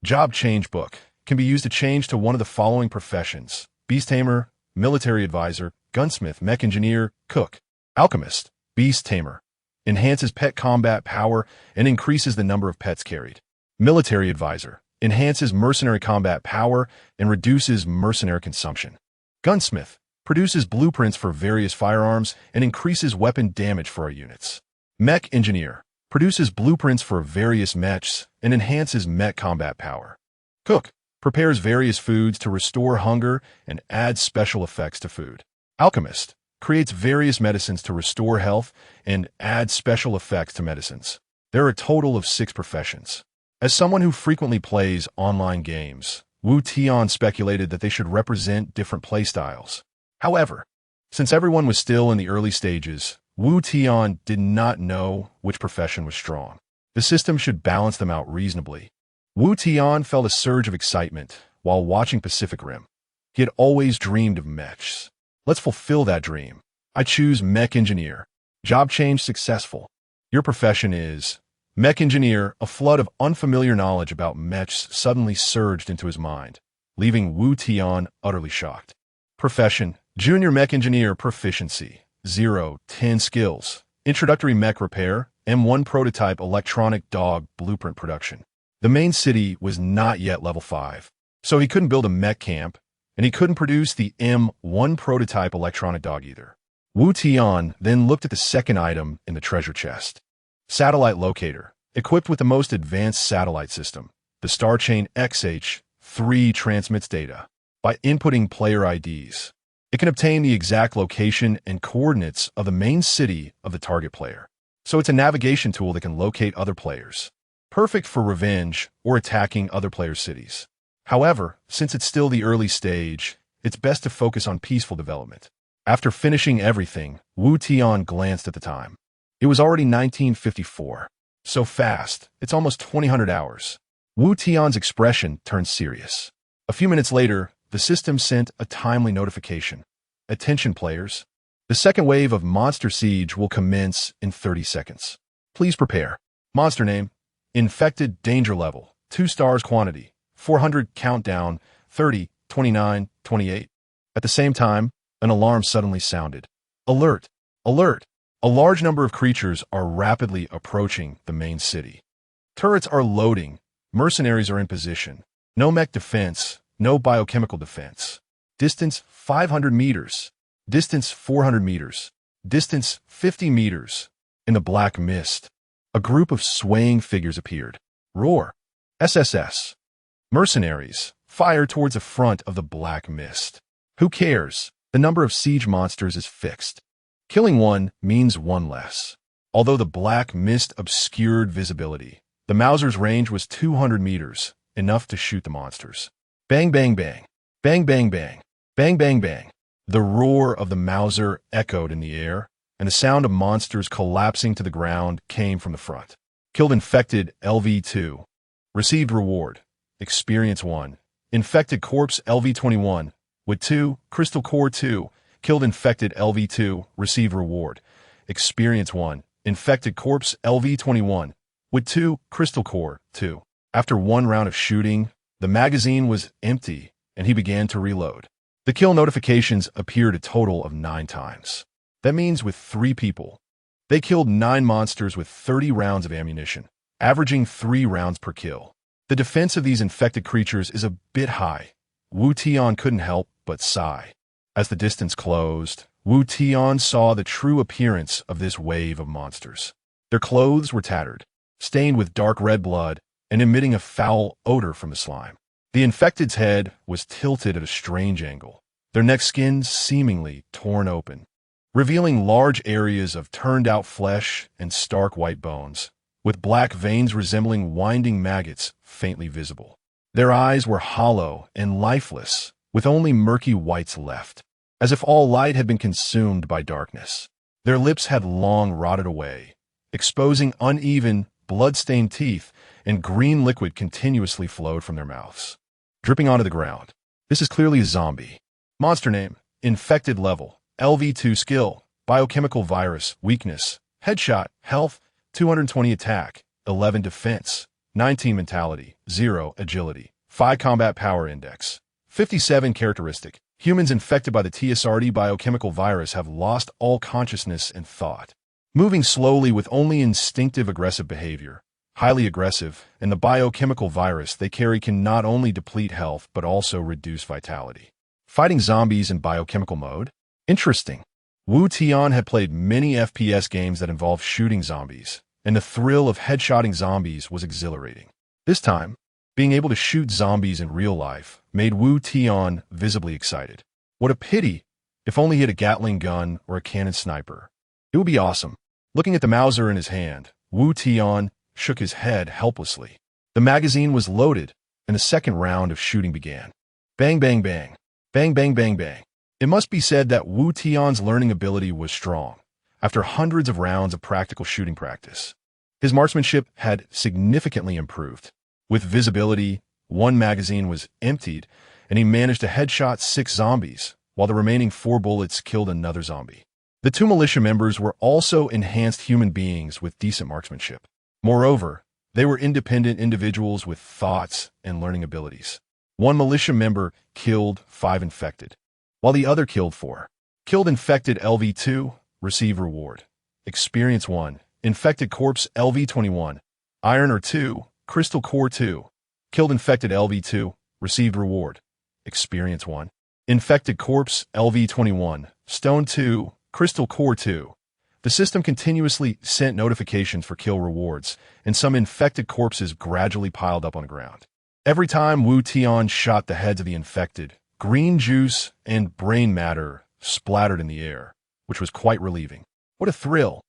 Job change book can be used to change to one of the following professions: beast tamer, military advisor, gunsmith, mech engineer, cook, alchemist, beast tamer. Enhances pet combat power and increases the number of pets carried. Military advisor enhances mercenary combat power and reduces mercenary consumption. Gunsmith produces blueprints for various firearms and increases weapon damage for our units. Mech engineer produces blueprints for various mechs and enhances mech combat power. Cook prepares various foods to restore hunger and adds special effects to food. Alchemist creates various medicines to restore health and adds special effects to medicines. There are a total of 6 professions. As someone who frequently plays online games, Wu Tian speculated that they should represent different playstyles. However, since everyone was still in the early stages, Wu Tian did not know which profession was strong. The system should balance them out reasonably. Wu Tian felt a surge of excitement while watching Pacific Rim. He had always dreamed of mechs. Let's fulfill that dream. I choose mech engineer. Job change successful. Your profession is mech engineer. A flood of unfamiliar knowledge about mechs suddenly surged into his mind, leaving Wu Tian utterly shocked. Profession: junior mech engineer. Proficiency: 0-10 skills. Introductory mech repair. M1 prototype electronic dog blueprint production. The main city was not yet level 5, so he couldn't build a mech camp, and he couldn't produce the M1 prototype electronic dog either. Wu Tian then looked at the second item in the treasure chest. Satellite locator. Equipped with the most advanced satellite system, the StarChain XH3 transmits data. By inputting player IDs, it can obtain the exact location and coordinates of the main city of the target player. So it's a navigation tool that can locate other players. Perfect for revenge or attacking other players' cities. However, since it's still the early stage, it's best to focus on peaceful development. After finishing everything, Wu Tian glanced at the time. It was already 1954. So fast, it's almost 2000 hours. Wu Tian's expression turned serious. A few minutes later, the system sent a timely notification. Attention players. The second wave of Monster Siege will commence in 30 seconds. Please prepare. Monster name: Infected Danger Level, 2 stars quantity, 400 countdown, 30, 29, 28. At the same time, an alarm suddenly sounded. Alert! Alert! A large number of creatures are rapidly approaching the main city. Turrets are loading. Mercenaries are in position. No mech defense, no biochemical defense. Distance 500 meters. Distance 400 meters. Distance 50 meters. In the black mist, a group of swaying figures appeared. Roar. SSS. Mercenaries, fire towards the front of the black mist. Who cares? The number of siege monsters is fixed. Killing one means one less. Although the black mist obscured visibility, the Mauser's range was 200 meters, enough to shoot the monsters. Bang, bang, bang. Bang, bang, bang. Bang, bang, bang. The roar of the Mauser echoed in the air, and the sound of monsters collapsing to the ground came from the front. Killed infected LV2. Received reward. Experience 1. Infected corpse LV21. With 2, Crystal Core 2. Killed infected LV2. Received reward. Experience 1. Infected corpse LV21. With 2, Crystal Core 2. After one round of shooting, the magazine was empty, and he began to reload. The kill notifications appeared a total of 9 times. That means with 3 people, they killed 9 monsters with 30 rounds of ammunition, averaging 3 rounds per kill. The defense of these infected creatures is a bit high. Wu Tian couldn't help but sigh. As the distance closed, Wu Tian saw the true appearance of this wave of monsters. Their clothes were tattered, stained with dark red blood, and emitting a foul odor from the slime. The infected's head was tilted at a strange angle, their neck skin seemingly torn open, revealing large areas of turned-out flesh and stark white bones, with black veins resembling winding maggots faintly visible. Their eyes were hollow and lifeless, with only murky whites left, as if all light had been consumed by darkness. Their lips had long rotted away, exposing uneven, blood-stained teeth, and green liquid continuously flowed from their mouths, dripping onto the ground. This is clearly a zombie. Monster name, infected level, LV2 skill, biochemical virus, weakness, headshot, health, 220 attack, 11 defense, 19 mentality, 0 agility, 5 combat power index, 57 characteristic. Humans infected by the TSRD biochemical virus have lost all consciousness and thought, moving slowly with only instinctive aggressive behavior. Highly aggressive, and the biochemical virus they carry can not only deplete health but also reduce vitality. Fighting zombies in biochemical mode? Interesting. Wu Tian had played many FPS games that involved shooting zombies, and the thrill of headshotting zombies was exhilarating. This time, being able to shoot zombies in real life made Wu Tian visibly excited. What a pity! If only he had a Gatling gun or a cannon sniper. It would be awesome. Looking at the Mauser in his hand, Wu Tian shook his head helplessly. The magazine was loaded, and the second round of shooting began. Bang, bang, bang. Bang, bang, bang, bang. It must be said that Wu Tian's learning ability was strong, after hundreds of rounds of practical shooting practice. His marksmanship had significantly improved. With visibility, one magazine was emptied, and he managed to headshot 6 zombies, while the remaining 4 bullets killed another zombie. The 2 militia members were also enhanced human beings with decent marksmanship. Moreover, they were independent individuals with thoughts and learning abilities. One militia member killed 5 infected, while the other killed 4. Killed infected LV2, receive reward. Experience 1, infected corpse LV21, iron or 2, crystal core 2. Killed infected LV2, received reward. Experience 1, infected corpse LV21, stone 2, crystal core 2. The system continuously sent notifications for kill rewards, and some infected corpses gradually piled up on the ground. Every time Wu Tian shot the heads of the infected, green juice and brain matter splattered in the air, which was quite relieving. What a thrill!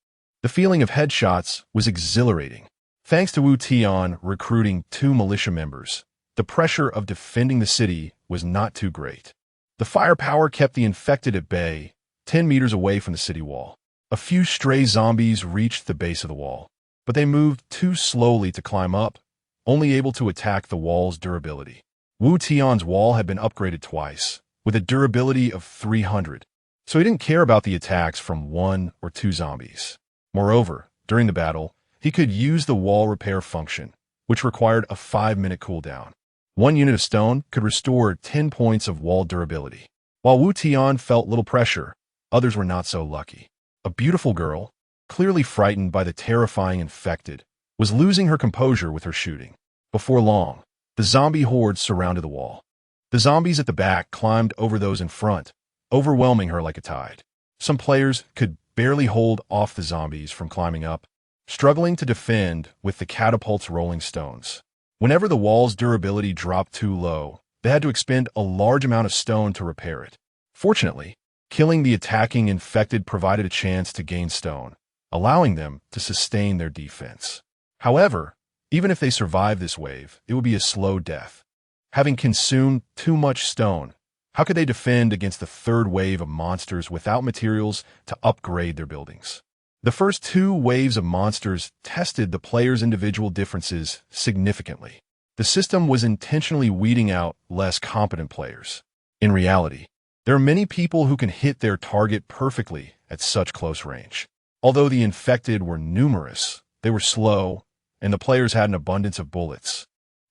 The feeling of headshots was exhilarating. Thanks to Wu Tian recruiting 2 militia members, the pressure of defending the city was not too great. The firepower kept the infected at bay, 10 meters away from the city wall. A few stray zombies reached the base of the wall, but they moved too slowly to climb up, only able to attack the wall's durability. Wu Tian's wall had been upgraded twice, with a durability of 300, so he didn't care about the attacks from 1 or 2 zombies. Moreover, during the battle, he could use the wall repair function, which required a 5-minute cooldown. 1 unit of stone could restore 10 points of wall durability. While Wu Tian felt little pressure, others were not so lucky. A beautiful girl, clearly frightened by the terrifying infected, was losing her composure with her shooting. Before long, the zombie horde surrounded the wall. The zombies at the back climbed over those in front, overwhelming her like a tide. Some players could barely hold off the zombies from climbing up, struggling to defend with the catapult's rolling stones. Whenever the wall's durability dropped too low, they had to expend a large amount of stone to repair it. Fortunately, killing the attacking infected provided a chance to gain stone, allowing them to sustain their defense. However, even if they survived this wave, it would be a slow death. Having consumed too much stone, how could they defend against the third wave of monsters without materials to upgrade their buildings? The first two waves of monsters tested the players' individual differences significantly. The system was intentionally weeding out less competent players. In reality, there are many people who can hit their target perfectly at such close range. Although the infected were numerous, they were slow, and the players had an abundance of bullets,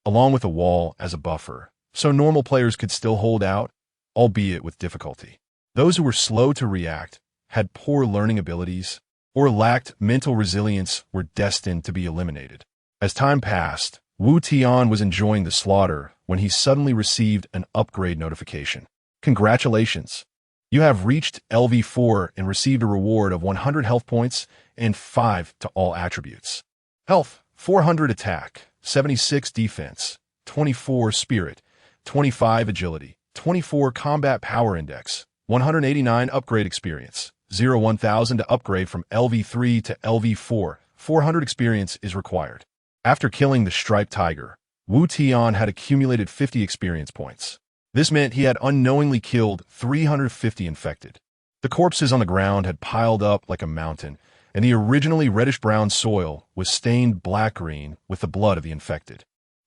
along with a wall as a buffer, so normal players could still hold out, albeit with difficulty. Those who were slow to react, had poor learning abilities, or lacked mental resilience were destined to be eliminated. As time passed, Wu Tian was enjoying the slaughter when he suddenly received an upgrade notification. Congratulations! You have reached LV4 and received a reward of 100 health points and 5 to all attributes. Health, 400 attack, 76 defense, 24 spirit, 25 agility, 24 combat power index, 189 upgrade experience, 1000 to upgrade from LV3 to LV4, 400 experience is required. After killing the striped tiger, Wu Tian had accumulated 50 experience points. This meant he had unknowingly killed 350 infected. The corpses on the ground had piled up like a mountain, and the originally reddish-brown soil was stained black-green with the blood of the infected.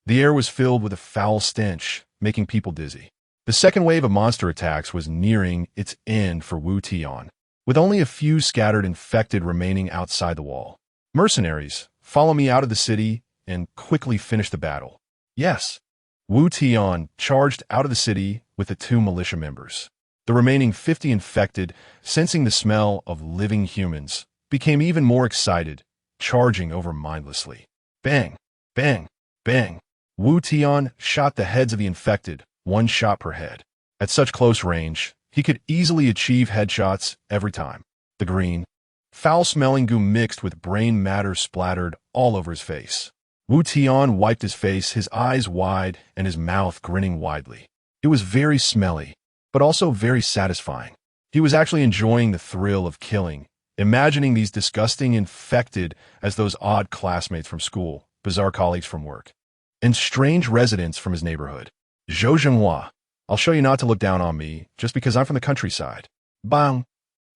The air was filled with a foul stench, making people dizzy. The second wave of monster attacks was nearing its end for Wu Tian, with only a few scattered infected remaining outside the wall. Mercenaries, follow me out of the city and quickly finish the battle. Yes. Wu Tian charged out of the city with the 2 militia members. The remaining 50 infected, sensing the smell of living humans, became even more excited, charging over mindlessly. Bang! Bang! Bang! Wu Tian shot the heads of the infected, 1 shot per head. At such close range, he could easily achieve headshots every time. The green, foul-smelling goo mixed with brain matter splattered all over his face. Wu Tian wiped his face, his eyes wide and his mouth grinning widely. It was very smelly, but also very satisfying. He was actually enjoying the thrill of killing, imagining these disgusting infected as those odd classmates from school, bizarre colleagues from work, and strange residents from his neighborhood. Zhou Zhenghua, I'll show you not to look down on me just because I'm from the countryside. Bang!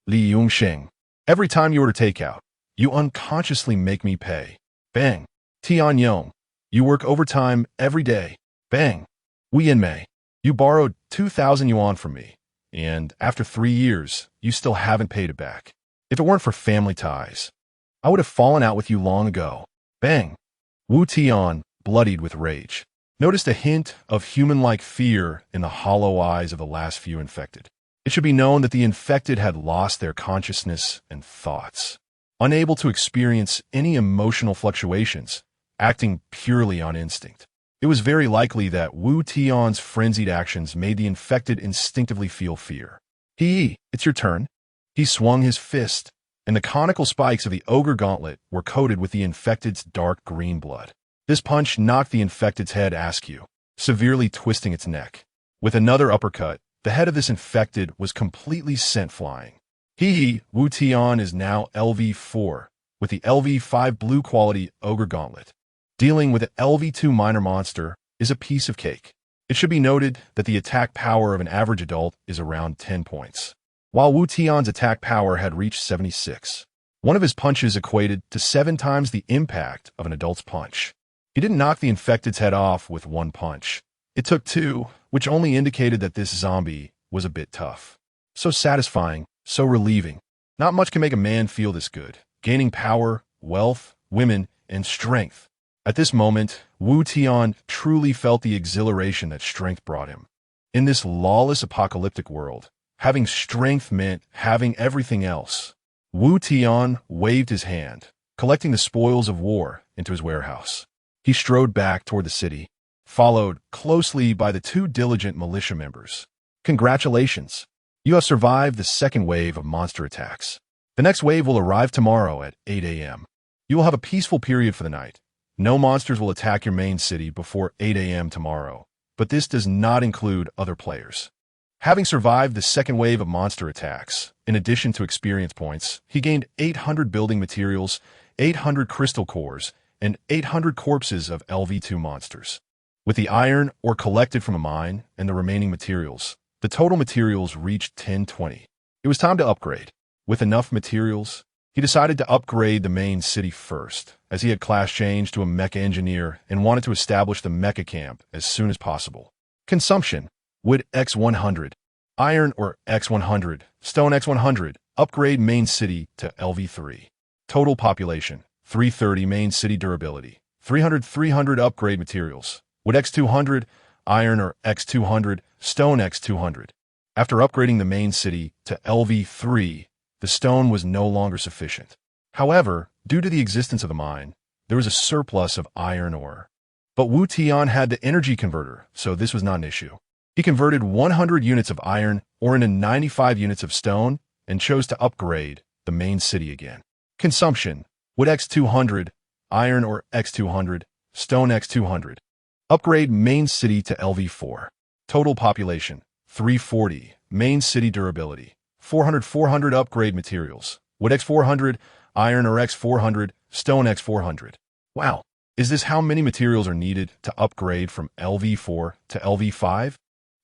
Li Yongxing. Every time you order takeout, you unconsciously make me pay. Bang! Tian Yong. You work overtime every day. Bang! Wei Yanmei. You borrowed 2,000 yuan from me, and after 3 years, you still haven't paid it back. If it weren't for family ties, I would have fallen out with you long ago. Bang! Wu Tian, bloodied with rage, noticed a hint of human-like fear in the hollow eyes of the last few infected. It should be known that the infected had lost their consciousness and thoughts, unable to experience any emotional fluctuations, acting purely on instinct. It was very likely that Wu Tian's frenzied actions made the infected instinctively feel fear. It's your turn. He swung his fist, and the conical spikes of the ogre gauntlet were coated with the infected's dark green blood. This punch knocked the infected's head askew, severely twisting its neck. With another uppercut, the head of this infected was completely sent flying. Wu Tian is now LV4, with the LV5 blue quality ogre gauntlet. Dealing with an LV2 minor monster is a piece of cake. It should be noted that the attack power of an average adult is around 10 points, while Wu Tian's attack power had reached 76. One of his punches equated to 7 times the impact of an adult's punch. He didn't knock the infected's head off with 1 punch. It took 2, which only indicated that this zombie was a bit tough. So satisfying, so relieving. Not much can make a man feel this good, gaining power, wealth, women, and strength. At this moment, Wu Tian truly felt the exhilaration that strength brought him. In this lawless apocalyptic world, having strength meant having everything else. Wu Tian waved his hand, collecting the spoils of war into his warehouse. He strode back toward the city, followed closely by the two diligent militia members. Congratulations! You have survived the second wave of monster attacks. The next wave will arrive tomorrow at 8 a.m. You will have a peaceful period for the night. No monsters will attack your main city before 8 a.m. tomorrow, but this does not include other players. Having survived the second wave of monster attacks, in addition to experience points, he gained 800 building materials, 800 crystal cores, and 800 corpses of LV2 monsters. With the iron ore collected from a mine and the remaining materials, the total materials reached 1020. It was time to upgrade. With enough materials, he decided to upgrade the main city first, as he had class changed to a mecha engineer and wanted to establish the mecha camp as soon as possible. Consumption: wood X100, iron ore X100, stone X100, upgrade main city to LV3. Total population: 330 main city durability, 300 upgrade materials, wood X200, iron ore X200, stone X200. After upgrading the main city to LV3, the stone was no longer sufficient. However, due to the existence of the mine, there was a surplus of iron ore. But Wu Tian had the energy converter, so this was not an issue. He converted 100 units of iron ore into 95 units of stone and chose to upgrade the main city again. Consumption: wood X200, iron ore X200, stone X200. Upgrade main city to LV4. Total population: 340, main city durability, 400 upgrade materials, wood X400, iron ore X400, stone X400. Wow, is this how many materials are needed to upgrade from LV4 to LV5?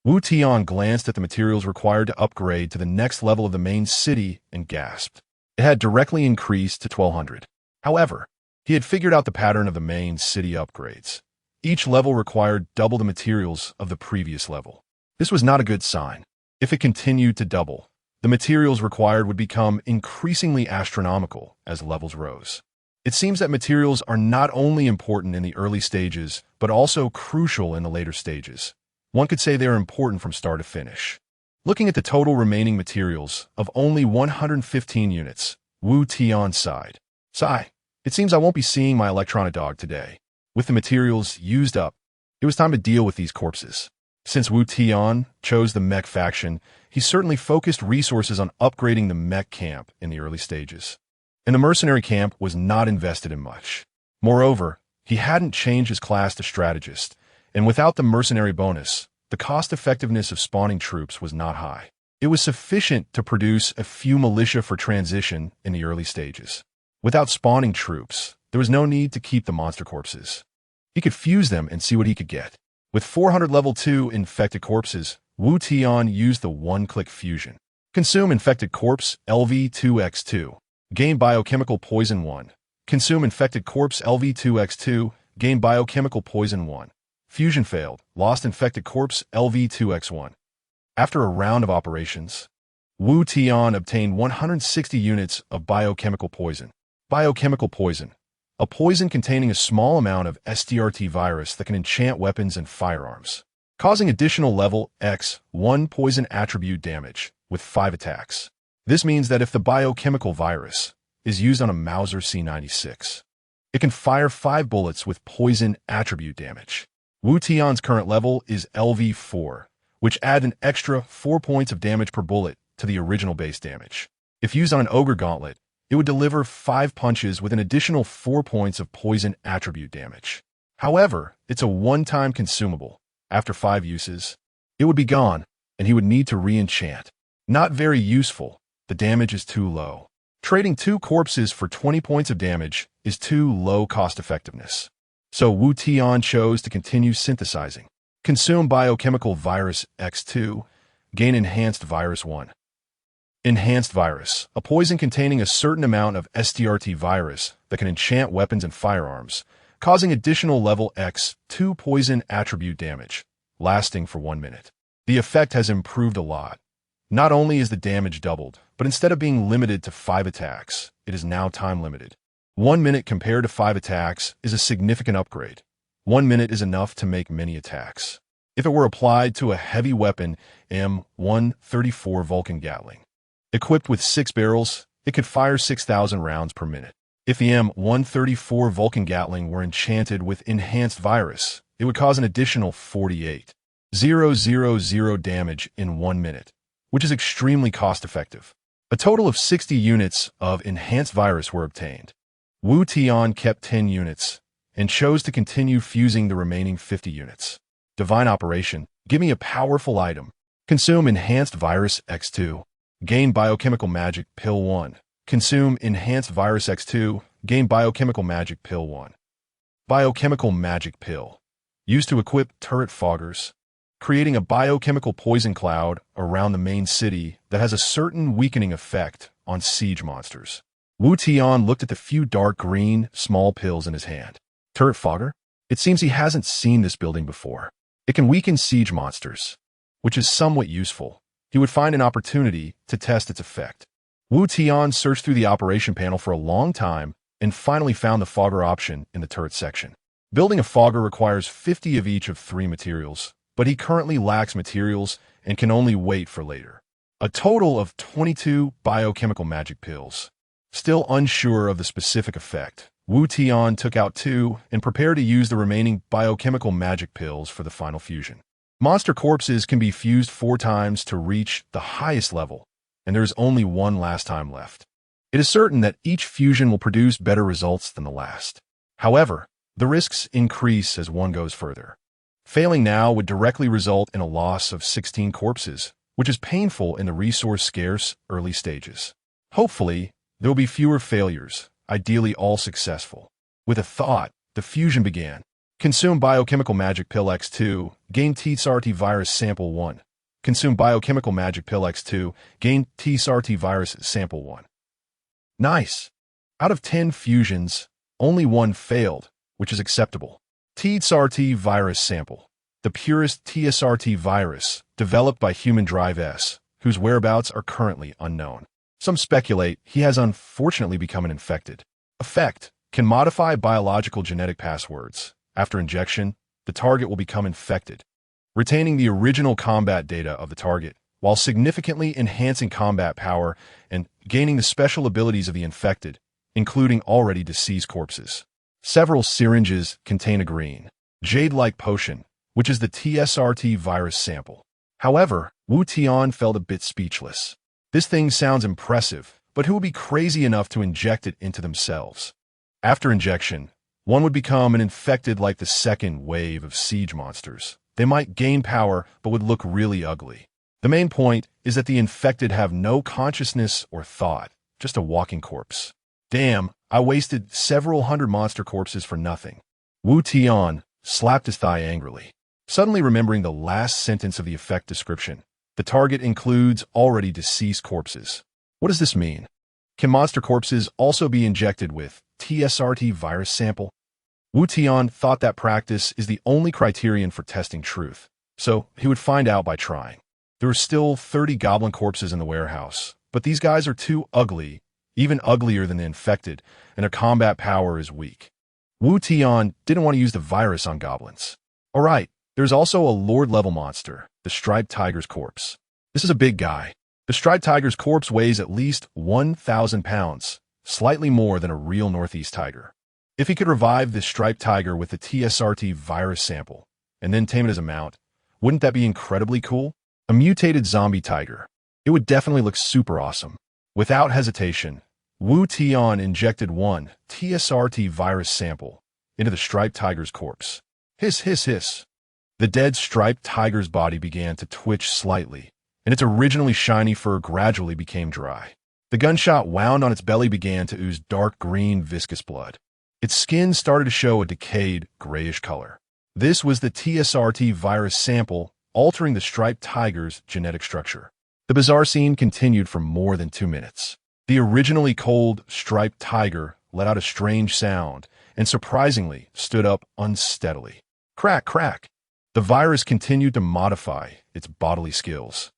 Wu Tian glanced at the materials required to upgrade to the next level of the main city and gasped. It had directly increased to 1200. However, he had figured out the pattern of the main city upgrades. Each level required double the materials of the previous level. This was not a good sign. If it continued to double, the materials required would become increasingly astronomical as levels rose. It seems that materials are not only important in the early stages, but also crucial in the later stages. One could say they are important from start to finish. Looking at the total remaining materials of only 115 units, Wu Tian sighed. Sigh, it seems I won't be seeing my electronic dog today. With the materials used up, it was time to deal with these corpses. Since Wu Tian chose the MECH faction, he certainly focused resources on upgrading the MECH camp in the early stages. And the Mercenary camp was not invested in much. Moreover, he hadn't changed his class to strategist, and without the Mercenary bonus, the cost-effectiveness of spawning troops was not high. It was sufficient to produce a few militia for transition in the early stages. Without spawning troops, there was no need to keep the monster corpses. He could fuse them and see what he could get. With 400 level 2 infected corpses, Wu Tian used the one-click fusion. Consume infected corpse LV2X2. Gain biochemical poison 1. Consume infected corpse LV2X2. Gain biochemical poison 1. Fusion failed. Lost infected corpse LV2X1. After a round of operations, Wu Tian obtained 160 units of biochemical poison. Biochemical poison. A poison containing a small amount of SDRT virus that can enchant weapons and firearms, causing additional level X1 poison attribute damage with 5 attacks. This means that if the biochemical virus is used on a Mauser C96, it can fire 5 bullets with poison attribute damage. Wu Tian's current level is LV4, which adds an extra 4 points of damage per bullet to the original base damage. If used on an Ogre Gauntlet, it would deliver 5 punches with an additional 4 points of poison attribute damage. However, it's a one-time consumable. After 5 uses, it would be gone, and he would need to re-enchant. Not very useful. The damage is too low. Trading 2 corpses for 20 points of damage is too low cost effectiveness. So Wu Tian chose to continue synthesizing. Consume biochemical virus X2. Gain enhanced virus 1. Enhanced virus, a poison containing a certain amount of SDRT virus that can enchant weapons and firearms, causing additional level X2 poison attribute damage, lasting for 1 minute. The effect has improved a lot. Not only is the damage doubled, but instead of being limited to 5 attacks, it is now time limited. 1 minute compared to 5 attacks is a significant upgrade. 1 minute is enough to make many attacks. If it were applied to a heavy weapon M134 Vulcan Gatling, equipped with 6 barrels, It could fire 6,000 rounds per minute. If the M134 Vulcan Gatling were enchanted with enhanced virus, it would cause an additional 48,000 damage in 1 minute, which is extremely cost-effective. A total of 60 units of enhanced virus were obtained. Wu Tian kept 10 units and chose to continue fusing the remaining 50 units. Divine Operation. Give me a powerful item. Consume Enhanced Virus X2. Gain Biochemical Magic Pill 1. Consume Enhanced Virus X2. Gain Biochemical Magic Pill 1. Biochemical Magic Pill. Used to equip turret foggers, creating a biochemical poison cloud around the main city that has a certain weakening effect on siege monsters. Wu Tian looked at the few dark green, small pills in his hand. Turret fogger? It seems he hasn't seen this building before. It can weaken siege monsters, which is somewhat useful. He would find an opportunity to test its effect. Wu Tian searched through the operation panel for a long time and finally found the fogger option in the turret section. Building a fogger requires 50 of each of 3 materials, but he currently lacks materials and can only wait for later. A total of 22 biochemical magic pills. Still unsure of the specific effect, Wu Tian took out 2 and prepared to use the remaining biochemical magic pills for the final fusion. Monster corpses can be fused 4 times to reach the highest level, and there is only 1 last time left. It is certain that each fusion will produce better results than the last. However, the risks increase as one goes further. Failing now would directly result in a loss of 16 corpses, which is painful in the resource-scarce early stages. Hopefully, there will be fewer failures, ideally all successful. With a thought, the fusion began. Consume Biochemical Magic Pill X2, gain T-SART Virus Sample 1. Consume Biochemical Magic Pill X2, gain T-SART Virus Sample 1. Nice! Out of 10 fusions, only 1 failed, which is acceptable. T-SART Virus Sample. The purest TSRT virus, developed by Human Drive S, whose whereabouts are currently unknown. Some speculate he has unfortunately become an infected. Effect. Can modify biological genetic passwords. After injection, the target will become infected, retaining the original combat data of the target, while significantly enhancing combat power and gaining the special abilities of the infected, including already deceased corpses. Several syringes contain a green, jade-like potion, which is the TSRT virus sample. However, Wu Tian felt a bit speechless. This thing sounds impressive, but who would be crazy enough to inject it into themselves? After injection, one would become an infected like the second wave of siege monsters. They might gain power, but would look really ugly. The main point is that the infected have no consciousness or thought, just a walking corpse. Damn, I wasted several hundred monster corpses for nothing. Wu Tian slapped his thigh angrily, suddenly remembering the last sentence of the effect description. The target includes already deceased corpses. What does this mean? Can monster corpses also be injected with TSRT virus sample? Wu Tian thought that practice is the only criterion for testing truth, so he would find out by trying. There were still 30 goblin corpses in the warehouse, but these guys are too ugly, even uglier than the infected, and their combat power is weak. Wu Tian didn't want to use the virus on goblins. Alright, there's also a Lord-level monster, the Striped Tiger's corpse. This is a big guy. The Striped Tiger's corpse weighs at least 1,000 pounds, slightly more than a real Northeast tiger. If he could revive this Striped Tiger with the TSRT virus sample, and then tame it as a mount, wouldn't that be incredibly cool? A mutated zombie tiger. It would definitely look super awesome. Without hesitation, Wu Tian injected 1 TSRT virus sample into the Striped Tiger's corpse. Hiss, hiss, hiss. The dead Striped Tiger's body began to twitch slightly, and its originally shiny fur gradually became dry. The gunshot wound on its belly began to ooze dark green viscous blood. Its skin started to show a decayed, grayish color. This was the TSRT virus sample altering the Striped Tiger's genetic structure. The bizarre scene continued for more than 2 minutes. The originally cold Striped Tiger let out a strange sound and surprisingly stood up unsteadily. Crack, crack. The virus continued to modify its bodily skills,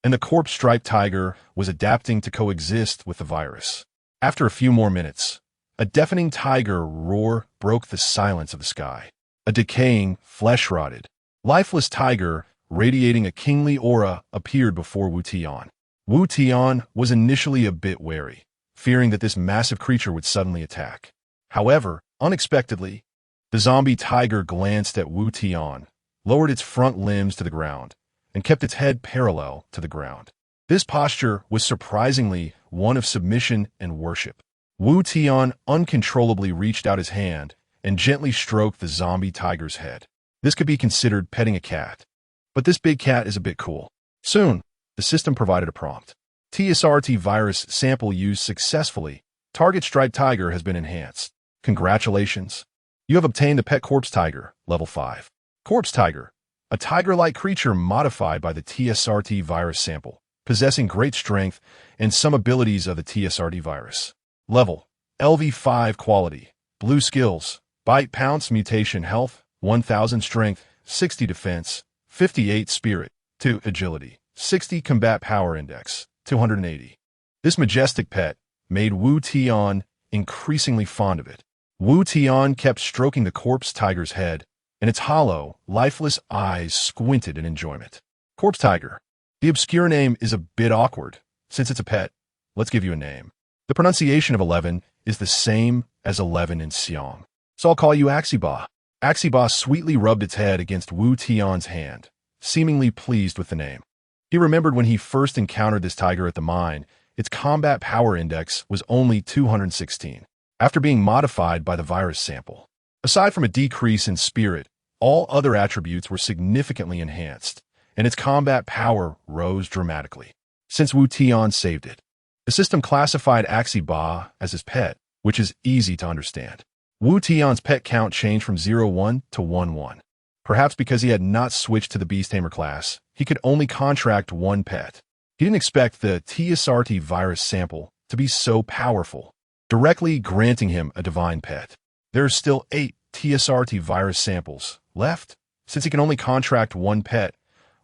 and the corpse Striped Tiger was adapting to coexist with the virus. After a few more minutes, a deafening tiger roar broke the silence of the sky. A decaying, flesh-rotted, lifeless tiger radiating a kingly aura appeared before Wu Tian. Wu Tian was initially a bit wary, fearing that this massive creature would suddenly attack. However, unexpectedly, the zombie tiger glanced at Wu Tian, lowered its front limbs to the ground, and kept its head parallel to the ground. This posture was surprisingly one of submission and worship. Wu Tian uncontrollably reached out his hand and gently stroked the zombie tiger's head. This could be considered petting a cat, but this big cat is a bit cool. Soon, the system provided a prompt. TSRT virus sample used successfully. Target striped tiger has been enhanced. Congratulations. You have obtained the pet corpse tiger, level 5. Corpse tiger, a tiger-like creature modified by the TSRT virus sample, possessing great strength and some abilities of the TSRT virus. Level, LV5 quality, blue skills, bite pounce mutation health, 1000 strength, 60 defense, 58 spirit, 2 agility, 60 combat power index, 280. This majestic pet made Wu Tian increasingly fond of it. Wu Tian kept stroking the corpse tiger's head, and its hollow, lifeless eyes squinted in enjoyment. Corpse tiger. The obscure name is a bit awkward. Since it's a pet, let's give you a name. The pronunciation of 11 is the same as 11 in Siam, so I'll call you Axiba. Axiba sweetly rubbed its head against Wu Tian's hand, seemingly pleased with the name. He remembered when he first encountered this tiger at the mine, its combat power index was only 216. After being modified by the virus sample. Aside from a decrease in spirit, all other attributes were significantly enhanced, and its combat power rose dramatically. Since Wu Tian saved it, the system classified Axiba as his pet, which is easy to understand. Wu Tian's pet count changed from 0-1 to 1-1. Perhaps because he had not switched to the Beast Tamer class, he could only contract one pet. He didn't expect the TSRT virus sample to be so powerful, directly granting him a divine pet. There are still 8 TSRT virus samples left. Since he can only contract one pet,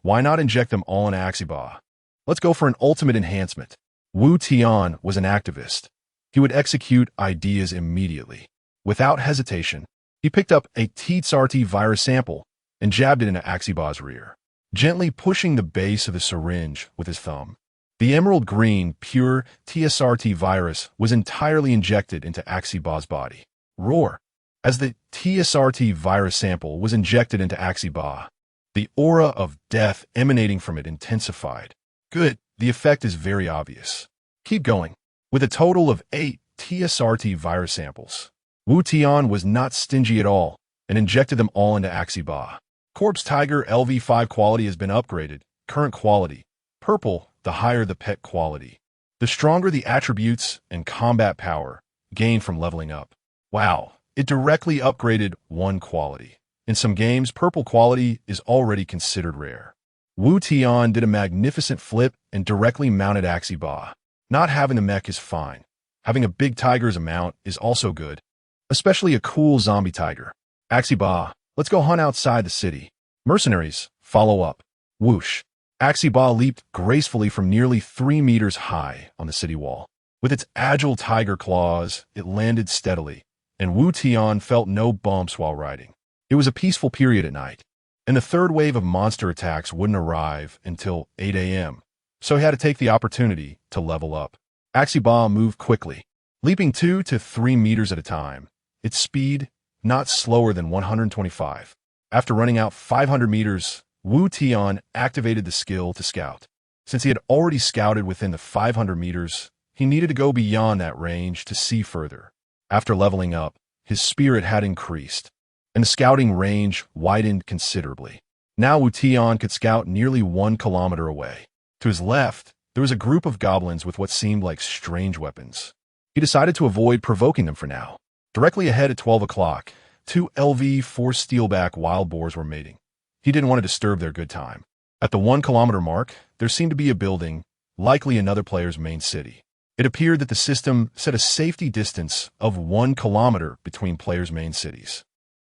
why not inject them all in Axiba? Let's go for an ultimate enhancement. Wu Tian was an activist. He would execute ideas immediately. Without hesitation, he picked up a TSRT virus sample and jabbed it into Axiba's rear, gently pushing the base of the syringe with his thumb. The emerald green, pure TSRT virus was entirely injected into Axiba's body. Roar. As the TSRT virus sample was injected into Axiba, the aura of death emanating from it intensified. Good. The effect is very obvious. Keep going. With a total of 8 TSRT virus samples, Wu Tian was not stingy at all and injected them all into Axiba. Corpse Tiger LV5 quality has been upgraded. Current quality, purple. The higher the pet quality, the stronger the attributes and combat power gained from leveling up. Wow, it directly upgraded one quality. In some games, purple quality is already considered rare. Wu Tian did a magnificent flip and directly mounted Axiba. Not having a mech is fine. Having a big tiger as a mount is also good, especially a cool zombie tiger. Axiba, let's go hunt outside the city. Mercenaries, follow up. Whoosh. Axiba leaped gracefully from nearly 3 meters high on the city wall. With its agile tiger claws, it landed steadily, and Wu Tian felt no bumps while riding. It was a peaceful period at night, and the third wave of monster attacks wouldn't arrive until 8 a.m., so he had to take the opportunity to level up. Axiba moved quickly, leaping 2 to 3 meters at a time, its speed not slower than 125. After running out 500 meters, Wu Tian activated the skill to scout. Since he had already scouted within the 500 meters, he needed to go beyond that range to see further. After leveling up, his spirit had increased, and the scouting range widened considerably. Now Wu Tian could scout nearly 1 kilometer away. To his left, there was a group of goblins with what seemed like strange weapons. He decided to avoid provoking them for now. Directly ahead at 12 o'clock, 2 LV-4 steelback wild boars were mating. He didn't want to disturb their good time. At the 1 kilometer mark, there seemed to be a building, likely another player's main city. It appeared that the system set a safety distance of 1 kilometer between players' main cities.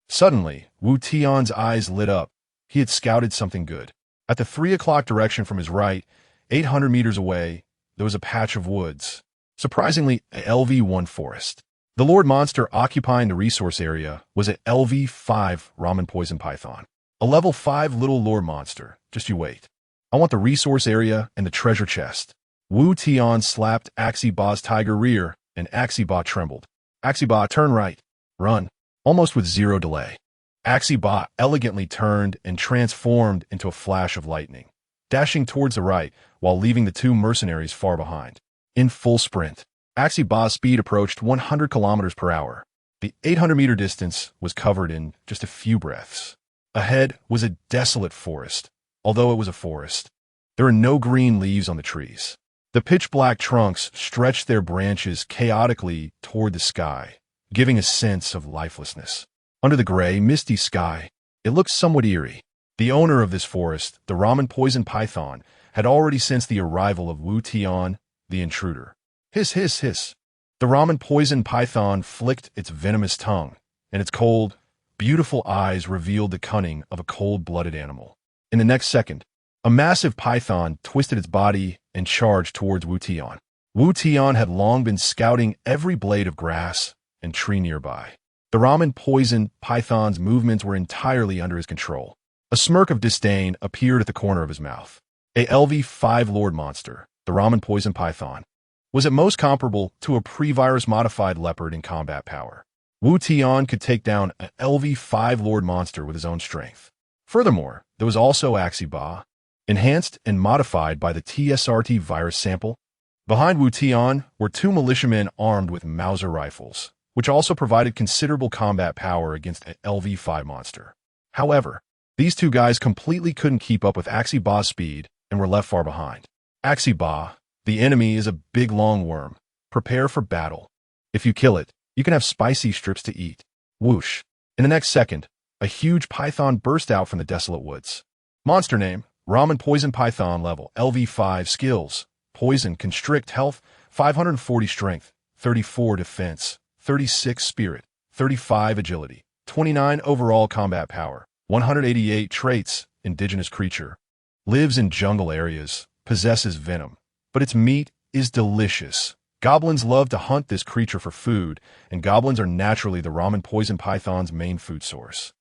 Suddenly, Wu Tian's eyes lit up. He had scouted something good. At the 3 o'clock direction from his right, 800 meters away, there was a patch of woods. Surprisingly, a LV-1 forest. The Lord monster occupying the resource area was a LV-5 ramen poison python. A level 5 little lore monster. Just you wait. I want the resource area and the treasure chest. Wu Tian slapped Axiba's tiger rear and Axiba trembled. Axiba, turn right. Run. Almost with zero delay. Axiba elegantly turned and transformed into a flash of lightning, dashing towards the right while leaving the two mercenaries far behind. In full sprint, Axiba's speed approached 100 kilometers per hour. The 800-meter distance was covered in just a few breaths. Ahead was a desolate forest. Although it was a forest, there were no green leaves on the trees. The pitch-black trunks stretched their branches chaotically toward the sky, giving a sense of lifelessness. Under the gray, misty sky, it looked somewhat eerie. The owner of this forest, the ramen poison python, had already sensed the arrival of Wu Tian, the intruder. Hiss, hiss, hiss. The ramen poison python flicked its venomous tongue, and its cold, beautiful eyes revealed the cunning of a cold-blooded animal. In the next second, a massive python twisted its body and charged towards Wu Tian. Wu Tian had long been scouting every blade of grass and tree nearby. The ramen poison python's movements were entirely under his control. A smirk of disdain appeared at the corner of his mouth. A LV-5 Lord monster, the ramen poison python, was at most comparable to a pre-virus-modified leopard in combat power. Wu Tian could take down an LV-5 Lord monster with his own strength. Furthermore, there was also Axiba, enhanced and modified by the TSRT virus sample. Behind Wu Tian were two militiamen armed with Mauser rifles, which also provided considerable combat power against an LV-5 monster. However, these two guys completely couldn't keep up with Axiba's speed and were left far behind. Axiba, the enemy, is a big long worm. Prepare for battle. If you kill it, you can have spicy strips to eat. Whoosh. In the next second, a huge python burst out from the desolate woods. Monster name, Ramen Poison Python level, LV-5 skills, Poison, Constrict, Health, 540 Strength, 34 Defense, 36 Spirit, 35 Agility, 29 Overall Combat Power, 188 Traits, Indigenous Creature. Lives in jungle areas, possesses venom, but its meat is delicious. Goblins love to hunt this creature for food, and goblins are naturally the ramen poison python's main food source.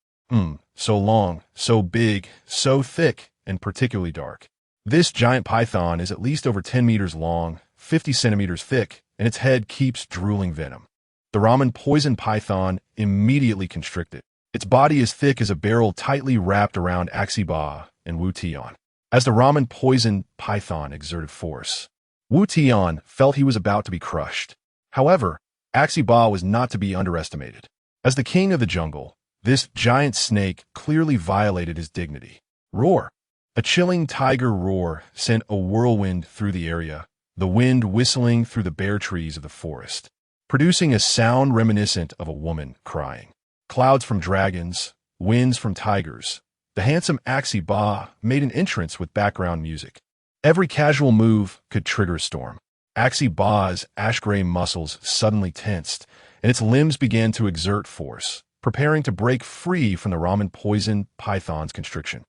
So long, so big, so thick, and particularly dark. This giant python is at least over 10 meters long, 50 centimeters thick, and its head keeps drooling venom. The ramen poison python immediately constricted. Its body is thick as a barrel tightly wrapped around Axiba and Wu Tian. As the ramen poison python exerted force, Wu Tian felt he was about to be crushed. However, Axiba was not to be underestimated. As the king of the jungle, this giant snake clearly violated his dignity. Roar! A chilling tiger roar sent a whirlwind through the area, the wind whistling through the bare trees of the forest, producing a sound reminiscent of a woman crying. Clouds from dragons, winds from tigers. The handsome Axiba made an entrance with background music. Every casual move could trigger a storm. Axiba's ash-gray muscles suddenly tensed, and its limbs began to exert force, preparing to break free from the ramen poison python's constriction.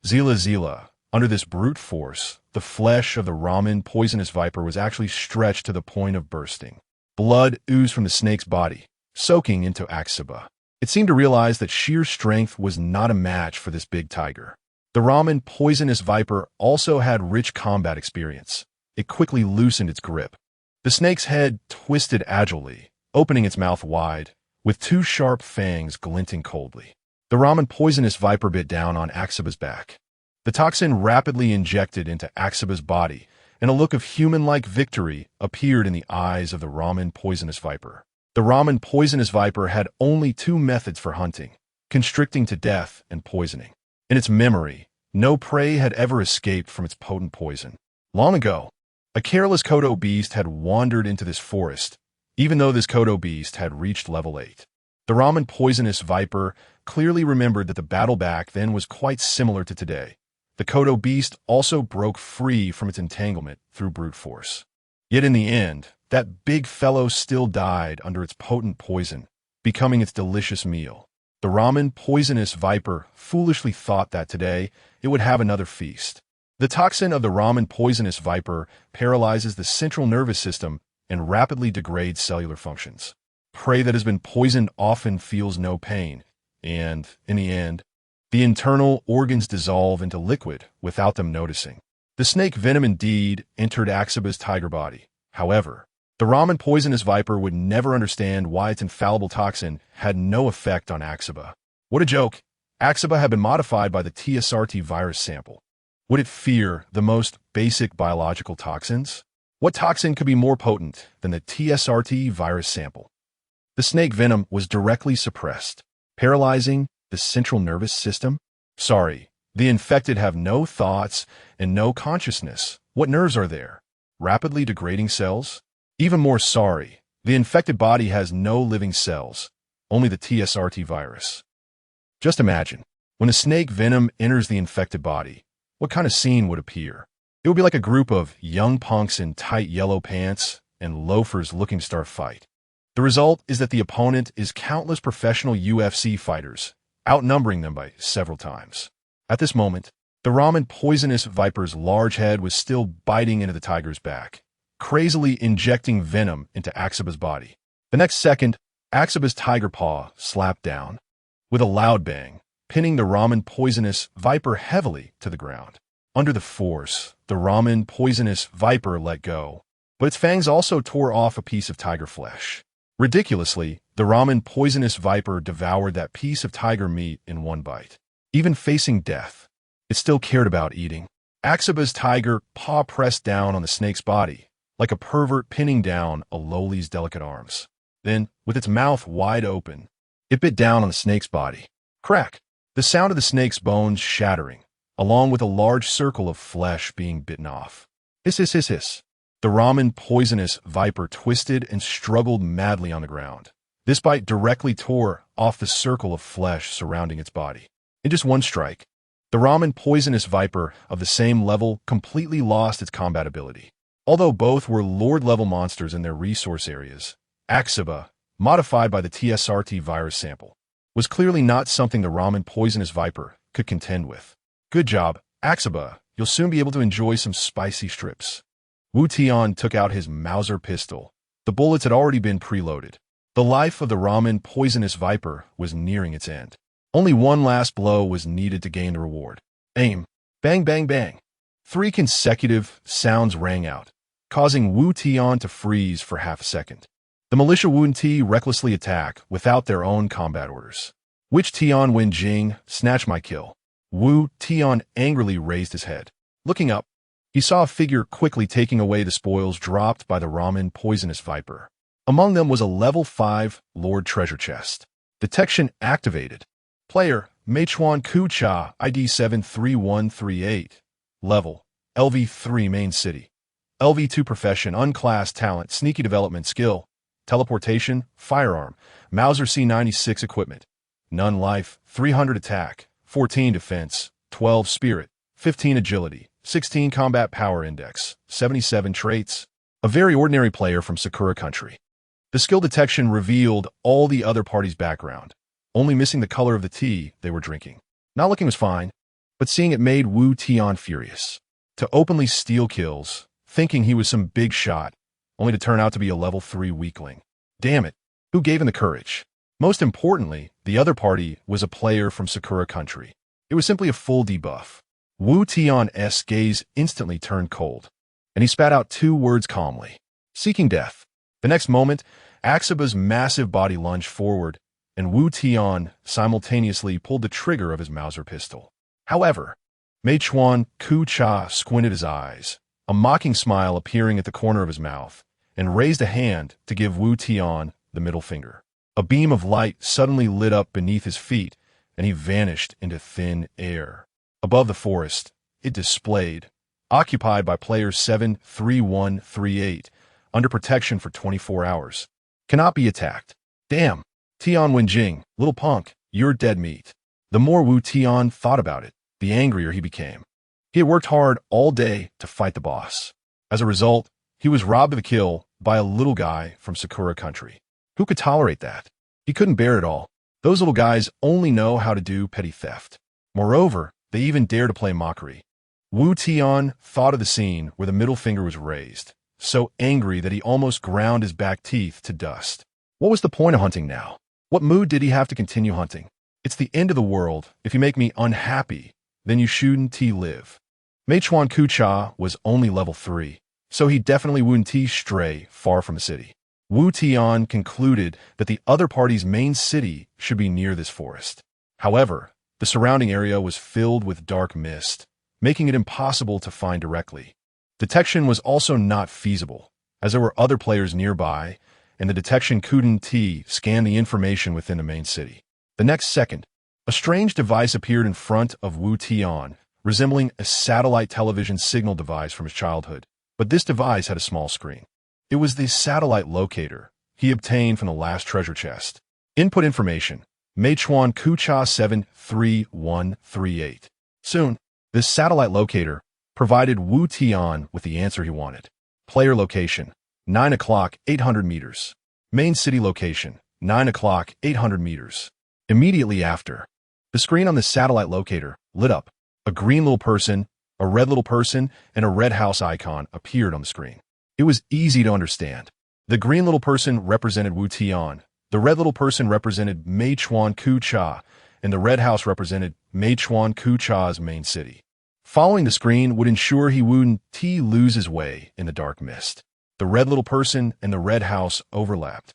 Zila, under this brute force, the flesh of the ramen poisonous viper was actually stretched to the point of bursting. Blood oozed from the snake's body, soaking into Axiba. It seemed to realize that sheer strength was not a match for this big tiger. The ramen poisonous viper also had rich combat experience. It quickly loosened its grip. The snake's head twisted agilely, opening its mouth wide, with two sharp fangs glinting coldly. The ramen poisonous viper bit down on Axiba's back. The toxin rapidly injected into Axiba's body, and a look of human-like victory appeared in the eyes of the ramen poisonous viper. The ramen poisonous viper had only two methods for hunting: constricting to death and poisoning. In its memory, no prey had ever escaped from its potent poison. Long ago, a careless Kodo beast had wandered into this forest, even though this Kodo beast had reached level 8. The ramen poisonous viper clearly remembered that the battle back then was quite similar to today. The Kodo beast also broke free from its entanglement through brute force. Yet in the end, that big fellow still died under its potent poison, becoming its delicious meal. The ramen poisonous viper foolishly thought that today it would have another feast. The toxin of the ramen poisonous viper paralyzes the central nervous system and rapidly degrades cellular functions. Prey that has been poisoned often feels no pain, and, in the end, the internal organs dissolve into liquid without them noticing. The snake venom indeed entered Axiba's tiger body. However, The ramen poisonous viper would never understand why its infallible toxin had no effect on Axaba. What a joke! Axaba had been modified by the TSRT virus sample. Would it fear the most basic biological toxins? What toxin could be more potent than the TSRT virus sample? The snake venom was directly suppressed, paralyzing the central nervous system. Sorry, the infected have no thoughts and no consciousness. What nerves are there? Rapidly degrading cells? Even more sorry, the infected body has no living cells, only the TSRT virus. Just imagine, when the snake venom enters the infected body, what kind of scene would appear? It would be like a group of young punks in tight yellow pants and loafers looking to start a fight. The result is that the opponent is countless professional UFC fighters, outnumbering them by several times. At this moment, the ramen poisonous viper's large head was still biting into the tiger's back, crazily injecting venom into Axaba's body. The next second, Axaba's tiger paw slapped down, with a loud bang, pinning the ramen poisonous viper heavily to the ground. Under the force, the ramen poisonous viper let go, but its fangs also tore off a piece of tiger flesh. Ridiculously, the ramen poisonous viper devoured that piece of tiger meat in one bite. Even facing death, it still cared about eating. Axaba's tiger paw pressed down on the snake's body, like a pervert pinning down a lowly's delicate arms. Then, with its mouth wide open, it bit down on the snake's body. Crack! The sound of the snake's bones shattering, along with a large circle of flesh being bitten off. Hiss, hiss, hiss, hiss. The ramen poisonous viper twisted and struggled madly on the ground. This bite directly tore off the circle of flesh surrounding its body. In just one strike, the ramen poisonous viper of the same level completely lost its combat ability. Although both were Lord-level monsters in their resource areas, Axaba, modified by the TSRT virus sample, was clearly not something the ramen poisonous viper could contend with. Good job, Axaba. You'll soon be able to enjoy some spicy strips. Wu Tian took out his Mauser pistol. The bullets had already been preloaded. The life of the ramen poisonous viper was nearing its end. Only one last blow was needed to gain the reward. Aim. Bang, bang, bang. 3 consecutive sounds rang out, causing Wu Tian to freeze for half a second. The militia Wu Ti recklessly attack without their own combat orders. Which Tian Wen Jing snatched my kill? Wu Tian angrily raised his head. Looking up, he saw a figure quickly taking away the spoils dropped by the ramen poisonous viper. Among them was a level 5 Lord treasure chest. Detection activated. Player, Meichuan Ku-Cha, ID 73138. Level, LV3 Main City. LV2 Profession, Unclassed Talent, Sneaky Development Skill, Teleportation, Firearm, Mauser C96 Equipment. None Life, 300 Attack, 14 Defense, 12 Spirit, 15 Agility, 16 Combat Power Index, 77 Traits. A very ordinary player from Sakura Country. The skill detection revealed all the other party's background, only missing the color of the tea they were drinking. Not looking was fine, but seeing it made Wu Tian furious. To openly steal kills, thinking he was some big shot, only to turn out to be a level 3 weakling. Damn it, who gave him the courage? Most importantly, the other party was a player from Sakura Country. It was simply a full debuff. Wu Tian's gaze instantly turned cold, and he spat out 2 words calmly. Seeking death. The next moment, Axaba's massive body lunged forward, and Wu Tian simultaneously pulled the trigger of his Mauser pistol. However, Meichuan Ku-Cha squinted his eyes, a mocking smile appearing at the corner of his mouth, and raised a hand to give Wu Tian the middle finger. A beam of light suddenly lit up beneath his feet, and he vanished into thin air. Above the forest, it displayed, occupied by player 73138, under protection for 24 hours. Cannot be attacked. Damn. Tian Wenjing, little punk, you're dead meat. The more Wu Tian thought about it, the angrier he became. He had worked hard all day to fight the boss. As a result, he was robbed of a kill by a little guy from Sakura Country. Who could tolerate that? He couldn't bear it all. Those little guys only know how to do petty theft. Moreover, they even dare to play mockery. Wu Tian thought of the scene where the middle finger was raised, so angry that he almost ground his back teeth to dust. What was the point of hunting now? What mood did he have to continue hunting? It's the end of the world. If you make me unhappy, then you shouldn't live. Meichuan Ku-Cha was only level 3, so he definitely wouldn't stray far from the city. Wu Tian concluded that the other party's main city should be near this forest. However, the surrounding area was filled with dark mist, making it impossible to find directly. Detection was also not feasible, as there were other players nearby, and the detection couldn't scan the information within the main city. The next second, a strange device appeared in front of Wu Tian, resembling a satellite television signal device from his childhood. But this device had a small screen. It was the satellite locator he obtained from the last treasure chest. Input information: Meichuan Kucha 73138. Soon, this satellite locator provided Wu Tian with the answer he wanted. Player location: 9 o'clock, 800 meters. Main city location: 9 o'clock, 800 meters. Immediately after, the screen on the satellite locator lit up. A green little person, a red little person, and a red house icon appeared on the screen. It was easy to understand. The green little person represented Wu Tian, the red little person represented Meichuan Kucha, and the red house represented Meichuan Kucha's main city. Following the screen would ensure he wouldn't lose his way in the dark mist. The red little person and the red house overlapped,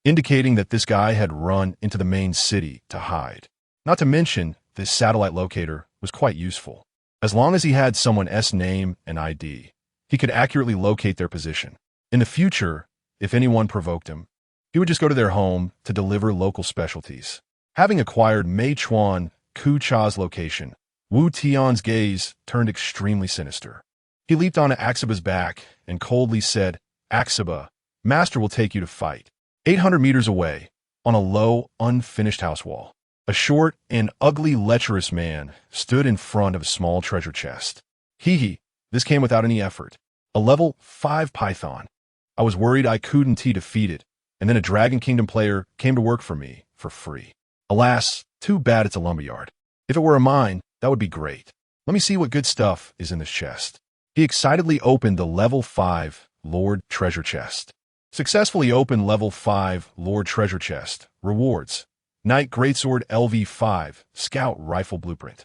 indicating that this guy had run into the main city to hide. Not to mention, this satellite locator was quite useful. As long as he had someone's name and ID, he could accurately locate their position. In the future, if anyone provoked him, he would just go to their home to deliver local specialties. Having acquired Meichuan Kucha's location, Wu Tian's gaze turned extremely sinister. He leaped onto Axiba's back and coldly said, "Axiba, Master will take you to fight." 800 meters away, on a low, unfinished house wall, a short and ugly, lecherous man stood in front of a small treasure chest. This came without any effort. A level 5 python. I was worried I couldn't defeat it, and then a Dragon Kingdom player came to work for me for free. Alas, too bad it's a lumberyard. If it were a mine, that would be great. Let me see what good stuff is in this chest. He excitedly opened the level 5 Lord treasure chest. Successfully opened level 5 Lord treasure chest. Rewards: Knight Greatsword LV5, Scout Rifle Blueprint.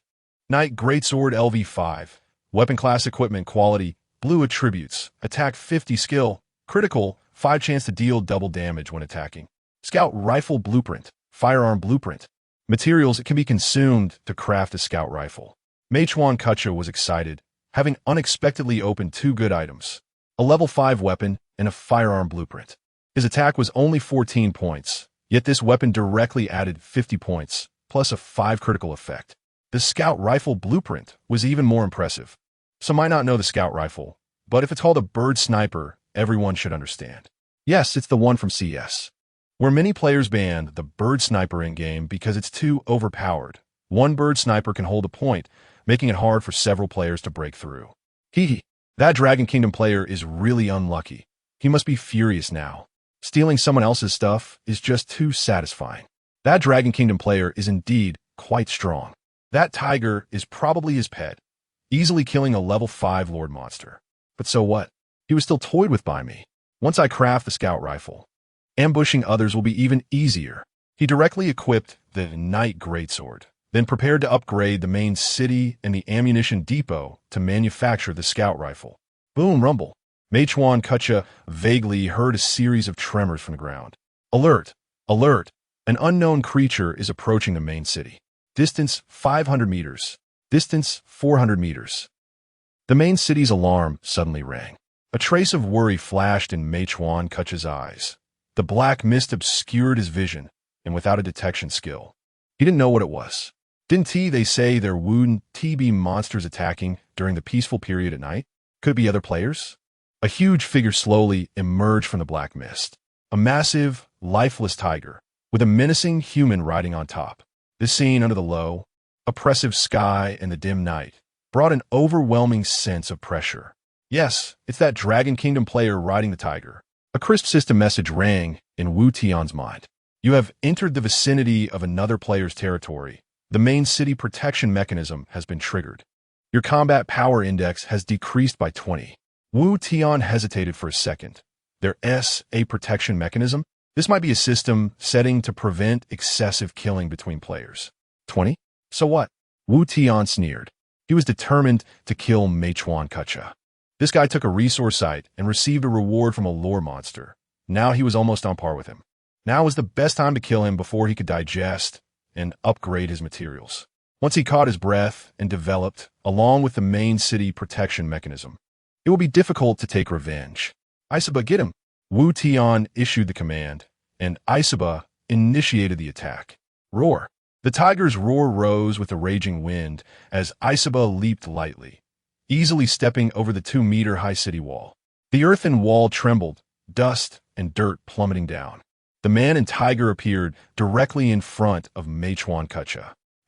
Knight Greatsword LV5, Weapon Class Equipment Quality, Blue Attributes, Attack 50 Skill, Critical, 5 chance to deal double damage when attacking. Scout Rifle Blueprint, Firearm Blueprint. Materials: it can be consumed to craft a scout rifle. Meichuan Kucha was excited, having unexpectedly opened 2 good items: a level 5 weapon and a firearm blueprint. His attack was only 14 points, yet this weapon directly added 50 points, plus a 5 critical effect. The Scout Rifle Blueprint was even more impressive. Some might not know the Scout Rifle, but if it's called a bird sniper, everyone should understand. Yes, it's the one from CS, where many players banned the bird sniper in-game because it's too overpowered. One bird sniper can hold a point, making it hard for several players to break through. That Dragon Kingdom player is really unlucky. He must be furious now. Stealing someone else's stuff is just too satisfying. That Dragon Kingdom player is indeed quite strong. That tiger is probably his pet, easily killing a level 5 Lord monster. But so what? He was still toyed with by me. Once I craft the scout rifle, ambushing others will be even easier. He directly equipped the Knight Greatsword, then prepared to upgrade the main city and the ammunition depot to manufacture the scout rifle. Boom, rumble. Meichuan Kucha vaguely heard a series of tremors from the ground. Alert! Alert! An unknown creature is approaching the main city. Distance 500 meters. Distance 400 meters. The main city's alarm suddenly rang. A trace of worry flashed in Meichuan Kucha's eyes. The black mist obscured his vision, and without a detection skill, he didn't know what it was. Didn't they say there wouldn't be monsters attacking during the peaceful period at night? Could it be other players? A huge figure slowly emerged from the black mist. A massive, lifeless tiger, with a menacing human riding on top. This scene under the low, oppressive sky and the dim night brought an overwhelming sense of pressure. Yes, it's that Dragon Kingdom player riding the tiger. A crisp system message rang in Wu Tian's mind. You have entered the vicinity of another player's territory. The main city protection mechanism has been triggered. Your combat power index has decreased by 20. Wu Tian hesitated for a second. There's a protection mechanism? This might be a system setting to prevent excessive killing between players. 20? So what? Wu Tian sneered. He was determined to kill Meichuan Kucha. This guy took a resource site and received a reward from a lore monster. Now he was almost on par with him. Now was the best time to kill him before he could digest and upgrade his materials. Once he caught his breath and developed, along with the main city protection mechanism, it will be difficult to take revenge. Isaba, get him! Wu Tian issued the command, and Isaba initiated the attack. Roar! The tiger's roar rose with the raging wind as Isaba leaped lightly, easily stepping over the 2-meter-high city wall. The earthen wall trembled, dust and dirt plummeting down. The man and tiger appeared directly in front of MECH.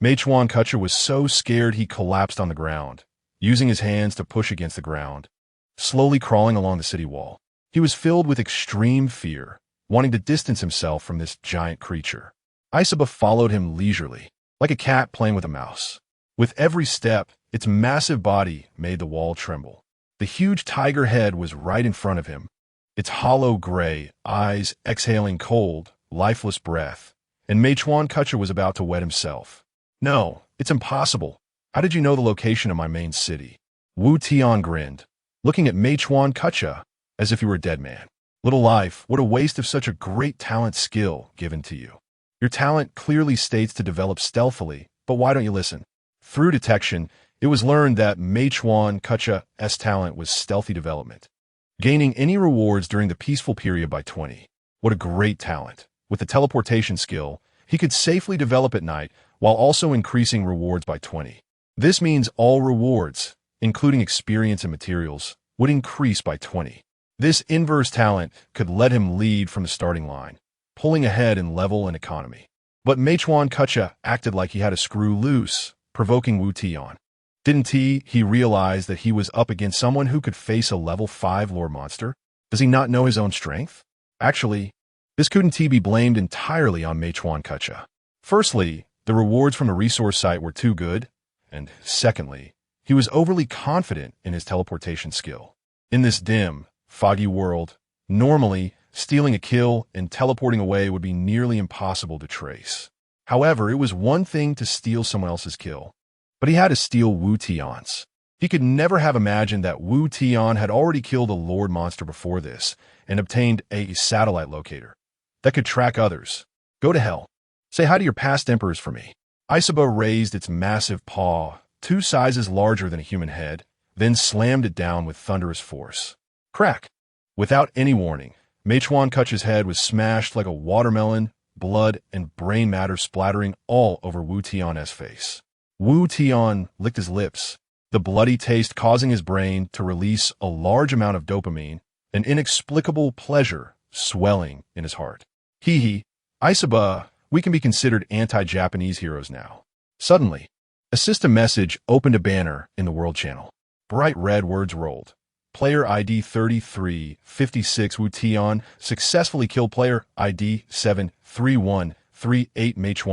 MECH was so scared he collapsed on the ground, using his hands to push against the ground, slowly crawling along the city wall. He was filled with extreme fear, wanting to distance himself from this giant creature. Isaba followed him leisurely, like a cat playing with a mouse. With every step, its massive body made the wall tremble. The huge tiger head was right in front of him, its hollow gray eyes exhaling cold, lifeless breath, and MECH was about to wet himself. No, it's impossible. How did you know the location of my main city? Wu Tian grinned, looking at MECH as if he were a dead man. Little life, what a waste of such a great talent skill given to you. Your talent clearly states to develop stealthily, but why don't you listen? Through detection, it was learned that MECH talent was stealthy development, gaining any rewards during the peaceful period by 20. What a great talent. With the teleportation skill, he could safely develop at night while also increasing rewards by 20. This means all rewards, including experience and materials, would increase by 20. This inverse talent could let him lead from the starting line, pulling ahead in level and economy. But MECH acted like he had a screw loose, provoking Wu Tian. Didn't he realize that he was up against someone who could face a level 5 lore monster? Does he not know his own strength? Actually, this couldn't be blamed entirely on MECH. Firstly, the rewards from the resource site were too good, and secondly, he was overly confident in his teleportation skill. In this dim, foggy world, normally, stealing a kill and teleporting away would be nearly impossible to trace. However, it was one thing to steal someone else's kill, but he had to steal Wu Tian's. He could never have imagined that Wu Tian had already killed a lord monster before this and obtained a satellite locator that could track others. Go to hell. Say hi to your past emperors for me. Isaba raised its massive paw, 2 sizes larger than a human head, then slammed it down with thunderous force. Crack! Without any warning, MECH head was smashed like a watermelon, blood and brain matter splattering all over Wu Tian's face. Wu Tian licked his lips, the bloody taste causing his brain to release a large amount of dopamine, an inexplicable pleasure swelling in his heart. Hee, Isaba, we can be considered anti-Japanese heroes now. Suddenly, a system message opened a banner in the world channel. Bright red words rolled. Player ID 3356 Wu Tian successfully killed player ID 73138 MECH.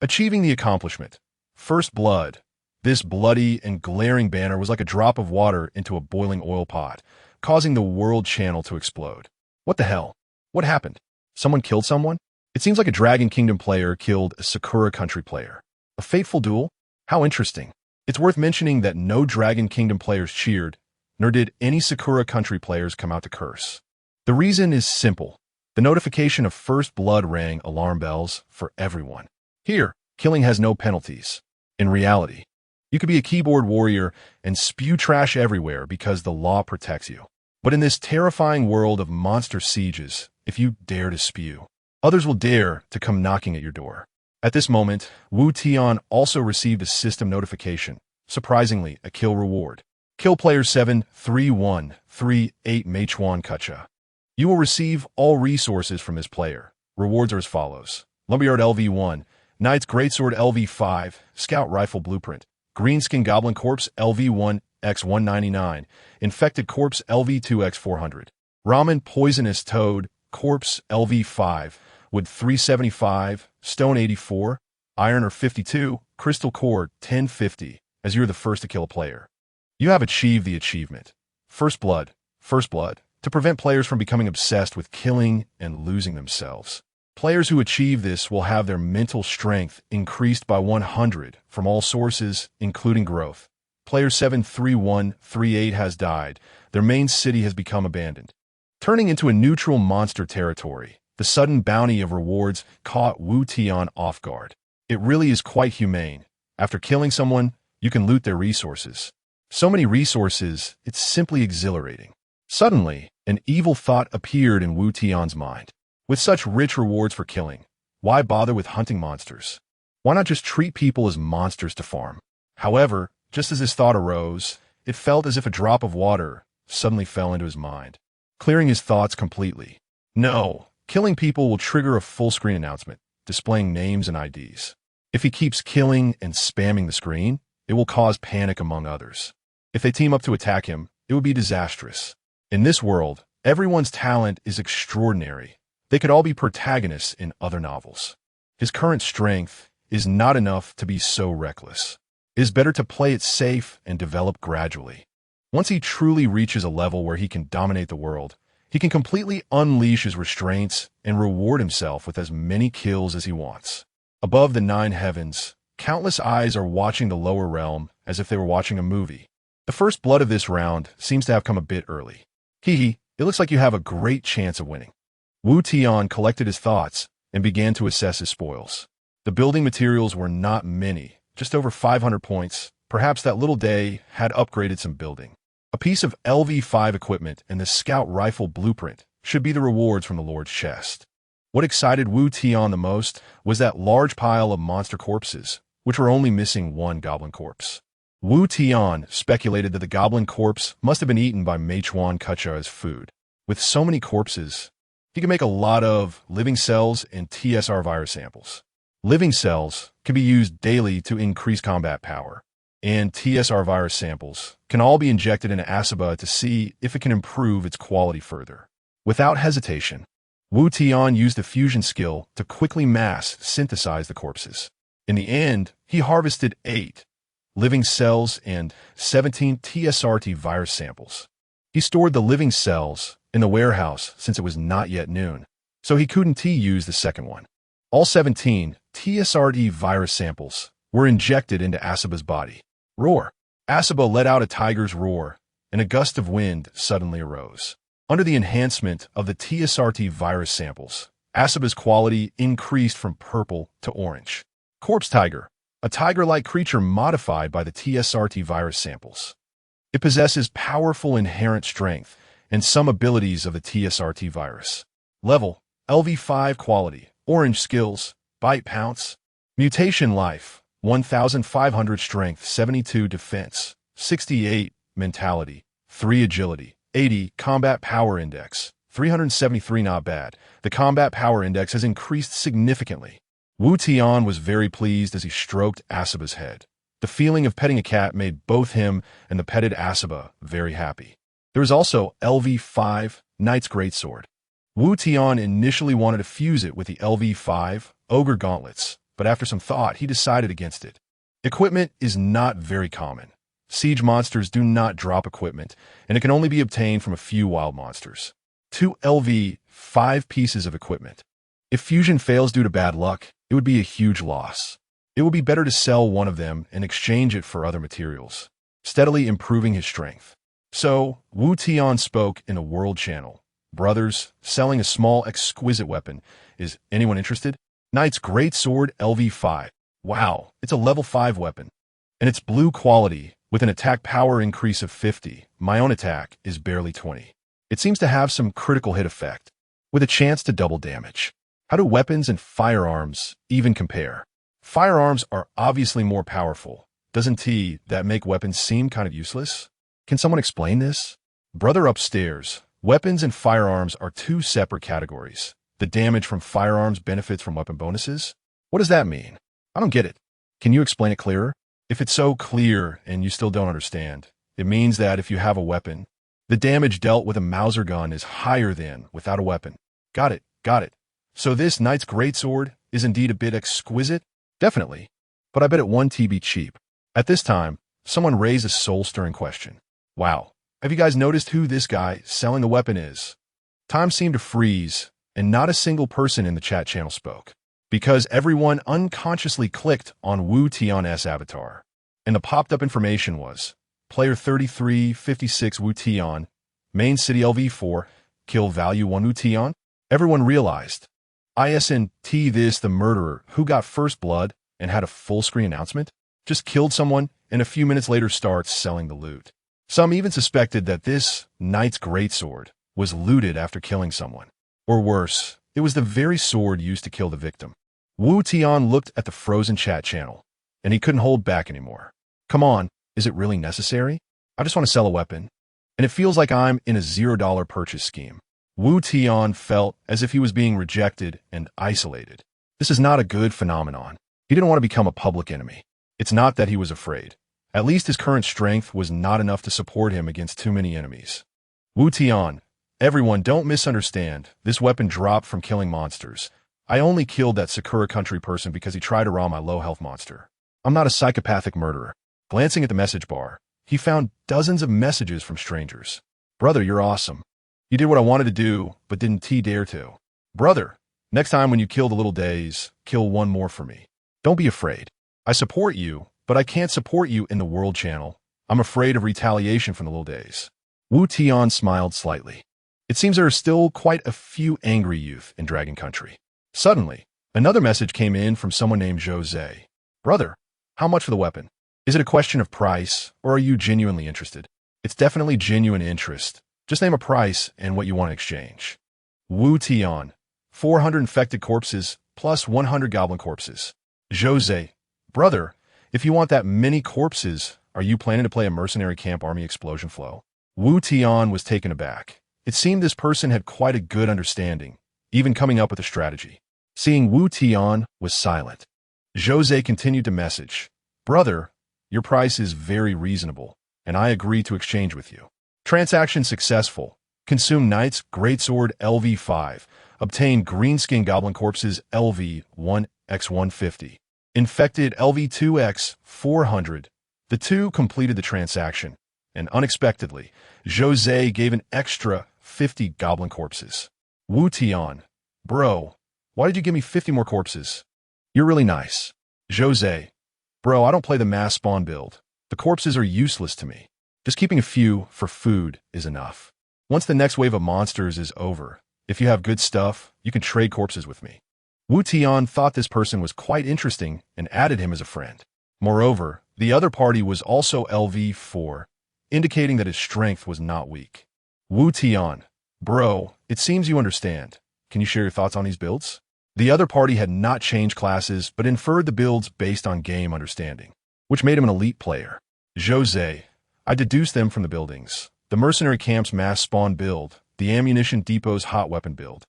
Achieving the accomplishment. First blood. This bloody and glaring banner was like a drop of water into a boiling oil pot, causing the world channel to explode. What the hell? What happened? Someone killed someone? It seems like a Dragon Kingdom player killed a Sakura Country player. A fateful duel? How interesting. It's worth mentioning that no Dragon Kingdom players cheered, nor did any Sakura Country players come out to curse. The reason is simple. The notification of first blood rang alarm bells for everyone. Here, killing has no penalties. In reality, you could be a keyboard warrior and spew trash everywhere because the law protects you. But in this terrifying world of monster sieges, if you dare to spew, others will dare to come knocking at your door. At this moment, Wu Tian also received a system notification, surprisingly, a kill reward. Kill player 73138 MECH. You will receive all resources from this player. Rewards are as follows. Lumberyard LV1, Knight's Greatsword LV5, Scout Rifle Blueprint, Greenskin Goblin Corpse LV1 X199, Infected Corpse LV2 X400, Ramen Poisonous Toad Corpse LV5, Wood 375, Stone 84, Iron or 52, Crystal Core 1050, as you're the first to kill a player. You have achieved the achievement. First Blood, to prevent players from becoming obsessed with killing and losing themselves. Players who achieve this will have their mental strength increased by 100 from all sources, including growth, Player 73138 has died. Their main city has become abandoned. Turning into a neutral monster territory, the sudden bounty of rewards caught Wu Tian off guard. It really is quite humane. After killing someone, you can loot their resources. So many resources, it's simply exhilarating. Suddenly, an evil thought appeared in Wu Tian's mind. With such rich rewards for killing, why bother with hunting monsters? Why not just treat people as monsters to farm? However, just as this thought arose, it felt as if a drop of water suddenly fell into his mind, clearing his thoughts completely. No, killing people will trigger a full-screen announcement, displaying names and IDs. If he keeps killing and spamming the screen, it will cause panic among others. If they team up to attack him, it would be disastrous. In this world, everyone's talent is extraordinary. They could all be protagonists in other novels. His current strength is not enough to be so reckless. It is better to play it safe and develop gradually. Once he truly reaches a level where he can dominate the world, he can completely unleash his restraints and reward himself with as many kills as he wants. Above the 9 heavens, countless eyes are watching the lower realm as if they were watching a movie. The first blood of this round seems to have come a bit early. It looks like you have a great chance of winning. Wu Tian collected his thoughts and began to assess his spoils. The building materials were not many, just over 500 points. Perhaps that little day had upgraded some building. A piece of LV5 equipment and the scout rifle blueprint should be the rewards from the Lord's chest. What excited Wu Tian the most was that large pile of monster corpses, which were only missing one goblin corpse. Wu Tian speculated that the goblin corpse must have been eaten by Mechuan Kucha as food. With so many corpses, he could make a lot of living cells and TSR virus samples. Living cells can be used daily to increase combat power, and TSR virus samples can all be injected into Asaba to see if it can improve its quality further. Without hesitation, Wu Tian used the fusion skill to quickly mass synthesize the corpses. In the end, he harvested 8 living cells and 17 TSRT virus samples. He stored the living cells in the warehouse since it was not yet noon, so he couldn't use the second one. All 17 TSRT virus samples were injected into Asaba's body. Roar! Asaba let out a tiger's roar, and a gust of wind suddenly arose. Under the enhancement of the TSRT virus samples, Asaba's quality increased from purple to orange. Corpse Tiger, a tiger-like creature modified by the TSRT virus samples. It possesses powerful inherent strength and some abilities of the TSRT virus. Level, LV5 quality, orange skills, bite pounce. Mutation life, 1,500 strength, 72 defense, 68 mentality, 3 agility, 80 combat power index, 373 not bad. The combat power index has increased significantly. Wu Tian was very pleased as he stroked Asaba's head. The feeling of petting a cat made both him and the petted Asaba very happy. There was also LV5 Knight's Greatsword. Wu Tian initially wanted to fuse it with the LV5 Ogre Gauntlets, but after some thought, he decided against it. Equipment is not very common. Siege monsters do not drop equipment, and it can only be obtained from a few wild monsters. 2 LV5 pieces of equipment. If fusion fails due to bad luck, it would be a huge loss. It would be better to sell one of them and exchange it for other materials, steadily improving his strength. So, Wu Tian spoke in a world channel. Brothers, selling a small exquisite weapon. Is anyone interested? Knight's Greatsword LV5. Wow, it's a level 5 weapon. And it's blue quality, with an attack power increase of 50. My own attack is barely 20. It seems to have some critical hit effect, with a chance to double damage. How do weapons and firearms even compare? Firearms are obviously more powerful. Doesn't that make weapons seem kind of useless? Can someone explain this? Brother upstairs, weapons and firearms are 2 separate categories. The damage from firearms benefits from weapon bonuses? What does that mean? I don't get it. Can you explain it clearer? If it's so clear and you still don't understand, it means that if you have a weapon, the damage dealt with a Mauser gun is higher than without a weapon. Got it. So this Knight's Greatsword is indeed a bit exquisite? Definitely. But I bet it 1 TB cheap. At this time, someone raised a soul-stirring question. Wow, have you guys noticed who this guy selling the weapon is? Time seemed to freeze, and not a single person in the chat channel spoke, because everyone unconsciously clicked on Wu Tian's avatar. and the popped-up information was, Player 3356 Wu Tian, Main City LV4, Kill Value 1 Wu Tian. Everyone realized, isn't this the murderer who got first blood and had a full-screen announcement? Just killed someone and a few minutes later starts selling the loot. Some even suspected that this knight's greatsword was looted after killing someone. Or worse, it was the very sword used to kill the victim. Wu Tian looked at the frozen chat channel, and he couldn't hold back anymore. Come on, is it really necessary? I just want to sell a weapon. And it feels like I'm in a $0 purchase scheme. Wu Tian felt as if he was being rejected and isolated. This is not a good phenomenon. He didn't want to become a public enemy. It's not that he was afraid. At least his current strength was not enough to support him against too many enemies. Wu Tian, everyone don't misunderstand. This weapon dropped from killing monsters. I only killed that Sakura country person because he tried to rob my low-health monster. I'm not a psychopathic murderer. Glancing at the message bar, he found dozens of messages from strangers. Brother, you're awesome. You did what I wanted to do, but didn't dare to. Brother, next time when you kill the little days, kill one more for me. Don't be afraid. I support you, but I can't support you in the World Channel. I'm afraid of retaliation from the little days. Wu Tian smiled slightly. It seems there are still quite a few angry youth in Dragon Country. Suddenly, another message came in from someone named Jose. Brother, how much for the weapon? Is it a question of price, or are you genuinely interested? It's definitely genuine interest. Just name a price and what you want to exchange. Wu Tian, 400 infected corpses plus 100 goblin corpses. Jose, brother, if you want that many corpses, are you planning to play a mercenary camp army explosion flow? Wu Tian was taken aback. It seemed this person had quite a good understanding, even coming up with a strategy. Seeing Wu Tian was silent. Jose continued to message, Brother, your price is very reasonable, and I agree to exchange with you. Transaction successful. Consume Knight's Greatsword LV5. Obtain Greenskin Goblin Corpses LV1x150. Infected LV2x 400. The two completed the transaction, and unexpectedly, Jose gave an extra 50 Goblin Corpses. Wu Tian, bro, why did you give me 50 more corpses? You're really nice. Jose, bro, I don't play the mass spawn build. The corpses are useless to me. Just keeping a few for food is enough. Once the next wave of monsters is over, if you have good stuff, you can trade corpses with me. Wu Tian thought this person was quite interesting and added him as a friend. Moreover, the other party was also LV4, indicating that his strength was not weak. Wu Tian, bro, it seems you understand. Can you share your thoughts on these builds? The other party had not changed classes, but inferred the builds based on game understanding, which made him an elite player. Jose, I deduced them from the buildings. The Mercenary Camp's mass spawn build, the Ammunition Depot's hot weapon build,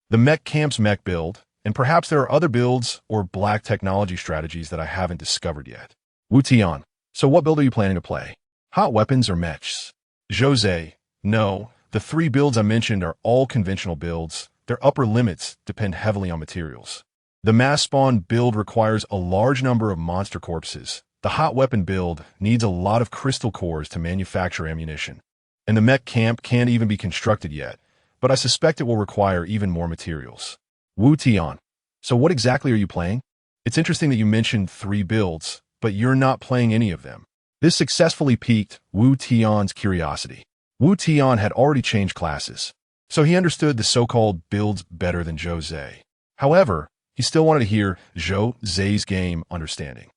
the MECH Camp's mech build, and perhaps there are other builds or black technology strategies that I haven't discovered yet. Wu Tian, so what build are you planning to play? Hot weapons or mechs? Jose, no, the three builds I mentioned are all conventional builds. Their upper limits depend heavily on materials. The mass spawn build requires a large number of monster corpses. The hot weapon build needs a lot of crystal cores to manufacture ammunition. And the mech camp can't even be constructed yet, but I suspect it will require even more materials. Wu Tian, so what exactly are you playing? It's interesting that you mentioned three builds, but you're not playing any of them. This successfully piqued Wu Tian's curiosity. Wu Tian had already changed classes, so he understood the so-called builds better than Jose. However, he still wanted to hear Jose's game understanding.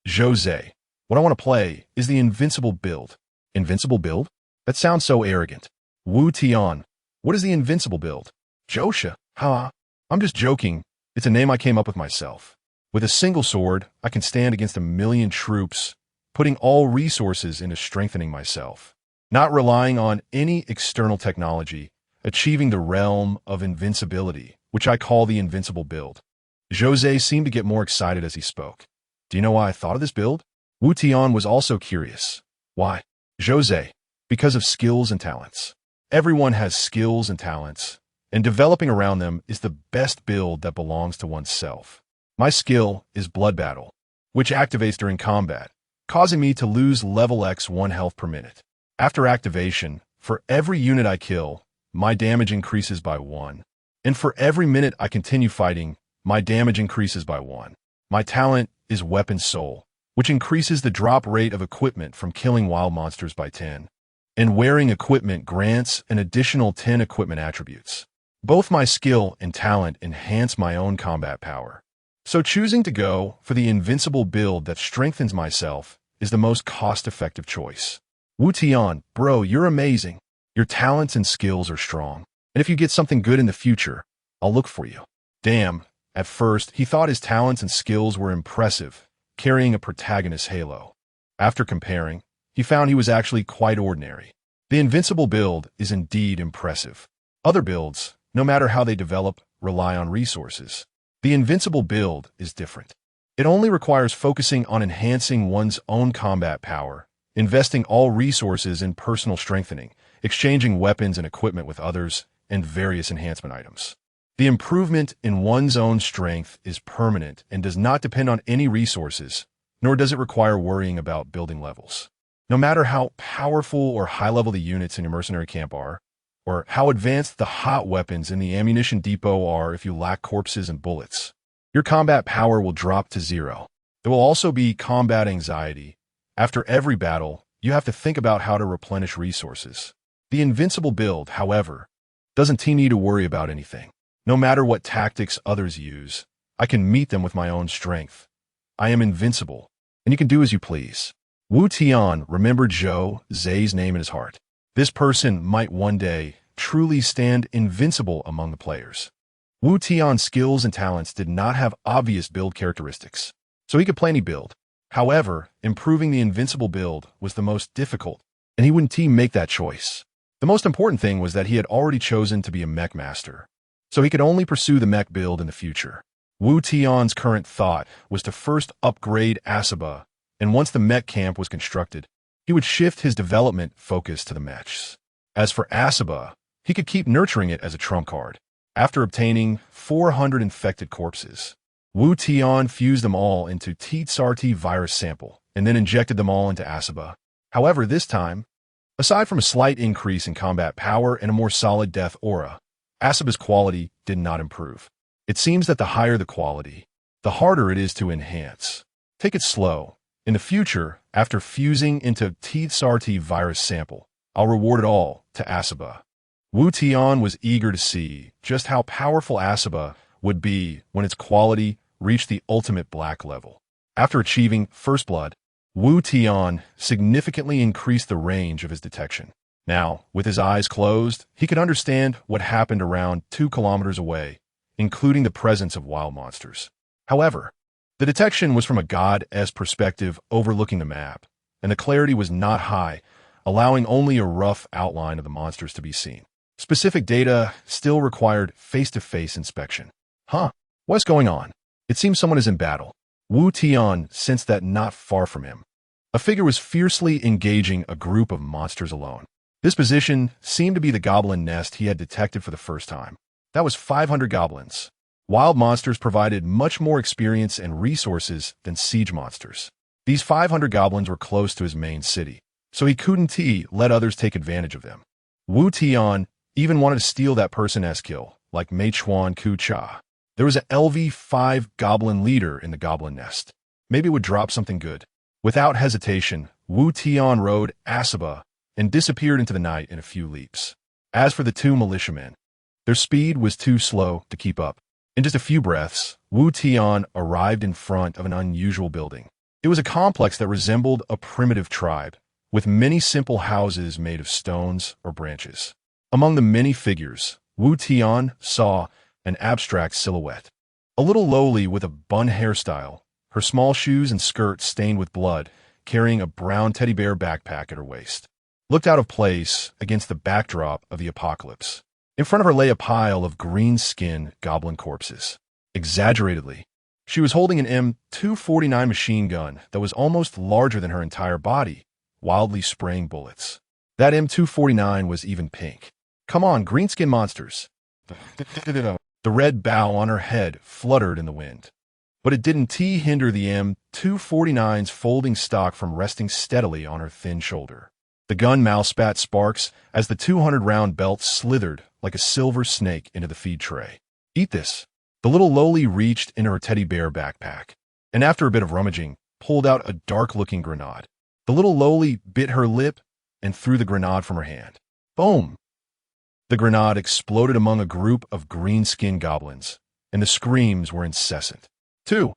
Jose, what I want to play is the Invincible build. Invincible build? That sounds so arrogant. Wu Tian, what is the Invincible build? Josha, huh? I'm just joking. It's a name I came up with myself. With a single sword, I can stand against 1,000,000 troops, putting all resources into strengthening myself, not relying on any external technology, achieving the realm of invincibility, which I call the Invincible build. Jose seemed to get more excited as he spoke. Do you know why I thought of this build? Wu Tian was also curious. Why? Jose, because of skills and talents. Everyone has skills and talents, and developing around them is the best build that belongs to oneself. My skill is Blood Battle, which activates during combat, causing me to lose level X 1 health per minute. After activation, for every unit I kill, my damage increases by 1. And for every minute I continue fighting, my damage increases by 1. My talent is Weapon Soul, which increases the drop rate of equipment from killing wild monsters by 10. And wearing equipment grants an additional 10 equipment attributes. Both my skill and talent enhance my own combat power. So choosing to go for the invincible build that strengthens myself is the most cost-effective choice. Wu Tian, bro, you're amazing. Your talents and skills are strong. And if you get something good in the future, I'll look for you. Damn, at first, he thought his talents and skills were impressive, carrying a protagonist's halo. After comparing, he found he was actually quite ordinary. The invincible build is indeed impressive. Other builds, no matter how they develop, rely on resources. The invincible build is different. It only requires focusing on enhancing one's own combat power, investing all resources in personal strengthening, exchanging weapons and equipment with others, and various enhancement items. The improvement in one's own strength is permanent and does not depend on any resources, nor does it require worrying about building levels. No matter how powerful or high-level the units in your mercenary camp are, or how advanced the hot weapons in the ammunition depot are if you lack corpses and bullets, your combat power will drop to 0. There will also be combat anxiety. After every battle, you have to think about how to replenish resources. The invincible build, however, doesn't need to worry about anything. No matter what tactics others use, I can meet them with my own strength. I am invincible, and you can do as you please. Wu Tian remembered Zhou Zai's name in his heart. This person might one day truly stand invincible among the players. Wu Tian's skills and talents did not have obvious build characteristics, so he could play any build. However, improving the invincible build was the most difficult, and he wouldn't make that choice. The most important thing was that he had already chosen to be a mech master, so he could only pursue the mech build in the future. Wu Tian's current thought was to first upgrade Asaba, and once the mech camp was constructed, he would shift his development focus to the mechs. As for Asaba, he could keep nurturing it as a trump card. After obtaining 400 infected corpses, Wu Tian fused them all into Tsrt virus sample and then injected them all into Asaba. However, this time, aside from a slight increase in combat power and a more solid death aura, Asaba's quality did not improve. It seems that the higher the quality, the harder it is to enhance. Take it slow. In the future, after fusing into Tsrt virus sample, I'll reward it all to Asaba. Wu Tian was eager to see just how powerful Asaba would be when its quality reached the ultimate black level. After achieving First Blood, Wu Tian significantly increased the range of his detection. Now, with his eyes closed, he could understand what happened around 2 kilometers away, including the presence of wild monsters. However, the detection was from a god's perspective overlooking the map, and the clarity was not high, allowing only a rough outline of the monsters to be seen. Specific data still required face-to-face inspection. What's going on? It seems someone is in battle. Wu Tian sensed that not far from him, a figure was fiercely engaging a group of monsters alone. This position seemed to be the goblin nest he had detected for the first time. That was 500 goblins. Wild monsters provided much more experience and resources than siege monsters. These 500 goblins were close to his main city, so he couldn't let others take advantage of them. Wu Tian even wanted to steal that person's kill, like Mei Chuan Ku Cha. There was an LV5 goblin leader in the goblin nest. Maybe it would drop something good. Without hesitation, Wu Tian rode Asaba and disappeared into the night in a few leaps. As for the 2 militiamen, their speed was too slow to keep up. In just a few breaths, Wu Tian arrived in front of an unusual building. It was a complex that resembled a primitive tribe, with many simple houses made of stones or branches. Among the many figures, Wu Tian saw an abstract silhouette. A little lowly with a bun hairstyle, her small shoes and skirt stained with blood, carrying a brown teddy bear backpack at her waist. Looked out of place against the backdrop of the apocalypse. In front of her lay a pile of green-skinned goblin corpses. Exaggeratedly, she was holding an M249 machine gun that was almost larger than her entire body, wildly spraying bullets. That M249 was even pink. Come on, greenskin monsters. The red bow on her head fluttered in the wind. But it didn't hinder the M249's folding stock from resting steadily on her thin shoulder. The gun mouth spat sparks as the 200-round belt slithered like a silver snake into the feed tray. Eat this. The little lowly reached into her teddy bear backpack, and after a bit of rummaging, pulled out a dark-looking grenade. The little lowly bit her lip and threw the grenade from her hand. Boom! The grenade exploded among a group of green-skinned goblins, and the screams were incessant. Too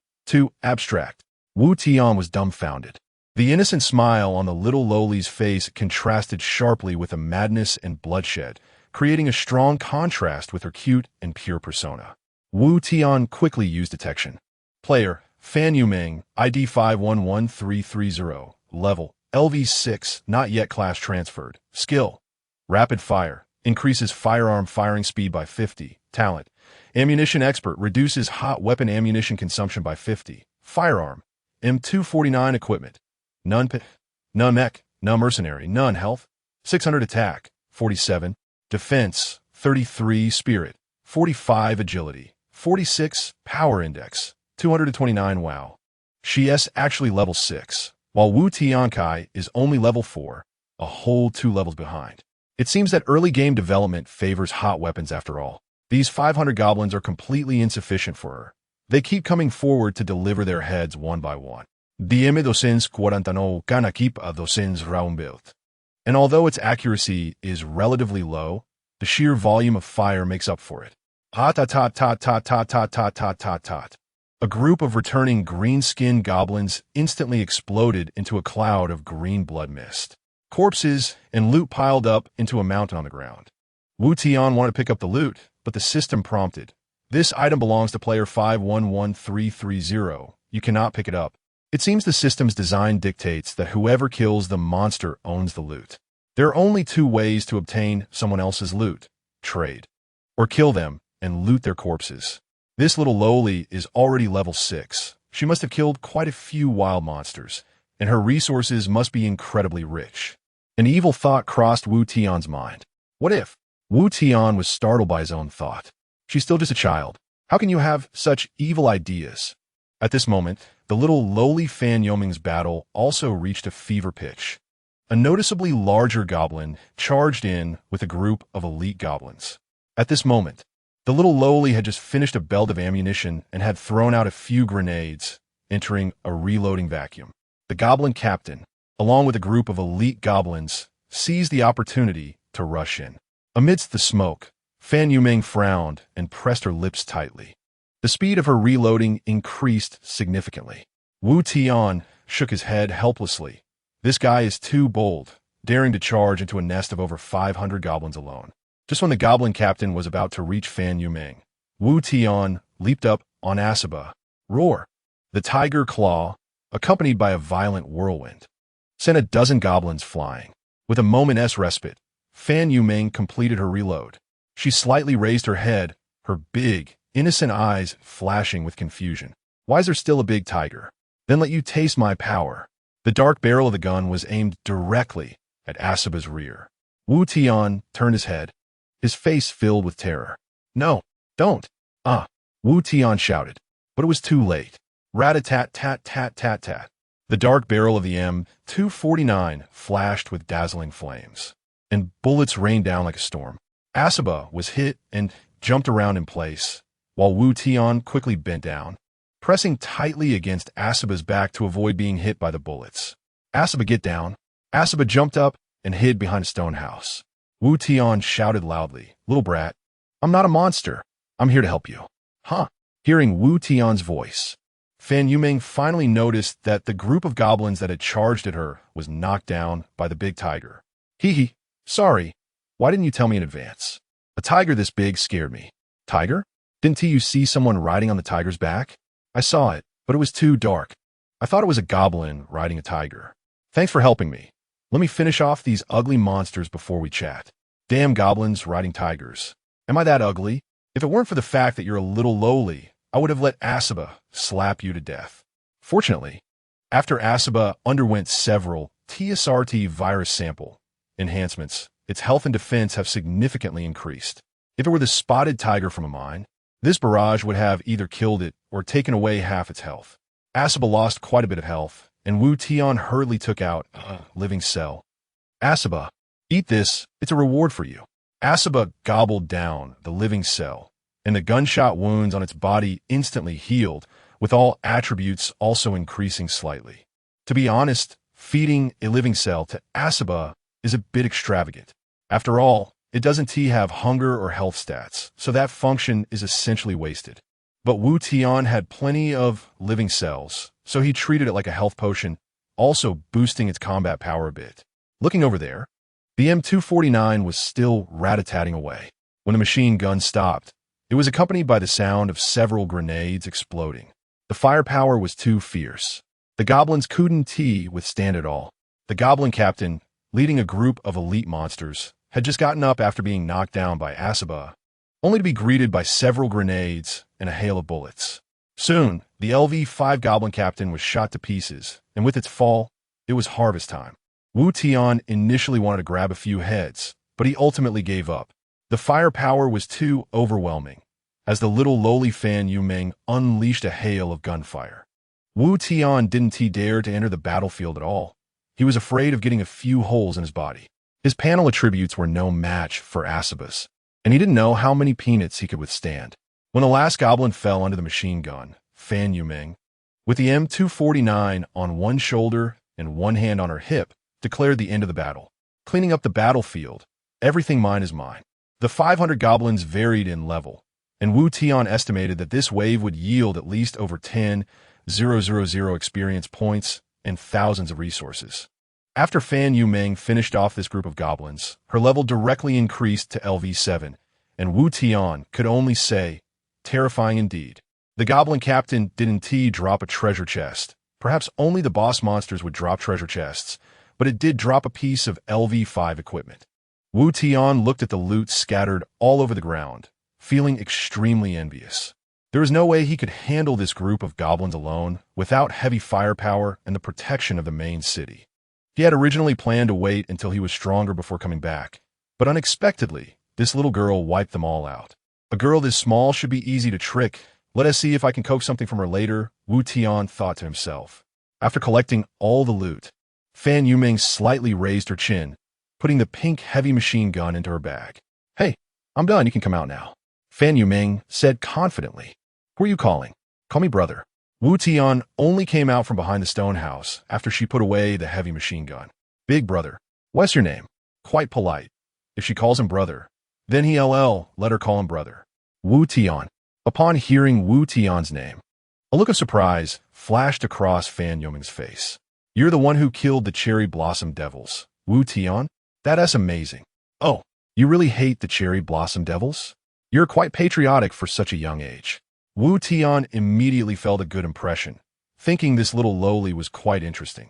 abstract. Wu Tian was dumbfounded. The innocent smile on the little lowly's face contrasted sharply with the madness and bloodshed, creating a strong contrast with her cute and pure persona. Wu Tian quickly used detection. Player, Fan Yuming, ID 511330, level, LV6, not yet class transferred. Skill, Rapid Fire, increases firearm firing speed by 50. Talent, Ammunition Expert, reduces hot weapon ammunition consumption by 50. Firearm, M249 Equipment, none MECH, none Mercenary, none Health, 600 Attack, 47, Defense, 33 Spirit, 45 Agility, 46 Power Index, 229 Wow. She is actually level 6, while Wu Tiankai is only level 4, a whole 2 levels behind. It seems that early game development favors hot weapons after all. These 500 goblins are completely insufficient for her. They keep coming forward to deliver their heads one by one. DM249 can keep a 200 round build. And although its accuracy is relatively low, the sheer volume of fire makes up for it. A group of returning green-skinned goblins instantly exploded into a cloud of green blood mist. Corpses and loot piled up into a mountain on the ground. Wu Tian wanted to pick up the loot, but the system prompted. This item belongs to player 511330. You cannot pick it up. It seems the system's design dictates that whoever kills the monster owns the loot. There are only 2 ways to obtain someone else's loot: trade, or kill them and loot their corpses. This little lowly is already level 6. She must have killed quite a few wild monsters, and her resources must be incredibly rich. An evil thought crossed Wu Tian's mind. What if? Wu Tian was startled by his own thought. She's still just a child. How can you have such evil ideas? At this moment, the little lowly Fan Yoming's battle also reached a fever pitch. A noticeably larger goblin charged in with a group of elite goblins. At this moment, the little lowly had just finished a belt of ammunition and had thrown out a few grenades, entering a reloading vacuum. The goblin captain, along with a group of elite goblins, seized the opportunity to rush in. Amidst the smoke, Fan Yuming frowned and pressed her lips tightly. The speed of her reloading increased significantly. Wu Tian shook his head helplessly. This guy is too bold, daring to charge into a nest of over 500 goblins alone. Just when the goblin captain was about to reach Fan Yuming, Wu Tian leaped up on Asaba. Roar! The tiger claw, accompanied by a violent whirlwind, sent a dozen goblins flying. With a moment's respite, Fan Yuming completed her reload. She slightly raised her head, her big, innocent eyes flashing with confusion. Why is there still a big tiger? Then let you taste my power. The dark barrel of the gun was aimed directly at Asaba's rear. Wu Tian turned his head, his face filled with terror. No, don't. Wu Tian shouted, but it was too late. Rat-a-tat-tat-tat-tat-tat. The dark barrel of the M249 flashed with dazzling flames, and bullets rained down like a storm. Asaba was hit and jumped around in place, while Wu Tian quickly bent down, pressing tightly against Asaba's back to avoid being hit by the bullets. Asaba, get down. Asaba jumped up and hid behind a stone house. Wu Tian shouted loudly, little brat, I'm not a monster. I'm here to help you. Huh? Hearing Wu Tian's voice, Fan Yuming finally noticed that the group of goblins that had charged at her was knocked down by the big tiger. Hee, sorry. Why didn't you tell me in advance? A tiger this big scared me. Tiger? Didn't you see someone riding on the tiger's back? I saw it, but it was too dark. I thought it was a goblin riding a tiger. Thanks for helping me. Let me finish off these ugly monsters before we chat. Damn goblins riding tigers. Am I that ugly? If it weren't for the fact that you're a little lowly, I would have let Asaba slap you to death. Fortunately, after Asaba underwent several TSRT virus sample enhancements, its health and defense have significantly increased. If it were the spotted tiger from a mine, this barrage would have either killed it or taken away half its health. Asaba lost quite a bit of health, and Wu Tian hurriedly took out a living cell. Asaba, eat this, it's a reward for you. Asaba gobbled down the living cell and the gunshot wounds on its body instantly healed, with all attributes also increasing slightly. To be honest, feeding a living cell to Asaba is a bit extravagant. After all, it doesn't have hunger or health stats, so that function is essentially wasted. But Wu Tian had plenty of living cells, so he treated it like a health potion, also boosting its combat power a bit. Looking over there, the M249 was still rat-a-tatting away. When the machine gun stopped, it was accompanied by the sound of several grenades exploding. The firepower was too fierce. The goblins couldn't withstand it all. The goblin captain, leading a group of elite monsters, had just gotten up after being knocked down by Asaba, only to be greeted by several grenades and a hail of bullets. Soon, the LV-5 goblin captain was shot to pieces, and with its fall, it was harvest time. Wu Tian initially wanted to grab a few heads, but he ultimately gave up. The firepower was too overwhelming, as the little lowly Fan Yumeng unleashed a hail of gunfire. Wu Tian didn't dare to enter the battlefield at all. He was afraid of getting a few holes in his body. His panel attributes were no match for Asaba's, and he didn't know how many peanuts he could withstand. When the last goblin fell under the machine gun, Fan Yumeng, with the M249 on one shoulder and one hand on her hip, declared the end of the battle. Cleaning up the battlefield, everything mine is mine. The 500 goblins varied in level, and Wu Tian estimated that this wave would yield at least over 10,000 experience points and thousands of resources. After Fan Yumeng finished off this group of goblins, her level directly increased to LV7, and Wu Tian could only say, terrifying indeed. The goblin captain didn't drop a treasure chest. Perhaps only the boss monsters would drop treasure chests, but it did drop a piece of LV5 equipment. Wu Tian looked at the loot scattered all over the ground, feeling extremely envious. There was no way he could handle this group of goblins alone without heavy firepower and the protection of the main city. He had originally planned to wait until he was stronger before coming back, but unexpectedly, this little girl wiped them all out. A girl this small should be easy to trick. Let us see if I can coax something from her later, Wu Tian thought to himself. After collecting all the loot, Fan Yumeng slightly raised her chin, putting the pink heavy machine gun into her bag. Hey, I'm done, you can come out now. Fan Yumeng said confidently. Who are you calling? Call me brother. Wu Tian only came out from behind the stone house after she put away the heavy machine gun. Big brother. What's your name? Quite polite. If she calls him brother, then let her call him brother. Wu Tian. Upon hearing Wu Tian's name, a look of surprise flashed across Fan Yumeng's face. You're the one who killed the cherry blossom devils, Wu Tian? That's amazing. Oh, you really hate the cherry blossom devils? You're quite patriotic for such a young age. Wu Tian immediately felt a good impression, thinking this little lowly was quite interesting.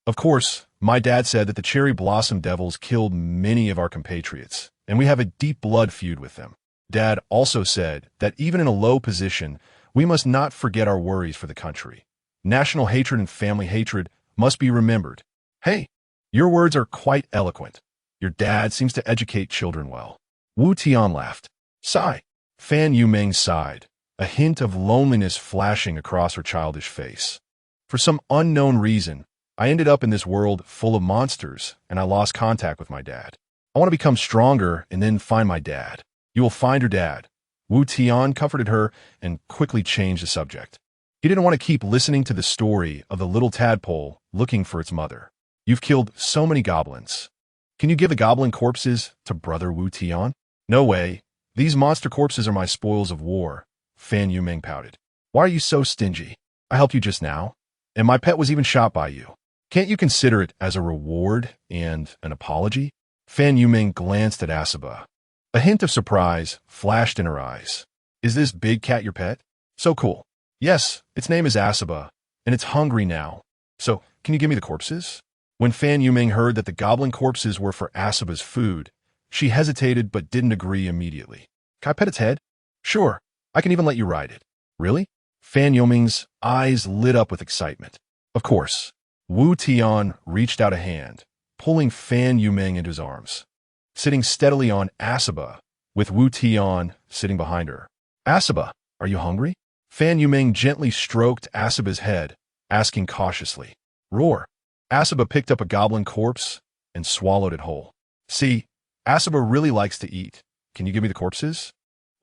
Of course, my dad said that the cherry blossom devils killed many of our compatriots, and we have a deep blood feud with them. Dad also said that even in a low position, we must not forget our worries for the country. National hatred and family hatred must be remembered. Hey, your words are quite eloquent. Your dad seems to educate children well. Wu Tian laughed. Sigh. Fan Yumeng sighed, a hint of loneliness flashing across her childish face. For some unknown reason, I ended up in this world full of monsters, and I lost contact with my dad. I want to become stronger and then find my dad. You will find your dad. Wu Tian comforted her and quickly changed the subject. He didn't want to keep listening to the story of the little tadpole looking for its mother. You've killed so many goblins. Can you give the goblin corpses to brother Wu Tian? No way. These monster corpses are my spoils of war, Fan Yumeng pouted. Why are you so stingy? I helped you just now, and my pet was even shot by you. Can't you consider it as a reward and an apology? Fan Yumeng glanced at Asaba. A hint of surprise flashed in her eyes. Is this big cat your pet? So cool. Yes, its name is Asaba, and it's hungry now. So, can you give me the corpses? When Fan Yumeng heard that the goblin corpses were for Asaba's food, she hesitated but didn't agree immediately. Can I pet its head? Sure, I can even let you ride it. Really? Fan Yumeng's eyes lit up with excitement. Of course. Wu Tian reached out a hand, pulling Fan Yumeng into his arms. Sitting steadily on Asaba, with Wu Tian sitting behind her. Asaba, are you hungry? Fan Yumeng gently stroked Asaba's head, asking cautiously. Roar. Asaba picked up a goblin corpse and swallowed it whole. See, Asaba really likes to eat. Can you give me the corpses?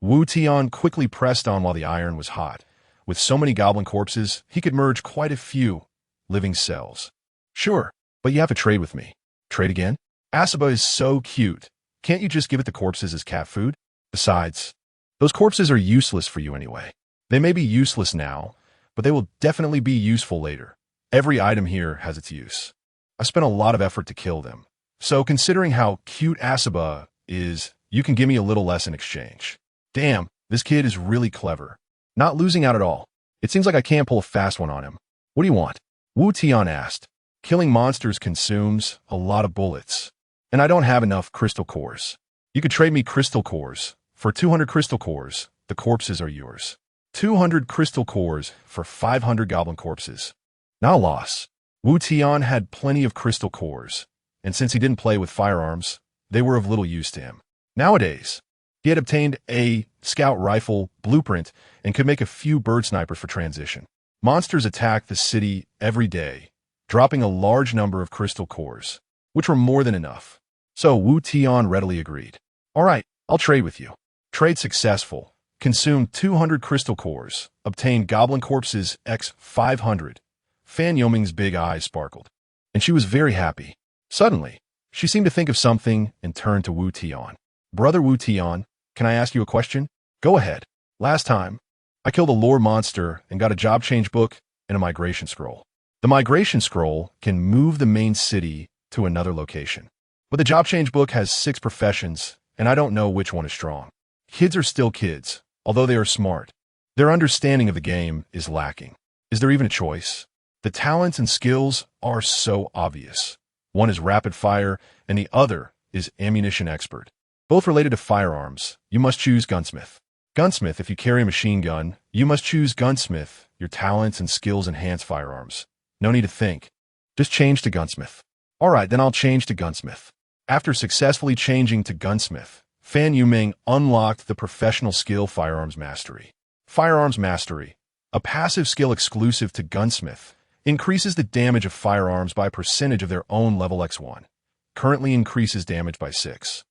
Wu Tian quickly pressed on while the iron was hot. With so many goblin corpses, he could merge quite a few living cells. Sure, but you have to trade with me. Trade again? Asaba is so cute. Can't you just give it the corpses as cat food? Besides, those corpses are useless for you anyway. They may be useless now, but they will definitely be useful later. Every item here has its use. I spent a lot of effort to kill them. So considering how cute Asaba is, you can give me a little less in exchange. Damn, this kid is really clever. Not losing out at all. It seems like I can't pull a fast one on him. What do you want? Wu Tian asked. Killing monsters consumes a lot of bullets, and I don't have enough crystal cores. You could trade me crystal cores. For 200 crystal cores, the corpses are yours. 200 crystal cores for 500 goblin corpses. Not a loss. Wu Tian had plenty of crystal cores, and since he didn't play with firearms, they were of little use to him. Nowadays, he had obtained a scout rifle blueprint and could make a few bird snipers for transition. Monsters attacked the city every day, dropping a large number of crystal cores, which were more than enough. So Wu Tian readily agreed. All right, I'll trade with you. Trade successful. Consumed 200 crystal cores. Obtained goblin corpses x 500. Fan Yoming's big eyes sparkled, and she was very happy. Suddenly, she seemed to think of something and turned to Wu Tian. Brother Wu Tian, can I ask you a question? Go ahead. Last time, I killed a lore monster and got a job change book and a migration scroll. The migration scroll can move the main city to another location. But the job change book has 6 professions, and I don't know which one is strong. Kids are still kids, although they are smart. Their understanding of the game is lacking. Is there even a choice? The talents and skills are so obvious. One is rapid fire, and the other is ammunition expert. Both related to firearms, you must choose gunsmith. Gunsmith, if you carry a machine gun, you must choose gunsmith. Your talents and skills enhance firearms. No need to think. Just change to gunsmith. All right, then I'll change to gunsmith. After successfully changing to gunsmith, Fan Yuming unlocked the professional skill Firearms Mastery. Firearms Mastery, a passive skill exclusive to gunsmith, increases the damage of firearms by a percentage of their own level X1. Currently increases damage by 6.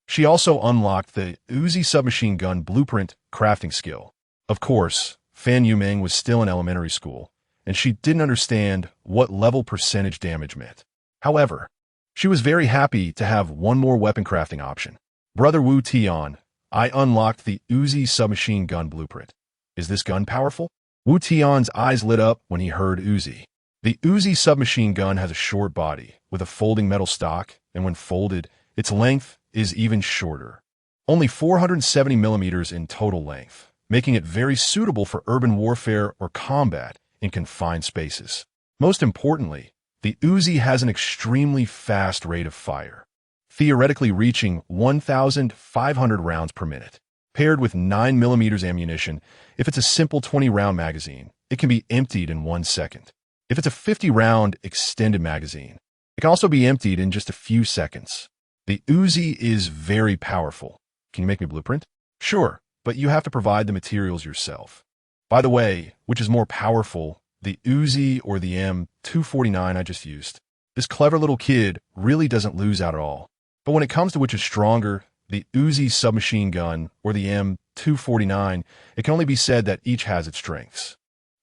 She also unlocked the Uzi submachine gun blueprint crafting skill. Of course, Fan Yuming was still in elementary school, and she didn't understand what level percentage damage meant. However, she was very happy to have one more weapon crafting option. Brother Wu Tian, I unlocked the Uzi submachine gun blueprint. Is this gun powerful? Wu Tian's eyes lit up when he heard Uzi. The Uzi submachine gun has a short body with a folding metal stock, and when folded, its length is even shorter. Only 470 millimeters in total length, making it very suitable for urban warfare or combat in confined spaces. Most importantly, the Uzi has an extremely fast rate of fire, theoretically reaching 1,500 rounds per minute. Paired with 9 millimeters ammunition, if it's a simple 20-round magazine, it can be emptied in 1 second. If it's a 50-round extended magazine, it can also be emptied in just a few seconds. The Uzi is very powerful. Can you make me a blueprint? Sure, but you have to provide the materials yourself. By the way, which is more powerful, the Uzi or the M249 I just used? This clever little kid really doesn't lose out at all. But when it comes to which is stronger, the Uzi submachine gun or the M249, it can only be said that each has its strengths.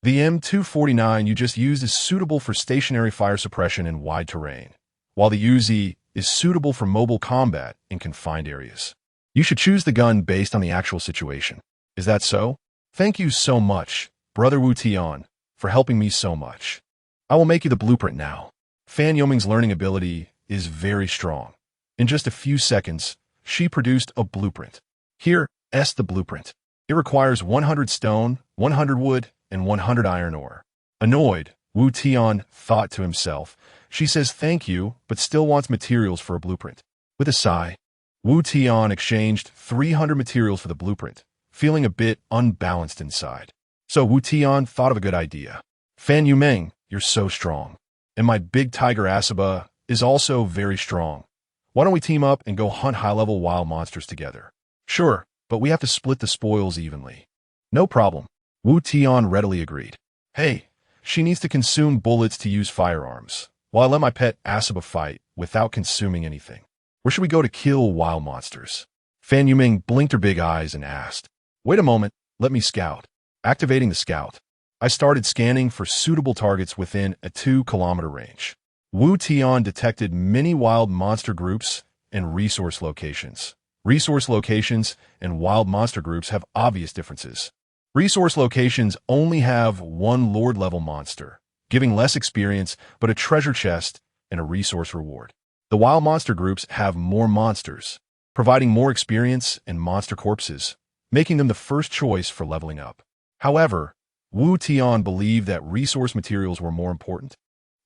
The M249 you just used is suitable for stationary fire suppression in wide terrain, while the Uzi is suitable for mobile combat in confined areas. You should choose the gun based on the actual situation. Is that so? Thank you so much, Brother Wu Tian, for helping me so much. I will make you the blueprint now. Fan Yoming's learning ability is very strong. In just a few seconds, she produced a blueprint. Here, the blueprint. It requires 100 stone, 100 wood, and 100 iron ore. Annoyed, Wu Tian thought to himself, she says thank you, but still wants materials for a blueprint. With a sigh, Wu Tian exchanged 300 materials for the blueprint, feeling a bit unbalanced inside. So Wu Tian thought of a good idea. Fan Yuming, you're so strong. And my big tiger Asaba is also very strong. Why don't we team up and go hunt high-level wild monsters together? Sure, but we have to split the spoils evenly. No problem. Wu Tian readily agreed. Hey, she needs to consume bullets to use firearms, while I let my pet Asaba fight without consuming anything. Where should we go to kill wild monsters? Fan Yuming blinked her big eyes and asked. Wait a moment, let me scout. Activating the scout. I started scanning for suitable targets within a 2-kilometer range. Wu Tian detected many wild monster groups and resource locations. Resource locations and wild monster groups have obvious differences. Resource locations only have one Lord-level monster, giving less experience but a treasure chest and a resource reward. The wild monster groups have more monsters, providing more experience and monster corpses, making them the first choice for leveling up. However, Wu Tian believed that resource materials were more important.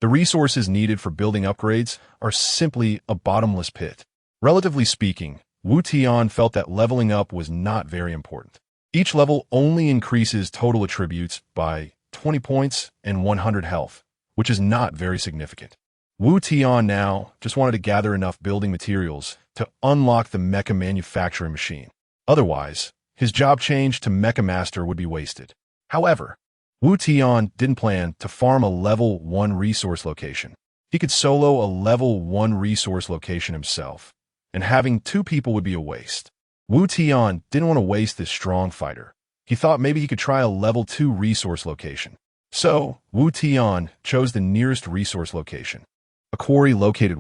The resources needed for building upgrades are simply a bottomless pit. Relatively speaking, Wu Tian felt that leveling up was not very important. Each level only increases total attributes by 20 points and 100 health, which is not very significant. Wu Tian now just wanted to gather enough building materials to unlock the Mecha manufacturing machine. Otherwise, his job change to Mecha Master would be wasted. However, Wu Tian didn't plan to farm a level 1 resource location. He could solo a level 1 resource location himself, and having 2 people would be a waste. Wu Tian didn't want to waste this strong fighter. He thought maybe he could try a level 2 resource location. So, Wu Tian chose the nearest resource location. A quarry located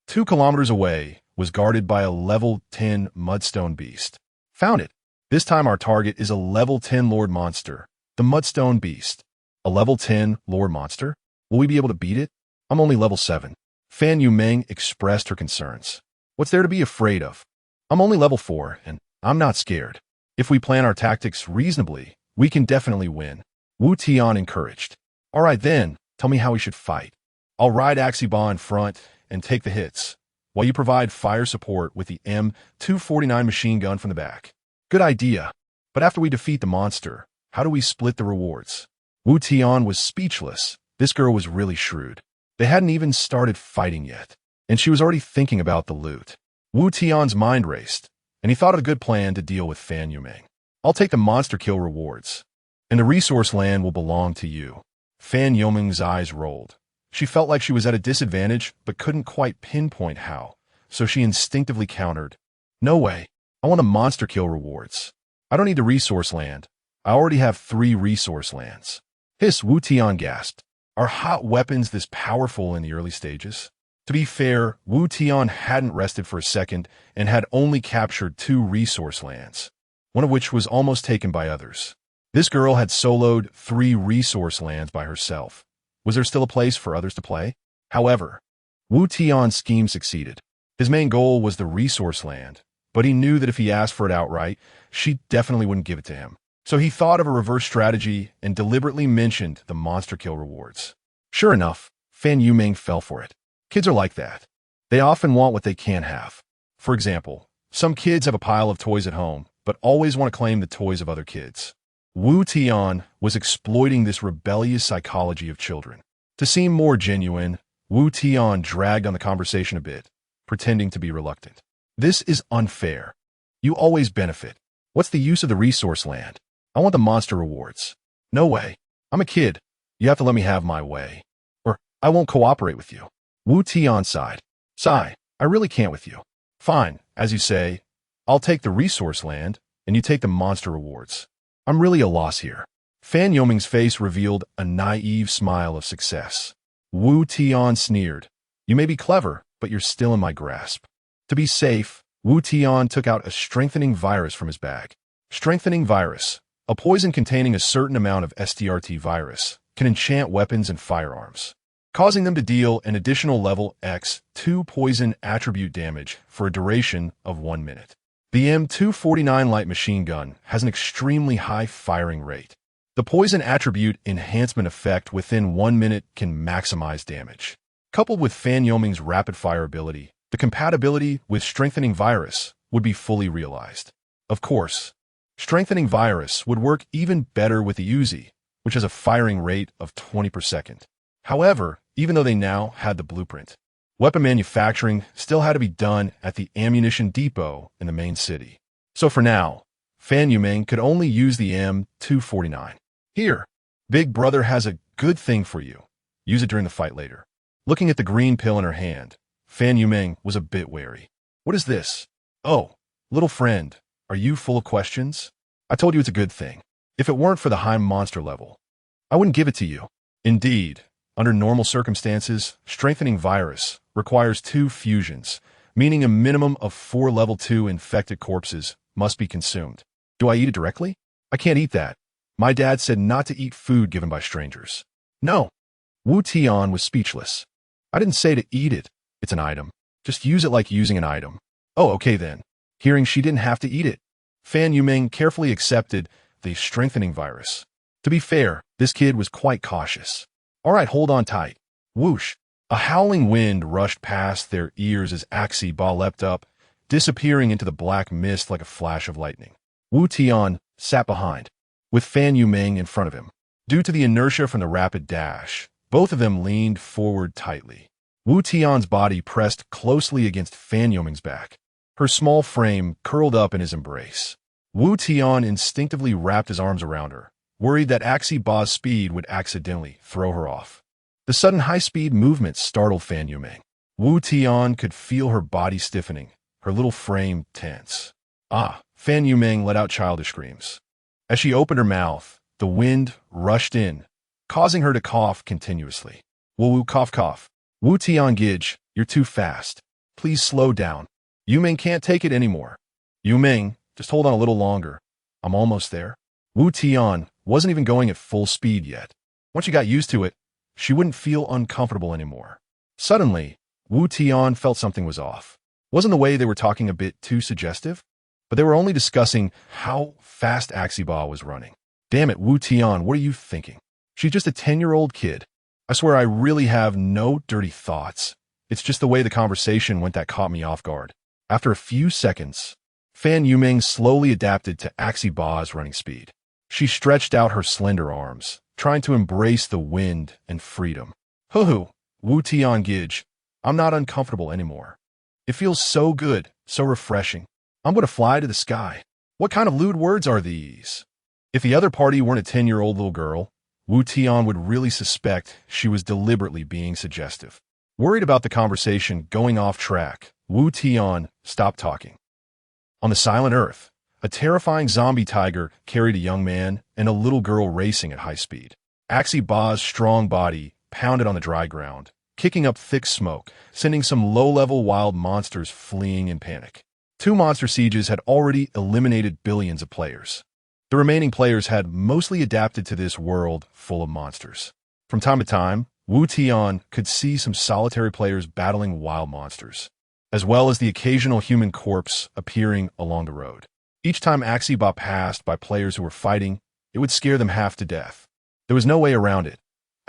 2 kilometers away was guarded by a level 10 mudstone beast. Found it. This time our target is a level 10 Lord monster, the mudstone beast. A level 10 Lord monster? Will we be able to beat it? I'm only level 7. Fan Yumeng expressed her concerns. What's there to be afraid of? I'm only level 4, and I'm not scared. If we plan our tactics reasonably, we can definitely win. Wu Tian encouraged. All right then, tell me how we should fight. I'll ride Axiba in front and take the hits, while you provide fire support with the M249 machine gun from the back. Good idea. But after we defeat the monster, how do we split the rewards? Wu Tian was speechless. This girl was really shrewd. They hadn't even started fighting yet, and she was already thinking about the loot. Wu Tian's mind raced, and he thought of a good plan to deal with Fan Yumeng. I'll take the monster kill rewards, and the resource land will belong to you. Fan Yumeng's eyes rolled. She felt like she was at a disadvantage, but couldn't quite pinpoint how, so she instinctively countered. No way. I want the monster kill rewards. I don't need the resource land. I already have 3 resource lands. Hiss, Wu Tian gasped. Are hot weapons this powerful in the early stages? To be fair, Wu Tian hadn't rested for a second and had only captured 2 resource lands, one of which was almost taken by others. This girl had soloed 3 resource lands by herself. Was there still a place for others to play? However, Wu Tian's scheme succeeded. His main goal was the resource land, but he knew that if he asked for it outright, she definitely wouldn't give it to him. So he thought of a reverse strategy and deliberately mentioned the monster kill rewards. Sure enough, Fan Yumeng fell for it. Kids are like that. They often want what they can't have. For example, some kids have a pile of toys at home, but always want to claim the toys of other kids. Wu Tian was exploiting this rebellious psychology of children. To seem more genuine, Wu Tian dragged on the conversation a bit, pretending to be reluctant. This is unfair. You always benefit. What's the use of the resource land? I want the monster rewards. No way. I'm a kid. You have to let me have my way, or I won't cooperate with you. Wu Tian sighed. Sigh, I really can't with you. Fine, as you say, I'll take the resource land, and you take the monster rewards. I'm really a loss here. Fan Yumeng's face revealed a naive smile of success. Wu Tian sneered. You may be clever, but you're still in my grasp. To be safe, Wu Tian took out a strengthening virus from his bag. Strengthening virus, a poison containing a certain amount of STRT virus, can enchant weapons and firearms, causing them to deal an additional level X2 poison attribute damage for a duration of 1 minute. The M249 light machine gun has an extremely high firing rate. The poison attribute enhancement effect within 1 minute can maximize damage. Coupled with Fan Yumeng's rapid fire ability, the compatibility with strengthening virus would be fully realized. Of course, strengthening virus would work even better with the Uzi, which has a firing rate of 20 per second. However, even though they now had the blueprint, weapon manufacturing still had to be done at the ammunition depot in the main city. So for now, Fan Yumeng could only use the M249. Here, Big Brother has a good thing for you. Use it during the fight later. Looking at the green pill in her hand, Fan Yumeng was a bit wary. What is this? Oh, little friend, are you full of questions? I told you it's a good thing. If it weren't for the high monster level, I wouldn't give it to you. Indeed, under normal circumstances, strengthening virus requires 2 fusions, meaning a minimum of 4 level 2 infected corpses must be consumed. Do I eat it directly? I can't eat that. My dad said not to eat food given by strangers. No. Wu Tian was speechless. I didn't say to eat it. It's an item. Just use it like using an item. Oh, okay then. Hearing she didn't have to eat it, Fan Yuming carefully accepted the strengthening virus. To be fair, this kid was quite cautious. All right, hold on tight. Whoosh. A howling wind rushed past their ears as Axie Ba leapt up, disappearing into the black mist like a flash of lightning. Wu Tian sat behind, with Fan Yuming in front of him. Due to the inertia from the rapid dash, both of them leaned forward tightly. Wu Tian's body pressed closely against Fan Yuming's back. Her small frame curled up in his embrace. Wu Tian instinctively wrapped his arms around her, worried that Axie Ba's speed would accidentally throw her off. The sudden high-speed movement startled Fan Yuming. Wu Tian could feel her body stiffening, her little frame tense. Fan Yuming let out childish screams. As she opened her mouth, the wind rushed in, causing her to cough continuously. Wu cough cough. Wu Tian Gidge, you're too fast. Please slow down. Yuming can't take it anymore. Yuming, just hold on a little longer. I'm almost there. Wu Tian wasn't even going at full speed yet. Once she got used to it, she wouldn't feel uncomfortable anymore. Suddenly, Wu Tian felt something was off. Wasn't the way they were talking a bit too suggestive? But they were only discussing how fast Axie Ba was running. Damn it, Wu Tian, what are you thinking? She's just a 10-year-old kid. I swear I really have no dirty thoughts. It's just the way the conversation went that caught me off guard. After a few seconds, Fan Yuming slowly adapted to Axie Ba's running speed. She stretched out her slender arms, trying to embrace the wind and freedom. Hoo-hoo, Wu Tian Gidge, I'm not uncomfortable anymore. It feels so good, so refreshing. I'm going to fly to the sky. What kind of lewd words are these? If the other party weren't a 10-year-old little girl, Wu Tian would really suspect she was deliberately being suggestive. Worried about the conversation going off track, Wu Tian stopped talking. On the silent earth, a terrifying zombie tiger carried a young man and a little girl racing at high speed. Axie Ba's strong body pounded on the dry ground, kicking up thick smoke, sending some low-level wild monsters fleeing in panic. 2 monster sieges had already eliminated billions of players. The remaining players had mostly adapted to this world full of monsters. From time to time, Wu Tian could see some solitary players battling wild monsters, as well as the occasional human corpse appearing along the road. Each time Axie Ba passed by players who were fighting, it would scare them half to death. There was no way around it.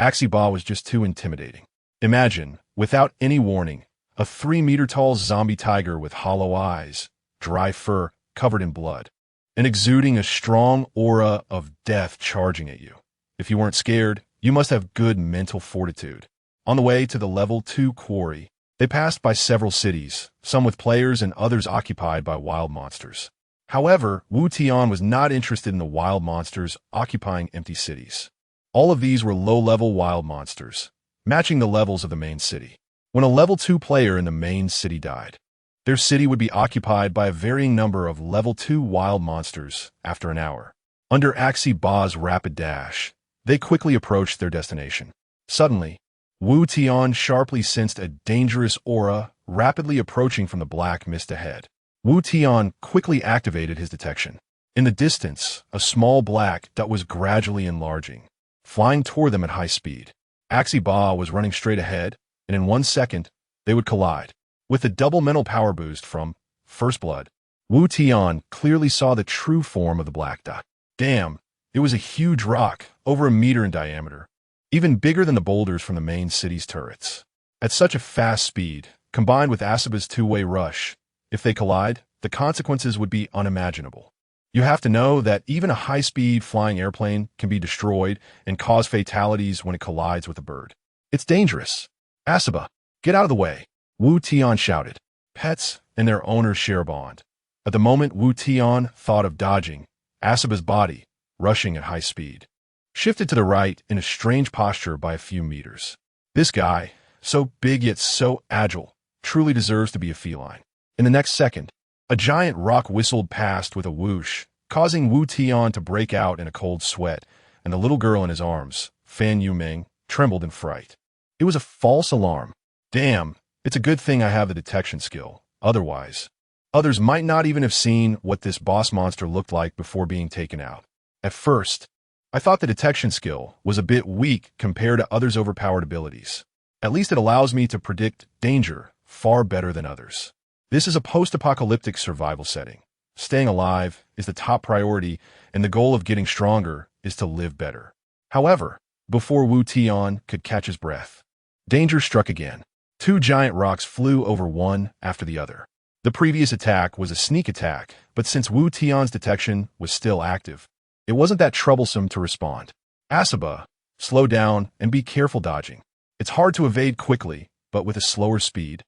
Axie Ba was just too intimidating. Imagine, without any warning, a 3-meter-tall zombie tiger with hollow eyes, dry fur covered in blood, and exuding a strong aura of death charging at you. If you weren't scared, you must have good mental fortitude. On the way to the level 2 quarry, they passed by several cities, some with players and others occupied by wild monsters. However, Wu Tian was not interested in the wild monsters occupying empty cities. All of these were low-level wild monsters, matching the levels of the main city. When a level 2 player in the main city died, their city would be occupied by a varying number of level 2 wild monsters after an hour. Under Axie Ba's rapid dash, they quickly approached their destination. Suddenly, Wu Tian sharply sensed a dangerous aura rapidly approaching from the black mist ahead. Wu Tian quickly activated his detection. In the distance, a small black dot was gradually enlarging, flying toward them at high speed. Axie Ba was running straight ahead, and in 1 second, they would collide. With the double mental power boost from First Blood, Wu Tian clearly saw the true form of the black dot. Damn, it was a huge rock, over 1 meter in diameter, even bigger than the boulders from the main city's turrets. At such a fast speed, combined with Asuba's 2-way rush, if they collide, the consequences would be unimaginable. You have to know that even a high-speed flying airplane can be destroyed and cause fatalities when it collides with a bird. It's dangerous. Asuba, get out of the way, Wu Tian shouted. Pets and their owners share a bond. At the moment Wu Tian thought of dodging, Asuba's body, rushing at high speed, shifted to the right in a strange posture by a few meters. This guy, so big yet so agile, truly deserves to be a feline. In the next second, a giant rock whistled past with a whoosh, causing Wu Tian to break out in a cold sweat, and the little girl in his arms, Fan Yuming, trembled in fright. It was a false alarm. Damn, it's a good thing I have the detection skill. Otherwise, others might not even have seen what this boss monster looked like before being taken out. At first, I thought the detection skill was a bit weak compared to others' overpowered abilities. At least it allows me to predict danger far better than others. This is a post-apocalyptic survival setting. Staying alive is the top priority, and the goal of getting stronger is to live better. However, before Wu Tian could catch his breath, danger struck again. Two giant rocks flew over one after the other. The previous attack was a sneak attack, but since Wu Tian's detection was still active, it wasn't that troublesome to respond. Asaba, slow down and be careful dodging. It's hard to evade quickly, but with a slower speed.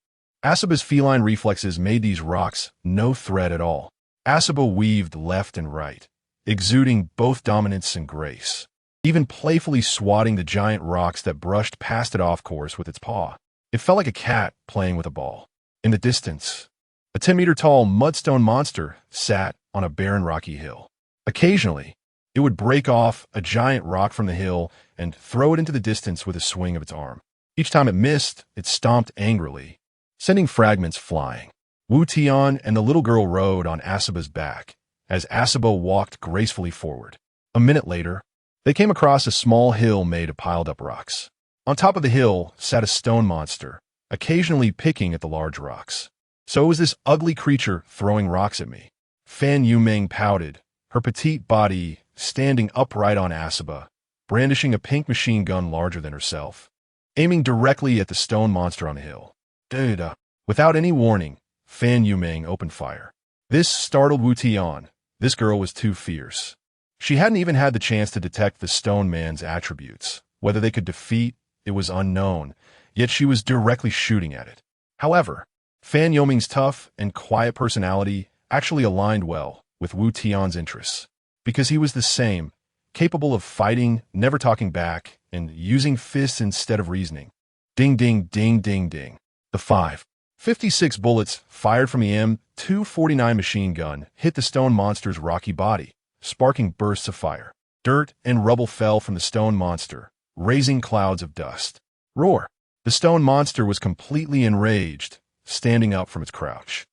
Asaba's feline reflexes made these rocks no threat at all. Asaba weaved left and right, exuding both dominance and grace, even playfully swatting the giant rocks that brushed past it off course with its paw. It felt like a cat playing with a ball. In the distance, a 10-meter-tall mudstone monster sat on a barren rocky hill. Occasionally, it would break off a giant rock from the hill and throw it into the distance with a swing of its arm. Each time it missed, it stomped angrily, sending fragments flying. Wu Tian and the little girl rode on Asaba's back, as Asaba walked gracefully forward. A minute later, they came across a small hill made of piled-up rocks. On top of the hill sat a stone monster, occasionally picking at the large rocks. So it was this ugly creature throwing rocks at me. Fan Yuming pouted, her petite body standing upright on Asaba, brandishing a pink machine gun larger than herself, aiming directly at the stone monster on the hill. Without any warning, Fan Yuming opened fire. This startled Wu Tian. This girl was too fierce. She hadn't even had the chance to detect the stone man's attributes. Whether they could defeat it was unknown, yet she was directly shooting at it. However, Fan Yuming's tough and quiet personality actually aligned well with Wu Tian's interests, because he was the same, capable of fighting, never talking back, and using fists instead of reasoning. Ding, ding, ding, ding, ding. The 5.56 bullets fired from the M249 machine gun hit the stone monster's rocky body, sparking bursts of fire. Dirt and rubble fell from the stone monster, raising clouds of dust. Roar! The stone monster was completely enraged, standing up from its crouch.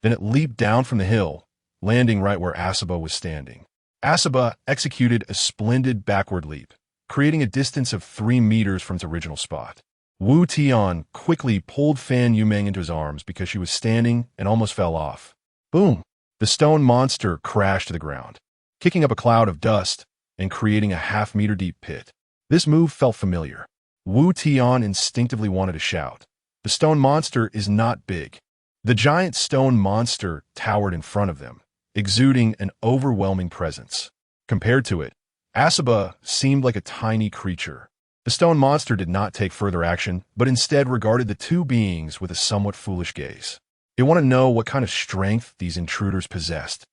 Then it leaped down from the hill, landing right where Asaba was standing. Asaba executed a splendid backward leap, creating a distance of 3 meters from its original spot. Wu Tian quickly pulled Fan Yuming into his arms because she was standing and almost fell off. Boom! The stone monster crashed to the ground, kicking up a cloud of dust and creating a half-meter-deep pit. This move felt familiar. Wu Tian instinctively wanted to shout. The stone monster is not big. The giant stone monster towered in front of them, exuding an overwhelming presence. Compared to it, Asaba seemed like a tiny creature. The stone monster did not take further action, but instead regarded the two beings with a somewhat foolish gaze. It wanted to know what kind of strength these intruders possessed.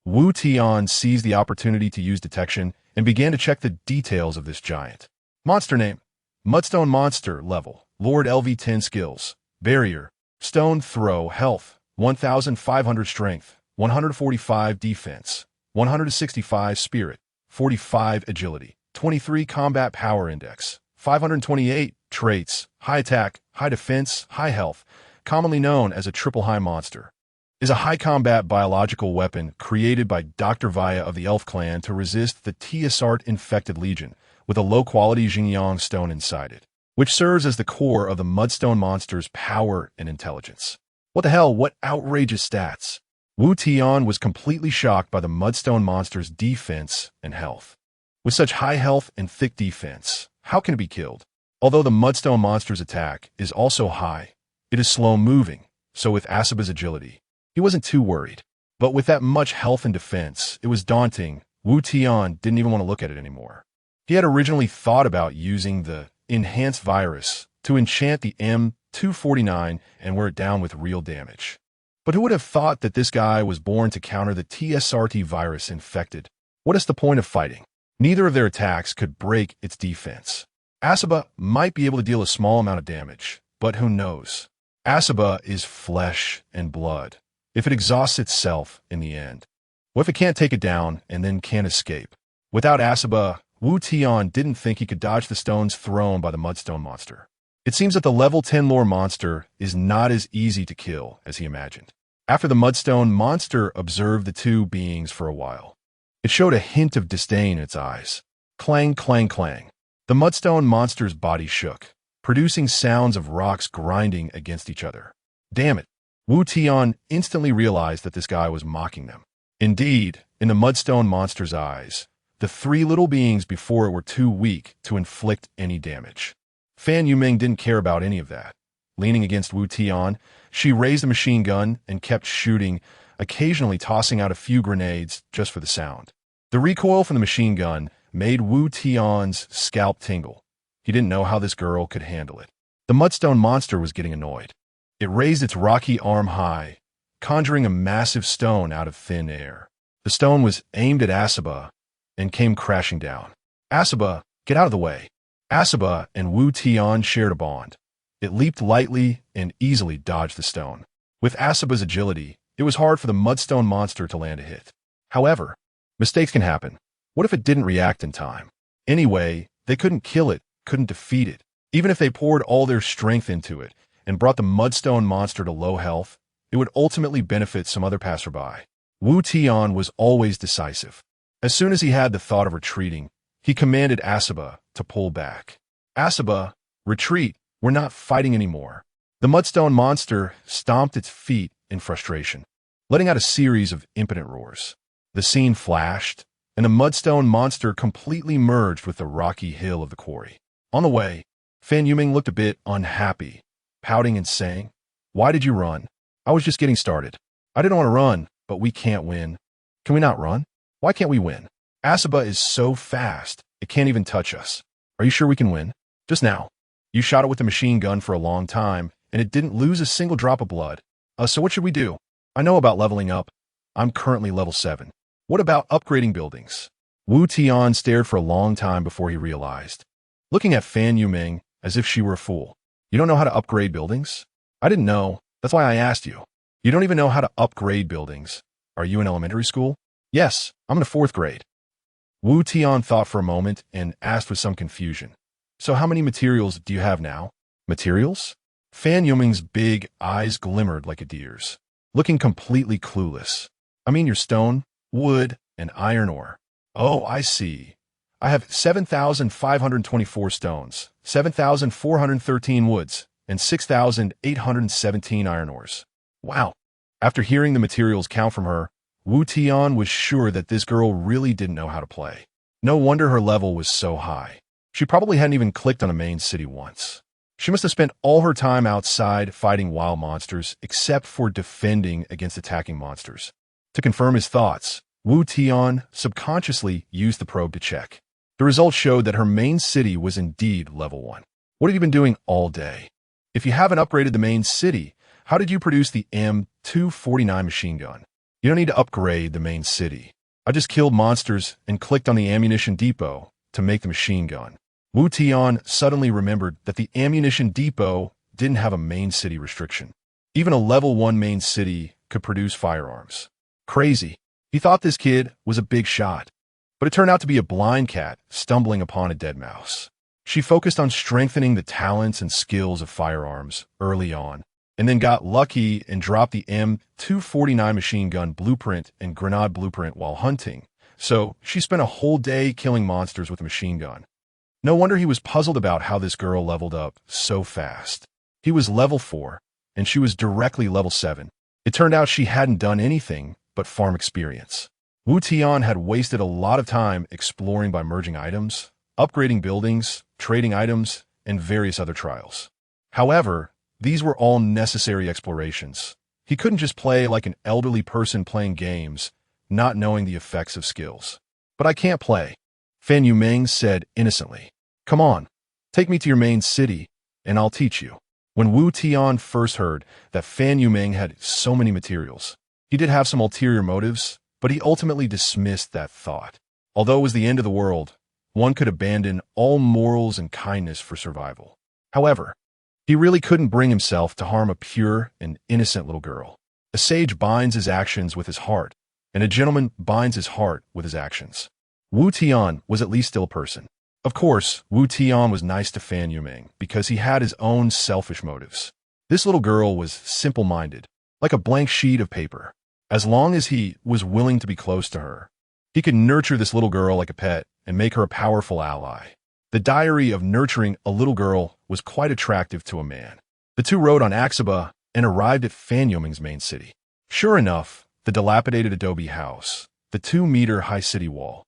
Wu Tian seized the opportunity to use detection and began to check the details of this giant. Monster name: Mudstone Monster. Level: Lord LV10. Skills: Barrier, Stone Throw. Health: 1,500. Strength: 145. Defense: 165. Spirit: 45. Agility: 23. Combat Power Index: 528. Traits: High Attack, High Defense, High Health. Commonly known as a triple high monster. Is a high combat biological weapon created by Dr. Vaya of the Elf Clan to resist the Tsart infected legion, with a low-quality Xinjiang stone inside it, which serves as the core of the Mudstone Monster's power and intelligence. What the hell? What outrageous stats! Wu Tian was completely shocked by the Mudstone Monster's defense and health. With such high health and thick defense, how can it be killed? Although the Mudstone Monster's attack is also high, it is slow-moving, so with Asaba's agility, he wasn't too worried. But with that much health and defense, it was daunting. Wu Tian didn't even want to look at it anymore. He had originally thought about using the enhanced virus to enchant the M249 and wear it down with real damage. But who would have thought that this guy was born to counter the TSRT virus infected? What is the point of fighting? Neither of their attacks could break its defense. Asaba might be able to deal a small amount of damage, but who knows? Asaba is flesh and blood. If it exhausts itself in the end, What if it can't take it down and then can't escape? Without Asaba, Wu Tian didn't think he could dodge the stones thrown by the Mudstone monster. It seems that the level 10 lore monster is not as easy to kill as he imagined. After the Mudstone monster observed the two beings for a while, it showed a hint of disdain in its eyes. Clang, clang, clang. The Mudstone monster's body shook, producing sounds of rocks grinding against each other. Damn it. Wu Tian instantly realized that this guy was mocking them. Indeed, in the Mudstone monster's eyes, the three little beings before it were too weak to inflict any damage. Fan Yuming didn't care about any of that. Leaning against Wu Tian, she raised the machine gun and kept shooting, occasionally tossing out a few grenades just for the sound. The recoil from the machine gun made Wu Tian's scalp tingle. He didn't know how this girl could handle it. The Mudstone monster was getting annoyed. It raised its rocky arm high, conjuring a massive stone out of thin air. The stone was aimed at Asaba and came crashing down. Asaba, get out of the way. Asaba and Wu Tian shared a bond. It leaped lightly and easily dodged the stone. With Asaba's agility, it was hard for the Mudstone monster to land a hit. However, mistakes can happen. What if it didn't react in time? Anyway, they couldn't kill it, couldn't defeat it. Even if they poured all their strength into it and brought the Mudstone monster to low health, it would ultimately benefit some other passerby. Wu Tian was always decisive. As soon as he had the thought of retreating, he commanded Asaba to pull back. Asaba, retreat, we're not fighting anymore. The Mudstone monster stomped its feet in frustration, letting out a series of impotent roars. The scene flashed, and the Mudstone monster completely merged with the rocky hill of the quarry. On the way, Fan Yuming looked a bit unhappy, pouting and saying, "Why did you run? I was just getting started. I didn't want to run, but we can't win. Can we not run? Why can't we win? Asaba is so fast, it can't even touch us. Are you sure we can win? Just now. You shot it with the machine gun for a long time, and it didn't lose a single drop of blood. So what should we do? I know about leveling up. I'm currently level 7. What about upgrading buildings?" Wu Tian stared for a long time before he realized, looking at Fan Yuming as if she were a fool. "You don't know how to upgrade buildings?" "I didn't know. That's why I asked you." "You don't even know how to upgrade buildings. Are you in elementary school?" "Yes, I'm in the 4th grade. Wu Tian thought for a moment and asked with some confusion, "So how many materials do you have now?" "Materials?" Fan Yuming's big eyes glimmered like a deer's, looking completely clueless. "I mean your stone, wood, and iron ore." "Oh, I see. I have 7,524 stones, 7,413 woods, and 6,817 iron ores." Wow. After hearing the materials count from her, Wu Tian was sure that this girl really didn't know how to play. No wonder her level was so high. She probably hadn't even clicked on a main city once. She must have spent all her time outside fighting wild monsters except for defending against attacking monsters. To confirm his thoughts, Wu Tian subconsciously used the probe to check. The results showed that her main city was indeed level 1. What have you been doing all day? If you haven't upgraded the main city, how did you produce the M249 machine gun? You don't need to upgrade the main city. I just killed monsters and clicked on the ammunition depot to make the machine gun. Wu Tian suddenly remembered that the ammunition depot didn't have a main city restriction. Even a level 1 main city could produce firearms. Crazy. He thought this kid was a big shot, but it turned out to be a blind cat stumbling upon a dead mouse. She focused on strengthening the talents and skills of firearms early on, and then got lucky and dropped the M249 machine gun blueprint and grenade blueprint while hunting. So she spent a whole day killing monsters with a machine gun. No wonder he was puzzled about how this girl leveled up so fast. He was level 4, and she was directly level 7. It turned out she hadn't done anything but farm experience. Wu Tian had wasted a lot of time exploring by merging items, upgrading buildings, trading items, and various other trials. However, these were all necessary explorations. He couldn't just play like an elderly person playing games, not knowing the effects of skills. "But I can't play," Fan Yuming said innocently. "Come on, take me to your main city, and I'll teach you." When Wu Tian first heard that Fan Yuming had so many materials, he did have some ulterior motives, but he ultimately dismissed that thought. Although it was the end of the world, one could abandon all morals and kindness for survival. However, he really couldn't bring himself to harm a pure and innocent little girl. A sage binds his actions with his heart, and a gentleman binds his heart with his actions. Wu Tian was at least still a person. Of course, Wu Tian was nice to Fan Yuming because he had his own selfish motives. This little girl was simple-minded, like a blank sheet of paper. As long as he was willing to be close to her, he could nurture this little girl like a pet and make her a powerful ally. The diary of nurturing a little girl was quite attractive to a man. The two rode on Axaba and arrived at Fan Yuming's main city. Sure enough, the dilapidated adobe house, the 2-meter-high city wall,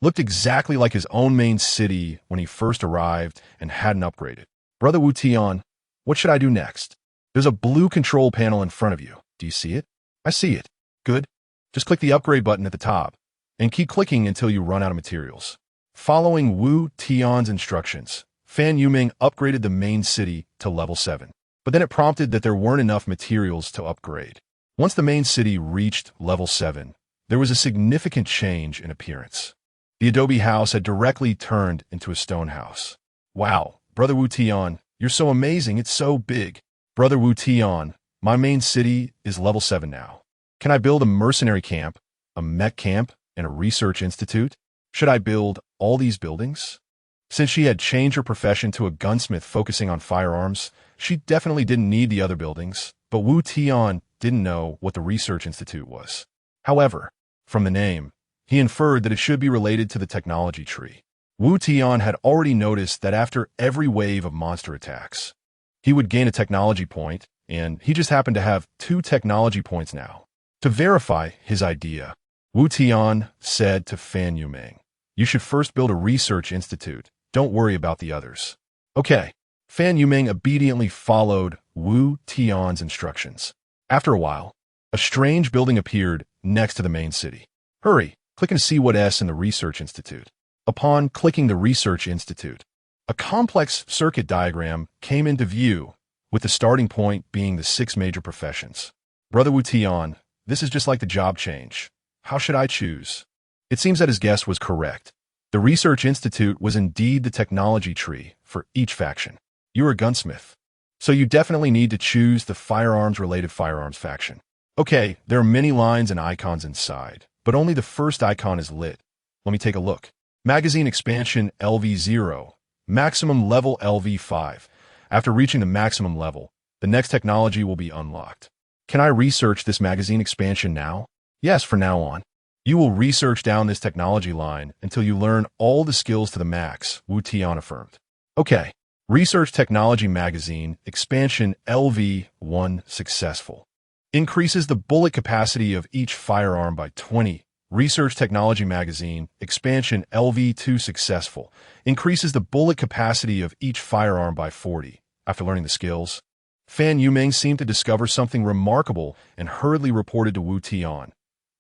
looked exactly like his own main city when he first arrived and hadn't upgraded. Brother Wu Tian, what should I do next? There's a blue control panel in front of you. Do you see it? I see it. Good. Just click the upgrade button at the top and keep clicking until you run out of materials. Following Wu Tian's instructions, Fan Yuming upgraded the main city to level 7. But then it prompted that there weren't enough materials to upgrade. Once the main city reached level 7, there was a significant change in appearance. The adobe house had directly turned into a stone house. Wow, Brother Wu Tian, you're so amazing, it's so big. Brother Wu Tian, my main city is level 7 now. Can I build a mercenary camp, a mech camp, and a research institute? Should I build all these buildings? Since she had changed her profession to a gunsmith focusing on firearms, she definitely didn't need the other buildings, but Wu Tian didn't know what the research institute was. However, from the name, he inferred that it should be related to the technology tree. Wu Tian had already noticed that after every wave of monster attacks, he would gain a technology point, and he just happened to have 2 technology points now. To verify his idea, Wu Tian said to Fan Yuming, "You should first build a research institute. Don't worry about the others." Okay. Fan Yuming obediently followed Wu Tian's instructions. After a while, a strange building appeared next to the main city. Hurry, click and see what S in the Research Institute. Upon clicking the Research Institute, a complex circuit diagram came into view, with the starting point being the 6 major professions. Brother Wu Tian, this is just like the job change. How should I choose? It seems that his guess was correct. The Research Institute was indeed the technology tree for each faction. You're a gunsmith, so you definitely need to choose the firearms-related firearms faction. Okay, there are many lines and icons inside, but only the first icon is lit. Let me take a look. Magazine expansion LV0, maximum level LV5. After reaching the maximum level, the next technology will be unlocked. Can I research this magazine expansion now? Yes, from now on. You will research down this technology line until you learn all the skills to the max, Wu Tian affirmed. Okay, Research Technology Magazine Expansion LV1 successful. Increases the bullet capacity of each firearm by 20. Research Technology Magazine Expansion LV2 successful. Increases the bullet capacity of each firearm by 40. After learning the skills, Fan Yuming seemed to discover something remarkable and hurriedly reported to Wu Tian.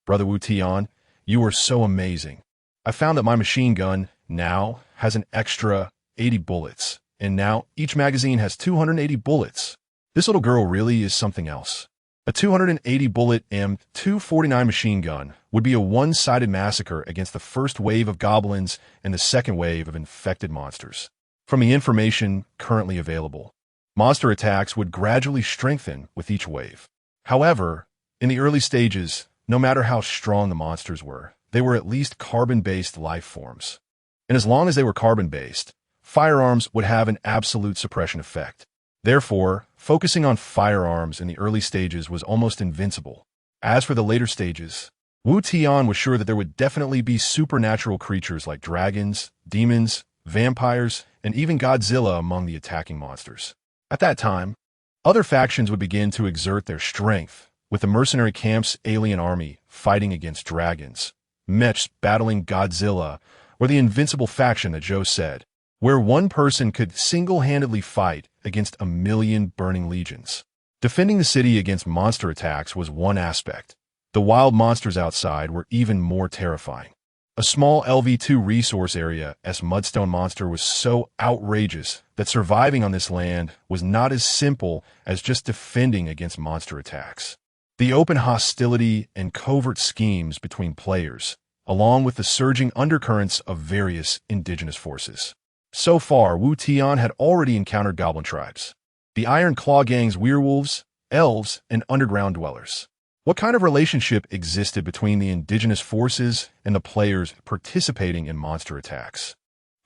Brother Wu Tian, you are so amazing. I found that my machine gun now has an extra 80 bullets, and now each magazine has 280 bullets. This little girl really is something else. A 280-bullet M249 machine gun would be a one-sided massacre against the first wave of goblins and the second wave of infected monsters. From the information currently available, monster attacks would gradually strengthen with each wave. However, in the early stages, no matter how strong the monsters were, they were at least carbon-based life forms. And as long as they were carbon-based, firearms would have an absolute suppression effect. Therefore, focusing on firearms in the early stages was almost invincible. As for the later stages, Wu Tian was sure that there would definitely be supernatural creatures like dragons, demons, vampires, and even Godzilla among the attacking monsters. At that time, other factions would begin to exert their strength, with the Mercenary camp's alien army fighting against dragons, MECH battling Godzilla, or the Invincible faction that Joe said, where one person could single-handedly fight against 1,000,000 burning legions. Defending the city against monster attacks was one aspect. The wild monsters outside were even more terrifying. A small LV2 resource area as Mudstone monster was so outrageous that surviving on this land was not as simple as just defending against monster attacks. The open hostility and covert schemes between players, along with the surging undercurrents of various indigenous forces. So far, Wu Tian had already encountered goblin tribes, the Iron Claw Gang's werewolves, elves, and underground dwellers. What kind of relationship existed between the indigenous forces and the players participating in monster attacks?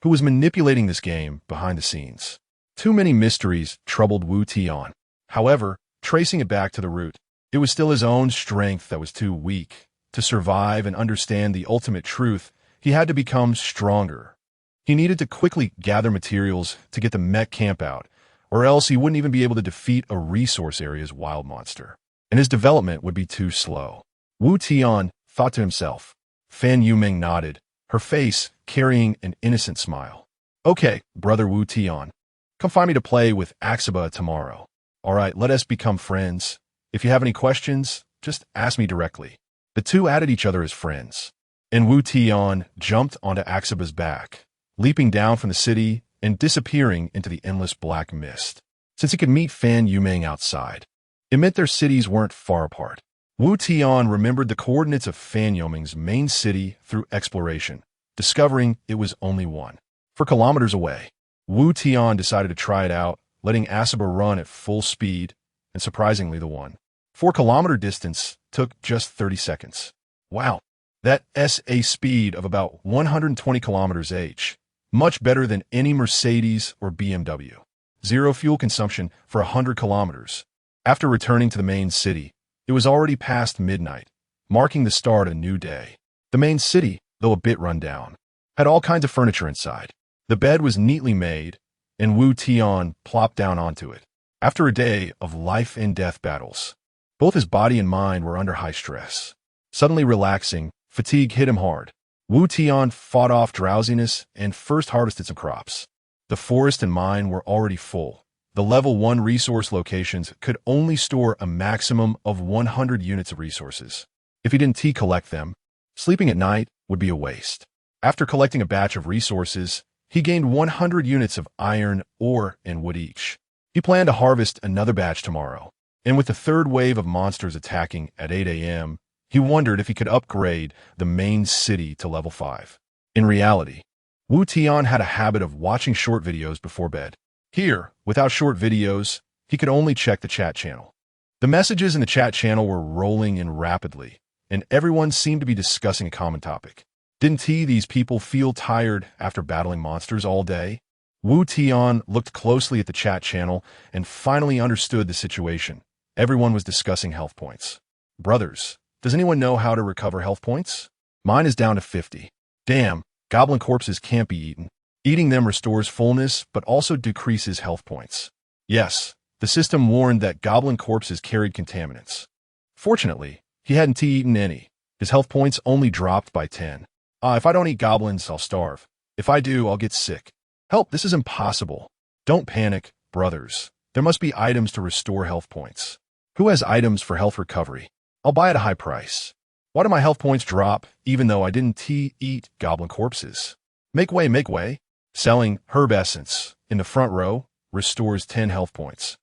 Who was manipulating this game behind the scenes? Too many mysteries troubled Wu Tian. However, tracing it back to the root, it was still his own strength that was too weak. To survive and understand the ultimate truth, he had to become stronger. He needed to quickly gather materials to get the mech camp out, or else he wouldn't even be able to defeat a resource area's wild monster, and his development would be too slow. Wu Tian thought to himself. Fan Yuming nodded, her face carrying an innocent smile. Okay, brother Wu Tian, come find me to play with Axaba tomorrow. All right, let us become friends. If you have any questions, just ask me directly. The two added each other as friends, and Wu Tian jumped onto Axaba's back, leaping down from the city and disappearing into the endless black mist. Since he could meet Fan Yuming outside, it meant their cities weren't far apart. Wu Tian remembered the coordinates of Fan Yuming's main city through exploration, discovering it was only 4 kilometers away. Wu Tian decided to try it out, letting Axaba run at full speed, and surprisingly the 4-kilometer distance took just 30 seconds. Wow, that's a speed of about 120 kilometers h. Much better than any Mercedes or BMW. Zero fuel consumption for 100 kilometers. After returning to the main city, it was already past midnight, marking the start of a new day. The main city, though a bit run down, had all kinds of furniture inside. The bed was neatly made, and Wu Tian plopped down onto it. After a day of life and death battles, both his body and mind were under high stress. Suddenly relaxing, fatigue hit him hard. Wu Tian fought off drowsiness and first harvested some crops. The forest and mine were already full. The level 1 resource locations could only store a maximum of 100 units of resources. If he didn't collect them, sleeping at night would be a waste. After collecting a batch of resources, he gained 100 units of iron, ore, and wood each. He planned to harvest another batch tomorrow, and with the third wave of monsters attacking at 8 a.m., he wondered if he could upgrade the main city to level 5. In reality, Wu Tian had a habit of watching short videos before bed. Here, without short videos, he could only check the chat channel. The messages in the chat channel were rolling in rapidly, and everyone seemed to be discussing a common topic. Didn't these people feel tired after battling monsters all day? Wu Tian looked closely at the chat channel and finally understood the situation. Everyone was discussing health points. Brothers, does anyone know how to recover health points? Mine is down to 50. Damn, goblin corpses can't be eaten. Eating them restores fullness, but also decreases health points. Yes, the system warned that goblin corpses carried contaminants. Fortunately, he hadn't eaten any. His health points only dropped by 10. If I don't eat goblins, I'll starve. If I do, I'll get sick. Help, this is impossible. Don't panic, brothers. There must be items to restore health points. Who has items for health recovery? I'll buy at a high price. Why do my health points drop, even though I didn't eat goblin corpses? Make way, make way. Selling herb essence in the front row restores 10 health points.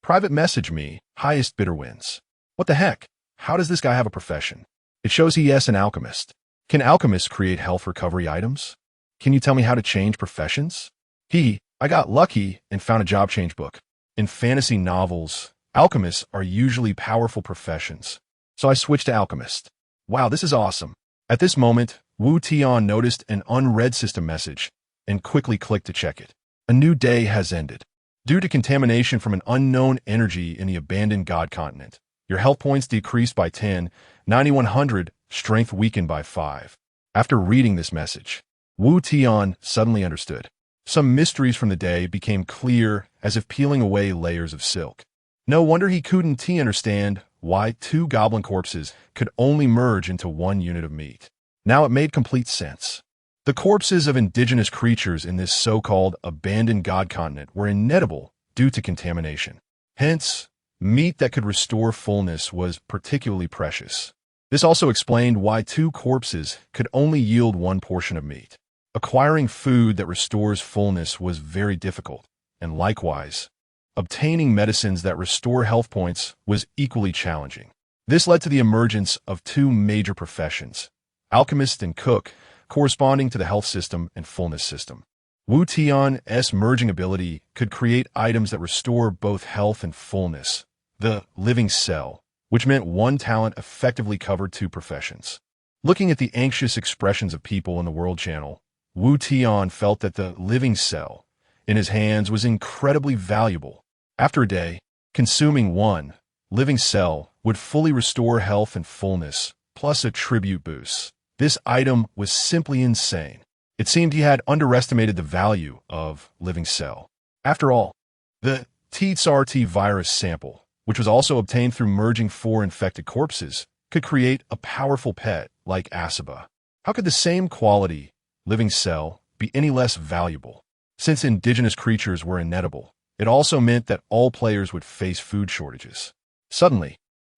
Private message me, highest bidder wins. What the heck? How does this guy have a profession? It shows he is an alchemist. Can alchemists create health recovery items? Can you tell me how to change professions? I got lucky and found a job change book. In fantasy novels, alchemists are usually powerful professions, so I switched to alchemist. Wow, this is awesome. At this moment, Wu Tian noticed an unread system message and quickly clicked to check it. A new day has ended. Due to contamination from an unknown energy in the abandoned god continent, your health points decreased by 10, 9100, strength weakened by 5. After reading this message, Wu Tian suddenly understood. Some mysteries from the day became clear as if peeling away layers of silk. No wonder he couldn't understand why 2 goblin corpses could only merge into 1 unit of meat. Now it made complete sense. The corpses of indigenous creatures in this so-called abandoned god continent were inedible due to contamination. Hence, meat that could restore fullness was particularly precious. This also explained why 2 corpses could only yield 1 portion of meat. Acquiring food that restores fullness was very difficult, and likewise, obtaining medicines that restore health points was equally challenging. This led to the emergence of 2 major professions, alchemist and cook, corresponding to the health system and fullness system. Wu Tian's merging ability could create items that restore both health and fullness. The living cell, which meant one talent effectively covered two professions. Looking at the anxious expressions of people in the World Channel, Wu Tian felt that the living cell in his hands was incredibly valuable. After a day, consuming one living cell would fully restore health and fullness, plus a tribute boost. This item was simply insane. It seemed he had underestimated the value of living cell. After all, the TSRT virus sample, which was also obtained through merging 4 infected corpses, could create a powerful pet like Asaba. How could the same quality living cell be any less valuable? Since indigenous creatures were inedible, it also meant that all players would face food shortages. Suddenly,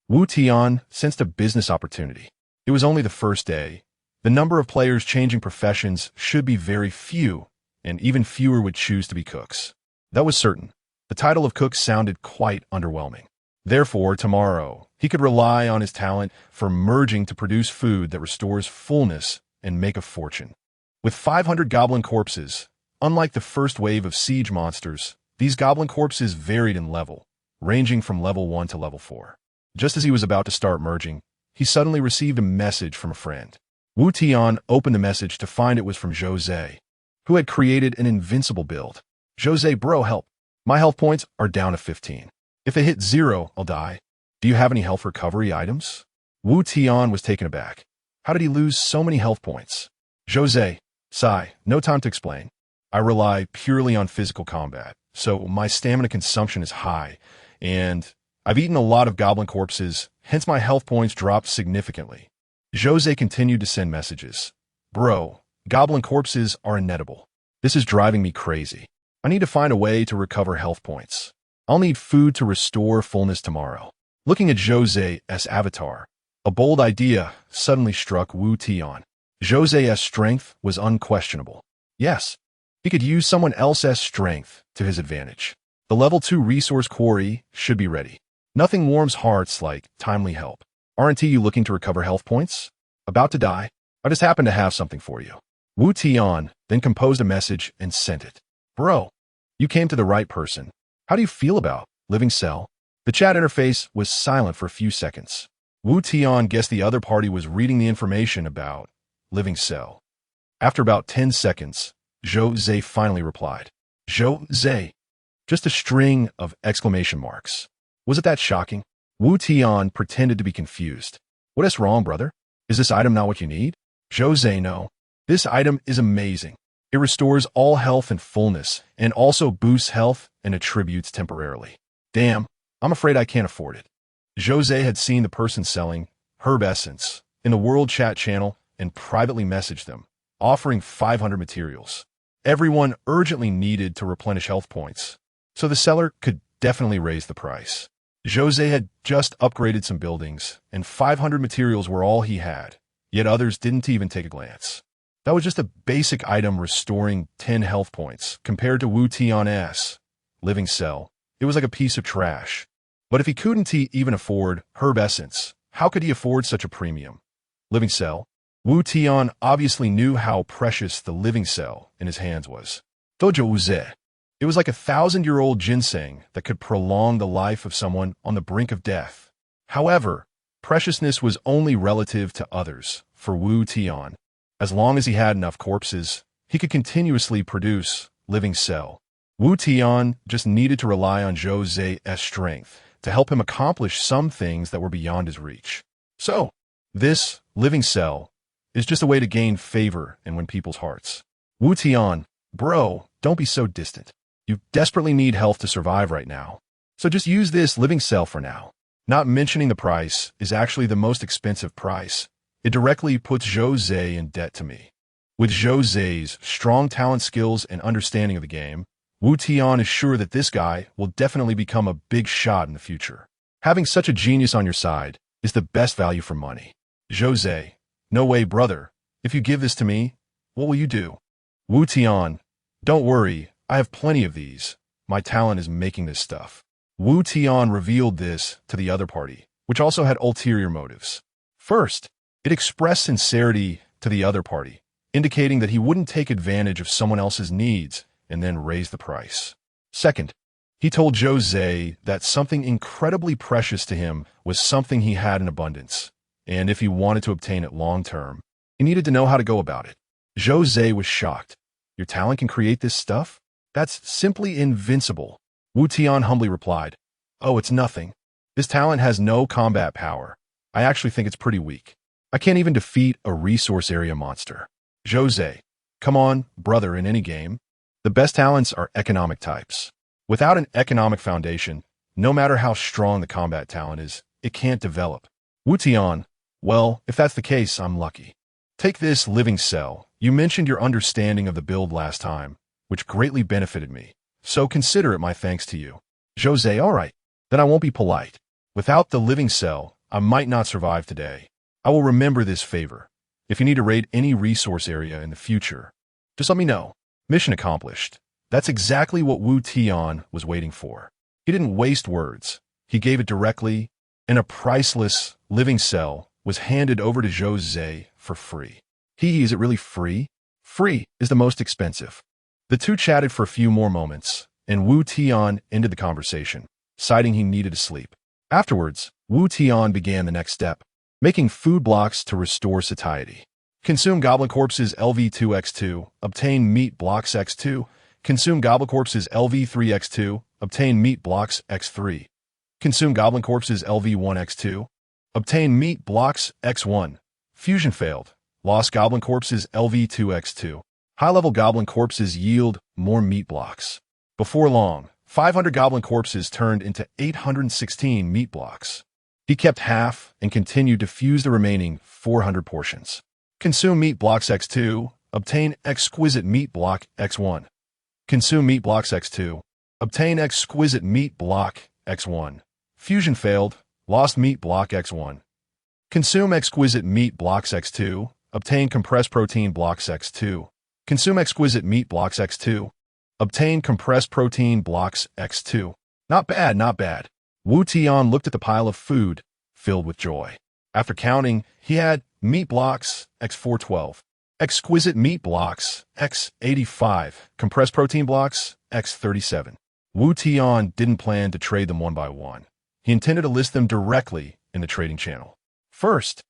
Wu Tian sensed a business opportunity. It was only the first day. The number of players changing professions should be very few, and even fewer would choose to be cooks. That was certain. The title of cook sounded quite underwhelming. Therefore, tomorrow, he could rely on his talent for merging to produce food that restores fullness and make a fortune. With 500 goblin corpses, unlike the first wave of siege monsters, these goblin corpses varied in level, ranging from level 1 to level 4. Just as he was about to start merging, he suddenly received a message from a friend. Wu Tian opened the message to find it was from Jose, who had created an Invincible build. Jose, bro, help. My health points are down to 15. If they hit 0, I'll die. Do you have any health recovery items? Wu Tian was taken aback. How did he lose so many health points? Jose, sigh, no time to explain. I rely purely on physical combat, so my stamina consumption is high, and I've eaten a lot of goblin corpses, hence my health points dropped significantly. Jose continued to send messages. Bro, goblin corpses are inedible. This is driving me crazy. I need to find a way to recover health points. I'll need food to restore fullness tomorrow. Looking at Jose's avatar, a bold idea suddenly struck Wu Tian. Jose's strength was unquestionable. Yes, he could use someone else's strength to his advantage. The level 2 resource quarry should be ready. Nothing warms hearts like timely help. Aren't you looking to recover health points? About to die? I just happen to have something for you. Wu Tian then composed a message and sent it. Bro, you came to the right person. How do you feel about living cell? The chat interface was silent for a few seconds. Wu Tian guessed the other party was reading the information about living cell. After about 10 seconds, Jose finally replied. Jose. Just a string of exclamation marks. Was it that shocking? Wu Tian pretended to be confused. What is wrong, brother? Is this item not what you need? Jose, no. This item is amazing. It restores all health and fullness, and also boosts health and attributes temporarily. Damn, I'm afraid I can't afford it. Jose had seen the person selling herb essence in the World Chat channel and privately messaged them, offering 500 materials. Everyone urgently needed to replenish health points, so the seller could definitely raise the price. Jose had just upgraded some buildings, and 500 materials were all he had, yet others didn't even take a glance. That was just a basic item restoring 10 health points compared to Wu Tian's living cell. It was like a piece of trash. But if he couldn't even afford herb essence, how could he afford such a premium living cell? Wu Tian obviously knew how precious the living cell in his hands was. Dojo Uze. It was like a 1,000-year-old ginseng that could prolong the life of someone on the brink of death. However, preciousness was only relative to others. For Wu Tian, as long as he had enough corpses, he could continuously produce living cell. Wu Tian just needed to rely on Jose's strength to help him accomplish some things that were beyond his reach. So, this living cell is just a way to gain favor and win people's hearts. Wu Tian, bro, don't be so distant. You desperately need health to survive right now. So just use this living cell for now. Not mentioning the price is actually the most expensive price. It directly puts Jose in debt to me. With Jose's strong talent, skills, and understanding of the game, Wu Tian is sure that this guy will definitely become a big shot in the future. Having such a genius on your side is the best value for money. Jose, no way, brother. If you give this to me, what will you do? Wu Tian, don't worry, I have plenty of these. My talent is making this stuff. Wu Tian revealed this to the other party, which also had ulterior motives. First, it expressed sincerity to the other party, indicating that he wouldn't take advantage of someone else's needs and then raise the price. Second, He told Jose that something incredibly precious to him was something he had in abundance, and if he wanted to obtain it long-term, he needed to know how to go about it. Jose was shocked. Your talent can create this stuff? That's simply invincible. Wu Tian humbly replied, Oh, it's nothing. This talent has no combat power. I actually think it's pretty weak. I can't even defeat a resource area monster. Jose, come on, brother, in any game. The best talents are economic types. Without an economic foundation, no matter how strong the combat talent is, it can't develop. Wu Tian, well, if that's the case, I'm lucky. Take this living cell. You mentioned your understanding of the build last time, which greatly benefited me, so consider it my thanks to you. Jose, all right, then I won't be polite. Without the living cell, I might not survive today. I will remember this favor. If you need to raid any resource area in the future, just let me know. Mission accomplished. That's exactly what Wu Tian was waiting for. He didn't waste words. He gave it directly, and a priceless living cell was handed over to Jose for free. Is it really free? Free is the most expensive. The two chatted for a few more moments, and Wu Tian ended the conversation, citing he needed to sleep. Afterwards, Wu Tian began the next step, making food blocks to restore satiety. Consume Goblin Corpses LV2x2, obtain meat blocks x2. Consume Goblin Corpses LV3x2, obtain meat blocks x3. Consume Goblin Corpses LV1x2, obtain meat blocks x1. Fusion failed. Lost Goblin Corpses LV2x2. High-level Goblin Corpses yield more meat blocks. Before long, 500 Goblin Corpses turned into 816 meat blocks. He kept half and continued to fuse the remaining 400 portions. Consume meat blocks x2, obtain exquisite meat block x1. Consume meat blocks x2, obtain exquisite meat block x1. Fusion failed, lost meat block x1. Consume exquisite meat blocks x2, obtain compressed protein blocks x2. Consume exquisite meat blocks x2, obtain compressed protein blocks x2. Not bad, not bad. Wu Tian looked at the pile of food, filled with joy. After counting, he had meat blocks x412, exquisite meat blocks x85, compressed protein blocks x37. Wu Tian didn't plan to trade them one by one. He intended to list them directly in the trading channel. First,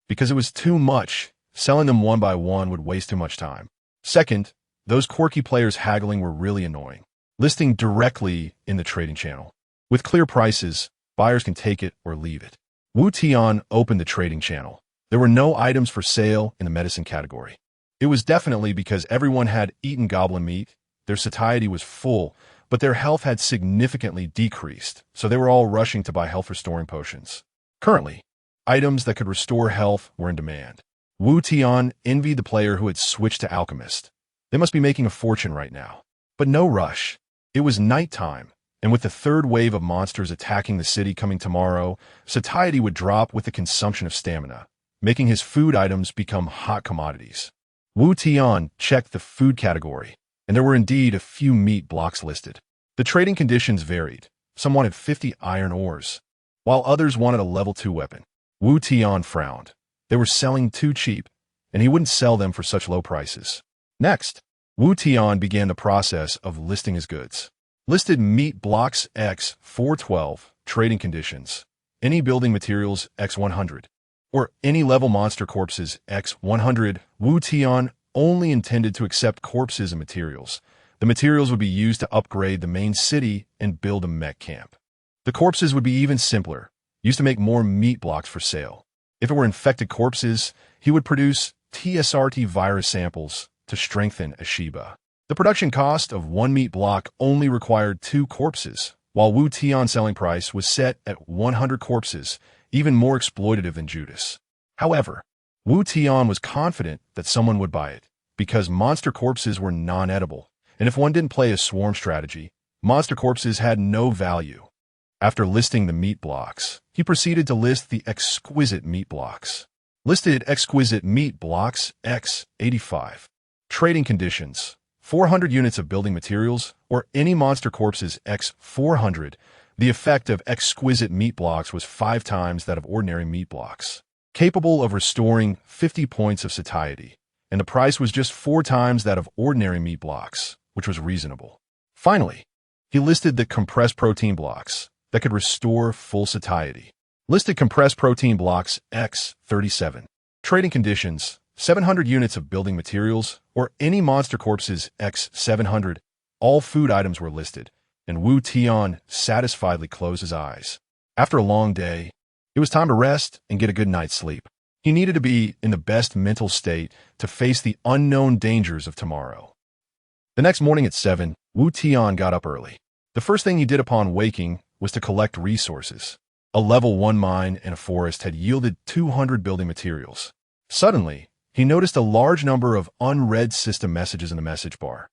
because it was too much, selling them one by one would waste too much time. Second, those quirky players haggling were really annoying. Listing directly in the trading channel. With clear prices, buyers can take it or leave it. Wu Tian opened the trading channel. There were no items for sale in the medicine category. It was definitely because everyone had eaten goblin meat, their satiety was full, but their health had significantly decreased, so they were all rushing to buy health-restoring potions. Currently, items that could restore health were in demand. Wu Tian envied the player who had switched to alchemist. They must be making a fortune right now. But no rush. It was nighttime, and with the third wave of monsters attacking the city coming tomorrow, satiety would drop with the consumption of stamina, making his food items become hot commodities. Wu Tian checked the food category, and there were indeed a few meat blocks listed. The trading conditions varied. Some wanted 50 iron ores, while others wanted a level 2 weapon. Wu Tian frowned. They were selling too cheap, and he wouldn't sell them for such low prices. Next, Wu Tian began the process of listing his goods. Listed meat blocks X412, trading conditions, any building materials X100, or any level monster corpses X100. Wu Tian only intended to accept corpses and materials. The materials would be used to upgrade the main city and build a mech camp. The corpses would be even simpler, used to make more meat blocks for sale. If it were infected corpses, he would produce TSRT virus samples to strengthen a Shiba. The production cost of one meat block only required 2 corpses, while Wu Tian's selling price was set at 100 corpses, even more exploitative than Judas. However, Wu Tian was confident that someone would buy it, because monster corpses were non-edible, and if one didn't play a swarm strategy, monster corpses had no value. After listing the meat blocks, he proceeded to list the exquisite meat blocks. Listed exquisite meat blocks X85. Trading conditions: 400 units of building materials, or any monster corpses X400. The effect of exquisite meat blocks was 5 times that of ordinary meat blocks, capable of restoring 50 points of satiety, and the price was just 4 times that of ordinary meat blocks, which was reasonable. Finally, He listed the compressed protein blocks that could restore full satiety. Listed compressed protein blocks X37. Trading conditions, 700 units of building materials, or any monster corpses X700. All food items were listed, and Wu Tian satisfiedly closed his eyes. After a long day, it was time to rest and get a good night's sleep. He needed to be in the best mental state to face the unknown dangers of tomorrow. The next morning at 7, Wu Tian got up early. The first thing he did upon waking was to collect resources. A level 1 mine and a forest had yielded 200 building materials. Suddenly, he noticed a large number of unread system messages in the message bar.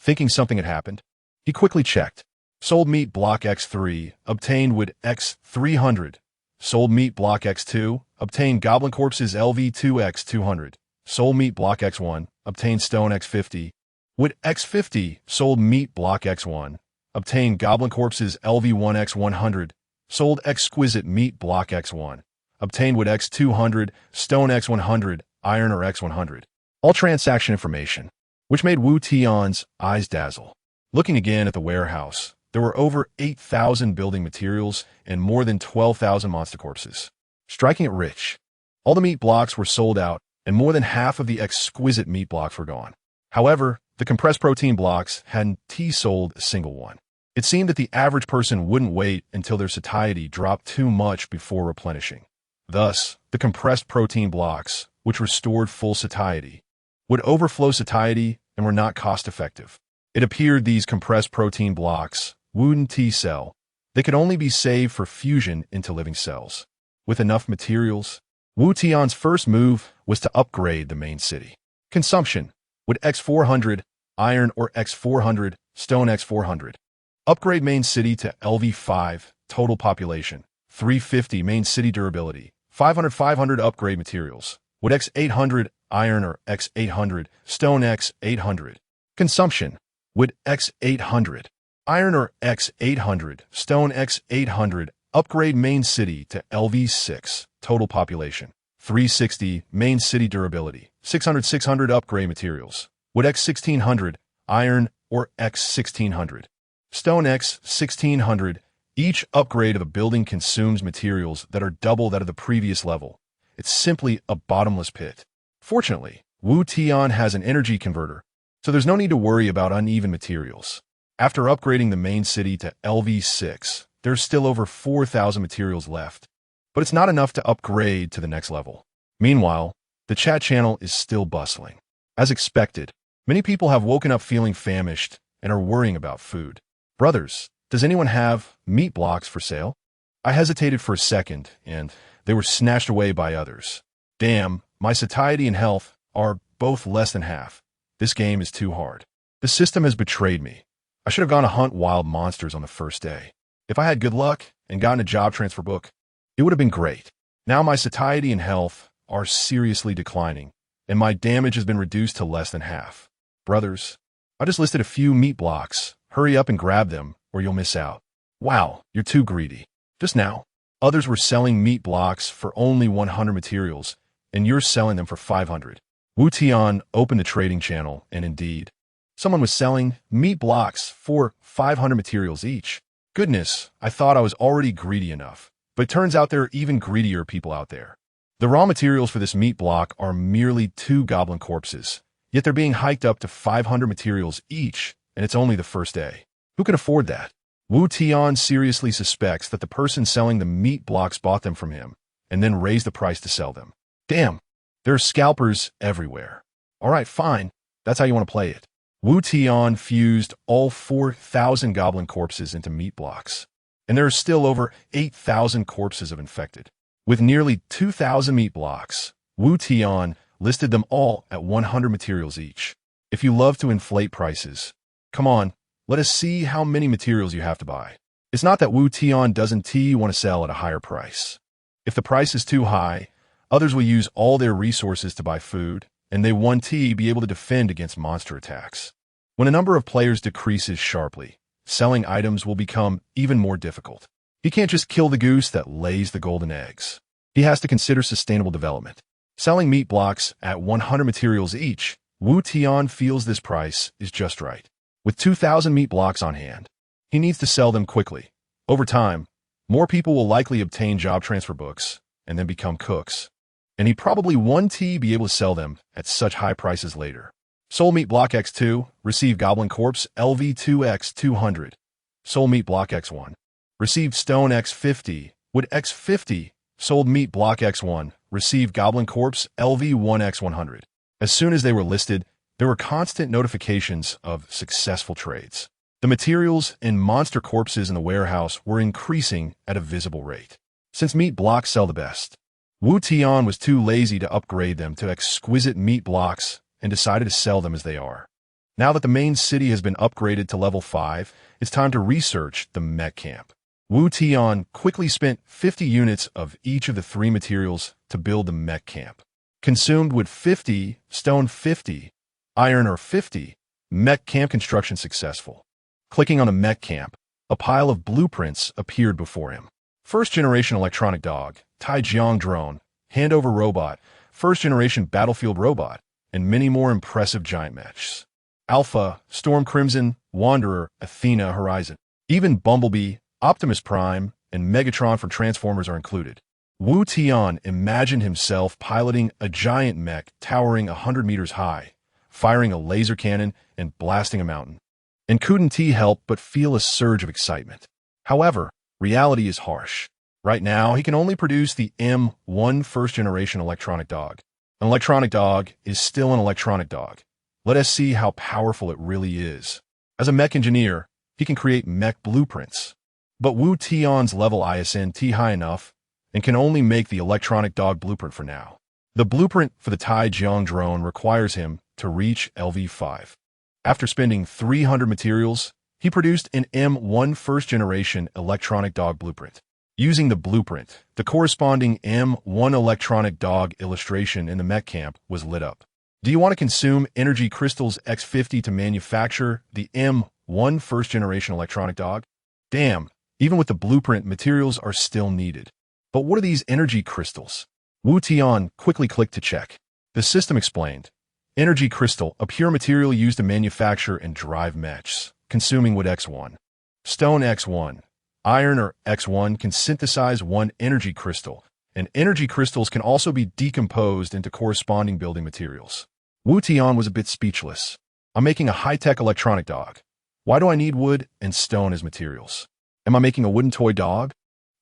Thinking something had happened, he quickly checked. Sold meat block X3, obtained wood X300. Sold meat block X2, obtained goblin corpses LV2X200. Sold meat block X1, obtained stone X50. Wood X50, sold meat block X1, obtained goblin corpses LV1X100. Sold exquisite meat block X1, obtained wood X200, stone X100, iron or X100. All transaction information, which made Wu Tian's eyes dazzle. Looking again at the warehouse, there were over 8,000 building materials and more than 12,000 monster corpses. Striking it rich. All the meat blocks were sold out, and more than half of the exquisite meat blocks were gone. However, the compressed protein blocks hadn't sold a single one. It seemed that the average person wouldn't wait until their satiety dropped too much before replenishing. Thus, the compressed protein blocks, which restored full satiety, would overflow satiety and were not cost-effective. It appeared these compressed protein blocks wouldn't sell. They could only be saved for fusion into living cells. With enough materials, Wu Tian's first move was to upgrade the main city. Consumption: wood X400, iron or X400, stone X400. Upgrade main city to LV5, total population, 350 main city durability, 500 upgrade materials, wood X800, iron or X800, stone X800. Consumption: wood X800, iron or X800, stone X800. Upgrade main city to LV6, total population, 360 main city durability, 600 upgrade materials, wood X1600, iron or X1600. Stone X1600. Each upgrade of a building consumes materials that are double that of the previous level. It's simply a bottomless pit. Fortunately, Wu Tian has an energy converter, so there's no need to worry about uneven materials. After upgrading the main city to LV6, there's still over 4,000 materials left, but it's not enough to upgrade to the next level. Meanwhile, the chat channel is still bustling. As expected, many people have woken up feeling famished and are worrying about food. Brothers, does anyone have meat blocks for sale? I hesitated for a second, and they were snatched away by others. Damn, my satiety and health are both less than half. This game is too hard. The system has betrayed me. I should have gone to hunt wild monsters on the first day. If I had good luck and gotten a job transfer book, it would have been great. Now my satiety and health are seriously declining, and my damage has been reduced to less than half. Brothers, I just listed a few meat blocks. Hurry up and grab them, or you'll miss out. Wow, you're too greedy. Just now, others were selling meat blocks for only 100 materials, and you're selling them for 500. Wu Tian opened the trading channel, and indeed, someone was selling meat blocks for 500 materials each. Goodness, I thought I was already greedy enough, but it turns out there are even greedier people out there. The raw materials for this meat block are merely 2 goblin corpses, yet they're being hiked up to 500 materials each, and it's only the first day. Who can afford that? Wu Tian seriously suspects that the person selling the meat blocks bought them from him, and then raised the price to sell them. Damn, there are scalpers everywhere. All right, fine. That's how you want to play it. Wu Tian fused all 4,000 goblin corpses into meat blocks, and there are still over 8,000 corpses of infected. With nearly 2,000 meat blocks, Wu Tian listed them all at 100 materials each. If you love to inflate prices, come on, let us see how many materials you have to buy. It's not that Wu Tian doesn't want to sell at a higher price. If the price is too high, others will use all their resources to buy food, and they won't be able to defend against monster attacks. When a number of players decreases sharply, selling items will become even more difficult. He can't just kill the goose that lays the golden eggs. He has to consider sustainable development. Selling meat blocks at 100 materials each, Wu Tian feels this price is just right. With 2,000 meat blocks on hand, He needs to sell them quickly. Over time, more people will likely obtain job transfer books and then become cooks. And he probably won't be able to sell them at such high prices later. Soul Meat Block X2, receive Goblin Corpse LV2X200. Soul Meat Block X1, receive Stone X50, Wood X50, Sold Meat Block X1, receive Goblin Corpse LV1X100. As soon as they were listed, there were constant notifications of successful trades. The materials and monster corpses in the warehouse were increasing at a visible rate. Since meat blocks sell the best, Wu Tian was too lazy to upgrade them to exquisite meat blocks and decided to sell them as they are. Now that the main city has been upgraded to level 5, it's time to research the mech camp. Wu Tian quickly spent 50 units of each of the 3 materials to build the mech camp. Consumed wood 50, stone 50, iron ore 50, mech camp construction successful. Clicking on a mech camp, a pile of blueprints appeared before him. First-generation electronic dog, Taijiang drone, handover robot, first-generation battlefield robot, and many more impressive giant mechs. Alpha, Storm Crimson, Wanderer, Athena, Horizon. Even Bumblebee, Optimus Prime, and Megatron from Transformers are included. Wu Tian imagined himself piloting a giant mech towering 100 meters high, firing a laser cannon and blasting a mountain. And couldn't he help but feel a surge of excitement. However, reality is harsh. Right now, he can only produce the M1 first-generation electronic dog. An electronic dog is still an electronic dog. Let us see how powerful it really is. As a mech engineer, he can create mech blueprints. But Wu Tian's level isn't high enough and can only make the electronic dog blueprint for now. The blueprint for the Taijiang drone requires him to reach LV5. After spending 300 materials, he produced an M1 first-generation electronic dog blueprint. Using the blueprint, the corresponding M1 electronic dog illustration in the mech camp was lit up. Do you want to consume energy crystals X50 to manufacture the M1 first-generation electronic dog? Damn, even with the blueprint, materials are still needed. But what are these energy crystals? Wu Tian quickly clicked to check. The system explained. Energy crystal, a pure material used to manufacture and drive mechs, consuming wood X1. Stone X1. Iron or X1 can synthesize one energy crystal, and energy crystals can also be decomposed into corresponding building materials. Wu Tian was a bit speechless. I'm making a high-tech electronic dog. Why do I need wood and stone as materials? Am I making a wooden toy dog?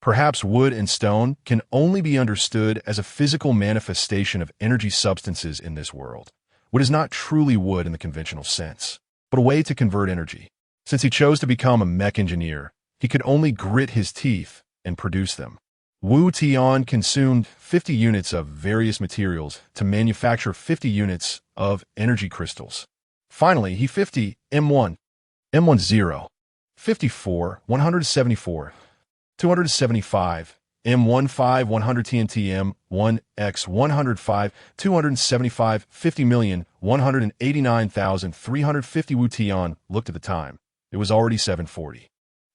Perhaps wood and stone can only be understood as a physical manifestation of energy substances in this world. Wood is not truly wood in the conventional sense, but a way to convert energy. Since he chose to become a mech engineer, he could only grit his teeth and produce them. Wu Tian consumed 50 units of various materials to manufacture 50 units of energy crystals. Finally, he 50 M1, M10, 54, 174, 275, M15, 100 TNT, M1X, 105, 275, 50,189,350. Wu Tian looked at the time. It was already 7:40.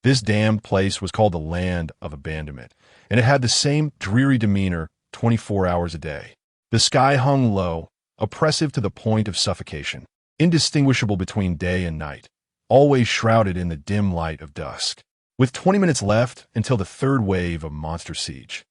This damned place was called the Land of Abandonment, and it had the same dreary demeanor 24 hours a day. The sky hung low, oppressive to the point of suffocation, indistinguishable between day and night, always shrouded in the dim light of dusk. With 20 minutes left until the third wave of monster siege,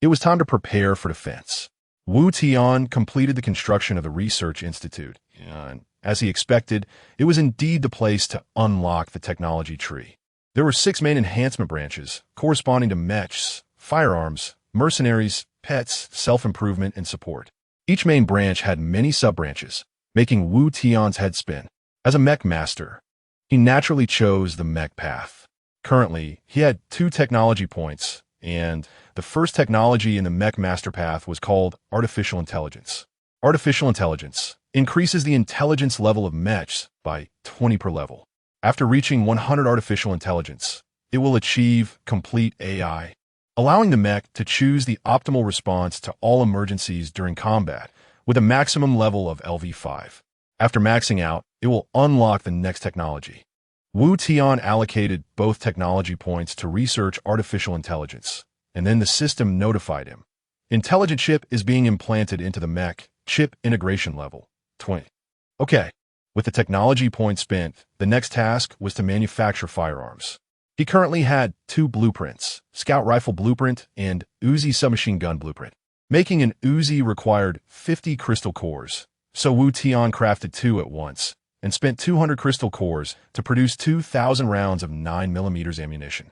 it was time to prepare for defense. Wu Tian completed the construction of the Research Institute, and as he expected, it was indeed the place to unlock the technology tree. There were 6 main enhancement branches, corresponding to MECHs, firearms, mercenaries, pets, self-improvement, and support. Each main branch had many sub-branches, making Wu Tian's head spin. As a mech master, he naturally chose the mech path. Currently, he had 2 technology points, and the first technology in the mech master path was called artificial intelligence. Artificial intelligence increases the intelligence level of mechs by 20 per level. After reaching 100 artificial intelligence, it will achieve complete AI, allowing the mech to choose the optimal response to all emergencies during combat with a maximum level of LV5. After maxing out, it will unlock the next technology. Wu Tian allocated both technology points to research artificial intelligence, and then the system notified him. Intelligent chip is being implanted into the mech, chip integration level 20. Okay. With the technology point spent, the next task was to manufacture firearms. He currently had 2 blueprints, Scout Rifle Blueprint and Uzi Submachine Gun Blueprint. Making an Uzi required 50 crystal cores, so Wu Tian crafted 2 at once and spent 200 crystal cores to produce 2,000 rounds of 9mm ammunition.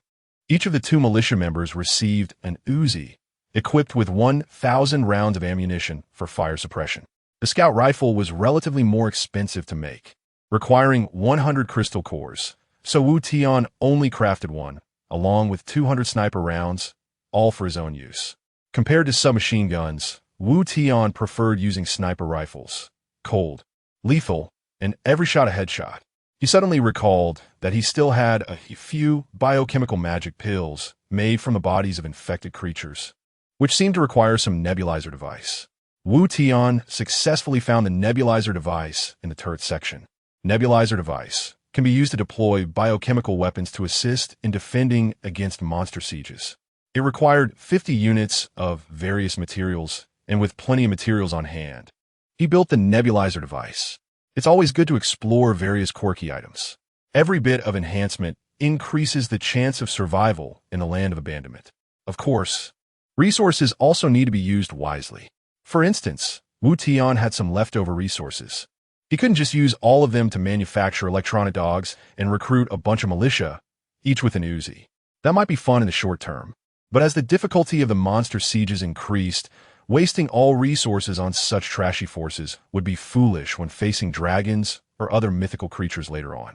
Each of the 2 militia members received an Uzi, equipped with 1,000 rounds of ammunition for fire suppression. The Scout Rifle was relatively more expensive to make, requiring 100 crystal cores, so Wu Tian only crafted 1, along with 200 sniper rounds, all for his own use. Compared to submachine guns, Wu Tian preferred using sniper rifles, cold, lethal, and every shot a headshot. He suddenly recalled that he still had a few biochemical magic pills made from the bodies of infected creatures, which seemed to require some nebulizer device. Wu Tian successfully found the nebulizer device in the turret section. Nebulizer device can be used to deploy biochemical weapons to assist in defending against monster sieges. It required 50 units of various materials, and with plenty of materials on hand, he built the nebulizer device. It's always good to explore various quirky items. Every bit of enhancement increases the chance of survival in the land of abandonment. Of course, resources also need to be used wisely. For instance, Wu Tian had some leftover resources. He couldn't just use all of them to manufacture electronic dogs and recruit a bunch of militia, each with an Uzi. That might be fun in the short term, but as the difficulty of the monster sieges increased, wasting all resources on such trashy forces would be foolish when facing dragons or other mythical creatures later on.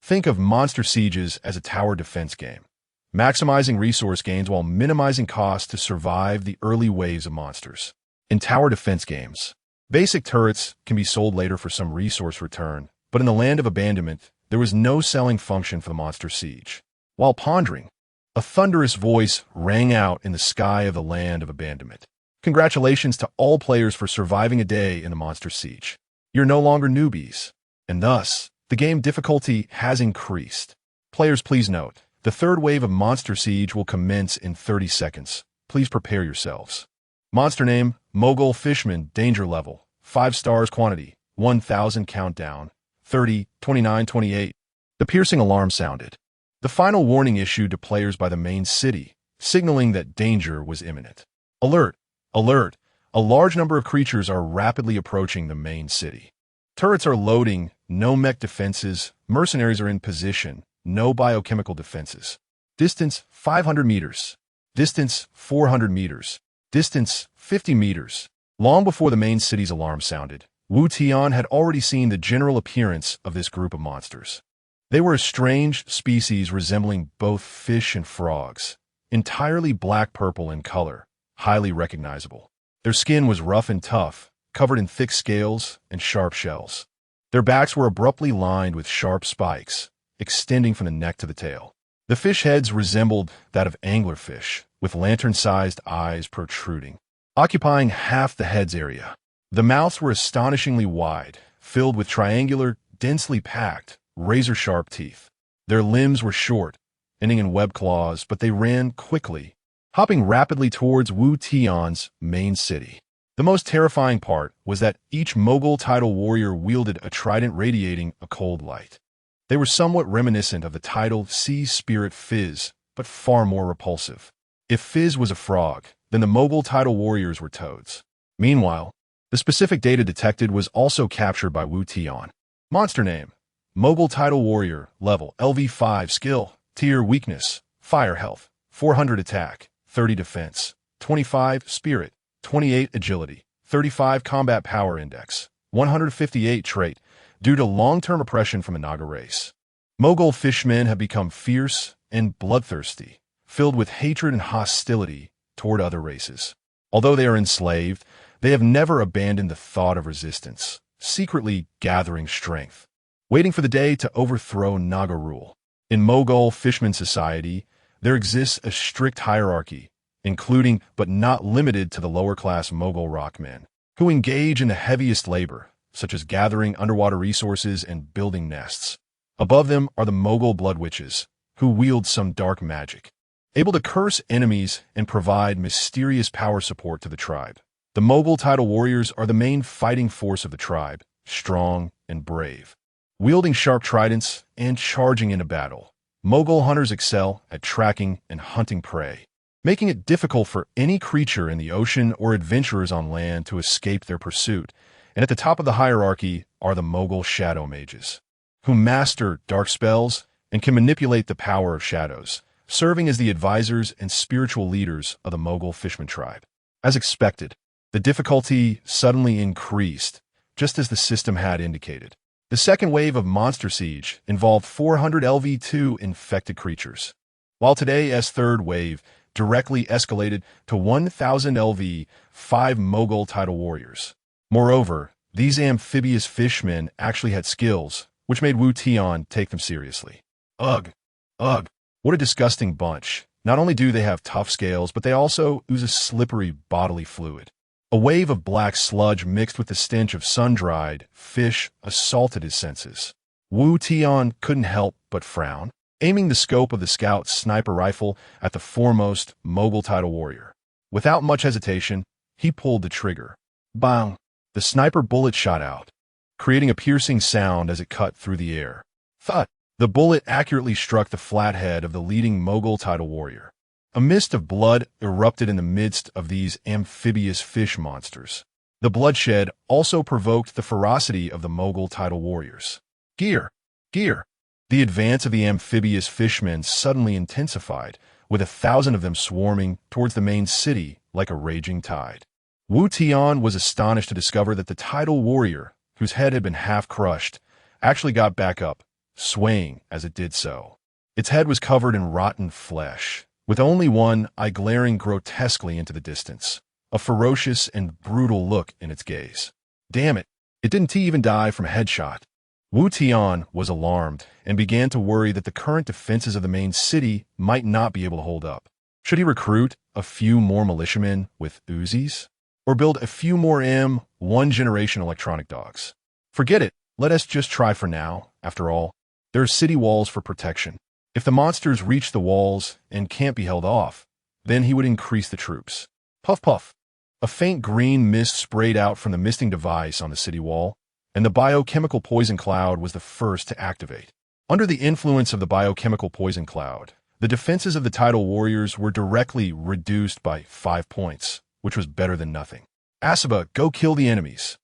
Think of monster sieges as a tower defense game, maximizing resource gains while minimizing costs to survive the early waves of monsters. In tower defense games, basic turrets can be sold later for some resource return, but in the land of abandonment, there was no selling function for the monster siege. While pondering, a thunderous voice rang out in the sky of the land of abandonment. Congratulations to all players for surviving a day in the monster siege. You're no longer newbies, and thus, the game difficulty has increased. Players, please note, the third wave of monster siege will commence in 30 seconds. Please prepare yourselves. Monster name, Mogul Fishman, danger level, 5 stars quantity, 1,000 countdown, 30, 29, 28. The piercing alarm sounded. The final warning issued to players by the main city, signaling that danger was imminent. Alert! Alert! A large number of creatures are rapidly approaching the main city. Turrets are loading, no mech defenses, mercenaries are in position, no biochemical defenses. Distance 500 meters. Distance 400 meters. Distance 50 meters. Long before the main city's alarm sounded, Wu Tian had already seen the general appearance of this group of monsters. They were a strange species resembling both fish and frogs, entirely black-purple in color, highly recognizable. Their skin was rough and tough, covered in thick scales and sharp shells. Their backs were abruptly lined with sharp spikes, extending from the neck to the tail. The fish heads resembled that of anglerfish, with lantern-sized eyes protruding, occupying half the head's area. The mouths were astonishingly wide, filled with triangular, densely packed, razor-sharp teeth. Their limbs were short, ending in web claws, but they ran quickly, hopping rapidly towards Wu Tian's main city. The most terrifying part was that each Mogul title warrior wielded a trident radiating a cold light. They were somewhat reminiscent of the title sea spirit Fizz, but far more repulsive. If Fizz was a frog, then the Mogul title warriors were toads. Meanwhile, the specific data detected was also captured by Wu Tian. Monster name, Mogul title warrior, level LV5 skill, tier weakness, fire health, 400 attack, 30 defense, 25 spirit, 28 agility, 35 combat power index, 158 trait, due to long-term oppression from the Naga race. Mogul fishmen have become fierce and bloodthirsty, filled with hatred and hostility toward other races. Although they are enslaved, they have never abandoned the thought of resistance, secretly gathering strength, waiting for the day to overthrow Naga rule. In Mogul Fishman society, there exists a strict hierarchy, including but not limited to the lower-class Mogul rockmen, who engage in the heaviest labor, such as gathering underwater resources and building nests. Above them are the Mogul blood witches, who wield some dark magic, able to curse enemies and provide mysterious power support to the tribe. The Mogul title warriors are the main fighting force of the tribe, strong and brave, wielding sharp tridents and charging into battle, Mogul hunters excel at tracking and hunting prey, making it difficult for any creature in the ocean or adventurers on land to escape their pursuit. And at the top of the hierarchy are the Mogul shadow mages, who master dark spells and can manipulate the power of shadows, serving as the advisors and spiritual leaders of the Mogul Fishman tribe. As expected, the difficulty suddenly increased, just as the system had indicated. The second wave of Monster Siege involved 400 LV2 infected creatures, while today's third wave directly escalated to 1,000 LV 5 Mogul Tidal Warriors. Moreover, these amphibious fishmen actually had skills, which made Wu Tian take them seriously. Ugh. Ugh. What a disgusting bunch. Not only do they have tough scales, but they also ooze a slippery bodily fluid. A wave of black sludge mixed with the stench of sun-dried fish assaulted his senses. Wu Tian couldn't help but frown, aiming the scope of the scout sniper rifle at the foremost Mogul Tidal Warrior. Without much hesitation, he pulled the trigger. Bang! The sniper bullet shot out, creating a piercing sound as it cut through the air. Thud! The bullet accurately struck the flat head of the leading Mogul Tidal Warrior. A mist of blood erupted in the midst of these amphibious fish monsters. The bloodshed also provoked the ferocity of the Mogul Tidal Warriors. Gear! Gear! The advance of the amphibious fishmen suddenly intensified, with 1,000 of them swarming towards the main city like a raging tide. Wu Tian was astonished to discover that the Tidal Warrior, whose head had been half crushed, actually got back up, swaying as it did so. Its head was covered in rotten flesh, with only one eye glaring grotesquely into the distance, a ferocious and brutal look in its gaze. Damn it, it didn't even die from a headshot. Wu Tian was alarmed and began to worry that the current defenses of the main city might not be able to hold up. Should he recruit a few more militiamen with Uzis? Or build a few more M1 generation electronic dogs? Forget it, let us just try for now. After all, there are city walls for protection. If the monsters reach the walls and can't be held off, then he would increase the troops. Puff puff. A faint green mist sprayed out from the misting device on the city wall, and the biochemical poison cloud was the first to activate. Under the influence of the biochemical poison cloud, the defenses of the Tidal Warriors were directly reduced by 5 points, which was better than nothing. Asaba, go kill the enemies.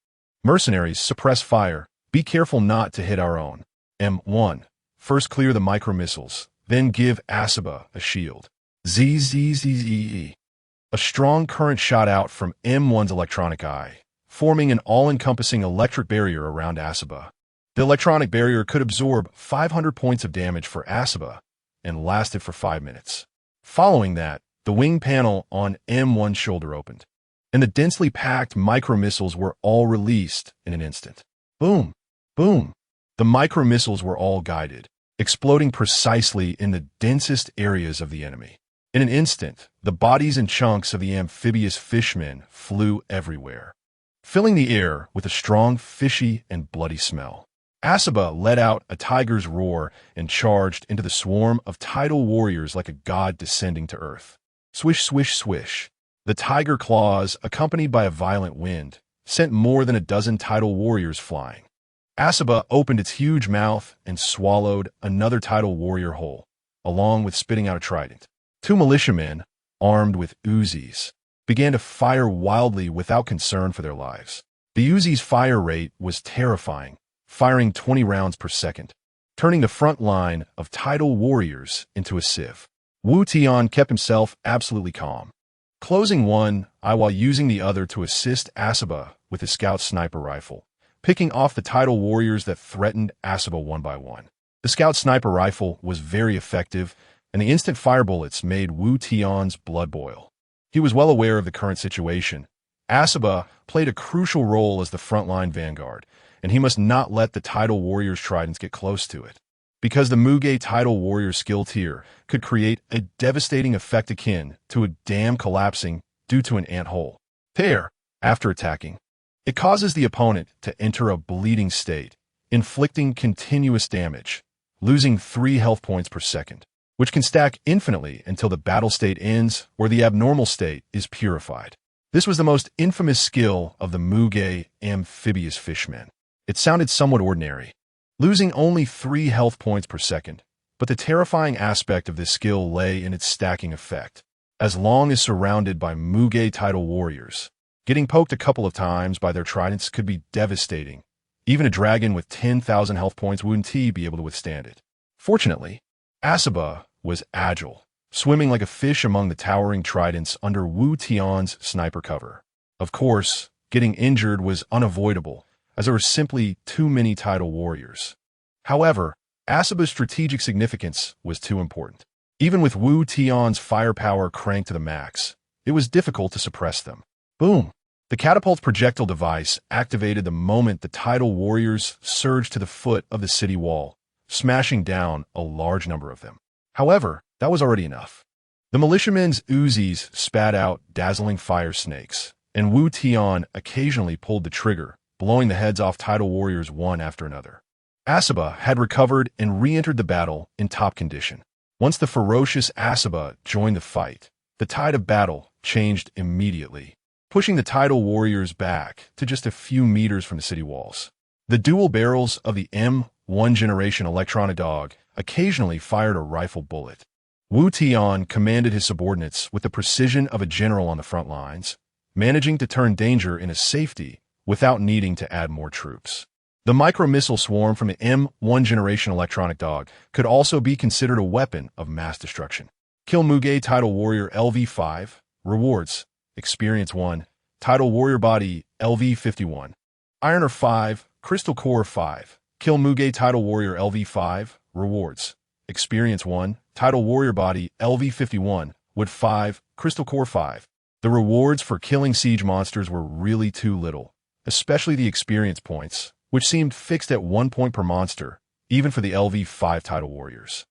Mercenaries, suppress fire. Be careful not to hit our own. M1. First clear the micro-missiles, then give Asaba a shield. ZZZZE. A strong current shot out from M1's electronic eye, forming an all-encompassing electric barrier around Asaba. The electronic barrier could absorb 500 points of damage for Asaba and lasted for 5 minutes. Following that, the wing panel on M1's shoulder opened, and the densely packed micro-missiles were all released in an instant. Boom! Boom! The micro-missiles were all guided, exploding precisely in the densest areas of the enemy. In an instant, the bodies and chunks of the amphibious fishmen flew everywhere, filling the air with a strong, fishy, and bloody smell. Asaba let out a tiger's roar and charged into the swarm of Tidal Warriors like a god descending to earth. Swish, swish, swish. The tiger claws, accompanied by a violent wind, sent more than a dozen Tidal Warriors flying. Asaba opened its huge mouth and swallowed another Tidal Warrior whole, along with spitting out a trident. 2 militiamen, armed with Uzis, began to fire wildly without concern for their lives. The Uzi's fire rate was terrifying, firing 20 rounds per second, turning the front line of Tidal Warriors into a sieve. Wu Tian kept himself absolutely calm, closing one eye while using the other to assist Asaba with his scout sniper rifle, picking off the Tidal Warriors that threatened Asaba one by one. The scout sniper rifle was very effective, and the instant fire bullets made Wu Tian's blood boil. He was well aware of the current situation. Asaba played a crucial role as the frontline vanguard, and he must not let the Tidal Warriors' tridents get close to it, because the Muge Tidal Warrior skill tier could create a devastating effect akin to a dam collapsing due to an ant hole. Tear, after attacking, it causes the opponent to enter a bleeding state, inflicting continuous damage, losing 3 health points per second, which can stack infinitely until the battle state ends or the abnormal state is purified. This was the most infamous skill of the Muge amphibious fishmen. It sounded somewhat ordinary. Losing only 3 health points per second, But the terrifying aspect of this skill lay in its stacking effect. As long as surrounded by Muge title warriors, getting poked a couple of times by their tridents could be devastating. Even a dragon with 10,000 health points wouldn't be able to withstand it. Fortunately, Asaba was agile, swimming like a fish among the towering tridents under Wu Tian's sniper cover. Of course, getting injured was unavoidable, as there were simply too many title warriors. However, Asaba's strategic significance was too important. Even with Wu Tian's firepower cranked to the max, it was difficult to suppress them. Boom! The catapult's projectile device activated the moment the title warriors surged to the foot of the city wall, smashing down a large number of them. However, that was already enough. The militiamen's Uzis spat out dazzling fire snakes, and Wu Tian occasionally pulled the trigger, blowing the heads off title warriors one after another. Asaba had recovered and re-entered the battle in top condition. Once the ferocious Asaba joined the fight, the tide of battle changed immediately, pushing the title warriors back to just a few meters from the city walls. The dual barrels of the M1 generation electronic dog occasionally fired a rifle bullet. Wu Tian commanded his subordinates with the precision of a general on the front lines, managing to turn danger into safety without needing to add more troops. The micro-missile swarm from the M1 generation electronic dog could also be considered a weapon of mass destruction. Kill Muge Title Warrior LV5, Rewards, Experience 1, Title Warrior Body LV51. Ironer 5, Crystal Core 5. Kill Muge Title Warrior LV5, Rewards, Experience 1, Title Warrior Body LV51, Wood 5, Crystal Core 5. The rewards for killing siege monsters were really too little, especially the experience points, which seemed fixed at 1 point per monster, even for the LV5 title warriors.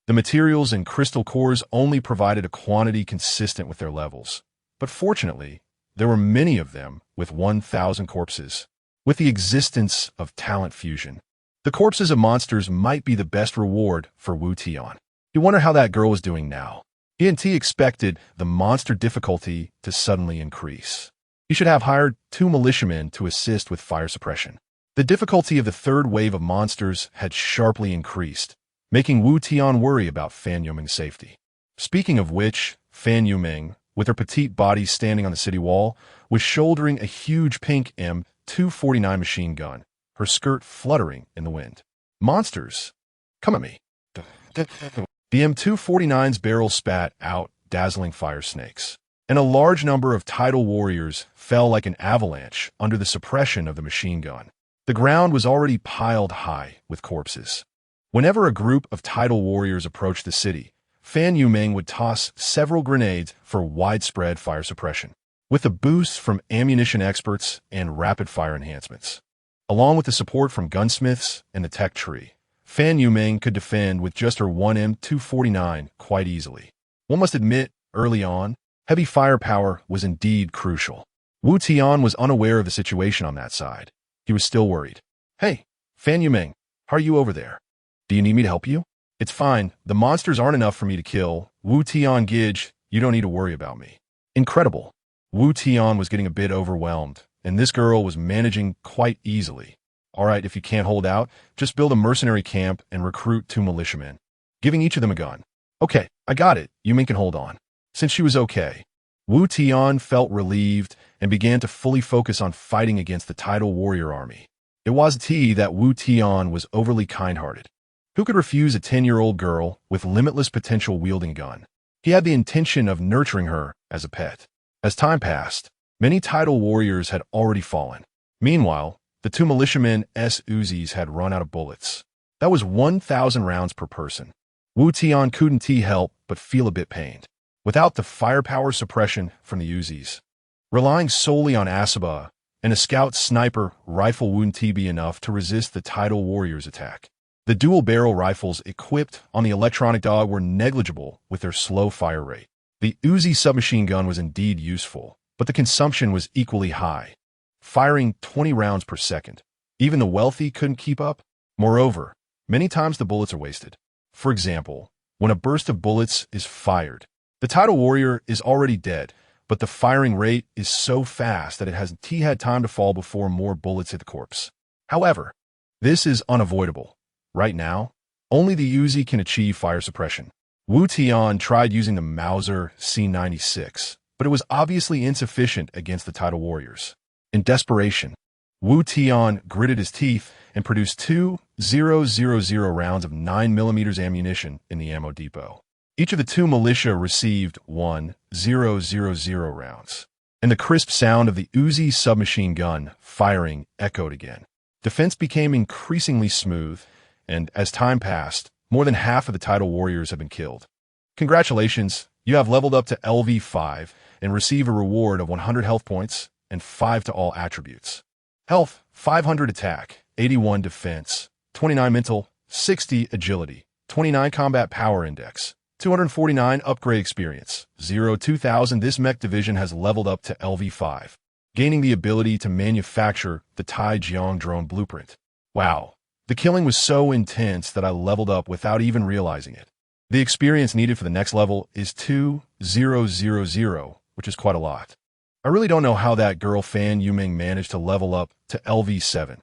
The materials in crystal cores only provided a quantity consistent with their levels, but fortunately, there were many of them with 1,000 corpses. With the existence of talent fusion, the corpses of monsters might be the best reward for Wu Tian. You wonder how that girl was doing now. ENT expected the monster difficulty to suddenly increase. He should have hired 2 militiamen to assist with fire suppression. The difficulty of the third wave of monsters had sharply increased, making Wu Tian worry about Fan Yuming's safety. Speaking of which, Fan Yuming, with her petite body standing on the city wall, was shouldering a huge pink M249 machine gun, her skirt fluttering in the wind. Monsters, come at me. The M249's barrel spat out dazzling fire snakes, and a large number of title warriors fell like an avalanche under the suppression of the machine gun. The ground was already piled high with corpses. Whenever a group of title warriors approached the city, Fan Yuming would toss several grenades for widespread fire suppression, with the boosts from ammunition experts and rapid-fire enhancements. Along with the support from gunsmiths and the tech tree, Fan Yuming could defend with just her 1 M249 quite easily. One must admit, early on, heavy firepower was indeed crucial. Wu Tian was unaware of the situation on that side. He was still worried. Hey, Fan Yuming, how are you over there? Do you need me to help you? It's fine. The monsters aren't enough for me to kill. Wu Tian Gidge, you don't need to worry about me. Incredible. Wu Tian was getting a bit overwhelmed, and this girl was managing quite easily. All right, if you can't hold out, just build a mercenary camp and recruit 2 militiamen, giving each of them a gun. Okay, I got it. Yuming can hold on. Since she was okay, Wu Tian felt relieved and began to fully focus on fighting against the title warrior army. It was that Wu Tian was overly kind-hearted. Who could refuse a 10-year-old girl with limitless potential wielding a gun? He had the intention of nurturing her as a pet. As time passed, many title warriors had already fallen. Meanwhile, the 2 militiamen Uzis had run out of bullets. That was 1,000 rounds per person. Wu Tian couldn't help but feel a bit pained. Without the firepower suppression from the Uzis, relying solely on Asaba and a scout sniper rifle wouldn't be enough to resist the title warrior's attack. The dual-barrel rifles equipped on the electronic dog were negligible with their slow fire rate. The Uzi submachine gun was indeed useful, but the consumption was equally high, firing 20 rounds per second. Even the wealthy couldn't keep up. Moreover, many times the bullets are wasted. For example, when a burst of bullets is fired, the title warrior is already dead, but the firing rate is so fast that it hasn't had time to fall before more bullets hit the corpse. However, this is unavoidable. Right now, Only the Uzi can achieve fire suppression. Wu Tian tried using the Mauser C96, but it was obviously insufficient against the Tidal Warriors. In desperation, Wu Tian gritted his teeth and produced 2,000 rounds of 9mm ammunition in the ammo depot. Each of the two militia received 1,000 rounds, and the crisp sound of the Uzi submachine gun firing echoed again. Defense became increasingly smooth, and as time passed, more than half of the Tidal Warriors have been killed. Congratulations, you have leveled up to LV5 and receive a reward of 100 health points and 5 to all attributes. Health, 500 attack, 81 defense, 29 mental, 60 agility, 29 combat power index, 249 upgrade experience, 2000. This mech division has leveled up to LV5, gaining the ability to manufacture the Taijiang drone blueprint. Wow, the killing was so intense that I leveled up without even realizing it. The experience needed for the next level is 2,000, which is quite a lot. I really don't know how that girl Fan Yuming managed to level up to LV7.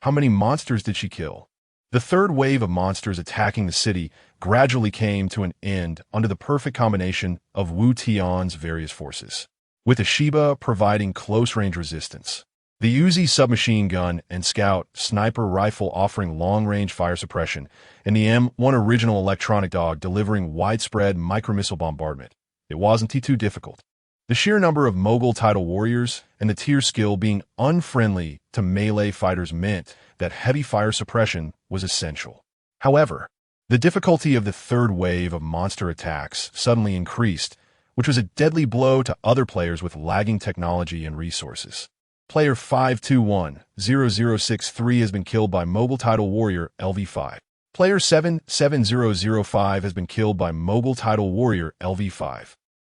How many monsters did she kill? The third wave of monsters attacking the city gradually came to an end under the perfect combination of Wu Tian's various forces, with the Shiba providing close-range resistance, the Uzi submachine gun and Scout sniper rifle offering long-range fire suppression, and the M1 original electronic dog delivering widespread micromissile bombardment. It wasn't too difficult. The sheer number of Mogul Tidal Warriors and the tier skill being unfriendly to melee fighters meant that heavy fire suppression was essential. However, the difficulty of the third wave of monster attacks suddenly increased, which was a deadly blow to other players with lagging technology and resources. Player 521063 has been killed by Mogul Tidal Warrior LV5. Player 77005 has been killed by Mogul Tidal Warrior LV5.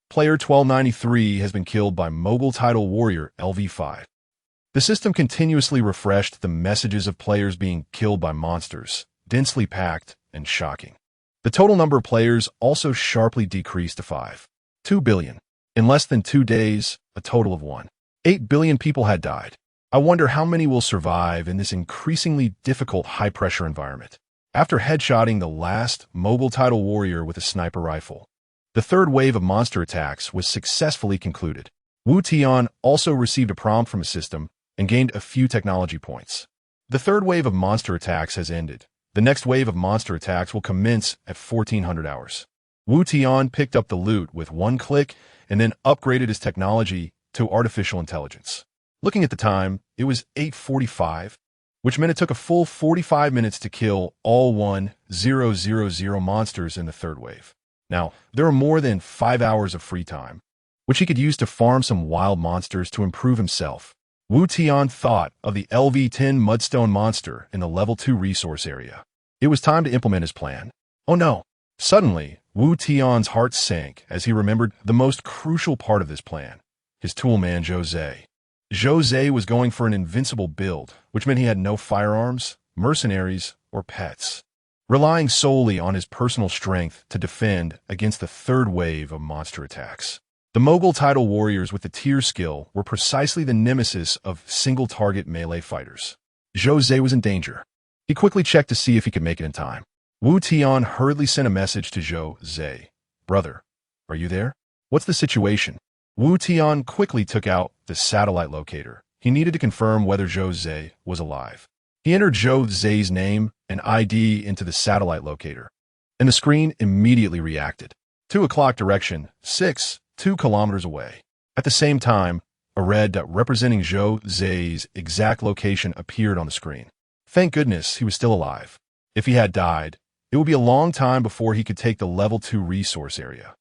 Player 1293 has been killed by Mogul Tidal Warrior LV5. The system continuously refreshed the messages of players being killed by monsters, densely packed and shocking. The total number of players also sharply decreased to 5.2 billion. In less than 2 days, a total of 1.8 billion people had died. I wonder how many will survive in this increasingly difficult high-pressure environment. After headshotting the last Mogul Tidal Warrior with a sniper rifle, the third wave of monster attacks was successfully concluded. Wu Tian also received a prompt from a system and gained a few technology points. The third wave of monster attacks has ended. The next wave of monster attacks will commence at 1400 hours. Wu Tian picked up the loot with one click and then upgraded his technology to artificial intelligence. Looking at the time, it was 8:45, which meant it took a full 45 minutes to kill all 1,000 monsters in the third wave. Now, there are more than 5 hours of free time, which he could use to farm some wild monsters to improve himself. Wu Tian thought of the LV10 Mudstone monster in the Level 2 resource area. It was time to implement his plan. Oh no! Suddenly, Wu Tian's heart sank as he remembered the most crucial part of this plan, his toolman Jose. Jose was going for an invincible build, which meant he had no firearms, mercenaries, or pets, relying solely on his personal strength to defend against the third wave of monster attacks. The Mogul Tidal Warriors with the tier skill were precisely the nemesis of single-target melee fighters. Jose was in danger. He quickly checked to see if he could make it in time. Wu Tian hurriedly sent a message to Jose. "Brother, are you there? What's the situation?" Wu Tian quickly took out the satellite locator. He needed to confirm whether Jose was alive. He entered Jose's name and ID into the satellite locator, and the screen immediately reacted. 2 o'clock direction, 2 kilometers away. At the same time, a red dot representing Jose's exact location appeared on the screen. Thank goodness he was still alive. If he had died, it would be a long time before he could take the Level 2 resource area.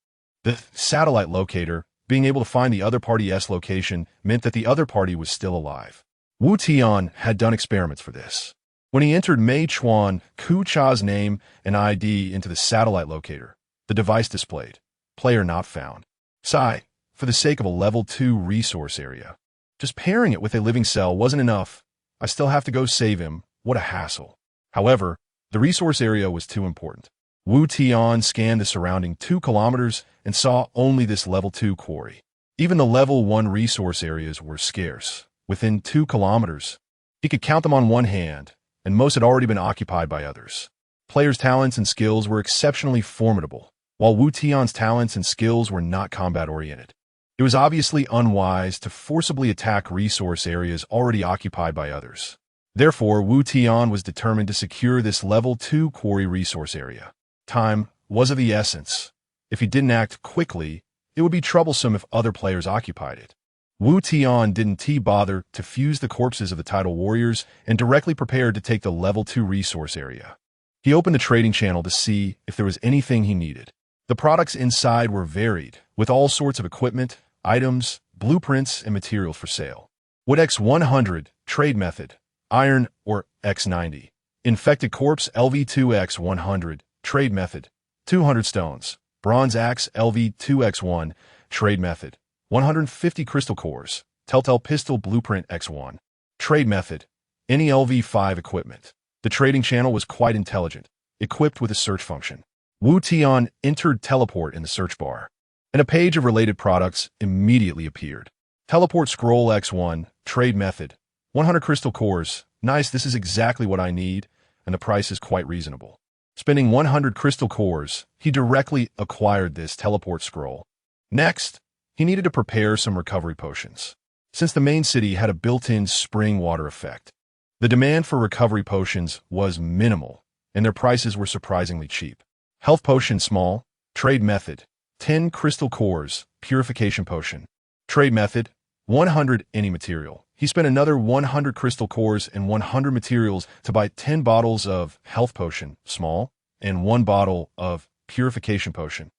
The satellite locator, being able to find the other party's location, meant that the other party was still alive. Wu Tian had done experiments for this. When he entered Mei Chuan Ku Cha's name and ID into the satellite locator, the device displayed, "Player not found." Sigh, for the sake of a Level 2 resource area. Just pairing it with a living cell wasn't enough. I still have to go save him. What a hassle. However, the resource area was too important. Wu Tian scanned the surrounding 2 kilometers and saw only this Level 2 quarry. Even the Level 1 resource areas were scarce. Within 2 kilometers, he could count them on one hand, and most had already been occupied by others. Players' talents and skills were exceptionally formidable, while Wu Tian's talents and skills were not combat-oriented. It was obviously unwise to forcibly attack resource areas already occupied by others. Therefore, Wu Tian was determined to secure this level 2 quarry resource area. Time was of the essence. If he didn't act quickly, it would be troublesome if other players occupied it. Wu Tian didn't bother to fuse the corpses of the tidal warriors and directly prepared to take the level 2 resource area. He opened the trading channel to see if there was anything he needed. The products inside were varied, with all sorts of equipment, items, blueprints, and materials for sale. Wood X100, trade method, iron or X90. Infected corpse LV2X100, trade method, 200 stones. Bronze axe LV2X1, trade method, 150 crystal cores. Telltale pistol blueprint X1, trade method, any LV5 equipment. The trading channel was quite intelligent, equipped with a search function. Wu Tian entered teleport in the search bar, and a page of related products immediately appeared. Teleport scroll X1, trade method, 100 crystal cores. Nice, this is exactly what I need, and the price is quite reasonable. Spending 100 crystal cores, he directly acquired this teleport scroll. Next, he needed to prepare some recovery potions. Since the main city had a built-in spring water effect, the demand for recovery potions was minimal, and their prices were surprisingly cheap. Health potion small, trade method, 10 crystal cores, purification potion. Trade method, 100 any material. He spent another 100 crystal cores and 100 materials to buy 10 bottles of health potion, small, and 1 bottle of purification potion.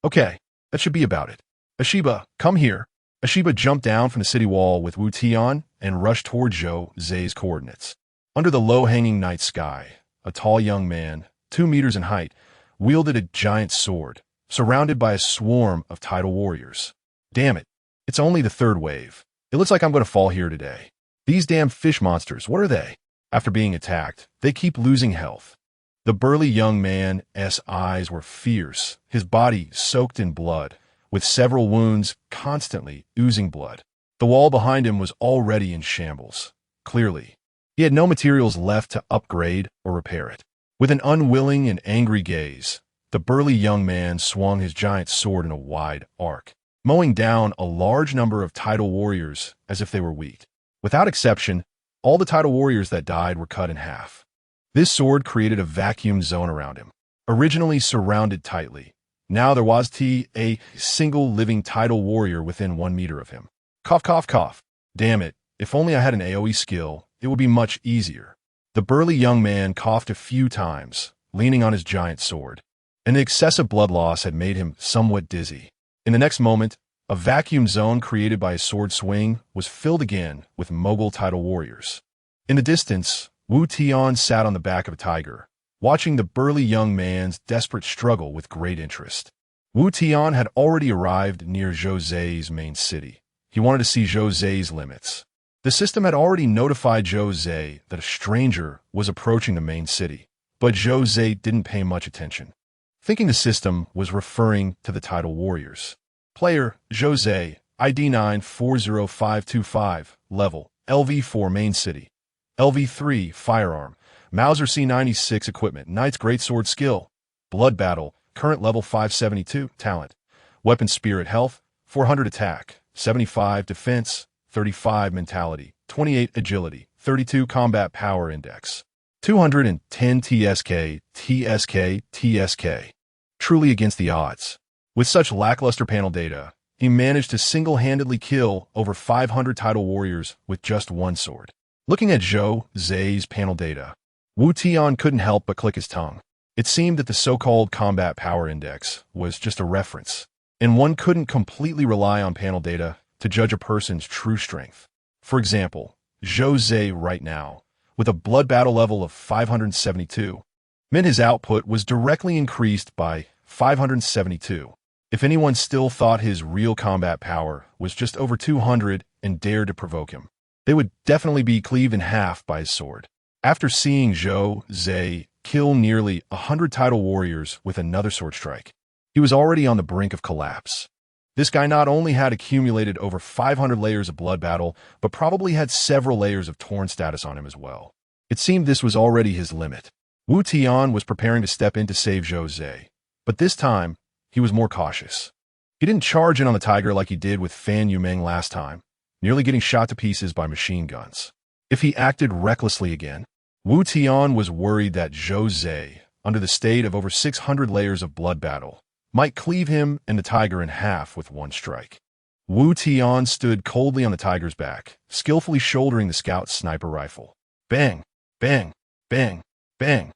Okay, that should be about it. Ashiba, come here. Ashiba jumped down from the city wall with Wu Tian and rushed toward Zhou Zai's coordinates. Under the low-hanging night sky, a tall young man, 2 meters in height, wielded a giant sword, surrounded by a swarm of tidal warriors. Damn it, it's only the 3rd wave. It looks like I'm going to fall here today. These damn fish monsters, what are they? After being attacked, they keep losing health. The burly young man's eyes were fierce, his body soaked in blood, with several wounds constantly oozing blood. The wall behind him was already in shambles. Clearly, he had no materials left to upgrade or repair it. With an unwilling and angry gaze, the burly young man swung his giant sword in a wide arc, mowing down a large number of tidal warriors as if they were wheat. Without exception, all the tidal warriors that died were cut in half. This sword created a vacuum zone around him, originally surrounded tightly. Now there was a single living tidal warrior within 1 meter of him. Cough, cough, cough. Damn it, if only I had an AoE skill, it would be much easier. The burly young man coughed a few times, leaning on his giant sword, and the excessive blood loss had made him somewhat dizzy. In the next moment, a vacuum zone created by his sword swing was filled again with mogul tidal warriors. In the distance, Wu Tian sat on the back of a tiger, watching the burly young man's desperate struggle with great interest. Wu Tian had already arrived near Zhou Zai's main city. He wanted to see Zhou Zai's limits. The system had already notified Zhou Zai that a stranger was approaching the main city, but Zhou Zai didn't pay much attention, thinking the system was referring to the tidal warriors. Player, Zhou Zai, ID 940525, level, LV4 main city, LV3 firearm, Mauser C96 equipment, Knight's Greatsword skill, Blood Battle, current level 572, talent, Weapon Spirit health, 400 attack, 75 defense, 35 mentality, 28 agility, 32 combat power index, 210 TSK, TSK. Truly against the odds. With such lackluster panel data, he managed to single-handedly kill over 500 tidal warriors with just 1 sword. Looking at Zhou Zai's panel data, Wu Tian couldn't help but click his tongue. It seemed that the so-called combat power index was just a reference, and one couldn't completely rely on panel data to judge a person's true strength. For example, Zhou Zai right now, with a blood battle level of 572, meant his output was directly increased by 572. If anyone still thought his real combat power was just over 200 and dared to provoke him, they would definitely be cleaved in half by his sword. After seeing Zhou Zai kill nearly 100 tidal warriors with another sword strike, he was already on the brink of collapse. This guy not only had accumulated over 500 layers of blood battle, but probably had several layers of torn status on him as well. It seemed this was already his limit. Wu Tian was preparing to step in to save Zhou Zhe, but this time, he was more cautious. He didn't charge in on the tiger like he did with Fan Yumeng last time, nearly getting shot to pieces by machine guns. If he acted recklessly again, Wu Tian was worried that Zhou Zhe, under the state of over 600 layers of blood battle, might cleave him and the tiger in half with one strike. Wu Tian stood coldly on the tiger's back, skillfully shouldering the scout's sniper rifle. Bang, bang, bang, bang.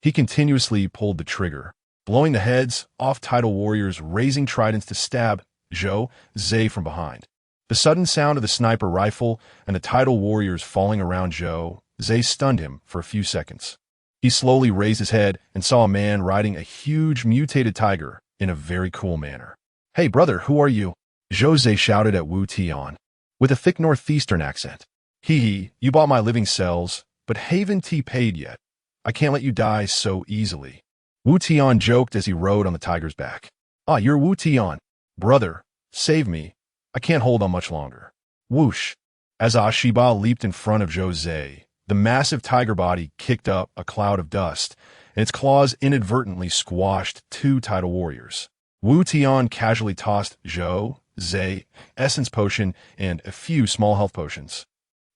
He continuously pulled the trigger, blowing the heads off tidal warriors raising tridents to stab Zhou Zhe from behind. The sudden sound of the sniper rifle and the tidal warriors falling around Zhou Zhe stunned him for a few seconds. He slowly raised his head and saw a man riding a huge mutated tiger in a very cool manner. "Hey brother, who are you?" Zhou Zhe shouted at Wu Tian, with a thick northeastern accent. "Hee, you bought my living cells, but haven't paid yet. I can't let you die so easily." Wu Tian joked as he rode on the tiger's back. "Ah, you're Wu Tian. Brother, save me. I can't hold on much longer." Whoosh! As Shiba leaped in front of Zhou Zhe, the massive tiger body kicked up a cloud of dust, and its claws inadvertently squashed two tidal warriors. Wu Tian casually tossed Zhou Zhe essence potion and a few small health potions.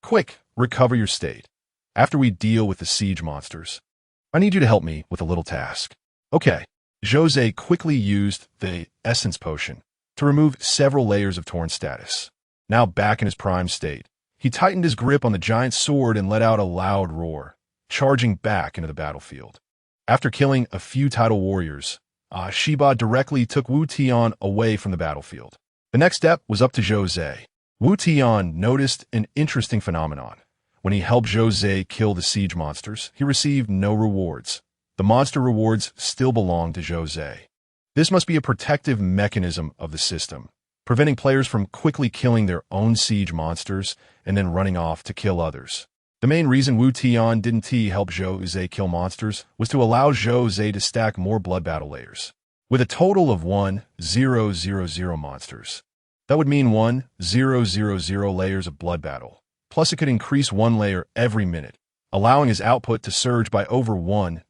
"Quick, recover your state. After we deal with the siege monsters, I need you to help me with a little task." "Okay." Zhou Zhe quickly used the essence potion to remove several layers of torn status. Now back in his prime state, he tightened his grip on the giant sword and let out a loud roar, charging back into the battlefield. After killing a few tidal warriors, Shiba directly took Wu Tian away from the battlefield. The next step was up to Zhou Zhe. Wu Tian noticed an interesting phenomenon. When he helped Zhou Zhe kill the siege monsters, he received no rewards. The monster rewards still belonged to Zhou Zhe. This must be a protective mechanism of the system, preventing players from quickly killing their own siege monsters and then running off to kill others. The main reason Wu Tian didn't help Zhou Zhe kill monsters was to allow Zhou Zhe to stack more blood battle layers. With a total of 1,000 monsters, that would mean 1,000 layers of blood battle. Plus, it could increase one layer every minute, allowing his output to surge by over 1,000.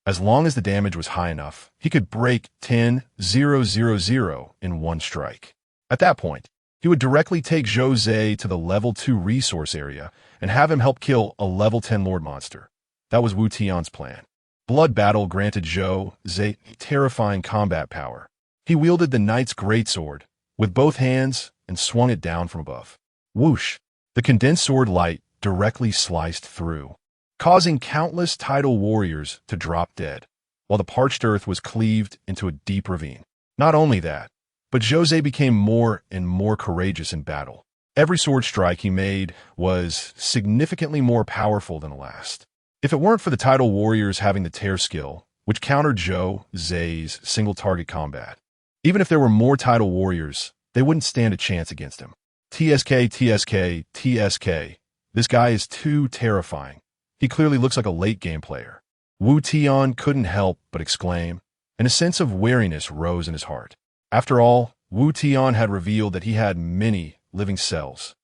As long as the damage was high enough, he could break 10,000 in one strike. At that point, he would directly take Zhou Zhe to the level 2 resource area and have him help kill a level 10 Lord monster. That was Wu Tian's plan. Blood Battle granted Zhou Zhe terrifying combat power. He wielded the Knight's Greatsword with both hands and swung it down from above. Whoosh! The condensed sword light directly sliced through, causing countless tidal warriors to drop dead, while the parched earth was cleaved into a deep ravine. Not only that, but Zhou Zhe became more and more courageous in battle. Every sword strike he made was significantly more powerful than the last. If it weren't for the tidal warriors having the tear skill, which countered Zhou Ze's single-target combat, even if there were more tidal warriors, they wouldn't stand a chance against him. TSK, TSK, TSK. This guy is too terrifying. He clearly looks like a late-game player. Wu Tian couldn't help but exclaim, and a sense of wariness rose in his heart. After all, Wu Tian had revealed that he had many living cells.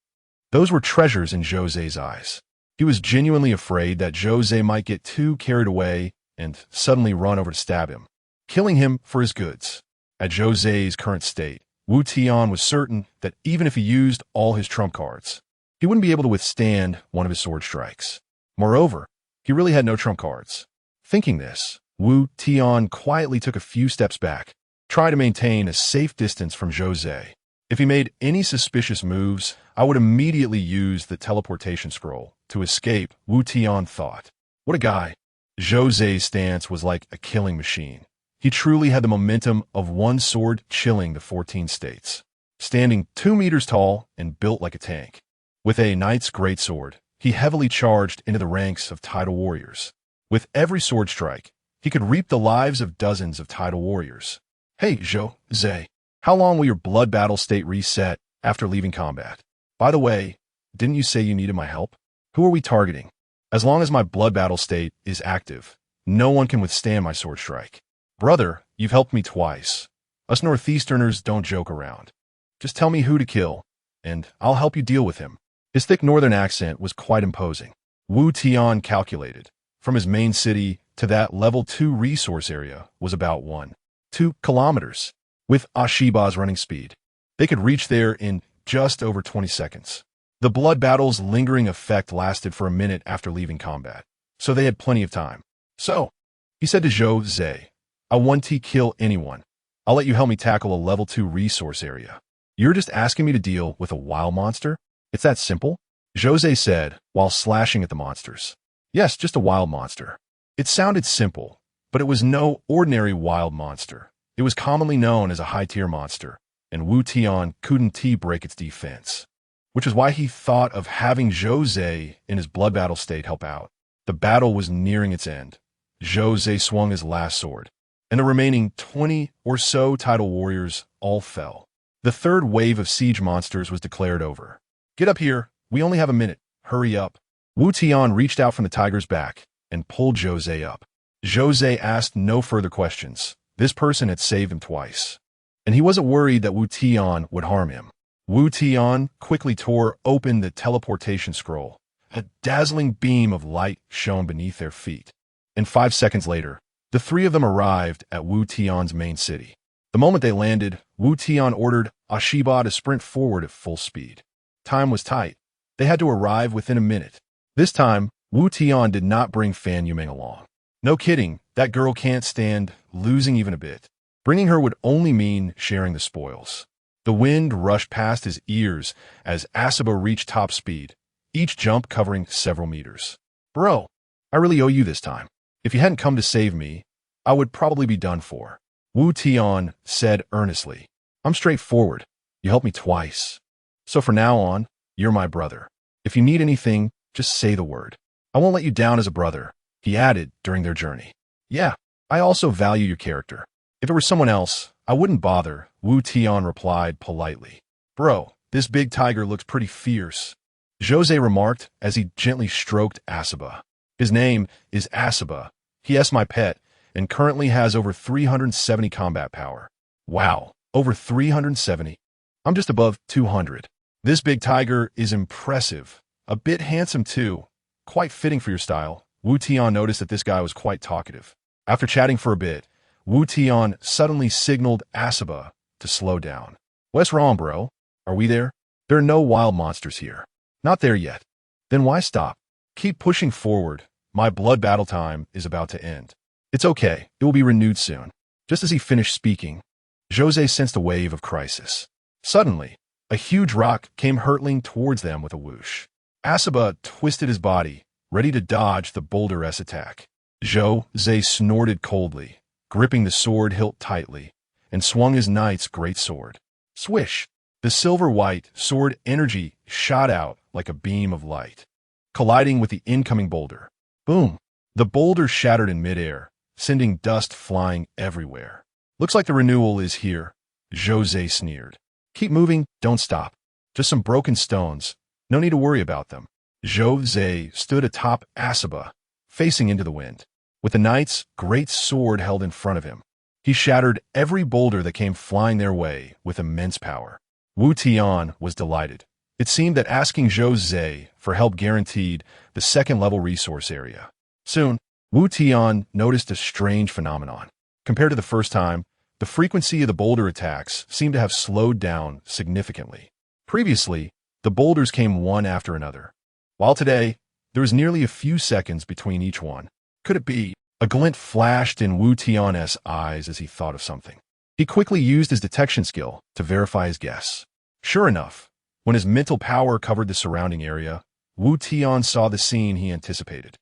Those were treasures in Zhou Ze's eyes. He was genuinely afraid that Zhou Ze might get too carried away and suddenly run over to stab him, killing him for his goods. At Zhou Ze's current state, Wu Tian was certain that even if he used all his trump cards, he wouldn't be able to withstand one of his sword strikes. Moreover, he really had no trump cards. Thinking this, Wu Tian quietly took a few steps back, trying to maintain a safe distance from Zhou Ze. If he made any suspicious moves, I would immediately use the teleportation scroll to escape, Wu Tian thought. What a guy. Zhou Ze's stance was like a killing machine. He truly had the momentum of one sword chilling the 14 states. Standing 2 meters tall and built like a tank. With a Knight's Greatsword, he heavily charged into the ranks of tidal warriors. With every sword strike, he could reap the lives of dozens of tidal warriors. Hey, Zhou Ze, how long will your blood battle state reset after leaving combat? By the way, didn't you say you needed my help? Who are we targeting? As long as my blood battle state is active, no one can withstand my sword strike. Brother, you've helped me twice. Us Northeasterners don't joke around. Just tell me who to kill, and I'll help you deal with him. His thick northern accent was quite imposing. Wu Tian calculated. from his main city to that level 2 resource area was about 1.2 kilometers. With Ashiba's running speed, they could reach there in just over 20 seconds. The blood battle's lingering effect lasted for a minute after leaving combat, so they had plenty of time. So, he said to Zhou Zhe, I want to kill anyone. I'll let you help me tackle a level 2 resource area. You're just asking me to deal with a wild monster? It's that simple? Zhou Zhe said, while slashing at the monsters. Yes, just a wild monster. It sounded simple, but it was no ordinary wild monster. It was commonly known as a high-tier monster, and Wu Tian couldn't break its defense, which is why he thought of having Zhou Zhe in his blood battle state help out. The battle was nearing its end. Zhou Zhe swung his last sword, and the remaining 20 or so title warriors all fell. The third wave of siege monsters was declared over. Get up here, we only have a minute, hurry up. Wu Tian reached out from the tiger's back and pulled Zhou Zhe up. Zhou Zhe asked no further questions. This person had saved him twice, and he wasn't worried that Wu Tian would harm him. Wu Tian quickly tore open the teleportation scroll. A dazzling beam of light shone beneath their feet, and 5 seconds later, the three of them arrived at Wu Tian's main city. The moment they landed, Wu Tian ordered Ashiba to sprint forward at full speed. Time was tight. They had to arrive within a minute. This time, Wu Tian did not bring Fan Yumeng along. No kidding, that girl can't stand losing even a bit. Bringing her would only mean sharing the spoils. The wind rushed past his ears as Asaba reached top speed, each jump covering several meters. Bro, I really owe you this time. If you hadn't come to save me, I would probably be done for. Wu Tian said earnestly. I'm straightforward. You helped me twice. So from now on, you're my brother. If you need anything, just say the word. I won't let you down as a brother, he added during their journey. Yeah, I also value your character. If it were someone else, I wouldn't bother, Wu Tian replied politely. Bro, this big tiger looks pretty fierce, Zhou Zhe remarked as he gently stroked Asaba. His name is Asaba. He is my pet, and currently has over 370 combat power. Wow, over 370. I'm just above 200. This big tiger is impressive. A bit handsome too. Quite fitting for your style. Wu Tian noticed that this guy was quite talkative. After chatting for a bit, Wu Tian suddenly signaled Asaba to slow down. What's wrong, bro? Are we there? There are no wild monsters here. Not there yet. Then why stop? Keep pushing forward. My blood battle time is about to end. It's okay. It will be renewed soon. Just as he finished speaking, Zhou Zhe sensed a wave of crisis. Suddenly, a huge rock came hurtling towards them with a whoosh. Asaba twisted his body, ready to dodge the boulder-esque attack. Zhou Zhe snorted coldly, gripping the sword hilt tightly, and swung his knight's great sword. Swish! The silver-white sword energy shot out like a beam of light, colliding with the incoming boulder. Boom! The boulder shattered in midair, sending dust flying everywhere. Looks like the renewal is here, Zhou Zhe sneered. Keep moving, don't stop. Just some broken stones. No need to worry about them. Zhou Zhe stood atop Asaba, facing into the wind, with the knight's great sword held in front of him. He shattered every boulder that came flying their way with immense power. Wu Tian was delighted. It seemed that asking Zhou Zhe for help guaranteed the second-level resource area. Soon, Wu Tian noticed a strange phenomenon. Compared to the first time, the frequency of the boulder attacks seemed to have slowed down significantly. Previously, the boulders came one after another, while today, there was nearly a few seconds between each one. Could it be? A glint flashed in Wu Tian's eyes as he thought of something. He quickly used his detection skill to verify his guess. Sure enough, when his mental power covered the surrounding area, Wu Tian saw the scene he anticipated.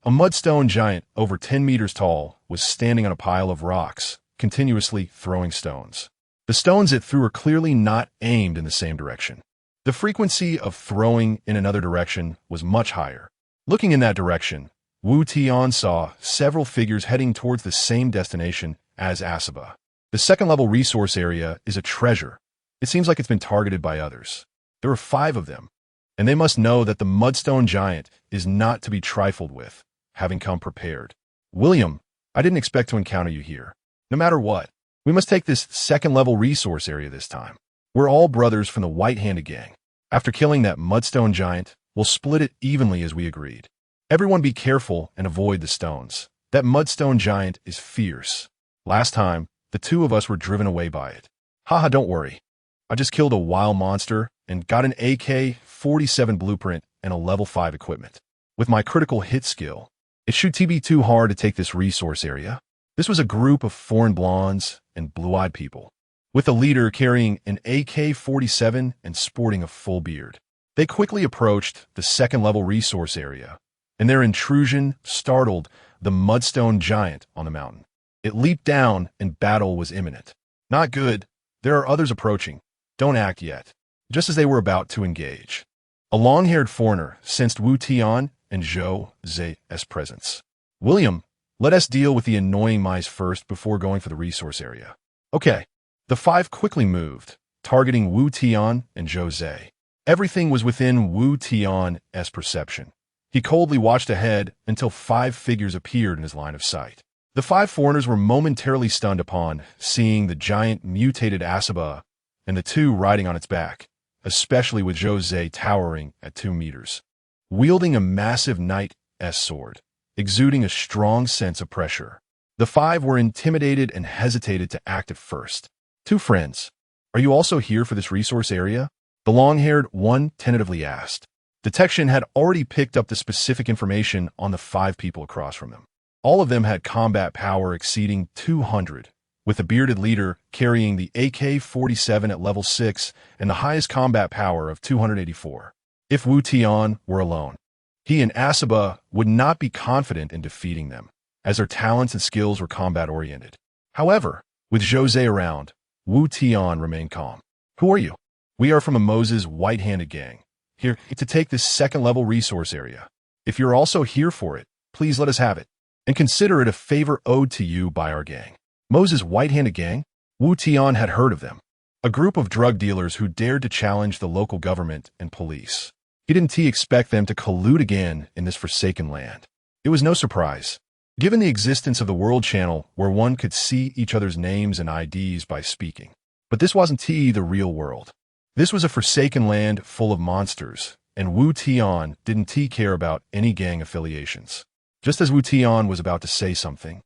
A mudstone giant over 10 meters tall was standing on a pile of rocks, continuously throwing stones. The stones it threw were clearly not aimed in the same direction. The frequency of throwing in another direction was much higher. Looking in that direction, Wu Tian saw several figures heading towards the same destination as Asaba. The second-level resource area is a treasure. It seems like it's been targeted by others. There are 5 of them, and they must know that the mudstone giant is not to be trifled with, having come prepared. William, I didn't expect to encounter you here. No matter what, we must take this second-level resource area this time. We're all brothers from the White-Handed Gang. After killing that mudstone giant, we'll split it evenly as we agreed. Everyone be careful and avoid the stones. That mudstone giant is fierce. Last time, the two of us were driven away by it. Haha, don't worry. I just killed a wild monster and got an AK-47 blueprint and a level 5 equipment. With my critical hit skill, it should be too hard to take this resource area. This was a group of foreign blondes and blue-eyed people, with a leader carrying an AK-47 and sporting a full beard. They quickly approached the second-level resource area, and their intrusion startled the mudstone giant on the mountain. It leaped down and battle was imminent. Not good. There are others approaching. Don't act yet. Just as they were about to engage, a long-haired foreigner sensed Wu Tian and Zhou Zai's presence. William, let us deal with the annoying mice first before going for the resource area. Okay. The five quickly moved, targeting Wu Tian and Zhou Zai. Everything was within Wu Tian's perception. He coldly watched ahead until 5 figures appeared in his line of sight. The 5 foreigners were momentarily stunned upon seeing the giant mutated Asaba and the 2 riding on its back, especially with Zhou Zai towering at 2 meters, wielding a massive knight's sword, exuding a strong sense of pressure. The 5 were intimidated and hesitated to act at first. 2 friends, are you also here for this resource area? The long-haired one tentatively asked. Detection had already picked up the specific information on the 5 people across from them. All of them had combat power exceeding 200, with the bearded leader carrying the AK-47 at level 6 and the highest combat power of 284. If Wu Tian were alone, he and Asaba would not be confident in defeating them, as their talents and skills were combat-oriented. However, with Zhou Zai around, Wu Tian remained calm. Who are you? We are from a Moses white-handed gang, here to take this second-level resource area. If you're also here for it, please let us have it, and consider it a favor owed to you by our gang. Moses white-handed gang? Wu Tian had heard of them. A group of drug dealers who dared to challenge the local government and police. He didn't expect them to collude again in this forsaken land. It was no surprise, given the existence of the World Channel where one could see each other's names and IDs by speaking. But this wasn't the real world. This was a forsaken land full of monsters, and Wu Tian didn't care about any gang affiliations. Just as Wu Tian was about to say something,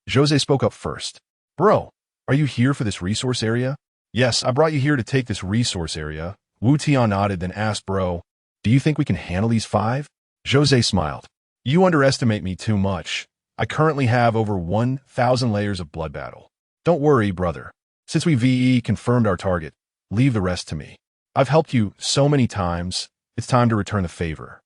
Zhou Zai spoke up first. Bro, are you here for this resource area? Yes, I brought you here to take this resource area. Wu Tian nodded, then asked, Bro, do you think we can handle these 5? Zhou Zai smiled. You underestimate me too much. I currently have over 1,000 layers of blood battle. Don't worry, brother. Since we confirmed our target, leave the rest to me. I've helped you so many times, it's time to return the favor.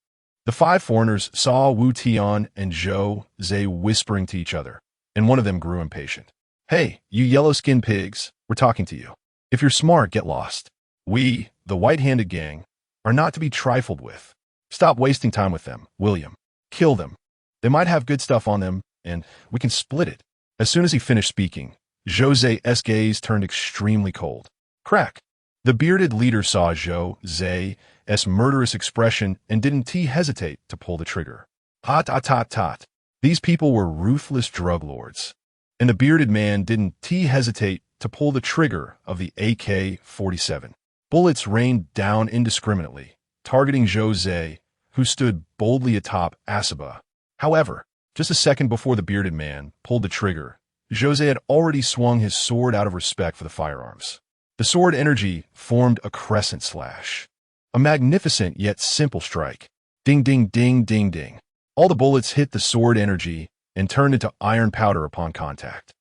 The 5 foreigners saw Wu Tian and Zhou Zai whispering to each other, and one of them grew impatient. Hey, you yellow-skinned pigs, we're talking to you. If you're smart, get lost. We, the white-handed gang, are not to be trifled with. Stop wasting time with them, William. Kill them. They might have good stuff on them, and we can split it. As soon as he finished speaking, Zhou Zai's gaze turned extremely cold. Crack. The bearded leader saw Zhou Zai's murderous expression and didn't hesitate to pull the trigger. Hot. These people were ruthless drug lords, and the bearded man didn't hesitate to pull the trigger of the AK-47. Bullets rained down indiscriminately, targeting Zhou Zai, who stood boldly atop Asaba. However, just a second before the bearded man pulled the trigger, Zhou Zai had already swung his sword out of respect for the firearms. The sword energy formed a crescent slash. A magnificent yet simple strike. Ding, ding, ding, ding, ding. All the bullets hit the sword energy and turned into iron powder upon contact.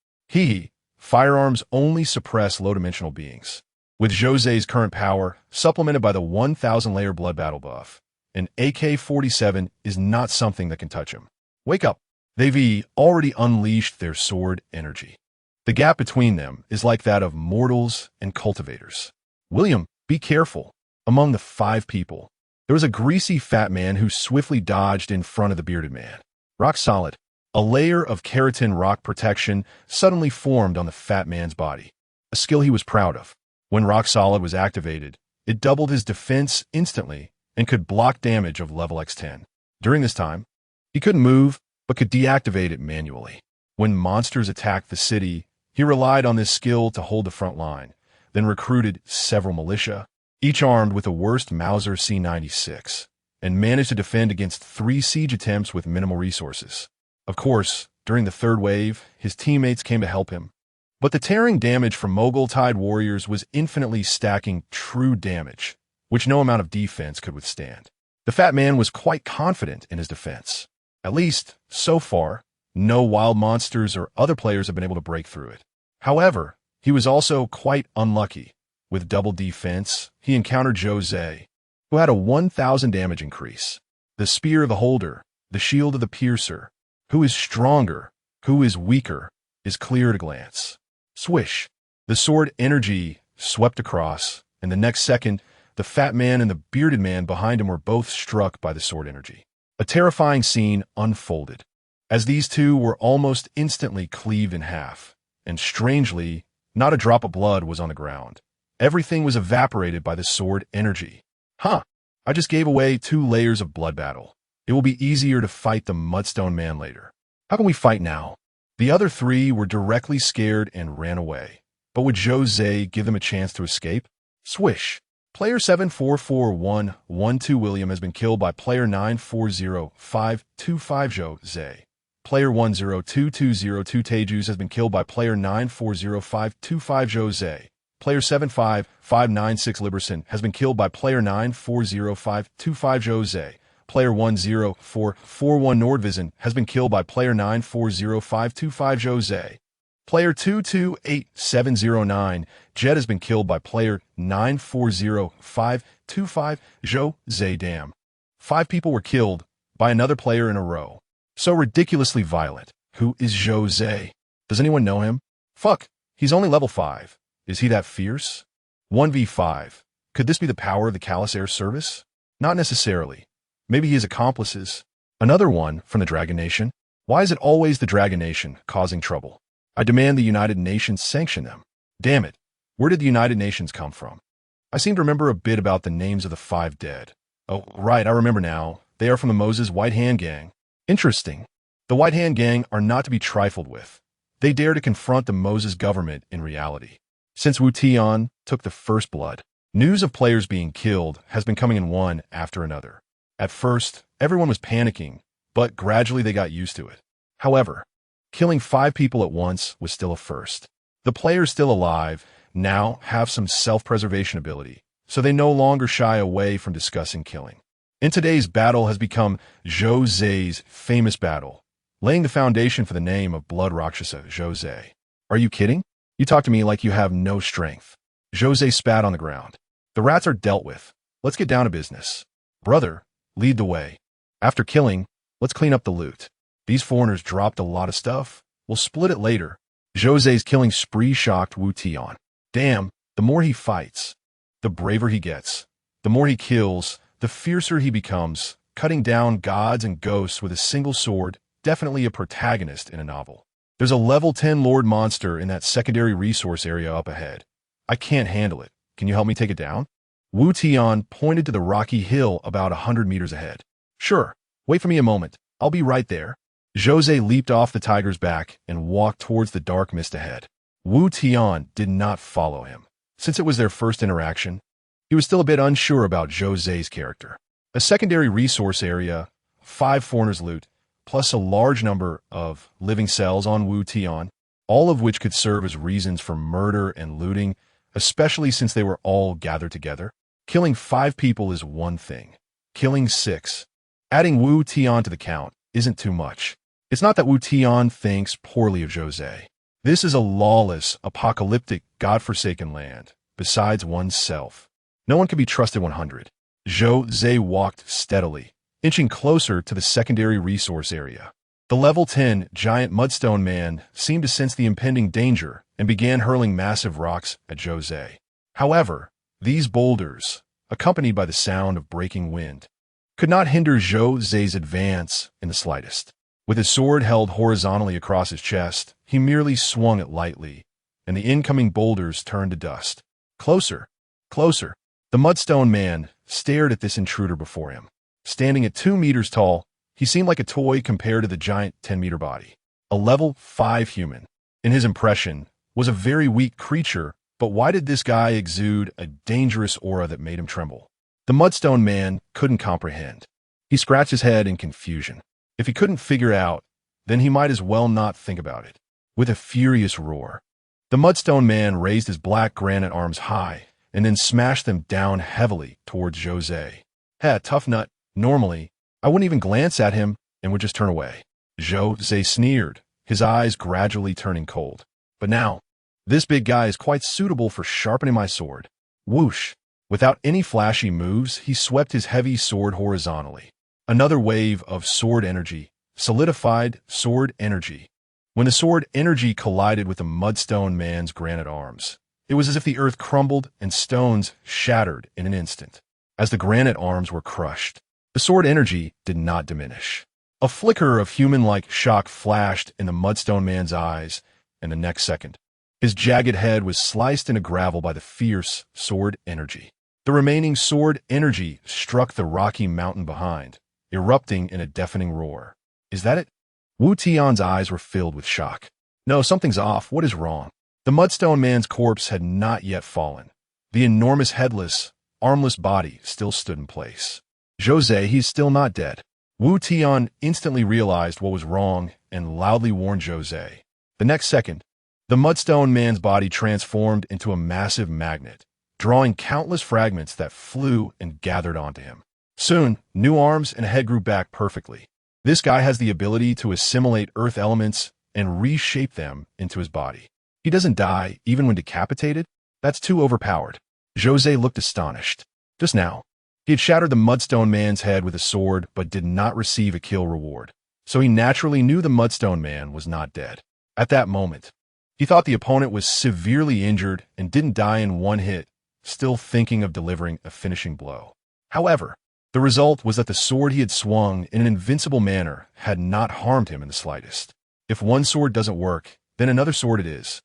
Firearms only suppress low-dimensional beings. With Zhou Zai's current power, supplemented by the 1,000-layer blood battle buff, an AK-47 is not something that can touch him. Wake up. They've already unleashed their sword energy. The gap between them is like that of mortals and cultivators. William, be careful. Among the 5 people, there was a greasy fat man who swiftly dodged in front of the bearded man. Rock solid. A layer of keratin rock protection suddenly formed on the fat man's body, a skill he was proud of. When rock solid was activated, it doubled his defense instantly and could block damage of level X10. During this time, he couldn't move, but could deactivate it manually. When monsters attacked the city, he relied on this skill to hold the front line, then recruited several militia, each armed with the worst Mauser C96, and managed to defend against 3 siege attempts with minimal resources. Of course, during the third wave, his teammates came to help him. But the tearing damage from Mogul Tide warriors was infinitely stacking true damage, which no amount of defense could withstand. The fat man was quite confident in his defense. At least, so far, no wild monsters or other players have been able to break through it. However, he was also quite unlucky. With double defense, he encountered Jose, who had a 1,000 damage increase. The spear of the holder, the shield of the piercer. Who is stronger, who is weaker, is clear at a glance. Swish. The sword energy swept across, and the next second, the fat man and the bearded man behind him were both struck by the sword energy. A terrifying scene unfolded, as these two were almost instantly cleaved in half, and strangely, not a drop of blood was on the ground. Everything was evaporated by the sword energy. Huh, I just gave away 2 layers of blood battle. It will be easier to fight the Mudstone Man later. How can we fight now? The other 3 were directly scared and ran away. But would Jose give them a chance to escape? Swish. Player 744112 William has been killed by player 940525 Jose. Player 102202 Tejus has been killed by player 940525 Jose. Player 75596 Liberson has been killed by player 940525 Jose. Player 10441 Nordvision has been killed by player 940525 Jose. Player 228709 Jet has been killed by player 940525 Jose. Damn. 5 people were killed by another player in a row. So ridiculously violent. Who is Jose? Does anyone know him? Fuck, he's only level 5. Is he that fierce? 1v5. Could this be the power of the Callous Air Service? Not necessarily. Maybe he has accomplices. Another one from the Dragon Nation. Why is it always the Dragon Nation causing trouble? I demand the United Nations sanction them. Damn it. Where did the United Nations come from? I seem to remember a bit about the names of the 5 dead. Oh, right, I remember now. They are from the Moses White Hand Gang. Interesting. The White Hand Gang are not to be trifled with. They dare to confront the Moses government in reality. Since Wu Tian took the first blood, news of players being killed has been coming in one after another. At first, everyone was panicking, but gradually they got used to it. However, killing 5 people at once was still a first. The players still alive now have some self-preservation ability, so they no longer shy away from discussing killing. In today's battle has become Jose's famous battle, laying the foundation for the name of Blood Rakshasa, Jose. Are you kidding? You talk to me like you have no strength. Jose spat on the ground. The rats are dealt with. Let's get down to business. Brother, lead the way. After killing, let's clean up the loot. These foreigners dropped a lot of stuff. We'll split it later. Jose's killing spree shocked Wu Tian. Damn, the more he fights, the braver he gets. The more he kills, the fiercer he becomes, cutting down gods and ghosts with a single sword, definitely a protagonist in a novel. There's a level 10 Lord monster in that secondary resource area up ahead. I can't handle it. Can you help me take it down? Wu Tian pointed to the rocky hill about 100 meters ahead. Sure, wait for me a moment. I'll be right there. Jose leaped off the tiger's back and walked towards the dark mist ahead. Wu Tian did not follow him. Since it was their first interaction, he was still a bit unsure about Jose's character. A secondary resource area, 5 foreigners' loot, plus a large number of living cells on Wu Tian, all of which could serve as reasons for murder and looting, especially since they were all gathered together. Killing 5 people is one thing. Killing 6, adding Wu Tian to the count, isn't too much. It's not that Wu Tian thinks poorly of Jose. This is a lawless, apocalyptic, godforsaken land, besides oneself. No one can be trusted 100. Jose walked steadily, inching closer to the secondary resource area. The level 10 giant mudstone man seemed to sense the impending danger and began hurling massive rocks at Jose. However, these boulders, accompanied by the sound of breaking wind, could not hinder Jose's advance in the slightest. With his sword held horizontally across his chest, he merely swung it lightly, and the incoming boulders turned to dust. Closer, closer. The mudstone man stared at this intruder before him. Standing at 2 meters tall, he seemed like a toy compared to the giant 10-meter body. A level 5 human, in his impression, was a very weak creature, but why did this guy exude a dangerous aura that made him tremble? The mudstone man couldn't comprehend. He scratched his head in confusion. If he couldn't figure it out, then he might as well not think about it. With a furious roar, the Mudstone Man raised his black granite arms high and then smashed them down heavily towards Jose. Tough nut. Normally, I wouldn't even glance at him and would just turn away. Jose sneered, his eyes gradually turning cold. But now, this big guy is quite suitable for sharpening my sword. Whoosh! Without any flashy moves, he swept his heavy sword horizontally. Another wave of sword energy, solidified sword energy. When the sword energy collided with the Mudstone Man's granite arms, it was as if the earth crumbled and stones shattered in an instant. As the granite arms were crushed, the sword energy did not diminish. A flicker of human-like shock flashed in the Mudstone Man's eyes, and the next second, his jagged head was sliced into gravel by the fierce sword energy. The remaining sword energy struck the rocky mountain behind, erupting in a deafening roar. Is that it? Wu Tian's eyes were filled with shock. No, something's off. What is wrong? The Mudstone Man's corpse had not yet fallen. The enormous headless, armless body still stood in place. Jose, he's still not dead. Wu Tian instantly realized what was wrong and loudly warned Jose. The next second, the Mudstone Man's body transformed into a massive magnet, drawing countless fragments that flew and gathered onto him. Soon, new arms and a head grew back perfectly. This guy has the ability to assimilate earth elements and reshape them into his body. He doesn't die even when decapitated? That's too overpowered. Jose looked astonished. Just now, he had shattered the Mudstone Man's head with a sword but did not receive a kill reward, so he naturally knew the Mudstone Man was not dead. At that moment, he thought the opponent was severely injured and didn't die in one hit, still thinking of delivering a finishing blow. However, the result was that the sword he had swung in an invincible manner had not harmed him in the slightest. If one sword doesn't work, then another sword it is.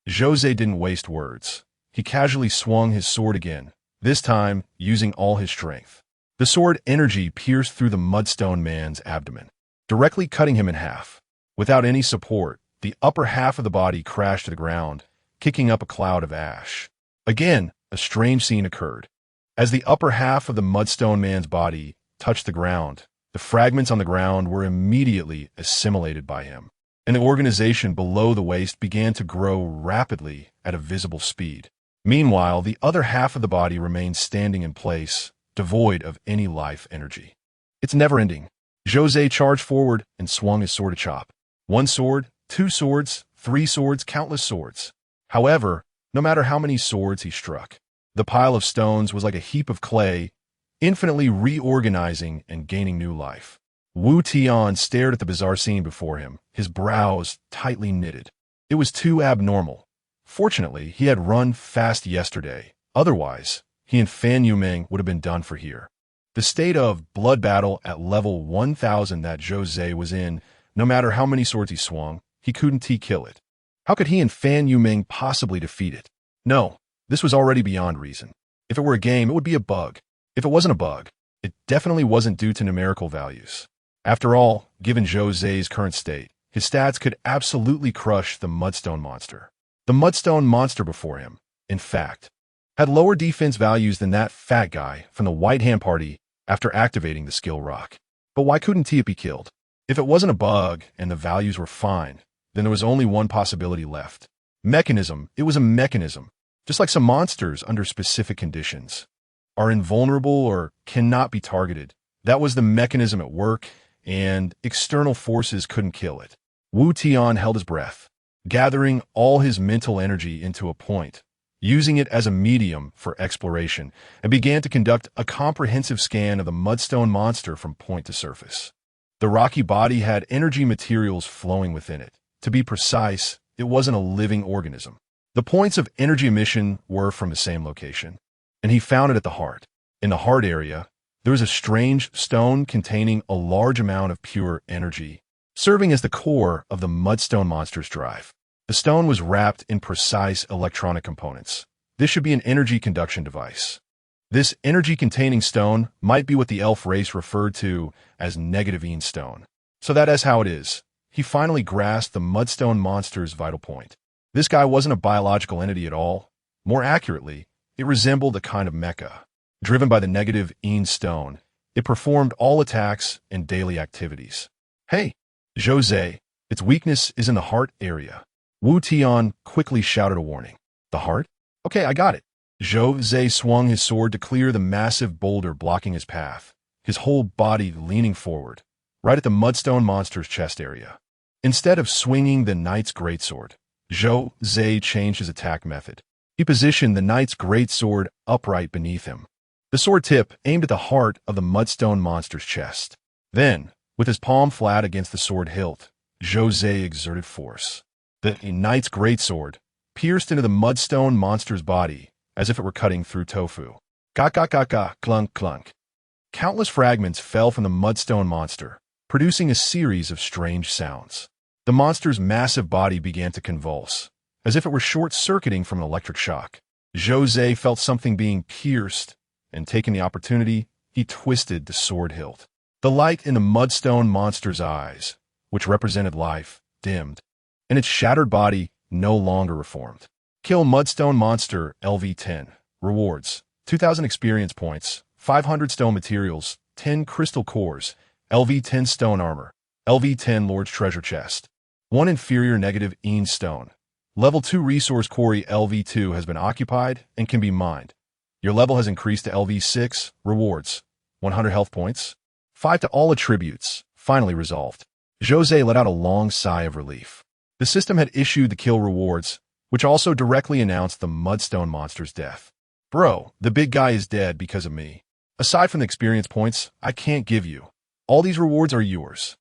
Jose didn't waste words. He casually swung his sword again, this time using all his strength. The sword energy pierced through the Mudstone Man's abdomen, directly cutting him in half. Without any support, the upper half of the body crashed to the ground, kicking up a cloud of ash. Again, a strange scene occurred. As the upper half of the Mudstone Man's body touched the ground, the fragments on the ground were immediately assimilated by him, and the organization below the waist began to grow rapidly at a visible speed. Meanwhile, the other half of the body remained standing in place, devoid of any life energy. It's never-ending. Jose charged forward and swung his sword to chop. One sword, two swords, three swords, countless swords. However, no matter how many swords he struck, the pile of stones was like a heap of clay, infinitely reorganizing and gaining new life. Wu Tian stared at the bizarre scene before him, his brows tightly knitted. It was too abnormal. Fortunately, he had run fast yesterday. Otherwise, he and Fan Yumeng would have been done for here. The state of blood battle at level 1000 that Jose was in, no matter how many swords he swung, he couldn't kill it. How could he and Fan Yumeng possibly defeat it? No, this was already beyond reason. If it were a game, it would be a bug. If it wasn't a bug, it definitely wasn't due to numerical values. After all, given Jose's current state, his stats could absolutely crush the Mudstone Monster. The Mudstone Monster before him, in fact, had lower defense values than that fat guy from the White Hand Party after activating the skill rock. But why couldn't he be killed? If it wasn't a bug and the values were fine, then there was only one possibility left. Mechanism. It was a mechanism. Just like some monsters under specific conditions are invulnerable or cannot be targeted. That was the mechanism at work, and external forces couldn't kill it. Wu Tian held his breath, gathering all his mental energy into a point, using it as a medium for exploration, and began to conduct a comprehensive scan of the Mudstone Monster from point to surface. The rocky body had energy materials flowing within it. To be precise, it wasn't a living organism. The points of energy emission were from the same location, and he found it at the heart. In the heart area, there was a strange stone containing a large amount of pure energy, serving as the core of the Mudstone Monster's drive. The stone was wrapped in precise electronic components. This should be an energy conduction device. This energy-containing stone might be what the elf race referred to as negative-ine stone. So that is how it is. He finally grasped the Mudstone Monster's vital point. This guy wasn't a biological entity at all. More accurately, it resembled a kind of mecha. Driven by the negative-ine stone, It performed all attacks and daily activities. Hey, Jose, its weakness is in the heart area. Wu Tian quickly shouted a warning. The heart? Okay, I got it. Jose swung his sword to clear the massive boulder blocking his path, his whole body leaning forward, right at the mudstone monster's chest area. Instead of swinging the knight's greatsword, Jose changed his attack method. He positioned the knight's greatsword upright beneath him. The sword tip aimed at the heart of the mudstone monster's chest. Then, with his palm flat against the sword hilt, Jose exerted force. The knight's greatsword pierced into the mudstone monster's body as if it were cutting through tofu. Ga, clunk, clunk. Countless fragments fell from the mudstone monster, producing a series of strange sounds. The monster's massive body began to convulse, as if it were short-circuiting from an electric shock. Jose felt something being pierced, and taking the opportunity, he twisted the sword hilt. The light in the mudstone monster's eyes, which represented life, dimmed, and its shattered body no longer reformed. Kill Mudstone Monster LV10. Rewards: 2,000 experience points, 500 stone materials, 10 crystal cores, LV10 stone armor, LV10 Lord's Treasure Chest, 1 inferior negative Een stone. Level 2 resource quarry LV2 has been occupied and can be mined. Your level has increased to LV6. Rewards: 100 health points, 5 to all attributes. Finally resolved. Jose let out a long sigh of relief. The system had issued the kill rewards, which also directly announced the mudstone monster's death. Bro, the big guy is dead because of me. Aside from the experience points, I can't give you. All these rewards are yours.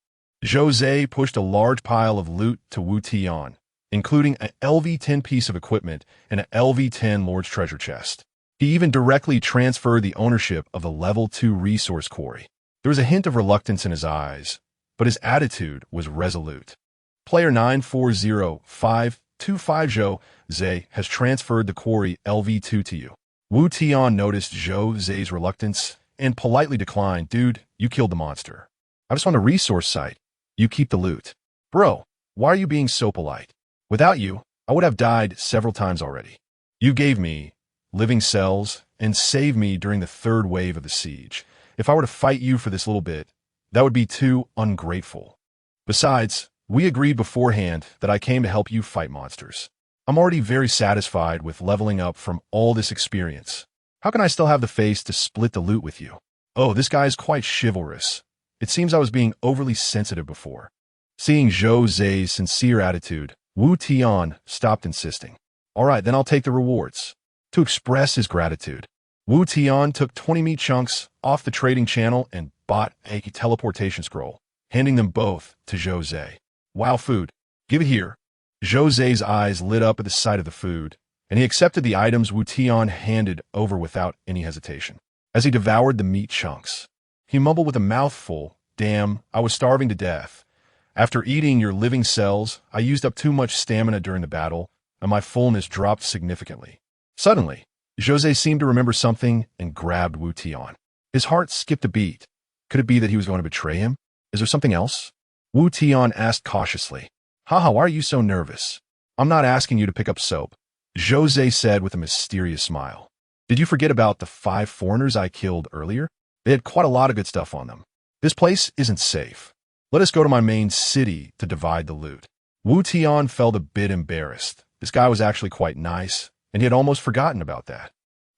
Jose pushed a large pile of loot to Wu Tian, including an LV10 piece of equipment and an LV10 Lord's Treasure Chest. He even directly transferred the ownership of the Level 2 resource quarry. There was a hint of reluctance in his eyes, but his attitude was resolute. Player 940-525 Jose has transferred the quarry LV2 to you. Wu Tian noticed Jose's reluctance and politely declined. Dude, you killed the monster. I just want a resource site. You keep the loot. Bro, why are you being so polite? Without you, I would have died several times already. You gave me living cells and saved me during the third wave of the siege. If I were to fight you for this little bit, that would be too ungrateful. Besides, we agreed beforehand that I came to help you fight monsters. I'm already very satisfied with leveling up from all this experience. How can I still have the face to split the loot with you? Oh, this guy is quite chivalrous. It seems I was being overly sensitive before. Seeing Jose's sincere attitude, Wu Tian stopped insisting. All right, then I'll take the rewards. To express his gratitude, Wu Tian took 20 meat chunks off the trading channel and bought a teleportation scroll, handing them both to Jose. Wow, food. Give it here. Jose's eyes lit up at the sight of the food, and he accepted the items Wu Tian handed over without any hesitation. As he devoured the meat chunks, he mumbled with a mouthful, "Damn, I was starving to death. After eating your living cells, I used up too much stamina during the battle, and my fullness dropped significantly." Suddenly, Jose seemed to remember something and grabbed Wu Tian. His heart skipped a beat. Could it be that he was going to betray him? Is there something else? Wu Tian asked cautiously. Haha, why are you so nervous? I'm not asking you to pick up soap, Jose said with a mysterious smile. Did you forget about the 5 foreigners I killed earlier? They had quite a lot of good stuff on them. This place isn't safe. Let us go to my main city to divide the loot. Wu Tian felt a bit embarrassed. This guy was actually quite nice, and he had almost forgotten about that.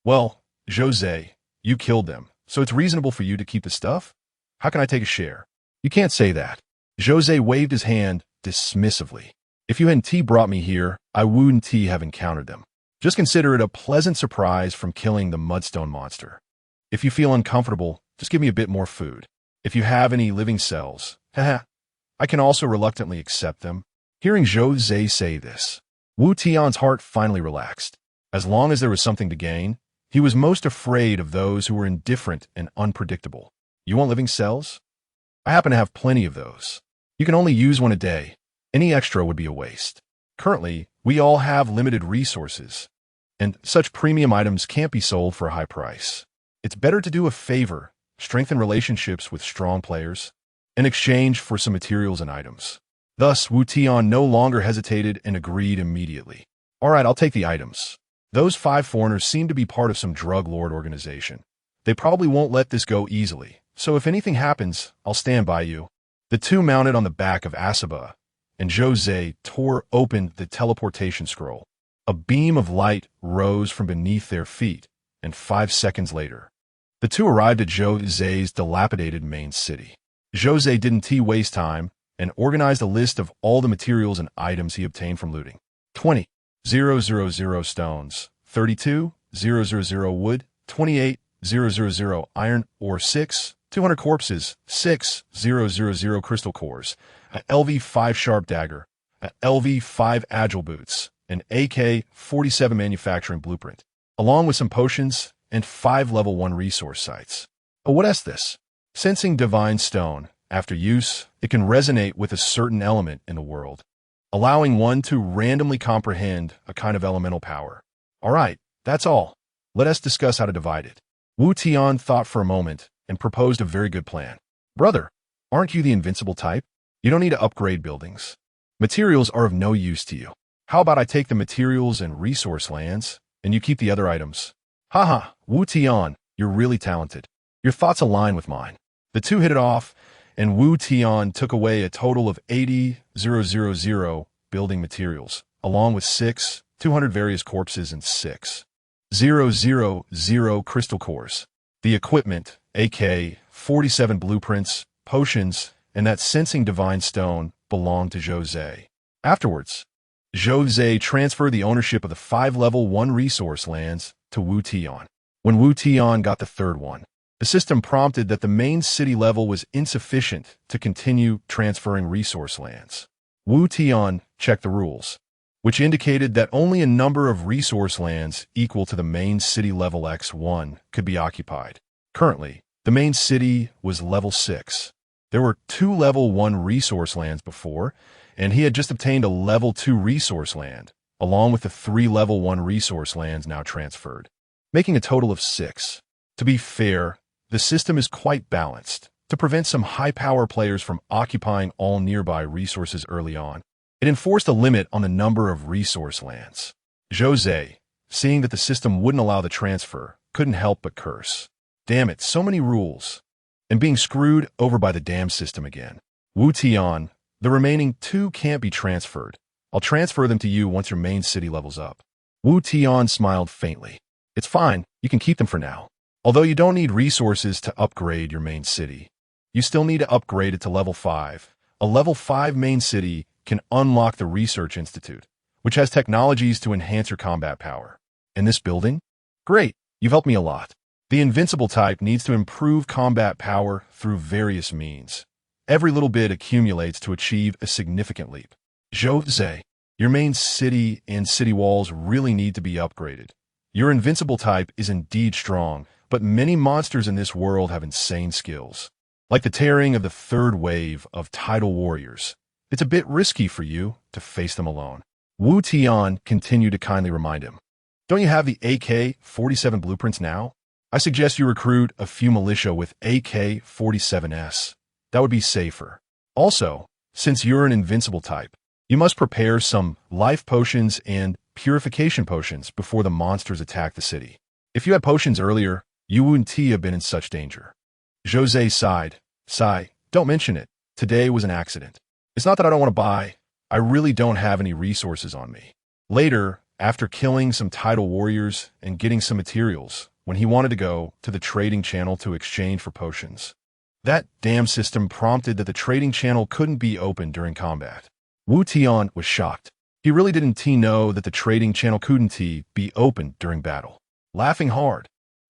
Well, Jose, you killed them, so it's reasonable for you to keep the stuff? How can I take a share? You can't say that. Jose waved his hand dismissively. If you hadn't brought me here, I wouldn't have encountered them. Just consider it a pleasant surprise from killing the mudstone monster. If you feel uncomfortable, just give me a bit more food. If you have any living cells, haha, I can also reluctantly accept them. Hearing Jose say this, Wu Tian's heart finally relaxed. As long as there was something to gain, he was most afraid of those who were indifferent and unpredictable. You want living cells? I happen to have plenty of those. You can only use one a day. Any extra would be a waste. Currently, we all have limited resources, and such premium items can't be sold for a high price. It's better to do a favor, strengthen relationships with strong players, in exchange for some materials and items. Thus, Wu Tian no longer hesitated and agreed immediately. All right, I'll take the items. Those 5 foreigners seem to be part of some drug lord organization. They probably won't let this go easily, so if anything happens, I'll stand by you." The two mounted on the back of Asaba, and Jose tore open the teleportation scroll. A beam of light rose from beneath their feet, and 5 seconds later, the two arrived at Jose's dilapidated main city. Jose didn't waste time and organized a list of all the materials and items he obtained from looting. 20,000 stones, 32,000 wood, 28,000 iron ore, 200 corpses, 6,000 crystal cores, a LV5 sharp dagger, a LV5 agile boots, an AK-47 manufacturing blueprint, along with some potions and 5 level 1 resource sites. Oh, what is this? Sensing divine stone. After use, it can resonate with a certain element in the world, allowing one to randomly comprehend a kind of elemental power. All right, that's all. Let us discuss how to divide it. Wu Tian thought for a moment and proposed a very good plan. Brother, aren't you the invincible type? You don't need to upgrade buildings. Materials are of no use to you. How about I take the materials and resource lands, and you keep the other items? Haha, Wu Tian, you're really talented. Your thoughts align with mine. The two hit it off, and Wu Tian took away a total of 80,000 building materials, along with 200 various corpses and 6,000 crystal cores. The equipment, AK-47 blueprints, potions, and that sensing divine stone belonged to Jose. Afterwards, Jose transferred the ownership of the 5 level 1 resource lands to Wu Tian. When Wu Tian got the third one, the system prompted that the main city level was insufficient to continue transferring resource lands. Wu Tian checked the rules, which indicated that only a number of resource lands equal to the main city level X1 could be occupied. Currently, the main city was level 6. There were 2 level 1 resource lands before, and he had just obtained a level 2 resource land, along with the 3 level 1 resource lands now transferred, making a total of 6. To be fair, the system is quite balanced to prevent some high-power players from occupying all nearby resources early on. It enforced a limit on the number of resource lands. Jose, seeing that the system wouldn't allow the transfer, couldn't help but curse. Damn it, so many rules. And being screwed over by the damn system again. Wu Tian, the remaining 2 can't be transferred. I'll transfer them to you once your main city levels up. Wu Tian smiled faintly. It's fine, you can keep them for now. Although you don't need resources to upgrade your main city, you still need to upgrade it to level 5. A level 5 main city can unlock the Research Institute, which has technologies to enhance your combat power. In this building? Great, you've helped me a lot. The invincible type needs to improve combat power through various means. Every little bit accumulates to achieve a significant leap. Jose, your main city and city walls really need to be upgraded. Your invincible type is indeed strong, but many monsters in this world have insane skills. Like the tearing of the 3rd wave of tidal warriors, it's a bit risky for you to face them alone. Wu Tian continued to kindly remind him. Don't you have the AK-47 blueprints now? I suggest you recruit a few militia with AK-47s. That would be safer. Also, since you're an invincible type, you must prepare some life potions and purification potions before the monsters attack the city. If you had potions earlier, you wouldn't have been in such danger. Jose sighed. Sigh, don't mention it. Today was an accident. It's not that I don't want to buy. I really don't have any resources on me. Later, after killing some tidal warriors and getting some materials, when he wanted to go to the trading channel to exchange for potions, that damn system prompted that the trading channel couldn't be opened during combat. Wu Tian was shocked. He really didn't know that the trading channel couldn't be opened during battle. Laughing hard.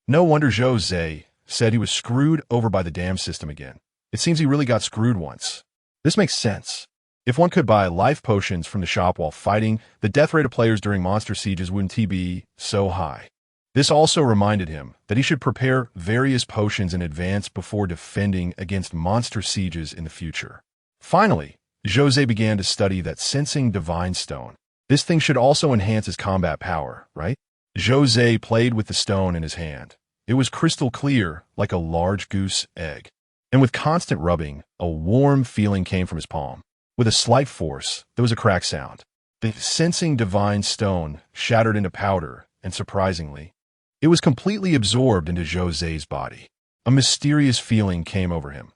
No wonder Jose said he was screwed over by the damn system again. It seems he really got screwed once. This makes sense. If one could buy life potions from the shop while fighting, the death rate of players during monster sieges wouldn't be so high. This also reminded him that he should prepare various potions in advance before defending against monster sieges in the future. Finally, Jose began to study that sensing divine stone. This thing should also enhance his combat power, right? Jose played with the stone in his hand. It was crystal clear, like a large goose egg. And with constant rubbing, a warm feeling came from his palm. With a slight force, there was a crack sound. The sensing divine stone shattered into powder, and surprisingly, it was completely absorbed into Jose's body. A mysterious feeling came over him.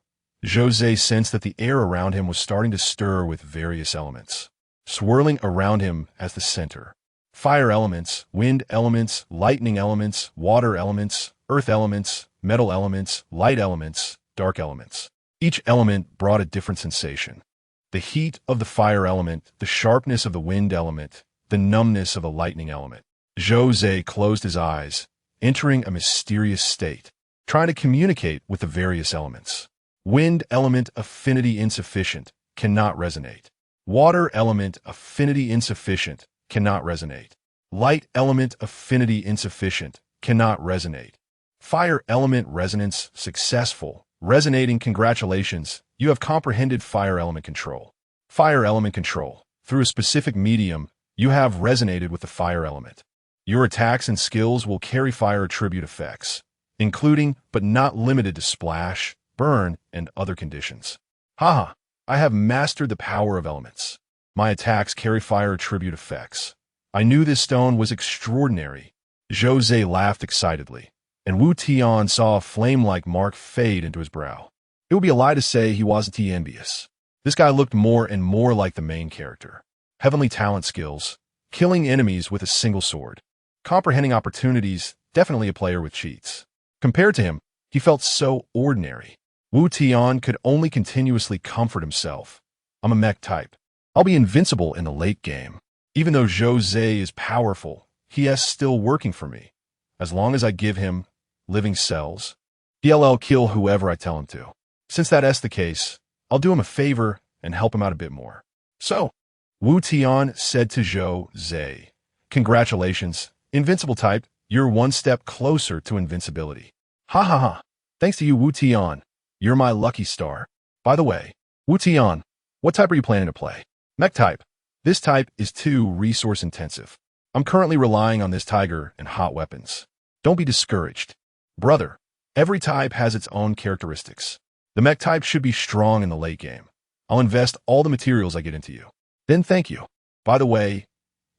Jose sensed that the air around him was starting to stir with various elements, swirling around him as the center. Fire elements, wind elements, lightning elements, water elements, earth elements, metal elements, light elements, dark elements. Each element brought a different sensation. The heat of the fire element, the sharpness of the wind element, the numbness of the lightning element. Jose closed his eyes, entering a mysterious state, trying to communicate with the various elements. Wind element affinity insufficient, cannot resonate. Water element affinity insufficient, cannot resonate. Light element affinity insufficient, cannot resonate. Fire element resonance successful. Resonating, congratulations, you have comprehended fire element control. Fire element control. Through a specific medium, you have resonated with the fire element. Your attacks and skills will carry fire attribute effects, including but not limited to splash, burn, and other conditions. Haha, I have mastered the power of elements. My attacks carry fire attribute effects. I knew this stone was extraordinary. Jose laughed excitedly, and Wu Tian saw a flame-like mark fade into his brow. It would be a lie to say he wasn't envious. This guy looked more and more like the main character. Heavenly talent skills, killing enemies with a single sword. Comprehending opportunities, definitely a player with cheats. Compared to him, he felt so ordinary. Wu Tian could only continuously comfort himself. I'm a mech type. I'll be invincible in the late game. Even though Jose is powerful, he is still working for me. As long as I give him living cells, he'll kill whoever I tell him to. Since that is the case, I'll do him a favor and help him out a bit more. So, Wu Tian said to Jose, congratulations, invincible type, you're one step closer to invincibility. Ha ha ha. Thanks to you, Wu Tian. You're my lucky star. By the way, Wu Tian, what type are you planning to play? Mech type. This type is too resource intensive. I'm currently relying on this tiger and hot weapons. Don't be discouraged. Brother, every type has its own characteristics. The mech type should be strong in the late game. I'll invest all the materials I get into you. Then thank you. By the way,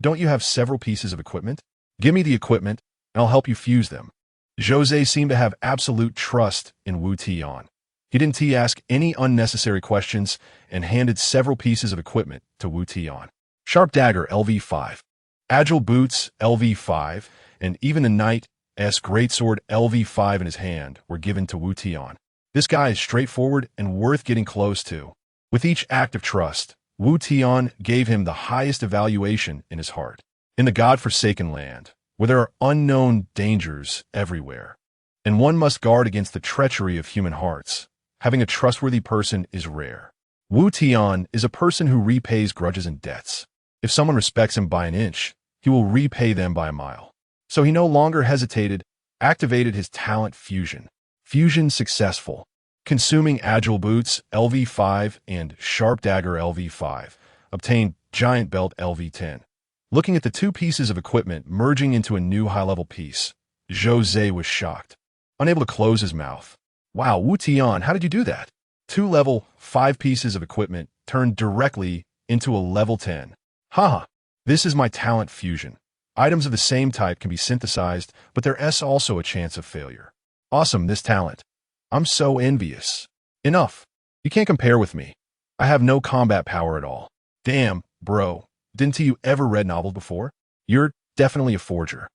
don't you have several pieces of equipment? Give me the equipment, and I'll help you fuse them. Jose seemed to have absolute trust in Wu Tian. He didn't ask any unnecessary questions and handed several pieces of equipment to Wu Tian. Sharp dagger LV5, agile boots LV5, and even a knight's greatsword LV5 in his hand were given to Wu Tian. This guy is straightforward and worth getting close to. With each act of trust, Wu Tian gave him the highest evaluation in his heart. In the God-forsaken land, where there are unknown dangers everywhere, and one must guard against the treachery of human hearts, having a trustworthy person is rare. Wu Tian is a person who repays grudges and debts. If someone respects him by an inch, he will repay them by a mile. So he no longer hesitated, activated his talent fusion. Fusion successful. Consuming agile boots LV5 and sharp dagger LV5, obtained giant belt LV10. Looking at the two pieces of equipment merging into a new high-level piece, Jose was shocked, unable to close his mouth. Wow, Wu Tian, how did you do that? 2 level 5 pieces of equipment turned directly into a level 10. Haha, this is my talent fusion. Items of the same type can be synthesized, but there is also a chance of failure. Awesome, this talent. I'm so envious. Enough. You can't compare with me. I have no combat power at all. Damn, bro. Didn't you ever read novels before? You're definitely a forger.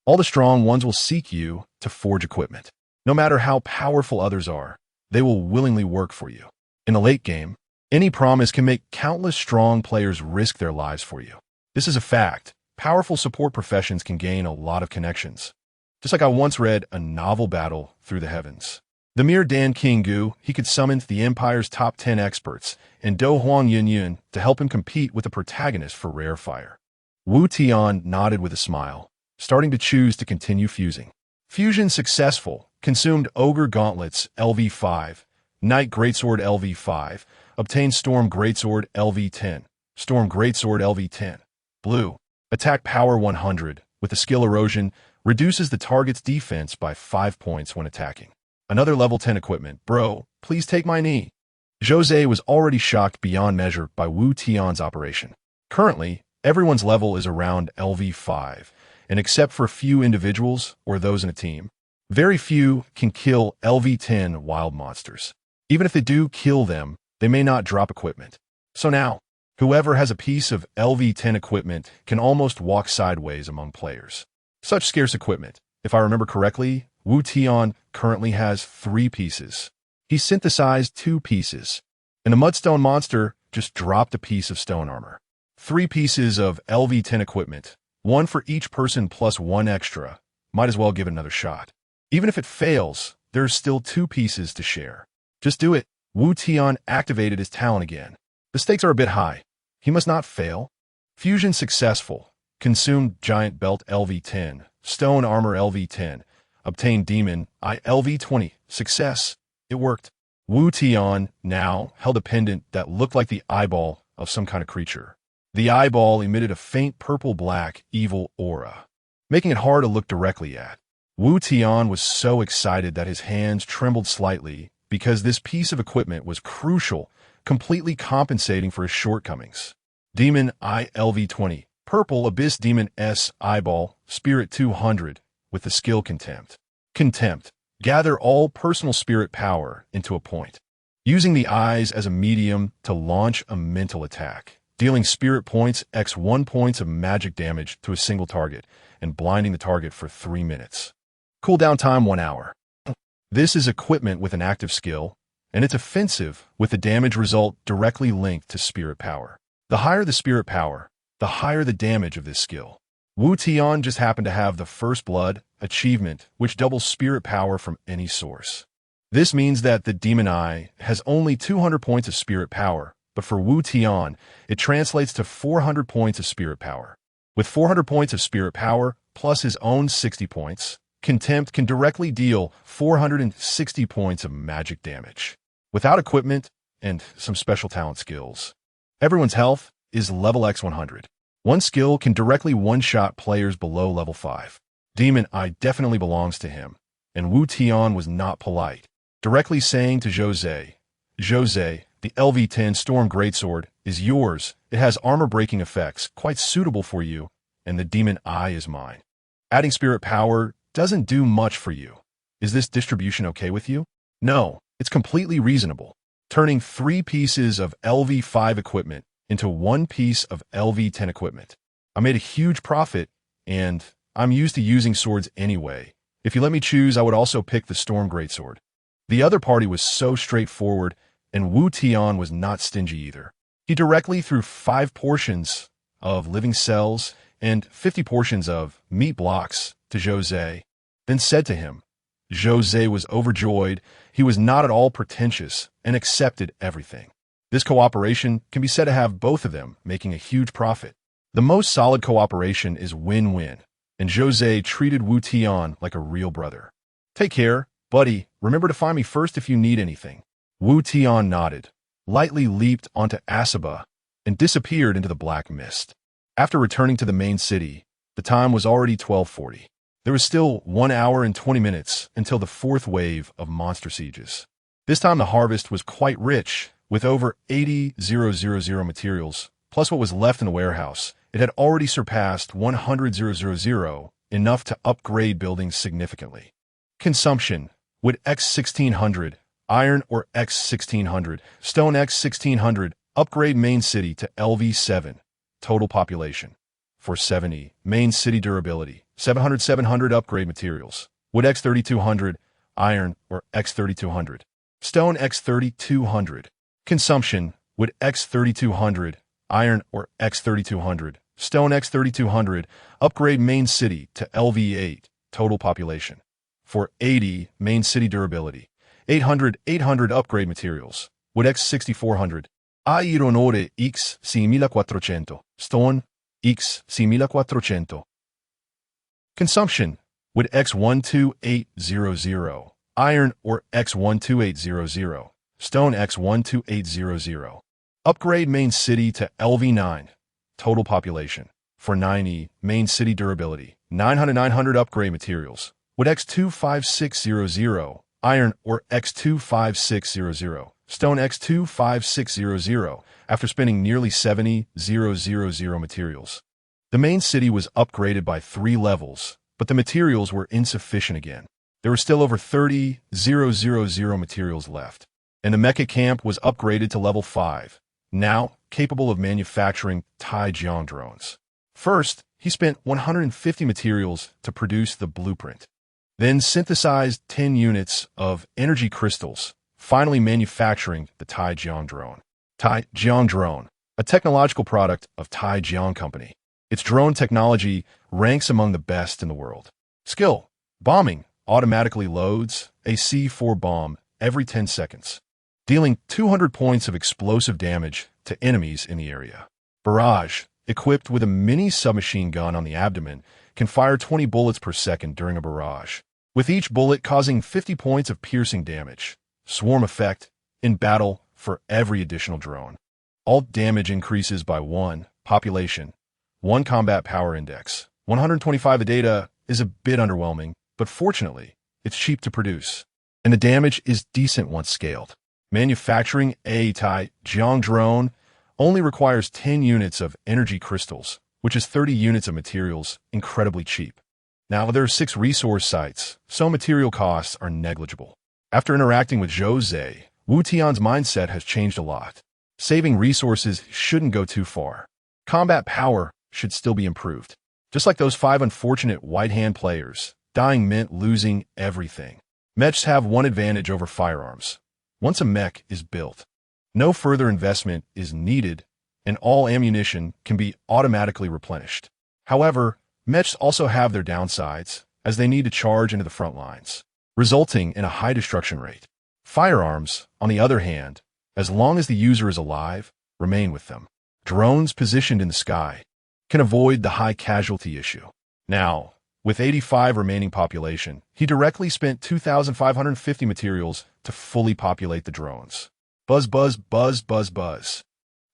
All the strong ones will seek you to forge equipment. No matter how powerful others are, they will willingly work for you. In the late game, any promise can make countless strong players risk their lives for you. This is a fact. Powerful support professions can gain a lot of connections. Just like I once read a novel battle through the heavens. The mere Dan King-gu, he could summon the Empire's top 10 experts and Do Huang Yunyun to help him compete with the protagonist for rare fire. Wu Tian nodded with a smile, starting to choose to continue fusing. Fusion successful. Consumed Ogre Gauntlets LV5, Knight Greatsword LV5, obtained Storm Greatsword LV10, Storm Greatsword LV10. Blue. Attack Power 100, with the skill Erosion, reduces the target's defense by 5 points when attacking. Another level 10 equipment. Bro, please take my knee. Jose was already shocked beyond measure by Wu Tian's operation. Currently, everyone's level is around LV5, and except for a few individuals or those in a team, Very few can kill LV-10 wild monsters. Even if they do kill them, they may not drop equipment. So now, whoever has a piece of LV-10 equipment can almost walk sideways among players. Such scarce equipment. If I remember correctly, Wu Tian currently has 3 pieces. He synthesized 2 pieces, and the Mudstone monster just dropped a piece of stone armor. 3 pieces of LV-10 equipment, 1 for each person plus 1 extra. Might as well give it another shot. Even if it fails, there's still 2 pieces to share. Just do it. Wu Tian activated his talent again. The stakes are a bit high. He must not fail. Fusion successful. Consumed giant belt LV-10. Stone armor LV-10. Obtained demon eye LV-20. Success. It worked. Wu Tian now held a pendant that looked like the eyeball of some kind of creature. The eyeball emitted a faint purple-black evil aura, making it hard to look directly at. Wu Tian was so excited that his hands trembled slightly because this piece of equipment was crucial, completely compensating for his shortcomings. Demon Eye LV-20. Purple Abyss Demon S Eyeball, Spirit 200, with the skill Contempt. Contempt. Gather all personal spirit power into a point, using the eyes as a medium to launch a mental attack, dealing spirit points x 1 points of magic damage to a single target, and blinding the target for 3 minutes. Cooldown time 1 hour. This is equipment with an active skill, and it's offensive with the damage result directly linked to spirit power. The higher the spirit power, the higher the damage of this skill. Wu Tian just happened to have the First Blood achievement, which doubles spirit power from any source. This means that the Demon Eye has only 200 points of spirit power, but for Wu Tian, it translates to 400 points of spirit power. With 400 points of spirit power, plus his own 60 points, Contempt can directly deal 460 points of magic damage, without equipment and some special talent skills. Everyone's health is level X 100. One skill can directly one-shot players below level 5. Demon Eye definitely belongs to him, and Wu Tian was not polite, directly saying to Jose, the LV-10 Storm Greatsword is yours. It has armor-breaking effects, quite suitable for you, and the Demon Eye is mine. Adding spirit power doesn't do much for you. Is this distribution okay with you? No, it's completely reasonable. Turning 3 pieces of LV-5 equipment into 1 piece of LV-10 equipment. I made a huge profit, and I'm used to using swords anyway. If you let me choose, I would also pick the Storm Greatsword. The other party was so straightforward, and Wu Tian was not stingy either. He directly threw 5 portions of living cells and 50 portions of meat blocks to Jose, then said to him. Jose was overjoyed. He was not at all pretentious and accepted everything. This cooperation can be said to have both of them making a huge profit. The most solid cooperation is win-win, and Jose treated Wu Tian like a real brother. Take care, buddy. Remember to find me first if you need anything. Wu Tian nodded, lightly leaped onto Asaba, and disappeared into the black mist. After returning to the main city, the time was already 12:40. There was still 1 hour and 20 minutes until the 4th wave of monster sieges. This time the harvest was quite rich, with over 80,000 materials, plus what was left in the warehouse. It had already surpassed 100,000, enough to upgrade buildings significantly. Consumption: wood X 1600, iron or X 1600, stone X 1600, upgrade main city to LV7, total population. 470, main city durability, 700 upgrade materials, wood X 3200, iron or X 3200, stone X 3200. Consumption: wood X 3200, iron or X 3200, stone X 3200, upgrade main city to LV8, total population. 480, main city durability, 800 upgrade materials, wood X 6400, iron ore X 6400, stone X 6400. Consumption: wood X 12800, iron or X 12800, stone X 12800. Upgrade main city to LV9, total population. 490, main city durability, 900 upgrade materials, wood X 25600, iron or X 25600, stone X 25600, after spending nearly 70,000 materials. The main city was upgraded by 3 levels, but the materials were insufficient again. there were still over 30,000 materials left, and the Mecha camp was upgraded to level 5, now capable of manufacturing Taijiang drones. First, he spent 150 materials to produce the blueprint, then synthesized 10 units of energy crystals, finally manufacturing the Taijiang drone. Taijiang drone, a technological product of Taijiang Company. Its drone technology ranks among the best in the world. Skill: bombing automatically loads a C4 bomb every 10 seconds, dealing 200 points of explosive damage to enemies in the area. Barrage, equipped with a mini submachine gun on the abdomen, can fire 20 bullets per second during a barrage, with each bullet causing 50 points of piercing damage. Swarm effect, in battle for every additional drone. Alt damage increases by 1, population, 1 combat power index. 125. The data is a bit underwhelming, but fortunately, it's cheap to produce, and the damage is decent once scaled. Manufacturing a Taijiang drone only requires 10 units of energy crystals, which is 30 units of materials, incredibly cheap. Now, there are 6 resource sites, so material costs are negligible. After interacting with Jose, Wu Tian's mindset has changed a lot. Saving resources shouldn't go too far. Combat power should still be improved. Just like those 5 unfortunate white-hand players, dying meant losing everything. Mechs have one advantage over firearms. Once a mech is built, no further investment is needed, and all ammunition can be automatically replenished. However, mechs also have their downsides, as they need to charge into the front lines, resulting in a high destruction rate. Firearms, on the other hand, as long as the user is alive, remain with them. Drones positioned in the sky can avoid the high casualty issue. Now, with 85 remaining population, he directly spent 2,550 materials to fully populate the drones. Buzz, buzz, buzz, buzz, buzz.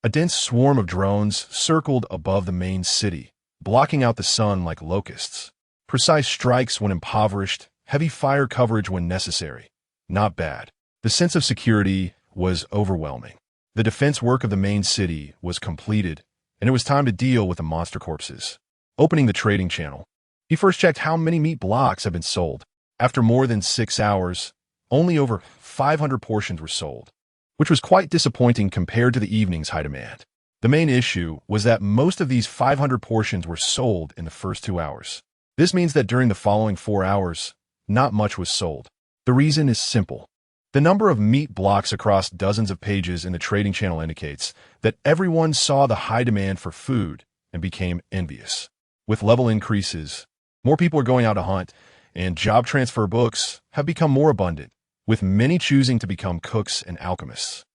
A dense swarm of drones circled above the main city, blocking out the sun like locusts. Precise strikes when impoverished, heavy fire coverage when necessary. Not bad. The sense of security was overwhelming. The defense work of the main city was completed, and it was time to deal with the monster corpses. Opening the trading channel, he first checked how many meat blocks have been sold. After more than 6 hours, only over 500 portions were sold, which was quite disappointing compared to the evening's high demand. The main issue was that most of these 500 portions were sold in the first 2 hours. This means that during the following 4 hours, not much was sold. The reason is simple. The number of meat blocks across dozens of pages in the trading channel indicates that everyone saw the high demand for food and became envious. With level increases, more people are going out to hunt, and job transfer books have become more abundant, with many choosing to become cooks and alchemists.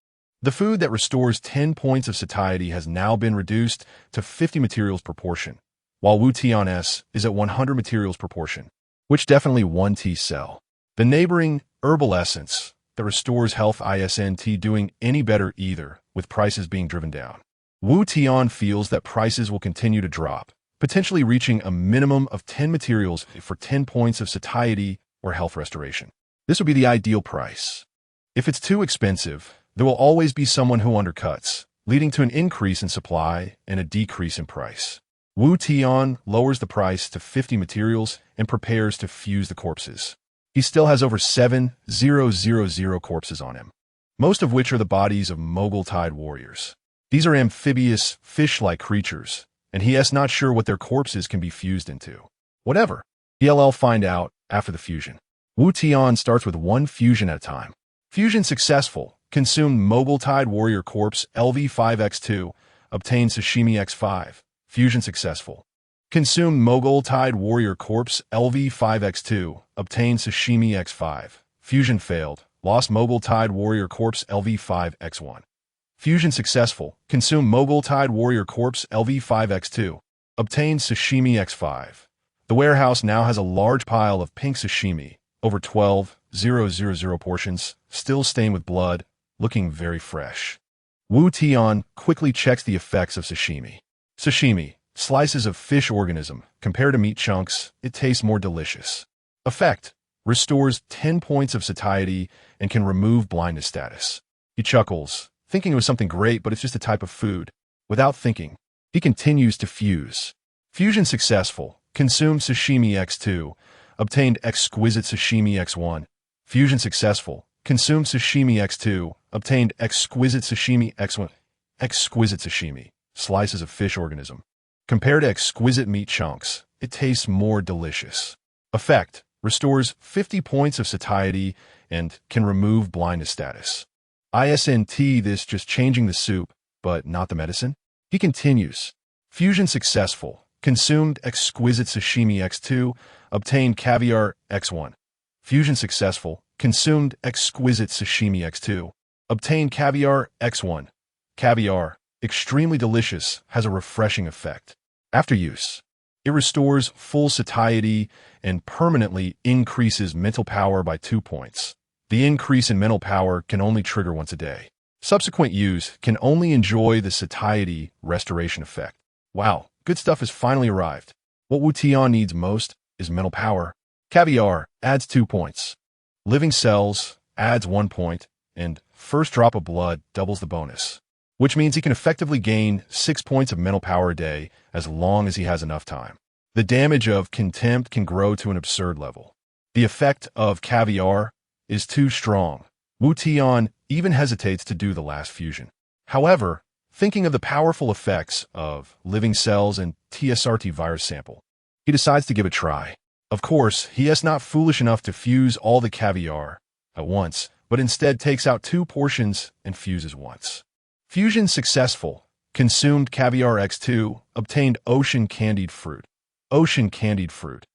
The food that restores 10 points of satiety has now been reduced to 50 materials per portion, while Wu Tian's is at 100 materials per portion, which definitely 1T sell. The neighboring herbal essence that restores health isn't doing any better either, with prices being driven down. Wu Tian feels that prices will continue to drop, potentially reaching a minimum of 10 materials for 10 points of satiety or health restoration. This would be the ideal price. If it's too expensive, there will always be someone who undercuts, leading to an increase in supply and a decrease in price. Wu Tian lowers the price to 50 materials and prepares to fuse the corpses. He still has over 7,000 corpses on him, most of which are the bodies of Mogul Tide warriors. These are amphibious, fish-like creatures, and he is not sure what their corpses can be fused into. Whatever. He'll find out after the fusion. Wu Tian starts with 1 fusion at a time. Fusion successful. Consumed Mogul Tide warrior corpse LV5X2. Obtained Sashimi X5. Fusion successful. Consumed Mogul Tide warrior corpse LV5X2. Obtained Sashimi X5. Fusion failed. Lost Mogul Tide warrior corpse LV5X1. Fusion successful. Consumed Mogul Tide warrior corpse LV5X2. Obtained Sashimi X5. The warehouse now has a large pile of pink sashimi, over 12,000 portions, still stained with blood, looking very fresh. Wu Tian quickly checks the effects of sashimi. Sashimi, slices of fish organism. Compared to meat chunks, it tastes more delicious. Effect, restores 10 points of satiety and can remove blindness status. He chuckles, thinking it was something great, but it's just a type of food. Without thinking, he continues to fuse. Fusion successful. Consumed Sashimi X2. obtained exquisite sashimi X1. Fusion successful. Consumed sashimi X2, obtained exquisite sashimi X1. Exquisite sashimi, slices of fish organism. Compared to exquisite meat chunks, it tastes more delicious. Effect, restores 50 points of satiety and can remove blindness status. ISNT this just changing the soup, but not the medicine? He continues. Fusion successful. Consumed exquisite sashimi X2, obtained caviar X1. Fusion successful. Consumed exquisite sashimi X2, obtained caviar X1. Caviar, extremely delicious, has a refreshing effect. After use, it restores full satiety and permanently increases mental power by 2 points. The increase in mental power can only trigger once a day. Subsequent use can only enjoy the satiety restoration effect. Wow, good stuff has finally arrived. What Wu Tian needs most is mental power. Caviar adds 2 points. Living cells adds 1 point, and first drop of blood doubles the bonus, which means he can effectively gain 6 points of mental power a day as long as he has enough time. The damage of contempt can grow to an absurd level. The effect of caviar is too strong. Wu Tian even hesitates to do the last fusion. However, thinking of the powerful effects of living cells and TSRT virus sample, he decides to give it a try. Of course, he is not foolish enough to fuse all the caviar at once, but instead takes out 2 portions and fuses once. Fusion successful. Consumed caviar X2, obtained ocean candied fruit. Ocean candied fruit,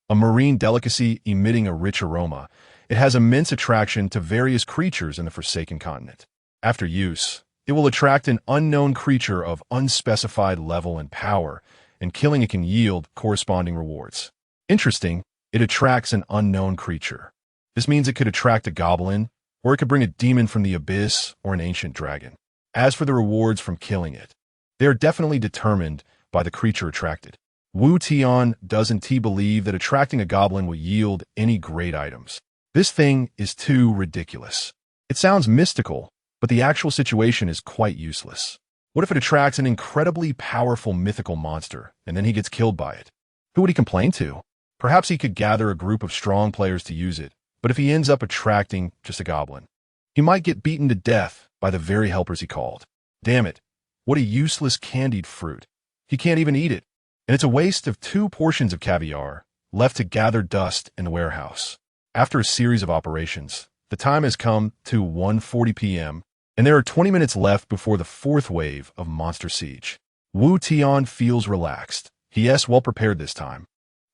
a marine delicacy emitting a rich aroma. It has immense attraction to various creatures in the Forsaken Continent. After use, it will attract an unknown creature of unspecified level and power, and killing it can yield corresponding rewards. Interesting, it attracts an unknown creature. This means it could attract a goblin, or it could bring a demon from the abyss or an ancient dragon. As for the rewards from killing it, they are definitely determined by the creature attracted. Wu Tian doesn't believe that attracting a goblin will yield any great items. This thing is too ridiculous. It sounds mystical, but the actual situation is quite useless. What if it attracts an incredibly powerful mythical monster, and then he gets killed by it? Who would he complain to? Perhaps he could gather a group of strong players to use it, but if he ends up attracting just a goblin, he might get beaten to death by the very helpers he called. Damn it, what a useless candied fruit. He can't even eat it, and it's a waste of 2 portions of caviar left to gather dust in the warehouse. After a series of operations, the time has come to 1:40 p.m., and there are 20 minutes left before the 4th wave of Monster Siege. Wu Tian feels relaxed. He is well prepared this time.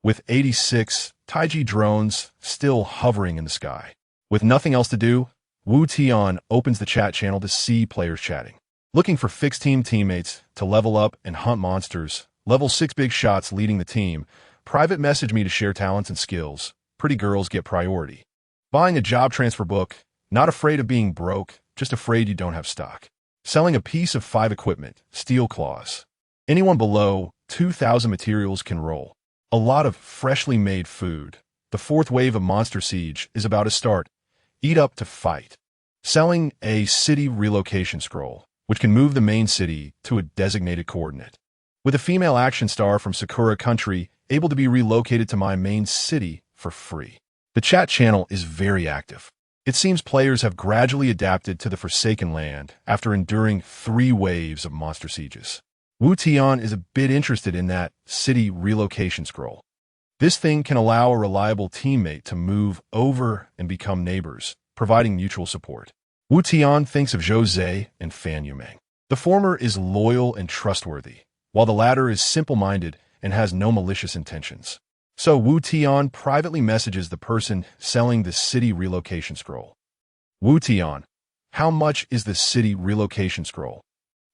With 86 Taiji drones still hovering in the sky. With nothing else to do, Wu Tian opens the chat channel to see players chatting. Looking for fixed team teammates to level up and hunt monsters. Level 6 big shots leading the team. Private message me to share talents and skills. Pretty girls get priority. Buying a job transfer book. Not afraid of being broke, just afraid you don't have stock. Selling a piece of 5 equipment. Steel claws. Anyone below 2,000 materials can roll. A lot of freshly made food. The 4th wave of Monster Siege is about to start. Eat up to fight. Selling a city relocation scroll, which can move the main city to a designated coordinate. With a female action star from Sakura country able to be relocated to my main city for free. The chat channel is very active. It seems players have gradually adapted to the Forsaken Land after enduring 3 waves of Monster Sieges. Wu Tian is a bit interested in that city relocation scroll. This thing can allow a reliable teammate to move over and become neighbors, providing mutual support. Wu Tian thinks of Zhou Zhe and Fan Yumeng. The former is loyal and trustworthy, while the latter is simple-minded and has no malicious intentions. So Wu Tian privately messages the person selling the city relocation scroll. Wu Tian, how much is the city relocation scroll?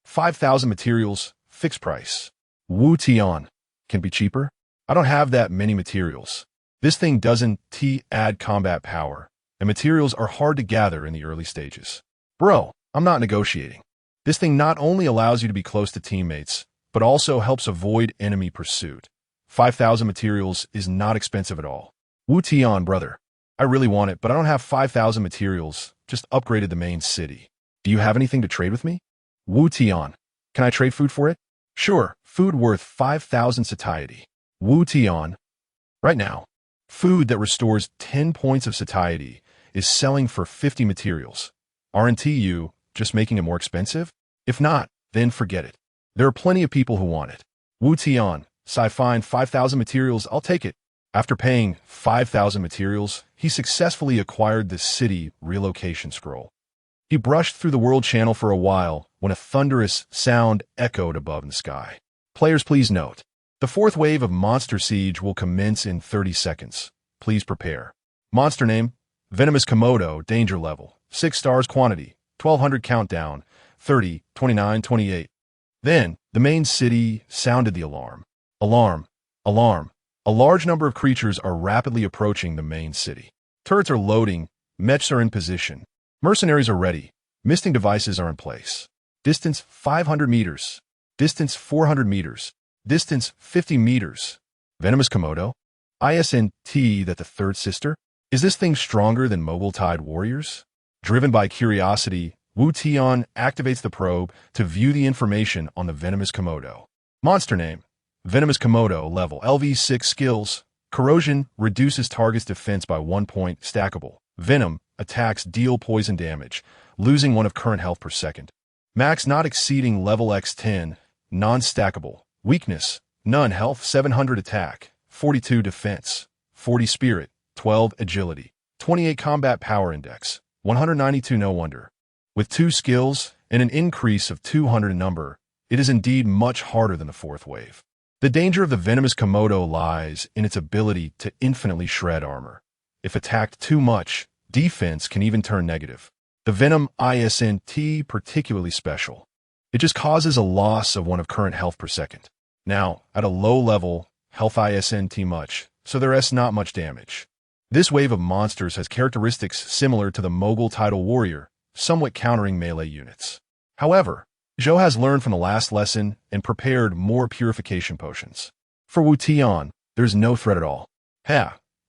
5,000 materials, fixed price. Wu Tian, can be cheaper? I don't have that many materials. This thing doesn't add combat power, and materials are hard to gather in the early stages. Bro, I'm not negotiating. This thing not only allows you to be close to teammates, but also helps avoid enemy pursuit. 5,000 materials is not expensive at all. Wu Tian, brother, I really want it, but I don't have 5,000 materials, just upgraded the main city. Do you have anything to trade with me? Wu Tian, can I trade food for it? Sure, food worth 5,000 satiety. Wu Tian, right now. Food that restores 10 points of satiety is selling for 50 materials. Aren't you just making it more expensive? If not, then forget it. There are plenty of people who want it. Wu Tian, sci-fi 5,000 materials, I'll take it. After paying 5,000 materials, he successfully acquired the city relocation scroll. He brushed through the world channel for a while when a thunderous sound echoed above in the sky. Players, please note, the fourth wave of Monster Siege will commence in 30 seconds. Please prepare. Monster name, Venomous Komodo, danger level, 6 stars quantity, 1200 countdown, 30, 29, 28. Then, the main city sounded the alarm. Alarm, alarm. A large number of creatures are rapidly approaching the main city. Turrets are loading, MECHs are in position. Mercenaries are ready. Misting devices are in place. Distance 500 meters. Distance 400 meters. Distance 50 meters. Venomous Komodo? ISNT that the third sister? Is this thing stronger than Mogul Tide warriors? Driven by curiosity, Wu Tian activates the probe to view the information on the Venomous Komodo. Monster name, Venomous Komodo, level LV6 skills. Corrosion reduces target's defense by 1 point, stackable. Venom attacks deal poison damage, losing 1 of current health per second. Max not exceeding level X10, non-stackable. Weakness, none. Health 700 attack, 42 defense, 40 spirit, 12 agility, 28 combat power index, 192 no wonder. With 2 skills and an increase of 200 in number, it is indeed much harder than the fourth wave. The danger of the Venomous Komodo lies in its ability to infinitely shred armor. If attacked too much, defense can even turn negative. The Venom ISNT particularly special. It just causes a loss of 1 of current health per second. Now, at a low level, health ISNT much, so there is not much damage. This wave of monsters has characteristics similar to the Mogul Tidal Warrior, somewhat countering melee units. However, Zhou has learned from the last lesson and prepared more purification potions. For Wu Tian, there's no threat at all.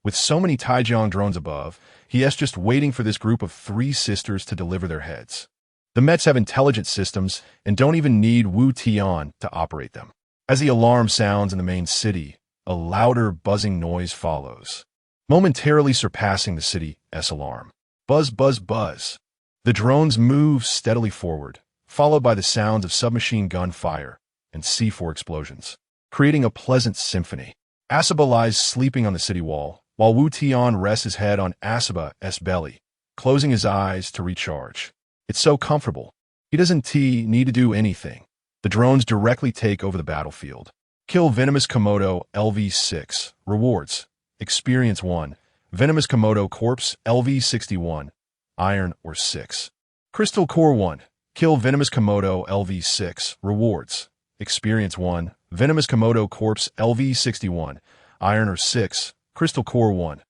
With so many Taijiang drones above, he is just waiting for this group of 3 sisters to deliver their heads. The MECHs have intelligent systems and don't even need Wu Tian to operate them. As the alarm sounds in the main city, a louder buzzing noise follows, momentarily surpassing the city's alarm. Buzz, buzz, buzz. The drones move steadily forward, followed by the sounds of submachine gun fire and C4 explosions, creating a pleasant symphony. Asaba lies sleeping on the city wall, while Wu Tian rests his head on Asaba's belly, closing his eyes to recharge. It's so comfortable. He doesn't need to do anything. The drones directly take over the battlefield. Kill Venomous Komodo LV6. Rewards. Experience 1. Venomous Komodo Corpse LV61. Iron or 6. Crystal Core 1. Kill Venomous Komodo LV6. Rewards. Experience 1. Venomous Komodo Corpse LV61. Iron or 6. Crystal Core 1.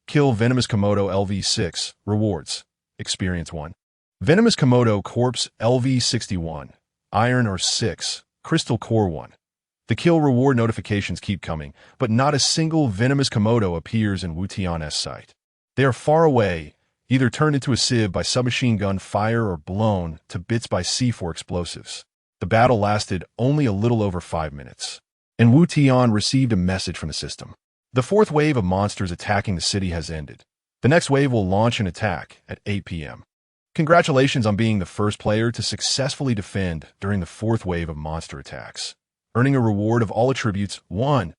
Kill Venomous Komodo LV6. Rewards. Experience 1. Venomous Komodo Corpse LV61. Iron or 6. Crystal Core 1. The kill reward notifications keep coming, but not a single Venomous Komodo appears in Wu Tian's sight. They are far away, either turned into a sieve by submachine gun fire or blown to bits by C4 explosives. The battle lasted only a little over 5 minutes, and Wu Tian received a message from the system. The fourth wave of monsters attacking the city has ended. The next wave will launch an attack at 8 p.m. Congratulations on being the first player to successfully defend during the fourth wave of monster attacks, earning a reward of all attributes 1.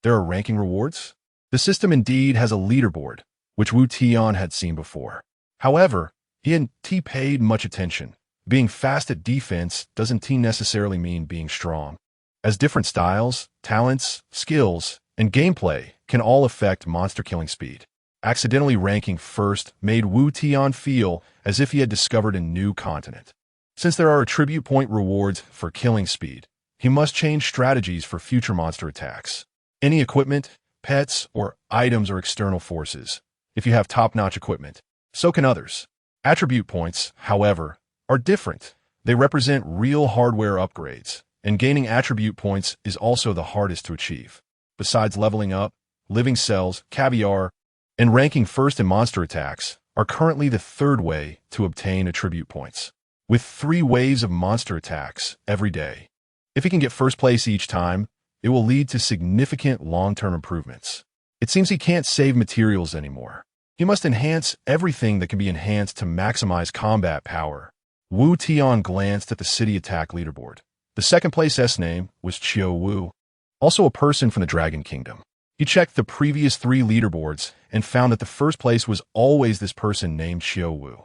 There are ranking rewards? The system indeed has a leaderboard, which Wu Tian had seen before. However, he hadn't paid much attention. Being fast at defense doesn't necessarily mean being strong, as different styles, talents, skills, and gameplay can all affect monster killing speed. Accidentally ranking first made Wu Tian feel as if he had discovered a new continent. Since there are attribute point rewards for killing speed, he must change strategies for future monster attacks. Any equipment, pets, or items are external forces. If you have top-notch equipment, so can others. Attribute points, however, are different. They represent real hardware upgrades, and gaining attribute points is also the hardest to achieve. Besides leveling up, living cells, caviar, and ranking first in monster attacks are currently the third way to obtain attribute points, with 3 waves of monster attacks every day. If he can get first place each time, it will lead to significant long-term improvements. It seems he can't save materials anymore. He must enhance everything that can be enhanced to maximize combat power. Wu Tian glanced at the city attack leaderboard. The second place S name was Qiu Wu, also a person from the Dragon Kingdom. He checked the previous 3 leaderboards and found that the first place was always this person named Qiu Wu.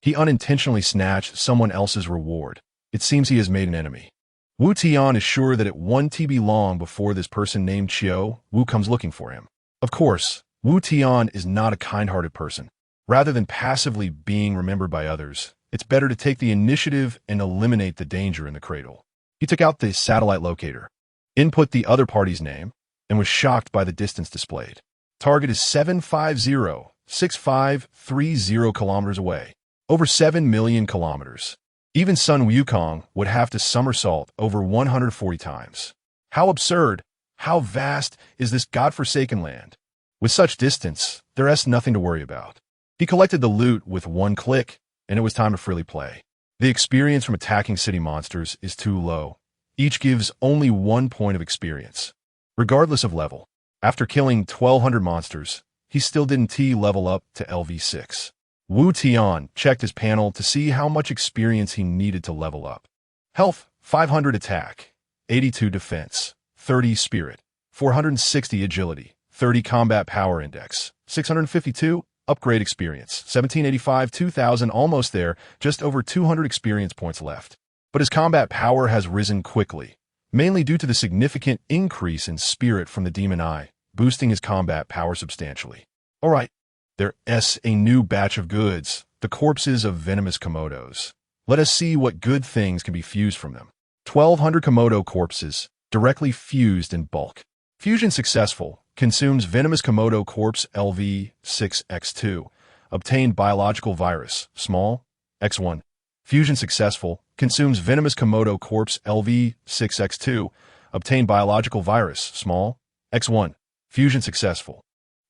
He unintentionally snatched someone else's reward. It seems he has made an enemy. Wu Tian is sure that it won't be long before this person named Qiu Wu comes looking for him. Of course, Wu Tian is not a kind-hearted person. Rather than passively being remembered by others, it's better to take the initiative and eliminate the danger in the cradle. He took out the satellite locator, input the other party's name, and was shocked by the distance displayed. Target is 750-6530 kilometers away, over 7 million kilometers. Even Sun Wukong would have to somersault over 140 times. How absurd, how vast is this godforsaken land? With such distance, there's nothing to worry about. He collected the loot with 1 click, and it was time to freely play. The experience from attacking city monsters is too low. Each gives only 1 point of experience, regardless of level. After killing 1,200 monsters, he still didn't level up to LV6. Wu Tian checked his panel to see how much experience he needed to level up. Health, 500 attack, 82 defense, 30 spirit, 460 agility, 30 combat power index, 652 upgrade experience, 1785, 2000, almost there, just over 200 experience points left. But his combat power has risen quickly, mainly due to the significant increase in spirit from the demon eye, boosting his combat power substantially. Alright, there's a new batch of goods, the corpses of venomous Komodos. Let us see what good things can be fused from them. 1,200 Komodo corpses, directly fused in bulk. Fusion successful, consumes venomous Komodo corpse LV6X2, obtained biological virus, small, X1. Fusion successful, consumes venomous Komodo corpse LV6X2, obtained biological virus, small, X1. Fusion successful.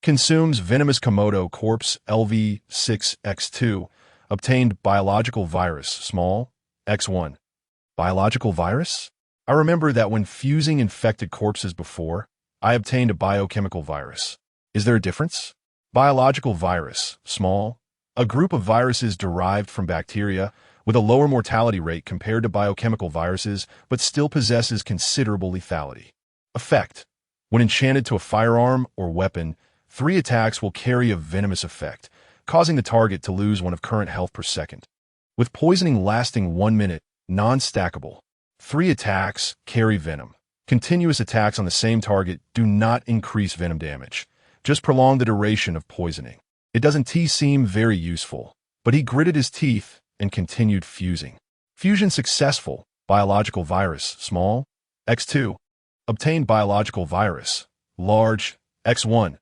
Consumes venomous Komodo corpse LV6X2, obtained biological virus, small, X1. Biological virus? I remember that when fusing infected corpses before, I obtained a biochemical virus. Is there a difference? Biological virus, small, a group of viruses derived from bacteria with a lower mortality rate compared to biochemical viruses, but still possesses considerable lethality. Effect. When enchanted to a firearm or weapon, 3 attacks will carry a venomous effect, causing the target to lose 1 of current health per second. With poisoning lasting 1 minute, non-stackable. 3 attacks carry venom. Continuous attacks on the same target do not increase venom damage, just prolong the duration of poisoning. It doesn't seem very useful, but he gritted his teeth and continued fusing. Fusion successful, biological virus, small, X2. Obtained biological virus, large, X1.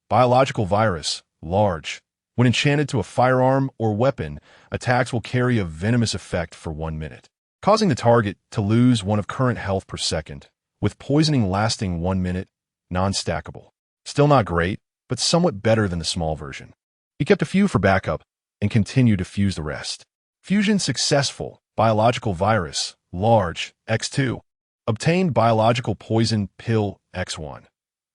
Biological virus, large. When enchanted to a firearm or weapon, attacks will carry a venomous effect for 1 minute, causing the target to lose 1 of current health per second, with poisoning lasting 1 minute, non-stackable. Still not great, but somewhat better than the small version. He kept a few for backup and continued to fuse the rest. Fusion successful, biological virus, large, X2. Obtained biological poison pill, X1.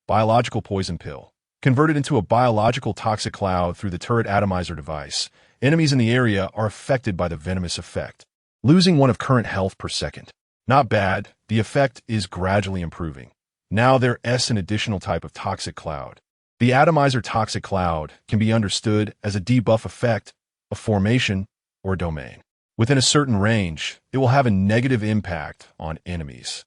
Biological poison pill. Converted into a biological toxic cloud through the turret atomizer device, enemies in the area are affected by the venomous effect, losing 1 of current health per second. Not bad, the effect is gradually improving. Now there's an additional type of toxic cloud. The atomizer toxic cloud can be understood as a debuff effect, a formation, or a domain. Within a certain range, it will have a negative impact on enemies,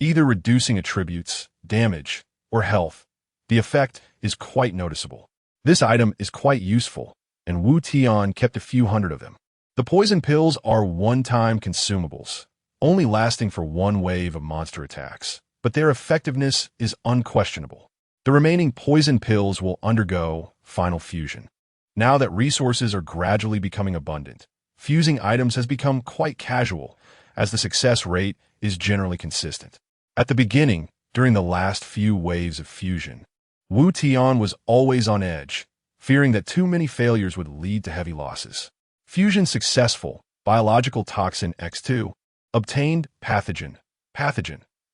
either reducing attributes, damage, or health. The effect is quite noticeable. This item is quite useful, and Wu Tian kept a few hundred of them. The poison pills are one-time consumables, only lasting for 1 wave of monster attacks, but their effectiveness is unquestionable. The remaining poison pills will undergo final fusion. Now that resources are gradually becoming abundant, fusing items has become quite casual, as the success rate is generally consistent. At the beginning, during the last few waves of fusion, Wu Tian was always on edge, fearing that too many failures would lead to heavy losses. Fusion successful, biological toxin X2. Obtained pathogen.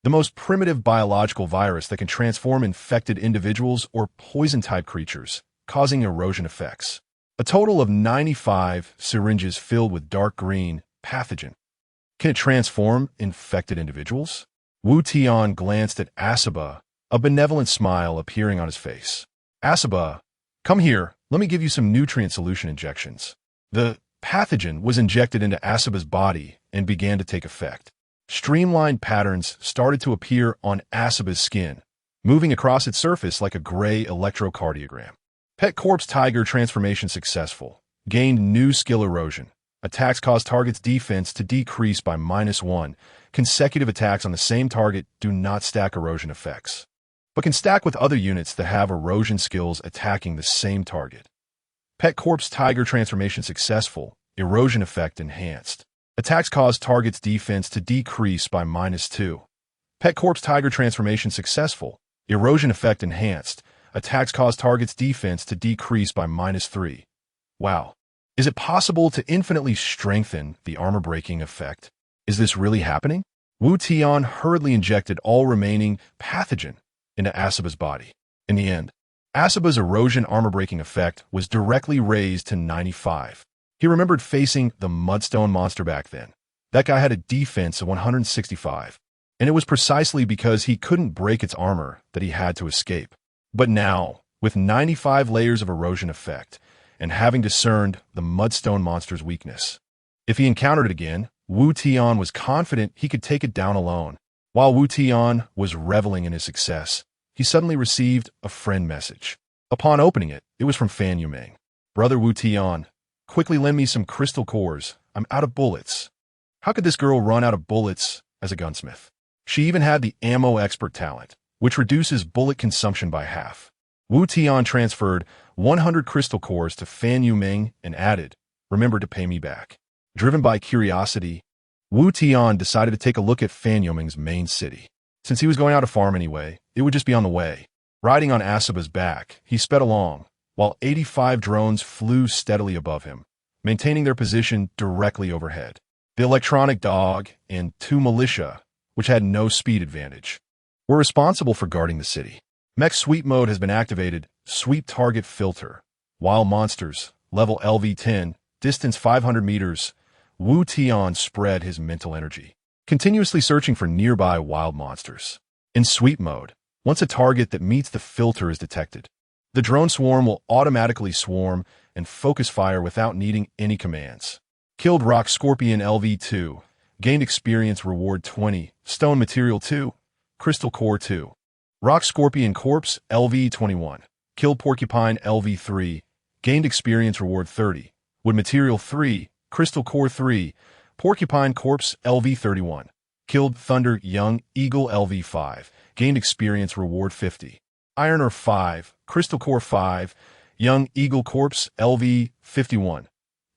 the most primitive biological virus that can transform infected individuals or poison-type creatures, causing erosion effects. A total of 95 syringes filled with dark green pathogen. Can it transform infected individuals? Wu Tian glanced at Asaba, a benevolent smile appearing on his face. Asaba, come here, let me give you some nutrient solution injections. The pathogen was injected into Asaba's body and began to take effect. Streamlined patterns started to appear on Asaba's skin, moving across its surface like a gray electrocardiogram. Pet Corpse Tiger transformation successful. Gained new skill erosion. Attacks cause target's defense to decrease by -1. Consecutive attacks on the same target do not stack erosion effects, but can stack with other units that have erosion skills attacking the same target. Pet Corpse Tiger transformation successful. Erosion effect enhanced. Attacks cause target's defense to decrease by -2. Pet Corpse Tiger transformation successful. Erosion effect enhanced. Attacks cause target's defense to decrease by -3. Wow. Is it possible to infinitely strengthen the armor-breaking effect? Is this really happening? Wu Tian hurriedly injected all remaining pathogen into Asaba's body. In the end, Asaba's erosion armor-breaking effect was directly raised to 95. He remembered facing the Mudstone monster back then. That guy had a defense of 165, and it was precisely because he couldn't break its armor that he had to escape. But now, with 95 layers of erosion effect, and having discerned the Mudstone monster's weakness, if he encountered it again, Wu Tian was confident he could take it down alone. While Wu Tian was reveling in his success, he suddenly received a friend message. Upon opening it, it was from Fan Yumeng. Brother Wu Tian, quickly lend me some crystal cores. I'm out of bullets. How could this girl run out of bullets as a gunsmith? She even had the ammo expert talent, which reduces bullet consumption by half. Wu Tian transferred 100 crystal cores to Fan Yumeng and added, remember to pay me back. Driven by curiosity, Wu Tian decided to take a look at Fan Yumeng's main city. Since he was going out to farm anyway, it would just be on the way. Riding on Asaba's back, he sped along, while 85 drones flew steadily above him, maintaining their position directly overhead. The electronic dog and 2 militia, which had no speed advantage, were responsible for guarding the city. Mech sweep mode has been activated. Sweep target filter. Wild monsters. Level LV10. Distance 500 meters. Wu Tian spread his mental energy, continuously searching for nearby wild monsters. In sweep mode, once a target that meets the filter is detected, the drone swarm will automatically swarm and focus fire without needing any commands. Killed Rock Scorpion LV2. Gained experience reward 20. Stone Material 2. Crystal Core 2. Rock Scorpion Corpse LV21. Killed Porcupine LV3. Gained experience reward 30. Wood Material 3. Crystal Core 3. Porcupine Corpse LV31. Killed Thunder Young Eagle LV5. Gained experience reward 50. Iron Ore 5. Crystal Core 5. Young Eagle Corpse LV51.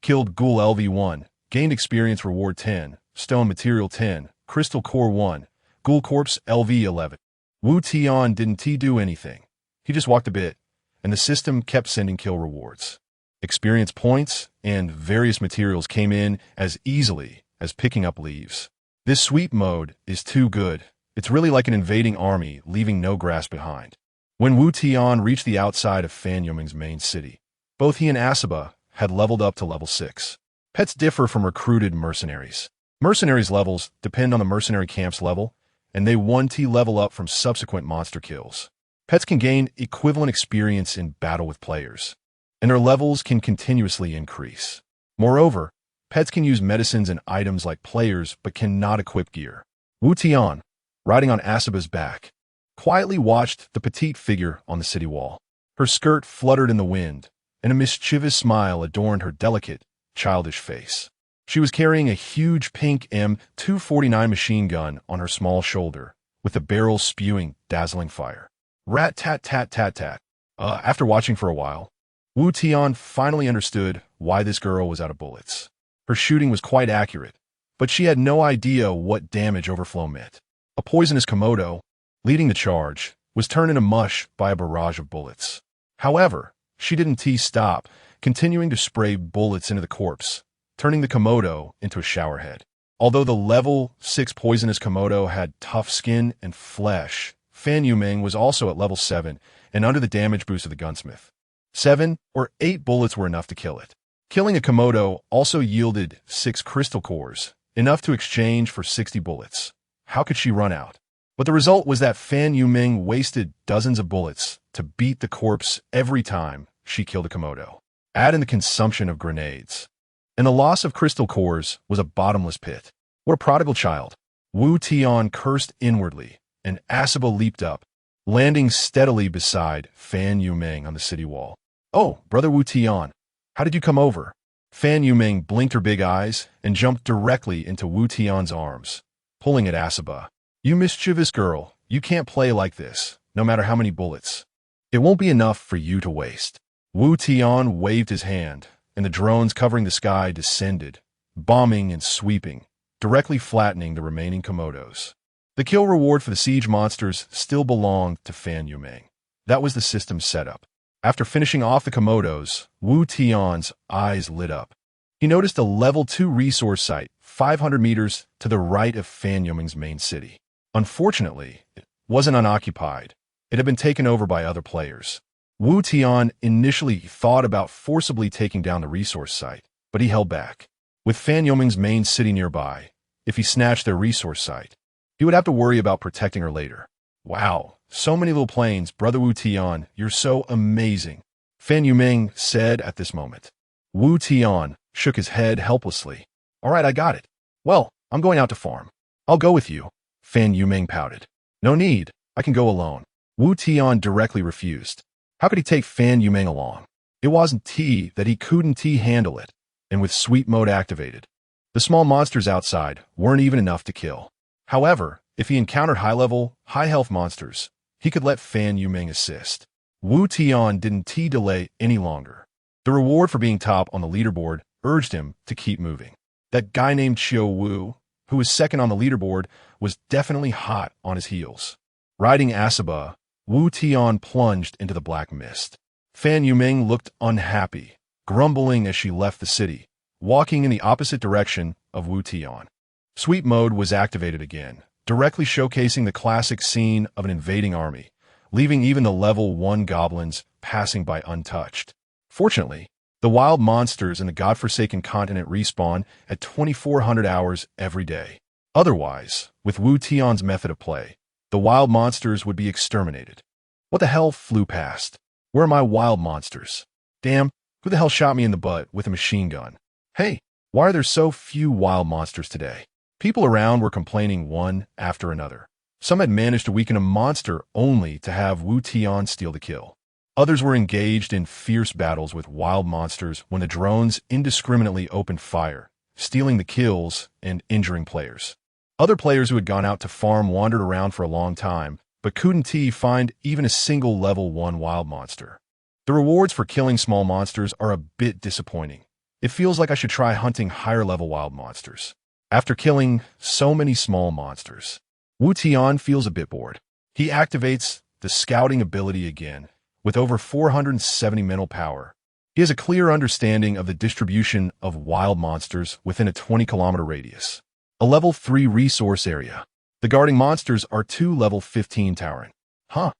Killed Ghoul LV1. Gained experience reward 10. Stone Material 10. Crystal Core 1. Ghoul Corpse LV11. Wu Tian didn't do anything. He just walked a bit, and the system kept sending kill rewards. Experience points and various materials came in as easily as picking up leaves. This sweep mode is too good. It's really like an invading army, leaving no grass behind. When Wu Tian reached the outside of Fan Yumeng's main city, both he and Asaba had leveled up to level 6. Pets differ from recruited mercenaries. Mercenaries' levels depend on the mercenary camp's level, and they 1T level up from subsequent monster kills. Pets can gain equivalent experience in battle with players, and their levels can continuously increase. Moreover, pets can use medicines and items like players but cannot equip gear. Wu Tian, riding on Asaba's back, quietly watched the petite figure on the city wall. Her skirt fluttered in the wind, and a mischievous smile adorned her delicate, childish face. She was carrying a huge pink M249 machine gun on her small shoulder, with the barrel spewing dazzling fire. Rat-tat-tat-tat-tat. After watching for a while, Wu Tian finally understood why this girl was out of bullets. Her shooting was quite accurate, but she had no idea what damage overflow meant. A poisonous Komodo, leading the charge, was turned into mush by a barrage of bullets. However, she didn't stop, continuing to spray bullets into the corpse, turning the Komodo into a showerhead. Although the level 6 poisonous Komodo had tough skin and flesh, Fan Yuming was also at level 7 and under the damage boost of the gunsmith. 7 or 8 bullets were enough to kill it. Killing a Komodo also yielded 6 crystal cores, enough to exchange for 60 bullets. How could she run out? But the result was that Fan Yuming wasted dozens of bullets to beat the corpse every time she killed a Komodo. Add in the consumption of grenades. And the loss of crystal cores was a bottomless pit. What a prodigal child. Wu Tian cursed inwardly, and Asiba leaped up, landing steadily beside Fan Yuming on the city wall. "Oh, brother Wu Tian, how did you come over?" Fan Yuming blinked her big eyes and jumped directly into Wu Tian's arms, pulling at Asiba. "You mischievous girl, you can't play like this, no matter how many bullets. It won't be enough for you to waste." Wu Tian waved his hand, and the drones covering the sky descended, bombing and sweeping, directly flattening the remaining Komodos. The kill reward for the siege monsters still belonged to Fan Yuming. That was the system's setup. After finishing off the Komodos, Wu Tian's eyes lit up. He noticed a level 2 resource site 500 meters to the right of Fan Yuming's main city. Unfortunately, it wasn't unoccupied. It had been taken over by other players. Wu Tian initially thought about forcibly taking down the resource site, but he held back. With Fan Yuming's main city nearby, if he snatched their resource site, he would have to worry about protecting her later. "Wow, so many little planes, brother Wu Tian, you're so amazing," Fan Yuming said at this moment. Wu Tian shook his head helplessly. "All right, I got it. Well, I'm going out to farm. I'll go with you," Fan Yuming pouted. "No need, I can go alone." Wu Tian directly refused. How could he take Fan Yuming along? It wasn't that he couldn't handle it, and with sweep mode activated, the small monsters outside weren't even enough to kill. However, if he encountered high-level, high-health monsters, he could let Fan Yuming assist. Wu Tian didn't delay any longer. The reward for being top on the leaderboard urged him to keep moving. That guy named Xiao Wu, who was second on the leaderboard, was definitely hot on his heels. Riding Asiba, Wu Tian plunged into the black mist. Fan Yuming looked unhappy, grumbling as she left the city, walking in the opposite direction of Wu Tian. Sweep mode was activated again, directly showcasing the classic scene of an invading army, leaving even the level 1 goblins passing by untouched. Fortunately, the wild monsters in the godforsaken continent respawn at 2400 hours every day. Otherwise, with Wu Tian's method of play, the wild monsters would be exterminated. What the hell flew past? Where are my wild monsters? Damn, who the hell shot me in the butt with a machine gun? Hey, why are there so few wild monsters today? People around were complaining one after another. Some had managed to weaken a monster only to have Wu Tian steal the kill. Others were engaged in fierce battles with wild monsters when the drones indiscriminately opened fire, stealing the kills and injuring players. Other players who had gone out to farm wandered around for a long time, but couldn't find even a single level 1 wild monster. The rewards for killing small monsters are a bit disappointing. It feels like I should try hunting higher level wild monsters. After killing so many small monsters, Wu Tian feels a bit bored. He activates the scouting ability again, with over 470 mental power. He has a clear understanding of the distribution of wild monsters within a 20-kilometer radius. A level 3 resource area. The guarding monsters are 2 level 15 towering. Huh?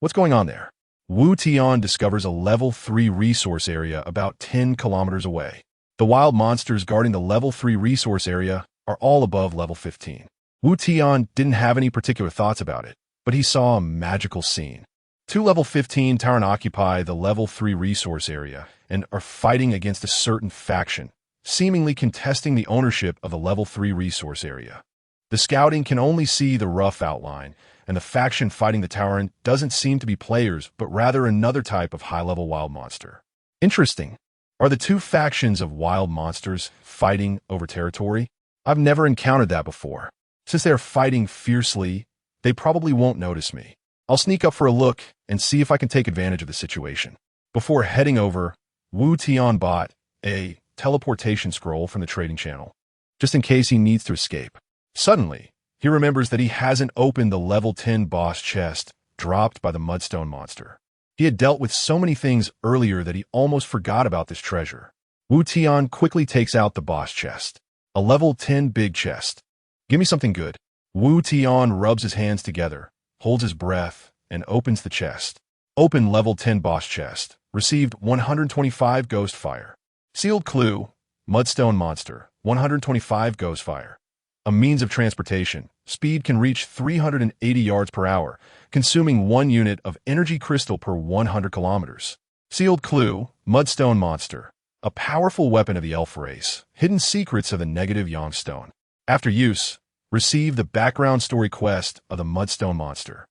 What's going on there? Wu Tian discovers a level 3 resource area about 10 kilometers away. The wild monsters guarding the level 3 resource area are all above level 15. Wu Tian didn't have any particular thoughts about it, but he saw a magical scene. 2 level 15 Tauren occupy the level 3 resource area and are fighting against a certain faction, seemingly contesting the ownership of the level 3 resource area. The scouting can only see the rough outline, and the faction fighting the Tauren doesn't seem to be players, but rather another type of high-level wild monster. Interesting. Are the 2 factions of wild monsters fighting over territory? I've never encountered that before. Since they're fighting fiercely, they probably won't notice me. I'll sneak up for a look and see if I can take advantage of the situation. Before heading over, Wu Tian bought a teleportation scroll from the trading channel, just in case he needs to escape. Suddenly, he remembers that he hasn't opened the level 10 boss chest dropped by the Mudstone monster. He had dealt with so many things earlier that he almost forgot about this treasure. Wu Tian quickly takes out the boss chest. A level 10 big chest. Give me something good. Wu Tian rubs his hands together, holds his breath, and opens the chest. Open level 10 boss chest. Received 125 ghost fire. Sealed clue. Mudstone monster. 125 ghost fire. A means of transportation. Speed can reach 380 yards per hour, consuming 1 unit of energy crystal per 100 kilometers. Sealed clue. Mudstone monster. A powerful weapon of the elf race. Hidden secrets of the negative Yangstone. After use, receive the background story quest of the Mudstone monster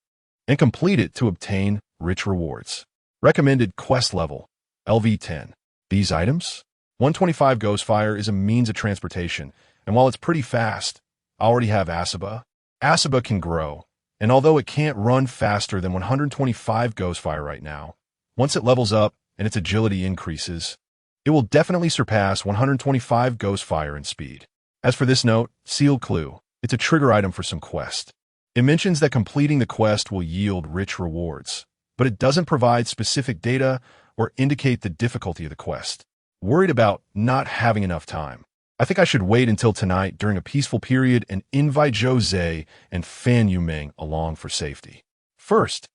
and complete it to obtain rich rewards. Recommended quest level, LV10. These items? 125 Ghost Fire is a means of transportation, and while it's pretty fast, I already have Asaba. Asaba can grow, and although it can't run faster than 125 Ghost Fire right now, once it levels up and its agility increases, it will definitely surpass 125 Ghost Fire in speed. As for this note, Sealed Clue, it's a trigger item for some quest. It mentions that completing the quest will yield rich rewards, but it doesn't provide specific data or indicate the difficulty of the quest. Worried about not having enough time. I think I should wait until tonight during a peaceful period and invite Jose and Fan Yumeng along for safety. First,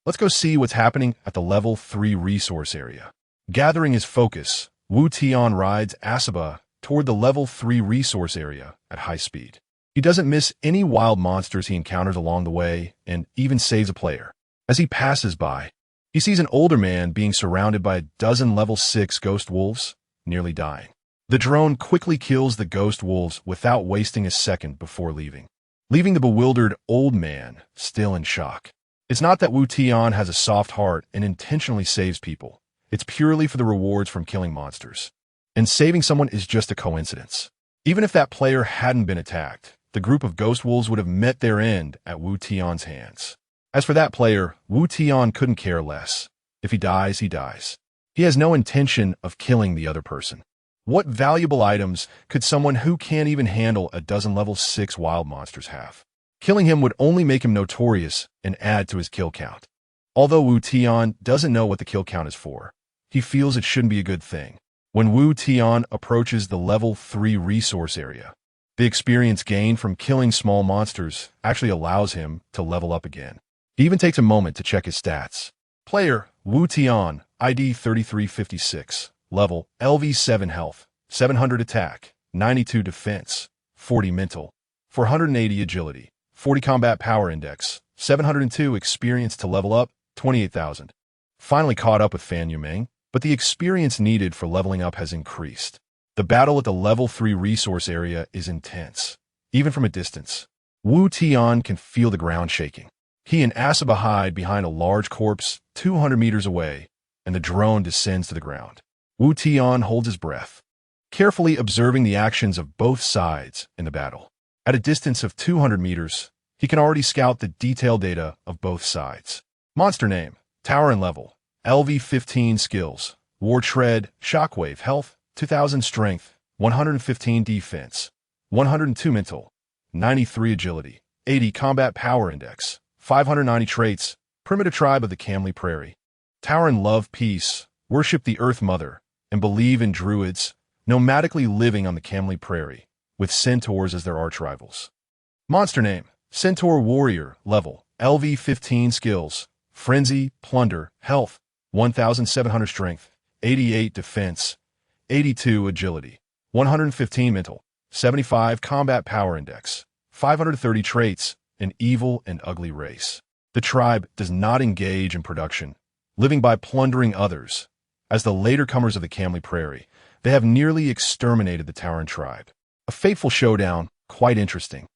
let's go see what's happening at the level 3 resource area. Gathering his focus, Wu Tian rides Asaba toward the level 3 resource area at high speed. He doesn't miss any wild monsters he encounters along the way and even saves a player. As he passes by, he sees an older man being surrounded by a dozen level 6 ghost wolves, nearly dying. The drone quickly kills the ghost wolves without wasting a second before leaving the bewildered old man still in shock. It's not that Wu Tian has a soft heart and intentionally saves people. It's purely for the rewards from killing monsters. And saving someone is just a coincidence. Even if that player hadn't been attacked, the group of ghost wolves would have met their end at Wu Tian's hands. As for that player, Wu Tian couldn't care less. If he dies, he dies. He has no intention of killing the other person. What valuable items could someone who can't even handle a dozen level 6 wild monsters have? Killing him would only make him notorious and add to his kill count. Although Wu Tian doesn't know what the kill count is for, he feels it shouldn't be a good thing. When Wu Tian approaches the level 3 resource area, the experience gained from killing small monsters actually allows him to level up again. He even takes a moment to check his stats. Player, Wu Tian, ID 3356, level, LV7 health, 700 attack, 92 defense, 40 mental, 480 agility, 40 combat power index, 702 experience to level up, 28,000. Finally caught up with Fan Yumeng, but the experience needed for leveling up has increased. The battle at the level 3 resource area is intense. Even from a distance, Wu Tian can feel the ground shaking. He and Asaba hide behind a large corpse 200 meters away, and the drone descends to the ground. Wu Tian holds his breath, carefully observing the actions of both sides in the battle. At a distance of 200 meters, he can already scout the detailed data of both sides. Monster name, tower and level, LV15 skills, War Tread, Shockwave health, 2000 strength, 115 defense, 102 mental, 93 agility, 80 combat power index, 590 traits, primitive tribe of the Camley Prairie. Tauren love peace, worship the Earth Mother, and believe in druids, nomadically living on the Camley Prairie, with centaurs as their arch-rivals. Monster name, Centaur Warrior, level, LV15 skills, Frenzy, Plunder, health, 1700 strength, 88 defense, 82 agility, 115 mental, 75 combat power index, 530 traits, an evil and ugly race. The tribe does not engage in production, living by plundering others. As the later comers of the Camley Prairie, they have nearly exterminated the Tauren tribe. A fateful showdown, quite interesting.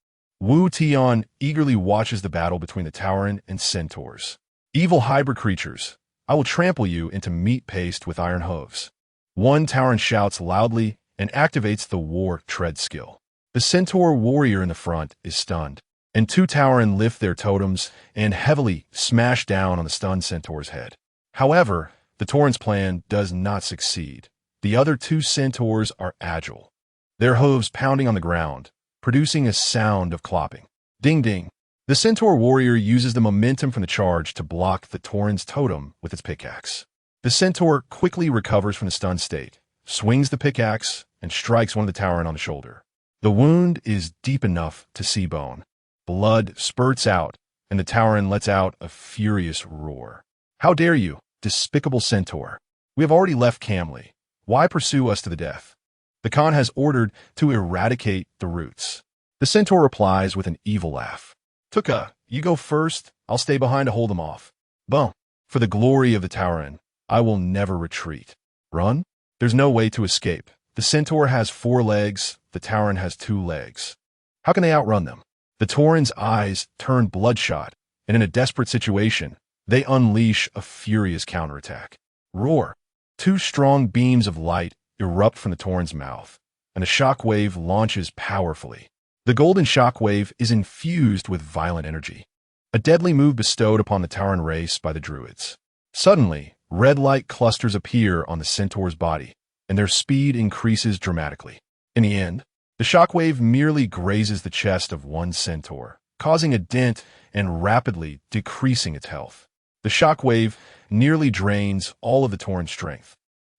Wu Tian eagerly watches the battle between the Tauren and centaurs. Evil hybrid creatures, I will trample you into meat paste with iron hooves. One Tauren shouts loudly and activates the War Tread skill. The Centaur warrior in the front is stunned, and 2 Tauren lift their totems and heavily smash down on the stunned Centaur's head. However, the Tauren's plan does not succeed. The other 2 Centaurs are agile, their hooves pounding on the ground, producing a sound of clopping. Ding ding. The Centaur warrior uses the momentum from the charge to block the Tauren's totem with its pickaxe. The Centaur quickly recovers from the stunned state, swings the pickaxe, and strikes one of the Tauren on the shoulder. The wound is deep enough to see bone. Blood spurts out, and the Tauren lets out a furious roar. How dare you, despicable centaur! We have already left Camley. Why pursue us to the death? The Khan has ordered to eradicate the roots. The centaur replies with an evil laugh. Tuka, you go first. I'll stay behind to hold them off. Boom. For the glory of the Tauren, I will never retreat. Run? There's no way to escape. The centaur has 4 legs, the Tauren has 2 legs. How can they outrun them? The Tauren's eyes turn bloodshot, and in a desperate situation, they unleash a furious counterattack. Roar! 2 strong beams of light erupt from the Tauren's mouth, and a shockwave launches powerfully. The golden shockwave is infused with violent energy, a deadly move bestowed upon the Tauren race by the Druids. Suddenly, red light clusters appear on the centaur's body, and their speed increases dramatically. In the end, the shockwave merely grazes the chest of one centaur, causing a dent and rapidly decreasing its health. The shockwave nearly drains all of the Tauren's strength,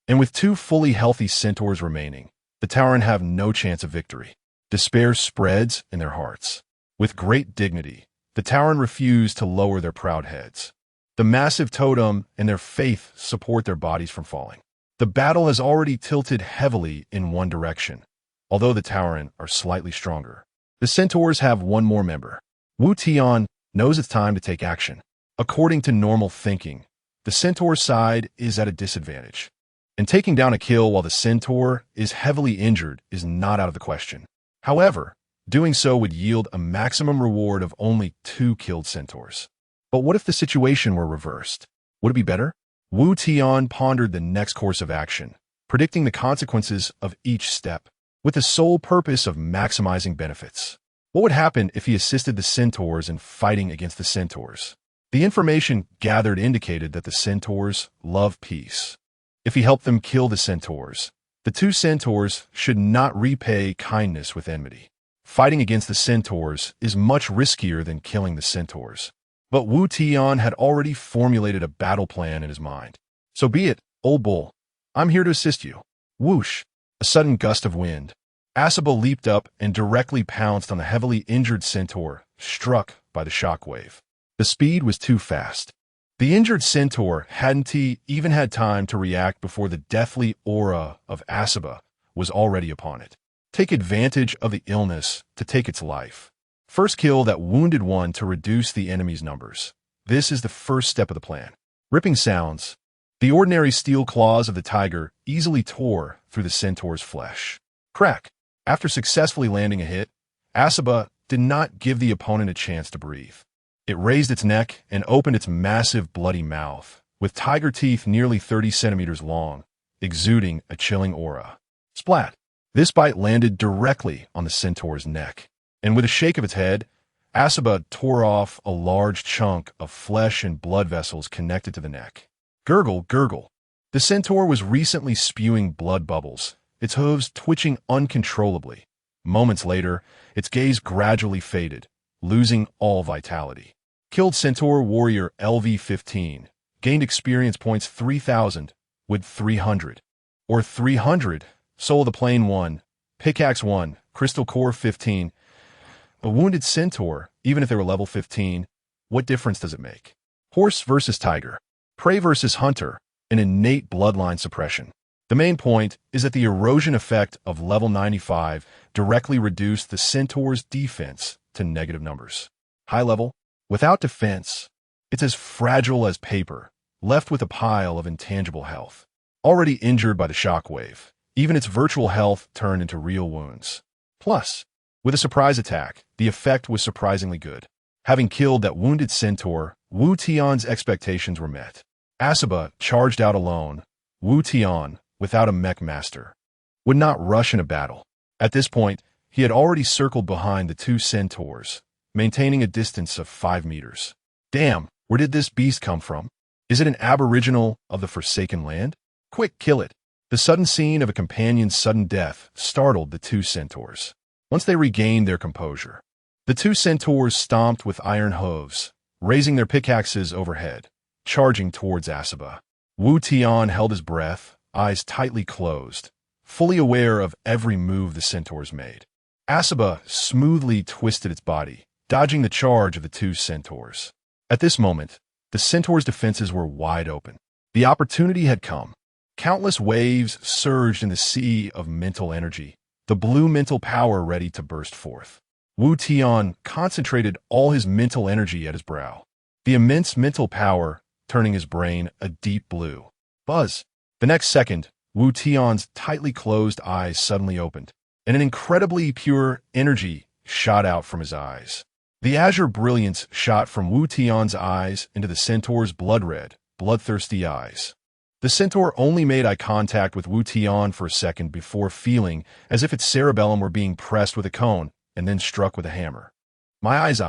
and with 2 fully healthy centaurs remaining, the Tauren have no chance of victory. Despair spreads in their hearts. With great dignity, the Tauren refuse to lower their proud heads. The massive totem and their faith support their bodies from falling. The battle has already tilted heavily in one direction, although the Tauren are slightly stronger. The centaurs have one more member. Wu Tian knows it's time to take action. According to normal thinking, the centaur side is at a disadvantage, and taking down a kill while the centaur is heavily injured is not out of the question. However, doing so would yield a maximum reward of only 2 killed centaurs. But what if the situation were reversed? Would it be better? Wu Tian pondered the next course of action, predicting the consequences of each step, with the sole purpose of maximizing benefits. What would happen if he assisted the centaurs in fighting against the centaurs? The information gathered indicated that the centaurs love peace. If he helped them kill the centaurs, the 2 centaurs should not repay kindness with enmity. Fighting against the centaurs is much riskier than killing the centaurs. But Wu Tian had already formulated a battle plan in his mind. So be it, old bull. I'm here to assist you. Whoosh! A sudden gust of wind. Asaba leaped up and directly pounced on the heavily injured centaur, struck by the shockwave. The speed was too fast. The injured centaur hadn't even had time to react before the deathly aura of Asaba was already upon it. Take advantage of the illness to take its life. First kill that wounded one to reduce the enemy's numbers. This is the first step of the plan. Ripping sounds. The ordinary steel claws of the tiger easily tore through the centaur's flesh. Crack. After successfully landing a hit, Asaba did not give the opponent a chance to breathe. It raised its neck and opened its massive bloody mouth, with tiger teeth nearly 30 centimeters long, exuding a chilling aura. Splat! This bite landed directly on the centaur's neck, and with a shake of its head, Asaba tore off a large chunk of flesh and blood vessels connected to the neck. Gurgle, gurgle. The centaur was recently spewing blood bubbles, its hooves twitching uncontrollably. Moments later, its gaze gradually faded, losing all vitality. Killed centaur warrior LV-15, gained experience points 3,000 with 300. Or 300, soul of the plane 1, pickaxe 1, crystal core 15. A wounded centaur, even if they were level 15, what difference does it make? Horse versus tiger. Prey versus hunter, an innate bloodline suppression. The main point is that the erosion effect of level 95 directly reduced the centaur's defense to negative numbers. High level, without defense, it's as fragile as paper, left with a pile of intangible health. Already injured by the shockwave, even its virtual health turned into real wounds. Plus, with a surprise attack, the effect was surprisingly good. Having killed that wounded centaur, Wu Tian's expectations were met. Asaba charged out alone. Wu Tian, without a mech master, would not rush in a battle. At this point, he had already circled behind the 2 centaurs, maintaining a distance of 5 meters. Damn, where did this beast come from? Is it an aboriginal of the Forsaken Land? Quick, kill it. The sudden scene of a companion's sudden death startled the 2 centaurs. Once they regained their composure, the 2 centaurs stomped with iron hooves, raising their pickaxes overhead, charging towards Asaba. Wu Tian held his breath, eyes tightly closed, fully aware of every move the centaurs made. Asaba smoothly twisted its body, dodging the charge of the two centaurs. At this moment, the centaur's defenses were wide open. The opportunity had come. Countless waves surged in the sea of mental energy, the blue mental power ready to burst forth. Wu Tian concentrated all his mental energy at his brow, the immense mental power turning his brain a deep blue. Buzz! The next second, Wu Tian's tightly closed eyes suddenly opened, and an incredibly pure energy shot out from his eyes. The azure brilliance shot from Wu Tian's eyes into the centaur's blood-red, bloodthirsty eyes. The centaur only made eye contact with Wu Tian for a second before feeling as if its cerebellum were being pressed with a cone and then struck with a hammer. My eyes,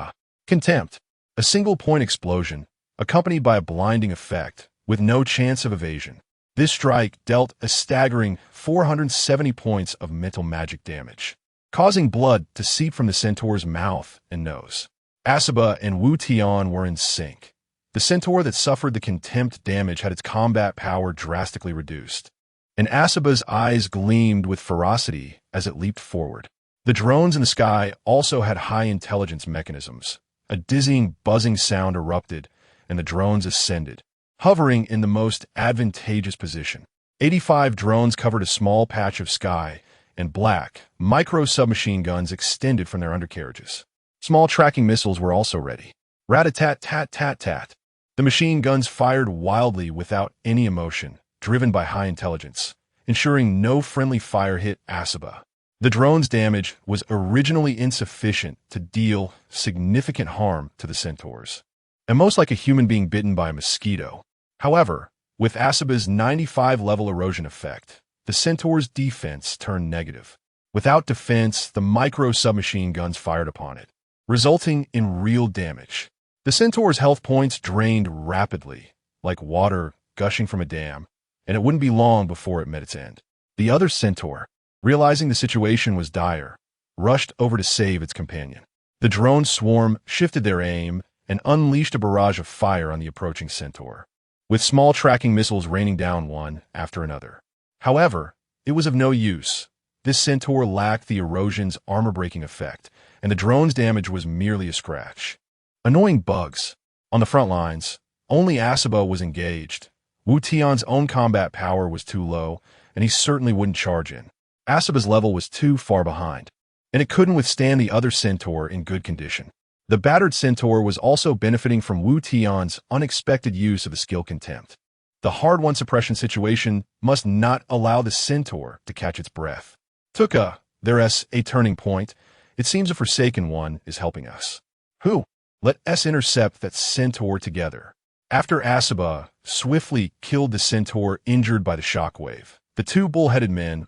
contempt. A single-point explosion, accompanied by a blinding effect, with no chance of evasion. This strike dealt a staggering 470 points of mental magic damage, causing blood to seep from the centaur's mouth and nose. Asaba and Wu Tian were in sync. The centaur that suffered the contempt damage had its combat power drastically reduced, and Asaba's eyes gleamed with ferocity as it leaped forward. The drones in the sky also had high-intelligence mechanisms. A dizzying, buzzing sound erupted, and the drones ascended, hovering in the most advantageous position. 85 drones covered a small patch of sky, and black, micro-submachine guns extended from their undercarriages. Small tracking missiles were also ready. Rat-a-tat-tat-tat-tat. The machine guns fired wildly without any emotion, driven by high intelligence, ensuring no friendly fire hit Asaba. The drone's damage was originally insufficient to deal significant harm to the centaurs, and most like a human being bitten by a mosquito. However, with Asaba's 95-level erosion effect, the centaur's defense turned negative. Without defense, the micro-submachine guns fired upon it, resulting in real damage. The centaur's health points drained rapidly, like water gushing from a dam, and it wouldn't be long before it met its end. The other centaur, realizing the situation was dire, rushed over to save its companion. The drone swarm shifted their aim and unleashed a barrage of fire on the approaching centaur, with small tracking missiles raining down one after another. However, it was of no use. This centaur lacked the erosion's armor-breaking effect, and the drone's damage was merely a scratch. Annoying bugs. On the front lines, only Asaba was engaged. Wu Tian's own combat power was too low, and he certainly wouldn't charge in. Asaba's level was too far behind, and it couldn't withstand the other centaur in good condition. The battered centaur was also benefiting from Wu Tian's unexpected use of the skill contempt. The hard-won suppression situation must not allow the centaur to catch its breath. There's a turning point. It seems a Forsaken One is helping us. Who? Let us intercept that centaur together. After Asaba swiftly killed the centaur injured by the shockwave, the two bull-headed men